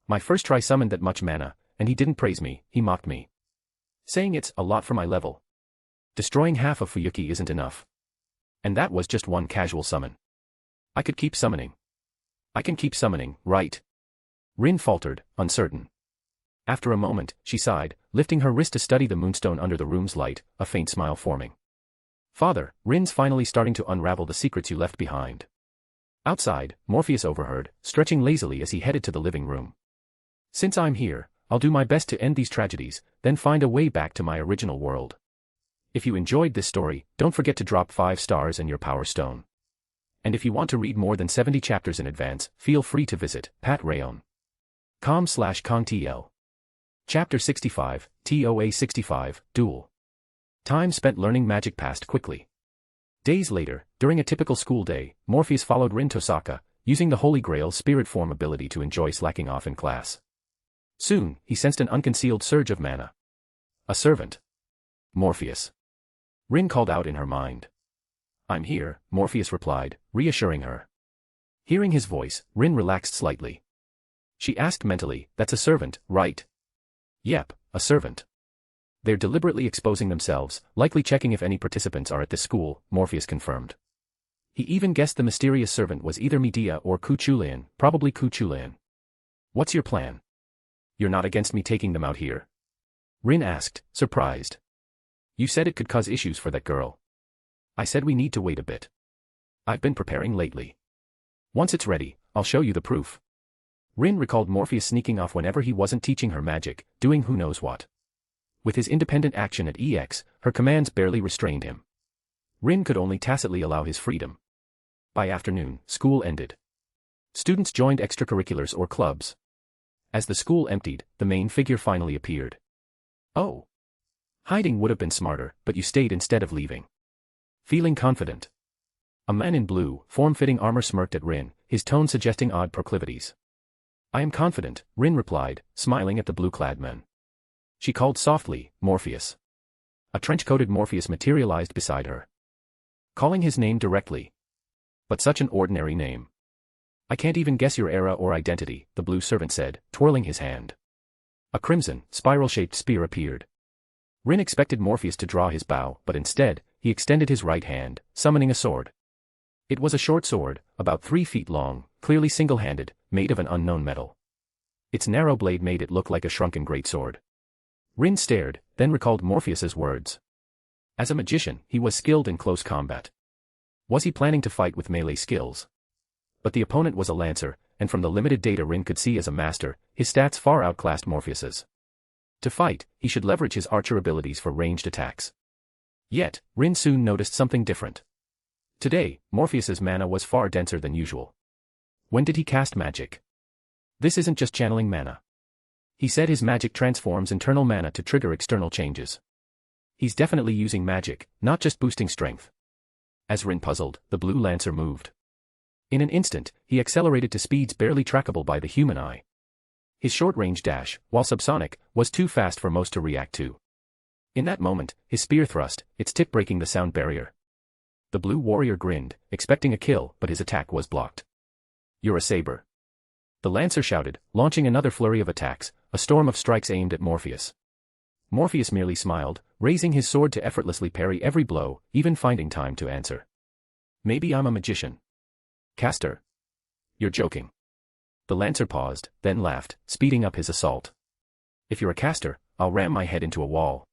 My first try summoned that much mana, and he didn't praise me, he mocked me. Saying it's a lot for my level. Destroying half of Fuyuki isn't enough. And that was just one casual summon. I could keep summoning. I can keep summoning, right? Rin faltered, uncertain. After a moment, she sighed, lifting her wrist to study the moonstone under the room's light, a faint smile forming. Father, Rin's finally starting to unravel the secrets you left behind. Outside, Morpheus overheard, stretching lazily as he headed to the living room. Since I'm here, I'll do my best to end these tragedies, then find a way back to my original world. If you enjoyed this story, don't forget to drop 5 stars and your power stone. And if you want to read more than 70 chapters in advance, feel free to visit patreon.com/kongtl. Chapter 65, TOA 65, Duel. Time spent learning magic passed quickly. Days later, during a typical school day, Morpheus followed Rin Tosaka, using the Holy Grail's spirit form ability to enjoy slacking off in class. Soon, he sensed an unconcealed surge of mana. A servant. Morpheus. Rin called out in her mind. I'm here, Morpheus replied, reassuring her. Hearing his voice, Rin relaxed slightly. She asked mentally, that's a servant, right? Yep, a servant. They're deliberately exposing themselves, likely checking if any participants are at this school, Morpheus confirmed. He even guessed the mysterious servant was either Medea or Kuchulian, probably Kuchulian. What's your plan? You're not against me taking them out here? Rin asked, surprised. You said it could cause issues for that girl. I said we need to wait a bit. I've been preparing lately. Once it's ready, I'll show you the proof. Rin recalled Morpheus sneaking off whenever he wasn't teaching her magic, doing who knows what. With his independent action at EX, her commands barely restrained him. Rin could only tacitly allow his freedom. By afternoon, school ended. Students joined extracurriculars or clubs. As the school emptied, the main figure finally appeared. Oh. Hiding would have been smarter, but you stayed instead of leaving. Feeling confident. A man in blue, form-fitting armor smirked at Rin, his tone suggesting odd proclivities. I am confident, Rin replied, smiling at the blue-clad man. She called softly, Morpheus. A trench-coated Morpheus materialized beside her. Calling his name directly. But such an ordinary name. I can't even guess your era or identity, the blue servant said, twirling his hand. A crimson, spiral-shaped spear appeared. Rin expected Morpheus to draw his bow, but instead, he extended his right hand, summoning a sword. It was a short sword, about 3 feet long, clearly single-handed, made of an unknown metal. Its narrow blade made it look like a shrunken greatsword. Rin stared, then recalled Morpheus's words. As a magician, he was skilled in close combat. Was he planning to fight with melee skills? But the opponent was a lancer, and from the limited data Rin could see as a master, his stats far outclassed Morpheus's. To fight, he should leverage his archer abilities for ranged attacks. Yet, Rin soon noticed something different. Today, Morpheus's mana was far denser than usual. When did he cast magic? This isn't just channeling mana. He said his magic transforms internal mana to trigger external changes. He's definitely using magic, not just boosting strength. As Rin puzzled, the blue lancer moved. In an instant, he accelerated to speeds barely trackable by the human eye. His short-range dash, while subsonic, was too fast for most to react to. In that moment, his spear thrust, its tip breaking the sound barrier. The blue warrior grinned, expecting a kill, but his attack was blocked. You're a saber. The lancer shouted, launching another flurry of attacks, a storm of strikes aimed at Morpheus. Morpheus merely smiled, raising his sword to effortlessly parry every blow, even finding time to answer. Maybe I'm a magician. Caster. You're joking. The lancer paused, then laughed, speeding up his assault. If you're a caster, I'll ram my head into a wall.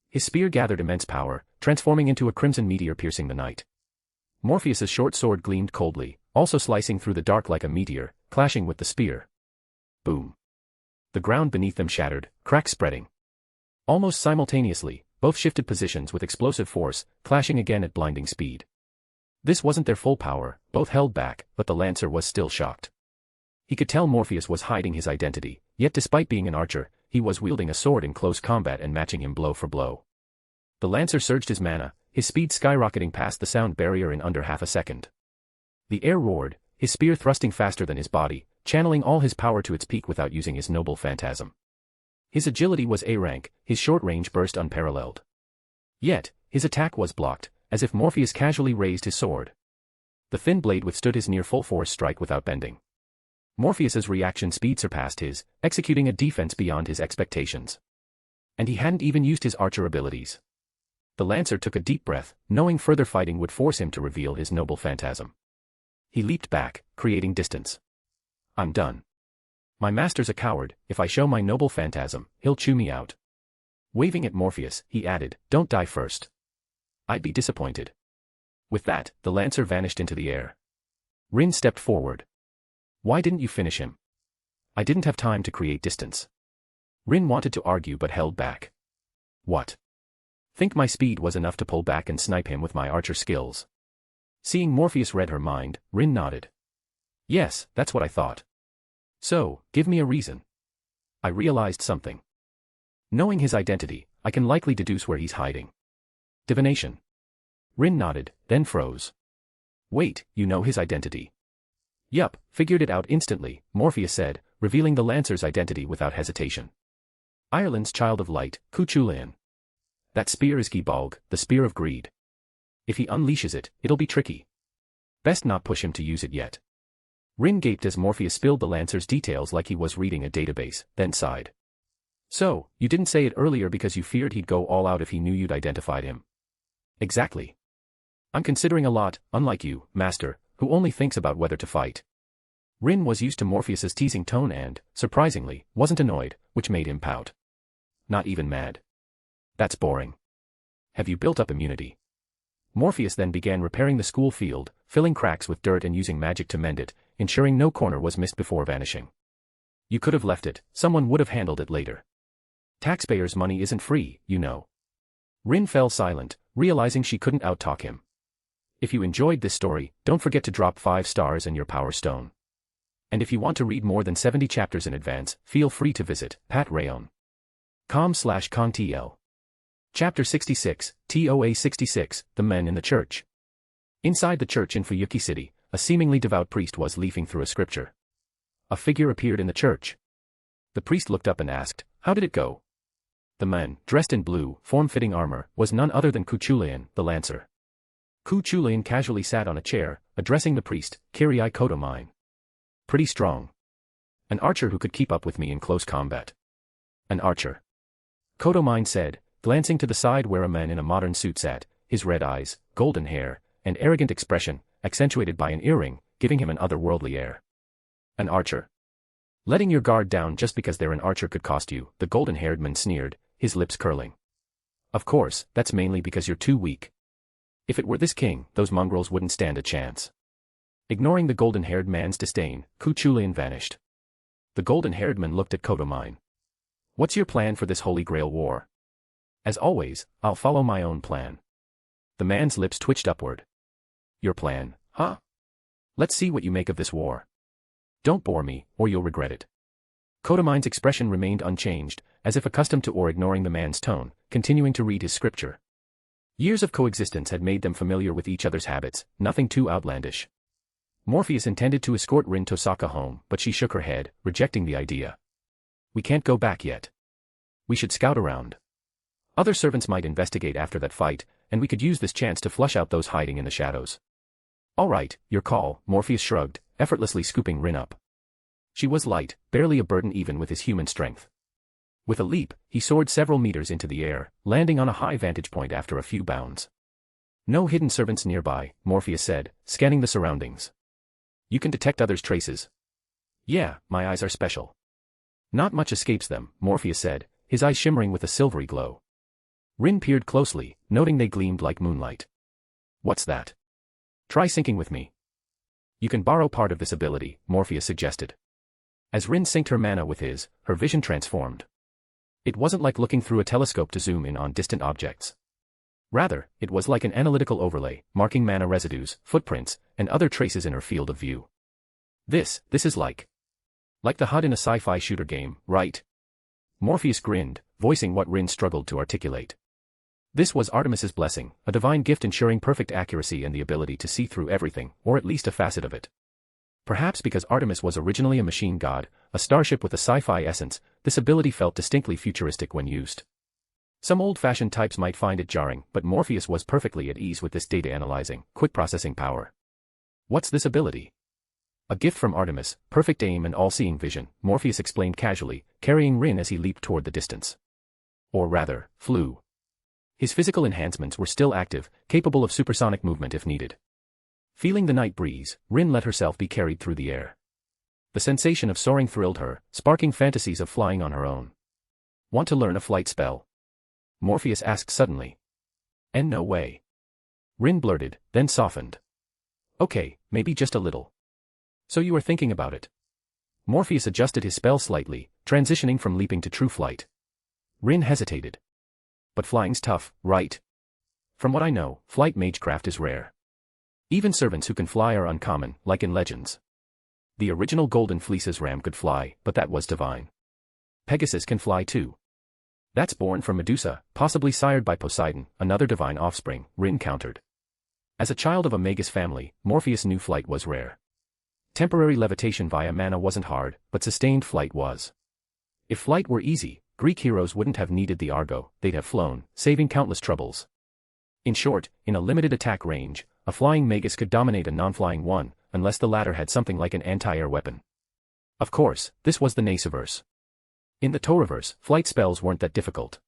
His spear gathered immense power, transforming into a crimson meteor piercing the night. Morpheus's short sword gleamed coldly, also slicing through the dark like a meteor, clashing with the spear. Boom. The ground beneath them shattered, cracks spreading. Almost simultaneously, both shifted positions with explosive force, clashing again at blinding speed. This wasn't their full power, both held back, but the lancer was still shocked. He could tell Morpheus was hiding his identity, yet despite being an archer, he was wielding a sword in close combat and matching him blow for blow. The lancer surged his mana, his speed skyrocketing past the sound barrier in under half a second. The air roared, his spear thrusting faster than his body, channeling all his power to its peak without using his noble phantasm. His agility was A rank, his short range burst unparalleled. Yet, his attack was blocked, as if Morpheus casually raised his sword. The thin blade withstood his near full force strike without bending. Morpheus's reaction speed surpassed his, executing a defense beyond his expectations. And he hadn't even used his archer abilities. The Lancer took a deep breath, knowing further fighting would force him to reveal his noble phantasm. He leaped back, creating distance. I'm done. My master's a coward. If I show my noble phantasm, he'll chew me out. Waving at Morpheus, he added, don't die first. I'd be disappointed. With that, the Lancer vanished into the air. Rin stepped forward. Why didn't you finish him? I didn't have time to create distance. Rin wanted to argue but held back. What? Think my speed was enough to pull back and snipe him with my archer skills? Seeing Morpheus read her mind, Rin nodded. Yes, that's what I thought. So, give me a reason. I realized something. Knowing his identity, I can likely deduce where he's hiding. Divination. Rin nodded, then froze. Wait, you know his identity? Yup, figured it out instantly, Morpheus said, revealing the Lancer's identity without hesitation. Ireland's child of light, Cuchulainn. That spear is Gibalg, the spear of greed. If he unleashes it, it'll be tricky. Best not push him to use it yet. Rin gaped as Morpheus spilled the Lancer's details like he was reading a database, then sighed. So, you didn't say it earlier because you feared he'd go all out if he knew you'd identified him. Exactly. I'm considering a lot, unlike you, Master, who only thinks about whether to fight. Rin was used to Morpheus's teasing tone and, surprisingly, wasn't annoyed, which made him pout. Not even mad. That's boring. Have you built up immunity? Morpheus then began repairing the school field, filling cracks with dirt and using magic to mend it, ensuring no corner was missed before vanishing. You could have left it, someone would have handled it later. Taxpayers' money isn't free, you know. Rin fell silent, realizing she couldn't outtalk him. If you enjoyed this story, don't forget to drop 5 stars and your power stone. And if you want to read more than 70 chapters in advance, feel free to visit patreon.com/contl. Chapter 66, TOA 66, The Men in the Church. Inside the church in Fuyuki City, a seemingly devout priest was leafing through a scripture. A figure appeared in the church. The priest looked up and asked, how did it go? The man, dressed in blue, form-fitting armor, was none other than Cuchulainn, the Lancer. Cuchulainn casually sat on a chair, addressing the priest, Kyrie Koto mine. Pretty strong. An archer who could keep up with me in close combat. An archer. Koto mine said, glancing to the side where a man in a modern suit sat, his red eyes, golden hair, and arrogant expression, accentuated by an earring, giving him an otherworldly air. An archer. Letting your guard down just because they're an archer could cost you, the golden-haired man sneered, his lips curling. Of course, that's mainly because you're too weak. If it were this king, those mongrels wouldn't stand a chance. Ignoring the golden-haired man's disdain, Cuchulainn vanished. The golden-haired man looked at Koto mine. What's your plan for this Holy Grail War? As always, I'll follow my own plan. The man's lips twitched upward. Your plan, huh? Let's see what you make of this war. Don't bore me, or you'll regret it. Koto mine's expression remained unchanged, as if accustomed to or ignoring the man's tone, continuing to read his scripture. Years of coexistence had made them familiar with each other's habits, nothing too outlandish. Morpheus intended to escort Rin Tosaka home, but she shook her head, rejecting the idea. We can't go back yet. We should scout around. Other servants might investigate after that fight, and we could use this chance to flush out those hiding in the shadows. All right, your call, Morpheus shrugged, effortlessly scooping Rin up. She was light, barely a burden even with his human strength. With a leap, he soared several meters into the air, landing on a high vantage point after a few bounds. No hidden servants nearby, Morpheus said, scanning the surroundings. You can detect others' traces. Yeah, my eyes are special. Not much escapes them, Morpheus said, his eyes shimmering with a silvery glow. Rin peered closely, noting they gleamed like moonlight. What's that? Try syncing with me. You can borrow part of this ability, Morpheus suggested. As Rin synced her mana with his, her vision transformed. It wasn't like looking through a telescope to zoom in on distant objects. Rather, it was like an analytical overlay, marking mana residues, footprints, and other traces in her field of view. This is like the HUD in a sci-fi shooter game, right? Morpheus grinned, voicing what Rin struggled to articulate. This was Artemis's blessing, a divine gift ensuring perfect accuracy and the ability to see through everything, or at least a facet of it. Perhaps because Artemis was originally a machine god, a starship with a sci-fi essence, this ability felt distinctly futuristic when used. Some old-fashioned types might find it jarring, but Morpheus was perfectly at ease with this data analyzing, quick processing power. What's this ability? A gift from Artemis, perfect aim and all-seeing vision, Morpheus explained casually, carrying Rin as he leaped toward the distance. Or rather, flew. His physical enhancements were still active, capable of supersonic movement if needed. Feeling the night breeze, Rin let herself be carried through the air. The sensation of soaring thrilled her, sparking fantasies of flying on her own. Want to learn a flight spell? Morpheus asked suddenly. And no way. Rin blurted, then softened. Okay, maybe just a little. So you are thinking about it. Morpheus adjusted his spell slightly, transitioning from leaping to true flight. Rin hesitated. But flying's tough, right? From what I know, flight magecraft is rare. Even servants who can fly are uncommon, like in legends. The original Golden Fleece's ram could fly, but that was divine. Pegasus can fly too. That's born from Medusa, possibly sired by Poseidon, another divine offspring, Rin countered. As a child of a Magus family, Morpheus knew flight was rare. Temporary levitation via mana wasn't hard, but sustained flight was. If flight were easy, Greek heroes wouldn't have needed the Argo, they'd have flown, saving countless troubles. In short, in a limited attack range, a flying Magus could dominate a non-flying one, unless the latter had something like an anti-air weapon. Of course, this was the Nasuverse. In the Toaruverse, flight spells weren't that difficult.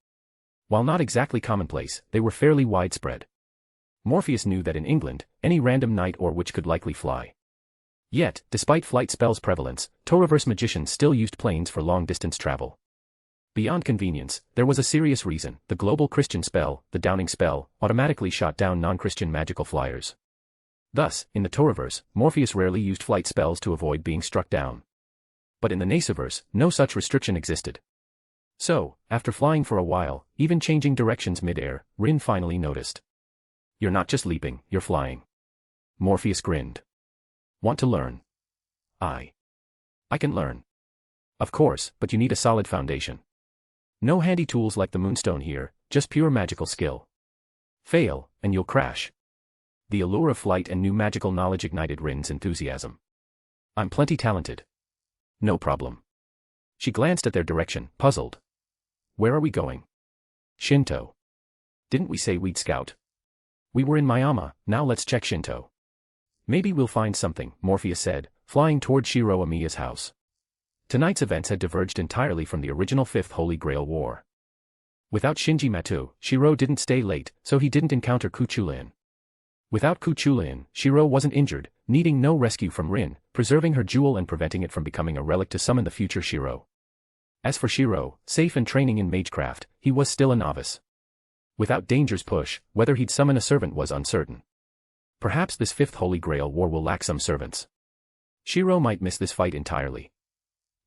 While not exactly commonplace, they were fairly widespread. Morpheus knew that in England, any random knight or witch could likely fly. Yet, despite flight spells' prevalence, Toaruverse magicians still used planes for long-distance travel. Beyond convenience, there was a serious reason: the global Christian spell, the Downing spell, automatically shot down non-Christian magical flyers. Thus, in the Toaruverse, Morpheus rarely used flight spells to avoid being struck down. But in the Nasuverse, no such restriction existed. So, after flying for a while, even changing directions mid-air, Rin finally noticed. You're not just leaping, you're flying. Morpheus grinned. Want to learn? I can learn. Of course, but you need a solid foundation. No handy tools like the Moonstone here, just pure magical skill. Fail, and you'll crash. The allure of flight and new magical knowledge ignited Rin's enthusiasm. I'm plenty talented. No problem. She glanced at their direction, puzzled. Where are we going? Shinto. Didn't we say we'd scout? We were in Miyama, now let's check Shinto. Maybe we'll find something, Morpheus said, flying toward Shiro Amiya's house. Tonight's events had diverged entirely from the original Fifth Holy Grail War. Without Shinji Mato, Shiro didn't stay late, so he didn't encounter Kuchulain. Without Kuchulain, Shiro wasn't injured, needing no rescue from Rin, preserving her jewel and preventing it from becoming a relic to summon the future Shiro. As for Shiro, safe and training in magecraft, he was still a novice. Without danger's push, whether he'd summon a servant was uncertain. Perhaps this Fifth Holy Grail War will lack some servants. Shiro might miss this fight entirely.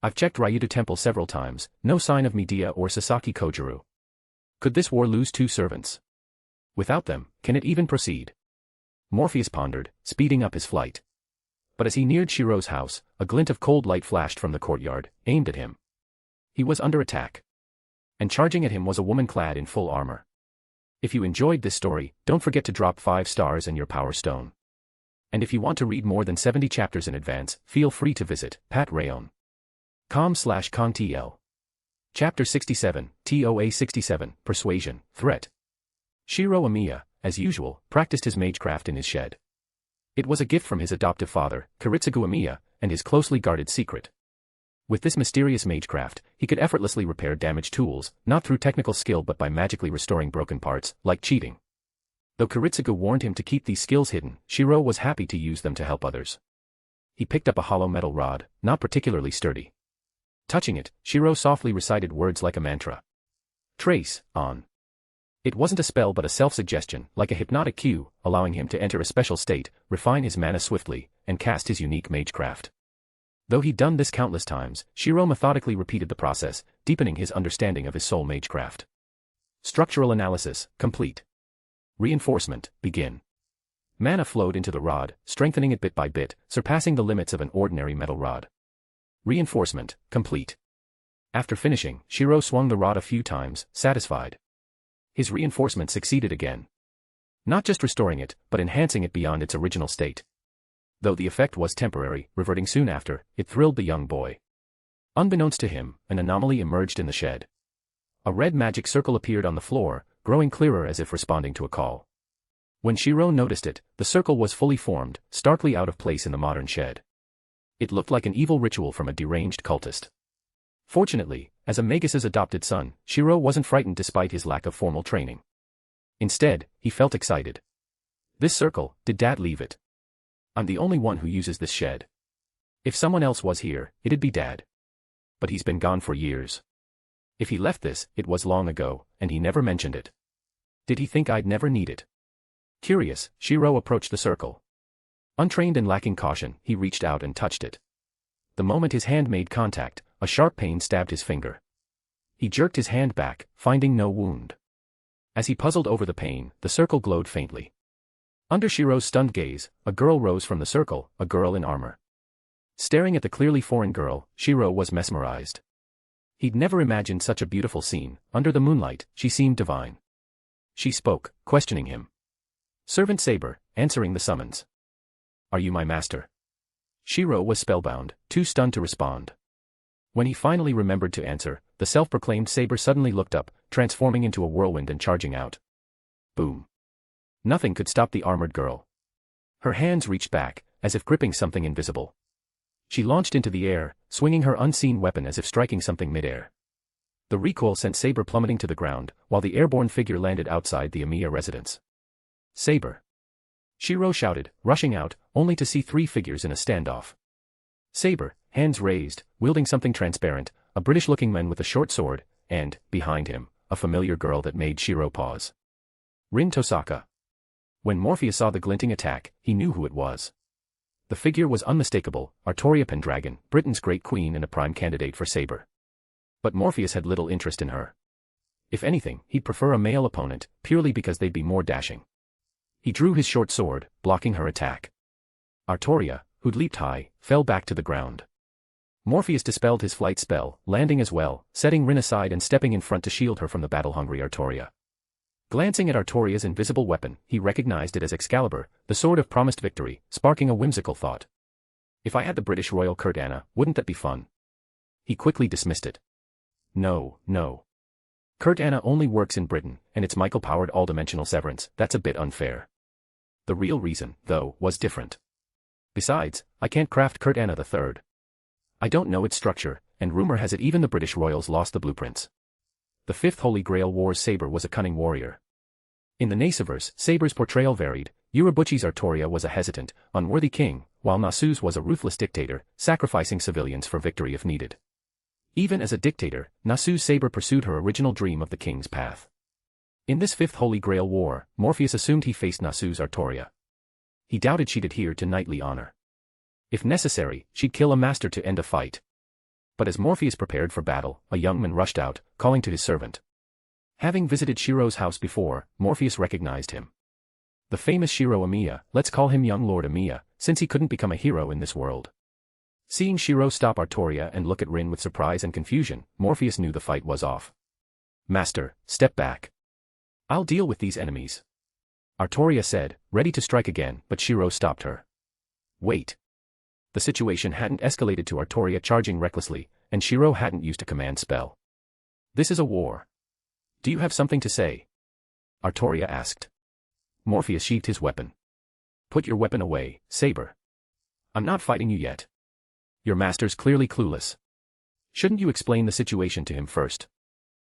I've checked Ryudo Temple several times, no sign of Midia or Sasaki Kojiru. Could this war lose 2 servants? Without them, can it even proceed? Morpheus pondered, speeding up his flight. But as he neared Shiro's house, a glint of cold light flashed from the courtyard, aimed at him. He was under attack. And charging at him was a woman clad in full armor. If you enjoyed this story, don't forget to drop 5 stars and your power stone. And if you want to read more than 70 chapters in advance, feel free to visit patrayon.com/contl. Chapter 67, TOA 67, Persuasion, Threat. Shiro Amiya, as usual, practiced his magecraft in his shed. It was a gift from his adoptive father, Kiritsugu Amiya, and his closely guarded secret. With this mysterious magecraft, he could effortlessly repair damaged tools, not through technical skill but by magically restoring broken parts, like cheating. Though Kiritsugu warned him to keep these skills hidden, Shiro was happy to use them to help others. He picked up a hollow metal rod, not particularly sturdy. Touching it, Shiro softly recited words like a mantra. Trace, on. It wasn't a spell but a self-suggestion, like a hypnotic cue, allowing him to enter a special state, refine his mana swiftly, and cast his unique magecraft. Though he'd done this countless times, Shiro methodically repeated the process, deepening his understanding of his soul magecraft. Structural analysis, complete. Reinforcement, begin. Mana flowed into the rod, strengthening it bit by bit, surpassing the limits of an ordinary metal rod. Reinforcement, complete. After finishing, Shiro swung the rod a few times, satisfied. His reinforcement succeeded again. Not just restoring it, but enhancing it beyond its original state. Though the effect was temporary, reverting soon after, it thrilled the young boy. Unbeknownst to him, an anomaly emerged in the shed. A red magic circle appeared on the floor, growing clearer as if responding to a call. When Shiro noticed it, the circle was fully formed, starkly out of place in the modern shed. It looked like an evil ritual from a deranged cultist. Fortunately, as a Magus's adopted son, Shiro wasn't frightened despite his lack of formal training. Instead, he felt excited. This circle, did Dad leave it? I'm the only one who uses this shed. If someone else was here, it'd be Dad. But he's been gone for years. If he left this, it was long ago, and he never mentioned it. Did he think I'd never need it? Curious, Shiro approached the circle. Untrained and lacking caution, he reached out and touched it. The moment his hand made contact, a sharp pain stabbed his finger. He jerked his hand back, finding no wound. As he puzzled over the pain, the circle glowed faintly. Under Shiro's stunned gaze, a girl rose from the circle, a girl in armor. Staring at the clearly foreign girl, Shiro was mesmerized. He'd never imagined such a beautiful scene. Under the moonlight, she seemed divine. She spoke, questioning him. Servant Saber, answering the summons. Are you my master? Shiro was spellbound, too stunned to respond. When he finally remembered to answer, the self-proclaimed Saber suddenly looked up, transforming into a whirlwind and charging out. Boom. Nothing could stop the armored girl. Her hands reached back, as if gripping something invisible. She launched into the air, swinging her unseen weapon as if striking something midair. The recoil sent Saber plummeting to the ground, while the airborne figure landed outside the Amiya residence. Saber! Shiro shouted, rushing out, only to see three figures in a standoff. Saber, hands raised, wielding something transparent, a British-looking man with a short sword, and, behind him, a familiar girl that made Shiro pause. Rin Tosaka. When Morpheus saw the glinting attack, he knew who it was. The figure was unmistakable, Artoria Pendragon, Britain's great queen and a prime candidate for Saber. But Morpheus had little interest in her. If anything, he'd prefer a male opponent, purely because they'd be more dashing. He drew his short sword, blocking her attack. Artoria, who'd leaped high, fell back to the ground. Morpheus dispelled his flight spell, landing as well, setting Rin aside and stepping in front to shield her from the battle-hungry Artoria. Glancing at Artoria's invisible weapon, he recognized it as Excalibur, the sword of promised victory, sparking a whimsical thought. If I had the British Royal Kurt Anna, wouldn't that be fun? He quickly dismissed it. No. Kurt Anna only works in Britain, and it's Michael-powered all-dimensional severance, that's a bit unfair. The real reason, though, was different. Besides, I can't craft Kurt Anna III. I don't know its structure, and rumor has it even the British royals lost the blueprints. The Fifth Holy Grail War's Saber was a cunning warrior. In the Nasuverse, Saber's portrayal varied. Urabuchi's Artoria was a hesitant, unworthy king, while Nasu's was a ruthless dictator, sacrificing civilians for victory if needed. Even as a dictator, Nasu's Saber pursued her original dream of the king's path. In this Fifth Holy Grail War, Morpheus assumed he faced Nasu's Artoria. He doubted she'd adhere to knightly honor. If necessary, she'd kill a master to end a fight. But as Morpheus prepared for battle, a young man rushed out, calling to his servant. Having visited Shiro's house before, Morpheus recognized him. The famous Shiro Amiya, let's call him young Lord Amiya, since he couldn't become a hero in this world. Seeing Shiro stop Artoria and look at Rin with surprise and confusion, Morpheus knew the fight was off. Master, step back. I'll deal with these enemies. Artoria said, ready to strike again, but Shiro stopped her. Wait. The situation hadn't escalated to Artoria charging recklessly, and Shiro hadn't used a command spell. This is a war. Do you have something to say? Artoria asked. Morpheus sheathed his weapon. Put your weapon away, Saber. I'm not fighting you yet. Your master's clearly clueless. Shouldn't you explain the situation to him first?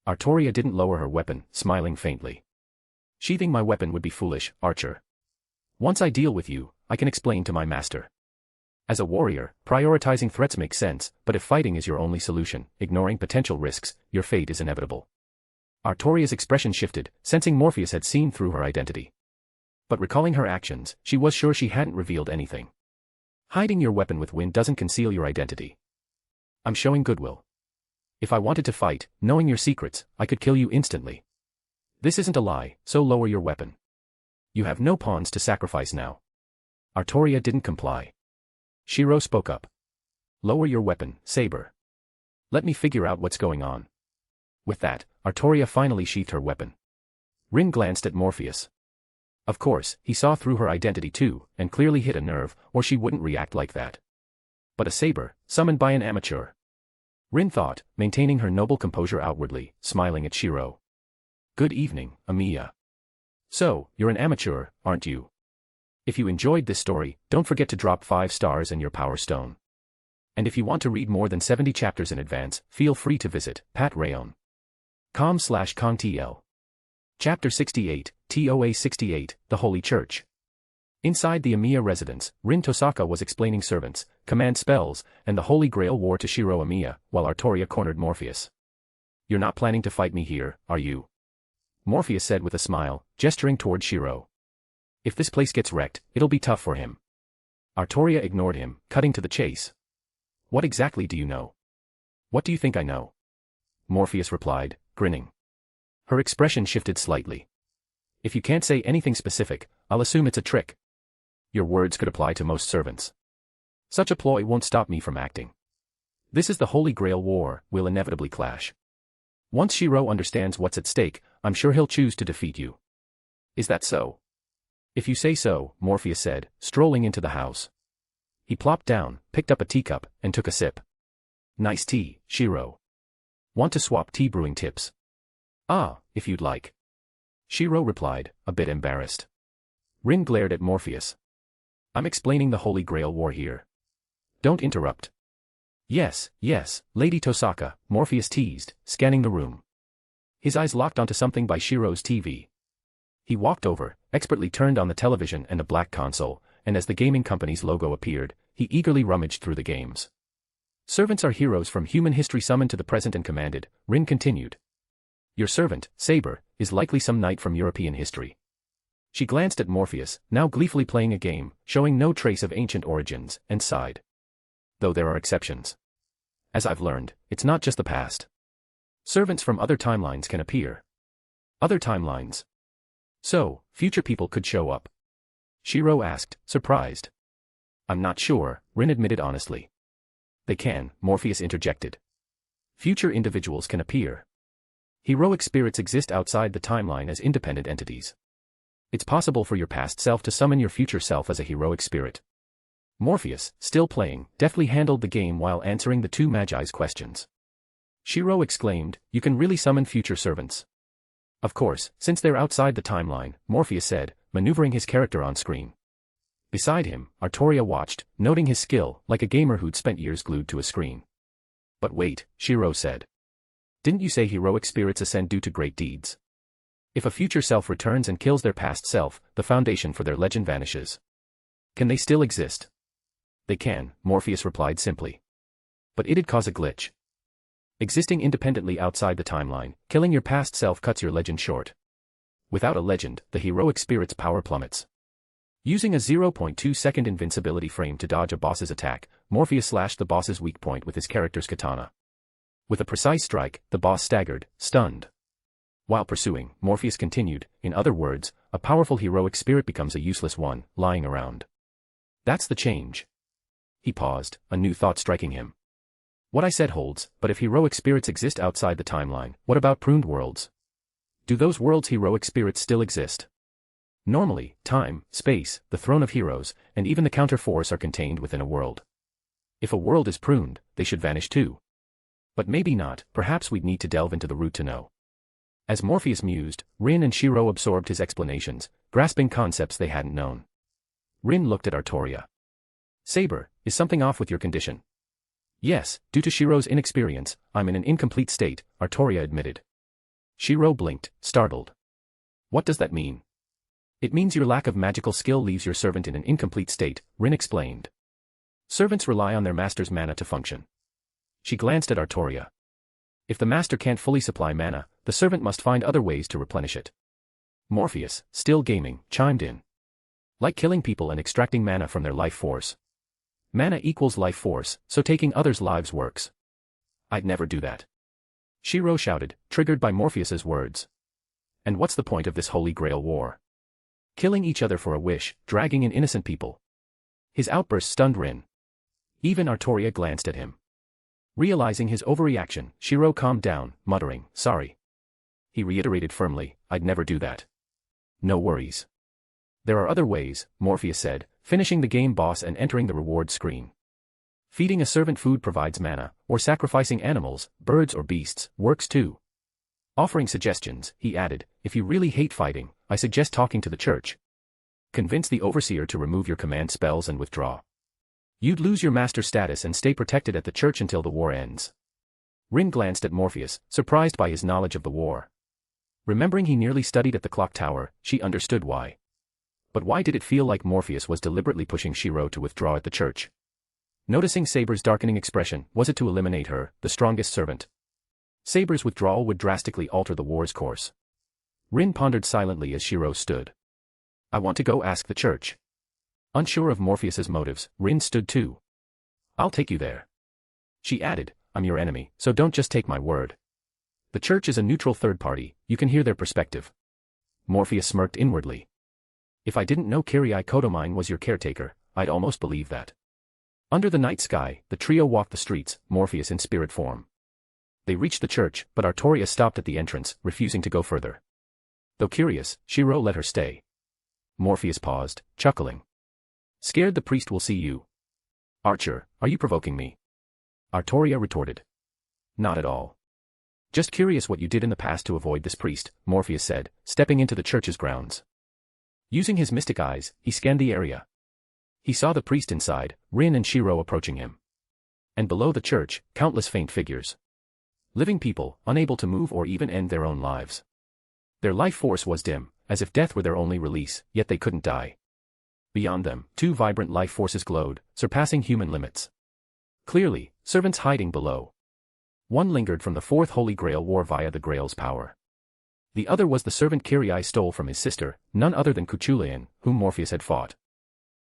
Artoria didn't lower her weapon, smiling faintly. Sheathing my weapon would be foolish, Archer. Once I deal with you, I can explain to my master. As a warrior, prioritizing threats makes sense, but if fighting is your only solution, ignoring potential risks, your fate is inevitable. Artoria's expression shifted, sensing Morpheus had seen through her identity. But recalling her actions, she was sure she hadn't revealed anything. Hiding your weapon with wind doesn't conceal your identity. I'm showing goodwill. If I wanted to fight, knowing your secrets, I could kill you instantly. This isn't a lie, so lower your weapon. You have no pawns to sacrifice now. Artoria didn't comply. Shiro spoke up. Lower your weapon, Saber. Let me figure out what's going on. With that, Artoria finally sheathed her weapon. Rin glanced at Morpheus. Of course, he saw through her identity too, and clearly hit a nerve, or she wouldn't react like that. But a Saber, summoned by an amateur. Rin thought, maintaining her noble composure outwardly, smiling at Shiro. Good evening, Amiya. So, you're an amateur, aren't you? If you enjoyed this story, don't forget to drop 5 stars and your power stone. And if you want to read more than 70 chapters in advance, feel free to visit patreon.com/contl. Chapter 68, TOA 68, The Holy Church. Inside the Amiya residence, Rin Tosaka was explaining servants, command spells, and the Holy Grail War to Shiro Amiya, while Artoria cornered Morpheus. "You're not planning to fight me here, are you?" Morpheus said with a smile, gesturing toward Shiro. "If this place gets wrecked, it'll be tough for him." Artoria ignored him, cutting to the chase. "What exactly do you know?" "What do you think I know?" Morpheus replied, grinning. Her expression shifted slightly. "If you can't say anything specific, I'll assume it's a trick. Your words could apply to most servants. Such a ploy won't stop me from acting. This is the Holy Grail War, we'll inevitably clash. Once Shiro understands what's at stake, I'm sure he'll choose to defeat you." "Is that so?" "If you say so," Morpheus said, strolling into the house. He plopped down, picked up a teacup, and took a sip. "Nice tea, Shiro. Want to swap tea brewing tips?" "Ah, if you'd like." Shiro replied, a bit embarrassed. Rin glared at Morpheus. "I'm explaining the Holy Grail War here. Don't interrupt." Yes, Lady Tosaka," Morpheus teased, scanning the room. His eyes locked onto something by Shiro's TV. He walked over, expertly turned on the television and a black console, and as the gaming company's logo appeared, he eagerly rummaged through the games. "Servants are heroes from human history summoned to the present and commanded," Rin continued. "Your servant, Saber, is likely some knight from European history." She glanced at Morpheus, now gleefully playing a game, showing no trace of ancient origins, and sighed. "Though there are exceptions. As I've learned, it's not just the past. Servants from other timelines can appear." "Other timelines? So, future people could show up?" Shiro asked, surprised. "I'm not sure," Rin admitted honestly. "They can," Morpheus interjected. "Future individuals can appear. Heroic spirits exist outside the timeline as independent entities. It's possible for your past self to summon your future self as a heroic spirit." Morpheus, still playing, deftly handled the game while answering the two Magi's questions. Shiro exclaimed, "You can really summon future servants?" "Of course, since they're outside the timeline," Morpheus said, maneuvering his character on screen. Beside him, Artoria watched, noting his skill, like a gamer who'd spent years glued to a screen. "But wait," Shiro said. "Didn't you say heroic spirits ascend due to great deeds? If a future self returns and kills their past self, the foundation for their legend vanishes. Can they still exist?" "They can," Morpheus replied simply. "But it'd cause a glitch. Existing independently outside the timeline, killing your past self cuts your legend short. Without a legend, the heroic spirit's power plummets." Using a 0.2-second invincibility frame to dodge a boss's attack, Morpheus slashed the boss's weak point with his character's katana. With a precise strike, the boss staggered, stunned. While pursuing, Morpheus continued, "In other words, a powerful heroic spirit becomes a useless one, lying around. That's the change." He paused, a new thought striking him. "What I said holds, but if heroic spirits exist outside the timeline, what about pruned worlds? Do those worlds' heroic spirits still exist? Normally, time, space, the throne of heroes, and even the counter-force are contained within a world. If a world is pruned, they should vanish too. But maybe not, perhaps we'd need to delve into the root to know." As Morpheus mused, Rin and Shiro absorbed his explanations, grasping concepts they hadn't known. Rin looked at Artoria. "Saber, is something off with your condition?" "Yes, due to Shiro's inexperience, I'm in an incomplete state," Artoria admitted. Shiro blinked, startled. "What does that mean?" "It means your lack of magical skill leaves your servant in an incomplete state," Rin explained. "Servants rely on their master's mana to function." She glanced at Artoria. "If the master can't fully supply mana, the servant must find other ways to replenish it." Morpheus, still gaming, chimed in. "Like killing people and extracting mana from their life force. Mana equals life force, so taking others' lives works." "I'd never do that." Shiro shouted, triggered by Morpheus's words. "And what's the point of this Holy Grail War? Killing each other for a wish, dragging in innocent people." His outburst stunned Rin. Even Artoria glanced at him. Realizing his overreaction, Shiro calmed down, muttering, "Sorry." He reiterated firmly, "I'd never do that." "No worries. There are other ways," Morpheus said, finishing the game boss and entering the reward screen. "Feeding a servant food provides mana, or sacrificing animals, birds or beasts, works too." Offering suggestions, he added, "If you really hate fighting, I suggest talking to the church. Convince the overseer to remove your command spells and withdraw. You'd lose your master status and stay protected at the church until the war ends. Rin glanced at Morpheus, surprised by his knowledge of the war. Remembering he nearly studied at the clock tower, she understood why. But why did it feel like Morpheus was deliberately pushing Shiro to withdraw at the church? Noticing Saber's darkening expression, was it to eliminate her, the strongest servant? Saber's withdrawal would drastically alter the war's course. Rin pondered silently as Shiro stood. I want to go ask the church. Unsure of Morpheus's motives, Rin stood too. I'll take you there. She added, I'm your enemy, so don't just take my word. The church is a neutral third party, you can hear their perspective. Morpheus smirked inwardly. If I didn't know isekai'd was your caretaker, I'd almost believe that. Under the night sky, the trio walked the streets, Morpheus in spirit form. They reached the church, but Artoria stopped at the entrance, refusing to go further. Though curious, Shiro let her stay. Morpheus paused, chuckling. Scared the priest will see you. Archer, are you provoking me? Artoria retorted. Not at all. Just curious what you did in the past to avoid this priest, Morpheus said, stepping into the church's grounds. Using his mystic eyes, he scanned the area. He saw the priest inside, Rin and Shiro approaching him. And below the church, countless faint figures. Living people, unable to move or even end their own lives. Their life force was dim, as if death were their only release, yet they couldn't die. Beyond them, two vibrant life forces glowed, surpassing human limits. Clearly, servants hiding below. One lingered from the Fourth Holy Grail War via the Grail's power. The other was the servant Kirai stole from his sister, none other than Kuchulayan, whom Morpheus had fought.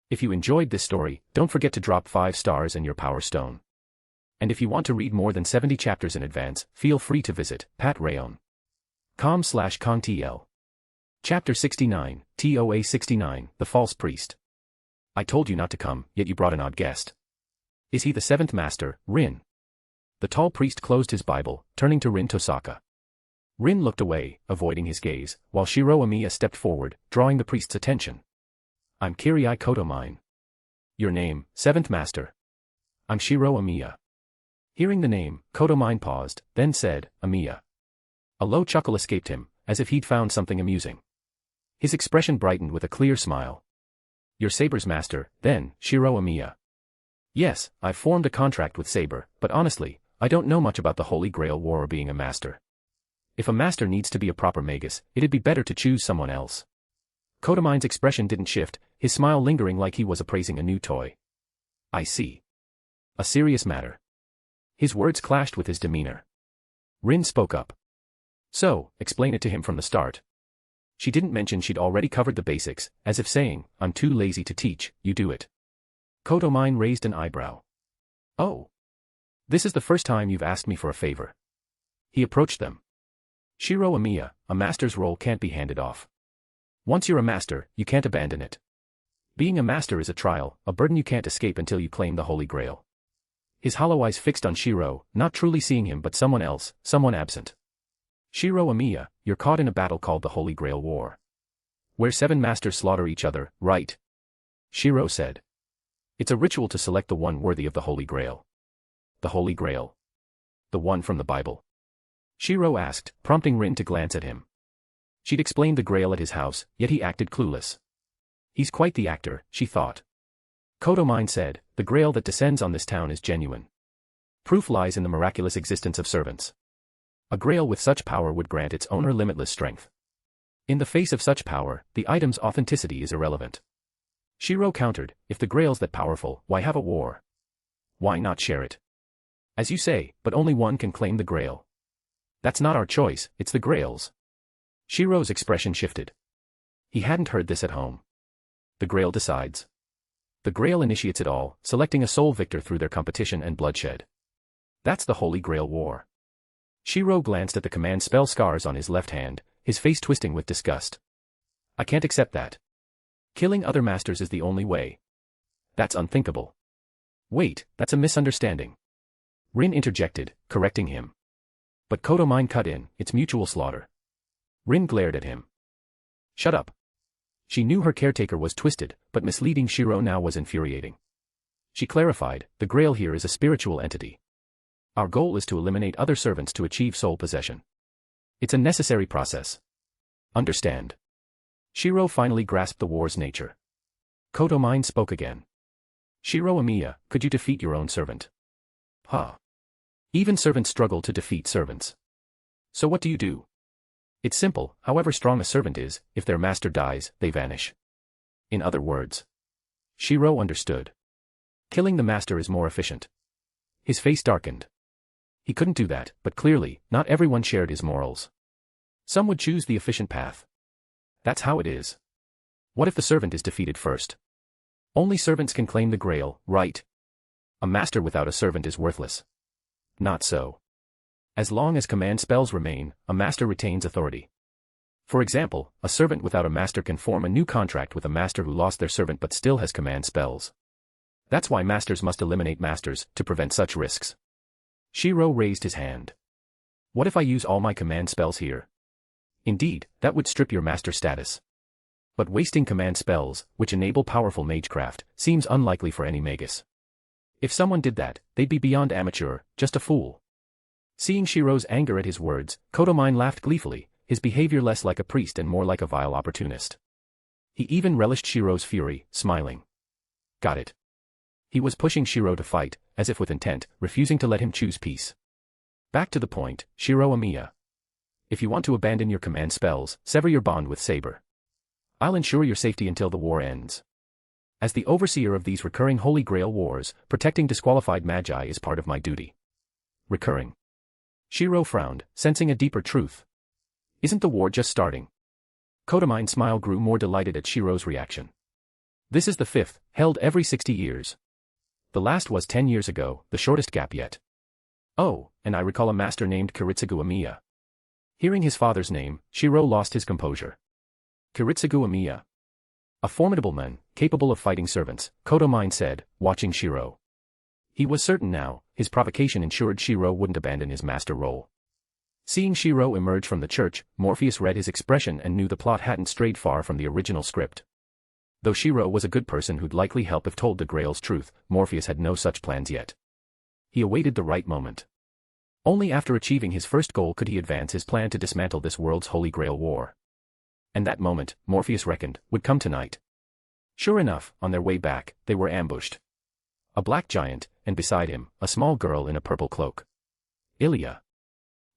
If you enjoyed this story, don't forget to drop 5 stars and your power stone. And if you want to read more than 70 chapters in advance, feel free to visit patrayon.com/kongtl. Chapter 69, TOA 69, The False Priest. I told you not to come, yet you brought an odd guest. Is he the 7th master, Rin? The tall priest closed his Bible, turning to Rin Tosaka. Rin looked away, avoiding his gaze, while Shiro Amiya stepped forward, drawing the priest's attention. I'm isekai'd. Your name, 7th master. I'm Shiro Amiya. Hearing the name, Kodomine paused, then said, Amiya. A low chuckle escaped him, as if he'd found something amusing. His expression brightened with a clear smile. You're Saber's master, then, Shiro Amiya. Yes, I've formed a contract with Saber, but honestly, I don't know much about the Holy Grail War or being a master. If a master needs to be a proper magus, it'd be better to choose someone else. Kodomine's expression didn't shift, his smile lingering like he was appraising a new toy. I see. A serious matter. His words clashed with his demeanor. Rin spoke up. So, explain it to him from the start. She didn't mention she'd already covered the basics, as if saying, I'm too lazy to teach, you do it. Kodomine raised an eyebrow. Oh. This is the first time you've asked me for a favor. He approached them. Shiro Amiya, a master's role can't be handed off. Once you're a master, you can't abandon it. Being a master is a trial, a burden you can't escape until you claim the Holy Grail. His hollow eyes fixed on Shiro, not truly seeing him but someone else, someone absent. Shiro Amiya, you're caught in a battle called the Holy Grail War. Where 7 masters slaughter each other, right? Shiro said. It's a ritual to select the one worthy of the Holy Grail. The Holy Grail. The one from the Bible. Shiro asked, prompting Rin to glance at him. She'd explained the Grail at his house, yet he acted clueless. He's quite the actor, she thought. Kodomine said, the Grail that descends on this town is genuine. Proof lies in the miraculous existence of servants. A Grail with such power would grant its owner limitless strength. In the face of such power, the item's authenticity is irrelevant. Shiro countered, if the Grail's that powerful, why have a war? Why not share it? As you say, but only one can claim the Grail. That's not our choice, it's the Grail's. Shiro's expression shifted. He hadn't heard this at home. The Grail decides. The Grail initiates it all, selecting a sole victor through their competition and bloodshed. That's the Holy Grail War. Shiro glanced at the command spell scars on his left hand, his face twisting with disgust. I can't accept that. Killing other masters is the only way. That's unthinkable. Wait, that's a misunderstanding. Rin interjected, correcting him. But Kodomine cut in, it's mutual slaughter. Rin glared at him. Shut up. She knew her caretaker was twisted, but misleading Shiro now was infuriating. She clarified, the Grail here is a spiritual entity. Our goal is to eliminate other servants to achieve soul possession. It's a necessary process. Understand? Shiro finally grasped the war's nature. Kodomine spoke again. Shiro Amiya, could you defeat your own servant? Huh. Even servants struggle to defeat servants. So what do you do? It's simple, however strong a servant is, if their master dies, they vanish. In other words. Shiro understood. Killing the master is more efficient. His face darkened. He couldn't do that, but clearly, not everyone shared his morals. Some would choose the efficient path. That's how it is. What if the servant is defeated first? Only servants can claim the grail, right? A master without a servant is worthless. Not so. As long as command spells remain, a master retains authority. For example, a servant without a master can form a new contract with a master who lost their servant but still has command spells. That's why masters must eliminate masters, to prevent such risks. Shiro raised his hand. What if I use all my command spells here? Indeed, that would strip your master status. But wasting command spells, which enable powerful magecraft, seems unlikely for any magus. If someone did that, they'd be beyond amateur, just a fool. Seeing Shiro's anger at his words, Kodomine laughed gleefully, his behavior less like a priest and more like a vile opportunist. He even relished Shiro's fury, smiling. Got it. He was pushing Shiro to fight, as if with intent, refusing to let him choose peace. Back to the point, Shiro Amiya. If you want to abandon your command spells, sever your bond with Saber. I'll ensure your safety until the war ends. As the overseer of these recurring Holy Grail Wars, protecting disqualified magi is part of my duty. Recurring. Shiro frowned, sensing a deeper truth. Isn't the war just starting? Kodomine's smile grew more delighted at Shiro's reaction. This is the fifth, held every 60 years. The last was 10 years ago, the shortest gap yet. Oh, and I recall a master named Kiritsugu Amiya. Hearing his father's name, Shiro lost his composure. Kiritsugu Amiya. A formidable man, capable of fighting servants, Kodomine said, watching Shiro. He was certain now, his provocation ensured Shiro wouldn't abandon his master role. Seeing Shiro emerge from the church, Morpheus read his expression and knew the plot hadn't strayed far from the original script. Though Shiro was a good person who'd likely help if told the Grail's truth, Morpheus had no such plans yet. He awaited the right moment. Only after achieving his first goal could he advance his plan to dismantle this world's Holy Grail War. And that moment, Morpheus reckoned, would come tonight. Sure enough, on their way back, they were ambushed. A black giant, and beside him, a small girl in a purple cloak. Ilya.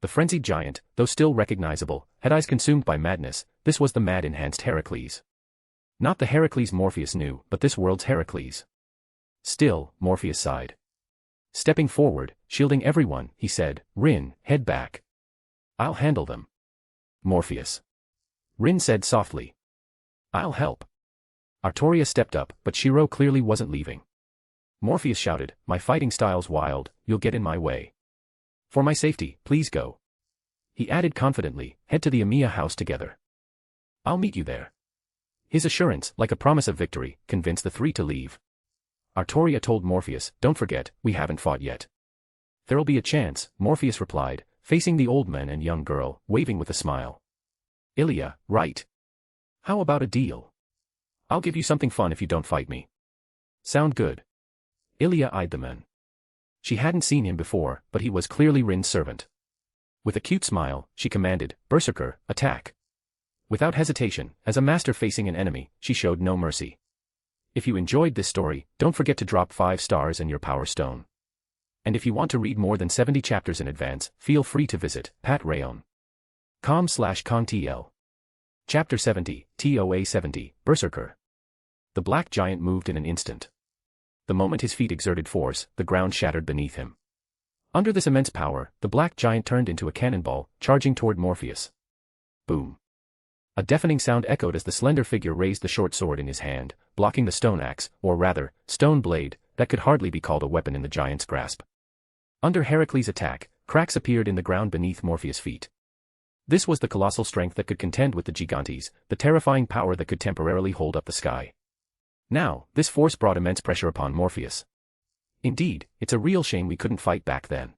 The frenzied giant, though still recognizable, had eyes consumed by madness. This was the mad-enhanced Heracles. Not the Heracles Morpheus knew, but this world's Heracles. Still, Morpheus sighed. Stepping forward, shielding everyone, he said, Rin, head back. I'll handle them. Morpheus. Rin said softly. I'll help. Artoria stepped up, but Shiro clearly wasn't leaving. Morpheus shouted, my fighting style's wild, you'll get in my way. For my safety, please go. He added confidently, head to the Amiya house together. I'll meet you there. His assurance, like a promise of victory, convinced the three to leave. Artoria told Morpheus, don't forget, we haven't fought yet. There'll be a chance, Morpheus replied, facing the old man and young girl, waving with a smile. Ilya, right. How about a deal? I'll give you something fun if you don't fight me. Sound good? Ilya eyed the man. She hadn't seen him before, but he was clearly Rin's servant. With a cute smile, she commanded, Berserker, attack. Without hesitation, as a master facing an enemy, she showed no mercy. If you enjoyed this story, don't forget to drop 5 stars and your power stone. And if you want to read more than 70 chapters in advance, feel free to visit patrayon.com/contl. Chapter 70, TOA 70, Berserker. The black giant moved in an instant. The moment his feet exerted force, the ground shattered beneath him. Under this immense power, the black giant turned into a cannonball, charging toward Morpheus. Boom. A deafening sound echoed as the slender figure raised the short sword in his hand, blocking the stone axe, or rather, stone blade, that could hardly be called a weapon in the giant's grasp. Under Heracles' attack, cracks appeared in the ground beneath Morpheus' feet. This was the colossal strength that could contend with the Gigantes, the terrifying power that could temporarily hold up the sky. Now, this force brought immense pressure upon Morpheus. Indeed, it's a real shame we couldn't fight back then.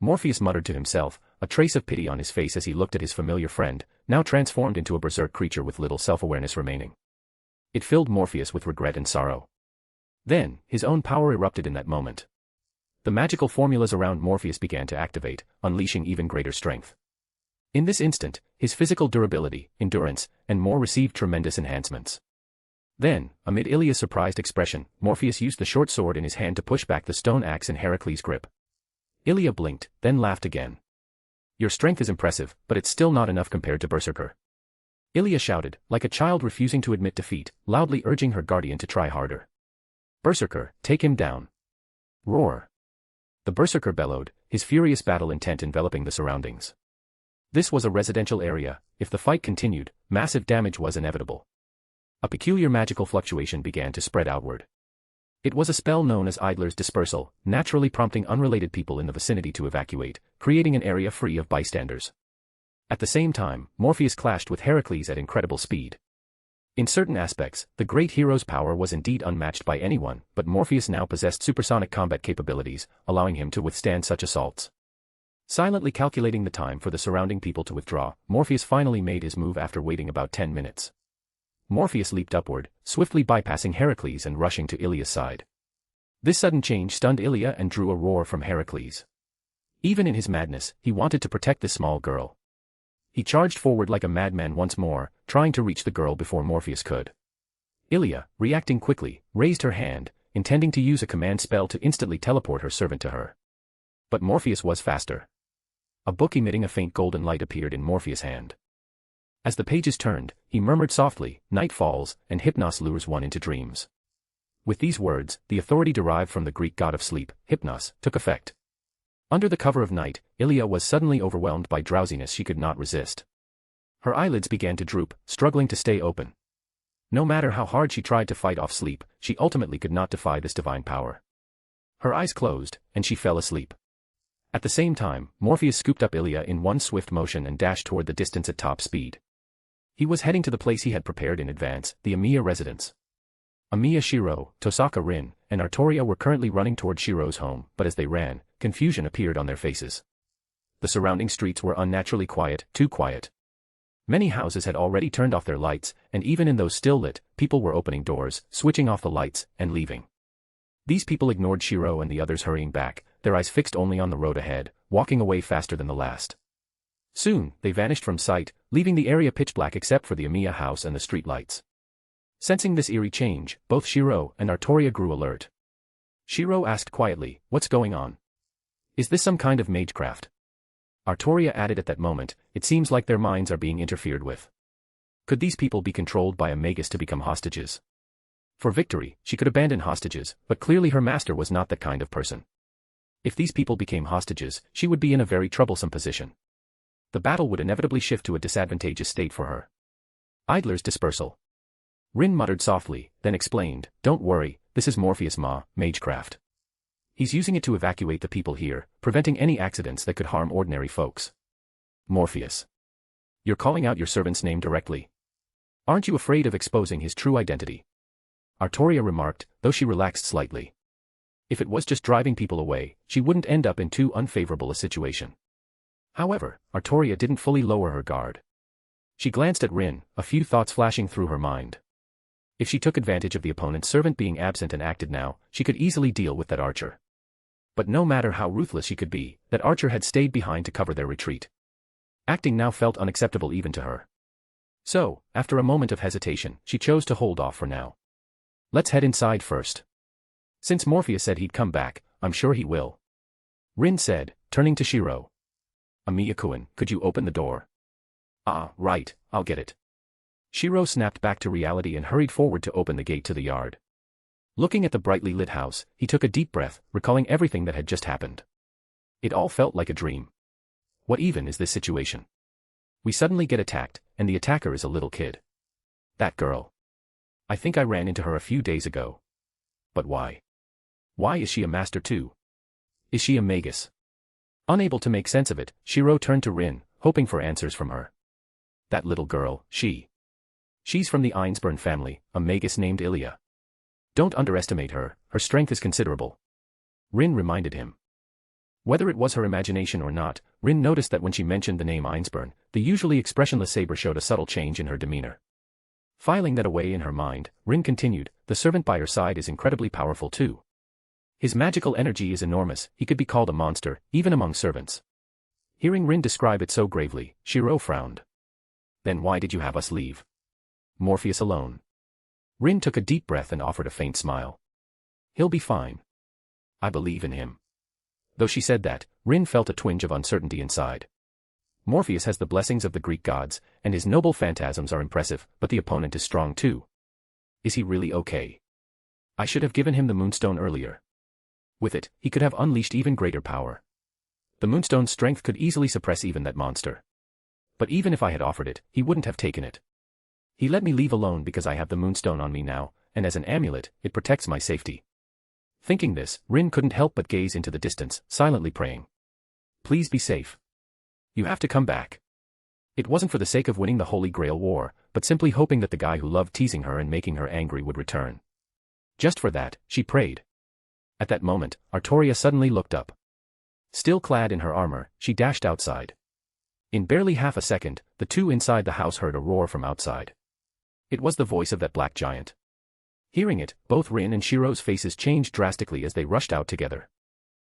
Morpheus muttered to himself, a trace of pity on his face as he looked at his familiar friend, now transformed into a berserk creature with little self-awareness remaining. It filled Morpheus with regret and sorrow. Then, his own power erupted in that moment. The magical formulas around Morpheus began to activate, unleashing even greater strength. In this instant, his physical durability, endurance, and more received tremendous enhancements. Then, amid Ilia's surprised expression, Morpheus used the short sword in his hand to push back the stone axe in Heracles' grip. Ilia blinked, then laughed again. Your strength is impressive, but it's still not enough compared to Berserker. Ilia shouted, like a child refusing to admit defeat, loudly urging her guardian to try harder. Berserker, take him down. Roar. The Berserker bellowed, his furious battle intent enveloping the surroundings. This was a residential area. If the fight continued, massive damage was inevitable. A peculiar magical fluctuation began to spread outward. It was a spell known as Idler's Dispersal, naturally prompting unrelated people in the vicinity to evacuate, creating an area free of bystanders. At the same time, Morpheus clashed with Heracles at incredible speed. In certain aspects, the great hero's power was indeed unmatched by anyone, but Morpheus now possessed supersonic combat capabilities, allowing him to withstand such assaults. Silently calculating the time for the surrounding people to withdraw, Morpheus finally made his move after waiting about 10 minutes. Morpheus leaped upward, swiftly bypassing Heracles and rushing to Ilia's side. This sudden change stunned Ilia and drew a roar from Heracles. Even in his madness, he wanted to protect this small girl. He charged forward like a madman once more, trying to reach the girl before Morpheus could. Ilia, reacting quickly, raised her hand, intending to use a command spell to instantly teleport her servant to her. But Morpheus was faster. A book emitting a faint golden light appeared in Morpheus' hand. As the pages turned, he murmured softly, "Night falls, and Hypnos lures one into dreams." With these words, the authority derived from the Greek god of sleep, Hypnos, took effect. Under the cover of night, Ilia was suddenly overwhelmed by drowsiness she could not resist. Her eyelids began to droop, struggling to stay open. No matter how hard she tried to fight off sleep, she ultimately could not defy this divine power. Her eyes closed, and she fell asleep. At the same time, Morpheus scooped up Ilia in one swift motion and dashed toward the distance at top speed. He was heading to the place he had prepared in advance, the Amiya residence. Amiya Shiro, Tosaka Rin, and Artoria were currently running toward Shiro's home, but as they ran, confusion appeared on their faces. The surrounding streets were unnaturally quiet, too quiet. Many houses had already turned off their lights, and even in those still lit, people were opening doors, switching off the lights, and leaving. These people ignored Shiro and the others hurrying back, their eyes fixed only on the road ahead, walking away faster than the last. Soon, they vanished from sight, leaving the area pitch black except for the Amiya house and the street lights. Sensing this eerie change, both Shiro and Artoria grew alert. Shiro asked quietly, "What's going on? Is this some kind of magecraft?" Artoria added at that moment, "It seems like their minds are being interfered with. Could these people be controlled by a magus to become hostages?" For victory, she could abandon hostages, but clearly her master was not that kind of person. If these people became hostages, she would be in a very troublesome position. The battle would inevitably shift to a disadvantageous state for her. Idler's Dispersal. Rin muttered softly, then explained, "Don't worry, this is Morpheus magecraft. He's using it to evacuate the people here, preventing any accidents that could harm ordinary folks." Morpheus. You're calling out your servant's name directly. Aren't you afraid of exposing his true identity? Artoria remarked, though she relaxed slightly. If it was just driving people away, she wouldn't end up in too unfavorable a situation. However, Artoria didn't fully lower her guard. She glanced at Rin, a few thoughts flashing through her mind. If she took advantage of the opponent's servant being absent and acted now, she could easily deal with that archer. But no matter how ruthless she could be, that archer had stayed behind to cover their retreat. Acting now felt unacceptable even to her. So, after a moment of hesitation, she chose to hold off for now. Let's head inside first. Since Morpheus said he'd come back, I'm sure he will. Rin said, turning to Shiro. Amiya-kun, could you open the door? Ah, right, I'll get it. Shiro snapped back to reality and hurried forward to open the gate to the yard. Looking at the brightly lit house, he took a deep breath, recalling everything that had just happened. It all felt like a dream. What even is this situation? We suddenly get attacked, and the attacker is a little kid. That girl. I think I ran into her a few days ago. But why? Why is she a master too? Is she a magus? Unable to make sense of it, Shiro turned to Rin, hoping for answers from her. That little girl, She's from the Einsburn family, a magus named Ilia. Don't underestimate her, her strength is considerable. Rin reminded him. Whether it was her imagination or not, Rin noticed that when she mentioned the name Einsburn, the usually expressionless saber showed a subtle change in her demeanor. Filing that away in her mind, Rin continued, the servant by her side is incredibly powerful too. His magical energy is enormous, he could be called a monster, even among servants. Hearing Rin describe it so gravely, Shiro frowned. Then why did you have us leave? Morpheus alone. Rin took a deep breath and offered a faint smile. He'll be fine. I believe in him. Though she said that, Rin felt a twinge of uncertainty inside. Morpheus has the blessings of the Greek gods, and his noble phantasms are impressive, but the opponent is strong too. Is he really okay? I should have given him the Moonstone earlier. With it, he could have unleashed even greater power. The Moonstone's strength could easily suppress even that monster. But even if I had offered it, he wouldn't have taken it. He let me leave alone because I have the Moonstone on me now, and as an amulet, it protects my safety. Thinking this, Rin couldn't help but gaze into the distance, silently praying. Please be safe. You have to come back. It wasn't for the sake of winning the Holy Grail War, but simply hoping that the guy who loved teasing her and making her angry would return. Just for that, she prayed. At that moment, Artoria suddenly looked up. Still clad in her armor, she dashed outside. In barely half a second, the two inside the house heard a roar from outside. It was the voice of that black giant. Hearing it, both Rin and Shiro's faces changed drastically as they rushed out together.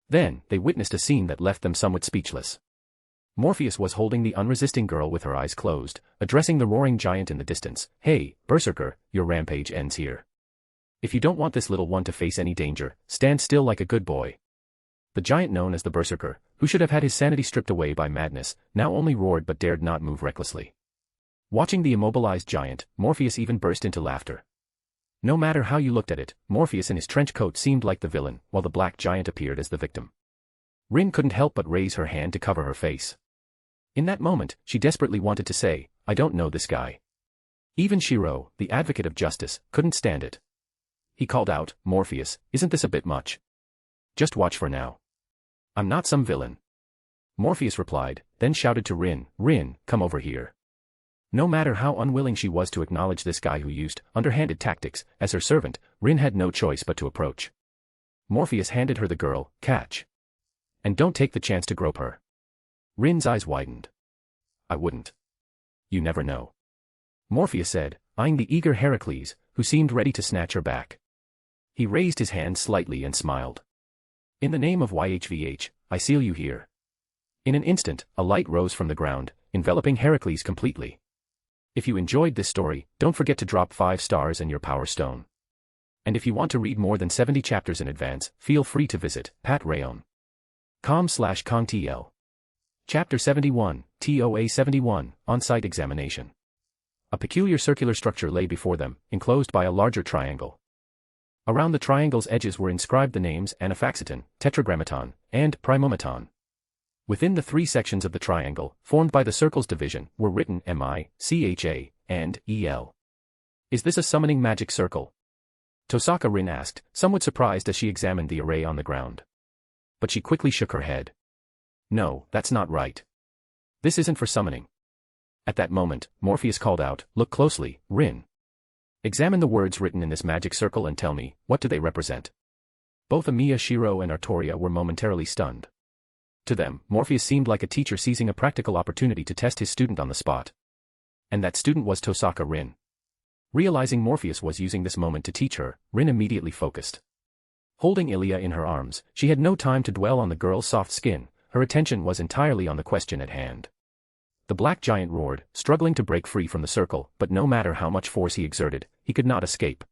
Then, they witnessed a scene that left them somewhat speechless. Morpheus was holding the unresisting girl with her eyes closed, addressing the roaring giant in the distance. Hey, Berserker, your rampage ends here. If you don't want this little one to face any danger, stand still like a good boy. The giant known as the Berserker, who should have had his sanity stripped away by madness, now only roared but dared not move recklessly. Watching the immobilized giant, Morpheus even burst into laughter. No matter how you looked at it, Morpheus in his trench coat seemed like the villain, while the black giant appeared as the victim. Rin couldn't help but raise her hand to cover her face. In that moment, she desperately wanted to say, I don't know this guy. Even Shiro, the advocate of justice, couldn't stand it. He called out, Morpheus, isn't this a bit much? Just watch for now. I'm not some villain. Morpheus replied, then shouted to Rin, Rin, come over here. No matter how unwilling she was to acknowledge this guy who used underhanded tactics as her servant, Rin had no choice but to approach. Morpheus handed her the girl, catch. And don't take the chance to grope her. Rin's eyes widened. I wouldn't. You never know. Morpheus said, eyeing the eager Heracles, who seemed ready to snatch her back. He raised his hand slightly and smiled. In the name of YHVH, I seal you here. In an instant, a light rose from the ground, enveloping Heracles completely. If you enjoyed this story, don't forget to drop 5 stars and your power stone. And if you want to read more than 70 chapters in advance, feel free to visit patrayon.com/kongtl. Chapter 71, TOA 71, On-Site Examination. A peculiar circular structure lay before them, enclosed by a larger triangle. Around the triangle's edges were inscribed the names Anaphaxiton, Tetragrammaton, and Primomaton. Within the 3 sections of the triangle, formed by the circle's division, were written MI, CHA, and EL. Is this a summoning magic circle? Tosaka Rin asked, somewhat surprised as she examined the array on the ground. But she quickly shook her head. No, that's not right. This isn't for summoning. At that moment, Morpheus called out, look closely, Rin. Examine the words written in this magic circle and tell me, what do they represent? Both Amiya, Shiro and Artoria were momentarily stunned. To them, Morpheus seemed like a teacher seizing a practical opportunity to test his student on the spot. And that student was Tosaka Rin. Realizing Morpheus was using this moment to teach her, Rin immediately focused. Holding Ilya in her arms, she had no time to dwell on the girl's soft skin, her attention was entirely on the question at hand. The black giant roared, struggling to break free from the circle, but no matter how much force he exerted, he could not escape.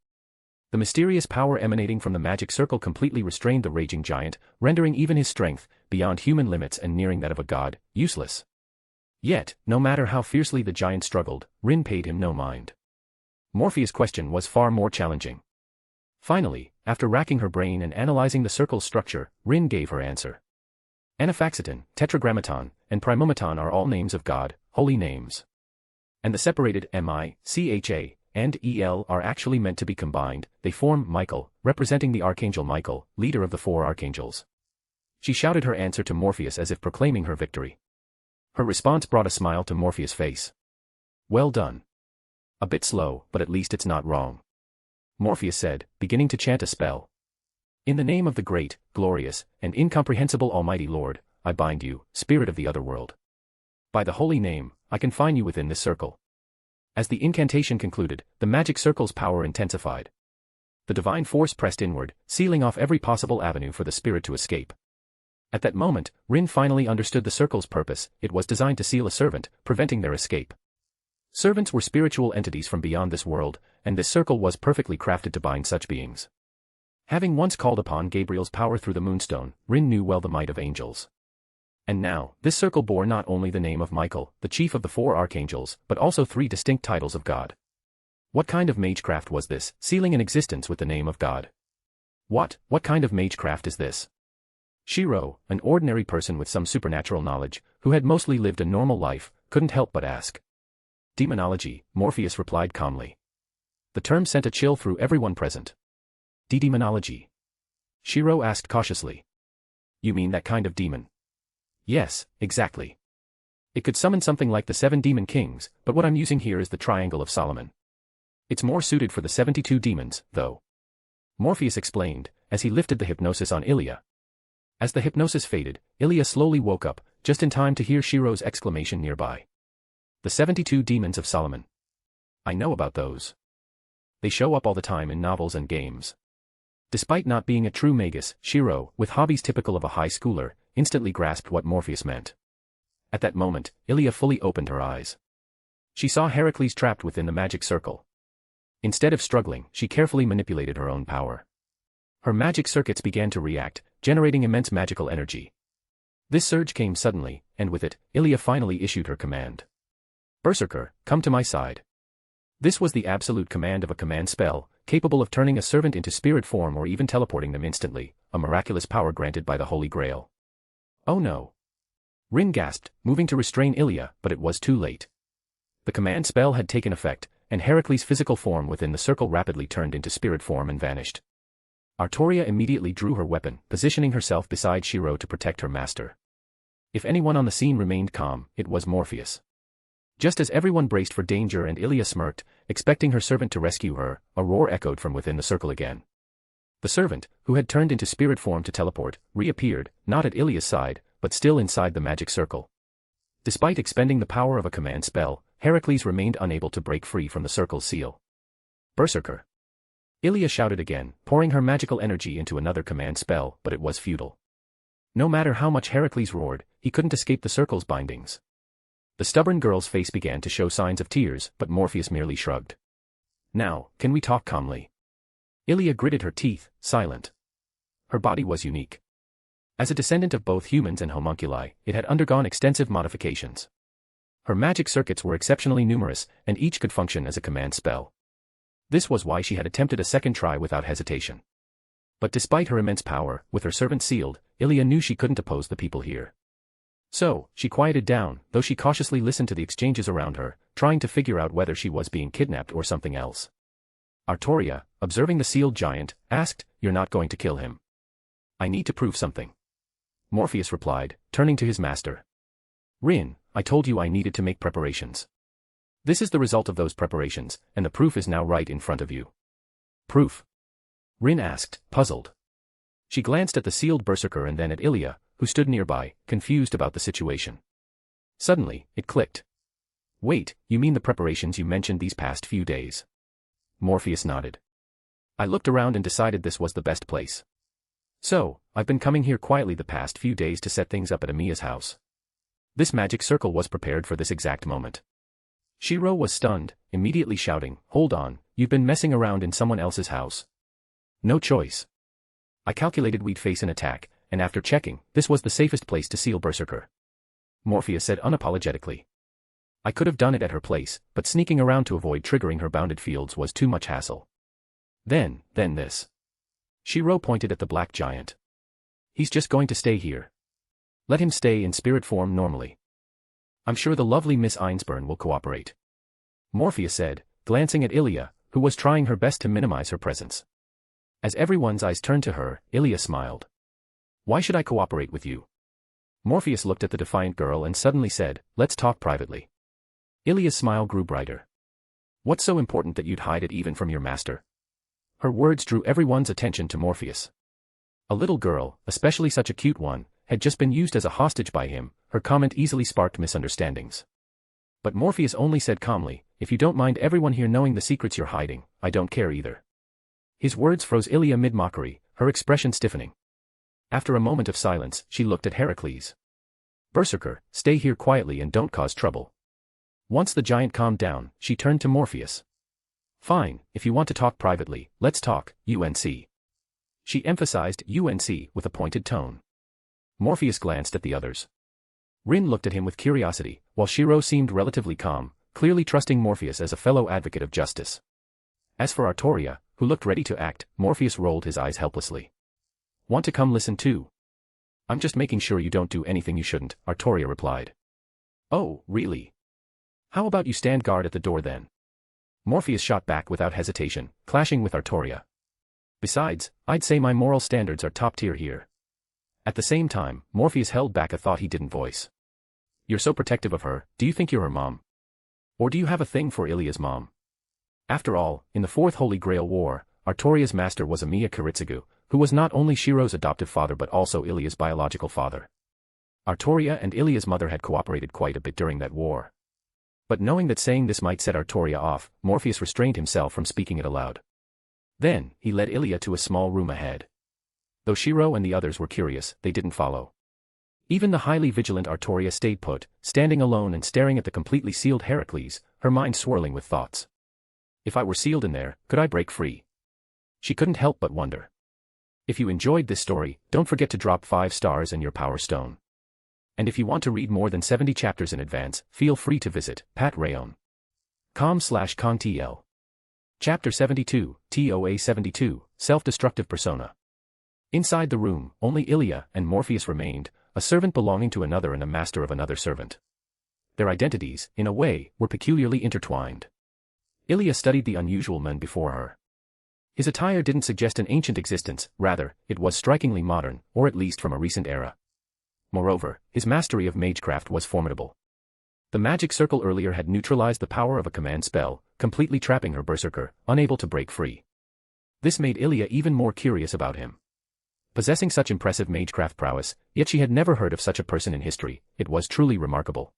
The mysterious power emanating from the magic circle completely restrained the raging giant, rendering even his strength, beyond human limits and nearing that of a god, useless. Yet, no matter how fiercely the giant struggled, Rin paid him no mind. Morpheus' question was far more challenging. Finally, after racking her brain and analyzing the circle's structure, Rin gave her answer. Anaphaxiton, Tetragrammaton, and Primomaton are all names of God, holy names. And the separated MI, CHA, and EL are actually meant to be combined, they form Michael, representing the Archangel Michael, leader of the 4 archangels. She shouted her answer to Morpheus as if proclaiming her victory. Her response brought a smile to Morpheus' face. Well done. A bit slow, but at least it's not wrong. Morpheus said, beginning to chant a spell. In the name of the great, glorious, and incomprehensible Almighty Lord, I bind you, spirit of the other world. By the holy name, I confine you within this circle. As the incantation concluded, the magic circle's power intensified. The divine force pressed inward, sealing off every possible avenue for the spirit to escape. At that moment, Rin finally understood the circle's purpose, it was designed to seal a servant, preventing their escape. Servants were spiritual entities from beyond this world, and this circle was perfectly crafted to bind such beings. Having once called upon Gabriel's power through the moonstone, Rin knew well the might of angels. And now, this circle bore not only the name of Michael, the chief of the 4 archangels, but also 3 distinct titles of God. What kind of magecraft was this, sealing an existence with the name of God? What kind of magecraft is this? Shiro, an ordinary person with some supernatural knowledge, who had mostly lived a normal life, couldn't help but ask. Demonology, Morpheus replied calmly. The term sent a chill through everyone present. Demonology? Shiro asked cautiously. You mean that kind of demon? Yes, exactly. It could summon something like the 7 demon kings, but what I'm using here is the Triangle of Solomon. It's more suited for the 72 demons, though. Morpheus explained, as he lifted the hypnosis on Ilya. As the hypnosis faded, Ilya slowly woke up, just in time to hear Shiro's exclamation nearby. The 72 demons of Solomon. I know about those. They show up all the time in novels and games. Despite not being a true magus, Shiro, with hobbies typical of a high schooler, instantly grasped what Morpheus meant. At that moment, Ilya fully opened her eyes. She saw Heracles trapped within the magic circle. Instead of struggling, she carefully manipulated her own power. Her magic circuits began to react, generating immense magical energy. This surge came suddenly, and with it, Ilya finally issued her command. Berserker, come to my side. This was the absolute command of a command spell, capable of turning a servant into spirit form or even teleporting them instantly, a miraculous power granted by the Holy Grail. Oh no. Rin gasped, moving to restrain Ilya, but it was too late. The command spell had taken effect, and Heracles' physical form within the circle rapidly turned into spirit form and vanished. Artoria immediately drew her weapon, positioning herself beside Shiro to protect her master. If anyone on the scene remained calm, it was Morpheus. Just as everyone braced for danger and Ilya smirked, expecting her servant to rescue her, a roar echoed from within the circle again. The servant, who had turned into spirit form to teleport, reappeared, not at Ilya's side, but still inside the magic circle. Despite expending the power of a command spell, Heracles remained unable to break free from the circle's seal. Berserker! Ilya shouted again, pouring her magical energy into another command spell, but it was futile. No matter how much Heracles roared, he couldn't escape the circle's bindings. The stubborn girl's face began to show signs of tears, but Morpheus merely shrugged. Now, can we talk calmly? Ilya gritted her teeth, silent. Her body was unique. As a descendant of both humans and homunculi, it had undergone extensive modifications. Her magic circuits were exceptionally numerous, and each could function as a command spell. This was why she had attempted a second try without hesitation. But despite her immense power, with her servant sealed, Ilya knew she couldn't oppose the people here. So, she quieted down, though she cautiously listened to the exchanges around her, trying to figure out whether she was being kidnapped or something else. Artoria, observing the sealed giant, asked, "You're not going to kill him?" "I need to prove something." Morpheus replied, turning to his master. "Rin, I told you I needed to make preparations. This is the result of those preparations, and the proof is now right in front of you." "Proof?" Rin asked, puzzled. She glanced at the sealed berserker and then at Ilya, who stood nearby, confused about the situation. Suddenly, it clicked. "Wait, you mean the preparations you mentioned these past few days?" Morpheus nodded. "I looked around and decided this was the best place. So, I've been coming here quietly the past few days to set things up at Amiya's house. This magic circle was prepared for this exact moment." Shiro was stunned, immediately shouting, "Hold on, you've been messing around in someone else's house?" "No choice. I calculated we'd face an attack, and after checking, this was the safest place to seal Berserker," Morpheus said unapologetically. "I could have done it at her place, but sneaking around to avoid triggering her bounded fields was too much hassle. Then this." Shiro pointed at the black giant. "He's just going to stay here. Let him stay in spirit form normally. I'm sure the lovely Miss Einsburn will cooperate," Morpheus said, glancing at Ilya, who was trying her best to minimize her presence. As everyone's eyes turned to her, Ilya smiled. "Why should I cooperate with you?" Morpheus looked at the defiant girl and suddenly said, "Let's talk privately." Ilya's smile grew brighter. "What's so important that you'd hide it even from your master?" Her words drew everyone's attention to Morpheus. A little girl, especially such a cute one, had just been used as a hostage by him. Her comment easily sparked misunderstandings. But Morpheus only said calmly, "If you don't mind everyone here knowing the secrets you're hiding, I don't care either." His words froze Ilya mid-mockery, her expression stiffening. After a moment of silence, she looked at Heracles. "Berserker, stay here quietly and don't cause trouble." Once the giant calmed down, she turned to Morpheus. Fine, if you want to talk privately, let's talk, UNC. She emphasized UNC with a pointed tone. Morpheus glanced at the others. Rin looked at him with curiosity, while Shiro seemed relatively calm, clearly trusting Morpheus as a fellow advocate of justice. As for Artoria, who looked ready to act, Morpheus rolled his eyes helplessly. Want to come listen too? I'm just making sure you don't do anything you shouldn't, Artoria replied. Oh, really? How about you stand guard at the door then? Morpheus shot back without hesitation, clashing with Artoria. Besides, I'd say my moral standards are top tier here. At the same time, Morpheus held back a thought he didn't voice. You're so protective of her, do you think you're her mom? Or do you have a thing for Ilya's mom? After all, in the Fourth Holy Grail War, Artoria's master was Amiya Kiritsugu, who was not only Shiro's adoptive father but also Ilya's biological father. Artoria and Ilya's mother had cooperated quite a bit during that war. But knowing that saying this might set Artoria off, Morpheus restrained himself from speaking it aloud. Then, he led Ilya to a small room ahead. Though Shiro and the others were curious, they didn't follow. Even the highly vigilant Artoria stayed put, standing alone and staring at the completely sealed Heracles, her mind swirling with thoughts. If I were sealed in there, could I break free? She couldn't help but wonder. If you enjoyed this story, don't forget to drop 5 stars and your power stone. And if you want to read more than 70 chapters in advance, feel free to visit patreon.com/kongtl. Chapter 72, TOA 72, Self-Destructive Persona. Inside the room, only Ilya and Morpheus remained, a servant belonging to another and a master of another servant. Their identities, in a way, were peculiarly intertwined. Ilya studied the unusual men before her. His attire didn't suggest an ancient existence, rather, it was strikingly modern, or at least from a recent era. Moreover, his mastery of magecraft was formidable. The magic circle earlier had neutralized the power of a command spell, completely trapping her berserker, unable to break free. This made Ilya even more curious about him. Possessing such impressive magecraft prowess, yet she had never heard of such a person in history, it was truly remarkable.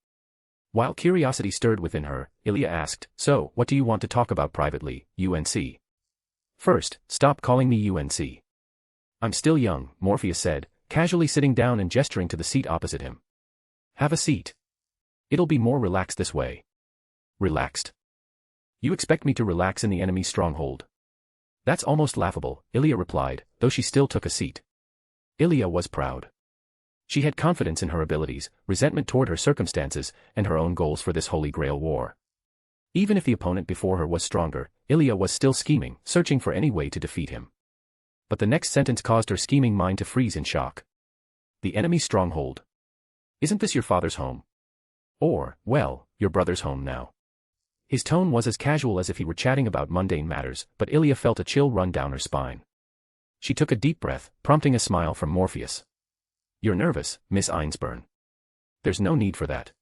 While curiosity stirred within her, Ilya asked, "So, what do you want to talk about privately, UNC?" "First, stop calling me UNC. I'm still young," Morpheus said, casually sitting down and gesturing to the seat opposite him. "Have a seat. It'll be more relaxed this way." "Relaxed? You expect me to relax in the enemy's stronghold?" "That's almost laughable," Ilya replied, though she still took a seat. Ilya was proud. She had confidence in her abilities, resentment toward her circumstances, and her own goals for this Holy Grail War. Even if the opponent before her was stronger, Ilya was still scheming, searching for any way to defeat him. But the next sentence caused her scheming mind to freeze in shock. The enemy's stronghold. Isn't this your father's home? Or, well, your brother's home now. His tone was as casual as if he were chatting about mundane matters, but Ilya felt a chill run down her spine. She took a deep breath, prompting a smile from Morpheus. "You're nervous, Miss Einsburn. There's no need for that.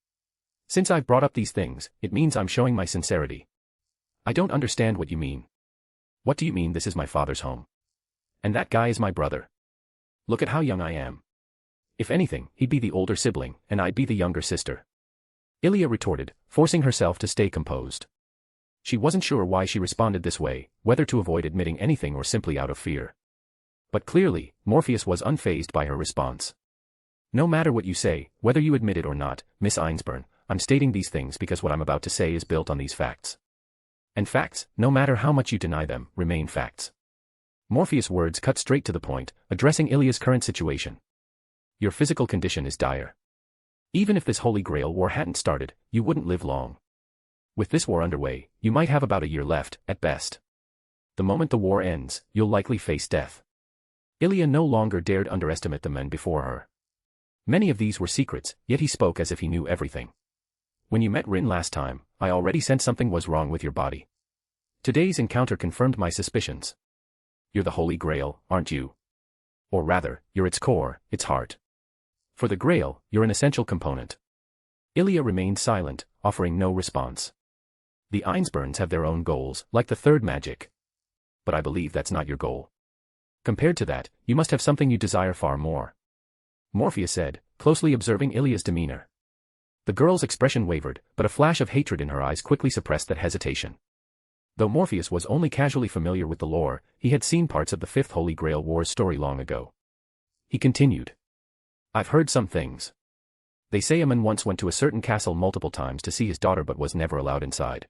Since I've brought up these things, it means I'm showing my sincerity." "I don't understand what you mean." "What do you mean this is my father's home? And that guy is my brother? Look at how young I am. If anything, he'd be the older sibling, and I'd be the younger sister." Ilya retorted, forcing herself to stay composed. She wasn't sure why she responded this way, whether to avoid admitting anything or simply out of fear. But clearly, Morpheus was unfazed by her response. "No matter what you say, whether you admit it or not, Miss Einsburn, I'm stating these things because what I'm about to say is built on these facts. And facts, no matter how much you deny them, remain facts." Morpheus' words cut straight to the point, addressing Ilya's current situation. "Your physical condition is dire. Even if this Holy Grail War hadn't started, you wouldn't live long. With this war underway, you might have about a year left, at best. The moment the war ends, you'll likely face death." Ilya no longer dared underestimate the men before her. Many of these were secrets, yet he spoke as if he knew everything. "When you met Rin last time, I already sensed something was wrong with your body. Today's encounter confirmed my suspicions. You're the Holy Grail, aren't you? Or rather, you're its core, its heart. For the Grail, you're an essential component." Ilya remained silent, offering no response. "The Einsburns have their own goals, like the third magic. But I believe that's not your goal. Compared to that, you must have something you desire far more," Morpheus said, closely observing Ilya's demeanor. The girl's expression wavered, but a flash of hatred in her eyes quickly suppressed that hesitation. Though Morpheus was only casually familiar with the lore, he had seen parts of the Fifth Holy Grail War's story long ago. He continued. "I've heard some things. They say a man once went to a certain castle multiple times to see his daughter but was never allowed inside.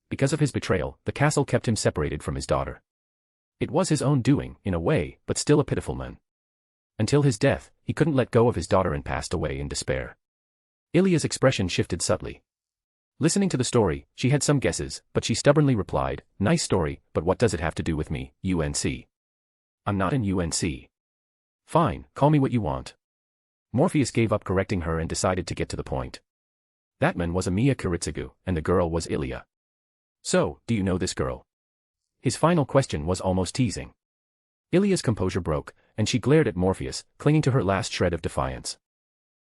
Because of his betrayal, the castle kept him separated from his daughter. It was his own doing, in a way, but still a pitiful man. Until his death, he couldn't let go of his daughter and passed away in despair. Ilya's expression shifted subtly. Listening to the story, she had some guesses, but she stubbornly replied, "Nice story, but what does it have to do with me, UNC? I'm not in UNC. Fine, call me what you want." Morpheus gave up correcting her and decided to get to the point. That man was Amiya Kiritsugu, and the girl was Ilya. "So, do you know this girl?" His final question was almost teasing. Ilya's composure broke, and she glared at Morpheus, clinging to her last shred of defiance.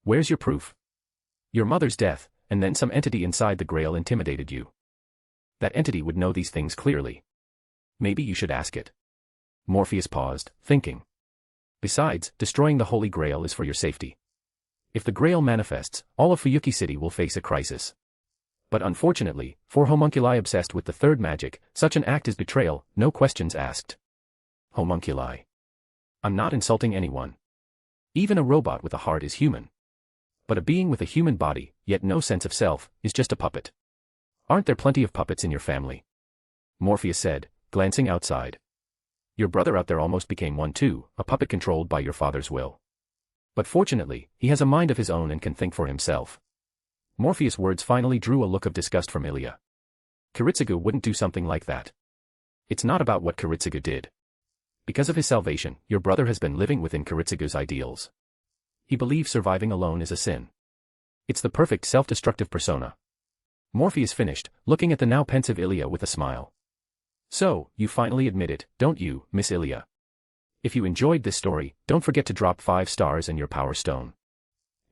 "Where's your proof? Your mother's death, and then some entity inside the Grail intimidated you. That entity would know these things clearly. Maybe you should ask it." Morpheus paused, thinking. "Besides, destroying the Holy Grail is for your safety. If the Grail manifests, all of Fuyuki City will face a crisis. But unfortunately, for homunculi obsessed with the third magic, such an act is betrayal, no questions asked." Homunculi. I'm not insulting anyone. Even a robot with a heart is human. But a being with a human body, yet no sense of self, is just a puppet. Aren't there plenty of puppets in your family? Morpheus said, glancing outside. Your brother out there almost became one too, a puppet controlled by your father's will. But fortunately, he has a mind of his own and can think for himself. Morpheus' words finally drew a look of disgust from Ilya. Kiritsugu wouldn't do something like that. It's not about what Kiritsugu did. Because of his salvation, your brother has been living within Kiritsugu's ideals. He believes surviving alone is a sin. It's the perfect self-destructive persona. Morpheus finished, looking at the now pensive Ilya with a smile. So, you finally admit it, don't you, Miss Ilya? If you enjoyed this story, don't forget to drop 5 stars and your power stone.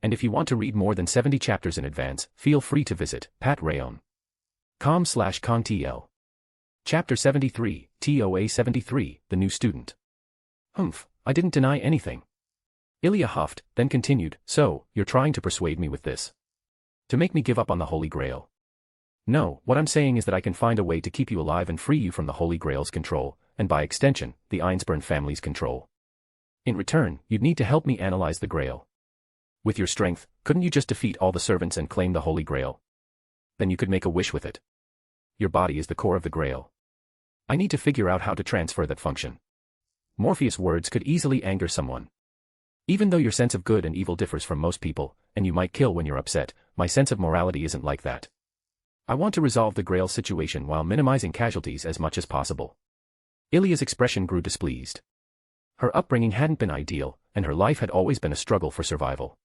And if you want to read more than 70 chapters in advance, feel free to visit patrayon.com/contl. Chapter 73, TOA 73, The New Student. I didn't deny anything. Ilya huffed, then continued, so, you're trying to persuade me with this? To make me give up on the Holy Grail? No, what I'm saying is that I can find a way to keep you alive and free you from the Holy Grail's control, and by extension, the Einsburn family's control. In return, you'd need to help me analyze the Grail. With your strength, couldn't you just defeat all the servants and claim the Holy Grail? Then you could make a wish with it. Your body is the core of the Grail. I need to figure out how to transfer that function. Morpheus' words could easily anger someone. Even though your sense of good and evil differs from most people, and you might kill when you're upset, my sense of morality isn't like that. I want to resolve the Grail situation while minimizing casualties as much as possible. Ilya's expression grew displeased. Her upbringing hadn't been ideal, and her life had always been a struggle for survival.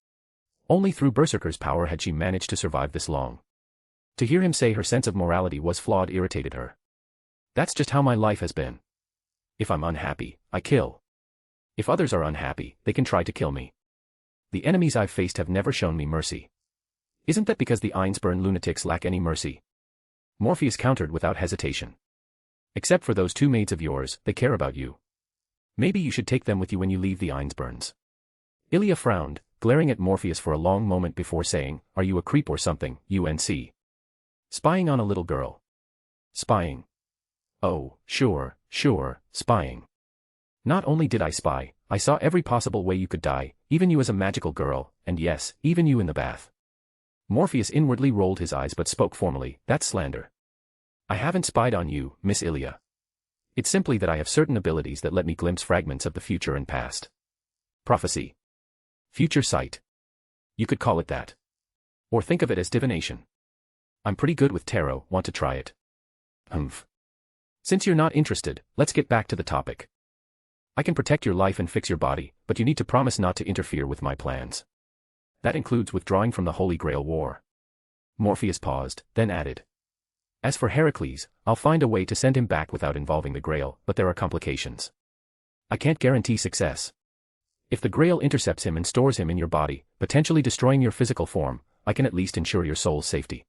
Only through Berserker's power had she managed to survive this long. To hear him say her sense of morality was flawed irritated her. That's just how my life has been. If I'm unhappy, I kill. If others are unhappy, they can try to kill me. The enemies I've faced have never shown me mercy. Isn't that because the Einsburn lunatics lack any mercy? Morpheus countered without hesitation. Except for those 2 maids of yours, they care about you. Maybe you should take them with you when you leave the Einsburns. Ilya frowned, glaring at Morpheus for a long moment before saying, are you a creep or something, UNC? Spying on a little girl. Spying. Oh, sure, spying. Not only did I spy, I saw every possible way you could die, even you as a magical girl, and yes, even you in the bath. Morpheus inwardly rolled his eyes but spoke formally, that's slander. I haven't spied on you, Miss Ilya. It's simply that I have certain abilities that let me glimpse fragments of the future and past. Prophecy. Future sight. You could call it that. Or think of it as divination. I'm pretty good with tarot, want to try it? Since you're not interested, let's get back to the topic. I can protect your life and fix your body, but you need to promise not to interfere with my plans. That includes withdrawing from the Holy Grail War. Morpheus paused, then added. As for Heracles, I'll find a way to send him back without involving the Grail, but there are complications. I can't guarantee success. If the Grail intercepts him and stores him in your body, potentially destroying your physical form, I can at least ensure your soul's safety.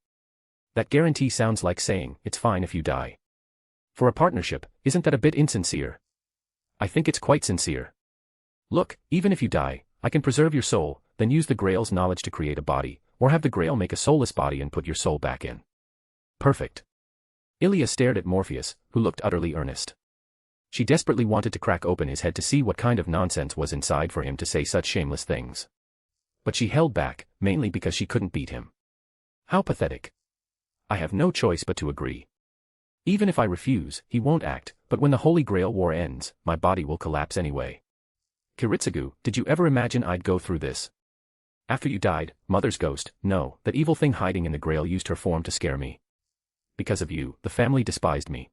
That guarantee sounds like saying, it's fine if you die. For a partnership, isn't that a bit insincere? I think it's quite sincere. Look, even if you die, I can preserve your soul, then use the Grail's knowledge to create a body, or have the Grail make a soulless body and put your soul back in. Perfect. Ilya stared at Morpheus, who looked utterly earnest. She desperately wanted to crack open his head to see what kind of nonsense was inside for him to say such shameless things. But she held back, mainly because she couldn't beat him. How pathetic. I have no choice but to agree. Even if I refuse, he won't act, but when the Holy Grail War ends, my body will collapse anyway. Kiritsugu, did you ever imagine I'd go through this? After you died, Mother's ghost, no, that evil thing hiding in the Grail used her form to scare me. Because of you, the family despised me.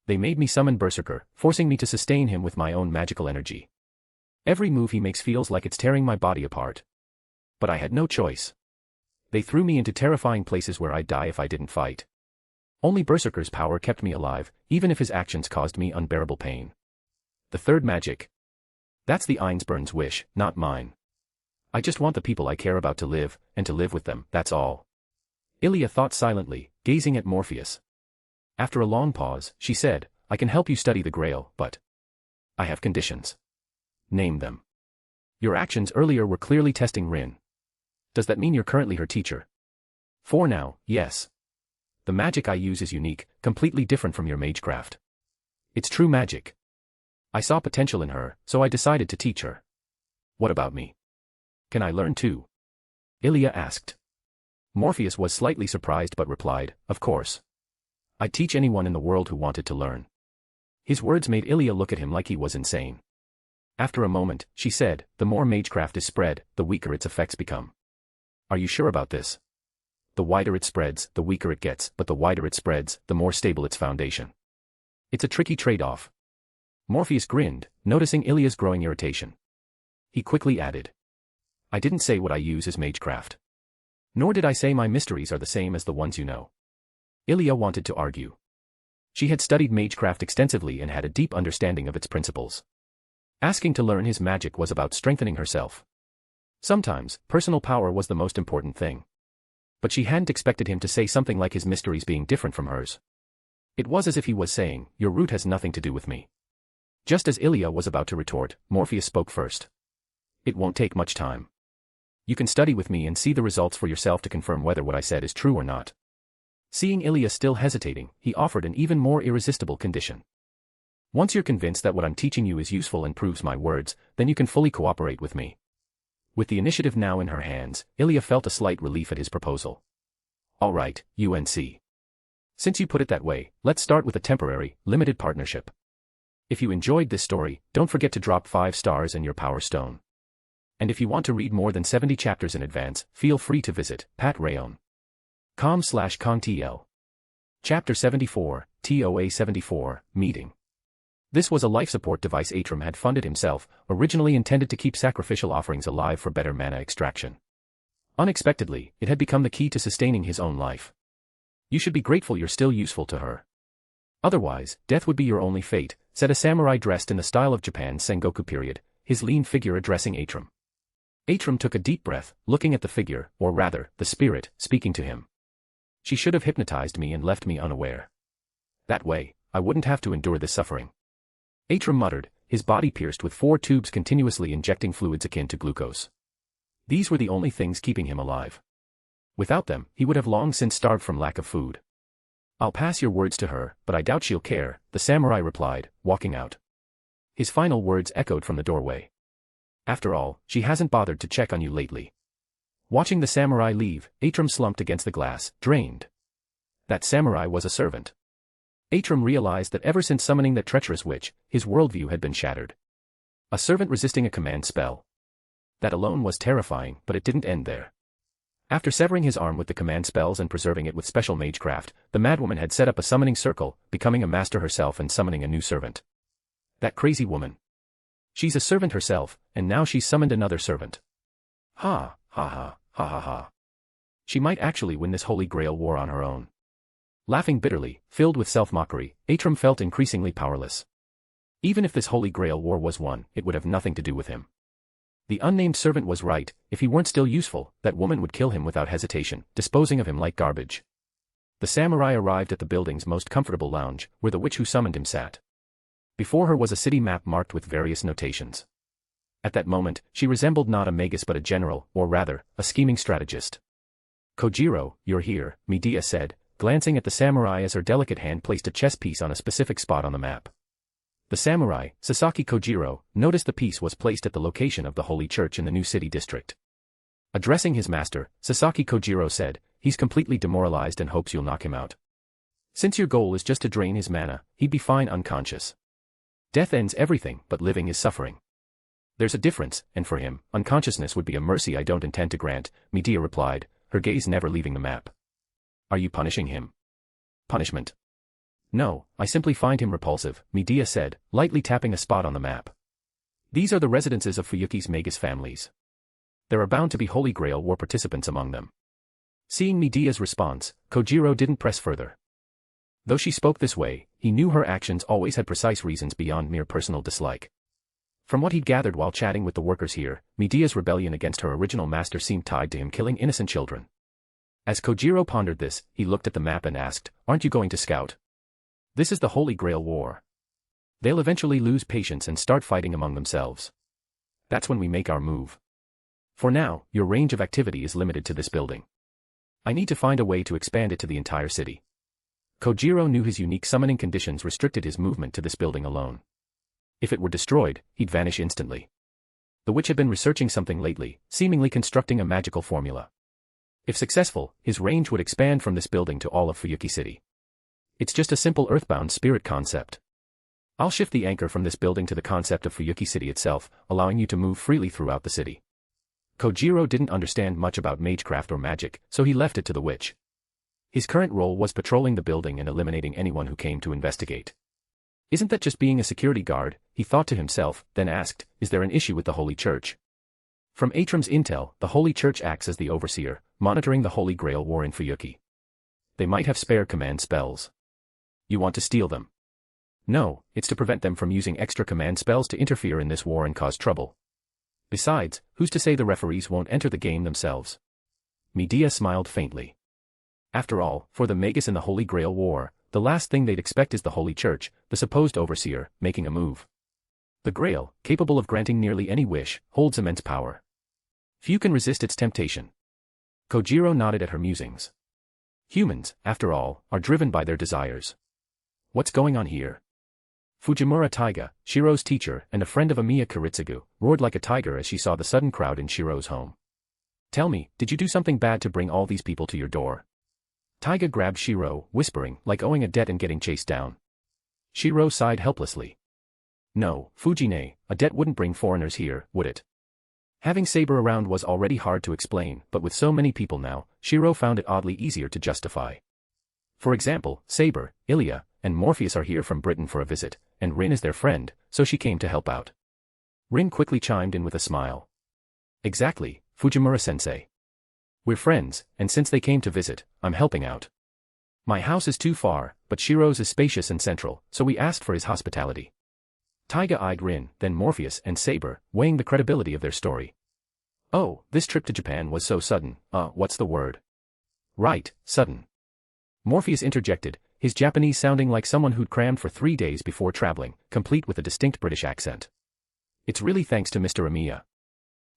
They made me summon Berserker, forcing me to sustain him with my own magical energy. Every move he makes feels like it's tearing my body apart. But I had no choice. They threw me into terrifying places where I'd die if I didn't fight. Only Berserker's power kept me alive, even if his actions caused me unbearable pain. The third magic. That's the Einspurn's wish, not mine. I just want the people I care about to live, and to live with them, that's all. Ilia thought silently, gazing at Morpheus. After a long pause, she said, I can help you study the Grail, but I have conditions. Name them. Your actions earlier were clearly testing Rin. Does that mean you're currently her teacher? For now, yes. The magic I use is unique, completely different from your magecraft. It's true magic. I saw potential in her, so I decided to teach her. What about me? Can I learn too? Ilia asked. Morpheus was slightly surprised but replied, of course. I'd teach anyone in the world who wanted to learn. His words made Ilia look at him like he was insane. After a moment, she said, the more magecraft is spread, the weaker its effects become. Are you sure about this? The wider it spreads, the weaker it gets, but the wider it spreads, the more stable its foundation. It's a tricky trade-off. Morpheus grinned, noticing Ilia's growing irritation. He quickly added. I didn't say what I use is magecraft. Nor did I say my mysteries are the same as the ones you know. Ilia wanted to argue. She had studied magecraft extensively and had a deep understanding of its principles. Asking to learn his magic was about strengthening herself. Sometimes, personal power was the most important thing. But she hadn't expected him to say something like his mysteries being different from hers. It was as if he was saying, your root has nothing to do with me. Just as Ilia was about to retort, Morpheus spoke first. It won't take much time. You can study with me and see the results for yourself to confirm whether what I said is true or not. Seeing Ilia still hesitating, he offered an even more irresistible condition. Once you're convinced that what I'm teaching you is useful and proves my words, then you can fully cooperate with me. With the initiative now in her hands, Ilia felt a slight relief at his proposal. All right, UNC. Since you put it that way, let's start with a temporary, limited partnership. If you enjoyed this story, don't forget to drop 5 stars and your power stone. And if you want to read more than 70 chapters in advance, feel free to visit patreon.com/contl. Chapter 74, TOA 74, Meeting. This was a life support device Atram had funded himself, originally intended to keep sacrificial offerings alive for better mana extraction. Unexpectedly, it had become the key to sustaining his own life. You should be grateful you're still useful to her. Otherwise, death would be your only fate, said a samurai dressed in the style of Japan's Sengoku period, his lean figure addressing Atram. Atram took a deep breath, looking at the figure, or rather, the spirit, speaking to him. She should have hypnotized me and left me unaware. That way, I wouldn't have to endure this suffering. Atram muttered, his body pierced with 4 tubes continuously injecting fluids akin to glucose. These were the only things keeping him alive. Without them, he would have long since starved from lack of food. I'll pass your words to her, but I doubt she'll care, the samurai replied, walking out. His final words echoed from the doorway. After all, she hasn't bothered to check on you lately. Watching the samurai leave, Atram slumped against the glass, drained. That samurai was a servant. Atram realized that ever since summoning that treacherous witch, his worldview had been shattered. A servant resisting a command spell. That alone was terrifying, but it didn't end there. After severing his arm with the command spells and preserving it with special magecraft, the madwoman had set up a summoning circle, becoming a master herself and summoning a new servant. That crazy woman. She's a servant herself, and now she's summoned another servant. Ha, ha ha, ha ha ha. She might actually win this Holy Grail War on her own. Laughing bitterly, filled with self-mockery, Atram felt increasingly powerless. Even if this Holy Grail War was won, it would have nothing to do with him. The unnamed servant was right, if he weren't still useful, that woman would kill him without hesitation, disposing of him like garbage. The samurai arrived at the building's most comfortable lounge, where the witch who summoned him sat. Before her was a city map marked with various notations. At that moment, she resembled not a magus but a general, or rather, a scheming strategist. Kojiro, you're here, Medea said, glancing at the samurai as her delicate hand placed a chess piece on a specific spot on the map. The samurai, Sasaki Kojiro, noticed the piece was placed at the location of the holy church in the new city district. Addressing his master, Sasaki Kojiro said, "He's completely demoralized and hopes you'll knock him out. Since your goal is just to drain his mana, he'd be fine unconscious. Death ends everything, but living is suffering. There's a difference, and for him, unconsciousness would be a mercy I don't intend to grant," Medea replied, her gaze never leaving the map. "Are you punishing him?" "Punishment? No, I simply find him repulsive," Medea said, lightly tapping a spot on the map. "These are the residences of Fuyuki's Magus families. There are bound to be Holy Grail War participants among them." Seeing Medea's response, Kojiro didn't press further. Though she spoke this way, he knew her actions always had precise reasons beyond mere personal dislike. From what he'd gathered while chatting with the workers here, Medea's rebellion against her original master seemed tied to him killing innocent children. As Kojiro pondered this, he looked at the map and asked, "Aren't you going to scout? This is the Holy Grail War. They'll eventually lose patience and start fighting among themselves. That's when we make our move. For now, your range of activity is limited to this building. I need to find a way to expand it to the entire city." Kojiro knew his unique summoning conditions restricted his movement to this building alone. If it were destroyed, he'd vanish instantly. The witch had been researching something lately, seemingly constructing a magical formula. If successful, his range would expand from this building to all of Fuyuki City. It's just a simple earthbound spirit concept. I'll shift the anchor from this building to the concept of Fuyuki City itself, allowing you to move freely throughout the city. Kojiro didn't understand much about magecraft or magic, so he left it to the witch. His current role was patrolling the building and eliminating anyone who came to investigate. "Isn't that just being a security guard?" he thought to himself, then asked, "Is there an issue with the Holy Church?" From Atram's intel, the Holy Church acts as the overseer, monitoring the Holy Grail War in Fuyuki. They might have spare command spells. You want to steal them? No, it's to prevent them from using extra command spells to interfere in this war and cause trouble. Besides, who's to say the referees won't enter the game themselves? Medea smiled faintly. After all, for the Magus in the Holy Grail War, the last thing they'd expect is the Holy Church, the supposed overseer, making a move. The Grail, capable of granting nearly any wish, holds immense power. Few can resist its temptation. Kojiro nodded at her musings. Humans, after all, are driven by their desires. What's going on here? Fujimura Taiga, Shiro's teacher and a friend of Amiya Kiritsugu, roared like a tiger as she saw the sudden crowd in Shiro's home. "Tell me, did you do something bad to bring all these people to your door?" Taiga grabbed Shiro, whispering, like owing a debt and getting chased down. Shiro sighed helplessly. "No, Fujine, a debt wouldn't bring foreigners here, would it?" Having Saber around was already hard to explain, but with so many people now, Shiro found it oddly easier to justify. For example, Saber, Ilya, and Morpheus are here from Britain for a visit, and Rin is their friend, so she came to help out. Rin quickly chimed in with a smile. "Exactly, Fujimura-sensei. We're friends, and since they came to visit, I'm helping out. My house is too far, but Shiro's is spacious and central, so we asked for his hospitality." Taiga eyed Rin, then Morpheus and Saber, weighing the credibility of their story. "Oh, this trip to Japan was so sudden, what's the word?" "Right, sudden." Morpheus interjected, his Japanese sounding like someone who'd crammed for 3 days before traveling, complete with a distinct British accent. "It's really thanks to Mr. Amiya.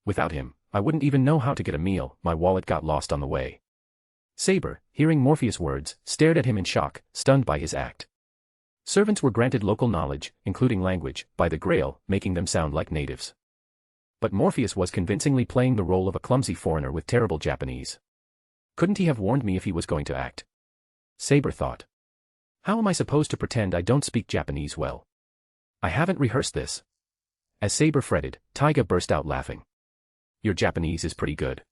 Without him, I wouldn't even know how to get a meal, my wallet got lost on the way." Saber, hearing Morpheus' words, stared at him in shock, stunned by his act. Servants were granted local knowledge, including language, by the Grail, making them sound like natives. But Morpheus was convincingly playing the role of a clumsy foreigner with terrible Japanese. Couldn't he have warned me if he was going to act? Saber thought. How am I supposed to pretend I don't speak Japanese well? I haven't rehearsed this. As Saber fretted, Taiga burst out laughing. Your Japanese is pretty good.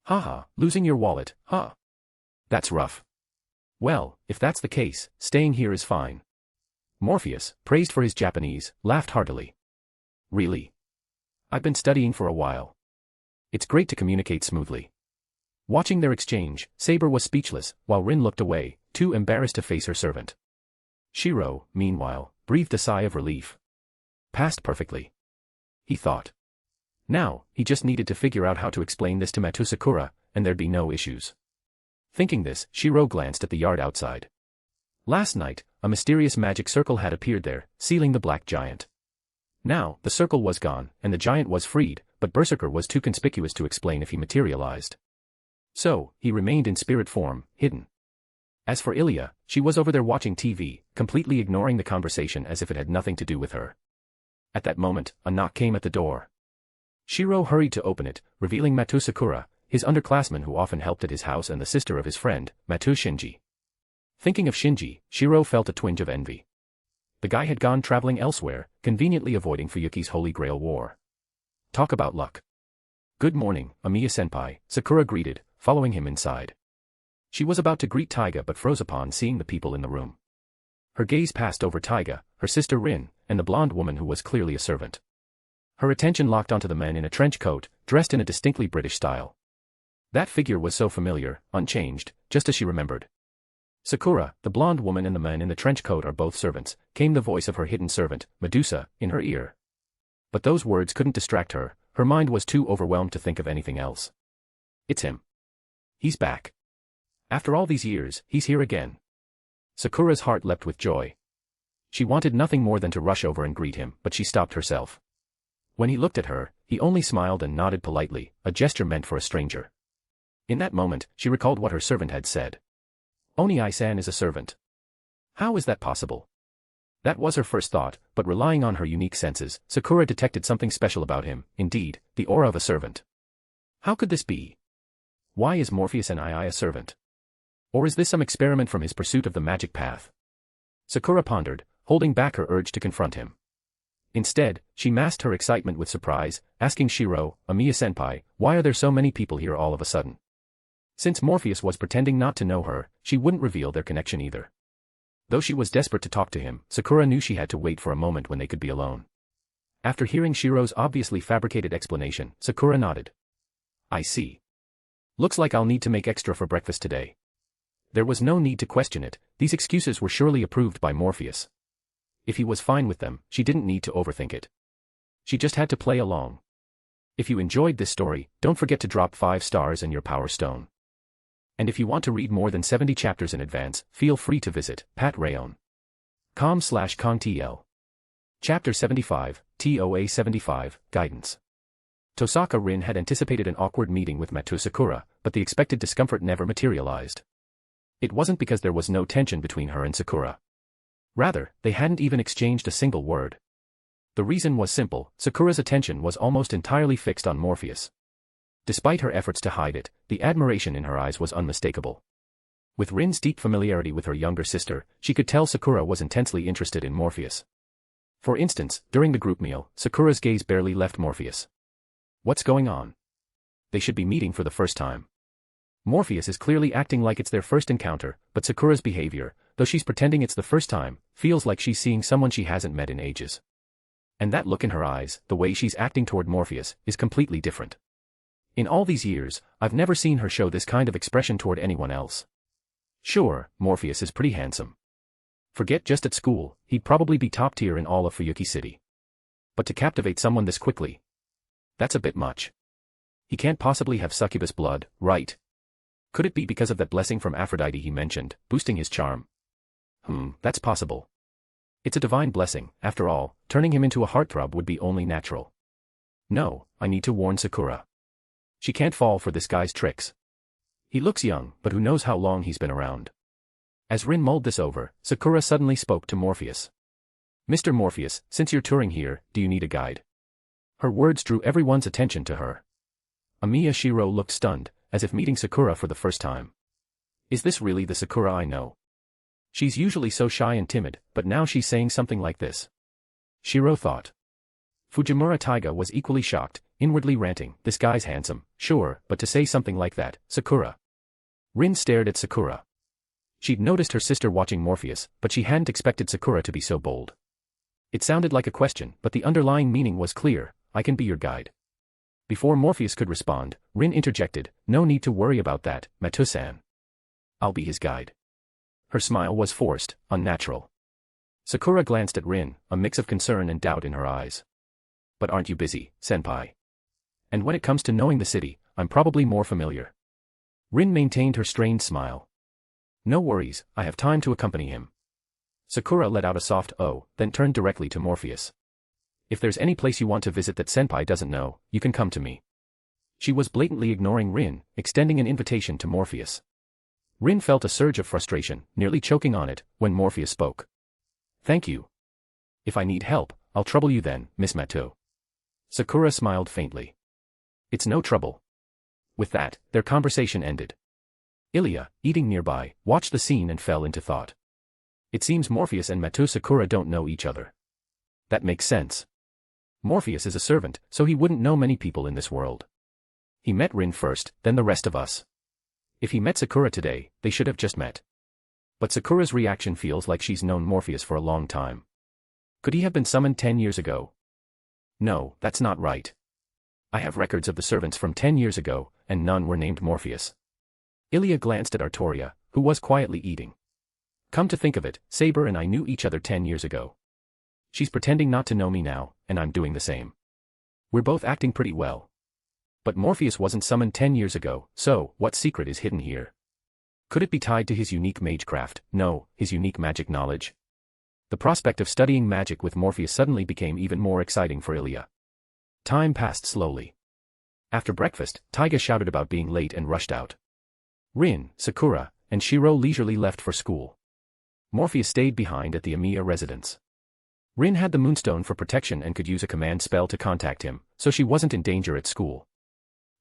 Haha, losing your wallet, huh? That's rough. Well, if that's the case, staying here is fine. Morpheus, praised for his Japanese, laughed heartily. Really? I've been studying for a while. It's great to communicate smoothly. Watching their exchange, Saber was speechless, while Rin looked away, too embarrassed to face her servant. Shiro, meanwhile, breathed a sigh of relief. Passed perfectly. He thought. Now, he just needed to figure out how to explain this to Matusakura, and there'd be no issues. Thinking this, Shiro glanced at the yard outside. Last night, a mysterious magic circle had appeared there, sealing the black giant. Now, the circle was gone, and the giant was freed, but Berserker was too conspicuous to explain if he materialized. So, he remained in spirit form, hidden. As for Ilya, she was over there watching TV, completely ignoring the conversation as if it had nothing to do with her. At that moment, a knock came at the door. Shiro hurried to open it, revealing Matou Sakura, his underclassman who often helped at his house and the sister of his friend, Matou Shinji. Thinking of Shinji, Shiro felt a twinge of envy. The guy had gone traveling elsewhere, conveniently avoiding Fuyuki's Holy Grail War. Talk about luck. Good morning, Amiya-senpai, Sakura greeted, following him inside. She was about to greet Taiga but froze upon seeing the people in the room. Her gaze passed over Taiga, her sister Rin, and the blonde woman who was clearly a servant. Her attention locked onto the man in a trench coat, dressed in a distinctly British style. That figure was so familiar, unchanged, just as she remembered. Sakura, the blonde woman and the man in the trench coat are both servants, came the voice of her hidden servant, Medusa, in her ear. But those words couldn't distract her, her mind was too overwhelmed to think of anything else. It's him. He's back. After all these years, he's here again. Sakura's heart leapt with joy. She wanted nothing more than to rush over and greet him, but she stopped herself. When he looked at her, he only smiled and nodded politely, a gesture meant for a stranger. In that moment, she recalled what her servant had said. Oni-san is a servant. How is that possible? That was her first thought, but relying on her unique senses, Sakura detected something special about him, indeed, the aura of a servant. How could this be? Why is Morpheus and a servant? Or is this some experiment from his pursuit of the magic path? Sakura pondered, holding back her urge to confront him. Instead, she masked her excitement with surprise, asking Shiro, Amiya-senpai, why are there so many people here all of a sudden? Since Morpheus was pretending not to know her, she wouldn't reveal their connection either. Though she was desperate to talk to him, Sakura knew she had to wait for a moment when they could be alone. After hearing Shiro's obviously fabricated explanation, Sakura nodded. I see. Looks like I'll need to make extra for breakfast today. There was no need to question it, these excuses were surely approved by Morpheus. If he was fine with them, she didn't need to overthink it. She just had to play along. If you enjoyed this story, don't forget to drop 5 stars and your power stone. And if you want to read more than 70 chapters in advance, feel free to visit patrayon.com/kongtl. Chapter 75, TOA 75, Guidance. Tosaka Rin had anticipated an awkward meeting with Matou Sakura, but the expected discomfort never materialized. It wasn't because there was no tension between her and Sakura. Rather, they hadn't even exchanged a single word. The reason was simple, Sakura's attention was almost entirely fixed on Morpheus. Despite her efforts to hide it, the admiration in her eyes was unmistakable. With Rin's deep familiarity with her younger sister, she could tell Sakura was intensely interested in Morpheus. For instance, during the group meal, Sakura's gaze barely left Morpheus. What's going on? They should be meeting for the first time. Morpheus is clearly acting like it's their first encounter, but Sakura's behavior, though she's pretending it's the first time, feels like she's seeing someone she hasn't met in ages. And that look in her eyes, the way she's acting toward Morpheus, is completely different. In all these years, I've never seen her show this kind of expression toward anyone else. Sure, Morpheus is pretty handsome. Forget just at school, he'd probably be top tier in all of Fuyuki City. But to captivate someone this quickly? That's a bit much. He can't possibly have succubus blood, right? Could it be because of that blessing from Aphrodite he mentioned, boosting his charm? That's possible. It's a divine blessing, after all, turning him into a heartthrob would be only natural. No, I need to warn Sakura. She can't fall for this guy's tricks. He looks young, but who knows how long he's been around. As Rin mulled this over, Sakura suddenly spoke to Morpheus. Mr. Morpheus, since you're touring here, do you need a guide? Her words drew everyone's attention to her. Amiya Shiro looked stunned, as if meeting Sakura for the first time. Is this really the Sakura I know? She's usually so shy and timid, but now she's saying something like this. Shiro thought. Fujimura Taiga was equally shocked, inwardly ranting, this guy's handsome, sure, but to say something like that, Sakura. Rin stared at Sakura. She'd noticed her sister watching Morpheus, but she hadn't expected Sakura to be so bold. It sounded like a question, but the underlying meaning was clear, I can be your guide. Before Morpheus could respond, Rin interjected, no need to worry about that, Matou-san. I'll be his guide. Her smile was forced, unnatural. Sakura glanced at Rin, a mix of concern and doubt in her eyes. But aren't you busy, senpai? And when it comes to knowing the city, I'm probably more familiar. Rin maintained her strained smile. No worries, I have time to accompany him. Sakura let out a soft "oh," then turned directly to Morpheus. If there's any place you want to visit that senpai doesn't know, you can come to me. She was blatantly ignoring Rin, extending an invitation to Morpheus. Rin felt a surge of frustration, nearly choking on it, when Morpheus spoke. Thank you. If I need help, I'll trouble you then, Miss Matou. Sakura smiled faintly. It's no trouble. With that, their conversation ended. Ilya, eating nearby, watched the scene and fell into thought. It seems Morpheus and Mato Sakura don't know each other. That makes sense. Morpheus is a servant, so he wouldn't know many people in this world. He met Rin first, then the rest of us. If he met Sakura today, they should have just met. But Sakura's reaction feels like she's known Morpheus for a long time. Could he have been summoned 10 years ago? No, that's not right. I have records of the servants from 10 years ago, and none were named Morpheus. Ilya glanced at Artoria, who was quietly eating. Come to think of it, Saber and I knew each other 10 years ago. She's pretending not to know me now, and I'm doing the same. We're both acting pretty well. But Morpheus wasn't summoned 10 years ago, so what secret is hidden here? Could it be tied to his unique magecraft? No, his unique magic knowledge. The prospect of studying magic with Morpheus suddenly became even more exciting for Ilya. Time passed slowly. After breakfast, Taiga shouted about being late and rushed out. Rin, Sakura, and Shiro leisurely left for school. Morpheus stayed behind at the Amiya residence. Rin had the Moonstone for protection and could use a command spell to contact him, so she wasn't in danger at school.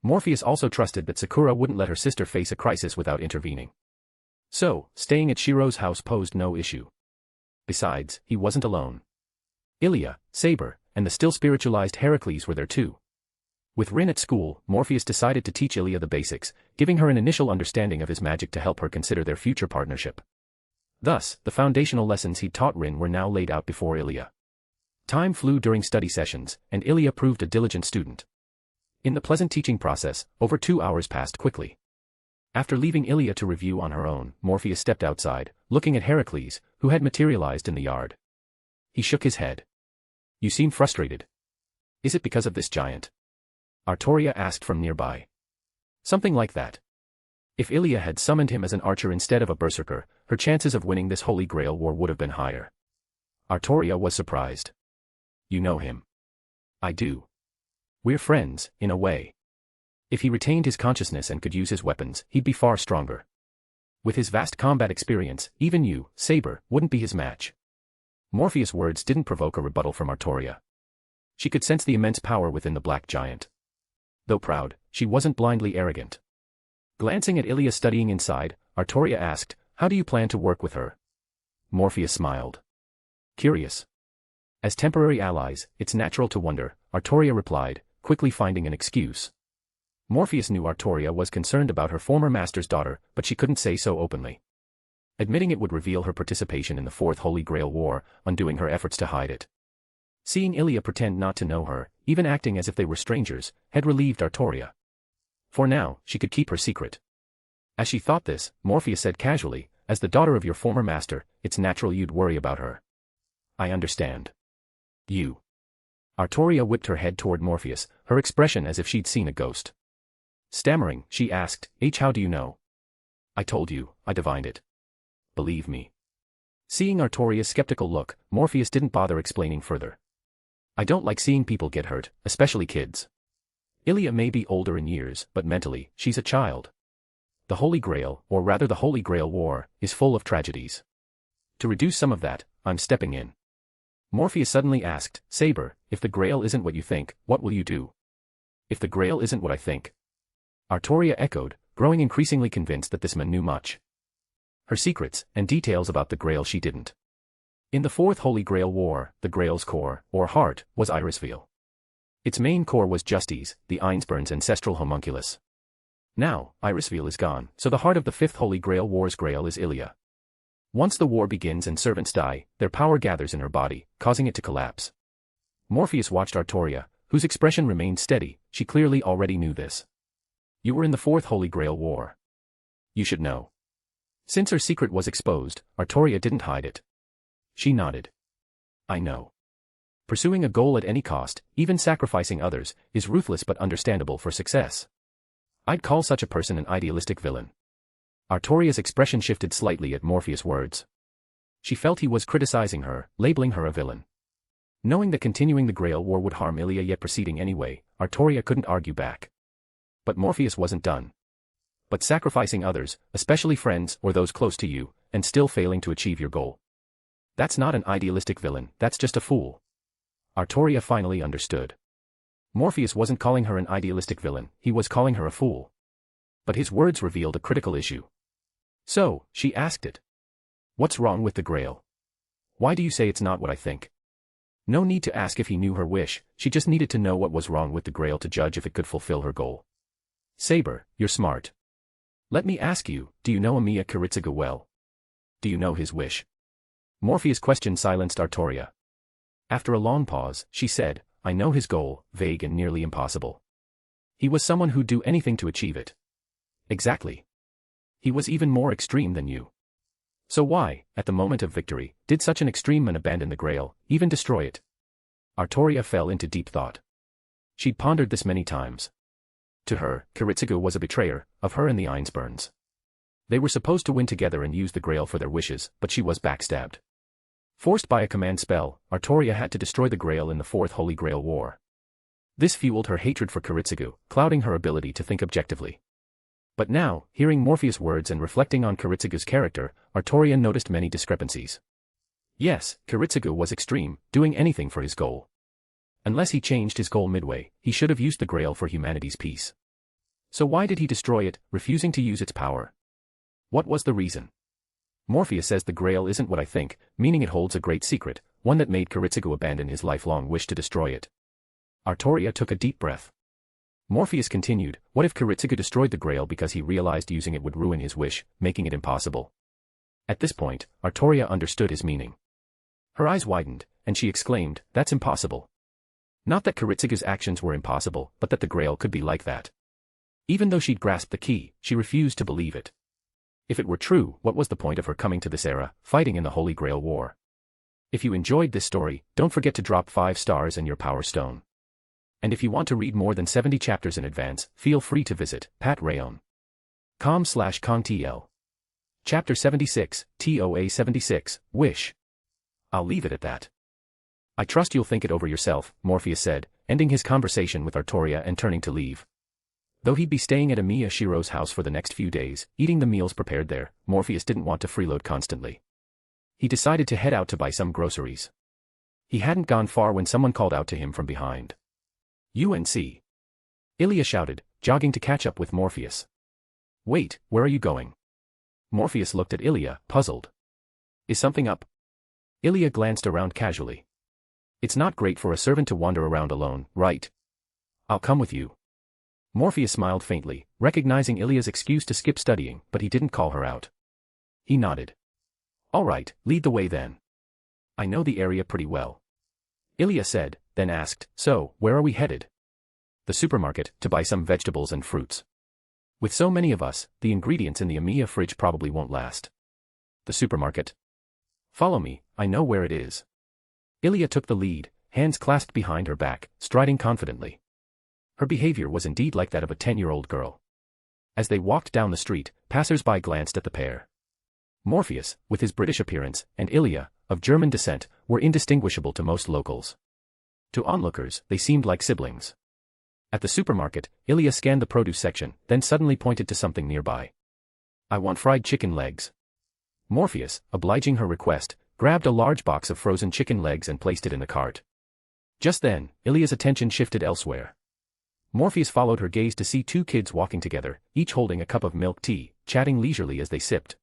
Morpheus also trusted that Sakura wouldn't let her sister face a crisis without intervening. So, staying at Shiro's house posed no issue. Besides, he wasn't alone. Ilya, Saber, and the still spiritualized Heracles were there too. With Rin at school, Morpheus decided to teach Ilya the basics, giving her an initial understanding of his magic to help her consider their future partnership. Thus, the foundational lessons he'd taught Rin were now laid out before Ilya. Time flew during study sessions, and Ilya proved a diligent student. In the pleasant teaching process, over 2 hours passed quickly. After leaving Ilya to review on her own, Morpheus stepped outside, looking at Heracles, who had materialized in the yard. He shook his head. You seem frustrated. Is it because of this giant? Artoria asked from nearby. Something like that. If Ilya had summoned him as an archer instead of a berserker, her chances of winning this Holy Grail War would have been higher. Artoria was surprised. You know him. I do. We're friends, in a way. If he retained his consciousness and could use his weapons, he'd be far stronger. With his vast combat experience, even you, Saber, wouldn't be his match. Morpheus' words didn't provoke a rebuttal from Artoria. She could sense the immense power within the black giant. Though proud, she wasn't blindly arrogant. Glancing at Ilya studying inside, Artoria asked, how do you plan to work with her? Morpheus smiled. Curious. As temporary allies, it's natural to wonder, Artoria replied, quickly finding an excuse. Morpheus knew Artoria was concerned about her former master's daughter, but she couldn't say so openly. Admitting it would reveal her participation in the Fourth Holy Grail War, undoing her efforts to hide it. Seeing Ilya pretend not to know her, even acting as if they were strangers, had relieved Artoria. For now, she could keep her secret. As she thought this, Morpheus said casually, as the daughter of your former master, it's natural you'd worry about her. I understand. You. Artoria whipped her head toward Morpheus, her expression as if she'd seen a ghost. Stammering, she asked, how do you know? I told you, I divined it. Believe me. Seeing Artoria's skeptical look, Morpheus didn't bother explaining further. I don't like seeing people get hurt, especially kids. Ilya may be older in years, but mentally, she's a child. The Holy Grail, or rather the Holy Grail War, is full of tragedies. To reduce some of that, I'm stepping in. Morpheus suddenly asked, Saber, if the Grail isn't what you think, what will you do? If the Grail isn't what I think. Artoria echoed, growing increasingly convinced that this man knew much. Her secrets, and details about the Grail she didn't. In the Fourth Holy Grail War, the Grail's core, or heart, was Irisveil. Its main core was Justice, the Ainsburn's ancestral homunculus. Now, Irisveil is gone, so the heart of the Fifth Holy Grail War's Grail is Ilya. Once the war begins and servants die, their power gathers in her body, causing it to collapse. Morpheus watched Artoria, whose expression remained steady. She clearly already knew this. You were in the Fourth Holy Grail War. You should know. Since her secret was exposed, Artoria didn't hide it. She nodded. I know. Pursuing a goal at any cost, even sacrificing others, is ruthless but understandable for success. I'd call such a person an idealistic villain. Artoria's expression shifted slightly at Morpheus' words. She felt he was criticizing her, labeling her a villain. Knowing that continuing the Grail War would harm Ilya yet proceeding anyway, Artoria couldn't argue back. But Morpheus wasn't done. But sacrificing others, especially friends or those close to you, and still failing to achieve your goal. That's not an idealistic villain, that's just a fool. Artoria finally understood. Morpheus wasn't calling her an idealistic villain, he was calling her a fool. But his words revealed a critical issue. So, she asked it. What's wrong with the Grail? Why do you say it's not what I think? No need to ask if he knew her wish, she just needed to know what was wrong with the Grail to judge if it could fulfill her goal. Saber, you're smart. Let me ask you, do you know Amiya Kiritsugu well? Do you know his wish? Morpheus' question silenced Artoria. After a long pause, she said, I know his goal, vague and nearly impossible. He was someone who'd do anything to achieve it. Exactly. He was even more extreme than you. So why, at the moment of victory, did such an extreme man abandon the Grail, even destroy it? Artoria fell into deep thought. She'd pondered this many times. To her, Kiritsugu was a betrayer, of her and the Einsburns. They were supposed to win together and use the Grail for their wishes, but she was backstabbed. Forced by a command spell, Artoria had to destroy the Grail in the Fourth Holy Grail War. This fueled her hatred for Kiritsugu, clouding her ability to think objectively. But now, hearing Morpheus' words and reflecting on Kiritsugu's character, Artoria noticed many discrepancies. Yes, Kiritsugu was extreme, doing anything for his goal. Unless he changed his goal midway, he should have used the Grail for humanity's peace. So why did he destroy it, refusing to use its power? What was the reason? Morpheus says the Grail isn't what I think, meaning it holds a great secret, one that made Kiritsugu abandon his lifelong wish to destroy it. Artoria took a deep breath. Morpheus continued, what if Kiritsugu destroyed the Grail because he realized using it would ruin his wish, making it impossible? At this point, Artoria understood his meaning. Her eyes widened, and she exclaimed, that's impossible. Not that Kiritsugu's actions were impossible, but that the Grail could be like that. Even though she'd grasped the key, she refused to believe it. If it were true, what was the point of her coming to this era, fighting in the Holy Grail War? If you enjoyed this story, don't forget to drop 5 stars and your Power Stone. And if you want to read more than 70 chapters in advance, feel free to visit patrayon.com/kongtl. Chapter 76, TOA 76, Wish. I'll leave it at that. I trust you'll think it over yourself, Morpheus said, ending his conversation with Artoria and turning to leave. Though he'd be staying at Amiya Shiro's house for the next few days, eating the meals prepared there, Morpheus didn't want to freeload constantly. He decided to head out to buy some groceries. He hadn't gone far when someone called out to him from behind. UNC. Ilya shouted, jogging to catch up with Morpheus. Wait, where are you going? Morpheus looked at Ilya, puzzled. Is something up? Ilya glanced around casually. It's not great for a servant to wander around alone, right? I'll come with you. Morpheus smiled faintly, recognizing Ilya's excuse to skip studying, but he didn't call her out. He nodded. All right, lead the way then. I know the area pretty well. Ilya said, then asked, so, where are we headed? The supermarket, to buy some vegetables and fruits. With so many of us, the ingredients in the Amiya fridge probably won't last. The supermarket? Follow me, I know where it is. Ilya took the lead, hands clasped behind her back, striding confidently. Her behavior was indeed like that of a 10-year-old girl. As they walked down the street, passers-by glanced at the pair. Morpheus, with his British appearance, and Ilya, of German descent, were indistinguishable to most locals. To onlookers, they seemed like siblings. At the supermarket, Ilya scanned the produce section, then suddenly pointed to something nearby. I want fried chicken legs. Morpheus, obliging her request, grabbed a large box of frozen chicken legs and placed it in the cart. Just then, Ilya's attention shifted elsewhere. Morpheus followed her gaze to see 2 kids walking together, each holding a cup of milk tea, chatting leisurely as they sipped.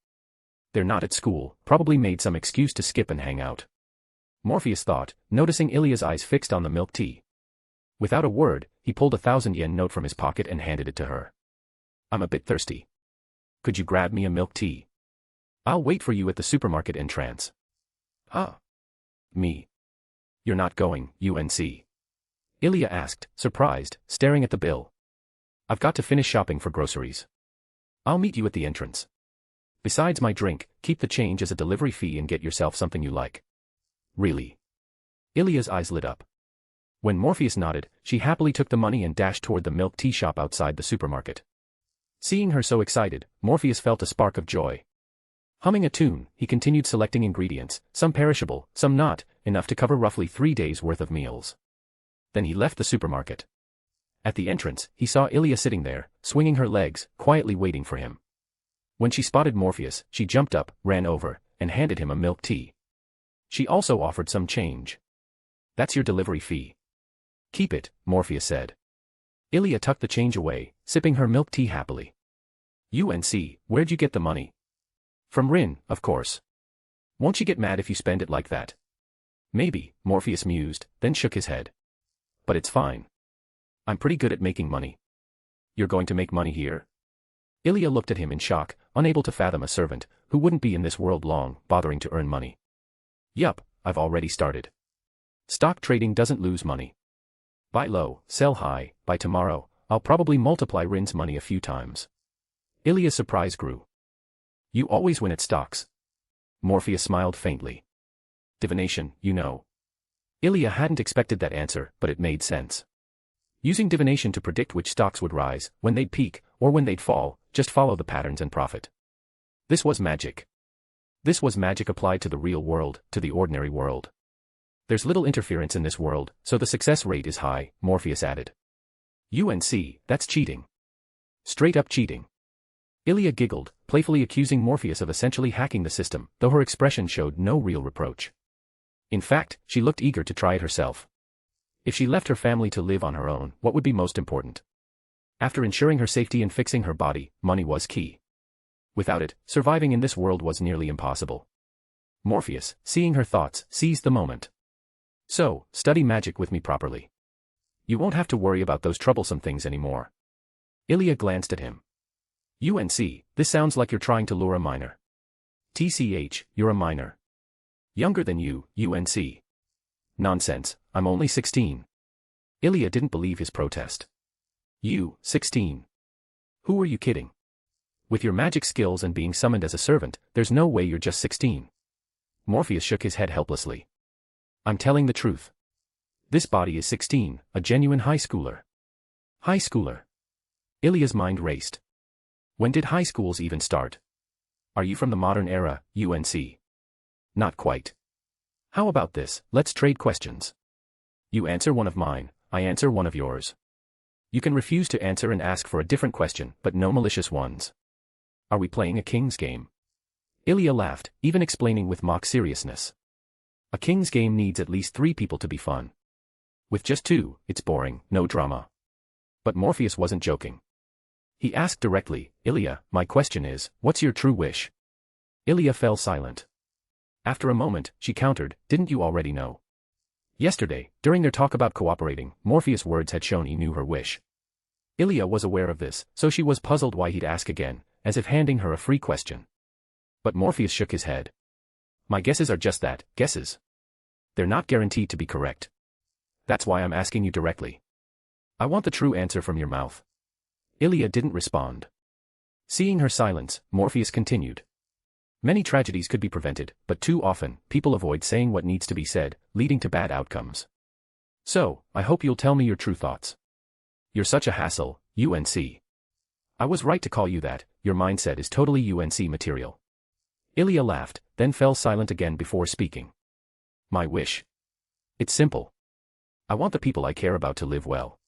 They're not at school, probably made some excuse to skip and hang out. Morpheus thought, noticing Ilya's eyes fixed on the milk tea. Without a word, he pulled a 1,000-yen note from his pocket and handed it to her. I'm a bit thirsty. Could you grab me a milk tea? I'll wait for you at the supermarket entrance. Ah. Me. You're not going, UNC. Ilya asked, surprised, staring at the bill. I've got to finish shopping for groceries. I'll meet you at the entrance. Besides my drink, keep the change as a delivery fee and get yourself something you like. Really? Ilya's eyes lit up. When Morpheus nodded, she happily took the money and dashed toward the milk tea shop outside the supermarket. Seeing her so excited, Morpheus felt a spark of joy. Humming a tune, he continued selecting ingredients, some perishable, some not, enough to cover roughly 3 days' worth of meals. Then he left the supermarket. At the entrance, he saw Ilya sitting there, swinging her legs, quietly waiting for him. When she spotted Morpheus, she jumped up, ran over, and handed him a milk tea. She also offered some change. That's your delivery fee. Keep it, Morpheus said. Ilya tucked the change away, sipping her milk tea happily. UNC, where'd you get the money? From Rin, of course. Won't she get mad if you spend it like that? Maybe, Morpheus mused, then shook his head. But it's fine. I'm pretty good at making money. You're going to make money here? Ilya looked at him in shock, unable to fathom a servant, who wouldn't be in this world long, bothering to earn money. Yup, I've already started. Stock trading doesn't lose money. Buy low, sell high, by tomorrow, I'll probably multiply Rin's money a few times. Ilya's surprise grew. You always win at stocks. Morpheus smiled faintly. Divination, you know. Ilya hadn't expected that answer, but it made sense. Using divination to predict which stocks would rise, when they'd peak, or when they'd fall, just follow the patterns and profit. This was magic. This was magic applied to the real world, to the ordinary world. There's little interference in this world, so the success rate is high, Morpheus added. UNC, that's cheating. Straight up cheating. Ilya giggled, playfully accusing Morpheus of essentially hacking the system, though her expression showed no real reproach. In fact, she looked eager to try it herself. If she left her family to live on her own, what would be most important? After ensuring her safety and fixing her body, money was key. Without it, surviving in this world was nearly impossible. Morpheus, seeing her thoughts, seized the moment. So, study magic with me properly. You won't have to worry about those troublesome things anymore. Ilya glanced at him. UNC, this sounds like you're trying to lure a minor. TCH, you're a minor. Younger than you, UNC. Nonsense, I'm only 16. Ilya didn't believe his protest. You, 16. Who are you kidding? With your magic skills and being summoned as a servant, there's no way you're just 16. Morpheus shook his head helplessly. I'm telling the truth. This body is 16, a genuine high schooler. High schooler. Ilya's mind raced. When did high schools even start? Are you from the modern era, UNC? Not quite. How about this, let's trade questions. You answer one of mine, I answer one of yours. You can refuse to answer and ask for a different question, but no malicious ones. Are we playing a king's game? Ilya laughed, even explaining with mock seriousness. A king's game needs at least 3 people to be fun. With just 2, it's boring, no drama. But Morpheus wasn't joking. He asked directly, Ilya, my question is, what's your true wish? Ilya fell silent. After a moment, she countered, didn't you already know? Yesterday, during their talk about cooperating, Morpheus' words had shown he knew her wish. Ilya was aware of this, so she was puzzled why he'd ask again, as if handing her a free question. But Morpheus shook his head. My guesses are just that, guesses. They're not guaranteed to be correct. That's why I'm asking you directly. I want the true answer from your mouth. Ilya didn't respond. Seeing her silence, Morpheus continued. Many tragedies could be prevented, but too often, people avoid saying what needs to be said, leading to bad outcomes. So, I hope you'll tell me your true thoughts. You're such a hassle, UNC. I was right to call you that, your mindset is totally UNC material. Ilya laughed, then fell silent again before speaking. My wish. It's simple. I want the people I care about to live well.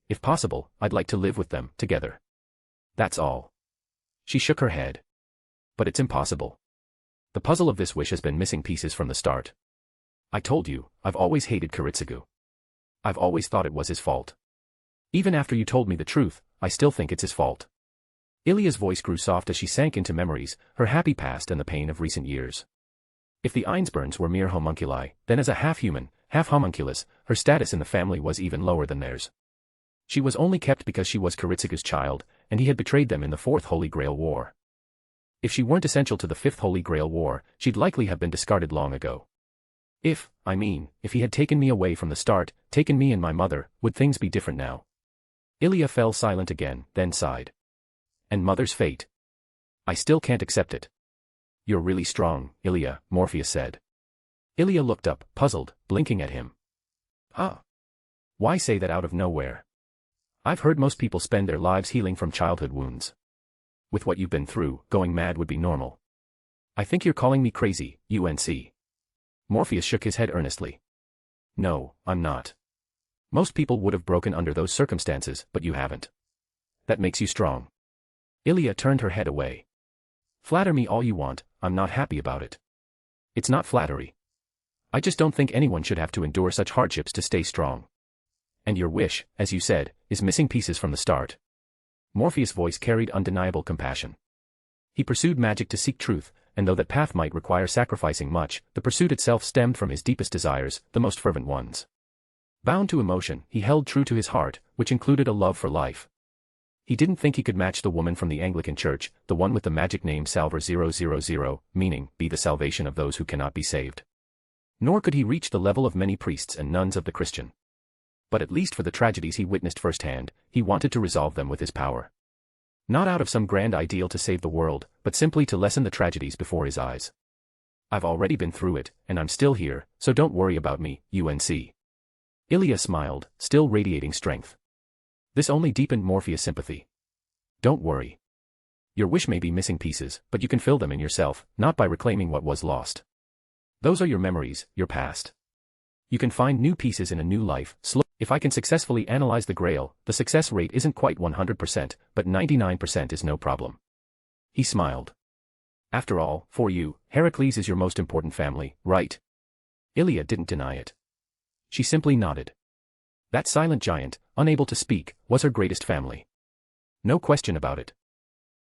If possible, I'd like to live with them, together. That's all. She shook her head. But it's impossible. The puzzle of this wish has been missing pieces from the start. I told you, I've always hated Kiritsugu. I've always thought it was his fault. Even after you told me the truth, I still think it's his fault. Ilya's voice grew soft as she sank into memories, her happy past and the pain of recent years. If the Einsburns were mere homunculi, then as a half-human, half-homunculus, her status in the family was even lower than theirs. She was only kept because she was Kiritsugu's child, and he had betrayed them in the Fourth Holy Grail War. If she weren't essential to the Fifth Holy Grail War, she'd likely have been discarded long ago. If he had taken me away from the start, taken me and my mother, would things be different now? Ilya fell silent again, then sighed. And mother's fate? I still can't accept it. You're really strong, Ilya, Morpheus said. Ilya looked up, puzzled, blinking at him. Huh? Why say that out of nowhere? I've heard most people spend their lives healing from childhood wounds. With what you've been through, going mad would be normal. I think you're calling me crazy, UNC. Morpheus shook his head earnestly. No, I'm not. Most people would have broken under those circumstances, but you haven't. That makes you strong. Ilya turned her head away. Flatter me all you want, I'm not happy about it. It's not flattery. I just don't think anyone should have to endure such hardships to stay strong. And your wish, as you said, is missing pieces from the start. Morpheus' voice carried undeniable compassion. He pursued magic to seek truth, and though that path might require sacrificing much, the pursuit itself stemmed from his deepest desires, the most fervent ones. Bound to emotion, he held true to his heart, which included a love for life. He didn't think he could match the woman from the Anglican Church, the one with the magic name Salver 000, meaning, be the salvation of those who cannot be saved. Nor could he reach the level of many priests and nuns of the Christian. But at least for the tragedies he witnessed firsthand, he wanted to resolve them with his power. Not out of some grand ideal to save the world, but simply to lessen the tragedies before his eyes. I've already been through it, and I'm still here, so don't worry about me, UNC. Ilya smiled, still radiating strength. This only deepened Morpheus' sympathy. Don't worry. Your wish may be missing pieces, but you can fill them in yourself, not by reclaiming what was lost. Those are your memories, your past. You can find new pieces in a new life, If I can successfully analyze the Grail, the success rate isn't quite 100%, but 99% is no problem. He smiled. After all, for you, Heracles is your most important family, right? Ilya didn't deny it. She simply nodded. That silent giant, unable to speak, was her greatest family. No question about it.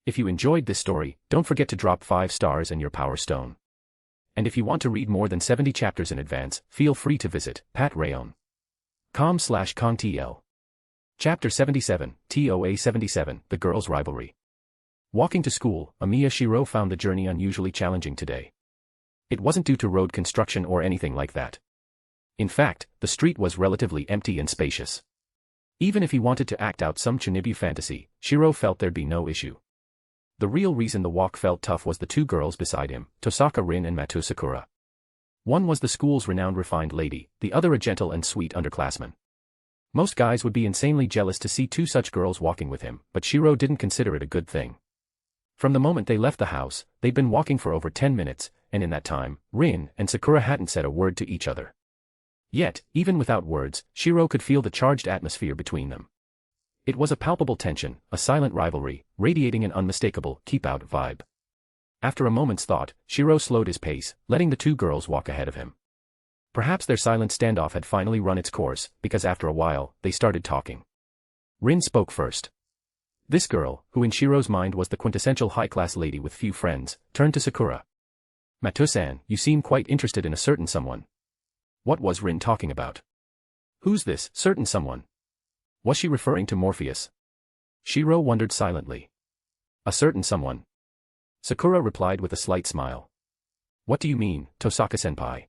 If you enjoyed this story, don't forget to drop 5 stars and your power stone. And if you want to read more than 70 chapters in advance, feel free to visit patrayon.com/contl. Chapter 77, TOA 77, The Girls' Rivalry. Walking to school, Amiya Shiro found the journey unusually challenging today. It wasn't due to road construction or anything like that. In fact, the street was relatively empty and spacious. Even if he wanted to act out some Chunibu fantasy, Shiro felt there'd be no issue. The real reason the walk felt tough was the 2 girls beside him, Tosaka Rin and Mato Sakura. One was the school's renowned refined lady, the other a gentle and sweet underclassman. Most guys would be insanely jealous to see 2 such girls walking with him, but Shiro didn't consider it a good thing. From the moment they left the house, they'd been walking for over 10 minutes, and in that time, Rin and Sakura hadn't said a word to each other. Yet, even without words, Shiro could feel the charged atmosphere between them. It was a palpable tension, a silent rivalry, radiating an unmistakable, keep-out vibe. After a moment's thought, Shiro slowed his pace, letting the 2 girls walk ahead of him. Perhaps their silent standoff had finally run its course, because after a while, they started talking. Rin spoke first. This girl, who in Shiro's mind was the quintessential high-class lady with few friends, turned to Sakura. Mato-san, you seem quite interested in a certain someone. What was Rin talking about? Who's this certain someone? Was she referring to Morpheus? Shiro wondered silently. A certain someone. Sakura replied with a slight smile. What do you mean, Tosaka-senpai?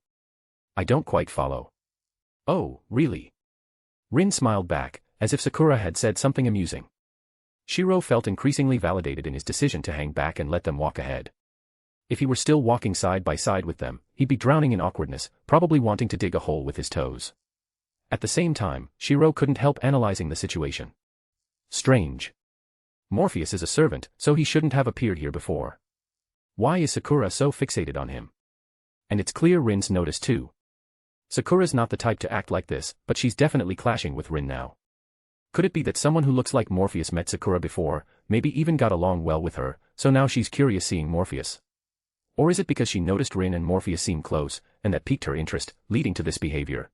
I don't quite follow. Oh, really? Rin smiled back, as if Sakura had said something amusing. Shiro felt increasingly validated in his decision to hang back and let them walk ahead. If he were still walking side by side with them, he'd be drowning in awkwardness, probably wanting to dig a hole with his toes. At the same time, Shiro couldn't help analyzing the situation. Strange. Morpheus is a servant, so he shouldn't have appeared here before. Why is Sakura so fixated on him? And it's clear Rin's noticed too. Sakura's not the type to act like this, but she's definitely clashing with Rin now. Could it be that someone who looks like Morpheus met Sakura before, maybe even got along well with her, so now she's curious seeing Morpheus? Or is it because she noticed Rin and Morpheus seemed close, and that piqued her interest, leading to this behavior?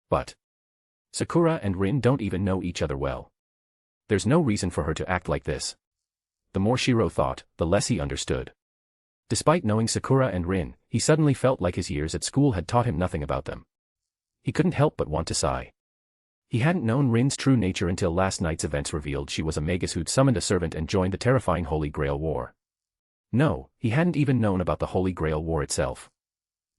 But Sakura and Rin don't even know each other well. There's no reason for her to act like this. The more Shiro thought, the less he understood. Despite knowing Sakura and Rin, he suddenly felt like his years at school had taught him nothing about them. He couldn't help but want to sigh. He hadn't known Rin's true nature until last night's events revealed she was a magus who'd summoned a servant and joined the terrifying Holy Grail War. No, he hadn't even known about the Holy Grail War itself.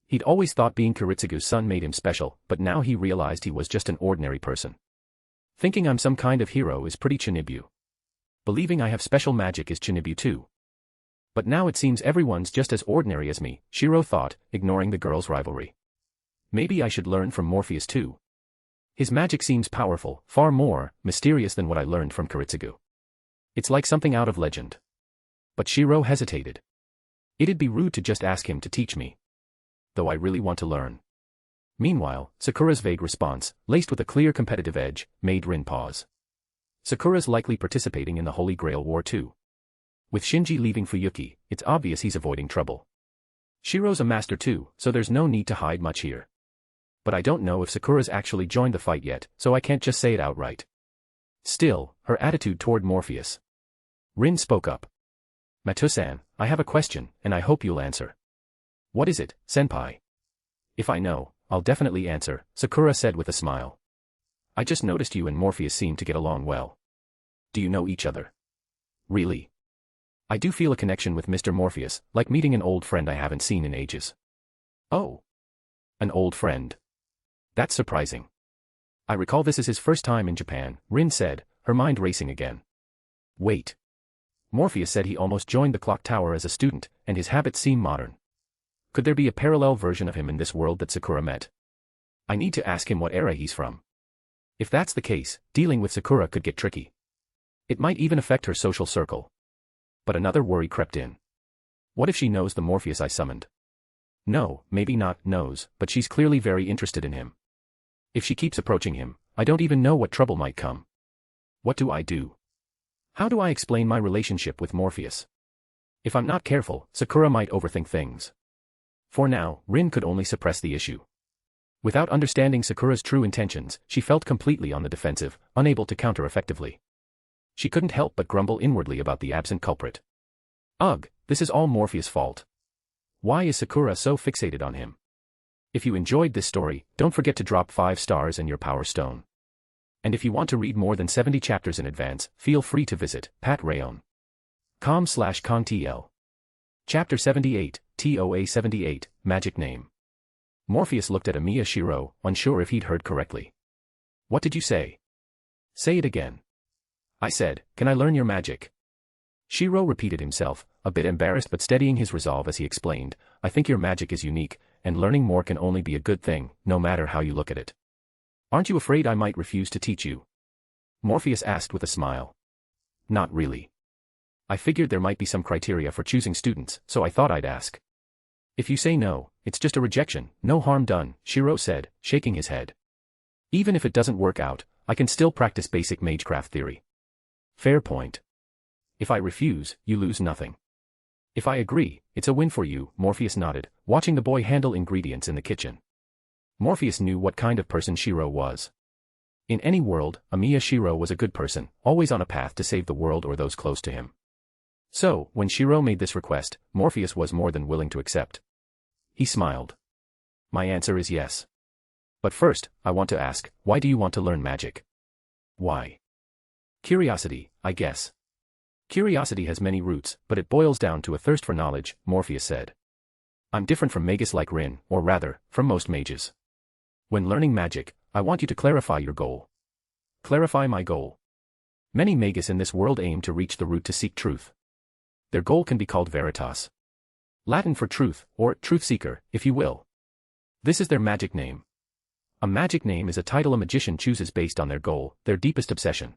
He'd always thought being Kiritsugu's son made him special, but now he realized he was just an ordinary person. Thinking I'm some kind of hero is pretty Chunibu. Believing I have special magic is Chunibu too. But now it seems everyone's just as ordinary as me, Shiro thought, ignoring the girls' rivalry. Maybe I should learn from Morpheus too. His magic seems powerful, far more mysterious than what I learned from Kiritsugu. It's like something out of legend. But Shiro hesitated. It'd be rude to just ask him to teach me. Though I really want to learn. Meanwhile, Sakura's vague response, laced with a clear competitive edge, made Rin pause. Sakura's likely participating in the Holy Grail War too. With Shinji leaving Fuyuki, it's obvious he's avoiding trouble. Shiro's a master too, so there's no need to hide much here. But I don't know if Sakura's actually joined the fight yet, so I can't just say it outright. Still, her attitude toward Morpheus. Rin spoke up. Matu-san, I have a question, and I hope you'll answer. What is it, senpai? If I know, I'll definitely answer, Sakura said with a smile. I just noticed you and Morpheus seem to get along well. Do you know each other? Really? I do feel a connection with Mr. Morpheus, like meeting an old friend I haven't seen in ages. Oh. An old friend. That's surprising. I recall this is his first time in Japan, Rin said, her mind racing again. Wait. Morpheus said he almost joined the clock tower as a student, and his habits seem modern. Could there be a parallel version of him in this world that Sakura met? I need to ask him what era he's from. If that's the case, dealing with Sakura could get tricky. It might even affect her social circle. But another worry crept in. What if she knows the Morpheus I summoned? No, maybe not knows, but she's clearly very interested in him. If she keeps approaching him, I don't even know what trouble might come. What do I do? How do I explain my relationship with Morpheus? If I'm not careful, Sakura might overthink things. For now, Rin could only suppress the issue. Without understanding Sakura's true intentions, she felt completely on the defensive, unable to counter effectively. She couldn't help but grumble inwardly about the absent culprit. Ugh, this is all Morpheus' fault. Why is Sakura so fixated on him? If you enjoyed this story, don't forget to drop 5 stars and your power stone. And if you want to read more than 70 chapters in advance, feel free to visit patrayon.com/contl. Chapter 78, TOA 78, Magic Name. Morpheus looked at Amiya Shiro, unsure if he'd heard correctly. What did you say? Say it again. I said, can I learn your magic? Shiro repeated himself, a bit embarrassed but steadying his resolve as he explained, I think your magic is unique, and learning more can only be a good thing, no matter how you look at it. Aren't you afraid I might refuse to teach you? Morpheus asked with a smile. Not really. I figured there might be some criteria for choosing students, so I thought I'd ask. If you say no, it's just a rejection, no harm done, Shiro said, shaking his head. Even if it doesn't work out, I can still practice basic magecraft theory. Fair point. If I refuse, you lose nothing. If I agree, it's a win for you, Morpheus nodded, watching the boy handle ingredients in the kitchen. Morpheus knew what kind of person Shiro was. In any world, Amiya Shiro was a good person, always on a path to save the world or those close to him. So, when Shiro made this request, Morpheus was more than willing to accept. He smiled. My answer is yes. But first, I want to ask, why do you want to learn magic? Why? Curiosity, I guess. Curiosity has many roots, but it boils down to a thirst for knowledge, Morpheus said. I'm different from magus like Rin, or rather, from most mages. When learning magic, I want you to clarify your goal. Clarify my goal. Many magus in this world aim to reach the root to seek truth. Their goal can be called veritas. Latin for truth, or truth seeker, if you will. This is their magic name. A magic name is a title a magician chooses based on their goal, their deepest obsession.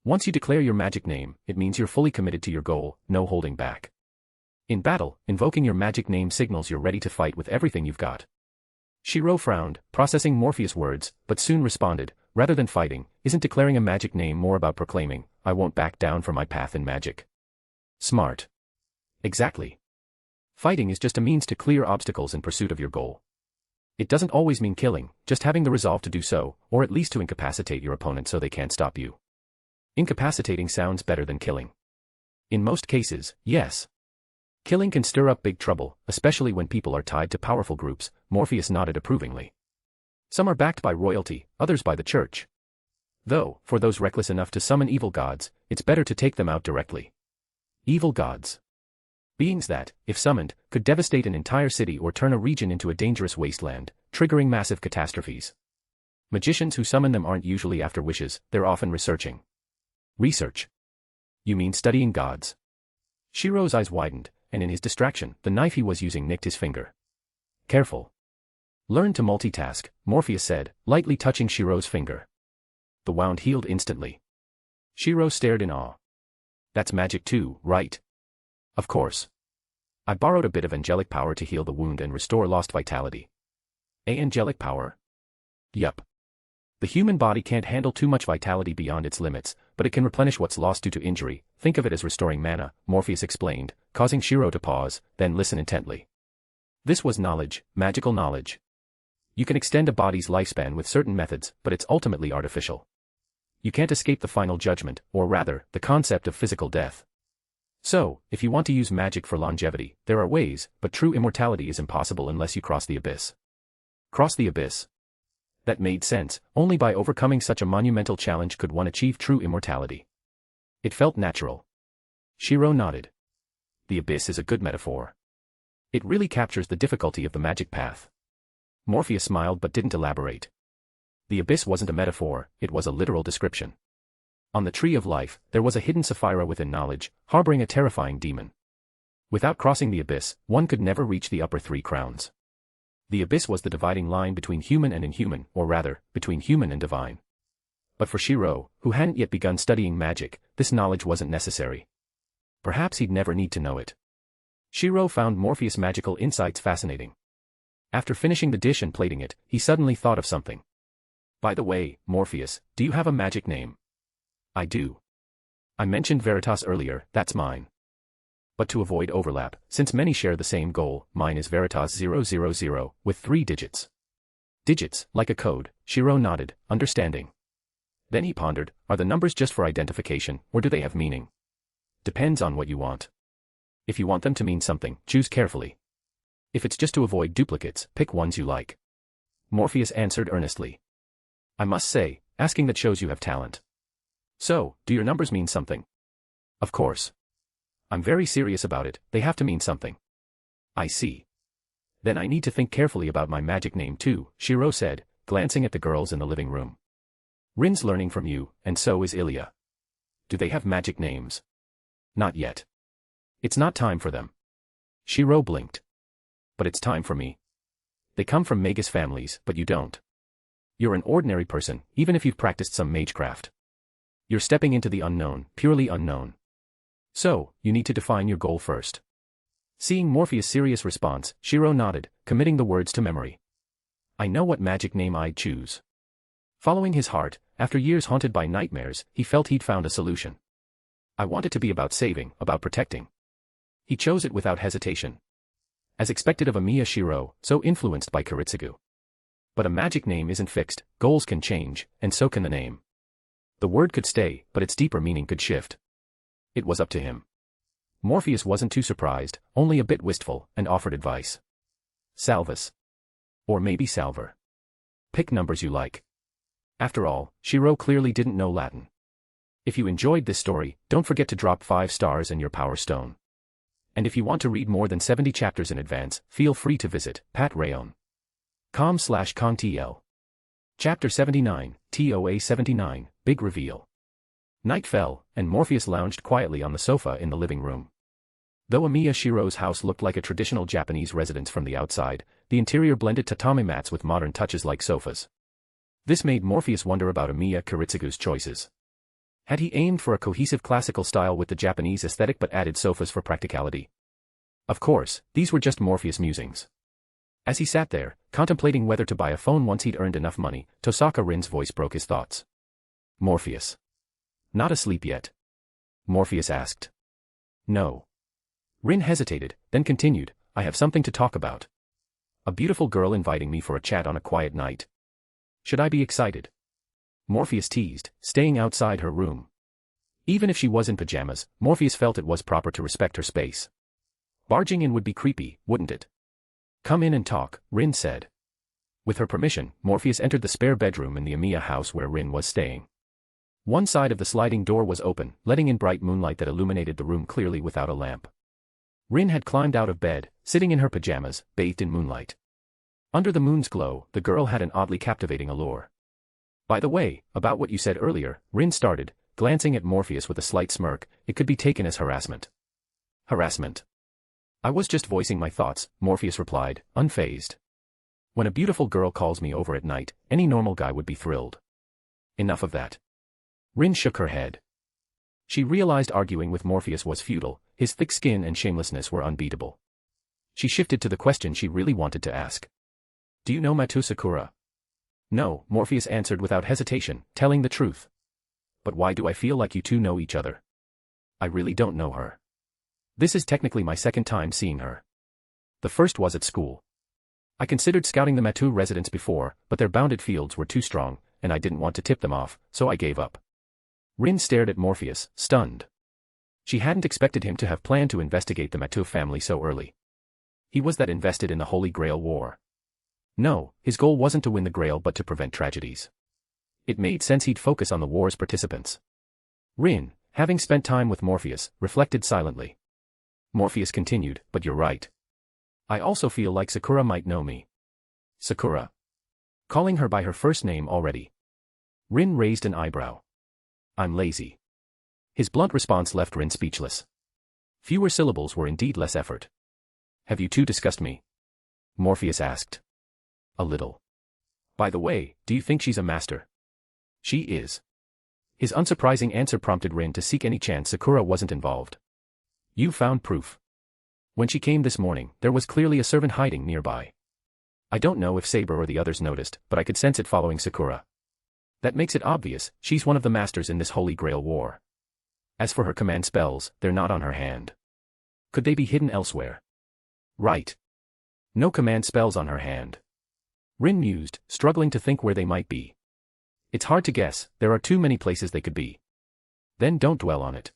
Once you declare your magic name, it means you're fully committed to your goal, no holding back. In battle, invoking your magic name signals you're ready to fight with everything you've got. Shiro frowned, processing Morpheus' words, but soon responded, rather than fighting, isn't declaring a magic name more about proclaiming, I won't back down from my path in magic? Smart. Exactly. Fighting is just a means to clear obstacles in pursuit of your goal. It doesn't always mean killing, just having the resolve to do so, or at least to incapacitate your opponent so they can't stop you. Incapacitating sounds better than killing. In most cases, yes. Killing can stir up big trouble, especially when people are tied to powerful groups, Morpheus nodded approvingly. Some are backed by royalty, others by the church. Though, for those reckless enough to summon evil gods, it's better to take them out directly. Evil gods. Beings that, if summoned, could devastate an entire city or turn a region into a dangerous wasteland, triggering massive catastrophes. Magicians who summon them aren't usually after wishes, they're often researching. Research? You mean studying gods? Shiro's eyes widened, and in his distraction, the knife he was using nicked his finger. Careful. Learn to multitask, Morpheus said, lightly touching Shiro's finger. The wound healed instantly. Shiro stared in awe. That's magic too, right? Of course. I borrowed a bit of angelic power to heal the wound and restore lost vitality. Angelic power? Yup. The human body can't handle too much vitality beyond its limits, but it can replenish what's lost due to injury. Think of it as restoring mana, Morpheus explained, causing Shiro to pause, then listen intently. This was knowledge, magical knowledge. You can extend a body's lifespan with certain methods, but it's ultimately artificial. You can't escape the final judgment, or rather, the concept of physical death. So, if you want to use magic for longevity, there are ways, but true immortality is impossible unless you cross the abyss. Cross the abyss? That made sense. Only by overcoming such a monumental challenge could one achieve true immortality. It felt natural. Shiro nodded. The abyss is a good metaphor. It really captures the difficulty of the magic path. Morpheus smiled but didn't elaborate. The abyss wasn't a metaphor, it was a literal description. On the tree of life, there was a hidden sapphire within knowledge, harboring a terrifying demon. Without crossing the abyss, one could never reach the upper three crowns. The abyss was the dividing line between human and inhuman, or rather, between human and divine. But for Shiro, who hadn't yet begun studying magic, this knowledge wasn't necessary. Perhaps he'd never need to know it. Shiro found Morpheus' magical insights fascinating. After finishing the dish and plating it, he suddenly thought of something. By the way, Morpheus, do you have a magic name? I do. I mentioned Veritas earlier, that's mine. But to avoid overlap, since many share the same goal, mine is Veritas 000, with 3 digits. Digits, like a code, Shiro nodded, understanding. Then he pondered, are the numbers just for identification, or do they have meaning? Depends on what you want. If you want them to mean something, choose carefully. If it's just to avoid duplicates, pick ones you like. Morpheus answered earnestly. I must say, asking that shows you have talent. So, do your numbers mean something? Of course. I'm very serious about it, they have to mean something. I see. Then I need to think carefully about my magic name too, Shiro said, glancing at the girls in the living room. Rin's learning from you, and so is Ilya. Do they have magic names? Not yet. It's not time for them. Shiro blinked. But it's time for me. They come from magus families, but you don't. You're an ordinary person, even if you've practiced some magecraft. You're stepping into the unknown, purely unknown. So, you need to define your goal first. Seeing Morpheus' serious response, Shiro nodded, committing the words to memory. I know what magic name I'd choose. Following his heart, after years haunted by nightmares, he felt he'd found a solution. I want it to be about saving, about protecting. He chose it without hesitation. As expected of Amiya Shiro, so influenced by Kiritsugu. But a magic name isn't fixed, goals can change, and so can the name. The word could stay, but its deeper meaning could shift. It was up to him. Morpheus wasn't too surprised, only a bit wistful, and offered advice. Salvus. Or maybe Salver. Pick numbers you like. After all, Shiro clearly didn't know Latin. If you enjoyed this story, don't forget to drop 5 stars and your power stone. And if you want to read more than 70 chapters in advance, feel free to visit patreon.com/contl. Chapter 79, TOA 79, Big Reveal. Night fell, and Morpheus lounged quietly on the sofa in the living room. Though Amiya Shiro's house looked like a traditional Japanese residence from the outside, the interior blended tatami mats with modern touches like sofas. This made Morpheus wonder about Amiya Kiritsugu's choices. Had he aimed for a cohesive classical style with the Japanese aesthetic but added sofas for practicality? Of course, these were just Morpheus' musings. As he sat there, contemplating whether to buy a phone once he'd earned enough money, Tosaka Rin's voice broke his thoughts. Morpheus. Not asleep yet? Morpheus asked. No. Rin hesitated, then continued, I have something to talk about. A beautiful girl inviting me for a chat on a quiet night. Should I be excited? Morpheus teased, staying outside her room. Even if she was in pajamas, Morpheus felt it was proper to respect her space. Barging in would be creepy, wouldn't it? Come in and talk, Rin said. With her permission, Morpheus entered the spare bedroom in the Amiya house where Rin was staying. One side of the sliding door was open, letting in bright moonlight that illuminated the room clearly without a lamp. Rin had climbed out of bed, sitting in her pajamas, bathed in moonlight. Under the moon's glow, the girl had an oddly captivating allure. By the way, about what you said earlier, Rin started, glancing at Morpheus with a slight smirk, it could be taken as harassment. Harassment. I was just voicing my thoughts, Morpheus replied, unfazed. When a beautiful girl calls me over at night, any normal guy would be thrilled. Enough of that. Rin shook her head. She realized arguing with Morpheus was futile, his thick skin and shamelessness were unbeatable. She shifted to the question she really wanted to ask. Do you know Matu Sakura? No, Morpheus answered without hesitation, telling the truth. But why do I feel like you two know each other? I really don't know her. This is technically my second time seeing her. The first was at school. I considered scouting the Mattu residents before, but their bounded fields were too strong, and I didn't want to tip them off, so I gave up. Rin stared at Morpheus, stunned. She hadn't expected him to have planned to investigate the Mattu family so early. He was that invested in the Holy Grail War. No, his goal wasn't to win the Grail but to prevent tragedies. It made sense he'd focus on the war's participants. Rin, having spent time with Morpheus, reflected silently. Morpheus continued, but you're right. I also feel like Sakura might know me. Sakura. Calling her by her first name already. Rin raised an eyebrow. I'm lazy. His blunt response left Rin speechless. Fewer syllables were indeed less effort. Have you two discussed me? Morpheus asked. A little. By the way, do you think she's a master? She is. His unsurprising answer prompted Rin to seek any chance Sakura wasn't involved. You found proof. When she came this morning, there was clearly a servant hiding nearby. I don't know if Saber or the others noticed, but I could sense it following Sakura. That makes it obvious, she's one of the masters in this Holy Grail War. As for her command spells, they're not on her hand. Could they be hidden elsewhere? Right. No command spells on her hand. Rin mused, struggling to think where they might be. It's hard to guess, there are too many places they could be. Then don't dwell on it.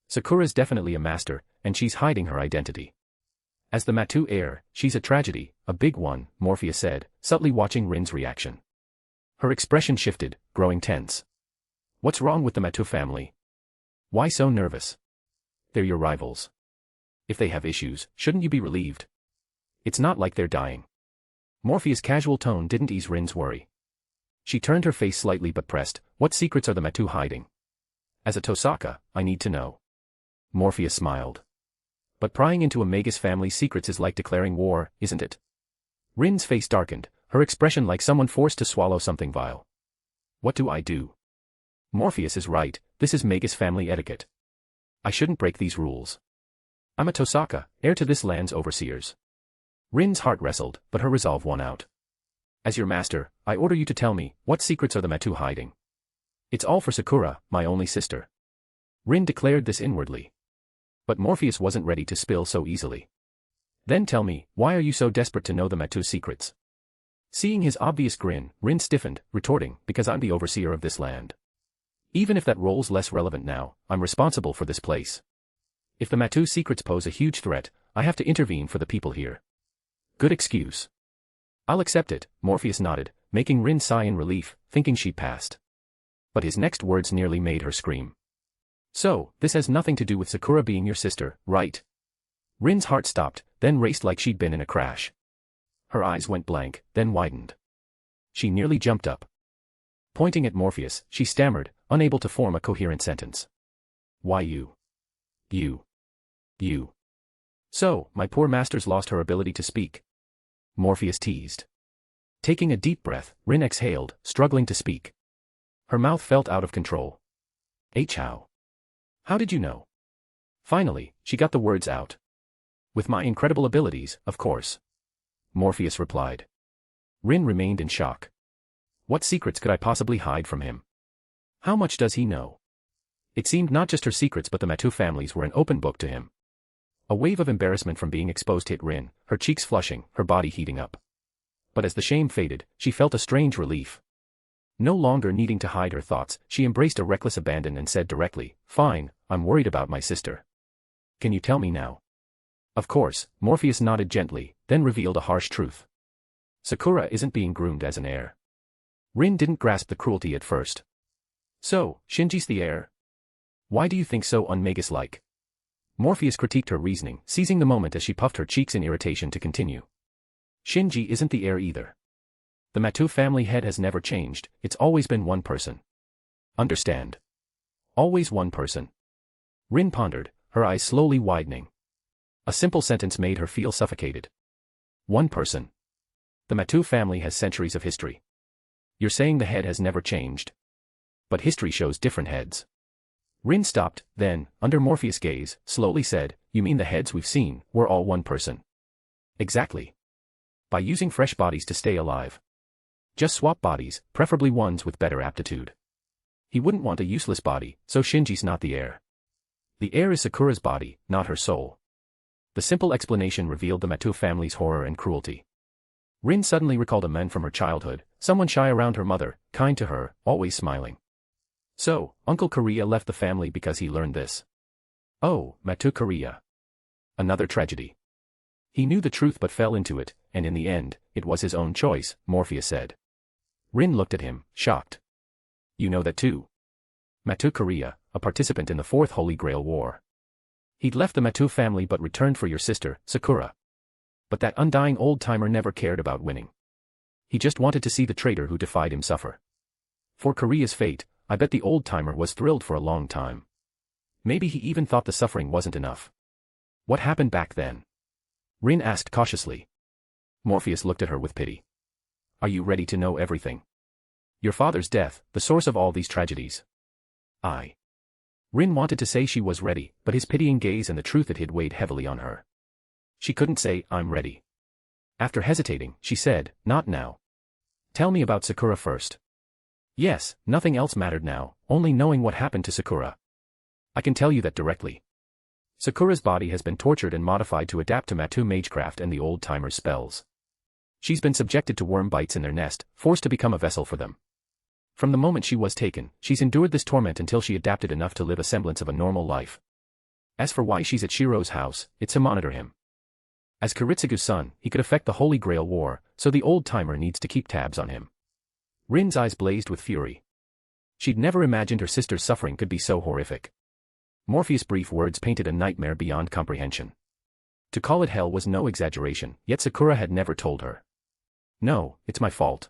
Sakura's definitely a master, and she's hiding her identity. As the Mattu heir, she's a tragedy, a big one, Morpheus said, subtly watching Rin's reaction. Her expression shifted, growing tense. What's wrong with the Mattu family? Why so nervous? They're your rivals. If they have issues, shouldn't you be relieved? It's not like they're dying. Morpheus' casual tone didn't ease Rin's worry. She turned her face slightly but pressed, what secrets are the Mattu hiding? As a Tosaka, I need to know. Morpheus smiled. But prying into a Magus family's secrets is like declaring war, isn't it? Rin's face darkened, her expression like someone forced to swallow something vile. What do I do? Morpheus is right, this is Magus family etiquette. I shouldn't break these rules. I'm a Tosaka, heir to this land's overseers. Rin's heart wrestled, but her resolve won out. As your master, I order you to tell me, what secrets are the Mattu hiding? It's all for Sakura, my only sister. Rin declared this inwardly. But Morpheus wasn't ready to spill so easily. Then tell me, why are you so desperate to know the Mattu's secrets? Seeing his obvious grin, Rin stiffened, retorting, because I'm the overseer of this land. Even if that role's less relevant now, I'm responsible for this place. If the Mattu's secrets pose a huge threat, I have to intervene for the people here. Good excuse. I'll accept it, Morpheus nodded, making Rin sigh in relief, thinking she'd passed. But his next words nearly made her scream. So, this has nothing to do with Sakura being your sister, right? Rin's heart stopped, then raced like she'd been in a crash. Her eyes went blank, then widened. She nearly jumped up. Pointing at Morpheus, she stammered, unable to form a coherent sentence. Why you? You. So, my poor master's lost her ability to speak. Morpheus teased. Taking a deep breath, Rin exhaled, struggling to speak. Her mouth felt out of control. How did you know? Finally, she got the words out. With my incredible abilities, of course. Morpheus replied. Rin remained in shock. What secrets could I possibly hide from him? How much does he know? It seemed not just her secrets but the Mattu families were an open book to him. A wave of embarrassment from being exposed hit Rin, her cheeks flushing, her body heating up. But as the shame faded, she felt a strange relief. No longer needing to hide her thoughts, she embraced a reckless abandon and said directly, Fine, I'm worried about my sister. Can you tell me now? Of course, Morpheus nodded gently, then revealed a harsh truth. Sakura isn't being groomed as an heir. Rin didn't grasp the cruelty at first. So, Shinji's the heir? Why do you think so un-Magus-like? Morpheus critiqued her reasoning, seizing the moment as she puffed her cheeks in irritation to continue. Shinji isn't the heir either. The Mattu family head has never changed, it's always been one person. Understand? Always one person. Rin pondered, her eyes slowly widening. A simple sentence made her feel suffocated. One person. The Mattu family has centuries of history. You're saying the head has never changed. But history shows different heads. Rin stopped, then, under Morpheus' gaze, slowly said, You mean the heads we've seen, were all one person? Exactly. By using fresh bodies to stay alive. Just swap bodies, preferably ones with better aptitude. He wouldn't want a useless body, so Shinji's not the heir. The heir is Sakura's body, not her soul. The simple explanation revealed the Mattu family's horror and cruelty. Rin suddenly recalled a man from her childhood, someone shy around her mother, kind to her, always smiling. So, Uncle Korea left the family because he learned this. Oh, Matu Korea. Another tragedy. He knew the truth but fell into it, and in the end, it was his own choice, Morpheus said. Rin looked at him, shocked. You know that too. Matu Korea, a participant in the Fourth Holy Grail War. He'd left the Matu family but returned for your sister, Sakura. But that undying old-timer never cared about winning. He just wanted to see the traitor who defied him suffer. For Korea's fate, I bet the old-timer was thrilled for a long time. Maybe he even thought the suffering wasn't enough. What happened back then? Rin asked cautiously. Morpheus looked at her with pity. Are you ready to know everything? Your father's death, the source of all these tragedies. Rin wanted to say she was ready, but his pitying gaze and the truth it hid weighed heavily on her. She couldn't say, I'm ready. After hesitating, she said, not now. Tell me about Sakura first. Yes, nothing else mattered now, only knowing what happened to Sakura. I can tell you that directly. Sakura's body has been tortured and modified to adapt to Matu magecraft and the old-timer's spells. She's been subjected to worm bites in their nest, forced to become a vessel for them. From the moment she was taken, she's endured this torment until she adapted enough to live a semblance of a normal life. As for why she's at Shiro's house, it's to monitor him. As Kiritsugu's son, he could affect the Holy Grail War, so the old-timer needs to keep tabs on him. Rin's eyes blazed with fury. She'd never imagined her sister's suffering could be so horrific. Morpheus' brief words painted a nightmare beyond comprehension. To call it hell was no exaggeration, yet Sakura had never told her. No, it's my fault.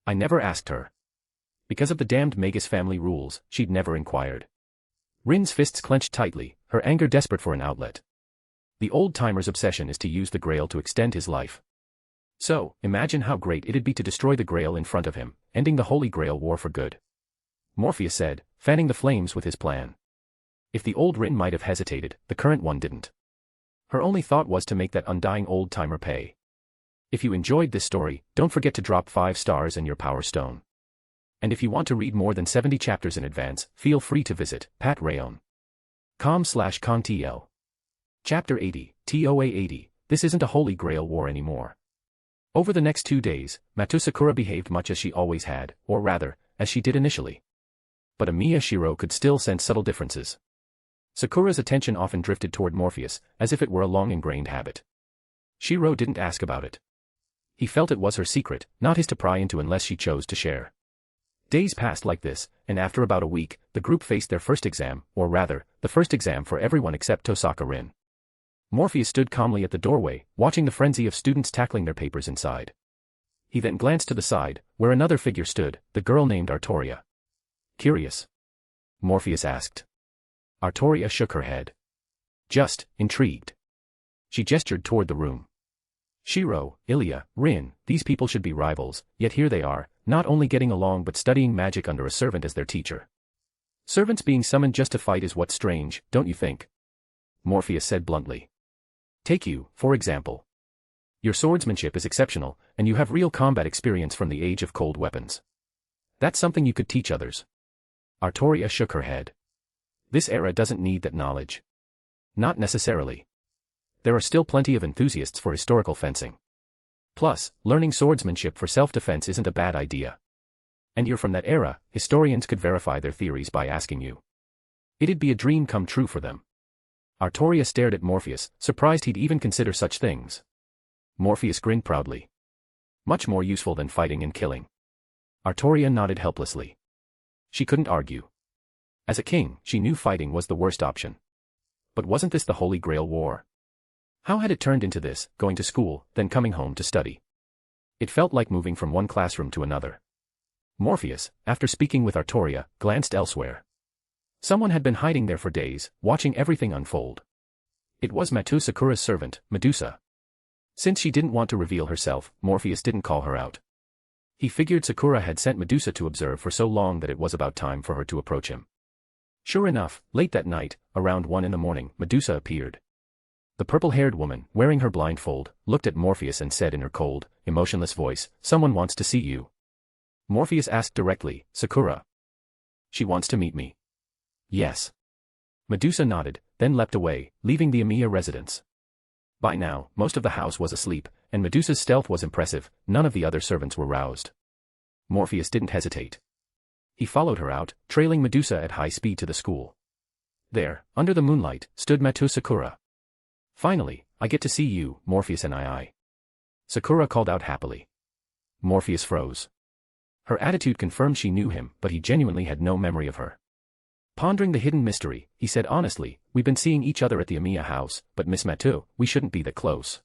I never asked her. Because of the damned Magus family rules, she'd never inquired. Rin's fists clenched tightly, her anger desperate for an outlet. The old-timer's obsession is to use the Grail to extend his life. So, imagine how great it'd be to destroy the Grail in front of him, ending the Holy Grail War for good. Morpheus said, fanning the flames with his plan. If the old Rin might have hesitated, the current one didn't. Her only thought was to make that undying old-timer pay. If you enjoyed this story, don't forget to drop 5 stars and your Power Stone. And if you want to read more than 70 chapters in advance, feel free to visit patrayon.com/contl. Chapter 80, TOA 80, This Isn't a Holy Grail War Anymore. Over the next 2 days, Matu Sakura behaved much as she always had, or rather, as she did initially. But Amiya Shiro could still sense subtle differences. Sakura's attention often drifted toward Morpheus, as if it were a long-ingrained habit. Shiro didn't ask about it. He felt it was her secret, not his to pry into unless she chose to share. Days passed like this, and after about a week, the group faced their first exam, or rather, the first exam for everyone except Tosaka Rin. Morpheus stood calmly at the doorway, watching the frenzy of students tackling their papers inside. He then glanced to the side, where another figure stood, the girl named Artoria. Curious? Morpheus asked. Artoria shook her head. Just, intrigued. She gestured toward the room. Shiro, Ilya, Rin, these people should be rivals, yet here they are, not only getting along but studying magic under a servant as their teacher. Servants being summoned just to fight is what's strange, don't you think? Morpheus said bluntly. Take you, for example. Your swordsmanship is exceptional, and you have real combat experience from the age of cold weapons. That's something you could teach others. Artoria shook her head. This era doesn't need that knowledge. Not necessarily. There are still plenty of enthusiasts for historical fencing. Plus, learning swordsmanship for self-defense isn't a bad idea. And you're from that era, historians could verify their theories by asking you. It'd be a dream come true for them. Artoria stared at Morpheus, surprised he'd even consider such things. Morpheus grinned proudly. Much more useful than fighting and killing. Artoria nodded helplessly. She couldn't argue. As a king, she knew fighting was the worst option. But wasn't this the Holy Grail War? How had it turned into this, going to school, then coming home to study? It felt like moving from one classroom to another. Morpheus, after speaking with Artoria, glanced elsewhere. Someone had been hiding there for days, watching everything unfold. It was Matu Sakura's servant, Medusa. Since she didn't want to reveal herself, Morpheus didn't call her out. He figured Sakura had sent Medusa to observe for so long that it was about time for her to approach him. Sure enough, late that night, around 1 a.m, Medusa appeared. The purple-haired woman, wearing her blindfold, looked at Morpheus and said in her cold, emotionless voice, "Someone wants to see you." Morpheus asked directly, "Sakura?" "She wants to meet me." "Yes." Medusa nodded, then leapt away, leaving the Amiya residence. By now, most of the house was asleep, and Medusa's stealth was impressive. None of the other servants were roused. Morpheus didn't hesitate. He followed her out, trailing Medusa at high speed to the school. There, under the moonlight, stood Matou Sakura. Finally, I get to see you, Morpheus and I. Sakura called out happily. Morpheus froze. Her attitude confirmed she knew him, but he genuinely had no memory of her. Pondering the hidden mystery, he said honestly, we've been seeing each other at the Amiya house, but Miss Matou, we shouldn't be that close.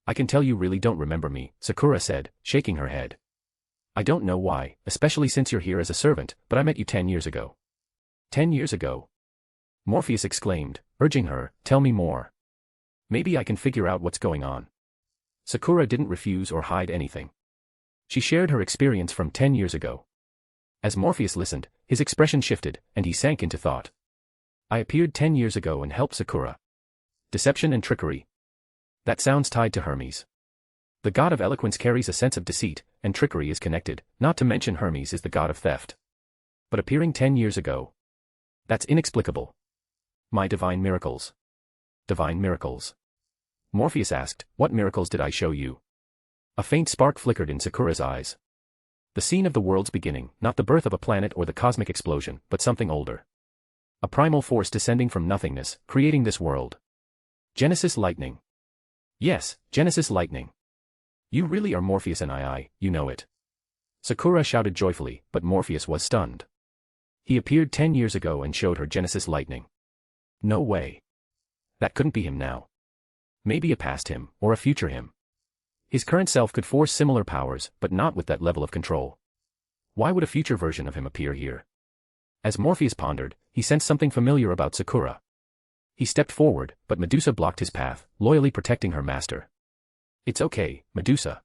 I can tell you really don't remember me, Sakura said, shaking her head. I don't know why, especially since you're here as a servant, but I met you 10 years ago. 10 years ago? Morpheus exclaimed, urging her, tell me more. Maybe I can figure out what's going on. Sakura didn't refuse or hide anything. She shared her experience from 10 years ago. As Morpheus listened, his expression shifted, and he sank into thought. I appeared 10 years ago and helped Sakura. Deception and trickery. That sounds tied to Hermes. The god of eloquence carries a sense of deceit, and trickery is connected, not to mention Hermes is the god of theft. But appearing 10 years ago? That's inexplicable. My divine miracles. Divine miracles. Morpheus asked, what miracles did I show you? A faint spark flickered in Sakura's eyes. The scene of the world's beginning, not the birth of a planet or the cosmic explosion, but something older. A primal force descending from nothingness, creating this world. Genesis lightning. Yes, Genesis lightning. You really are Morpheus and I, you know it. Sakura shouted joyfully, but Morpheus was stunned. He appeared 10 years ago and showed her Genesis lightning. No way. That couldn't be him now. Maybe a past him, or a future him. His current self could force similar powers, but not with that level of control. Why would a future version of him appear here? As Morpheus pondered, he sensed something familiar about Sakura. He stepped forward, but Medusa blocked his path, loyally protecting her master. It's okay, Medusa.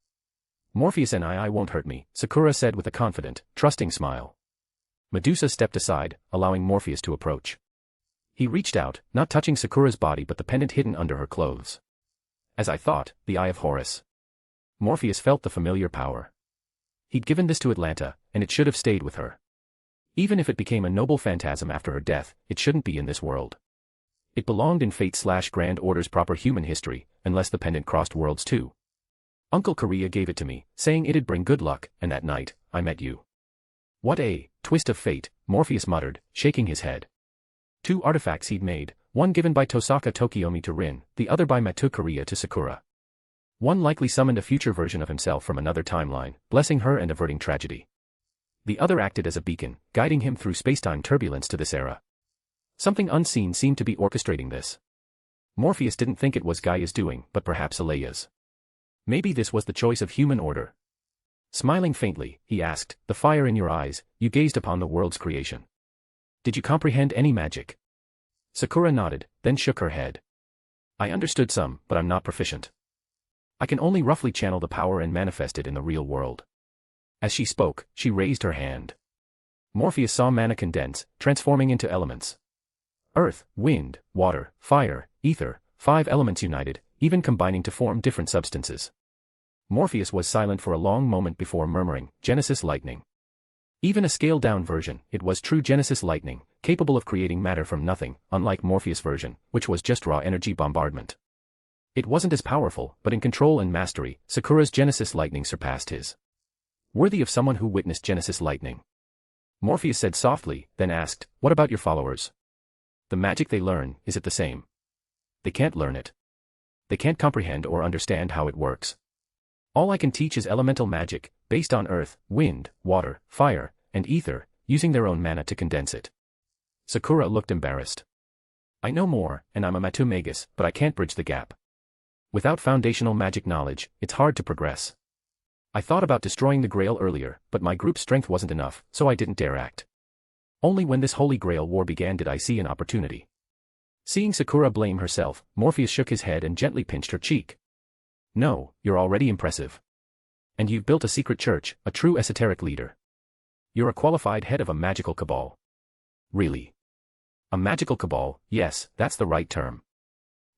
Morpheus and I won't hurt me, Sakura said with a confident, trusting smile. Medusa stepped aside, allowing Morpheus to approach. He reached out, not touching Sakura's body but the pendant hidden under her clothes. As I thought, the Eye of Horus. Morpheus felt the familiar power. He'd given this to Atlanta, and it should have stayed with her. Even if it became a noble phantasm after her death, it shouldn't be in this world. It belonged in Fate/Grand Order's proper human history, unless the pendant crossed worlds too. Uncle Korea gave it to me, saying it'd bring good luck, and that night, I met you. What a twist of fate, Morpheus muttered, shaking his head. 2 artifacts he'd made, one given by Tosaka Tokiomi to Rin, the other by Matou Korea to Sakura. One likely summoned a future version of himself from another timeline, blessing her and averting tragedy. The other acted as a beacon, guiding him through spacetime turbulence to this era. Something unseen seemed to be orchestrating this. Morpheus didn't think it was Gaia's doing, but perhaps Alea's. Maybe this was the choice of human order. Smiling faintly, he asked, the fire in your eyes, you gazed upon the world's creation. Did you comprehend any magic? Sakura nodded, then shook her head. I understood some, but I'm not proficient. I can only roughly channel the power and manifest it in the real world. As she spoke, she raised her hand. Morpheus saw mana condense, transforming into elements. Earth, wind, water, fire, ether, 5 elements united, even combining to form different substances. Morpheus was silent for a long moment before murmuring, Genesis lightning. Even a scaled-down version, it was true Genesis lightning, capable of creating matter from nothing, unlike Morpheus' version, which was just raw energy bombardment. It wasn't as powerful, but in control and mastery, Sakura's Genesis lightning surpassed his. Worthy of someone who witnessed Genesis lightning. Morpheus said softly, then asked, what about your followers? The magic they learn, is it the same? They can't learn it. They can't comprehend or understand how it works. All I can teach is elemental magic, based on earth, wind, water, fire, and ether, using their own mana to condense it. Sakura looked embarrassed. I know more, and I'm a Matou Magus, but I can't bridge the gap. Without foundational magic knowledge, it's hard to progress. I thought about destroying the Grail earlier, but my group's strength wasn't enough, so I didn't dare act. Only when this Holy Grail War began did I see an opportunity. Seeing Sakura blame herself, Morpheus shook his head and gently pinched her cheek. No, you're already impressive. And you've built a secret church, a true esoteric leader. You're a qualified head of a magical cabal. Really? A magical cabal, yes, that's the right term.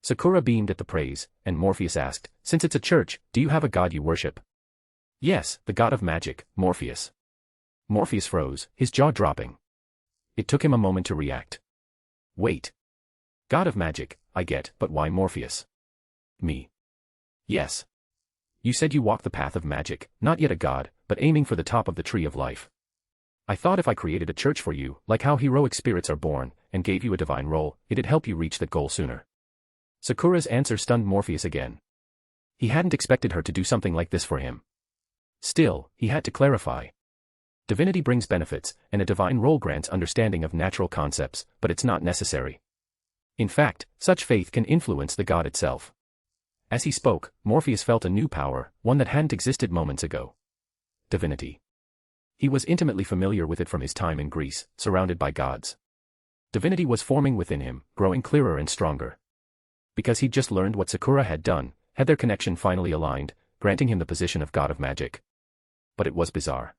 Sakura beamed at the praise, and Morpheus asked, since it's a church, do you have a god you worship? Yes, the god of magic, Morpheus. Morpheus froze, his jaw dropping. It took him a moment to react. Wait. God of magic, I get, but why Morpheus? Me. Yes. You said you walk the path of magic, not yet a god, but aiming for the top of the tree of life. I thought if I created a church for you, like how heroic spirits are born, and gave you a divine role, it'd help you reach that goal sooner. Sakura's answer stunned Morpheus again. He hadn't expected her to do something like this for him. Still, he had to clarify. Divinity brings benefits, and a divine role grants understanding of natural concepts, but it's not necessary. In fact, such faith can influence the god itself. As he spoke, Morpheus felt a new power, one that hadn't existed moments ago. Divinity. He was intimately familiar with it from his time in Greece, surrounded by gods. Divinity was forming within him, growing clearer and stronger. Because he'd just learned what Sakura had done, had their connection finally aligned, granting him the position of god of magic. But it was bizarre.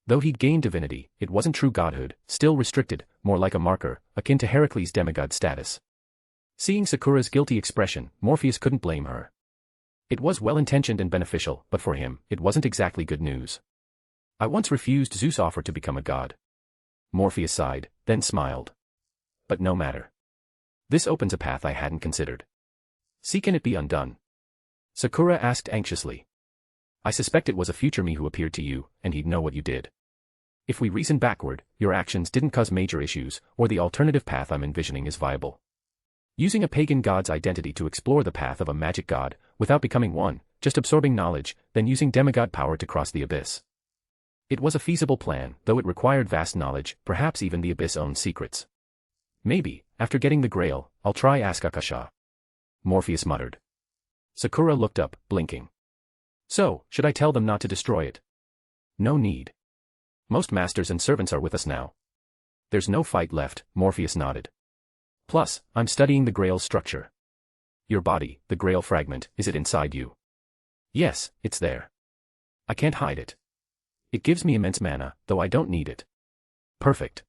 Though he'd gained divinity, it wasn't true godhood, still restricted, more like a marker, akin to Heracles' demigod status. Seeing Sakura's guilty expression, Morpheus couldn't blame her. It was well-intentioned and beneficial, but for him, it wasn't exactly good news. I once refused Zeus' offer to become a god. Morpheus sighed, then smiled. But no matter. This opens a path I hadn't considered. See, can it be undone? Sakura asked anxiously. I suspect it was a future me who appeared to you, and he'd know what you did. If we reason backward, your actions didn't cause major issues, or the alternative path I'm envisioning is viable. Using a pagan god's identity to explore the path of a magic god, without becoming one, just absorbing knowledge, then using demigod power to cross the abyss. It was a feasible plan, though it required vast knowledge, perhaps even the abyss' own secrets. Maybe, after getting the grail, I'll try Akasha. Morpheus muttered. Sakura looked up, blinking. So, should I tell them not to destroy it? No need. Most masters and servants are with us now. There's no fight left, Morpheus nodded. Plus, I'm studying the grail's structure. Your body, the grail fragment, is it inside you? Yes, it's there. I can't hide it. It gives me immense mana, though I don't need it. Perfect.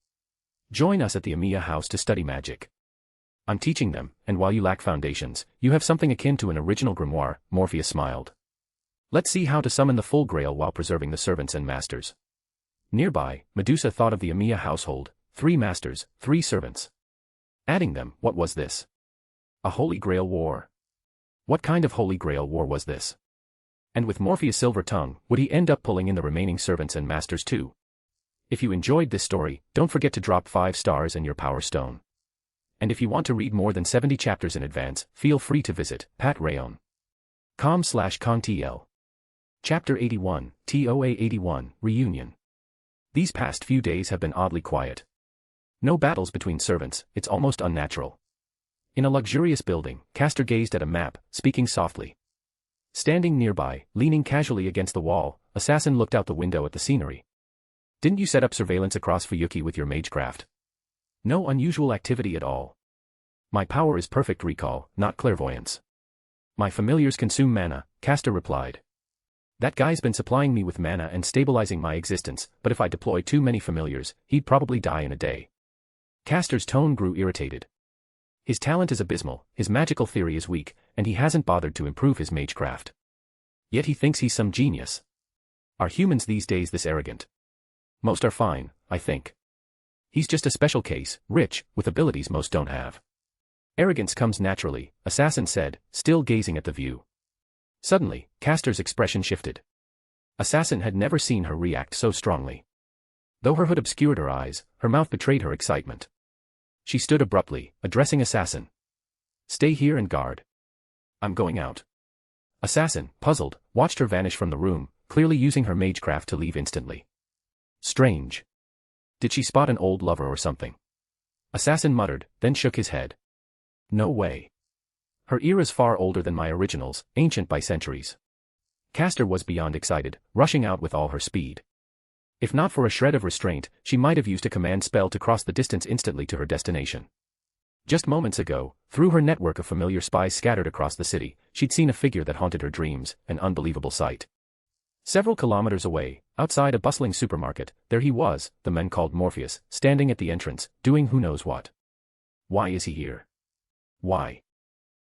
Join us at the Amiya house to study magic. I'm teaching them, and while you lack foundations, you have something akin to an original grimoire, Morpheus smiled. Let's see how to summon the full grail while preserving the servants and masters. Nearby, Medusa thought of the Amiya household, 3 masters, 3 servants. Adding them, what was this? A Holy Grail War. What kind of Holy Grail War was this? And with Morpheus' silver tongue, would he end up pulling in the remaining servants and masters too? If you enjoyed this story, don't forget to drop 5 stars and your power stone. And if you want to read more than 70 chapters in advance, feel free to visit patrayon.com/contl. Chapter 81, TOA 81, Reunion. These past few days have been oddly quiet. No battles between servants, it's almost unnatural. In a luxurious building, Castor gazed at a map, speaking softly. Standing nearby, leaning casually against the wall, Assassin looked out the window at the scenery. Didn't you set up surveillance across Fuyuki with your magecraft? No unusual activity at all. My power is perfect recall, not clairvoyance. My familiars consume mana, Castor replied. That guy's been supplying me with mana and stabilizing my existence, but if I deploy too many familiars, he'd probably die in a day. Castor's tone grew irritated. His talent is abysmal, his magical theory is weak, and he hasn't bothered to improve his magecraft. Yet he thinks he's some genius. Are humans these days this arrogant? Most are fine, I think. He's just a special case, rich, with abilities most don't have. Arrogance comes naturally, Assassin said, still gazing at the view. Suddenly, Castor's expression shifted. Assassin had never seen her react so strongly. Though her hood obscured her eyes, her mouth betrayed her excitement. She stood abruptly, addressing Assassin. Stay here and guard. I'm going out. Assassin, puzzled, watched her vanish from the room, clearly using her magecraft to leave instantly. Strange. Did she spot an old lover or something? Assassin muttered, then shook his head. No way. Her era's far older than my originals, ancient by centuries. Castor was beyond excited, rushing out with all her speed. If not for a shred of restraint, she might have used a command spell to cross the distance instantly to her destination. Just moments ago, through her network of familiar spies scattered across the city, she'd seen a figure that haunted her dreams, an unbelievable sight. Several kilometers away, outside a bustling supermarket, there he was, the man called Morpheus, standing at the entrance, doing who knows what. Why is he here? Why?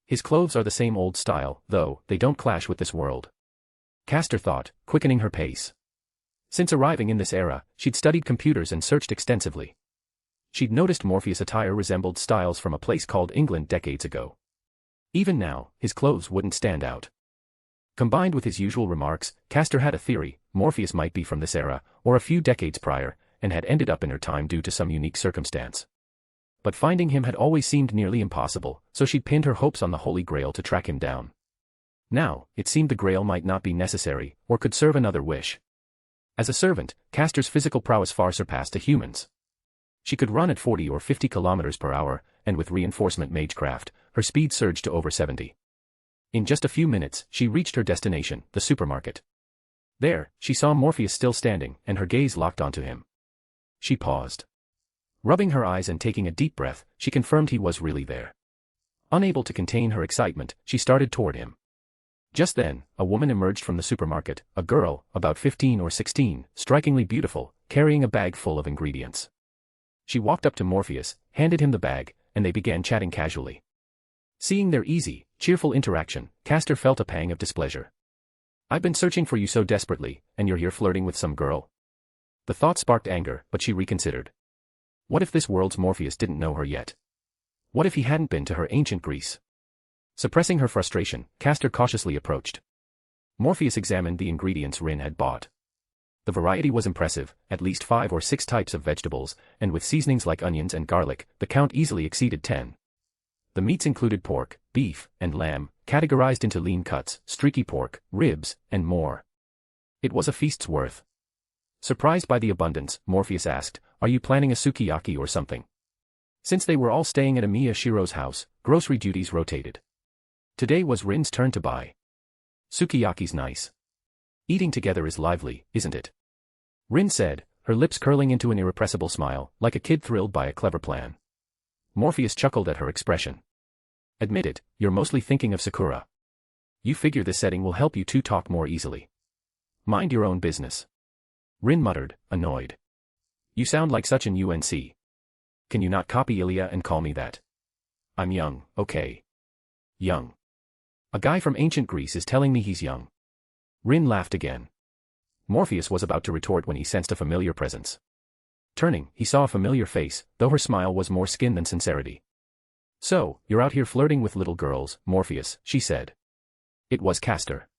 His clothes are the same old style, though, they don't clash with this world. Castor thought, quickening her pace. Since arriving in this era, she'd studied computers and searched extensively. She'd noticed Morpheus' attire resembled styles from a place called England decades ago. Even now, his clothes wouldn't stand out. Combined with his usual remarks, Castor had a theory: Morpheus might be from this era, or a few decades prior, and had ended up in her time due to some unique circumstance. But finding him had always seemed nearly impossible, so she'd pinned her hopes on the Holy Grail to track him down. Now, it seemed the Grail might not be necessary, or could serve another wish. As a servant, Castor's physical prowess far surpassed a human's. She could run at 40 or 50 kilometers per hour, and with reinforcement magecraft, her speed surged to over 70. In just a few minutes, she reached her destination, the supermarket. There, she saw Morpheus still standing, and her gaze locked onto him. She paused. Rubbing her eyes and taking a deep breath, she confirmed he was really there. Unable to contain her excitement, she started toward him. Just then, a woman emerged from the supermarket, a girl, about 15 or 16, strikingly beautiful, carrying a bag full of ingredients. She walked up to Morpheus, handed him the bag, and they began chatting casually. Seeing their easy, cheerful interaction, Castor felt a pang of displeasure. "I've been searching for you so desperately, and you're here flirting with some girl?" The thought sparked anger, but she reconsidered. What if this world's Morpheus didn't know her yet? What if he hadn't been to her ancient Greece? Suppressing her frustration, Castor cautiously approached. Morpheus examined the ingredients Rin had bought. The variety was impressive, at least 5 or 6 types of vegetables, and with seasonings like onions and garlic, the count easily exceeded 10. The meats included pork, beef, and lamb, categorized into lean cuts, streaky pork, ribs, and more. It was a feast's worth. Surprised by the abundance, Morpheus asked, "Are you planning a sukiyaki or something?" Since they were all staying at Amiya Shiro's house, grocery duties rotated. Today was Rin's turn to buy. "Sukiyaki's nice. Eating together is lively, isn't it?" Rin said, her lips curling into an irrepressible smile, like a kid thrilled by a clever plan. Morpheus chuckled at her expression. "Admit it, you're mostly thinking of Sakura. You figure this setting will help you two talk more easily. Mind your own business." Rin muttered, annoyed. "You sound like such an UNC. Can you not copy Ilya and call me that? I'm young, okay? Young. A guy from ancient Greece is telling me he's young." Rin laughed again. Morpheus was about to retort when he sensed a familiar presence. Turning, he saw a familiar face, though her smile was more skin than sincerity. "So, you're out here flirting with little girls, Morpheus," she said. It was Castor.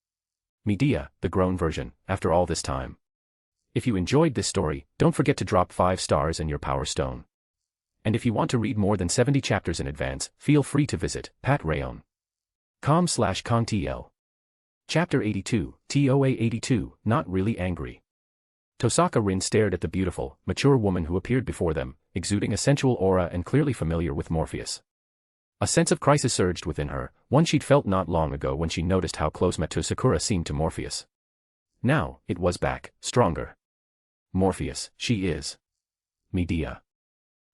Medea, the grown version, after all this time. If you enjoyed this story, don't forget to drop 5 stars and your power stone. And if you want to read more than 70 chapters in advance, feel free to visit patrayon.com/contl. Chapter 82, TOA 82, Not Really Angry. Tosaka Rin stared at the beautiful, mature woman who appeared before them, exuding a sensual aura and clearly familiar with Morpheus. A sense of crisis surged within her, one she'd felt not long ago when she noticed how close Metu Sakura seemed to Morpheus. Now, it was back, stronger. "Morpheus, she is. Medea."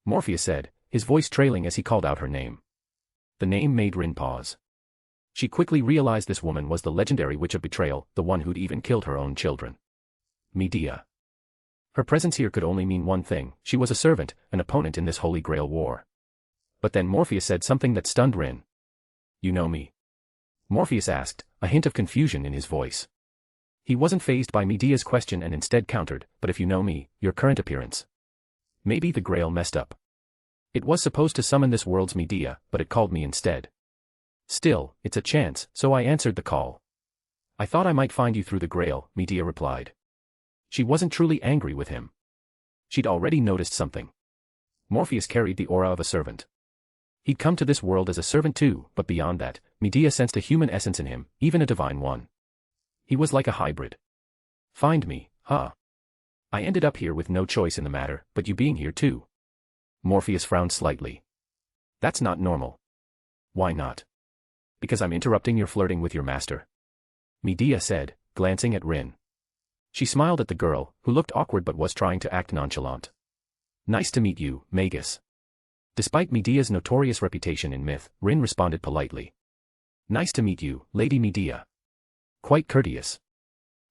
Morpheus said, his voice trailing as he called out her name. The name made Rin pause. She quickly realized this woman was the legendary witch of betrayal, the one who'd even killed her own children. Medea. Her presence here could only mean one thing: she was a servant, an opponent in this Holy Grail War. But then Morpheus said something that stunned Rin. "You know me?" Morpheus asked, a hint of confusion in his voice. He wasn't fazed by Medea's question and instead countered, "But if you know me, your current appearance. Maybe the Grail messed up. It was supposed to summon this world's Medea, but it called me instead. Still, it's a chance, so I answered the call. I thought I might find you through the Grail," Medea replied. She wasn't truly angry with him. She'd already noticed something. Morpheus carried the aura of a servant. He'd come to this world as a servant too, but beyond that, Medea sensed a human essence in him, even a divine one. He was like a hybrid. "Find me, huh? I ended up here with no choice in the matter, but you being here too." Morpheus frowned slightly. "That's not normal." "Why not?" "Because I'm interrupting your flirting with your master," Medea said, glancing at Rin. She smiled at the girl, who looked awkward but was trying to act nonchalant. "Nice to meet you, Magus." Despite Medea's notorious reputation in myth, Rin responded politely. "Nice to meet you, Lady Medea." Quite courteous.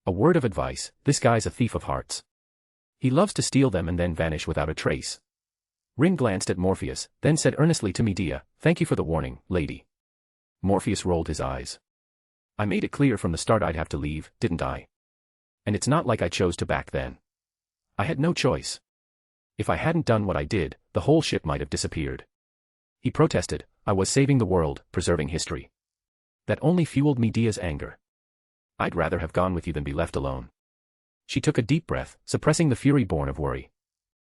A word of advice: this guy's a thief of hearts. He loves to steal them and then vanish without a trace. Rin glanced at Morpheus, then said earnestly to Medea, "Thank you for the warning, lady." Morpheus rolled his eyes. "I made it clear from the start I'd have to leave, didn't I? And it's not like I chose to back then. I had no choice. If I hadn't done what I did, the whole ship might have disappeared." He protested, "I was saving the world, preserving history." That only fueled Medea's anger. I'd rather have gone with you than be left alone. She took a deep breath, suppressing the fury born of worry.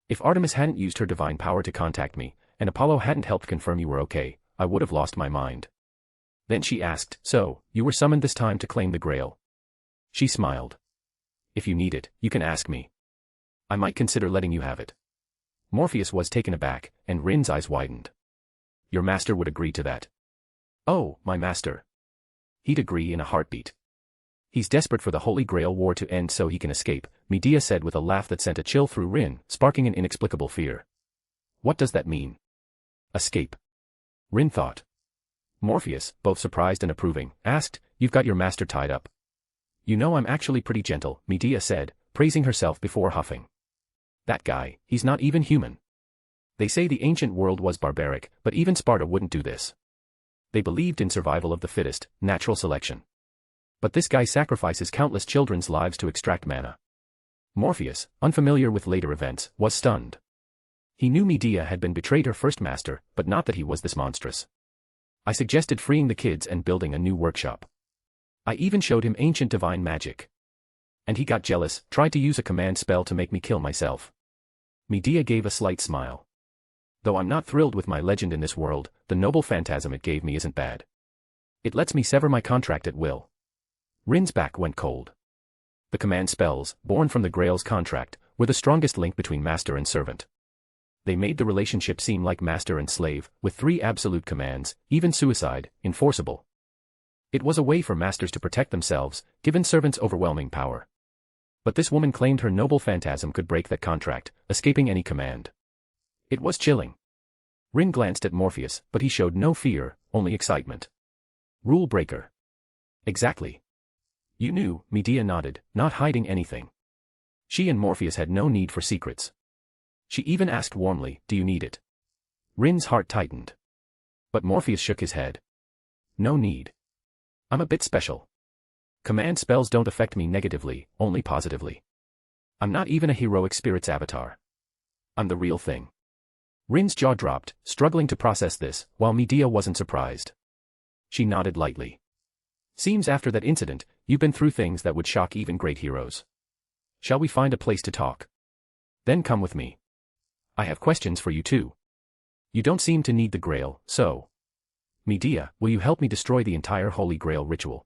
If Artemis hadn't used her divine power to contact me, and Apollo hadn't helped confirm you were okay, I would have lost my mind. Then she asked, so, you were summoned this time to claim the Grail? She smiled. If you need it, you can ask me. I might consider letting you have it. Morpheus was taken aback, and Rin's eyes widened. Your master would agree to that. Oh, my master. He'd agree in a heartbeat. He's desperate for the Holy Grail War to end so he can escape, Medea said with a laugh that sent a chill through Rin, sparking an inexplicable fear. What does that mean? Escape. Rin thought. Morpheus, both surprised and approving, asked, you've got your master tied up. You know I'm actually pretty gentle, Medea said, praising herself before huffing. That guy, he's not even human. They say the ancient world was barbaric, but even Sparta wouldn't do this. They believed in survival of the fittest, natural selection. But this guy sacrifices countless children's lives to extract mana. Morpheus, unfamiliar with later events, was stunned. He knew Medea had been betrayed her first master, but not that he was this monstrous. I suggested freeing the kids and building a new workshop. I even showed him ancient divine magic. And he got jealous, tried to use a command spell to make me kill myself. Medea gave a slight smile. Though I'm not thrilled with my legend in this world, the noble phantasm it gave me isn't bad. It lets me sever my contract at will. Rin's back went cold. The command spells, born from the Grail's contract, were the strongest link between master and servant. They made the relationship seem like master and slave, with 3 absolute commands, even suicide, enforceable. It was a way for masters to protect themselves, given servants overwhelming power. But this woman claimed her noble phantasm could break that contract, escaping any command. It was chilling. Rin glanced at Morpheus, but he showed no fear, only excitement. Rule breaker. Exactly. You knew, Medea nodded, not hiding anything. She and Morpheus had no need for secrets. She even asked warmly, do you need it? Rin's heart tightened. But Morpheus shook his head. No need. I'm a bit special. Command spells don't affect me negatively, only positively. I'm not even a heroic spirit's avatar. I'm the real thing. Rin's jaw dropped, struggling to process this, while Medea wasn't surprised. She nodded lightly. Seems after that incident, you've been through things that would shock even great heroes. Shall we find a place to talk? Then come with me. I have questions for you too. You don't seem to need the Grail, so. Medea, will you help me destroy the entire Holy Grail ritual?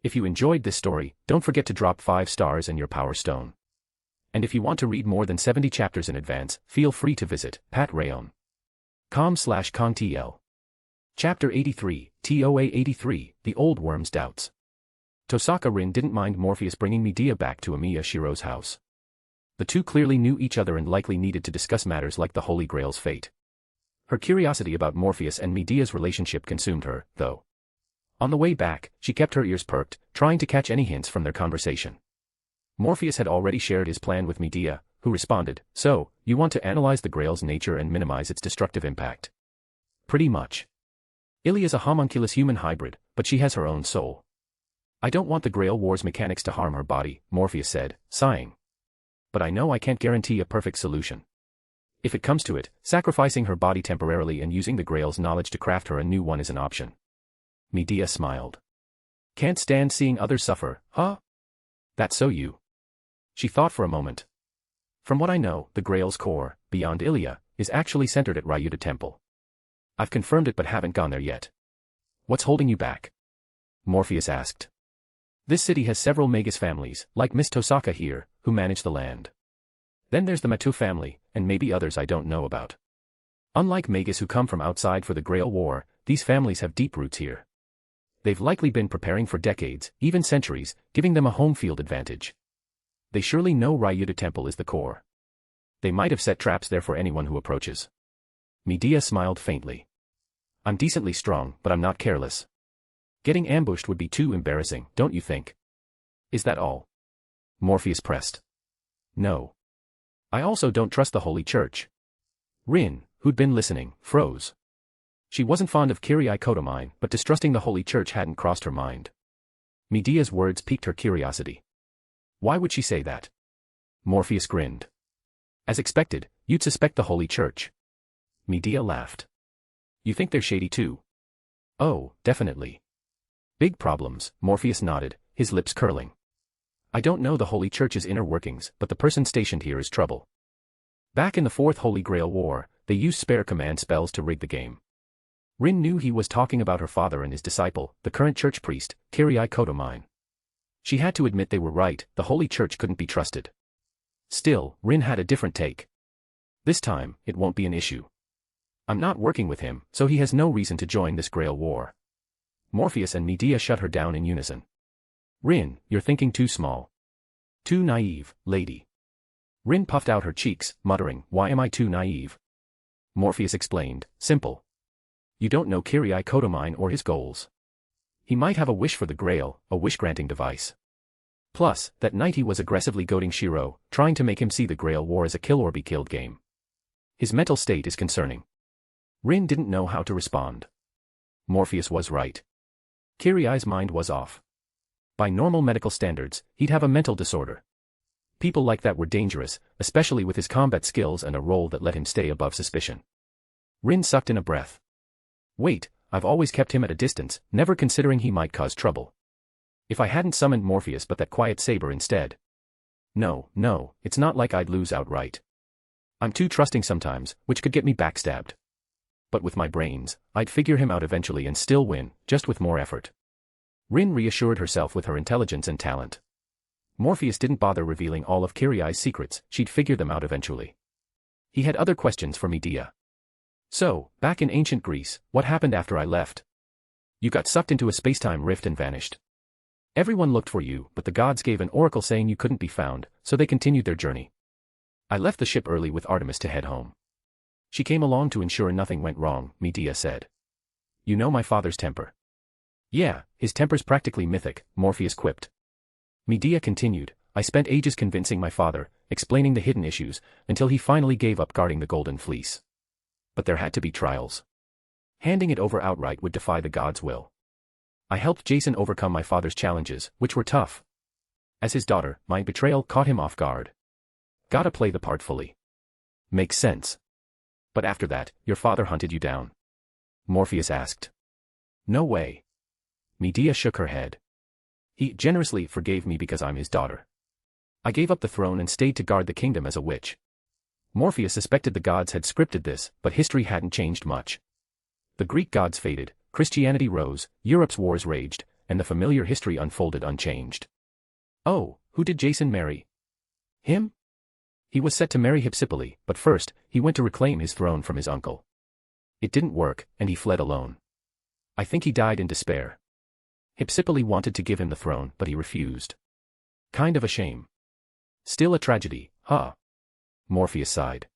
If you enjoyed this story, don't forget to drop 5 stars and your power stone. And if you want to read more than 70 chapters in advance, feel free to visit patreon.com/kongtl. Chapter 83, TOA 83, The Old Worm's Doubts. Tosaka Rin didn't mind Morpheus bringing Medea back to Amiya Shiro's house. The two clearly knew each other and likely needed to discuss matters like the Holy Grail's fate. Her curiosity about Morpheus and Medea's relationship consumed her, though. On the way back, she kept her ears perked, trying to catch any hints from their conversation. Morpheus had already shared his plan with Medea, who responded, so, you want to analyze the Grail's nature and minimize its destructive impact. Pretty much. Ilia's a homunculus human hybrid, but she has her own soul. I don't want the Grail War's mechanics to harm her body, Morpheus said, sighing. But I know I can't guarantee a perfect solution. If it comes to it, sacrificing her body temporarily and using the Grail's knowledge to craft her a new one is an option. Medea smiled. Can't stand seeing others suffer, huh? That's so you. She thought for a moment. From what I know, the Grail's core, beyond Ilia, is actually centered at Ryuta Temple. I've confirmed it but haven't gone there yet. What's holding you back? Morpheus asked. This city has several Magus families, like Miss Tosaka here, who manage the land. Then there's the Matu family, and maybe others I don't know about. Unlike Magus who come from outside for the Grail War, these families have deep roots here. They've likely been preparing for decades, even centuries, giving them a home field advantage. They surely know Ryuta Temple is the core. They might have set traps there for anyone who approaches. Medea smiled faintly. I'm decently strong, but I'm not careless. Getting ambushed would be too embarrassing, don't you think? Is that all? Morpheus pressed. No. I also don't trust the Holy Church. Rin, who'd been listening, froze. She wasn't fond of Kyrie Kotomine, but distrusting the Holy Church hadn't crossed her mind. Medea's words piqued her curiosity. Why would she say that? Morpheus grinned. As expected, you'd suspect the Holy Church. Medea laughed. You think they're shady too? Oh, definitely. Big problems, Morpheus nodded, his lips curling. I don't know the Holy Church's inner workings, but the person stationed here is trouble. Back in the Fourth Holy Grail War, they used spare command spells to rig the game. Rin knew he was talking about her father and his disciple, the current church priest, isekai'd. She had to admit they were right, the Holy Church couldn't be trusted. Still, Rin had a different take. This time, it won't be an issue. I'm not working with him, so he has no reason to join this Grail War. Morpheus and Medea shut her down in unison. Rin, you're thinking too small. Too naive, lady. Rin puffed out her cheeks, muttering, why am I too naive? Morpheus explained, simple. You don't know isekai'd or his goals. He might have a wish for the Grail, a wish-granting device. Plus, that night he was aggressively goading Shiro, trying to make him see the Grail War as a kill-or-be-killed game. His mental state is concerning. Rin didn't know how to respond. Morpheus was right. Kiriai's mind was off. By normal medical standards, he'd have a mental disorder. People like that were dangerous, especially with his combat skills and a role that let him stay above suspicion. Rin sucked in a breath. Wait, I've always kept him at a distance, never considering he might cause trouble. If I hadn't summoned Morpheus but that quiet saber instead. No, it's not like I'd lose outright. I'm too trusting sometimes, which could get me backstabbed. But with my brains, I'd figure him out eventually and still win, just with more effort. Rin reassured herself with her intelligence and talent. Morpheus didn't bother revealing all of Kiriai's secrets, she'd figure them out eventually. He had other questions for Medea. So, back in ancient Greece, what happened after I left? You got sucked into a spacetime rift and vanished. Everyone looked for you, but the gods gave an oracle saying you couldn't be found, so they continued their journey. I left the ship early with Artemis to head home. She came along to ensure nothing went wrong, Medea said. You know my father's temper. Yeah, his temper's practically mythic, Morpheus quipped. Medea continued, I spent ages convincing my father, explaining the hidden issues, until he finally gave up guarding the Golden Fleece. But there had to be trials. Handing it over outright would defy the gods' will. I helped Jason overcome my father's challenges, which were tough. As his daughter, my betrayal caught him off guard. Gotta play the part fully. Makes sense. But after that, your father hunted you down? Morpheus asked. No way. Medea shook her head. He generously forgave me because I'm his daughter. I gave up the throne and stayed to guard the kingdom as a witch. Morpheus suspected the gods had scripted this, but history hadn't changed much. The Greek gods faded, Christianity rose, Europe's wars raged, and the familiar history unfolded unchanged. Oh, who did Jason marry? Him? He was set to marry Hypsipyle, but first, he went to reclaim his throne from his uncle. It didn't work, and he fled alone. I think he died in despair. Hypsipyle wanted to give him the throne, but he refused. Kind of a shame. Still a tragedy, huh? Morpheus sighed.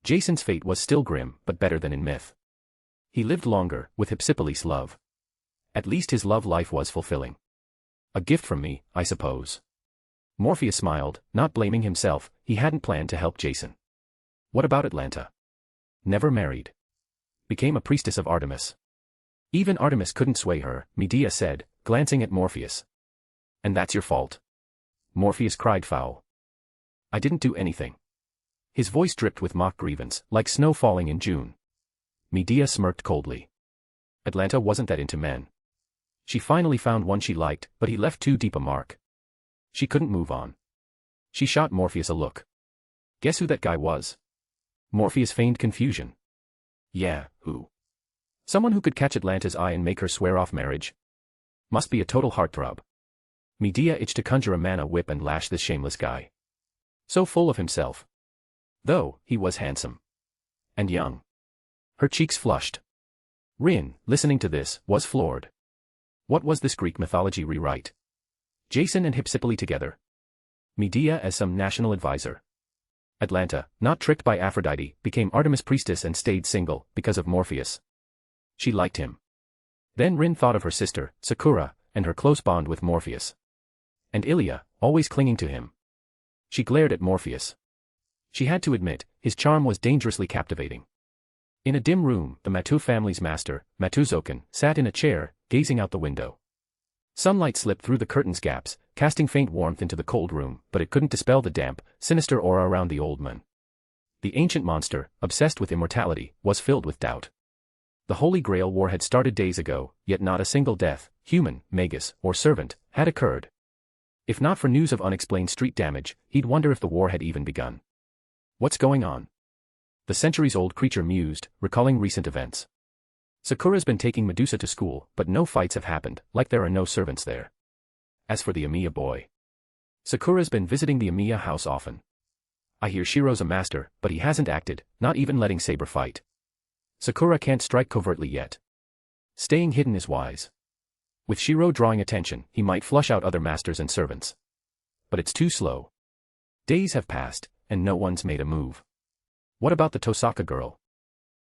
Jason's fate was still grim, but better than in myth. He lived longer, with Hypsipyle's love. At least his love life was fulfilling. A gift from me, I suppose. Morpheus smiled, not blaming himself, he hadn't planned to help Jason. What about Atlanta? Never married. Became a priestess of Artemis. Even Artemis couldn't sway her, Medea said, glancing at Morpheus. And that's your fault. Morpheus cried foul. I didn't do anything. His voice dripped with mock grievance, like snow falling in June. Medea smirked coldly. Atlanta wasn't that into men. She finally found one she liked, but he left too deep a mark. She couldn't move on. She shot Morpheus a look. Guess who that guy was? Morpheus feigned confusion. Yeah, who? Someone who could catch Atlanta's eye and make her swear off marriage? Must be a total heartthrob. Medea itched to conjure a mana whip and lash this shameless guy. So full of himself. Though, he was handsome. And young. Her cheeks flushed. Rin, listening to this, was floored. What was this Greek mythology rewrite? Jason and Hypsipyle together. Medea as some national advisor. Atlanta, not tricked by Aphrodite, became Artemis priestess and stayed single, because of Morpheus. She liked him. Then Rin thought of her sister, Sakura, and her close bond with Morpheus. And Ilia, always clinging to him. She glared at Morpheus. She had to admit, his charm was dangerously captivating. In a dim room, the Matu family's master, Matuzokan, sat in a chair, gazing out the window. Sunlight slipped through the curtain's gaps, casting faint warmth into the cold room, but it couldn't dispel the damp, sinister aura around the old man. The ancient monster, obsessed with immortality, was filled with doubt. The Holy Grail War had started days ago, yet not a single death, human, magus, or servant, had occurred. If not for news of unexplained street damage, he'd wonder if the war had even begun. What's going on? The centuries-old creature mused, recalling recent events. Sakura's been taking Medusa to school, but no fights have happened, like there are no servants there. As for the Amiya boy, Sakura's been visiting the Amiya house often. I hear Shiro's a master, but he hasn't acted, not even letting Saber fight. Sakura can't strike covertly yet. Staying hidden is wise. With Shiro drawing attention, he might flush out other masters and servants. But it's too slow. Days have passed, and no one's made a move. What about the Tosaka girl?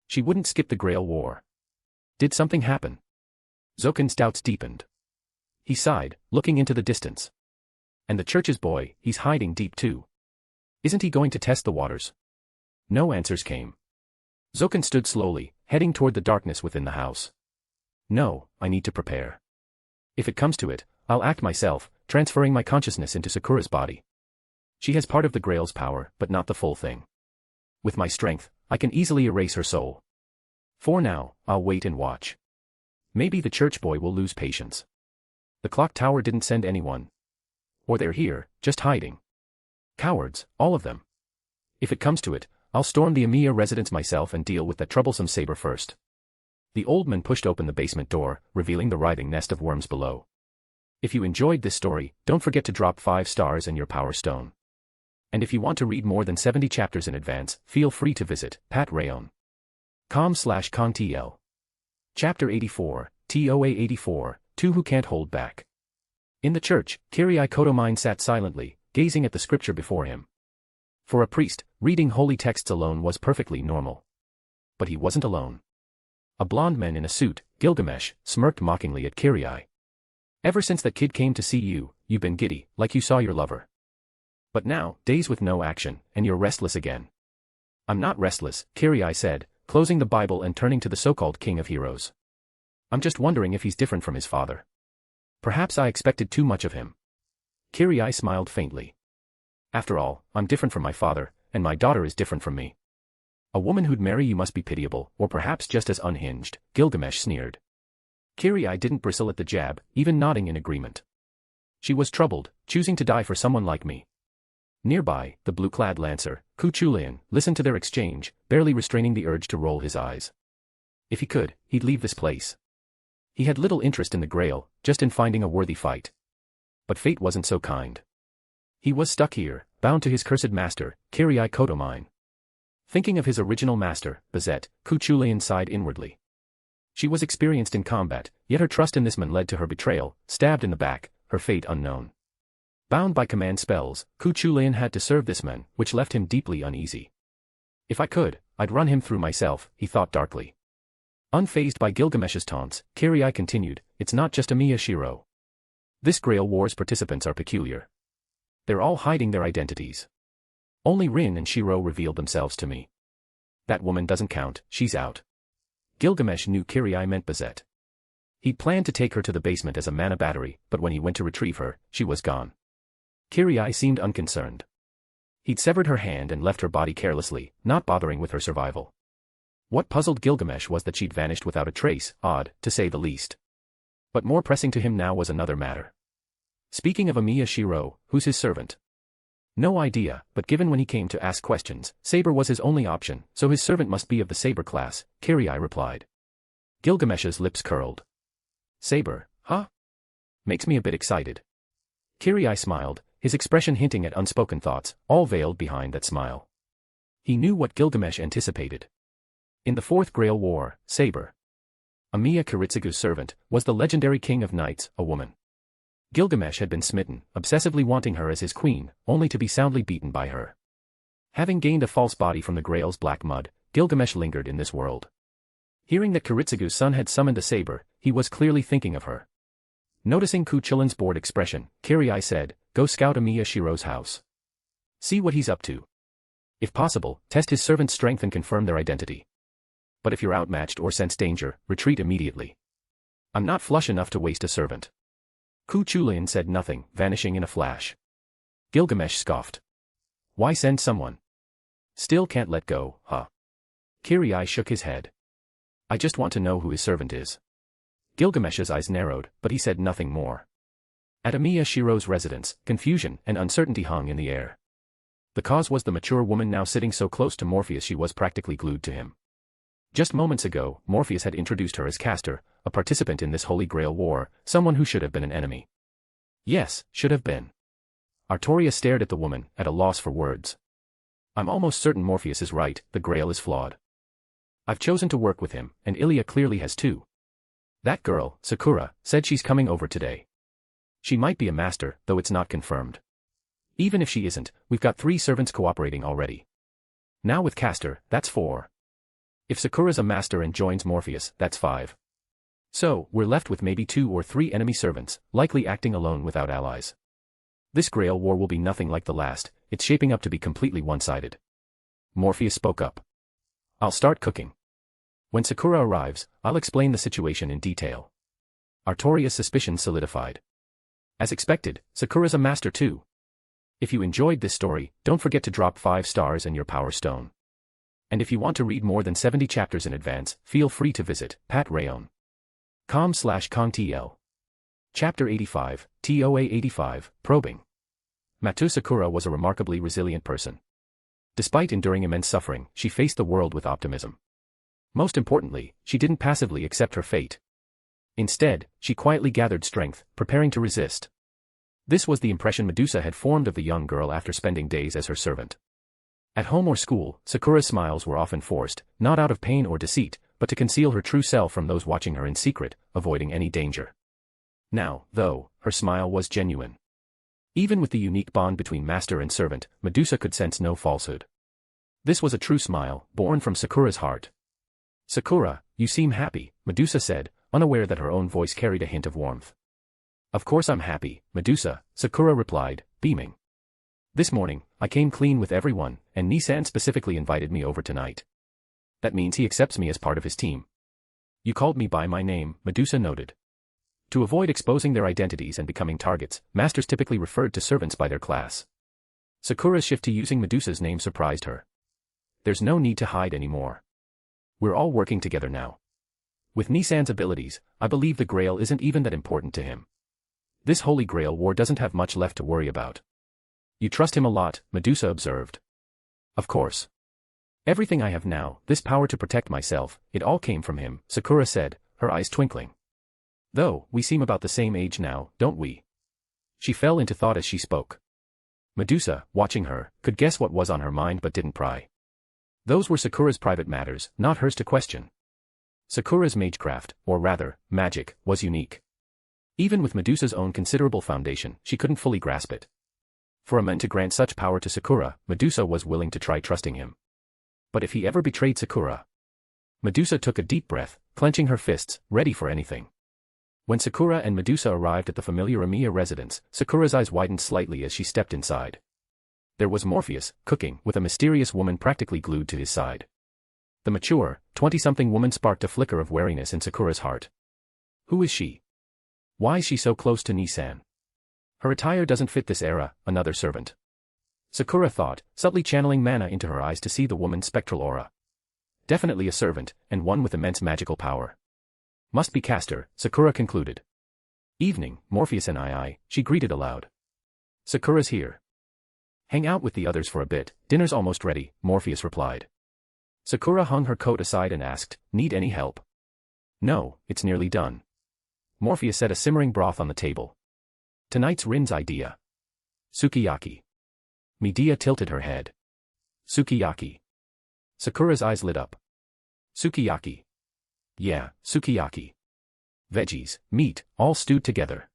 She wouldn't skip the Grail War. Did something happen? Zokin's doubts deepened. He sighed, looking into the distance. And the church's boy, he's hiding deep too. Isn't he going to test the waters? No answers came. Zokin stood slowly, heading toward the darkness within the house. No, I need to prepare. If it comes to it, I'll act myself, transferring my consciousness into Sakura's body. She has part of the Grail's power, but not the full thing. With my strength, I can easily erase her soul. For now, I'll wait and watch. Maybe the church boy will lose patience. The clock tower didn't send anyone. Or they're here, just hiding. Cowards, all of them. If it comes to it, I'll storm the Amiya residence myself and deal with that troublesome Saber first. The old man pushed open the basement door, revealing the writhing nest of worms below. If you enjoyed this story, don't forget to drop 5 stars and your power stone. And if you want to read more than 70 chapters in advance, feel free to visit patreon.com/contl. Chapter 84, TOA 84, Two Who Can't Hold Back. In the church, Kirii Kotomine sat silently, gazing at the scripture before him. For a priest, reading holy texts alone was perfectly normal. But he wasn't alone. A blond man in a suit, Gilgamesh, smirked mockingly at Kirii. Ever since that kid came to see you, you've been giddy, like you saw your lover. But now, days with no action, and you're restless again. I'm not restless, Kirii said, closing the Bible and turning to the so-called King of Heroes. I'm just wondering if he's different from his father. Perhaps I expected too much of him. Kirii smiled faintly. After all, I'm different from my father, and my daughter is different from me. A woman who'd marry you must be pitiable, or perhaps just as unhinged, Gilgamesh sneered. Kirii didn't bristle at the jab, even nodding in agreement. She was troubled, choosing to die for someone like me. Nearby, the blue-clad lancer, Kuchulayan, listened to their exchange, barely restraining the urge to roll his eyes. If he could, he'd leave this place. He had little interest in the Grail, just in finding a worthy fight. But fate wasn't so kind. He was stuck here, bound to his cursed master, Kirii Kotomine. Thinking of his original master, Bazett, Kuchulayan sighed inwardly. She was experienced in combat, yet her trust in this man led to her betrayal, stabbed in the back, her fate unknown. Bound by command spells, Kuchulayan had to serve this man, which left him deeply uneasy. If I could, I'd run him through myself, he thought darkly. Unfazed by Gilgamesh's taunts, Kirii continued, it's not just Amiya Shiro. This Grail War's participants are peculiar. They're all hiding their identities. Only Rin and Shiro revealed themselves to me. That woman doesn't count, she's out. Gilgamesh knew Kirii meant Bazett. He'd planned to take her to the basement as a mana battery, but when he went to retrieve her, she was gone. Kirii seemed unconcerned. He'd severed her hand and left her body carelessly, not bothering with her survival. What puzzled Gilgamesh was that she'd vanished without a trace, odd, to say the least. But more pressing to him now was another matter. Speaking of Amiya Shiro, who's his servant? No idea, but given when he came to ask questions, Saber was his only option, so his servant must be of the Saber class, Kirii replied. Gilgamesh's lips curled. Saber, huh? Makes me a bit excited. Kirii smiled, his expression hinting at unspoken thoughts, all veiled behind that smile. He knew what Gilgamesh anticipated. In the Fourth Grail War, Saber, Amiya Kiritsugu's servant, was the legendary king of knights, a woman. Gilgamesh had been smitten, obsessively wanting her as his queen, only to be soundly beaten by her. Having gained a false body from the Grail's black mud, Gilgamesh lingered in this world. Hearing that Kiritsugu's son had summoned a saber, he was clearly thinking of her. Noticing Kuchulan's bored expression, Kirii said, go scout Amiya Shiro's house. See what he's up to. If possible, test his servant's strength and confirm their identity. But if you're outmatched or sense danger, retreat immediately. I'm not flush enough to waste a servant. Kuchulayan said nothing, vanishing in a flash. Gilgamesh scoffed. Why send someone? Still can't let go, huh? Kirii shook his head. I just want to know who his servant is. Gilgamesh's eyes narrowed, but he said nothing more. At Amiya Shiro's residence, confusion and uncertainty hung in the air. The cause was the mature woman now sitting so close to Morpheus she was practically glued to him. Just moments ago, Morpheus had introduced her as Castor, a participant in this Holy Grail War, someone who should have been an enemy. Yes, should have been. Artoria stared at the woman, at a loss for words. I'm almost certain Morpheus is right, the Grail is flawed. I've chosen to work with him, and Ilya clearly has too. That girl, Sakura, said she's coming over today. She might be a master, though it's not confirmed. Even if she isn't, we've got 3 servants cooperating already. Now with Castor, that's 4. If Sakura's a master and joins Morpheus, that's 5. So, we're left with maybe 2 or 3 enemy servants, likely acting alone without allies. This Grail War will be nothing like the last, it's shaping up to be completely one-sided. Morpheus spoke up. I'll start cooking. When Sakura arrives, I'll explain the situation in detail. Artoria's suspicions solidified. As expected, Sakura's a master too. If you enjoyed this story, don't forget to drop 5 stars and your power stone. And if you want to read more than 70 chapters in advance, feel free to visit patrayon.com/kongtl. Chapter 85, TOA 85, Probing. Matu Sakura was a remarkably resilient person. Despite enduring immense suffering, she faced the world with optimism. Most importantly, she didn't passively accept her fate. Instead, she quietly gathered strength, preparing to resist. This was the impression Medusa had formed of the young girl after spending days as her servant. At home or school, Sakura's smiles were often forced, not out of pain or deceit, but to conceal her true self from those watching her in secret, avoiding any danger. Now, though, her smile was genuine. Even with the unique bond between master and servant, Medusa could sense no falsehood. This was a true smile, born from Sakura's heart. Sakura, you seem happy, Medusa said, unaware that her own voice carried a hint of warmth. Of course I'm happy, Medusa, Sakura replied, beaming. This morning, I came clean with everyone, and Nisan specifically invited me over tonight. That means he accepts me as part of his team. You called me by my name, Medusa noted. To avoid exposing their identities and becoming targets, masters typically referred to servants by their class. Sakura's shift to using Medusa's name surprised her. There's no need to hide anymore. We're all working together now. With Nisan's abilities, I believe the Grail isn't even that important to him. This Holy Grail War doesn't have much left to worry about. You trust him a lot, Medusa observed. Of course. Everything I have now, this power to protect myself, it all came from him, Sakura said, her eyes twinkling. Though, we seem about the same age now, don't we? She fell into thought as she spoke. Medusa, watching her, could guess what was on her mind but didn't pry. Those were Sakura's private matters, not hers to question. Sakura's magecraft, or rather, magic, was unique. Even with Medusa's own considerable foundation, she couldn't fully grasp it. For a man to grant such power to Sakura, Medusa was willing to try trusting him. But if he ever betrayed Sakura? Medusa took a deep breath, clenching her fists, ready for anything. When Sakura and Medusa arrived at the familiar Amiya residence, Sakura's eyes widened slightly as she stepped inside. There was Morpheus, cooking, with a mysterious woman practically glued to his side. The mature, 20-something woman sparked a flicker of wariness in Sakura's heart. Who is she? Why is she so close to Nisan? Her attire doesn't fit this era, another servant. Sakura thought, subtly channeling mana into her eyes to see the woman's spectral aura. Definitely a servant, and one with immense magical power. Must be Castor, Sakura concluded. Evening, Morpheus and she greeted aloud. Sakura's here. Hang out with the others for a bit, dinner's almost ready, Morpheus replied. Sakura hung her coat aside and asked, need any help? No, it's nearly done. Morpheus set a simmering broth on the table. Tonight's Rin's idea. Sukiyaki. Medea tilted her head. Sukiyaki. Sakura's eyes lit up. Sukiyaki. Yeah, sukiyaki. Veggies, meat, all stewed together.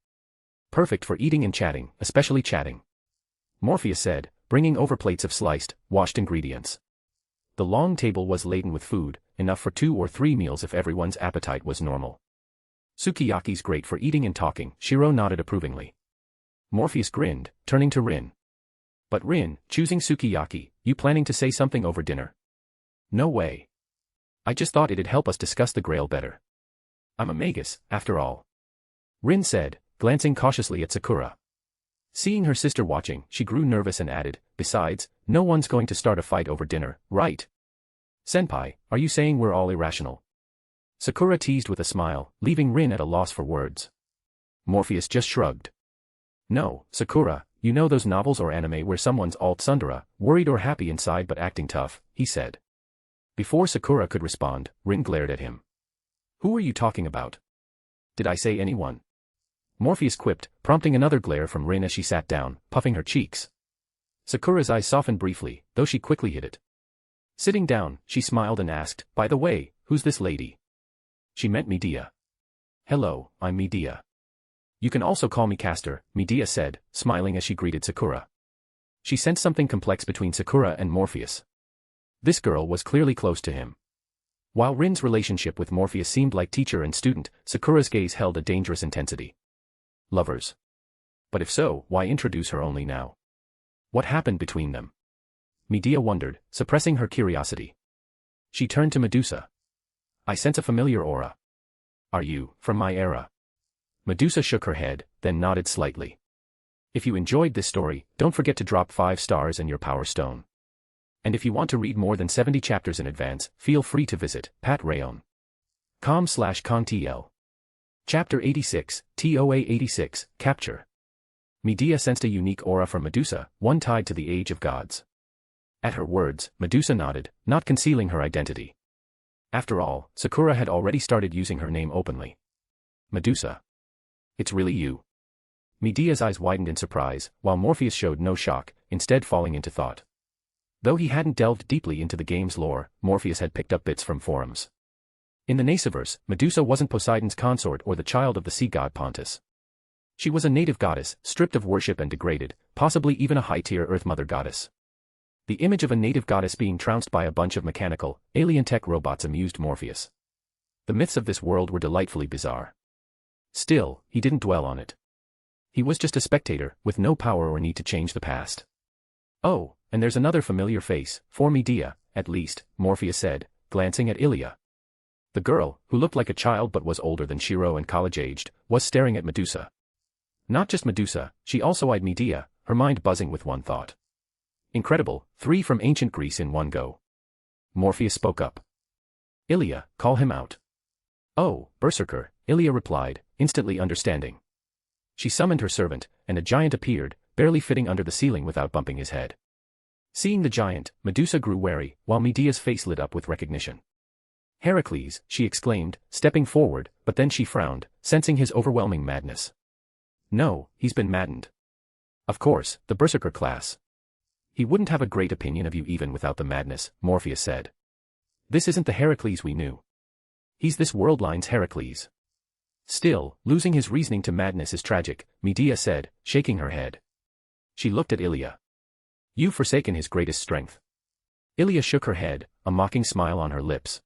Perfect for eating and chatting, especially chatting. Morpheus said, bringing over plates of sliced, washed ingredients. The long table was laden with food, enough for 2 or 3 meals if everyone's appetite was normal. Sukiyaki's great for eating and talking, Shiro nodded approvingly. Morpheus grinned, turning to Rin. But Rin, choosing sukiyaki, you planning to say something over dinner? No way. I just thought it'd help us discuss the Grail better. I'm a magus, after all. Rin said, glancing cautiously at Sakura. Seeing her sister watching, she grew nervous and added, besides, no one's going to start a fight over dinner, right? Senpai, are you saying we're all irrational? Sakura teased with a smile, leaving Rin at a loss for words. Morpheus just shrugged. No, Sakura, you know those novels or anime where someone's all tsundere, worried or happy inside but acting tough, he said. Before Sakura could respond, Rin glared at him. Who are you talking about? Did I say anyone? Morpheus quipped, prompting another glare from Rin as she sat down, puffing her cheeks. Sakura's eyes softened briefly, though she quickly hid it. Sitting down, she smiled and asked, by the way, who's this lady? She meant Medea. Hello, I'm Medea. You can also call me Castor, Medea said, smiling as she greeted Sakura. She sensed something complex between Sakura and Morpheus. This girl was clearly close to him. While Rin's relationship with Morpheus seemed like teacher and student, Sakura's gaze held a dangerous intensity. Lovers. But if so, why introduce her only now? What happened between them? Medea wondered, suppressing her curiosity. She turned to Medusa. I sense a familiar aura. Are you, from my era? Medusa shook her head, then nodded slightly. If you enjoyed this story, don't forget to drop 5 stars and your power stone. And if you want to read more than 70 chapters in advance, feel free to visit patreon.com/contl. Chapter 86, TOA 86, Capture. Medea sensed a unique aura from Medusa, one tied to the Age of Gods. At her words, Medusa nodded, not concealing her identity. After all, Sakura had already started using her name openly. Medusa. It's really you. Medea's eyes widened in surprise, while Morpheus showed no shock, instead falling into thought. Though he hadn't delved deeply into the game's lore, Morpheus had picked up bits from forums. In the Nasuverse, Medusa wasn't Poseidon's consort or the child of the sea god Pontus. She was a native goddess, stripped of worship and degraded, possibly even a high-tier Earth Mother goddess. The image of a native goddess being trounced by a bunch of mechanical, alien tech robots amused Morpheus. The myths of this world were delightfully bizarre. Still, he didn't dwell on it. He was just a spectator, with no power or need to change the past. Oh, and there's another familiar face, for Medea, at least, Morpheus said, glancing at Ilia. The girl, who looked like a child but was older than Shiro and college-aged, was staring at Medusa. Not just Medusa, she also eyed Medea, her mind buzzing with one thought. Incredible, 3 from ancient Greece in one go. Morpheus spoke up. Ilia, call him out. Oh, Berserker, Ilia replied, instantly understanding. She summoned her servant, and a giant appeared, barely fitting under the ceiling without bumping his head. Seeing the giant, Medusa grew wary, while Medea's face lit up with recognition. Heracles, she exclaimed, stepping forward, but then she frowned, sensing his overwhelming madness. No, he's been maddened. Of course, the Berserker class. He wouldn't have a great opinion of you even without the madness, Morpheus said. This isn't the Heracles we knew. He's this world line's Heracles. Still, losing his reasoning to madness is tragic, Medea said, shaking her head. She looked at Ilia. You've forsaken his greatest strength. Ilia shook her head, a mocking smile on her lips.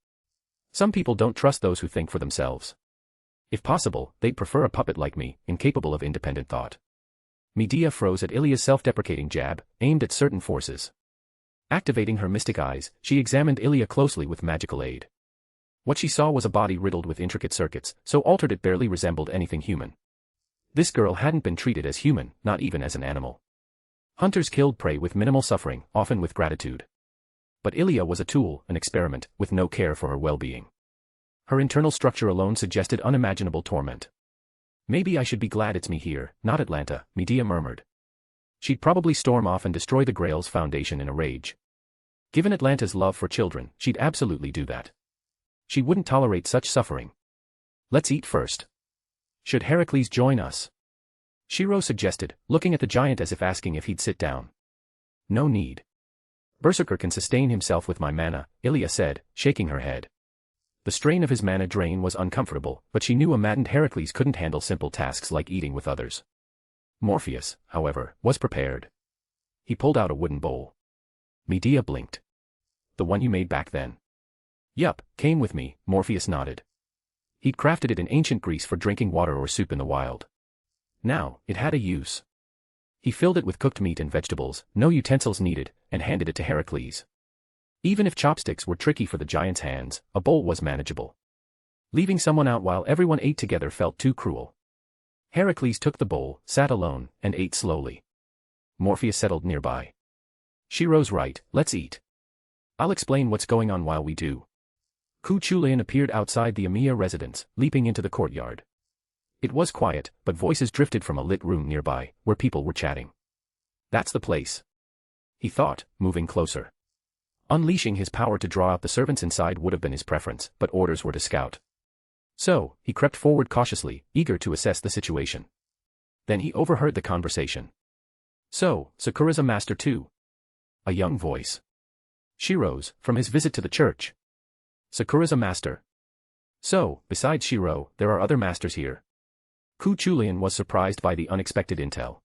Some people don't trust those who think for themselves. If possible, they'd prefer a puppet like me, incapable of independent thought. Medea froze at Ilia's self-deprecating jab, aimed at certain forces. Activating her mystic eyes, she examined Ilia closely with magical aid. What she saw was a body riddled with intricate circuits, so altered it barely resembled anything human. This girl hadn't been treated as human, not even as an animal. Hunters killed prey with minimal suffering, often with gratitude. But Ilia was a tool, an experiment, with no care for her well-being. Her internal structure alone suggested unimaginable torment. Maybe I should be glad it's me here, not Atlanta, Medea murmured. She'd probably storm off and destroy the Grail's foundation in a rage. Given Atlanta's love for children, she'd absolutely do that. She wouldn't tolerate such suffering. Let's eat first. Should Heracles join us? Shiro suggested, looking at the giant as if asking if he'd sit down. No need. Berserker can sustain himself with my mana, Ilia said, shaking her head. The strain of his mana drain was uncomfortable, but she knew a maddened Heracles couldn't handle simple tasks like eating with others. Morpheus, however, was prepared. He pulled out a wooden bowl. Medea blinked. The one you made back then? Yup, came with me, Morpheus nodded. He'd crafted it in ancient Greece for drinking water or soup in the wild. Now, it had a use. He filled it with cooked meat and vegetables, no utensils needed, and handed it to Heracles. Even if chopsticks were tricky for the giant's hands, a bowl was manageable. Leaving someone out while everyone ate together felt too cruel. Heracles took the bowl, sat alone, and ate slowly. Morpheus settled nearby. Shiro's right, let's eat. I'll explain what's going on while we do. Ku Chulayan appeared outside the Amiya residence, leaping into the courtyard. It was quiet, but voices drifted from a lit room nearby, where people were chatting. That's the place, he thought, moving closer. Unleashing his power to draw out the servants inside would have been his preference, but orders were to scout. So, he crept forward cautiously, eager to assess the situation. Then he overheard the conversation. So, Sakura's a master too? A young voice. Shiro's, from his visit to the church. Sakura's a master. So, besides Shiro, there are other masters here. Ku Chulayan was surprised by the unexpected intel.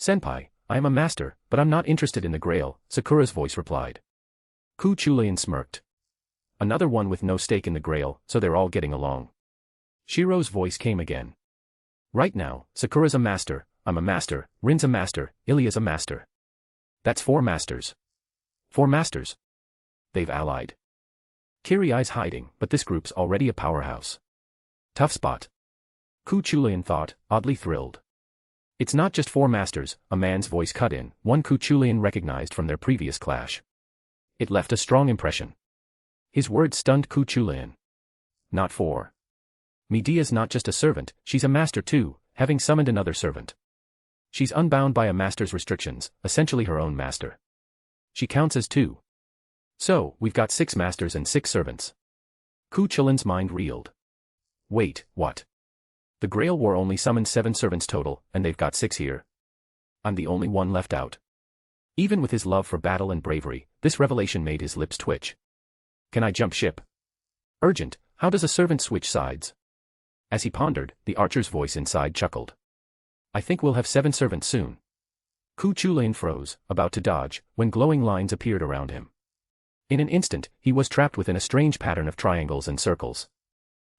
Senpai, I am a master, but I'm not interested in the Grail, Sakura's voice replied. Ku Chulayan smirked. Another one with no stake in the Grail, so they're all getting along. Shiro's voice came again. Right now, Sakura's a master, I'm a master, Rin's a master, Ilya's a master. That's 4 masters. 4 masters. They've allied. Kirai's hiding, but this group's already a powerhouse. Tough spot. Ku Chulayan thought, oddly thrilled. It's not just 4 masters, a man's voice cut in, one Ku Chulayan recognized from their previous clash. It left a strong impression. His words stunned Ku Chulayan. Not 4. Medea's not just a servant, she's a master too, having summoned another servant. She's unbound by a master's restrictions, essentially her own master. She counts as 2. So, we've got 6 masters and 6 servants. Ku Chulayan's mind reeled. Wait, what? The Grail War only summoned 7 servants total, and they've got 6 here. I'm the only one left out. Even with his love for battle and bravery, this revelation made his lips twitch. Can I jump ship? Urgent, how does a servant switch sides? As he pondered, the archer's voice inside chuckled. I think we'll have 7 servants soon. Ku Chulayan froze, about to dodge, when glowing lines appeared around him. In an instant, he was trapped within a strange pattern of triangles and circles.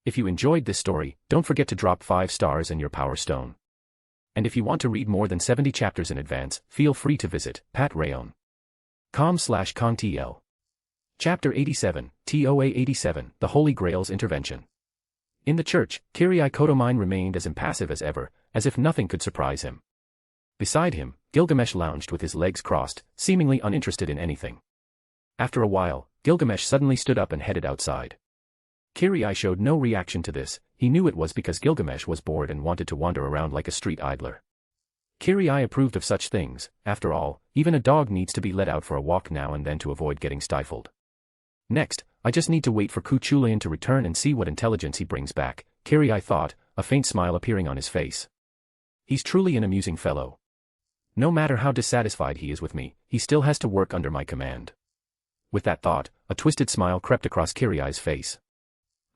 If you enjoyed this story, don't forget to drop 5 stars and your power stone. And if you want to read more than 70 chapters in advance, feel free to visit patreon.com/kongtl. Chapter 87, TOA 87, The Holy Grail's Intervention. In the church, Kirai Kotomine remained as impassive as ever, as if nothing could surprise him. Beside him, Gilgamesh lounged with his legs crossed, seemingly uninterested in anything. After a while, Gilgamesh suddenly stood up and headed outside. Kirai showed no reaction to this, he knew it was because Gilgamesh was bored and wanted to wander around like a street idler. Kirai approved of such things, after all, even a dog needs to be let out for a walk now and then to avoid getting stifled. Next, I just need to wait for Ku Chulayan to return and see what intelligence he brings back, Kirai thought, a faint smile appearing on his face. He's truly an amusing fellow. No matter how dissatisfied he is with me, he still has to work under my command. With that thought, a twisted smile crept across Kirai's face.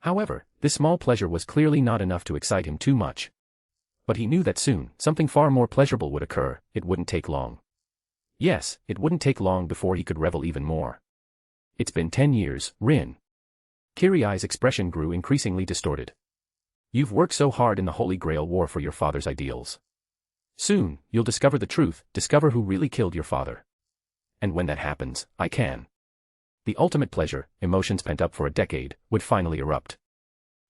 However, this small pleasure was clearly not enough to excite him too much. But he knew that soon, something far more pleasurable would occur, it wouldn't take long. Yes, it wouldn't take long before he could revel even more. It's been 10 years, Rin. Kirai's expression grew increasingly distorted. You've worked so hard in the Holy Grail War for your father's ideals. Soon, you'll discover the truth, discover who really killed your father. And when that happens, I can. The ultimate pleasure, emotions pent up for a decade, would finally erupt.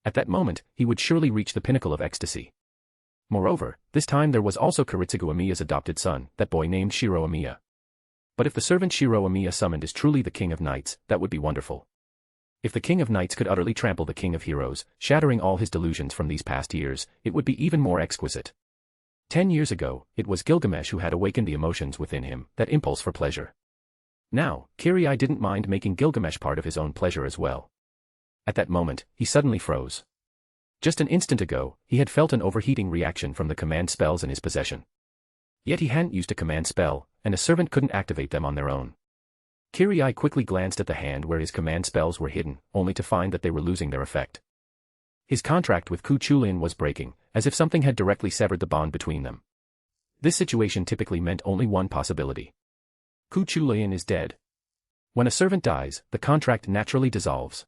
At that moment, he would surely reach the pinnacle of ecstasy. Moreover, this time there was also Kiritsugu Amiya's adopted son, that boy named Shiro Amiya. But if the servant Shiro Amiya summoned is truly the King of Knights, that would be wonderful. If the King of Knights could utterly trample the King of Heroes, shattering all his delusions from these past years, it would be even more exquisite. 10 years ago, it was Gilgamesh who had awakened the emotions within him, that impulse for pleasure. Now, Kirai didn't mind making Gilgamesh part of his own pleasure as well. At that moment, he suddenly froze. Just an instant ago, he had felt an overheating reaction from the command spells in his possession. Yet he hadn't used a command spell, and a servant couldn't activate them on their own. Kirai quickly glanced at the hand where his command spells were hidden, only to find that they were losing their effect. His contract with Ku Chulayan was breaking, as if something had directly severed the bond between them. This situation typically meant only one possibility. Ku Chulayan is dead. When a servant dies, the contract naturally dissolves.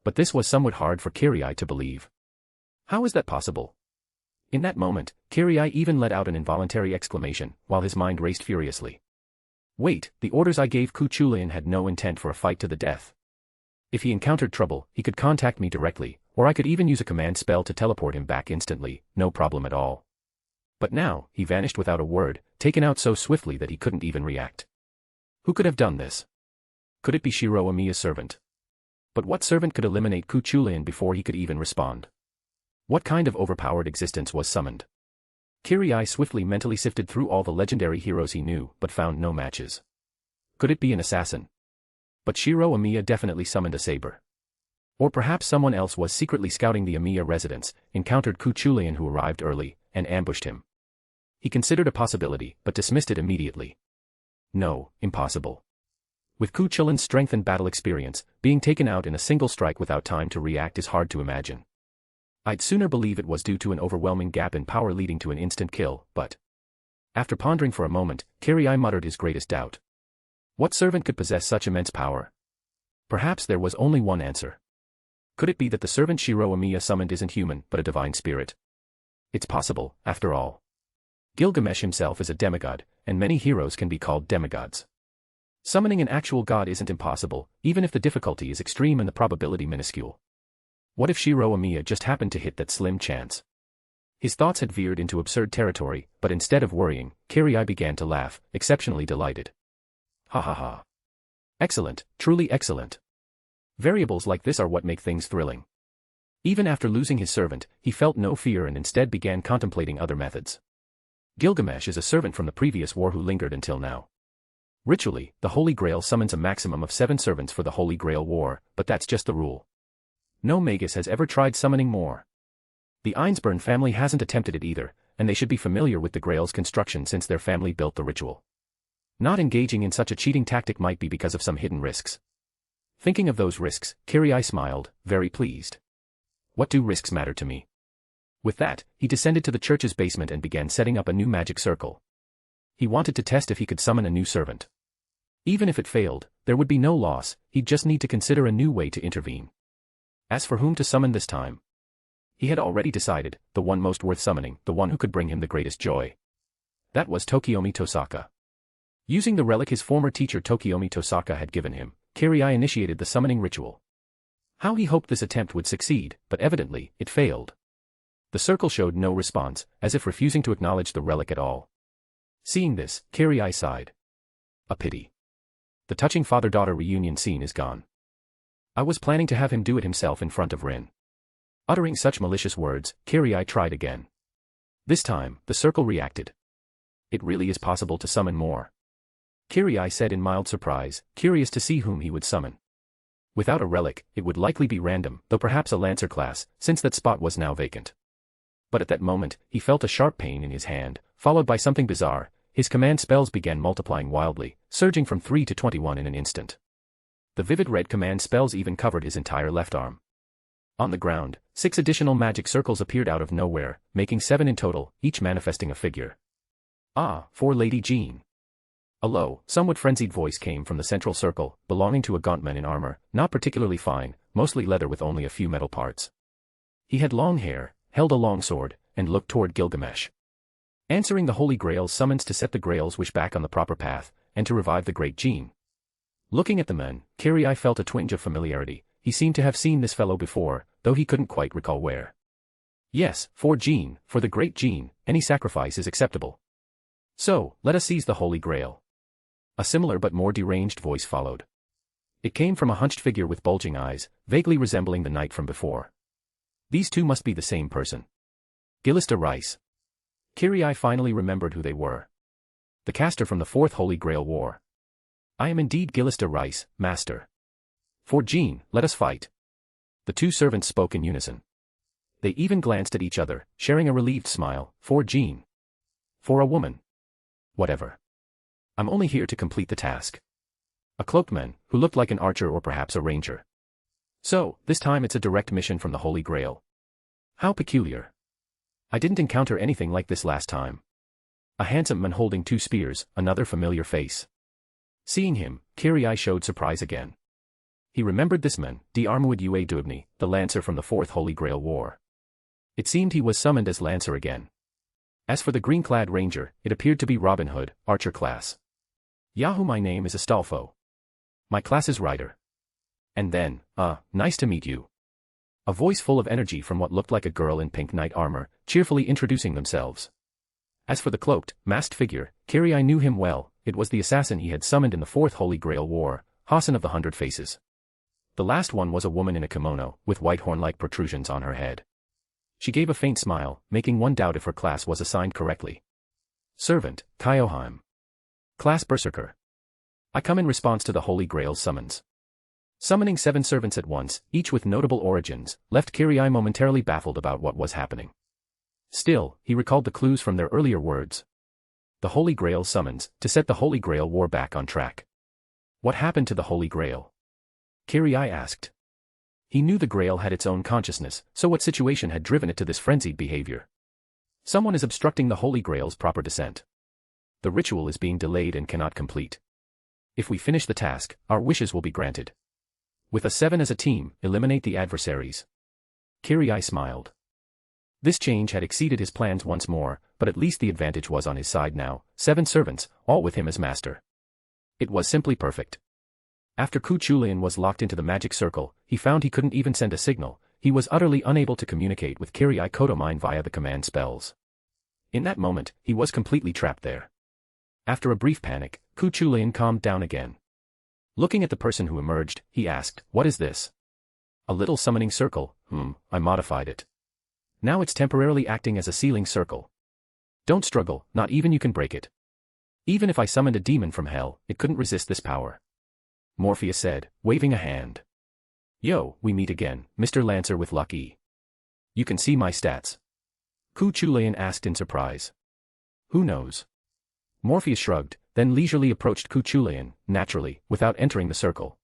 But this was somewhat hard for Kirai to believe. How is that possible? In that moment, Kirai even let out an involuntary exclamation, while his mind raced furiously. Wait, the orders I gave Ku Chulayan had no intent for a fight to the death. If he encountered trouble, he could contact me directly, or I could even use a command spell to teleport him back instantly, no problem at all. But now, he vanished without a word, taken out so swiftly that he couldn't even react. Who could have done this? Could it be Shiro Amiya's servant? But what servant could eliminate Cuchulainn before he could even respond? What kind of overpowered existence was summoned? Kirai swiftly mentally sifted through all the legendary heroes he knew, but found no matches. Could it be an assassin? But Shiro Amiya definitely summoned a saber. Or perhaps someone else was secretly scouting the Amiya residence, encountered Cuchulainn who arrived early, and ambushed him. He considered a possibility, but dismissed it immediately. No, impossible. With Cuchulainn's strength and battle experience, being taken out in a single strike without time to react is hard to imagine. I'd sooner believe it was due to an overwhelming gap in power leading to an instant kill, but... After pondering for a moment, Kirai muttered his greatest doubt. What servant could possess such immense power? Perhaps there was only one answer. Could it be that the servant Shiro Amiya summoned isn't human, but a divine spirit? It's possible, after all. Gilgamesh himself is a demigod, and many heroes can be called demigods. Summoning an actual god isn't impossible, even if the difficulty is extreme and the probability minuscule. What if Shiro Amiya just happened to hit that slim chance? His thoughts had veered into absurd territory, but instead of worrying, Kirai began to laugh, exceptionally delighted. Ha ha ha. Excellent, truly excellent. Variables like this are what make things thrilling. Even after losing his servant, he felt no fear and instead began contemplating other methods. Gilgamesh is a servant from the previous war who lingered until now. Ritually, the Holy Grail summons a maximum of 7 servants for the Holy Grail War, but that's just the rule. No magus has ever tried summoning more. The Einsburn family hasn't attempted it either, and they should be familiar with the Grail's construction since their family built the ritual. Not engaging in such a cheating tactic might be because of some hidden risks. Thinking of those risks, Kirai smiled, very pleased. What do risks matter to me? With that, he descended to the church's basement and began setting up a new magic circle. He wanted to test if he could summon a new servant. Even if it failed, there would be no loss, he'd just need to consider a new way to intervene. As for whom to summon this time? He had already decided, the one most worth summoning, the one who could bring him the greatest joy. That was Tokiomi Tosaka. Using the relic his former teacher Tokiomi Tosaka had given him, Kirai initiated the summoning ritual. How he hoped this attempt would succeed, but evidently, it failed. The circle showed no response, as if refusing to acknowledge the relic at all. Seeing this, Kirai sighed. A pity. The touching father-daughter reunion scene is gone. I was planning to have him do it himself in front of Rin. Uttering such malicious words, Kirai tried again. This time, the circle reacted. It really is possible to summon more. Kirai said in mild surprise, curious to see whom he would summon. Without a relic, it would likely be random, though perhaps a Lancer class, since that spot was now vacant. But at that moment, he felt a sharp pain in his hand, followed by something bizarre. His command spells began multiplying wildly, surging from 3 to 21 in an instant. The vivid red command spells even covered his entire left arm. On the ground, 6 additional magic circles appeared out of nowhere, making 7 in total, each manifesting a figure. Ah, for Lady Jean. A low, somewhat frenzied voice came from the central circle, belonging to a gaunt man in armor, not particularly fine, mostly leather with only a few metal parts. He had long hair, held a long sword, and looked toward Gilgamesh. Answering the Holy Grail's summons to set the Grail's wish back on the proper path, and to revive the great Jean. Looking at the man, Kirai felt a twinge of familiarity. He seemed to have seen this fellow before, though he couldn't quite recall where. Yes, for Jean, for the great Jean, any sacrifice is acceptable. So, let us seize the Holy Grail. A similar but more deranged voice followed. It came from a hunched figure with bulging eyes, vaguely resembling the knight from before. These two must be the same person. Gilista Rice. Kirai finally remembered who they were. The caster from the Fourth Holy Grail War. I am indeed Gilista Rice, master. For Jean, let us fight. The two servants spoke in unison. They even glanced at each other, sharing a relieved smile. For Jean. For a woman. Whatever. I'm only here to complete the task. A cloaked man, who looked like an archer or perhaps a ranger. So, this time it's a direct mission from the Holy Grail. How peculiar. I didn't encounter anything like this last time. A handsome man holding 2 spears, another familiar face. Seeing him, Kirai showed surprise again. He remembered this man, Diarmuid Ue Dubni, the Lancer from the Fourth Holy Grail War. It seemed he was summoned as Lancer again. As for the green-clad ranger, it appeared to be Robin Hood, archer class. Yahoo, my name is Astolfo. My class is Rider. And then, nice to meet you. A voice full of energy from what looked like a girl in pink knight armor, cheerfully introducing themselves. As for the cloaked, masked figure, Kirai knew him well. It was the assassin he had summoned in the Fourth Holy Grail War, Hassan of the 100 Faces. The last one was a woman in a kimono, with white horn-like protrusions on her head. She gave a faint smile, making one doubt if her class was assigned correctly. Servant, Kyoheim. Class Berserker. I come in response to the Holy Grail's summons. Summoning 7 servants at once, each with notable origins, left Kirai momentarily baffled about what was happening. Still, he recalled the clues from their earlier words. The Holy Grail summons, to set the Holy Grail War back on track. What happened to the Holy Grail? Kirai asked. He knew the Grail had its own consciousness, so what situation had driven it to this frenzied behavior? Someone is obstructing the Holy Grail's proper descent. The ritual is being delayed and cannot complete. If we finish the task, our wishes will be granted. With a 7 as a team, eliminate the adversaries. Kirai smiled. This change had exceeded his plans once more, but at least the advantage was on his side now, 7 servants, all with him as master. It was simply perfect. After Ku Chulayan was locked into the magic circle, he found he couldn't even send a signal. He was utterly unable to communicate with Kirai Kodomine via the command spells. In that moment, he was completely trapped there. After a brief panic, Ku Chulayan calmed down again. Looking at the person who emerged, he asked, "What is this?" "A little summoning circle, I modified it. Now it's temporarily acting as a sealing circle. Don't struggle, not even you can break it. Even if I summoned a demon from hell, it couldn't resist this power." Morpheus said, waving a hand. "Yo, we meet again, Mr. Lancer with Lucky. You can see my stats." Ku Chulayan asked in surprise. "Who knows?" Morpheus shrugged, then leisurely approached Ku Chulayan, naturally, without entering the circle.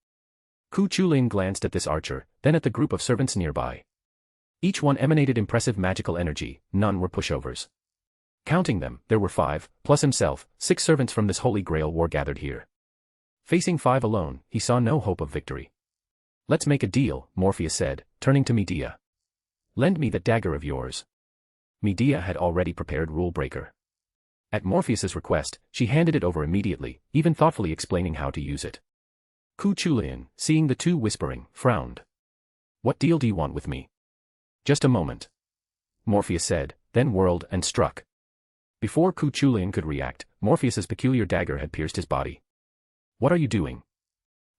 Ku Chulayan glanced at this archer, then at the group of servants nearby. Each one emanated impressive magical energy, none were pushovers. Counting them, there were 5, plus himself, 6 servants from this Holy Grail War gathered here. Facing 5 alone, he saw no hope of victory. "Let's make a deal," Morpheus said, turning to Medea. "Lend me that dagger of yours." Medea had already prepared Rule Breaker. At Morpheus's request, she handed it over immediately, even thoughtfully explaining how to use it. Ku Chulayan, seeing the two whispering, frowned. "What deal do you want with me?" "Just a moment," Morpheus said, then whirled and struck. Before Ku Chulayan could react, Morpheus's peculiar dagger had pierced his body. "What are you doing?"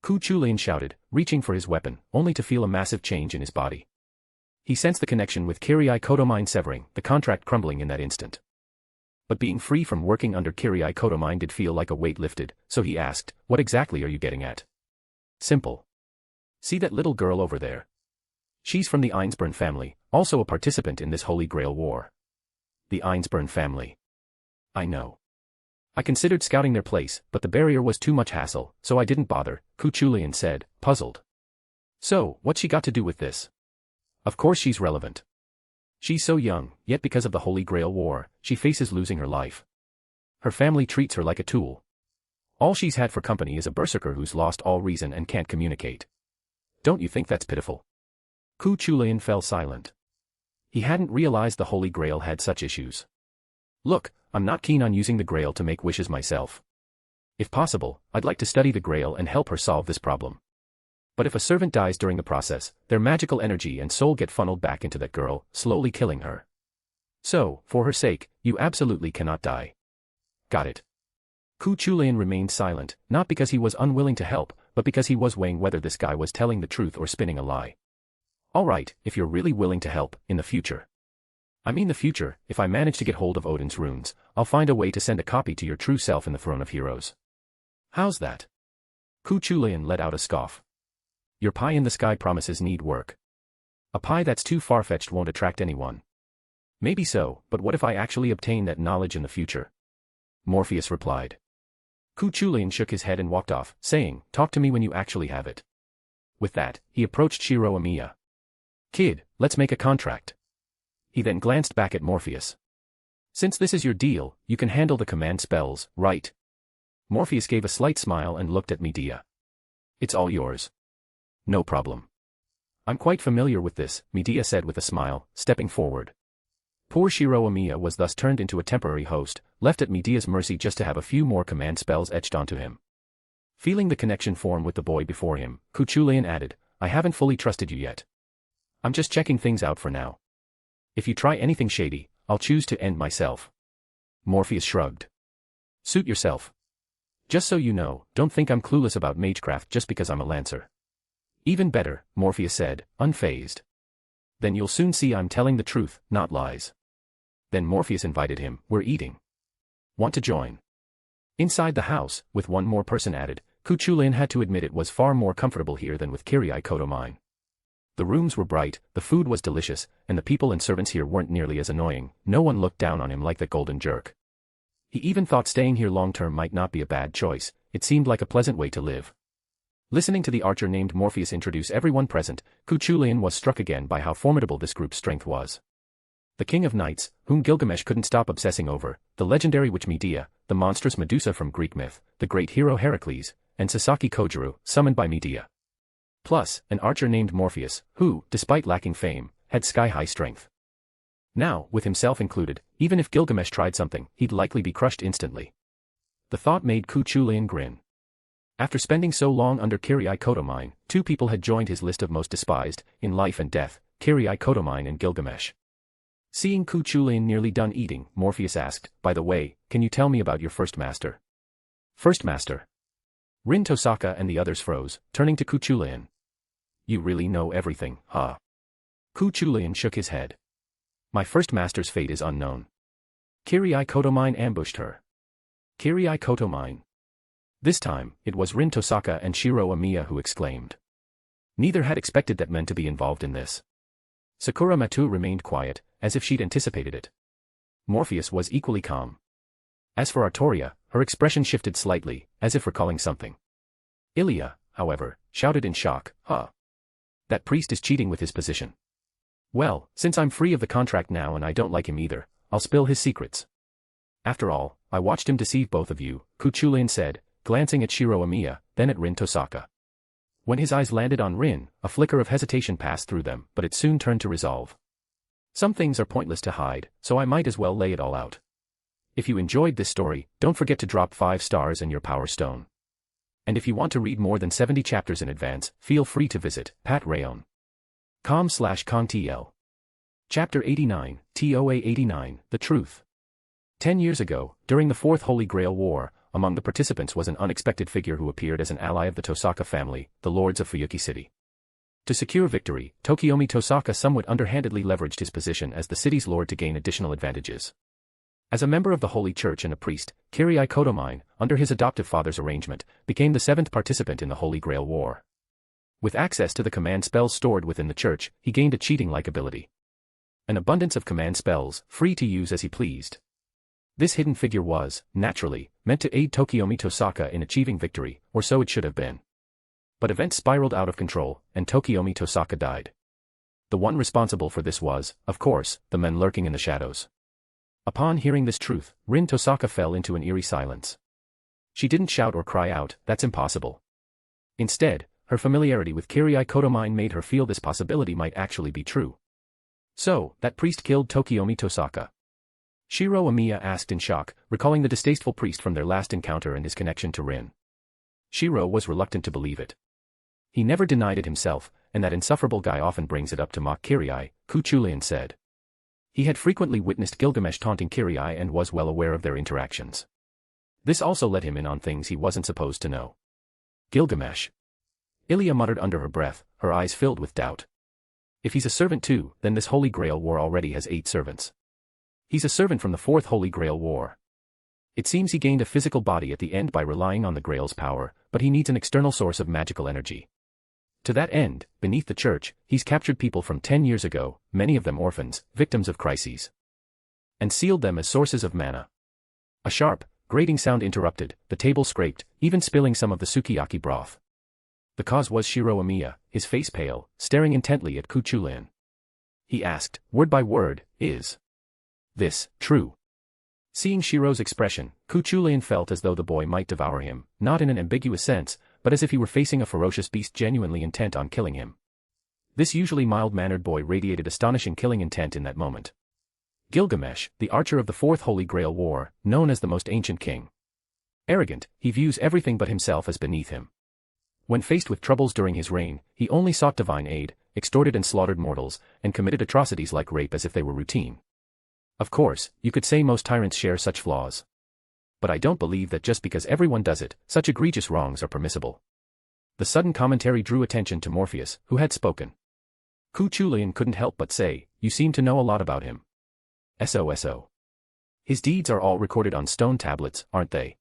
Ku Chulayan shouted, reaching for his weapon, only to feel a massive change in his body. He sensed the connection with Kirai Kodomine severing, the contract crumbling in that instant. But being free from working under Kirai Kodomine did feel like a weight lifted, so he asked, "What exactly are you getting at?" "Simple. See that little girl over there? She's from the Einsburn family, also a participant in this Holy Grail War." "The Einsburn family. I know. I considered scouting their place, but the barrier was too much hassle, so I didn't bother," Ku Chulayan said, puzzled. "So, what's she got to do with this?" "Of course she's relevant. She's so young, yet because of the Holy Grail War, she faces losing her life. Her family treats her like a tool. All she's had for company is a berserker who's lost all reason and can't communicate. Don't you think that's pitiful?" Ku Chulayan fell silent. He hadn't realized the Holy Grail had such issues. "Look, I'm not keen on using the Grail to make wishes myself. If possible, I'd like to study the Grail and help her solve this problem. But if a servant dies during the process, their magical energy and soul get funneled back into that girl, slowly killing her. So, for her sake, you absolutely cannot die." "Got it." Ku Chulayan remained silent, not because he was unwilling to help, but because he was weighing whether this guy was telling the truth or spinning a lie. "All right, if you're really willing to help, in the future. I mean the future, if I manage to get hold of Odin's runes, I'll find a way to send a copy to your true self in the Throne of Heroes." "How's that?" Ku Chulayan let out a scoff. "Your pie in the sky promises need work. A pie that's too far-fetched won't attract anyone." "Maybe so, but what if I actually obtain that knowledge in the future?" Morpheus replied. Ku Chulayan shook his head and walked off, saying, "Talk to me when you actually have it." With that, he approached Shiro Amiya. "Kid, let's make a contract." He then glanced back at Morpheus. "Since this is your deal, you can handle the command spells, right?" Morpheus gave a slight smile and looked at Medea. "It's all yours." "No problem. I'm quite familiar with this," Medea said with a smile, stepping forward. Poor Shiro Amiya was thus turned into a temporary host, left at Medea's mercy just to have a few more command spells etched onto him. Feeling the connection form with the boy before him, Ku Chulayan added, "I haven't fully trusted you yet. I'm just checking things out for now. If you try anything shady, I'll choose to end myself." Morpheus shrugged. "Suit yourself. Just so you know, don't think I'm clueless about magecraft just because I'm a lancer. Even better, Morpheus said, unfazed. Then you'll soon see I'm telling the truth, not lies. Then Morpheus invited him, we're eating. Want to join? Inside the house, with one more person added, Cuchulainn had to admit it was far more comfortable here than with isekai'd. The rooms were bright, the food was delicious, and the people and servants here weren't nearly as annoying. No one looked down on him like that golden jerk. He even thought staying here long-term might not be a bad choice. It seemed like a pleasant way to live. Listening to the archer named Morpheus introduce everyone present, Cuchulainn was struck again by how formidable this group's strength was. The king of knights, whom Gilgamesh couldn't stop obsessing over, the legendary witch Medea, the monstrous Medusa from Greek myth, the great hero Heracles, and Sasaki Kojuru, summoned by Medea. Plus, an archer named Morpheus, who, despite lacking fame, had sky-high strength. Now, with himself included, even if Gilgamesh tried something, he'd likely be crushed instantly. The thought made Cuchulainn grin. After spending so long under isekai'd, two people had joined his list of most despised, in life and death, isekai'd and Gilgamesh. Seeing Cuchulainn nearly done eating, Morpheus asked, by the way, can you tell me about your first master? First master? Rin Tosaka and the others froze, turning to Cuchulainn. You really know everything, huh? Cuchulainn shook his head. My first master's fate is unknown. isekai'd ambushed her. isekai'd. This time, it was Rin Tosaka and Shiro Amiya who exclaimed. Neither had expected that men to be involved in this. Sakura Matu remained quiet, as if she'd anticipated it. Morpheus was equally calm. As for Artoria, her expression shifted slightly, as if recalling something. Ilya, however, shouted in shock, huh? That priest is cheating with his position. Well, since I'm free of the contract now and I don't like him either, I'll spill his secrets. After all, I watched him deceive both of you, Cuchulainn said, glancing at Shiro Amiya, then at Rin Tosaka. When his eyes landed on Rin, a flicker of hesitation passed through them, but it soon turned to resolve. Some things are pointless to hide, so I might as well lay it all out. If you enjoyed this story, don't forget to drop 5 stars and your power stone. And if you want to read more than 70 chapters in advance, feel free to visit patreon.com/contl. Chapter 89, TOA 89, The Truth. 10 years ago, during the Fourth Holy Grail War, among the participants was an unexpected figure who appeared as an ally of the Tosaka family, the lords of Fuyuki City. To secure victory, Tokiyomi Tosaka somewhat underhandedly leveraged his position as the city's lord to gain additional advantages. As a member of the Holy Church and a priest, isekai'd, under his adoptive father's arrangement, became the 7th participant in the Holy Grail War. With access to the command spells stored within the church, he gained a cheating-like ability. An abundance of command spells, free to use as he pleased. This hidden figure was, naturally, meant to aid Tokiyomi Tosaka in achieving victory, or so it should have been. But events spiraled out of control, and Tokiyomi Tosaka died. The one responsible for this was, of course, the men lurking in the shadows. Upon hearing this truth, Rin Tosaka fell into an eerie silence. She didn't shout or cry out, that's impossible. Instead, her familiarity with isekai'd made her feel this possibility might actually be true. So, that priest killed Tokiyomi Tosaka? Shiro Amiya asked in shock, recalling the distasteful priest from their last encounter and his connection to Rin. Shiro was reluctant to believe it. He never denied it himself, and that insufferable guy often brings it up to mock Kirai, Cuchulainn said. He had frequently witnessed Gilgamesh taunting Kirai and was well aware of their interactions. This also let him in on things he wasn't supposed to know. Gilgamesh. Ilya muttered under her breath, her eyes filled with doubt. If he's a servant too, then this Holy Grail War already has 8 servants. He's a servant from the Fourth Holy Grail War. It seems he gained a physical body at the end by relying on the Grail's power, but he needs an external source of magical energy. To that end, beneath the church, he's captured people from 10 years ago, many of them orphans, victims of crises, and sealed them as sources of mana. A sharp, grating sound interrupted, the table scraped, even spilling some of the sukiyaki broth. The cause was Shiro Amiya, his face pale, staring intently at Cuchulainn. He asked, word by word, is this true? Seeing Shiro's expression, Cuchulainn felt as though the boy might devour him, not in an ambiguous sense, but as if he were facing a ferocious beast genuinely intent on killing him. This usually mild-mannered boy radiated astonishing killing intent in that moment. Gilgamesh, the archer of the Fourth Holy Grail War, known as the most ancient king. Arrogant, he views everything but himself as beneath him. When faced with troubles during his reign, he only sought divine aid, extorted and slaughtered mortals, and committed atrocities like rape as if they were routine. Of course, you could say most tyrants share such flaws. But I don't believe that just because everyone does it, such egregious wrongs are permissible. The sudden commentary drew attention to Morpheus, who had spoken. Ku Chulayan couldn't help but say, "You seem to know a lot about him." So. His deeds are all recorded on stone tablets, aren't they?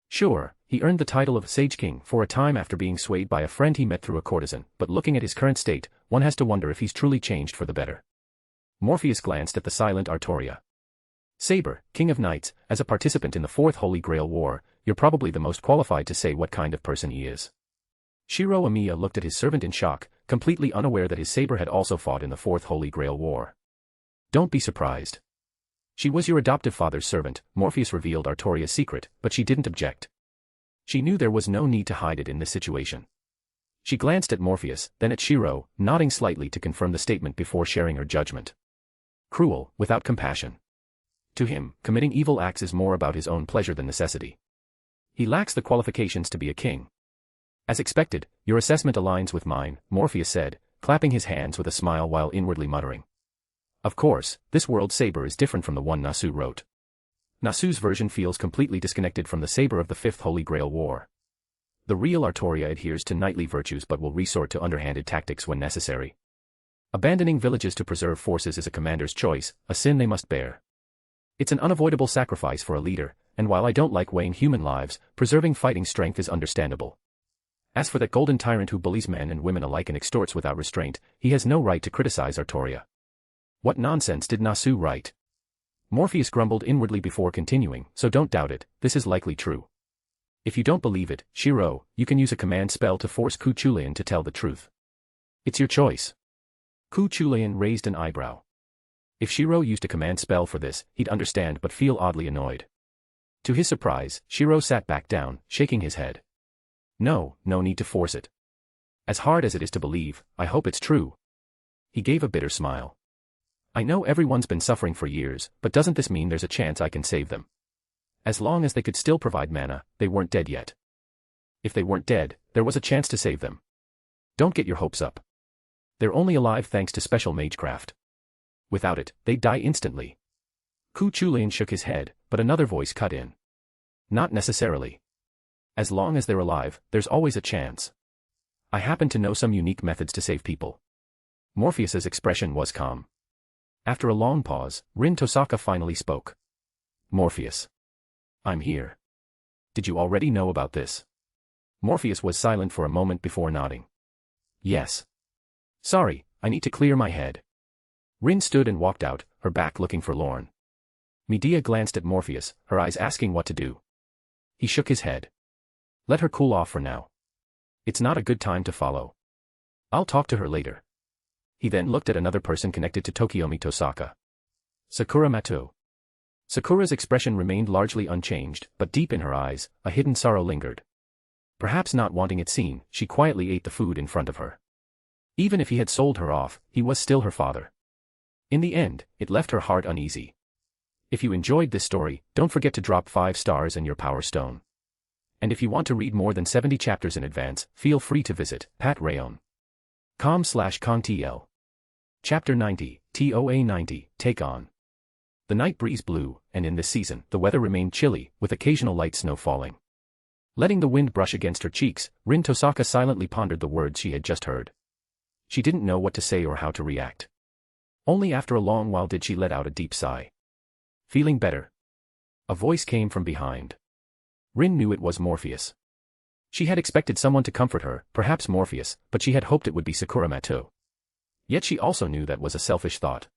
Sure, he earned the title of Sage King for a time after being swayed by a friend he met through a courtesan, but looking at his current state, one has to wonder if he's truly changed for the better. Morpheus glanced at the silent Artoria. Saber, King of Knights, as a participant in the Fourth Holy Grail War, you're probably the most qualified to say what kind of person he is. Shiro Amiya looked at his servant in shock, completely unaware that his saber had also fought in the Fourth Holy Grail War. Don't be surprised. She was your adoptive father's servant, Morpheus revealed Artoria's secret, but she didn't object. She knew there was no need to hide it in this situation. She glanced at Morpheus, then at Shiro, nodding slightly to confirm the statement before sharing her judgment. Cruel, without compassion. To him, committing evil acts is more about his own pleasure than necessity. He lacks the qualifications to be a king. As expected, your assessment aligns with mine, Morpheus said, clapping his hands with a smile while inwardly muttering. Of course, this world's saber is different from the one Nasu wrote. Nasu's version feels completely disconnected from the saber of the Fifth Holy Grail War. The real Artoria adheres to knightly virtues but will resort to underhanded tactics when necessary. Abandoning villages to preserve forces is a commander's choice, a sin they must bear. It's an unavoidable sacrifice for a leader, and while I don't like weighing human lives, preserving fighting strength is understandable. As for that golden tyrant who bullies men and women alike and extorts without restraint, he has no right to criticize Artoria. What nonsense did Nasu write? Morpheus grumbled inwardly before continuing, so don't doubt it, this is likely true. If you don't believe it, Shiro, you can use a command spell to force Ku Chulayan to tell the truth. It's your choice. Ku Chulayan raised an eyebrow. If Shiro used a command spell for this, he'd understand but feel oddly annoyed. To his surprise, Shiro sat back down, shaking his head. No need to force it. As hard as it is to believe, I hope it's true. He gave a bitter smile. I know everyone's been suffering for years, but doesn't this mean there's a chance I can save them? As long as they could still provide mana, they weren't dead yet. If they weren't dead, there was a chance to save them. Don't get your hopes up. They're only alive thanks to special magecraft. Without it, they'd die instantly. Ku Chulayan shook his head, but another voice cut in. Not necessarily. As long as they're alive, there's always a chance. I happen to know some unique methods to save people. Morpheus's expression was calm. After a long pause, Rin Tosaka finally spoke. Morpheus. I'm here. Did you already know about this? Morpheus was silent for a moment before nodding. Yes. Sorry, I need to clear my head. Rin stood and walked out, her back looking forlorn. Medea glanced at Morpheus, her eyes asking what to do. He shook his head. Let her cool off for now. It's not a good time to follow. I'll talk to her later. He then looked at another person connected to Tokiomi Tosaka. Sakura Mato. Sakura's expression remained largely unchanged, but deep in her eyes, a hidden sorrow lingered. Perhaps not wanting it seen, she quietly ate the food in front of her. Even if he had sold her off, he was still her father. In the end, it left her heart uneasy. If you enjoyed this story, don't forget to drop 5 stars and your power stone. And if you want to read more than 70 chapters in advance, feel free to visit patrayon.com/kongtl. Chapter 90, TOA 90, Take On. The night breeze blew, and in this season, the weather remained chilly, with occasional light snow falling. Letting the wind brush against her cheeks, Rin Tosaka silently pondered the words she had just heard. She didn't know what to say or how to react. Only after a long while did she let out a deep sigh. Feeling better? A voice came from behind. Rin knew it was Morpheus. She had expected someone to comfort her, perhaps Morpheus, but she had hoped it would be Sakura Mato. Yet she also knew that was a selfish thought.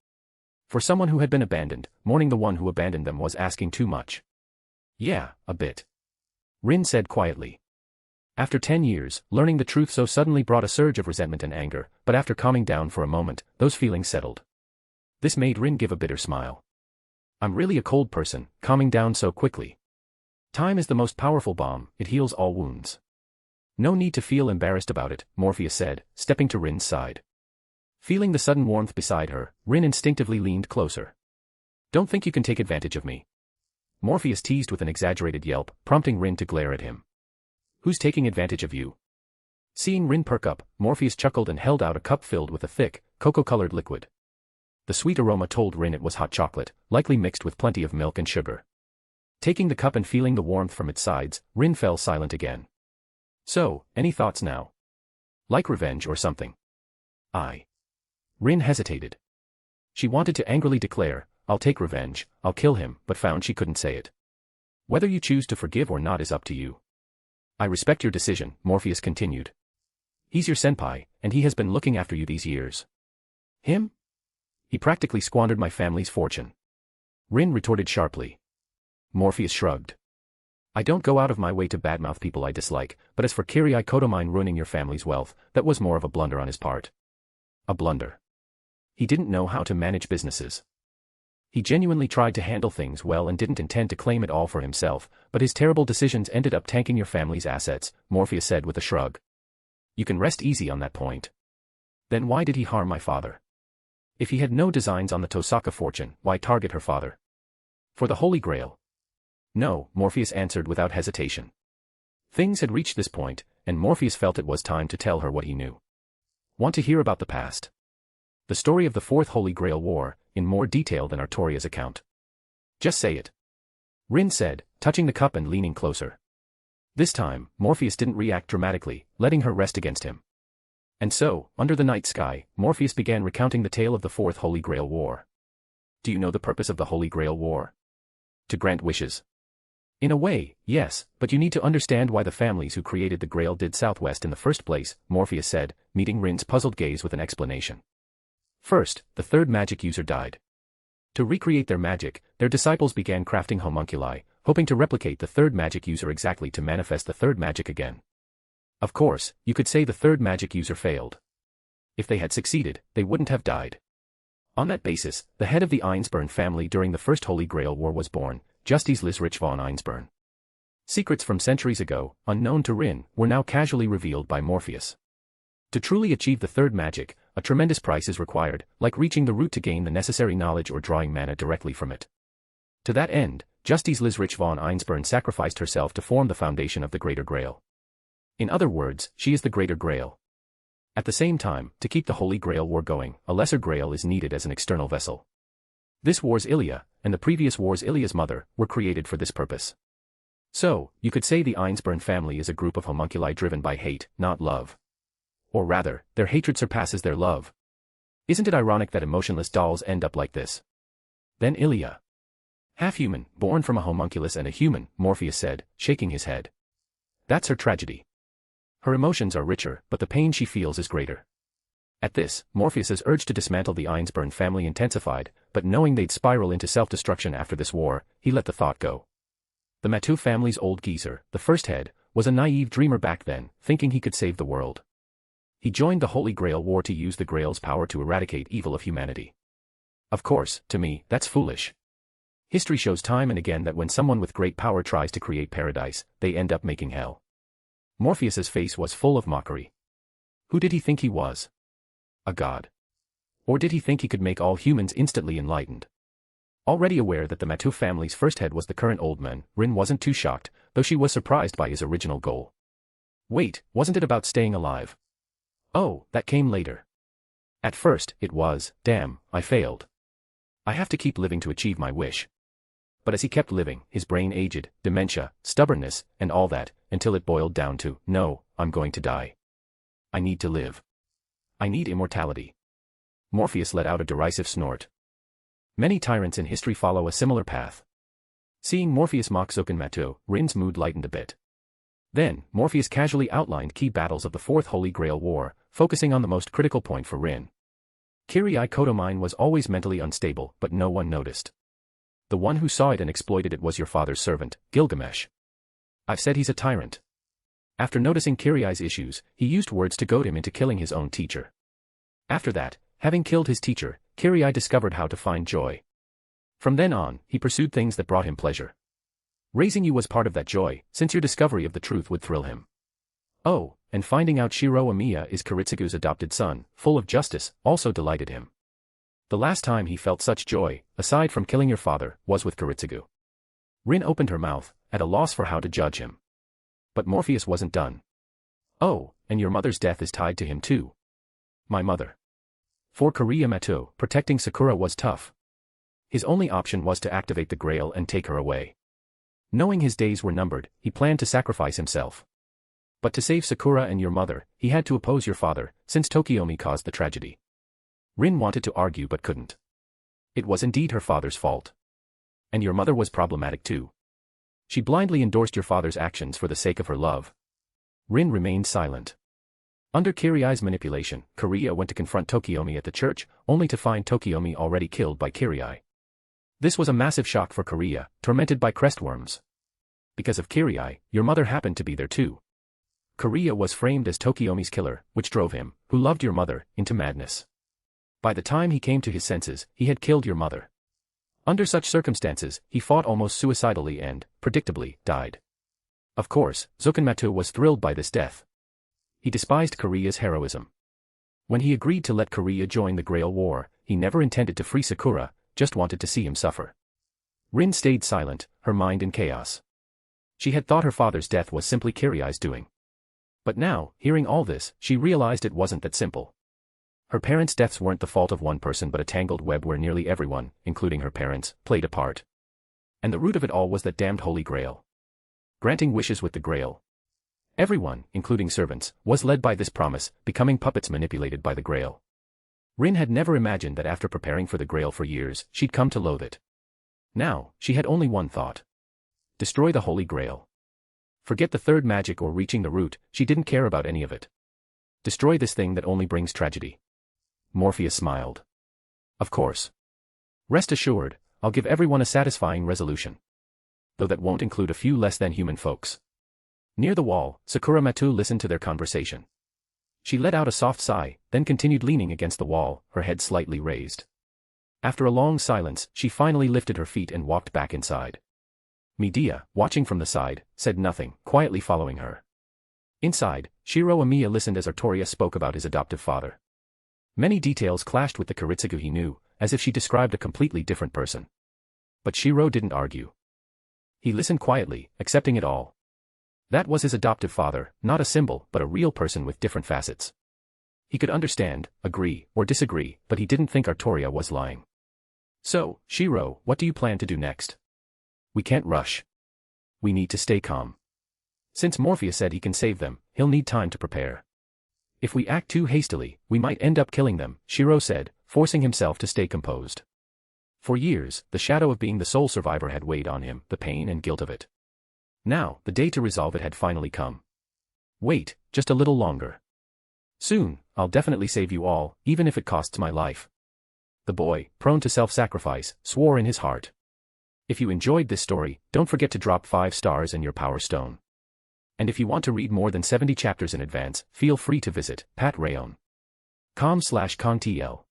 For someone who had been abandoned, mourning the one who abandoned them was asking too much. Yeah, a bit. Rin said quietly. After 10 years, learning the truth so suddenly brought a surge of resentment and anger, but after calming down for a moment, those feelings settled. This made Rin give a bitter smile. I'm really a cold person, calming down so quickly. Time is the most powerful balm, it heals all wounds. No need to feel embarrassed about it, Morpheus said, stepping to Rin's side. Feeling the sudden warmth beside her, Rin instinctively leaned closer. Don't think you can take advantage of me. Morpheus teased with an exaggerated yelp, prompting Rin to glare at him. Who's taking advantage of you? Seeing Rin perk up, Morpheus chuckled and held out a cup filled with a thick, cocoa-colored liquid. The sweet aroma told Rin it was hot chocolate, likely mixed with plenty of milk and sugar. Taking the cup and feeling the warmth from its sides, Rin fell silent again. So, any thoughts now? Like revenge or something? Rin hesitated. She wanted to angrily declare, I'll take revenge, I'll kill him, but found she couldn't say it. Whether you choose to forgive or not is up to you. I respect your decision, Morpheus continued. He's your senpai, and he has been looking after you these years. Him? He practically squandered my family's fortune. Rin retorted sharply. Morpheus shrugged. I don't go out of my way to badmouth people I dislike, but as for isekai'd ruining your family's wealth, that was more of a blunder on his part. A blunder. He didn't know how to manage businesses. He genuinely tried to handle things well and didn't intend to claim it all for himself, but his terrible decisions ended up tanking your family's assets, Morpheus said with a shrug. You can rest easy on that point. Then why did he harm my father? If he had no designs on the Tosaka fortune, why target her father? For the Holy Grail. No, Morpheus answered without hesitation. Things had reached this point, and Morpheus felt it was time to tell her what he knew. Want to hear about the past? The story of the Fourth Holy Grail War, in more detail than Artoria's account. Just say it. Rin said, touching the cup and leaning closer. This time, Morpheus didn't react dramatically, letting her rest against him. And so, under the night sky, Morpheus began recounting the tale of the Fourth Holy Grail War. Do you know the purpose of the Holy Grail War? To grant wishes. In a way, yes, but you need to understand why the families who created the Grail did Southwest in the first place, Morpheus said, meeting Rin's puzzled gaze with an explanation. First, the third magic user died. To recreate their magic, their disciples began crafting homunculi, hoping to replicate the third magic user exactly to manifest the third magic again. Of course, you could say the third magic user failed. If they had succeeded, they wouldn't have died. On that basis, the head of the Einsburn family during the First Holy Grail War was born, Justice Lizrich von Einsburn. Secrets from centuries ago, unknown to Rin, were now casually revealed by Morpheus. To truly achieve the third magic, a tremendous price is required, like reaching the root to gain the necessary knowledge or drawing mana directly from it. To that end, Justice Lizrich von Einsburn sacrificed herself to form the foundation of the Greater Grail. In other words, she is the Greater Grail. At the same time, to keep the Holy Grail War going, a Lesser Grail is needed as an external vessel. This war's Ilia, and the previous war's Ilia's mother, were created for this purpose. So, you could say the Einsburn family is a group of homunculi driven by hate, not love. Or rather, their hatred surpasses their love. Isn't it ironic that emotionless dolls end up like this? Then Ilia. Half-human, born from a homunculus and a human, Morpheus said, shaking his head. That's her tragedy. Her emotions are richer, but the pain she feels is greater. At this, Morpheus's urge to dismantle the Einsburn family intensified, but knowing they'd spiral into self-destruction after this war, he let the thought go. The Mateu family's old geezer, the first head, was a naive dreamer back then, thinking he could save the world. He joined the Holy Grail War to use the Grail's power to eradicate evil of humanity. Of course, to me, that's foolish. History shows time and again that when someone with great power tries to create paradise, they end up making hell. Morpheus's face was full of mockery. Who did he think he was? A god? Or did he think he could make all humans instantly enlightened? Already aware that the Mateu family's first head was the current old man, Rin wasn't too shocked, though she was surprised by his original goal. Wait, wasn't it about staying alive? Oh, that came later. At first, it was, damn, I failed. I have to keep living to achieve my wish. But as he kept living, his brain aged, dementia, stubbornness, and all that, until it boiled down to, no, I'm going to die. I need to live. I need immortality. Morpheus let out a derisive snort. Many tyrants in history follow a similar path. Seeing Morpheus mock Zoken Mateu, Rin's mood lightened a bit. Then, Morpheus casually outlined key battles of the Fourth Holy Grail War, focusing on the most critical point for Rin. isekai'd was always mentally unstable, but no one noticed. The one who saw it and exploited it was your father's servant, Gilgamesh. I've said he's a tyrant. After noticing Kirai's issues, he used words to goad him into killing his own teacher. After that, having killed his teacher, Kirai discovered how to find joy. From then on, he pursued things that brought him pleasure. Raising you was part of that joy, since your discovery of the truth would thrill him. Oh, and finding out Shiro Amiya is Kiritsugu's adopted son, full of justice, also delighted him. The last time he felt such joy, aside from killing your father, was with Kiritsugu. Rin opened her mouth, at a loss for how to judge him. But Morpheus wasn't done. Oh, and your mother's death is tied to him too. My mother. For Kiriya Mateu, protecting Sakura was tough. His only option was to activate the Grail and take her away. Knowing his days were numbered, he planned to sacrifice himself. But to save Sakura and your mother, he had to oppose your father, since Tokiomi caused the tragedy. Rin wanted to argue but couldn't. It was indeed her father's fault. And your mother was problematic too. She blindly endorsed your father's actions for the sake of her love. Rin remained silent. Under Kirai's manipulation, Kirai went to confront Tokiomi at the church, only to find Tokiomi already killed by Kirai. This was a massive shock for Kirai, tormented by crestworms. Because of Kirai, your mother happened to be there too. Kirai was framed as Tokiomi's killer, which drove him, who loved your mother, into madness. By the time he came to his senses, he had killed your mother. Under such circumstances, he fought almost suicidally and, predictably, died. Of course, Zokanmatu was thrilled by this death. He despised Kirai's heroism. When he agreed to let Kirai join the Grail War, he never intended to free Sakura, just wanted to see him suffer. Rin stayed silent, her mind in chaos. She had thought her father's death was simply Kirai's doing. But now, hearing all this, she realized it wasn't that simple. Her parents' deaths weren't the fault of one person but a tangled web where nearly everyone, including her parents, played a part. And the root of it all was that damned Holy Grail. Granting wishes with the Grail. Everyone, including servants, was led by this promise, becoming puppets manipulated by the Grail. Rin had never imagined that after preparing for the Grail for years, she'd come to loathe it. Now, she had only one thought. Destroy the Holy Grail. Forget the third magic or reaching the root, she didn't care about any of it. Destroy this thing that only brings tragedy. Morpheus smiled. Of course. Rest assured, I'll give everyone a satisfying resolution. Though that won't include a few less than human folks. Near the wall, Sakura Matu listened to their conversation. She let out a soft sigh, then continued leaning against the wall, her head slightly raised. After a long silence, she finally lifted her feet and walked back inside. Medea, watching from the side, said nothing, quietly following her. Inside, Shiro Amiya listened as Artoria spoke about his adoptive father. Many details clashed with the Kiritsugu he knew, as if she described a completely different person. But Shiro didn't argue. He listened quietly, accepting it all. That was his adoptive father, not a symbol, but a real person with different facets. He could understand, agree, or disagree, but he didn't think Artoria was lying. So, Shiro, what do you plan to do next? We can't rush. We need to stay calm. Since Morpheus said he can save them, he'll need time to prepare. If we act too hastily, we might end up killing them, Shiro said, forcing himself to stay composed. For years, the shadow of being the sole survivor had weighed on him, the pain and guilt of it. Now, the day to resolve it had finally come. Wait, just a little longer. Soon, I'll definitely save you all, even if it costs my life. The boy, prone to self-sacrifice, swore in his heart. If you enjoyed this story, don't forget to drop 5 stars and your power stone. And if you want to read more than 70 chapters in advance, feel free to visit patreon.com/contl.